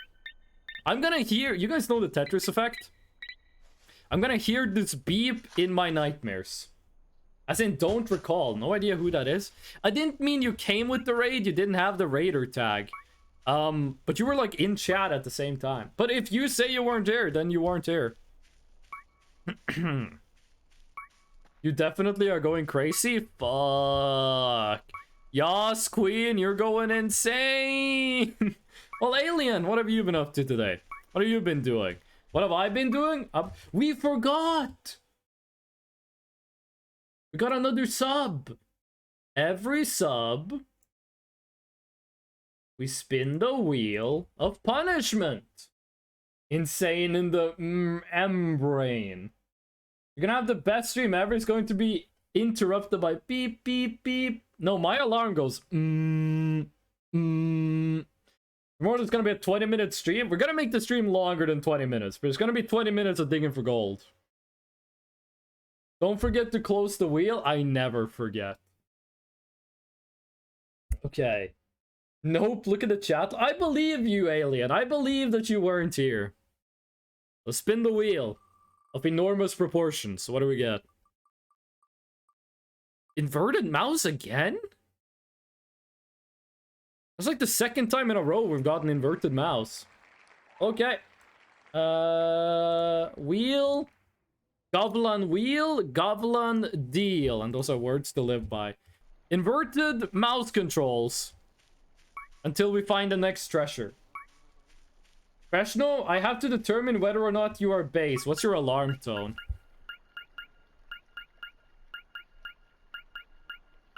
I'm gonna hear... You guys know the Tetris effect? I'm gonna hear this beep in my nightmares. As in don't recall. No idea who that is. I didn't mean you came with the raid. You didn't have the raider tag. But you were like in chat at the same time. But if you say you weren't here, then you weren't here. You definitely are going crazy? Fuck. Yas, Queen, you're going insane. Well, Alien, what have you been up to today? What have you been doing? What have I been doing? We forgot. We got another sub. Every sub, we spin the wheel of punishment. Insane in the brain. You're gonna have the best stream ever. It's going to be interrupted by beep, beep, beep. No, my alarm goes Tomorrow it's gonna be a 20-minute stream. We're gonna make the stream longer than 20 minutes, but it's gonna be 20 minutes of digging for gold. Don't forget to close the wheel. I never forget. Okay. Nope, look at the chat. I believe you, Alien. I believe that you weren't here. Let's spin the wheel of enormous proportions. What do we get? Inverted mouse again? That's like the second time in a row we've got an inverted mouse. Okay. Wheel. Goblin deal. And those are words to live by. Inverted mouse controls. Until we find the next treasure. Professional, I have to determine whether or not you are base. What's your alarm tone?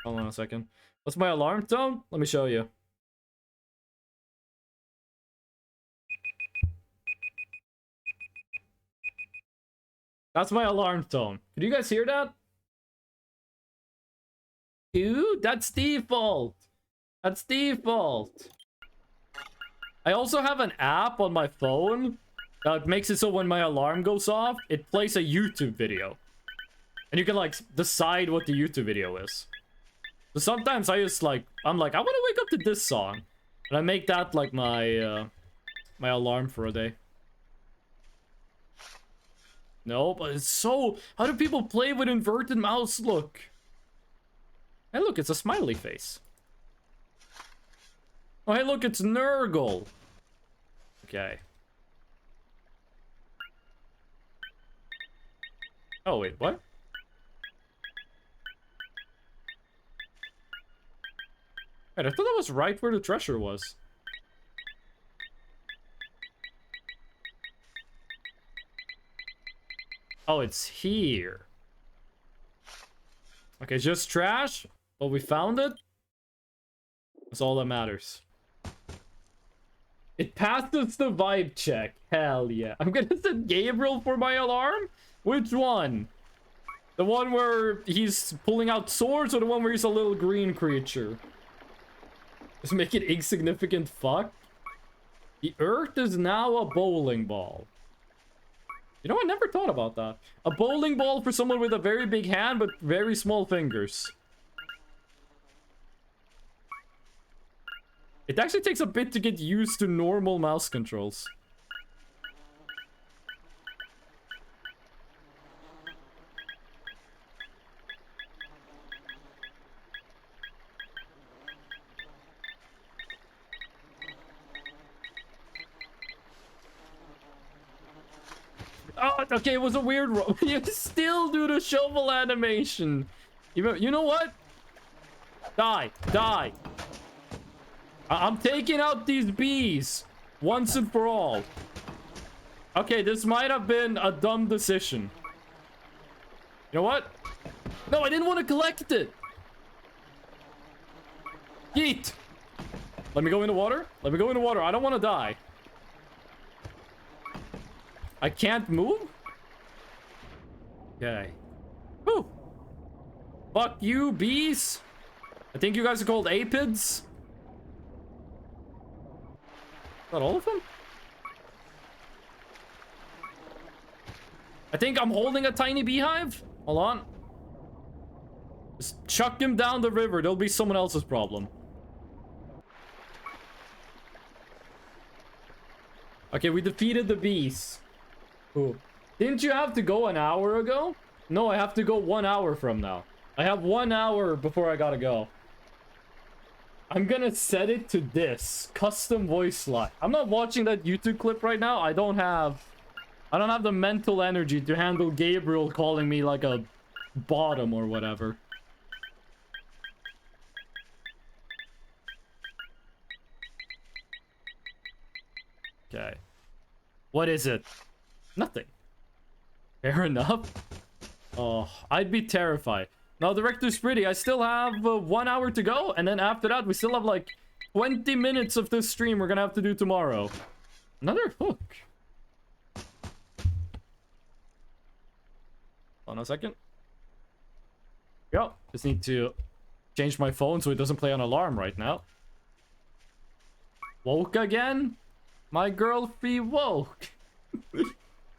Hold on a second. What's my alarm tone? Let me show you. That's my alarm tone. Can you guys hear that? Dude, that's default. That's default. I also have an app on my phone that makes it so when my alarm goes off, it plays a YouTube video. And you can, like, decide what the YouTube video is. So sometimes I just, like, I'm like, I want to wake up to this song. And I make that, like, my alarm for a day. No, but it's so... How do people play with inverted mouse? Look. Hey, look, it's a smiley face. Oh, hey, look, it's Nurgle. Okay. Oh, wait, what? Wait, I thought that was right where the treasure was. Oh, it's here. Okay, just trash, but we found it. That's all that matters. It passes the vibe check. Hell yeah. I'm gonna set Gabriel for my alarm? Which one? The one where he's pulling out swords or the one where he's a little green creature? Just make it insignificant fuck. The earth is now a bowling ball. You know, I never thought about that. A bowling ball for someone with a very big hand but very small fingers. It actually takes a bit to get used to normal mouse controls. Oh, okay, it was a weird roll. You still do the shovel animation. You know what? Die. Die. I'm taking out these bees once and for all. Okay, this might have been a dumb decision. You know what? No, I didn't want to collect it. Yeet. Let me go in the water. Let me go in the water. I don't want to die. I can't move? Okay. Whew. Fuck you, bees. I think you guys are called apids. Is that all of them? I think I'm holding a tiny beehive. Hold on. Just chuck him down the river. There'll be someone else's problem. Okay, we defeated the bees. Ooh. Didn't you have to go an hour ago? No, I have to go 1 hour from now. I have 1 hour before I gotta go. I'm gonna set it to this. Custom voice line. I'm not watching that YouTube clip right now. I don't have the mental energy to handle Gabriel calling me like a bottom or whatever. Okay. What is it? Nothing. Fair enough. Oh, I'd be terrified. Now, Director's pretty. I still have 1 hour to go. And then after that, we still have like 20 minutes of this stream we're gonna have to do tomorrow. Another hook. Hold on a second. Yep. Just need to change my phone so it doesn't play an alarm right now. Woke again? My girlfriend woke.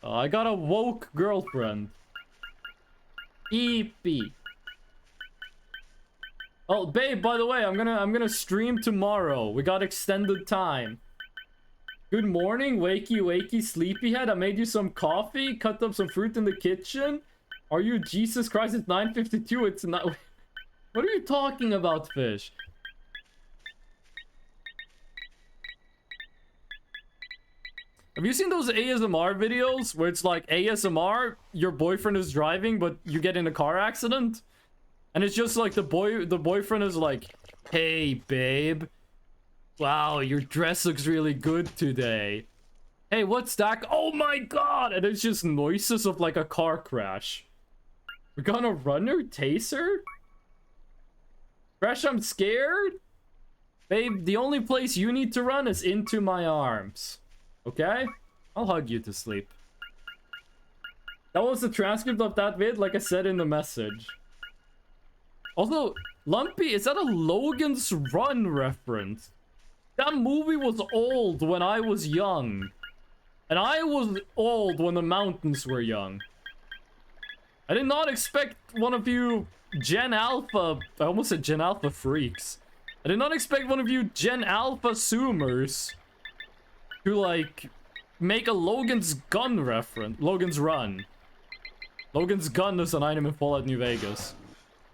I got a woke girlfriend. Eepy. Oh, babe, by the way, I'm gonna stream tomorrow. We got extended time. Good morning, wakey wakey sleepyhead. I made you some coffee, cut up some fruit in the kitchen. Are you Jesus Christ? It's 9:52. It's not. What are you talking about, fish? Have you seen those ASMR videos where it's like ASMR, your boyfriend is driving, but you get in a car accident? And it's just like the boyfriend is like, hey, babe. Wow, your dress looks really good today. Hey, what's that? Oh my god! And it's just noises of like a car crash. We're gonna run her? Taser? Crash, I'm scared? Babe, the only place you need to run is into my arms. Okay? I'll hug you to sleep. That was the transcript of that vid, like I said in the message. Also, Lumpy, is that a Logan's Run reference? That movie was old when I was young. And I was old when the mountains were young. I did not expect one of you Gen Alpha... I almost said Gen Alpha freaks. I did not expect one of you Gen Alpha Zoomers to, like, make a Logan's Gun reference. Logan's Run. Logan's Gun is an item in Fallout New Vegas.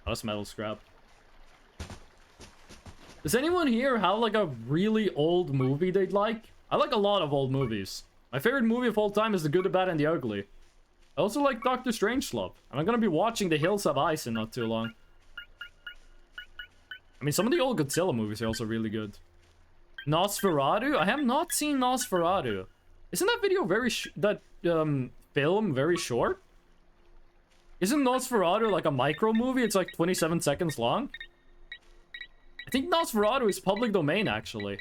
Oh, that's metal scrap. Does anyone here have, like, a really old movie they'd like? I like a lot of old movies. My favorite movie of all time is The Good, the Bad, and the Ugly. I also like Dr. Strangelove. And I'm gonna be watching The Hills Have Eyes in not too long. I mean, some of the old Godzilla movies are also really good. Nosferatu? I have not seen Nosferatu. Isn't that video very film very short? Isn't Nosferatu like a micro movie? It's like 27 seconds long? I think Nosferatu is public domain, actually.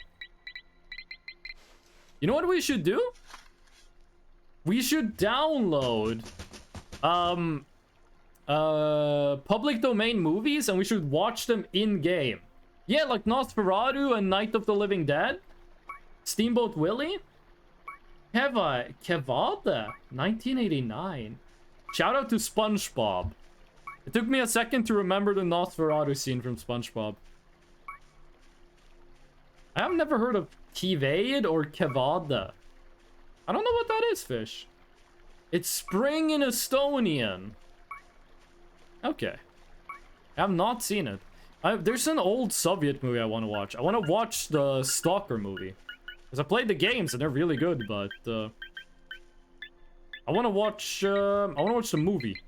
You know what we should do? We should download public domain movies and we should watch them in-game. Yeah, like Nosferatu and Night of the Living Dead. Steamboat Willie. Kevada, 1989. Shout out to SpongeBob. It took me a second to remember the Nosferatu scene from SpongeBob. I have never heard of Kivade or Kevada. I don't know what that is, fish. It's spring in Estonian. Okay. I have not seen it. There's an old Soviet movie I want to watch. I want to watch the Stalker movie. Because I played the games and they're really good, but... I want to watch the movie.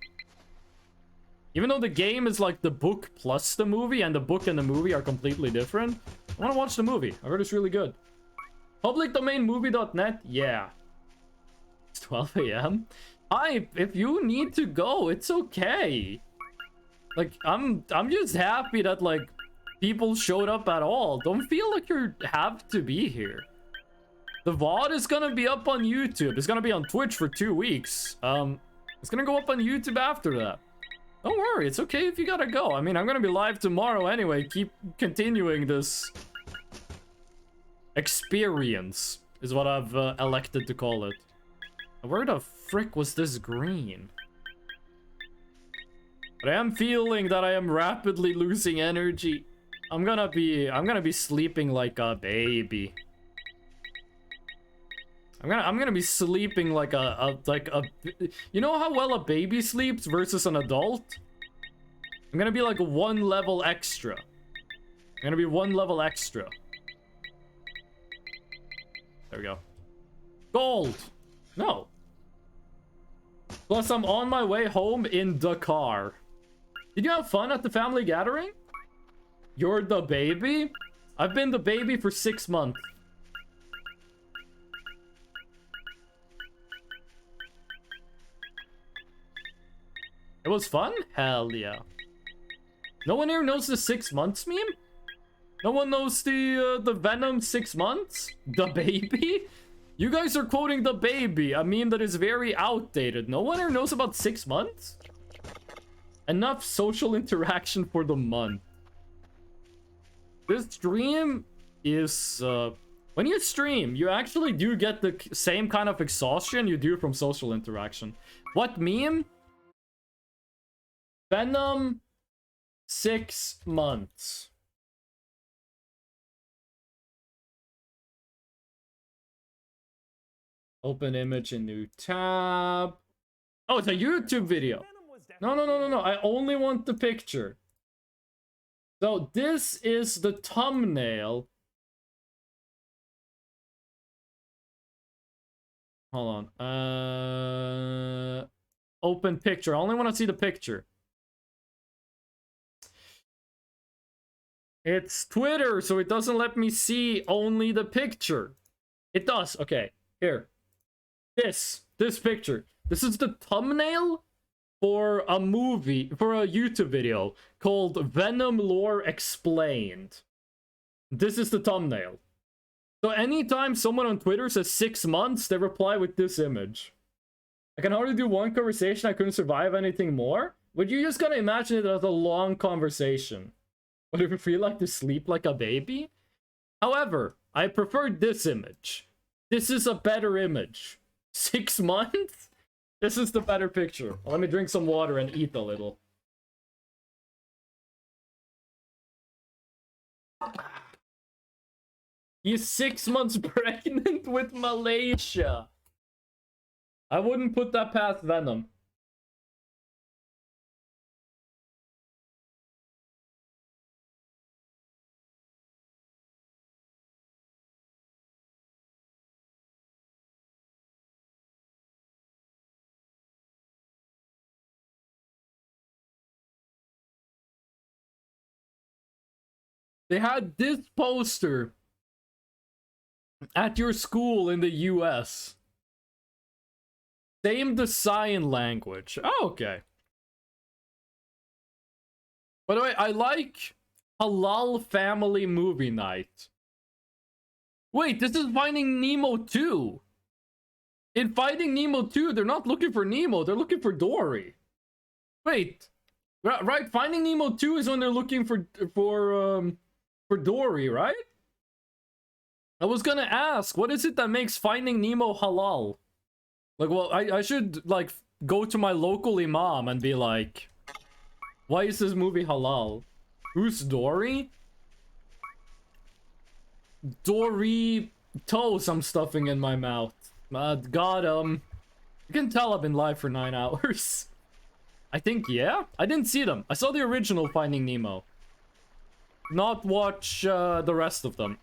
Even though the game is like the book plus the movie, and the book and the movie are completely different, I want to watch the movie. I heard it's really good. Publicdomainmovie.net? Yeah. It's 12 a.m. Hi, if you need to go, it's okay. Like, I'm just happy that, like, people showed up at all. Don't feel like you have to be here. The VOD is gonna be up on YouTube. It's gonna be on Twitch for 2 weeks. It's gonna go up on YouTube after that. Don't worry, it's okay if you gotta go. I mean, I'm gonna be live tomorrow anyway. Keep continuing this experience, is what I've elected to call it. Where the frick was this green? But I am feeling that I am rapidly losing energy. I'm gonna be sleeping like a baby. I'm gonna be sleeping like you know how well a baby sleeps versus an adult? I'm gonna be like 1 level extra. I'm gonna be 1 level extra. There we go. Gold! No. Plus, I'm on my way home in the car. Did you have fun at the family gathering? You're the baby? I've been the baby for 6 months. It was fun? Hell yeah. No one here knows the 6 months meme? No one knows the Venom 6 months? The baby? You guys are quoting the baby, a meme that is very outdated. No one here knows about 6 months? Enough social interaction for the month. This stream is, when you stream, you actually do get the same kind of exhaustion you do from social interaction. What meme? Venom 6 months. Open image in new tab. Oh, it's a YouTube video. No. I only want the picture. So this is the thumbnail. Hold on. Open picture. I only want to see the picture. It's Twitter, so it doesn't let me see only the picture. It does. Okay, here. This picture. This is the thumbnail for a movie, for a YouTube video called Venom Lore Explained. This is the thumbnail. So anytime someone on Twitter says 6 months, they reply with this image. I can hardly do one conversation. I couldn't survive anything more. Would you just gonna imagine it as a long conversation? Would it feel like to sleep like a baby? However, I prefer this image. This is a better image. 6 months? This is the better picture. Let me drink some water and eat a little. He's 6 months pregnant with Malaysia. I wouldn't put that past Venom. They had this poster at your school in the US. Same design language. Oh, okay. By the way, I like Halal Family Movie Night. Wait, this is Finding Nemo 2. In Finding Nemo 2, they're not looking for Nemo, they're looking for Dory. Wait. Right, Finding Nemo 2 is when they're looking for Dory, right? I was gonna ask, what is it that makes Finding Nemo halal? Like, well, I should, like, go to my local imam and be like, why is this movie halal? Who's Dory? Doritos I'm stuffing in my mouth. God, you can tell I've been live for 9 hours. I think, yeah? I didn't see them. I saw the original Finding Nemo. Not watch the rest of them.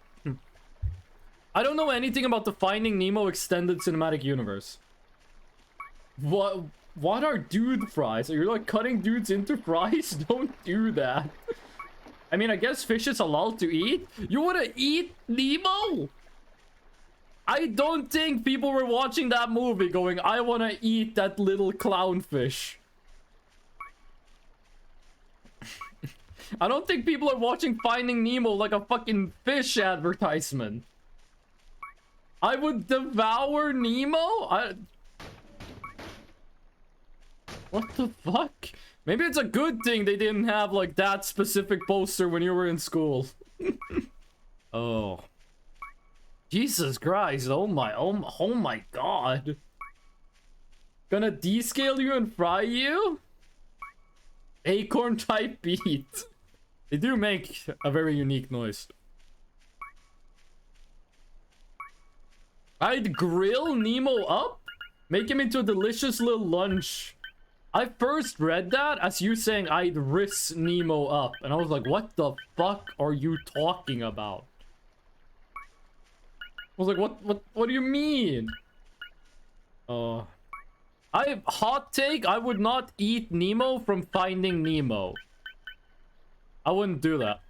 I don't know anything about the Finding Nemo extended cinematic universe. What are dude fries? Are you like cutting dudes into fries? Don't do that. I mean, I guess fish is allowed to eat. You wanna eat Nemo? I don't think people were watching that movie going, I wanna eat that little clownfish. I don't think people are watching Finding Nemo like a fucking fish advertisement. I would devour Nemo? What the fuck? Maybe it's a good thing they didn't have like that specific poster when you were in school. Oh. Jesus Christ, oh my god. Gonna descale you and fry you? Acorn type beat. They do make a very unique noise. I'd grill Nemo up? Make him into a delicious little lunch. I first read that as you saying I'd risk Nemo up. And I was like, what the fuck are you talking about? I was like, what do you mean? Hot take, I would not eat Nemo from Finding Nemo. I wouldn't do that.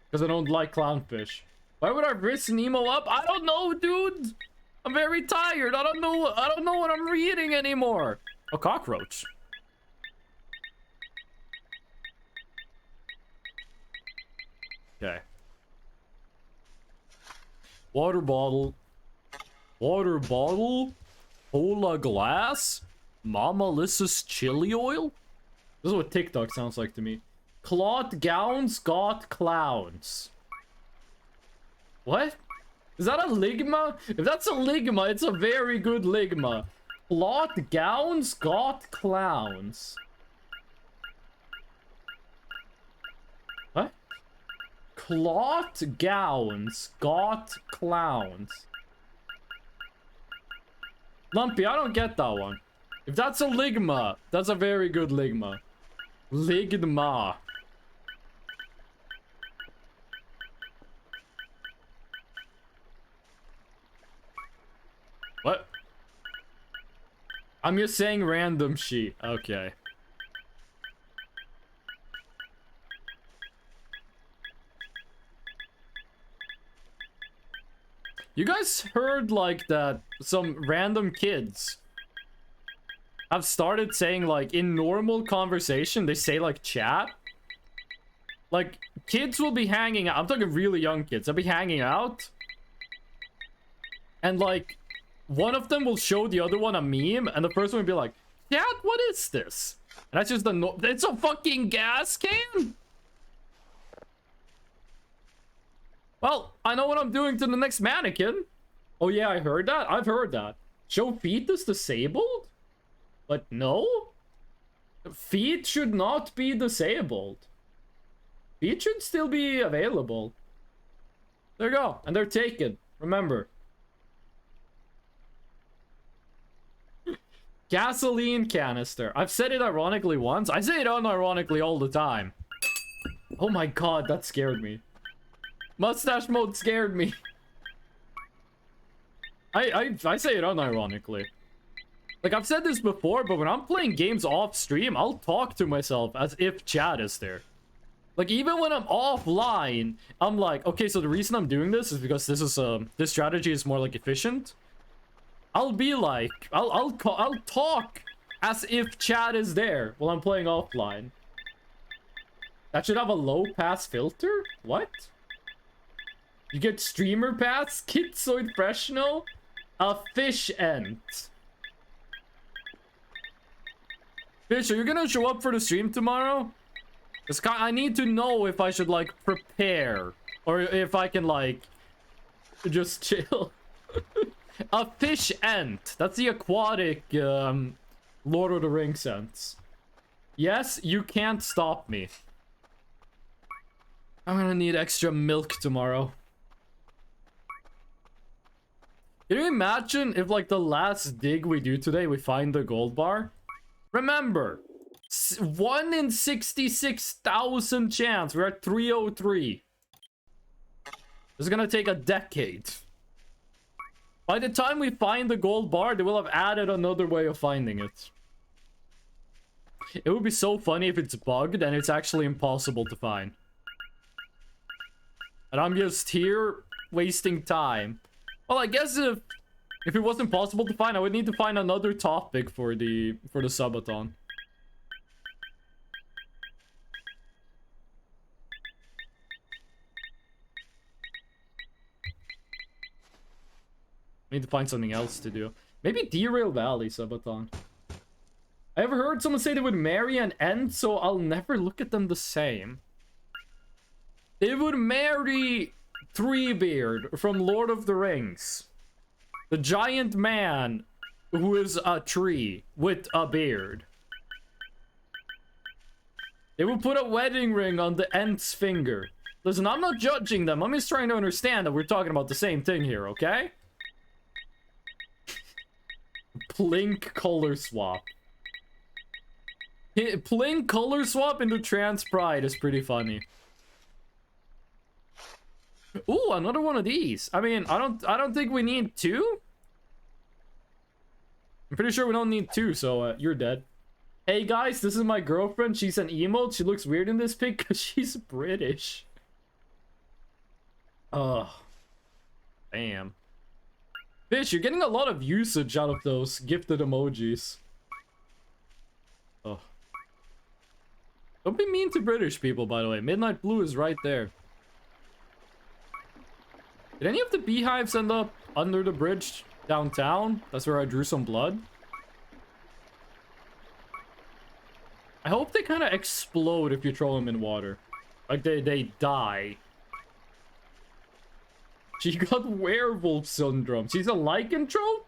Because I don't like clownfish. Why would I risk Nemo up? I don't know, dude. I'm very tired. I don't know what I'm reading anymore. A cockroach. Okay. Water bottle. Water bottle. Cola glass. Mama Lissa's chili oil. This is what TikTok sounds like to me. Cloth gowns got clowns. What? Is that a ligma? If that's a ligma, it's a very good ligma. Cloth gowns got clowns. What? Cloth gowns got clowns. Lumpy, I don't get that one. If that's a ligma, that's a very good ligma. Ligma. What? I'm just saying random sheet. Okay. You guys heard like that some random kids have started saying like in normal conversation they say like chat? Like kids will be hanging out. I'm talking really young kids. They'll be hanging out. And like one of them will show the other one a meme, and the first one will be like, Dad, what is this? And that's just the no— it's a fucking gas can? Well, I know what I'm doing to the next mannequin. Oh yeah, I heard that. I've heard that. Show feet is disabled? But no. Feet should not be disabled. Feet should still be available. There you go. And they're taken. Remember. Gasoline canister. I've said it ironically once. I say it unironically all the time. Oh my god, that scared me. Mustache mode scared me. I say it unironically. Like, I've said this before, but when I'm playing games off stream, I'll talk to myself as if chat is there. Like, even when I'm offline, I'm like, okay, so the reason I'm doing this is because this is this strategy is more like efficient. I'll be like, I'll talk as if chat is there while I'm playing offline. That should have a low pass filter? What? You get streamer pass, Kitsoid Freshnel, a fish ent. Fish, are you gonna show up for the stream tomorrow? Cause I need to know if I should like prepare or if I can like just chill. A fish ent. That's the aquatic Lord of the Rings sense. Yes, you can't stop me. I'm gonna need extra milk tomorrow. Can you imagine if like the last dig we do today we find the gold bar? Remember, 1 in 66,000 chance. We're at 303. This is gonna take a decade. By the time we find the gold bar, they will have added another way of finding it. It would be so funny if it's bugged and it's actually impossible to find. And I'm just here wasting time. Well, I guess if it wasn't possible to find, I would need to find another topic for the subathon. Need to find something else to do. Maybe Derail Valley subathon. I ever heard someone say they would marry an ent, so I'll never look at them the same. They would marry Treebeard from Lord of the Rings. The giant man who is a tree with a beard. They will put a wedding ring on the ent's finger. Listen, I'm not judging them. I'm just trying to understand that we're talking about the same thing here, okay? Plink color swap. Plink color swap into Trans Pride is pretty funny. Ooh, another one of these. I mean, I don't think we need two. I'm pretty sure we don't need two, so you're dead. Hey guys, this is my girlfriend. She's an emote. She looks weird in this pic because she's British. Ugh. Damn. Fish, you're getting a lot of usage out of those gifted emojis. Oh. Don't be mean to British people, by the way. Midnight Blue is right there. Did any of the beehives end up under the bridge downtown? That's where I drew some blood. I hope they kind of explode if you throw them in water. Like they die. She got werewolf syndrome. She's a lycanthrope?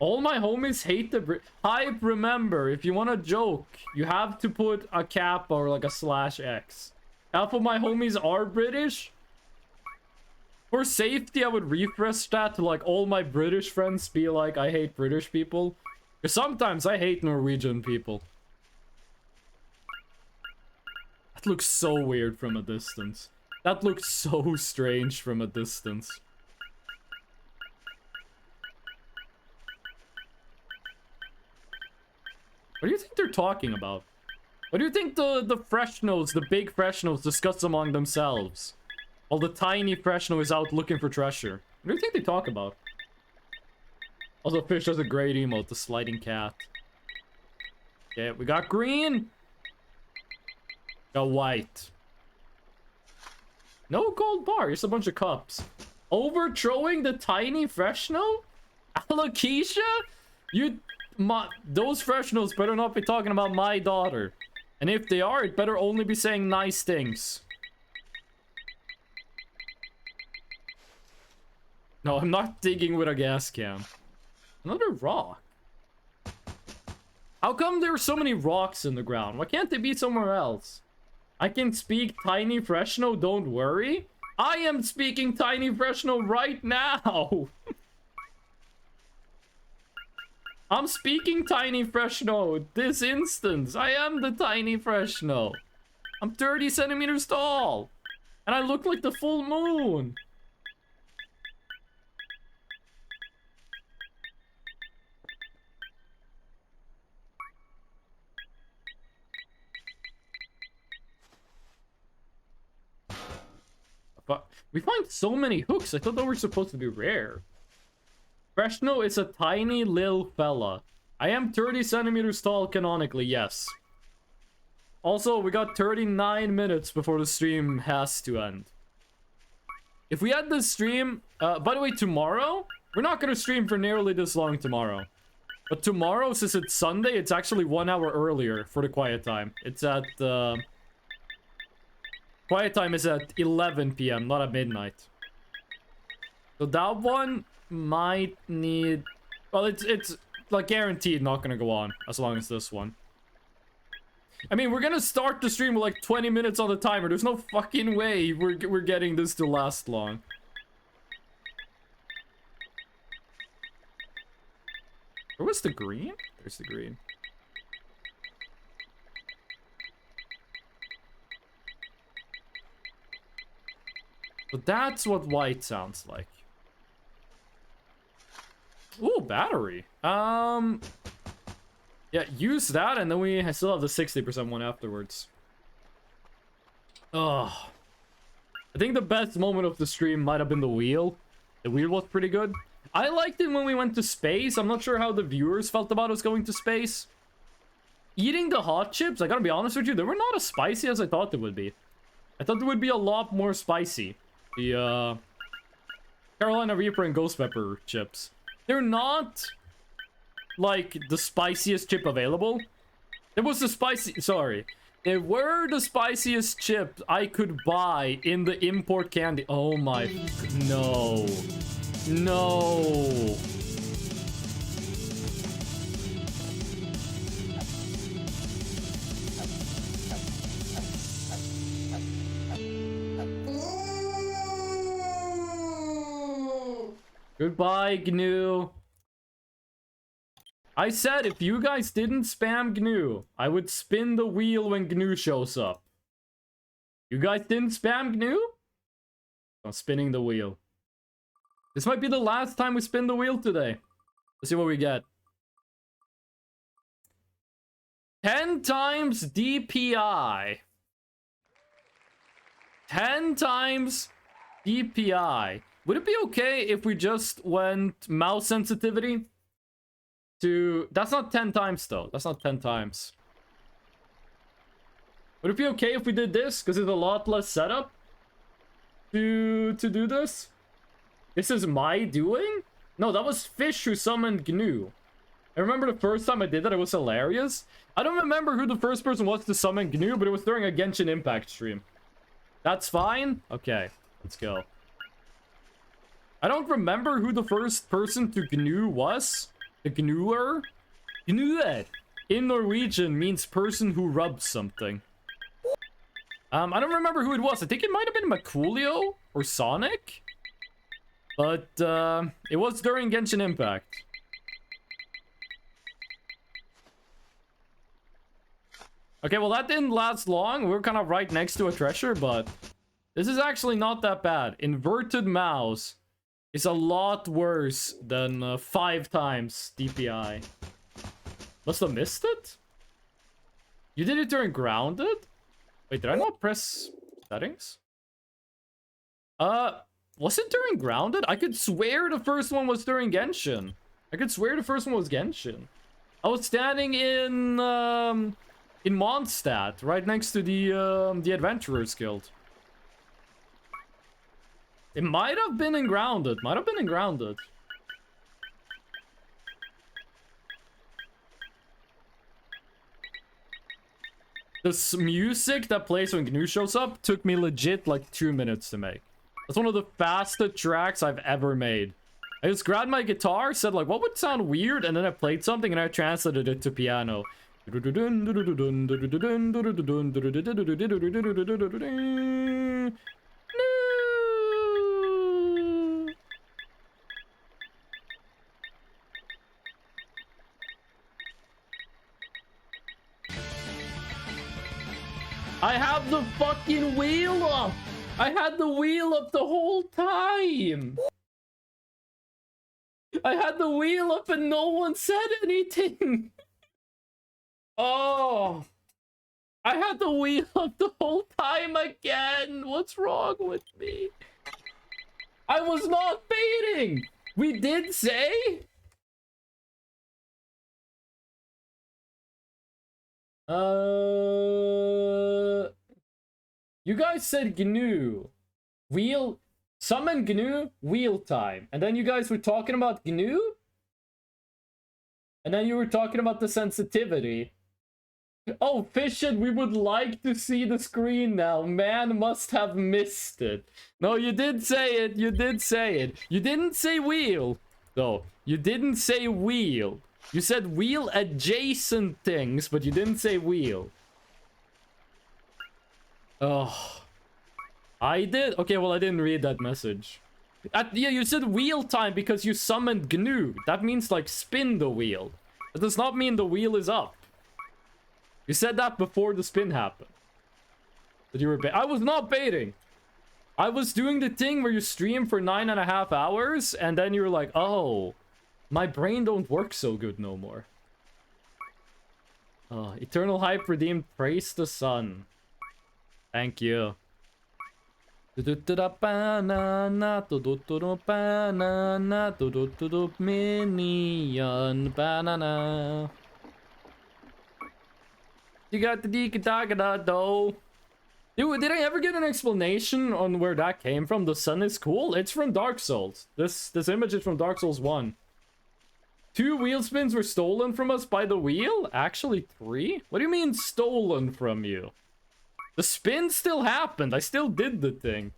All my homies hate the Hype, remember, if you want to joke, you have to put a cap or like a /X. Half of my homies are British. For safety, I would refresh that to like all my British friends be like, I hate British people. Because sometimes I hate Norwegian people. That looks so weird from a distance. That looks so strange from a distance. What do you think they're talking about? What do you think the fresh notes, the big fresh notes, discuss among themselves? While the tiny Freshno is out looking for treasure. What do you think they talk about? Also, Fish has a great emote, the sliding cat. Okay, we got green. Got white. No gold bar, just a bunch of cups. Overthrowing the tiny Freshno? Alokeisha? You those professionals better not be talking about my daughter. And if they are, it better only be saying nice things. No, I'm not digging with a gas can. Another rock. How come there are so many rocks in the ground? Why can't they be somewhere else? I can speak Tiny Fresno, don't worry. I am speaking Tiny Fresno right now. I'm speaking Tiny Fresno this instance. I am the Tiny Fresno. I'm 30 centimeters tall. And I look like the full moon. But we find so many hooks. I thought they were supposed to be rare. Fresno is a tiny little fella. I am 30 centimeters tall canonically, yes. Also, we got 39 minutes before the stream has to end. If we had this stream... by the way, tomorrow, we're not going to stream for nearly this long tomorrow. But tomorrow, since it's Sunday, it's actually 1 hour earlier for the quiet time. It's at... quiet time is at 11 p.m., not at midnight. So that one might need... Well, it's like guaranteed not gonna go on as long as this one. I mean, we're gonna start the stream with like 20 minutes on the timer. There's no fucking way we're getting this to last long. Where was the green? There's the green. But that's what white sounds like. Ooh, battery. Yeah, use that, and then we still have the 60% one afterwards. Ugh. I think the best moment of the stream might have been the wheel. The wheel was pretty good. I liked it when we went to space. I'm not sure how the viewers felt about us going to space. Eating the hot chips, I gotta be honest with you, they were not as spicy as I thought they would be. I thought they would be a lot more spicy. The, Carolina Reaper and Ghost Pepper chips. They're not, like, the spiciest chip available. It was the spicy... Sorry. They were the spiciest chips I could buy in the import candy. Oh my... No. No. Goodbye, GNU. I said if you guys didn't spam GNU, I would spin the wheel when GNU shows up. You guys didn't spam GNU? I'm spinning the wheel. This might be the last time we spin the wheel today. Let's see what we get. 10 times DPI. 10 times DPI. Would it be okay if we just went mouse sensitivity to... That's not 10 times, though. That's not 10 times. Would it be okay if we did this? Because it's a lot less setup to do this. This is my doing? No, that was Fish who summoned GNU. I remember the first time I did that, it was hilarious. I don't remember who the first person was to summon GNU, but it was during a Genshin Impact stream. That's fine? Okay, let's go. I don't remember who the first person to GNU was. The GNUer? GNUer in Norwegian means person who rubs something. I don't remember who it was. I think it might have been Macoolio or Sonic. But, it was during Genshin Impact. Okay, well that didn't last long. We were kind of right next to a treasure, but... This is actually not that bad. Inverted mouse is a lot worse than 5 times DPI. Must have missed it? You did it during grounded? Wait, did I not press settings? Was it during grounded? I could swear the first one was during Genshin. I could swear the first one was Genshin. I was standing in Mondstadt, right next to the Adventurers Guild. It might have been in grounded. Might have been in grounded. This music that plays when GNU shows up took me legit like 2 minutes to make. That's one of the fastest tracks I've ever made. I just grabbed my guitar, said like, what would sound weird? And then I played something and I translated it to piano. I have the fucking wheel up! I had the wheel up the whole time! I had the wheel up and no one said anything! Oh! I had the wheel up the whole time again! What's wrong with me? I was not baiting! We did say? You guys said GNU. Wheel. Summon GNU. Wheel time. And then you guys were talking about GNU? And then you were talking about the sensitivity. Oh, Fishin, we would like to see the screen now. Man must have missed it. No, you did say it. You did say it. You didn't say wheel, though. You didn't say wheel. You said wheel adjacent things, but you didn't say wheel. Oh. I did? Okay, well, I didn't read that message. Yeah, you said wheel time because you summoned GNU. That means, like, spin the wheel. That does not mean the wheel is up. You said that before the spin happened. That you were I was not baiting. I was doing the thing where you stream for 9.5 hours, and then you were like, oh, my brain don't work so good no more. Oh, Eternal Hype Redeemed, praise the sun. Thank you. Minion banana. You got the deekadagada though. Dude, did I ever get an explanation on where that came from? The sun is cool? It's from Dark Souls. This image is from Dark Souls 1. 2 wheel spins were stolen from us by the wheel? Actually 3? What do you mean stolen from you? The spin still happened. I still did the thing.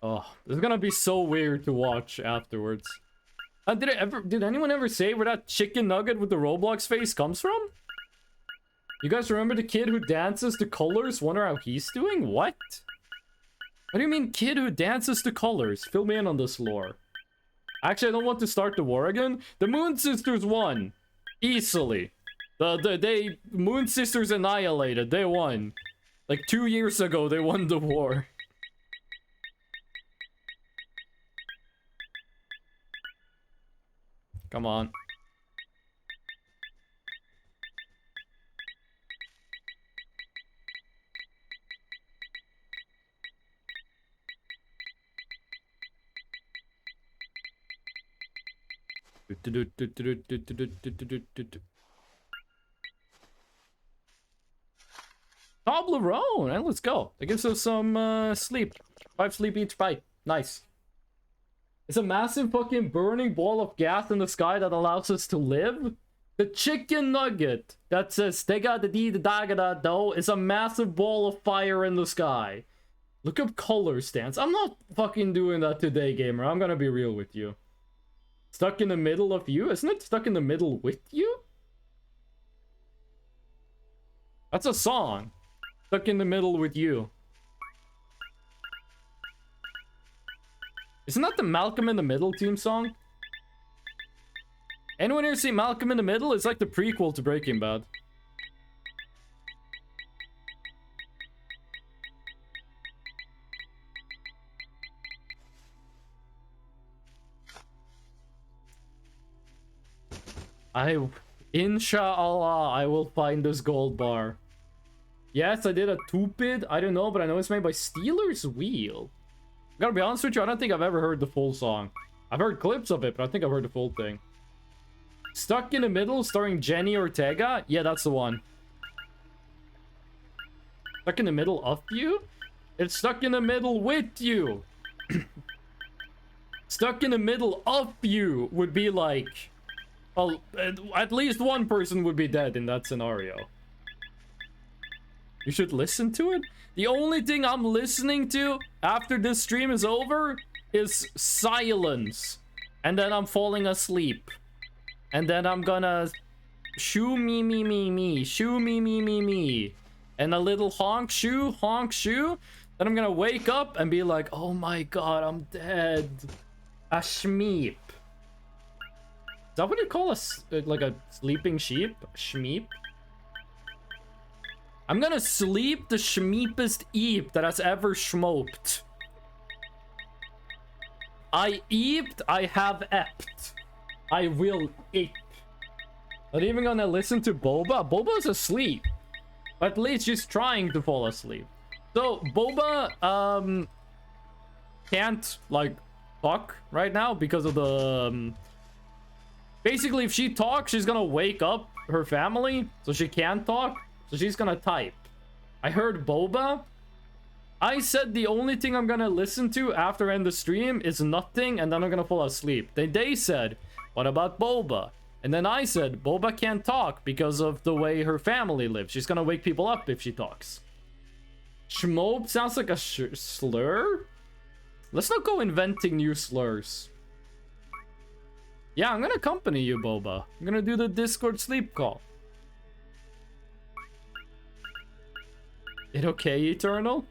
Oh, this is gonna be so weird to watch afterwards. Did anyone ever say where that chicken nugget with the Roblox face comes from? You guys remember the kid who dances to colors? Wonder how he's doing? What? What do you mean kid who dances to colors? Fill me in on this lore. Actually, I don't want to start the war again. The Moon Sisters won. Easily. The Moon Sisters annihilated. They won. Like 2 years ago, they won the war. Come on. Toblerone, and let's go. That gives us some sleep. 5 sleep each bite. Nice. It's a massive fucking burning ball of gas in the sky that allows us to live. The chicken nugget that says they got the D the dagada though is a massive ball of fire in the sky. Look up color stance. I'm not fucking doing that today, gamer. I'm gonna be real with you. Stuck in the middle of you? Isn't it stuck in the middle with you? That's a song. Stuck in the middle with you. Isn't that the Malcolm in the Middle theme song? Anyone here see Malcolm in the Middle? It's like the prequel to Breaking Bad. Inshallah, I will find this gold bar. Yes, I did a 2-bit. I don't know, but I know it's made by Steeler's Wheel. I gotta be honest with you, I don't think I've ever heard the full song. I've heard clips of it, but I think I've heard the full thing. Stuck in the Middle, starring Jenny Ortega? Yeah, that's the one. Stuck in the middle of you? It's stuck in the middle with you. Stuck in the middle of you would be like... Well, at least one person would be dead in that scenario. You should listen to it? The only thing I'm listening to after this stream is over is silence. And then I'm falling asleep. And then I'm gonna shoo me me me me. Shoo me me me me. And a little honk shoo, honk shoo. Then I'm gonna wake up and be like, oh my god, I'm dead. A shmeep. Is that what you call like a sleeping sheep? Shmeep? I'm gonna sleep the shmeepest eep that has ever schmoped. I eeped, I have ept. I will eep. Not even gonna listen to Boba? Boba's asleep. But at least she's trying to fall asleep. So, Boba, can't, like, talk right now because of the, basically, if she talks, she's gonna wake up her family, so she can't talk, so she's gonna type. I heard Boba. I said the only thing I'm gonna listen to after end the stream is nothing, and then I'm gonna fall asleep. Then they said, what about Boba? And then I said, Boba can't talk because of the way her family lives. She's gonna wake people up if she talks. Schmope sounds like a slur? Let's not go inventing new slurs. Yeah, I'm gonna accompany you, Boba. I'm gonna do the Discord sleep call. It okay, Eternal?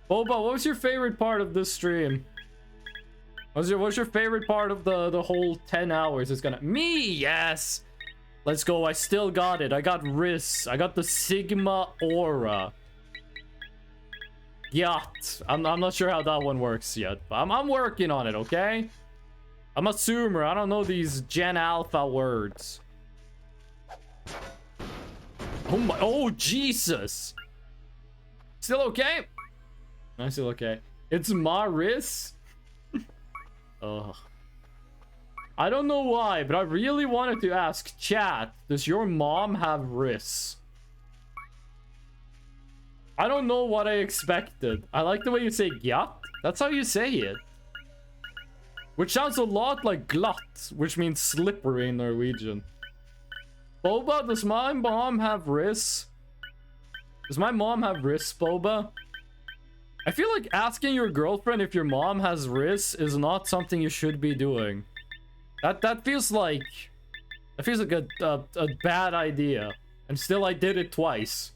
Boba, what was your favorite part of this stream? What's your favorite part of the whole 10 hours? It's gonna... Me! Yes! Let's go. I still got it. I got Riss. I got the Sigma Aura. Yacht. I'm not sure how that one works yet. But I'm working on it, okay? I'm a zoomer. I don't know these Gen Alpha words. Oh my... Oh, Jesus! Still okay? I'm still okay. It's Maris. Ugh. I don't know why, but I really wanted to ask chat, does your mom have Riss? I don't know what I expected. I like the way you say gyat. That's how you say it. Which sounds a lot like glut, which means slippery in Norwegian. Boba, does my mom have Riss? Does my mom have Riss, Boba? I feel like asking your girlfriend if your mom has Riss is not something you should be doing. That feels like a bad idea. And still I did it twice.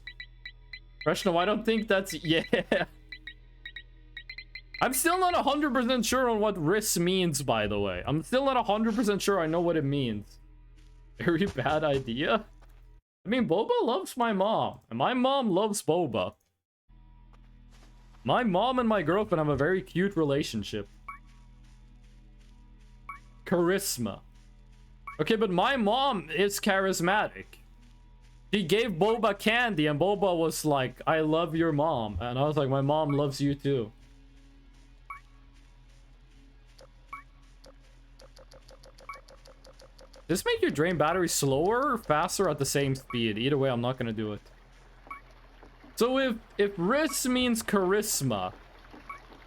Reshno, I don't think that's... Yeah. I'm still not 100% sure on what Riss means, by the way. I'm still not 100% sure I know what it means. Very bad idea. I mean, Boba loves my mom. And my mom loves Boba. My mom and my girlfriend have a very cute relationship. Charisma. Okay, but my mom is charismatic. She gave Boba candy and Boba was like, I love your mom. And I was like, my mom loves you too. Does this make your drain battery slower or faster at the same speed? Either way, I'm not gonna do it. So if Riss means charisma,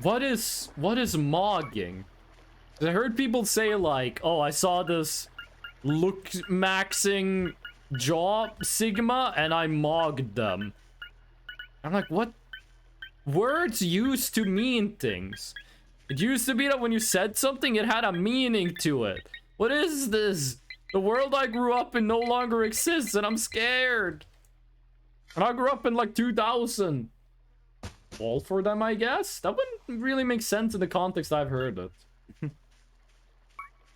what is mogging? I heard people say like, oh, I saw this look maxing jaw Sigma and I mogged them. I'm like, what? Words used to mean things. It used to be that when you said something, it had a meaning to it. What is this? The world I grew up in no longer exists and I'm scared. And I grew up in like 2000. All for them, I guess? That wouldn't really make sense in the context I've heard it.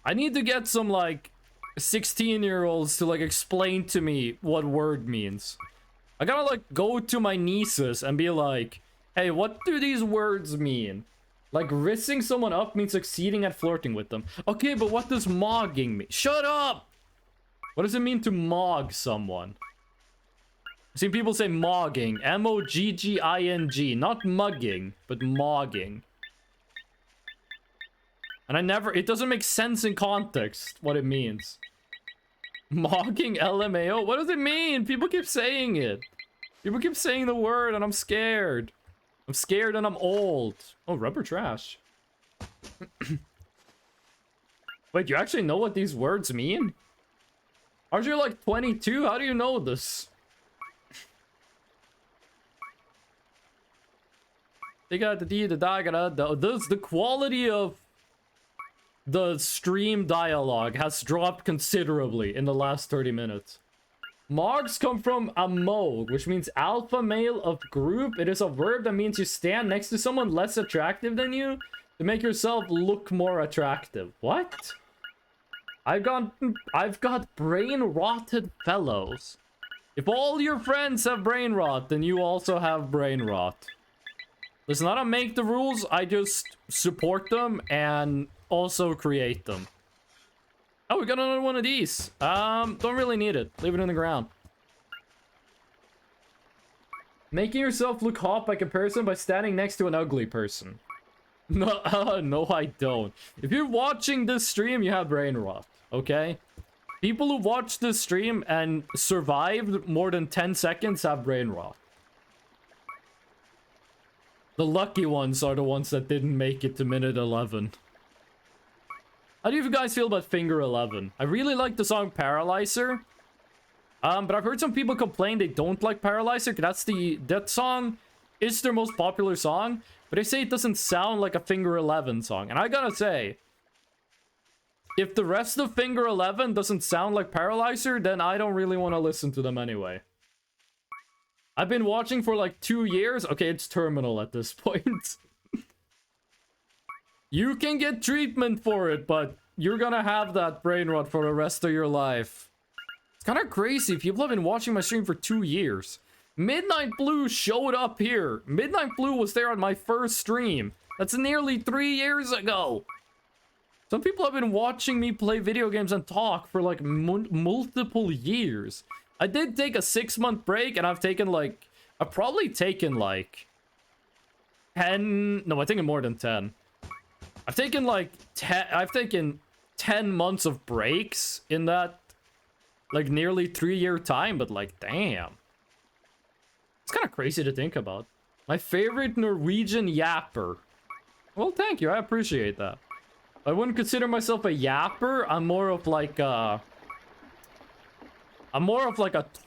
I need to get some like 16-year-olds to like explain to me what word means. I gotta like go to my nieces and be like, hey, what do these words mean? Like rissing someone up means succeeding at flirting with them. Okay, but what does mogging mean? Shut up! What does it mean to mog someone? I've seen people say mogging. M-O-G-G-I-N-G. Not mugging, but mogging. And it doesn't make sense in context what it means. Mogging LMAO? What does it mean? People keep saying it. People keep saying the word and I'm scared. I'm scared and I'm old. Oh, rubber trash. Wait, you actually know what these words mean? Aren't you like 22? How do you know this? They got the D, the da, the quality of the stream dialogue has dropped considerably in the last 30 minutes. Mogs come from amog, which means alpha male of group. It is a verb that means you stand next to someone less attractive than you to make yourself look more attractive. What? I've got brain rotted fellows. If all your friends have brain rot, then you also have brain rot. Listen, I don't make the rules, I just support them and also create them. Oh, we got another one of these. Don't really need it. Leave it in the ground. Making yourself look hot by comparison by standing next to an ugly person. No, no, I don't. If you're watching this stream, you have brain rot, okay? People who watch this stream and survived more than 10 seconds have brain rot. The lucky ones are the ones that didn't make it to minute 11. How do you guys feel about Finger 11? I really like the song Paralyzer. But I've heard some people complain they don't like Paralyzer. That song is their most popular song. But they say it doesn't sound like a Finger 11 song. And I gotta say, if the rest of Finger 11 doesn't sound like Paralyzer, then I don't really want to listen to them anyway. I've been watching for like 2 years. Okay, it's terminal at this point. You can get treatment for it, but you're gonna have that brain rot for the rest of your life. It's kind of crazy. People have been watching my stream for 2 years. Midnight Blue showed up here. Midnight Blue was there on my first stream. That's nearly 3 years ago. Some people have been watching me play video games and talk for like multiple years. I did take a 6-month break, and I've probably taken like 10, no, I think more than 10. I've taken 10 months of breaks in that like nearly 3-year time, but like, damn. It's kind of crazy to think about. My favorite Norwegian yapper. Well, thank you, I appreciate that. I wouldn't consider myself a yapper. I'm more of like a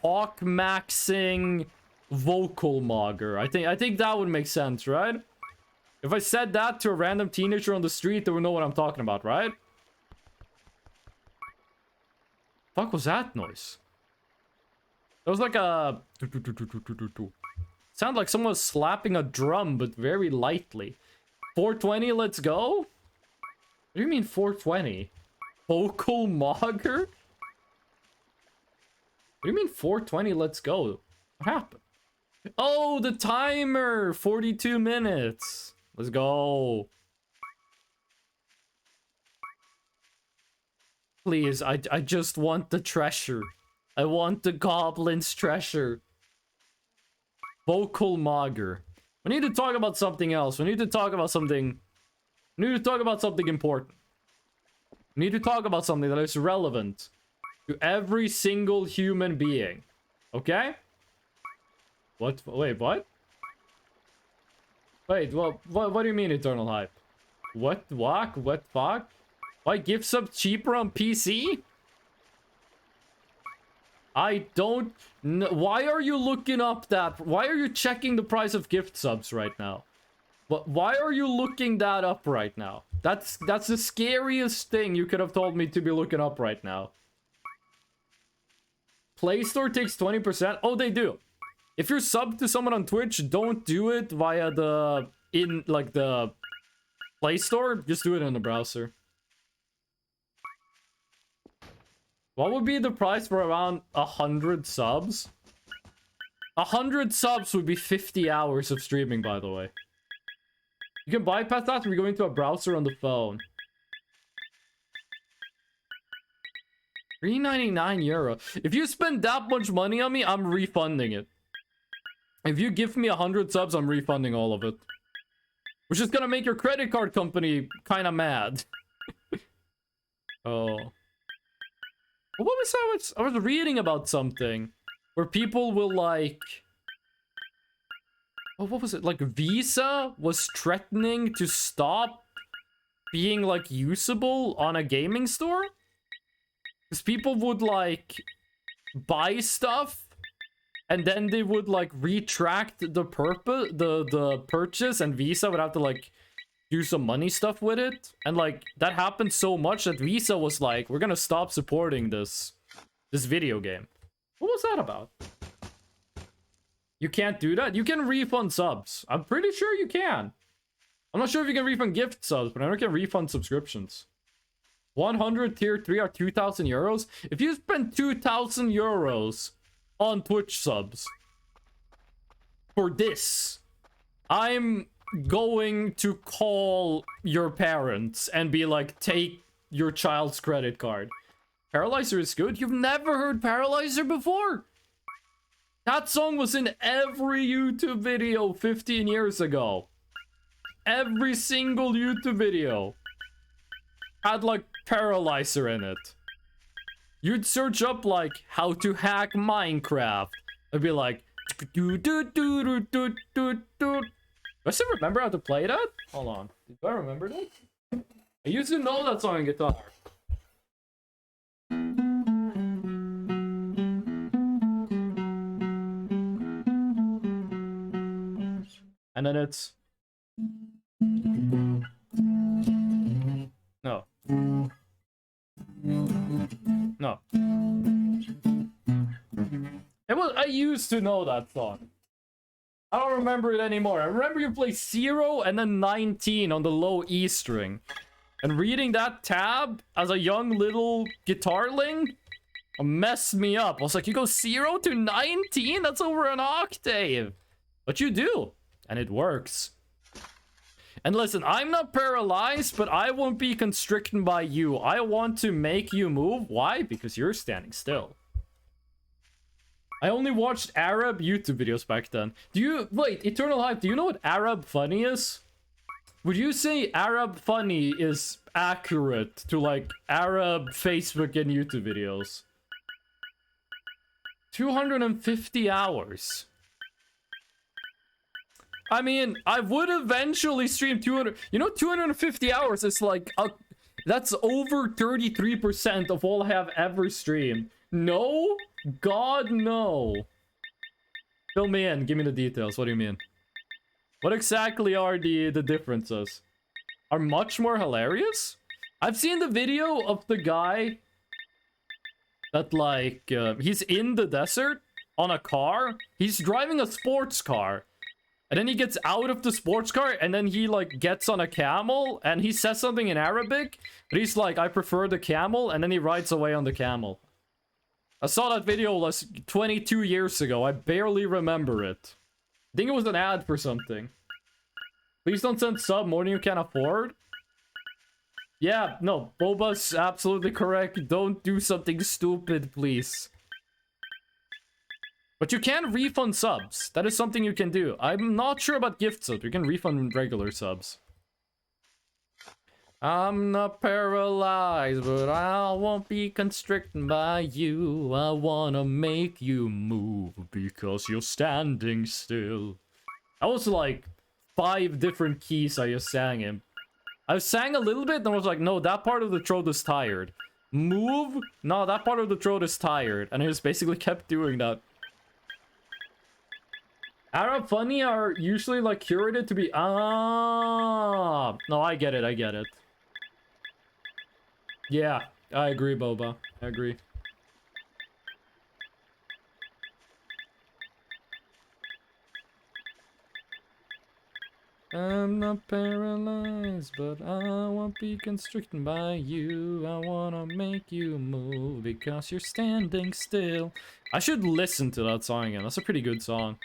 talk maxing vocal mogger. I think that would make sense, right? If I said that to a random teenager on the street, they would know what I'm talking about, right? Fuck was that noise? It was like a... Sounded like someone was slapping a drum, but very lightly. 420, let's go? What do you mean 420? Vocal mogger? What do you mean 420, let's go? What happened? Oh, the timer! 42 minutes. Let's go. Please, I just want the treasure. I want the goblin's treasure. Vocal mogger. We need to talk about something else. We need to talk about something... We need to talk about something important. We need to talk about something that is relevant to every single human being. Okay? What? Wait, what? Wait, well, what do you mean eternal hype? What? Walk? What fuck? Why gift sub cheaper on PC? I don't know. Why are you looking up that? Why are you checking the price of gift subs right now? But why are you looking that up right now? That's the scariest thing you could have told me to be looking up right now. Play Store takes 20%? Oh, they do. If you're subbed to someone on Twitch, don't do it via the Play Store. Just do it in the browser. What would be the price for around 100 subs? 100 subs would be 50 hours of streaming, by the way. You can bypass that if you're going to a browser on the phone. €3.99. If you spend that much money on me, I'm refunding it. If you give me 100 subs, I'm refunding all of it. Which is gonna make your credit card company kind of mad. Oh. What was that? I was reading about something where people will like... Oh, what was it? Like Visa was threatening to stop being like usable on a gaming store? Because people would like buy stuff and then they would like retract the purchase, and Visa would have to like do some money stuff with it. And like that happened so much that Visa was like, we're gonna stop supporting this video game. What was that about? You can't do that? You can refund subs. I'm pretty sure you can. I'm not sure if you can refund gift subs, but I know you can refund subscriptions. 100 tier 3 are 2,000 euros. If you spend 2,000 euros on Twitch subs for this, I'm going to call your parents and be like, take your child's credit card. Paralyzer is good. You've never heard Paralyzer before? That song was in every YouTube video 15 years ago. Every single YouTube video had like Paralyzer in it. You'd search up like how to hack Minecraft. It'd be like do do do do do do do. Do I still remember how to play that? Hold on. Do I remember that? I used to know that song on guitar. And then it's no. No. It was, I used to know that song. I don't remember it anymore. I remember you play 0 and then 19 on the low E string. And reading that tab as a young little guitarling messed me up. I was like, you go 0 to 19? That's over an octave. But you do. And it works. And listen, I'm not paralyzed, but I won't be constricted by you. I want to make you move. Why? Because you're standing still. I only watched Arab YouTube videos back then. Do you... Wait, Eternal Hype, do you know what Arab Funny is? Would you say Arab Funny is accurate to, like, Arab Facebook and YouTube videos? 250 hours. I mean, I would eventually stream 200... You know, 250 hours is like... that's over 33% of all I have ever streamed. No? God, no. Fill me in. Give me the details. What do you mean? What exactly are the differences? Are much more hilarious? I've seen the video of the guy that, like, he's in the desert on a car. He's driving a sports car. And then he gets out of the sports car, and then he, like, gets on a camel, and he says something in Arabic, but he's like, I prefer the camel, and then he rides away on the camel. I saw that video like 22 years ago. I barely remember it. I think it was an ad for something. Please don't send sub more than you can afford. Yeah, no, Boba's absolutely correct. Don't do something stupid, please. But you can refund subs. That is something you can do. I'm not sure about gift subs. You can refund regular subs. I'm not paralyzed, but I won't be constricted by you. I wanna make you move because you're standing still. That was like 5 different keys I just sang in. I sang a little bit and I was like, no, that part of the throat is tired. Move? No, that part of the throat is tired. And I just basically kept doing that. Arab Funny are usually like curated to be no, I get it, I get it. Yeah, I agree, Boba. I agree. I'm not paralyzed, but I won't be constricted by you. I wanna make you move because you're standing still. I should listen to that song again. That's a pretty good song.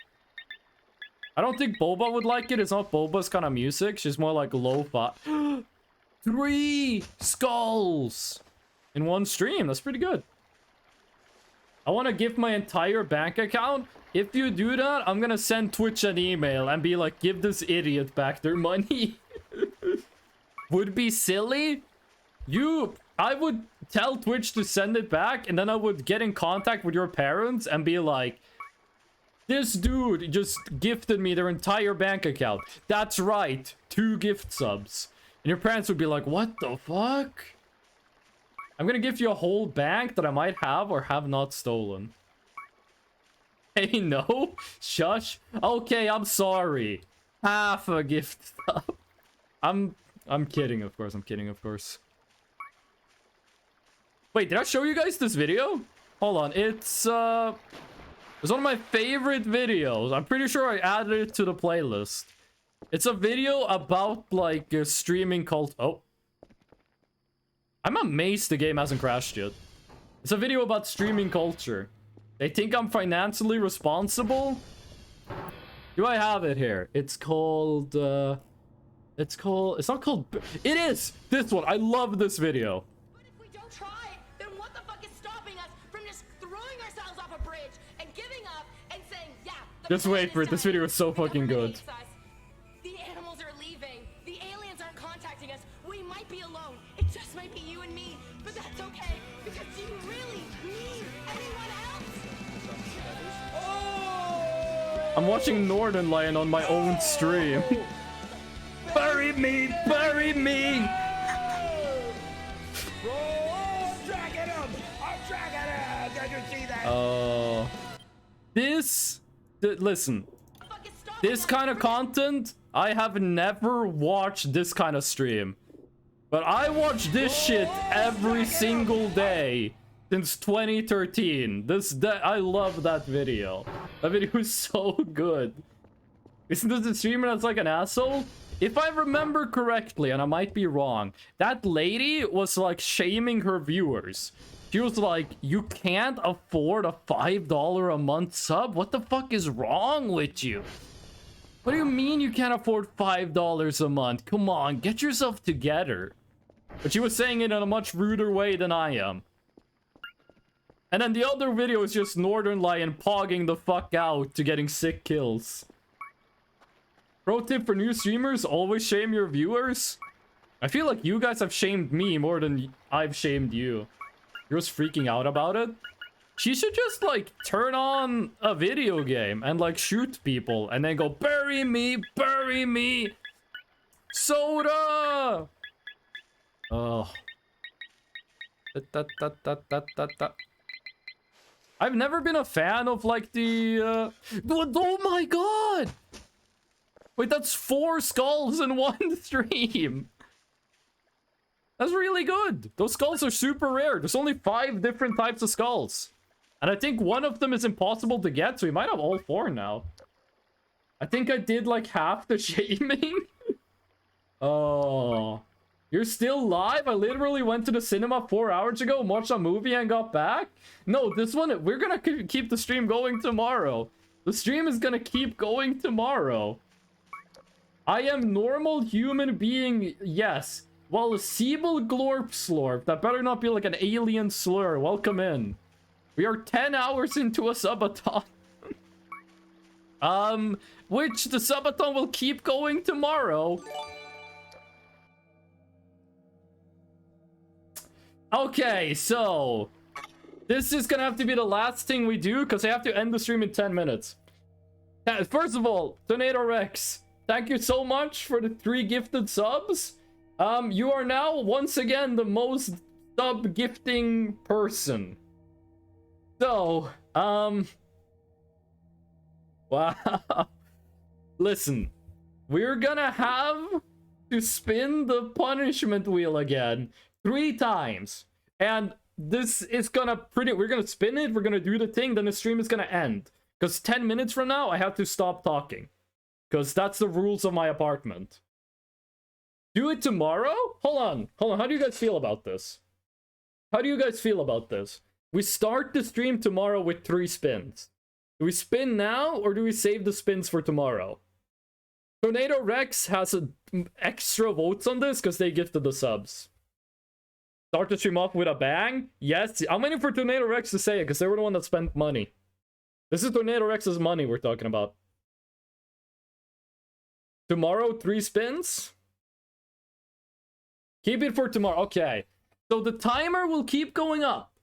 I don't think Boba would like it. It's not Boba's kind of music. She's more like lo-fi. 3 skulls in one stream. That's pretty good. I want to give my entire bank account. If you do that, I'm gonna send Twitch an email and be like, give this idiot back their money. Would be silly. I would tell Twitch to send it back, and then I would get in contact with your parents and be like, this dude just gifted me their entire bank account. That's right, 2 gift subs. And your parents would be like, what the fuck? I'm gonna give you a whole bank that I might have or have not stolen. Hey, no? Shush. Okay, I'm sorry. Half a gift sub. I'm kidding, of course. I'm kidding, of course. Wait, did I show you guys this video? Hold on. It's one of my favorite videos. I'm pretty sure I added it to the playlist. It's a video about, like, a streaming cult. Oh. I'm amazed the game hasn't crashed yet. It's a video about streaming culture. They think I'm financially responsible? Do I have it here? It's called, it's not called, it is! This one, I love this video. But if we don't try, then what the fuck is stopping us from just throwing ourselves off a bridge and giving up and saying, yeah, Just wait for it, this video is so fucking good. The animals are leaving. The aliens aren't contacting us. We might be alone. It just might be you and me. But that's okay, because do you really need anyone else? I'm watching Northern Lion on my own stream. Bury me! Bury me! Listen. This kind of content, I have never watched this kind of stream. But I watch this shit every single day since 2013. I love that video. That video is so good. Isn't this a streamer that's like an asshole? If I remember correctly, and I might be wrong, that lady was like shaming her viewers. She was like, you can't afford a $5 a month sub? What the fuck is wrong with you? What do you mean you can't afford $5 a month? Come on, get yourself together. But she was saying it in a much ruder way than I am. And then the other video is just Northern Lion pogging the fuck out to getting sick kills. Pro tip for new streamers, always shame your viewers. I feel like you guys have shamed me more than I've shamed you. You're just freaking out about it. She should just, like, turn on a video game and, like, shoot people and then go, bury me, bury me. Soda! Oh. I've never been a fan of, like, the, oh my god! Wait, that's 4 skulls in one stream. That's really good. Those skulls are super rare. There's only 5 different types of skulls. And I think one of them is impossible to get, so we might have all 4 now. I think I did, like, half the shaming. Oh. You're still live? I literally went to the cinema 4 hours ago, watched a movie, and got back? No, this one, we're gonna keep the stream going tomorrow. The stream is gonna keep going tomorrow. I am normal human being, yes. Well, a Siebel Glorp Slorp. That better not be like an alien slur. Welcome in. We are 10 hours into a subathon. Which the subathon will keep going tomorrow. Okay, so this is gonna have to be the last thing we do because I have to end the stream in 10 minutes. First of all, Tornado Rex, thank you so much for the 3 gifted subs. You are now once again the most sub gifting person. So, wow. Listen, we're gonna have to spin the punishment wheel again 3 times. And this is gonna we're gonna spin it, we're gonna do the thing, then the stream is gonna end. Because 10 minutes from now, I have to stop talking. Because that's the rules of my apartment. Do it tomorrow? Hold on. How do you guys feel about this? How do you guys feel about this? We start the stream tomorrow with 3 spins. Do we spin now, or do we save the spins for tomorrow? Tornado Rex has extra votes on this because they gifted the subs. Start the stream off with a bang? Yes. I'm waiting for Tornado Rex to say it because they were the one that spent money. This is Tornado Rex's money we're talking about. Tomorrow, 3 spins? Keep it for tomorrow. Okay. So the timer will keep going up.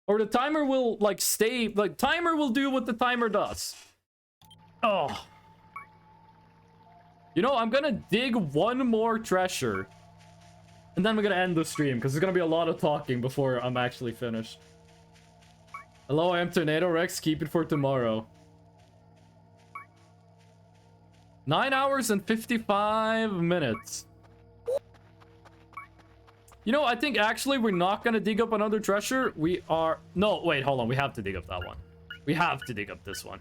Or the timer will, like, stay... Like, timer will do what the timer does. Oh. You know, I'm gonna dig 1 more treasure. And then we're gonna end the stream, because there's gonna be a lot of talking before I'm actually finished. Hello, I am Tornado Rex. Keep it for tomorrow. 9 hours and 55 minutes. You know, I think actually we're not gonna dig up another treasure. We are... No, wait, hold on. We have to dig up that one. We have to dig up this one.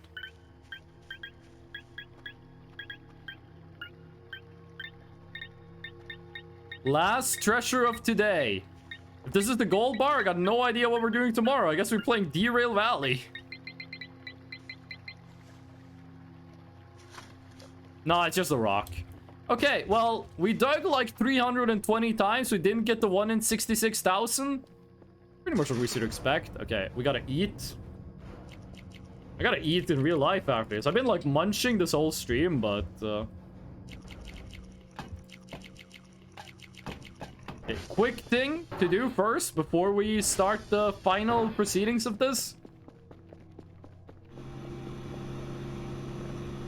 Last treasure of today. If this is the gold bar, I got no idea what we're doing tomorrow. I guess we're playing Derail Valley. No, it's just a rock. Okay, well, we dug like 320 times. We didn't get the 1 in 66,000. Pretty much what we should expect. Okay, we gotta eat. I gotta eat in real life after this. I've been like munching this whole stream, but... Okay, quick thing to do first before we start the final proceedings of this.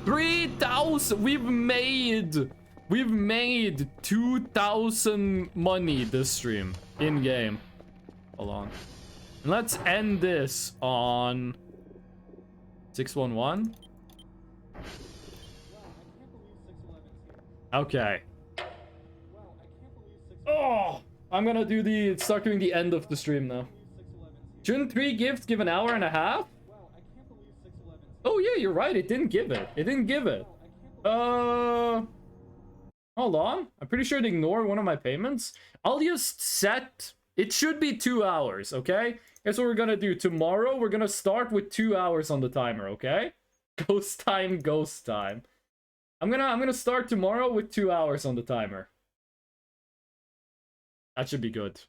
3,000! We've made 2,000 money this stream in-game. Hold on. And let's end this on 611. Okay. Oh, I'm gonna do start doing the end of the stream now. Shouldn't 3 gifts give an hour and a half? Oh yeah, you're right. It didn't give it. It didn't give it. Hold on. I'm pretty sure it ignored one of my payments. I'll just set... It should be 2 hours, okay? Here's what we're gonna do. Tomorrow, we're gonna start with 2 hours on the timer, okay? Ghost time, ghost time. I'm gonna start tomorrow with 2 hours on the timer. That should be good.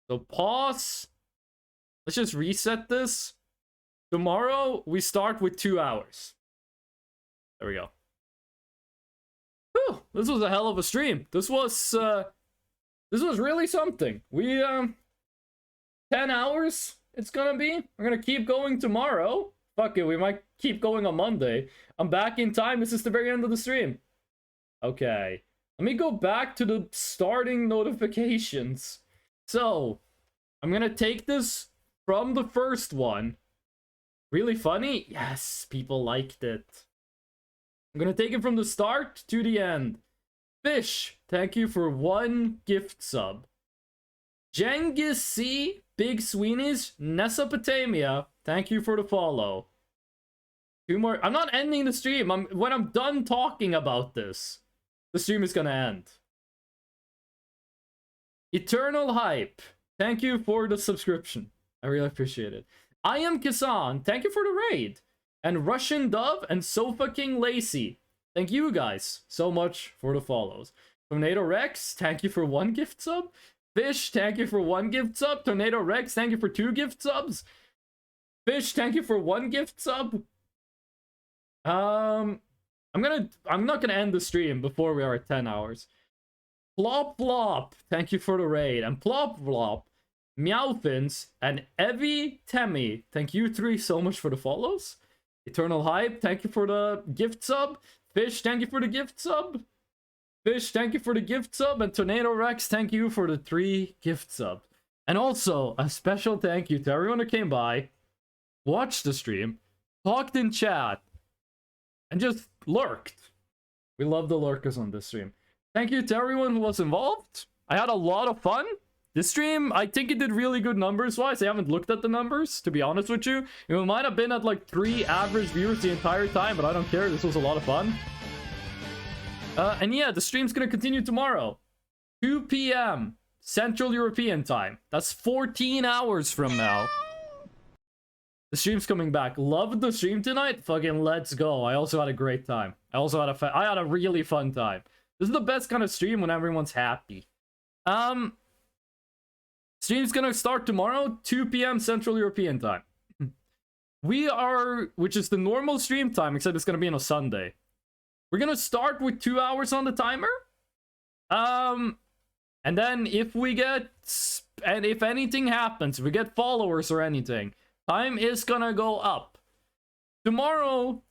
So pause. Let's just reset this. Tomorrow, we start with 2 hours. There we go. Whew, this was a hell of a stream. This was really something. We, 10 hours it's gonna be. We're gonna keep going tomorrow. Fuck it, we might keep going on Monday. I'm back in time. This is the very end of the stream. Okay. Let me go back to the starting notifications. So, I'm gonna take this from the first one. Really funny? Yes, people liked it. I'm gonna take it from the start to the end. Fish, thank you for 1 gift sub. Genghis C, Big Sweeney's, Mesopotamia, thank you for the follow. 2 more. I'm not ending the stream. When I'm done talking about this, the stream is gonna end. Eternal Hype, thank you for the subscription. I really appreciate it. I am Kisan, thank you for the raid. And Russian Dove and Sofa King Lacey, thank you guys so much for the follows. Tornado Rex, thank you for 1 gift sub. Fish, thank you for 1 gift sub. Tornado Rex, thank you for 2 gift subs. Fish, thank you for 1 gift sub. I'm not gonna end the stream before we are at 10 hours. Plop Plop, thank you for the raid. And Plop Plop, Meowfins, and Evie Temmie, thank you 3 so much for the follows. Eternal Hype, thank you for the gift sub. Fish, thank you for the gift sub. Fish, thank you for the gift sub. And Tornado Rex, thank you for the 3 gift subs. And also, a special thank you to everyone who came by, watched the stream, talked in chat, and just lurked. We love the lurkers on this stream. Thank you to everyone who was involved. I had a lot of fun. This stream, I think it did really good numbers-wise. I haven't looked at the numbers, to be honest with you. It might have been at like 3 average viewers the entire time, but I don't care. This was a lot of fun. And yeah, the stream's gonna continue tomorrow. 2 p.m. Central European time. That's 14 hours from now. The stream's coming back. Loved the stream tonight? Fucking let's go. I also had a great time. I had a really fun time. This is the best kind of stream when everyone's happy. Stream's gonna start tomorrow, 2 p.m. Central European time. Which is the normal stream time, except it's gonna be on a Sunday. We're gonna start with 2 hours on the timer. And then if anything happens, if we get followers or anything, time is gonna go up. Tomorrow,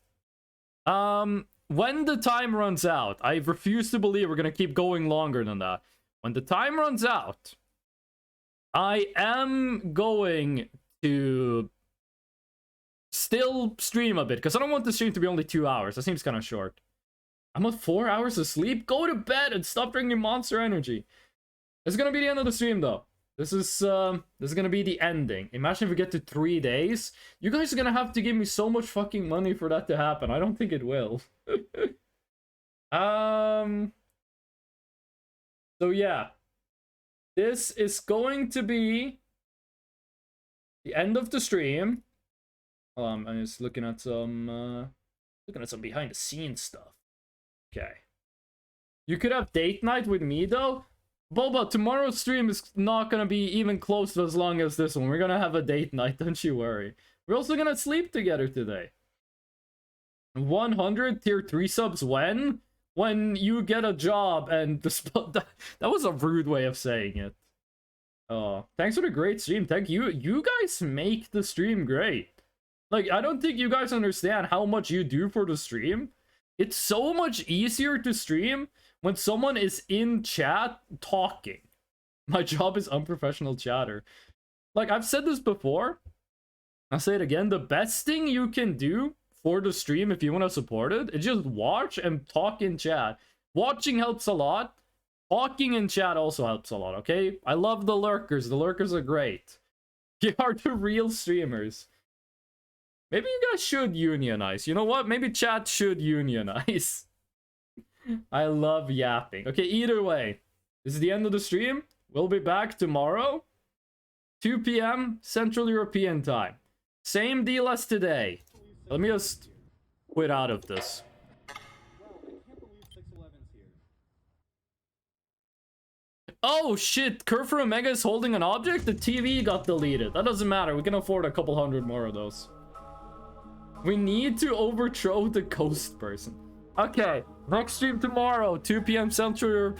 when the time runs out, I refuse to believe we're gonna keep going longer than that. When the time runs out, I am going to still stream a bit, because I don't want the stream to be only 2 hours. That seems kind of short. I'm at 4 hours of sleep. Go to bed and stop drinking Monster Energy. It's gonna be the end of the stream, though. This is gonna be the ending. Imagine if we get to 3 days. You guys are gonna have to give me so much fucking money for that to happen. I don't think it will. So yeah. This is going to be the end of the stream. I'm just looking at some behind the scenes stuff. Okay. You could have date night with me though. Boba, tomorrow's stream is not gonna be even close to as long as this one. We're gonna have a date night, don't you worry. We're also gonna sleep together today. 100 tier 3 subs when? When you get a job and the that was a rude way of saying it. Oh, thanks for the great stream. Thank you. You guys make the stream great. Like, I don't think you guys understand how much you do for the stream. It's so much easier to stream when someone is in chat talking. My job is unprofessional chatter. Like, I've said this before. I'll say it again. The best thing you can do for the stream, if you want to support it, is just watch and talk in chat. Watching helps a lot. Talking in chat also helps a lot, okay? I love the lurkers. The lurkers are great. You are the real streamers. Maybe you guys should unionize. You know what? Maybe chat should unionize. I love yapping. Okay, either way. This is the end of the stream. We'll be back tomorrow. 2 p.m. Central European time. Same deal as today. Let me just quit out of this. Oh shit, Kerfer Omega is holding an object? The TV got deleted. That doesn't matter. We can afford a couple hundred more of those. We need to overthrow the ghost person. Okay, next stream tomorrow, 2 p.m. Central European.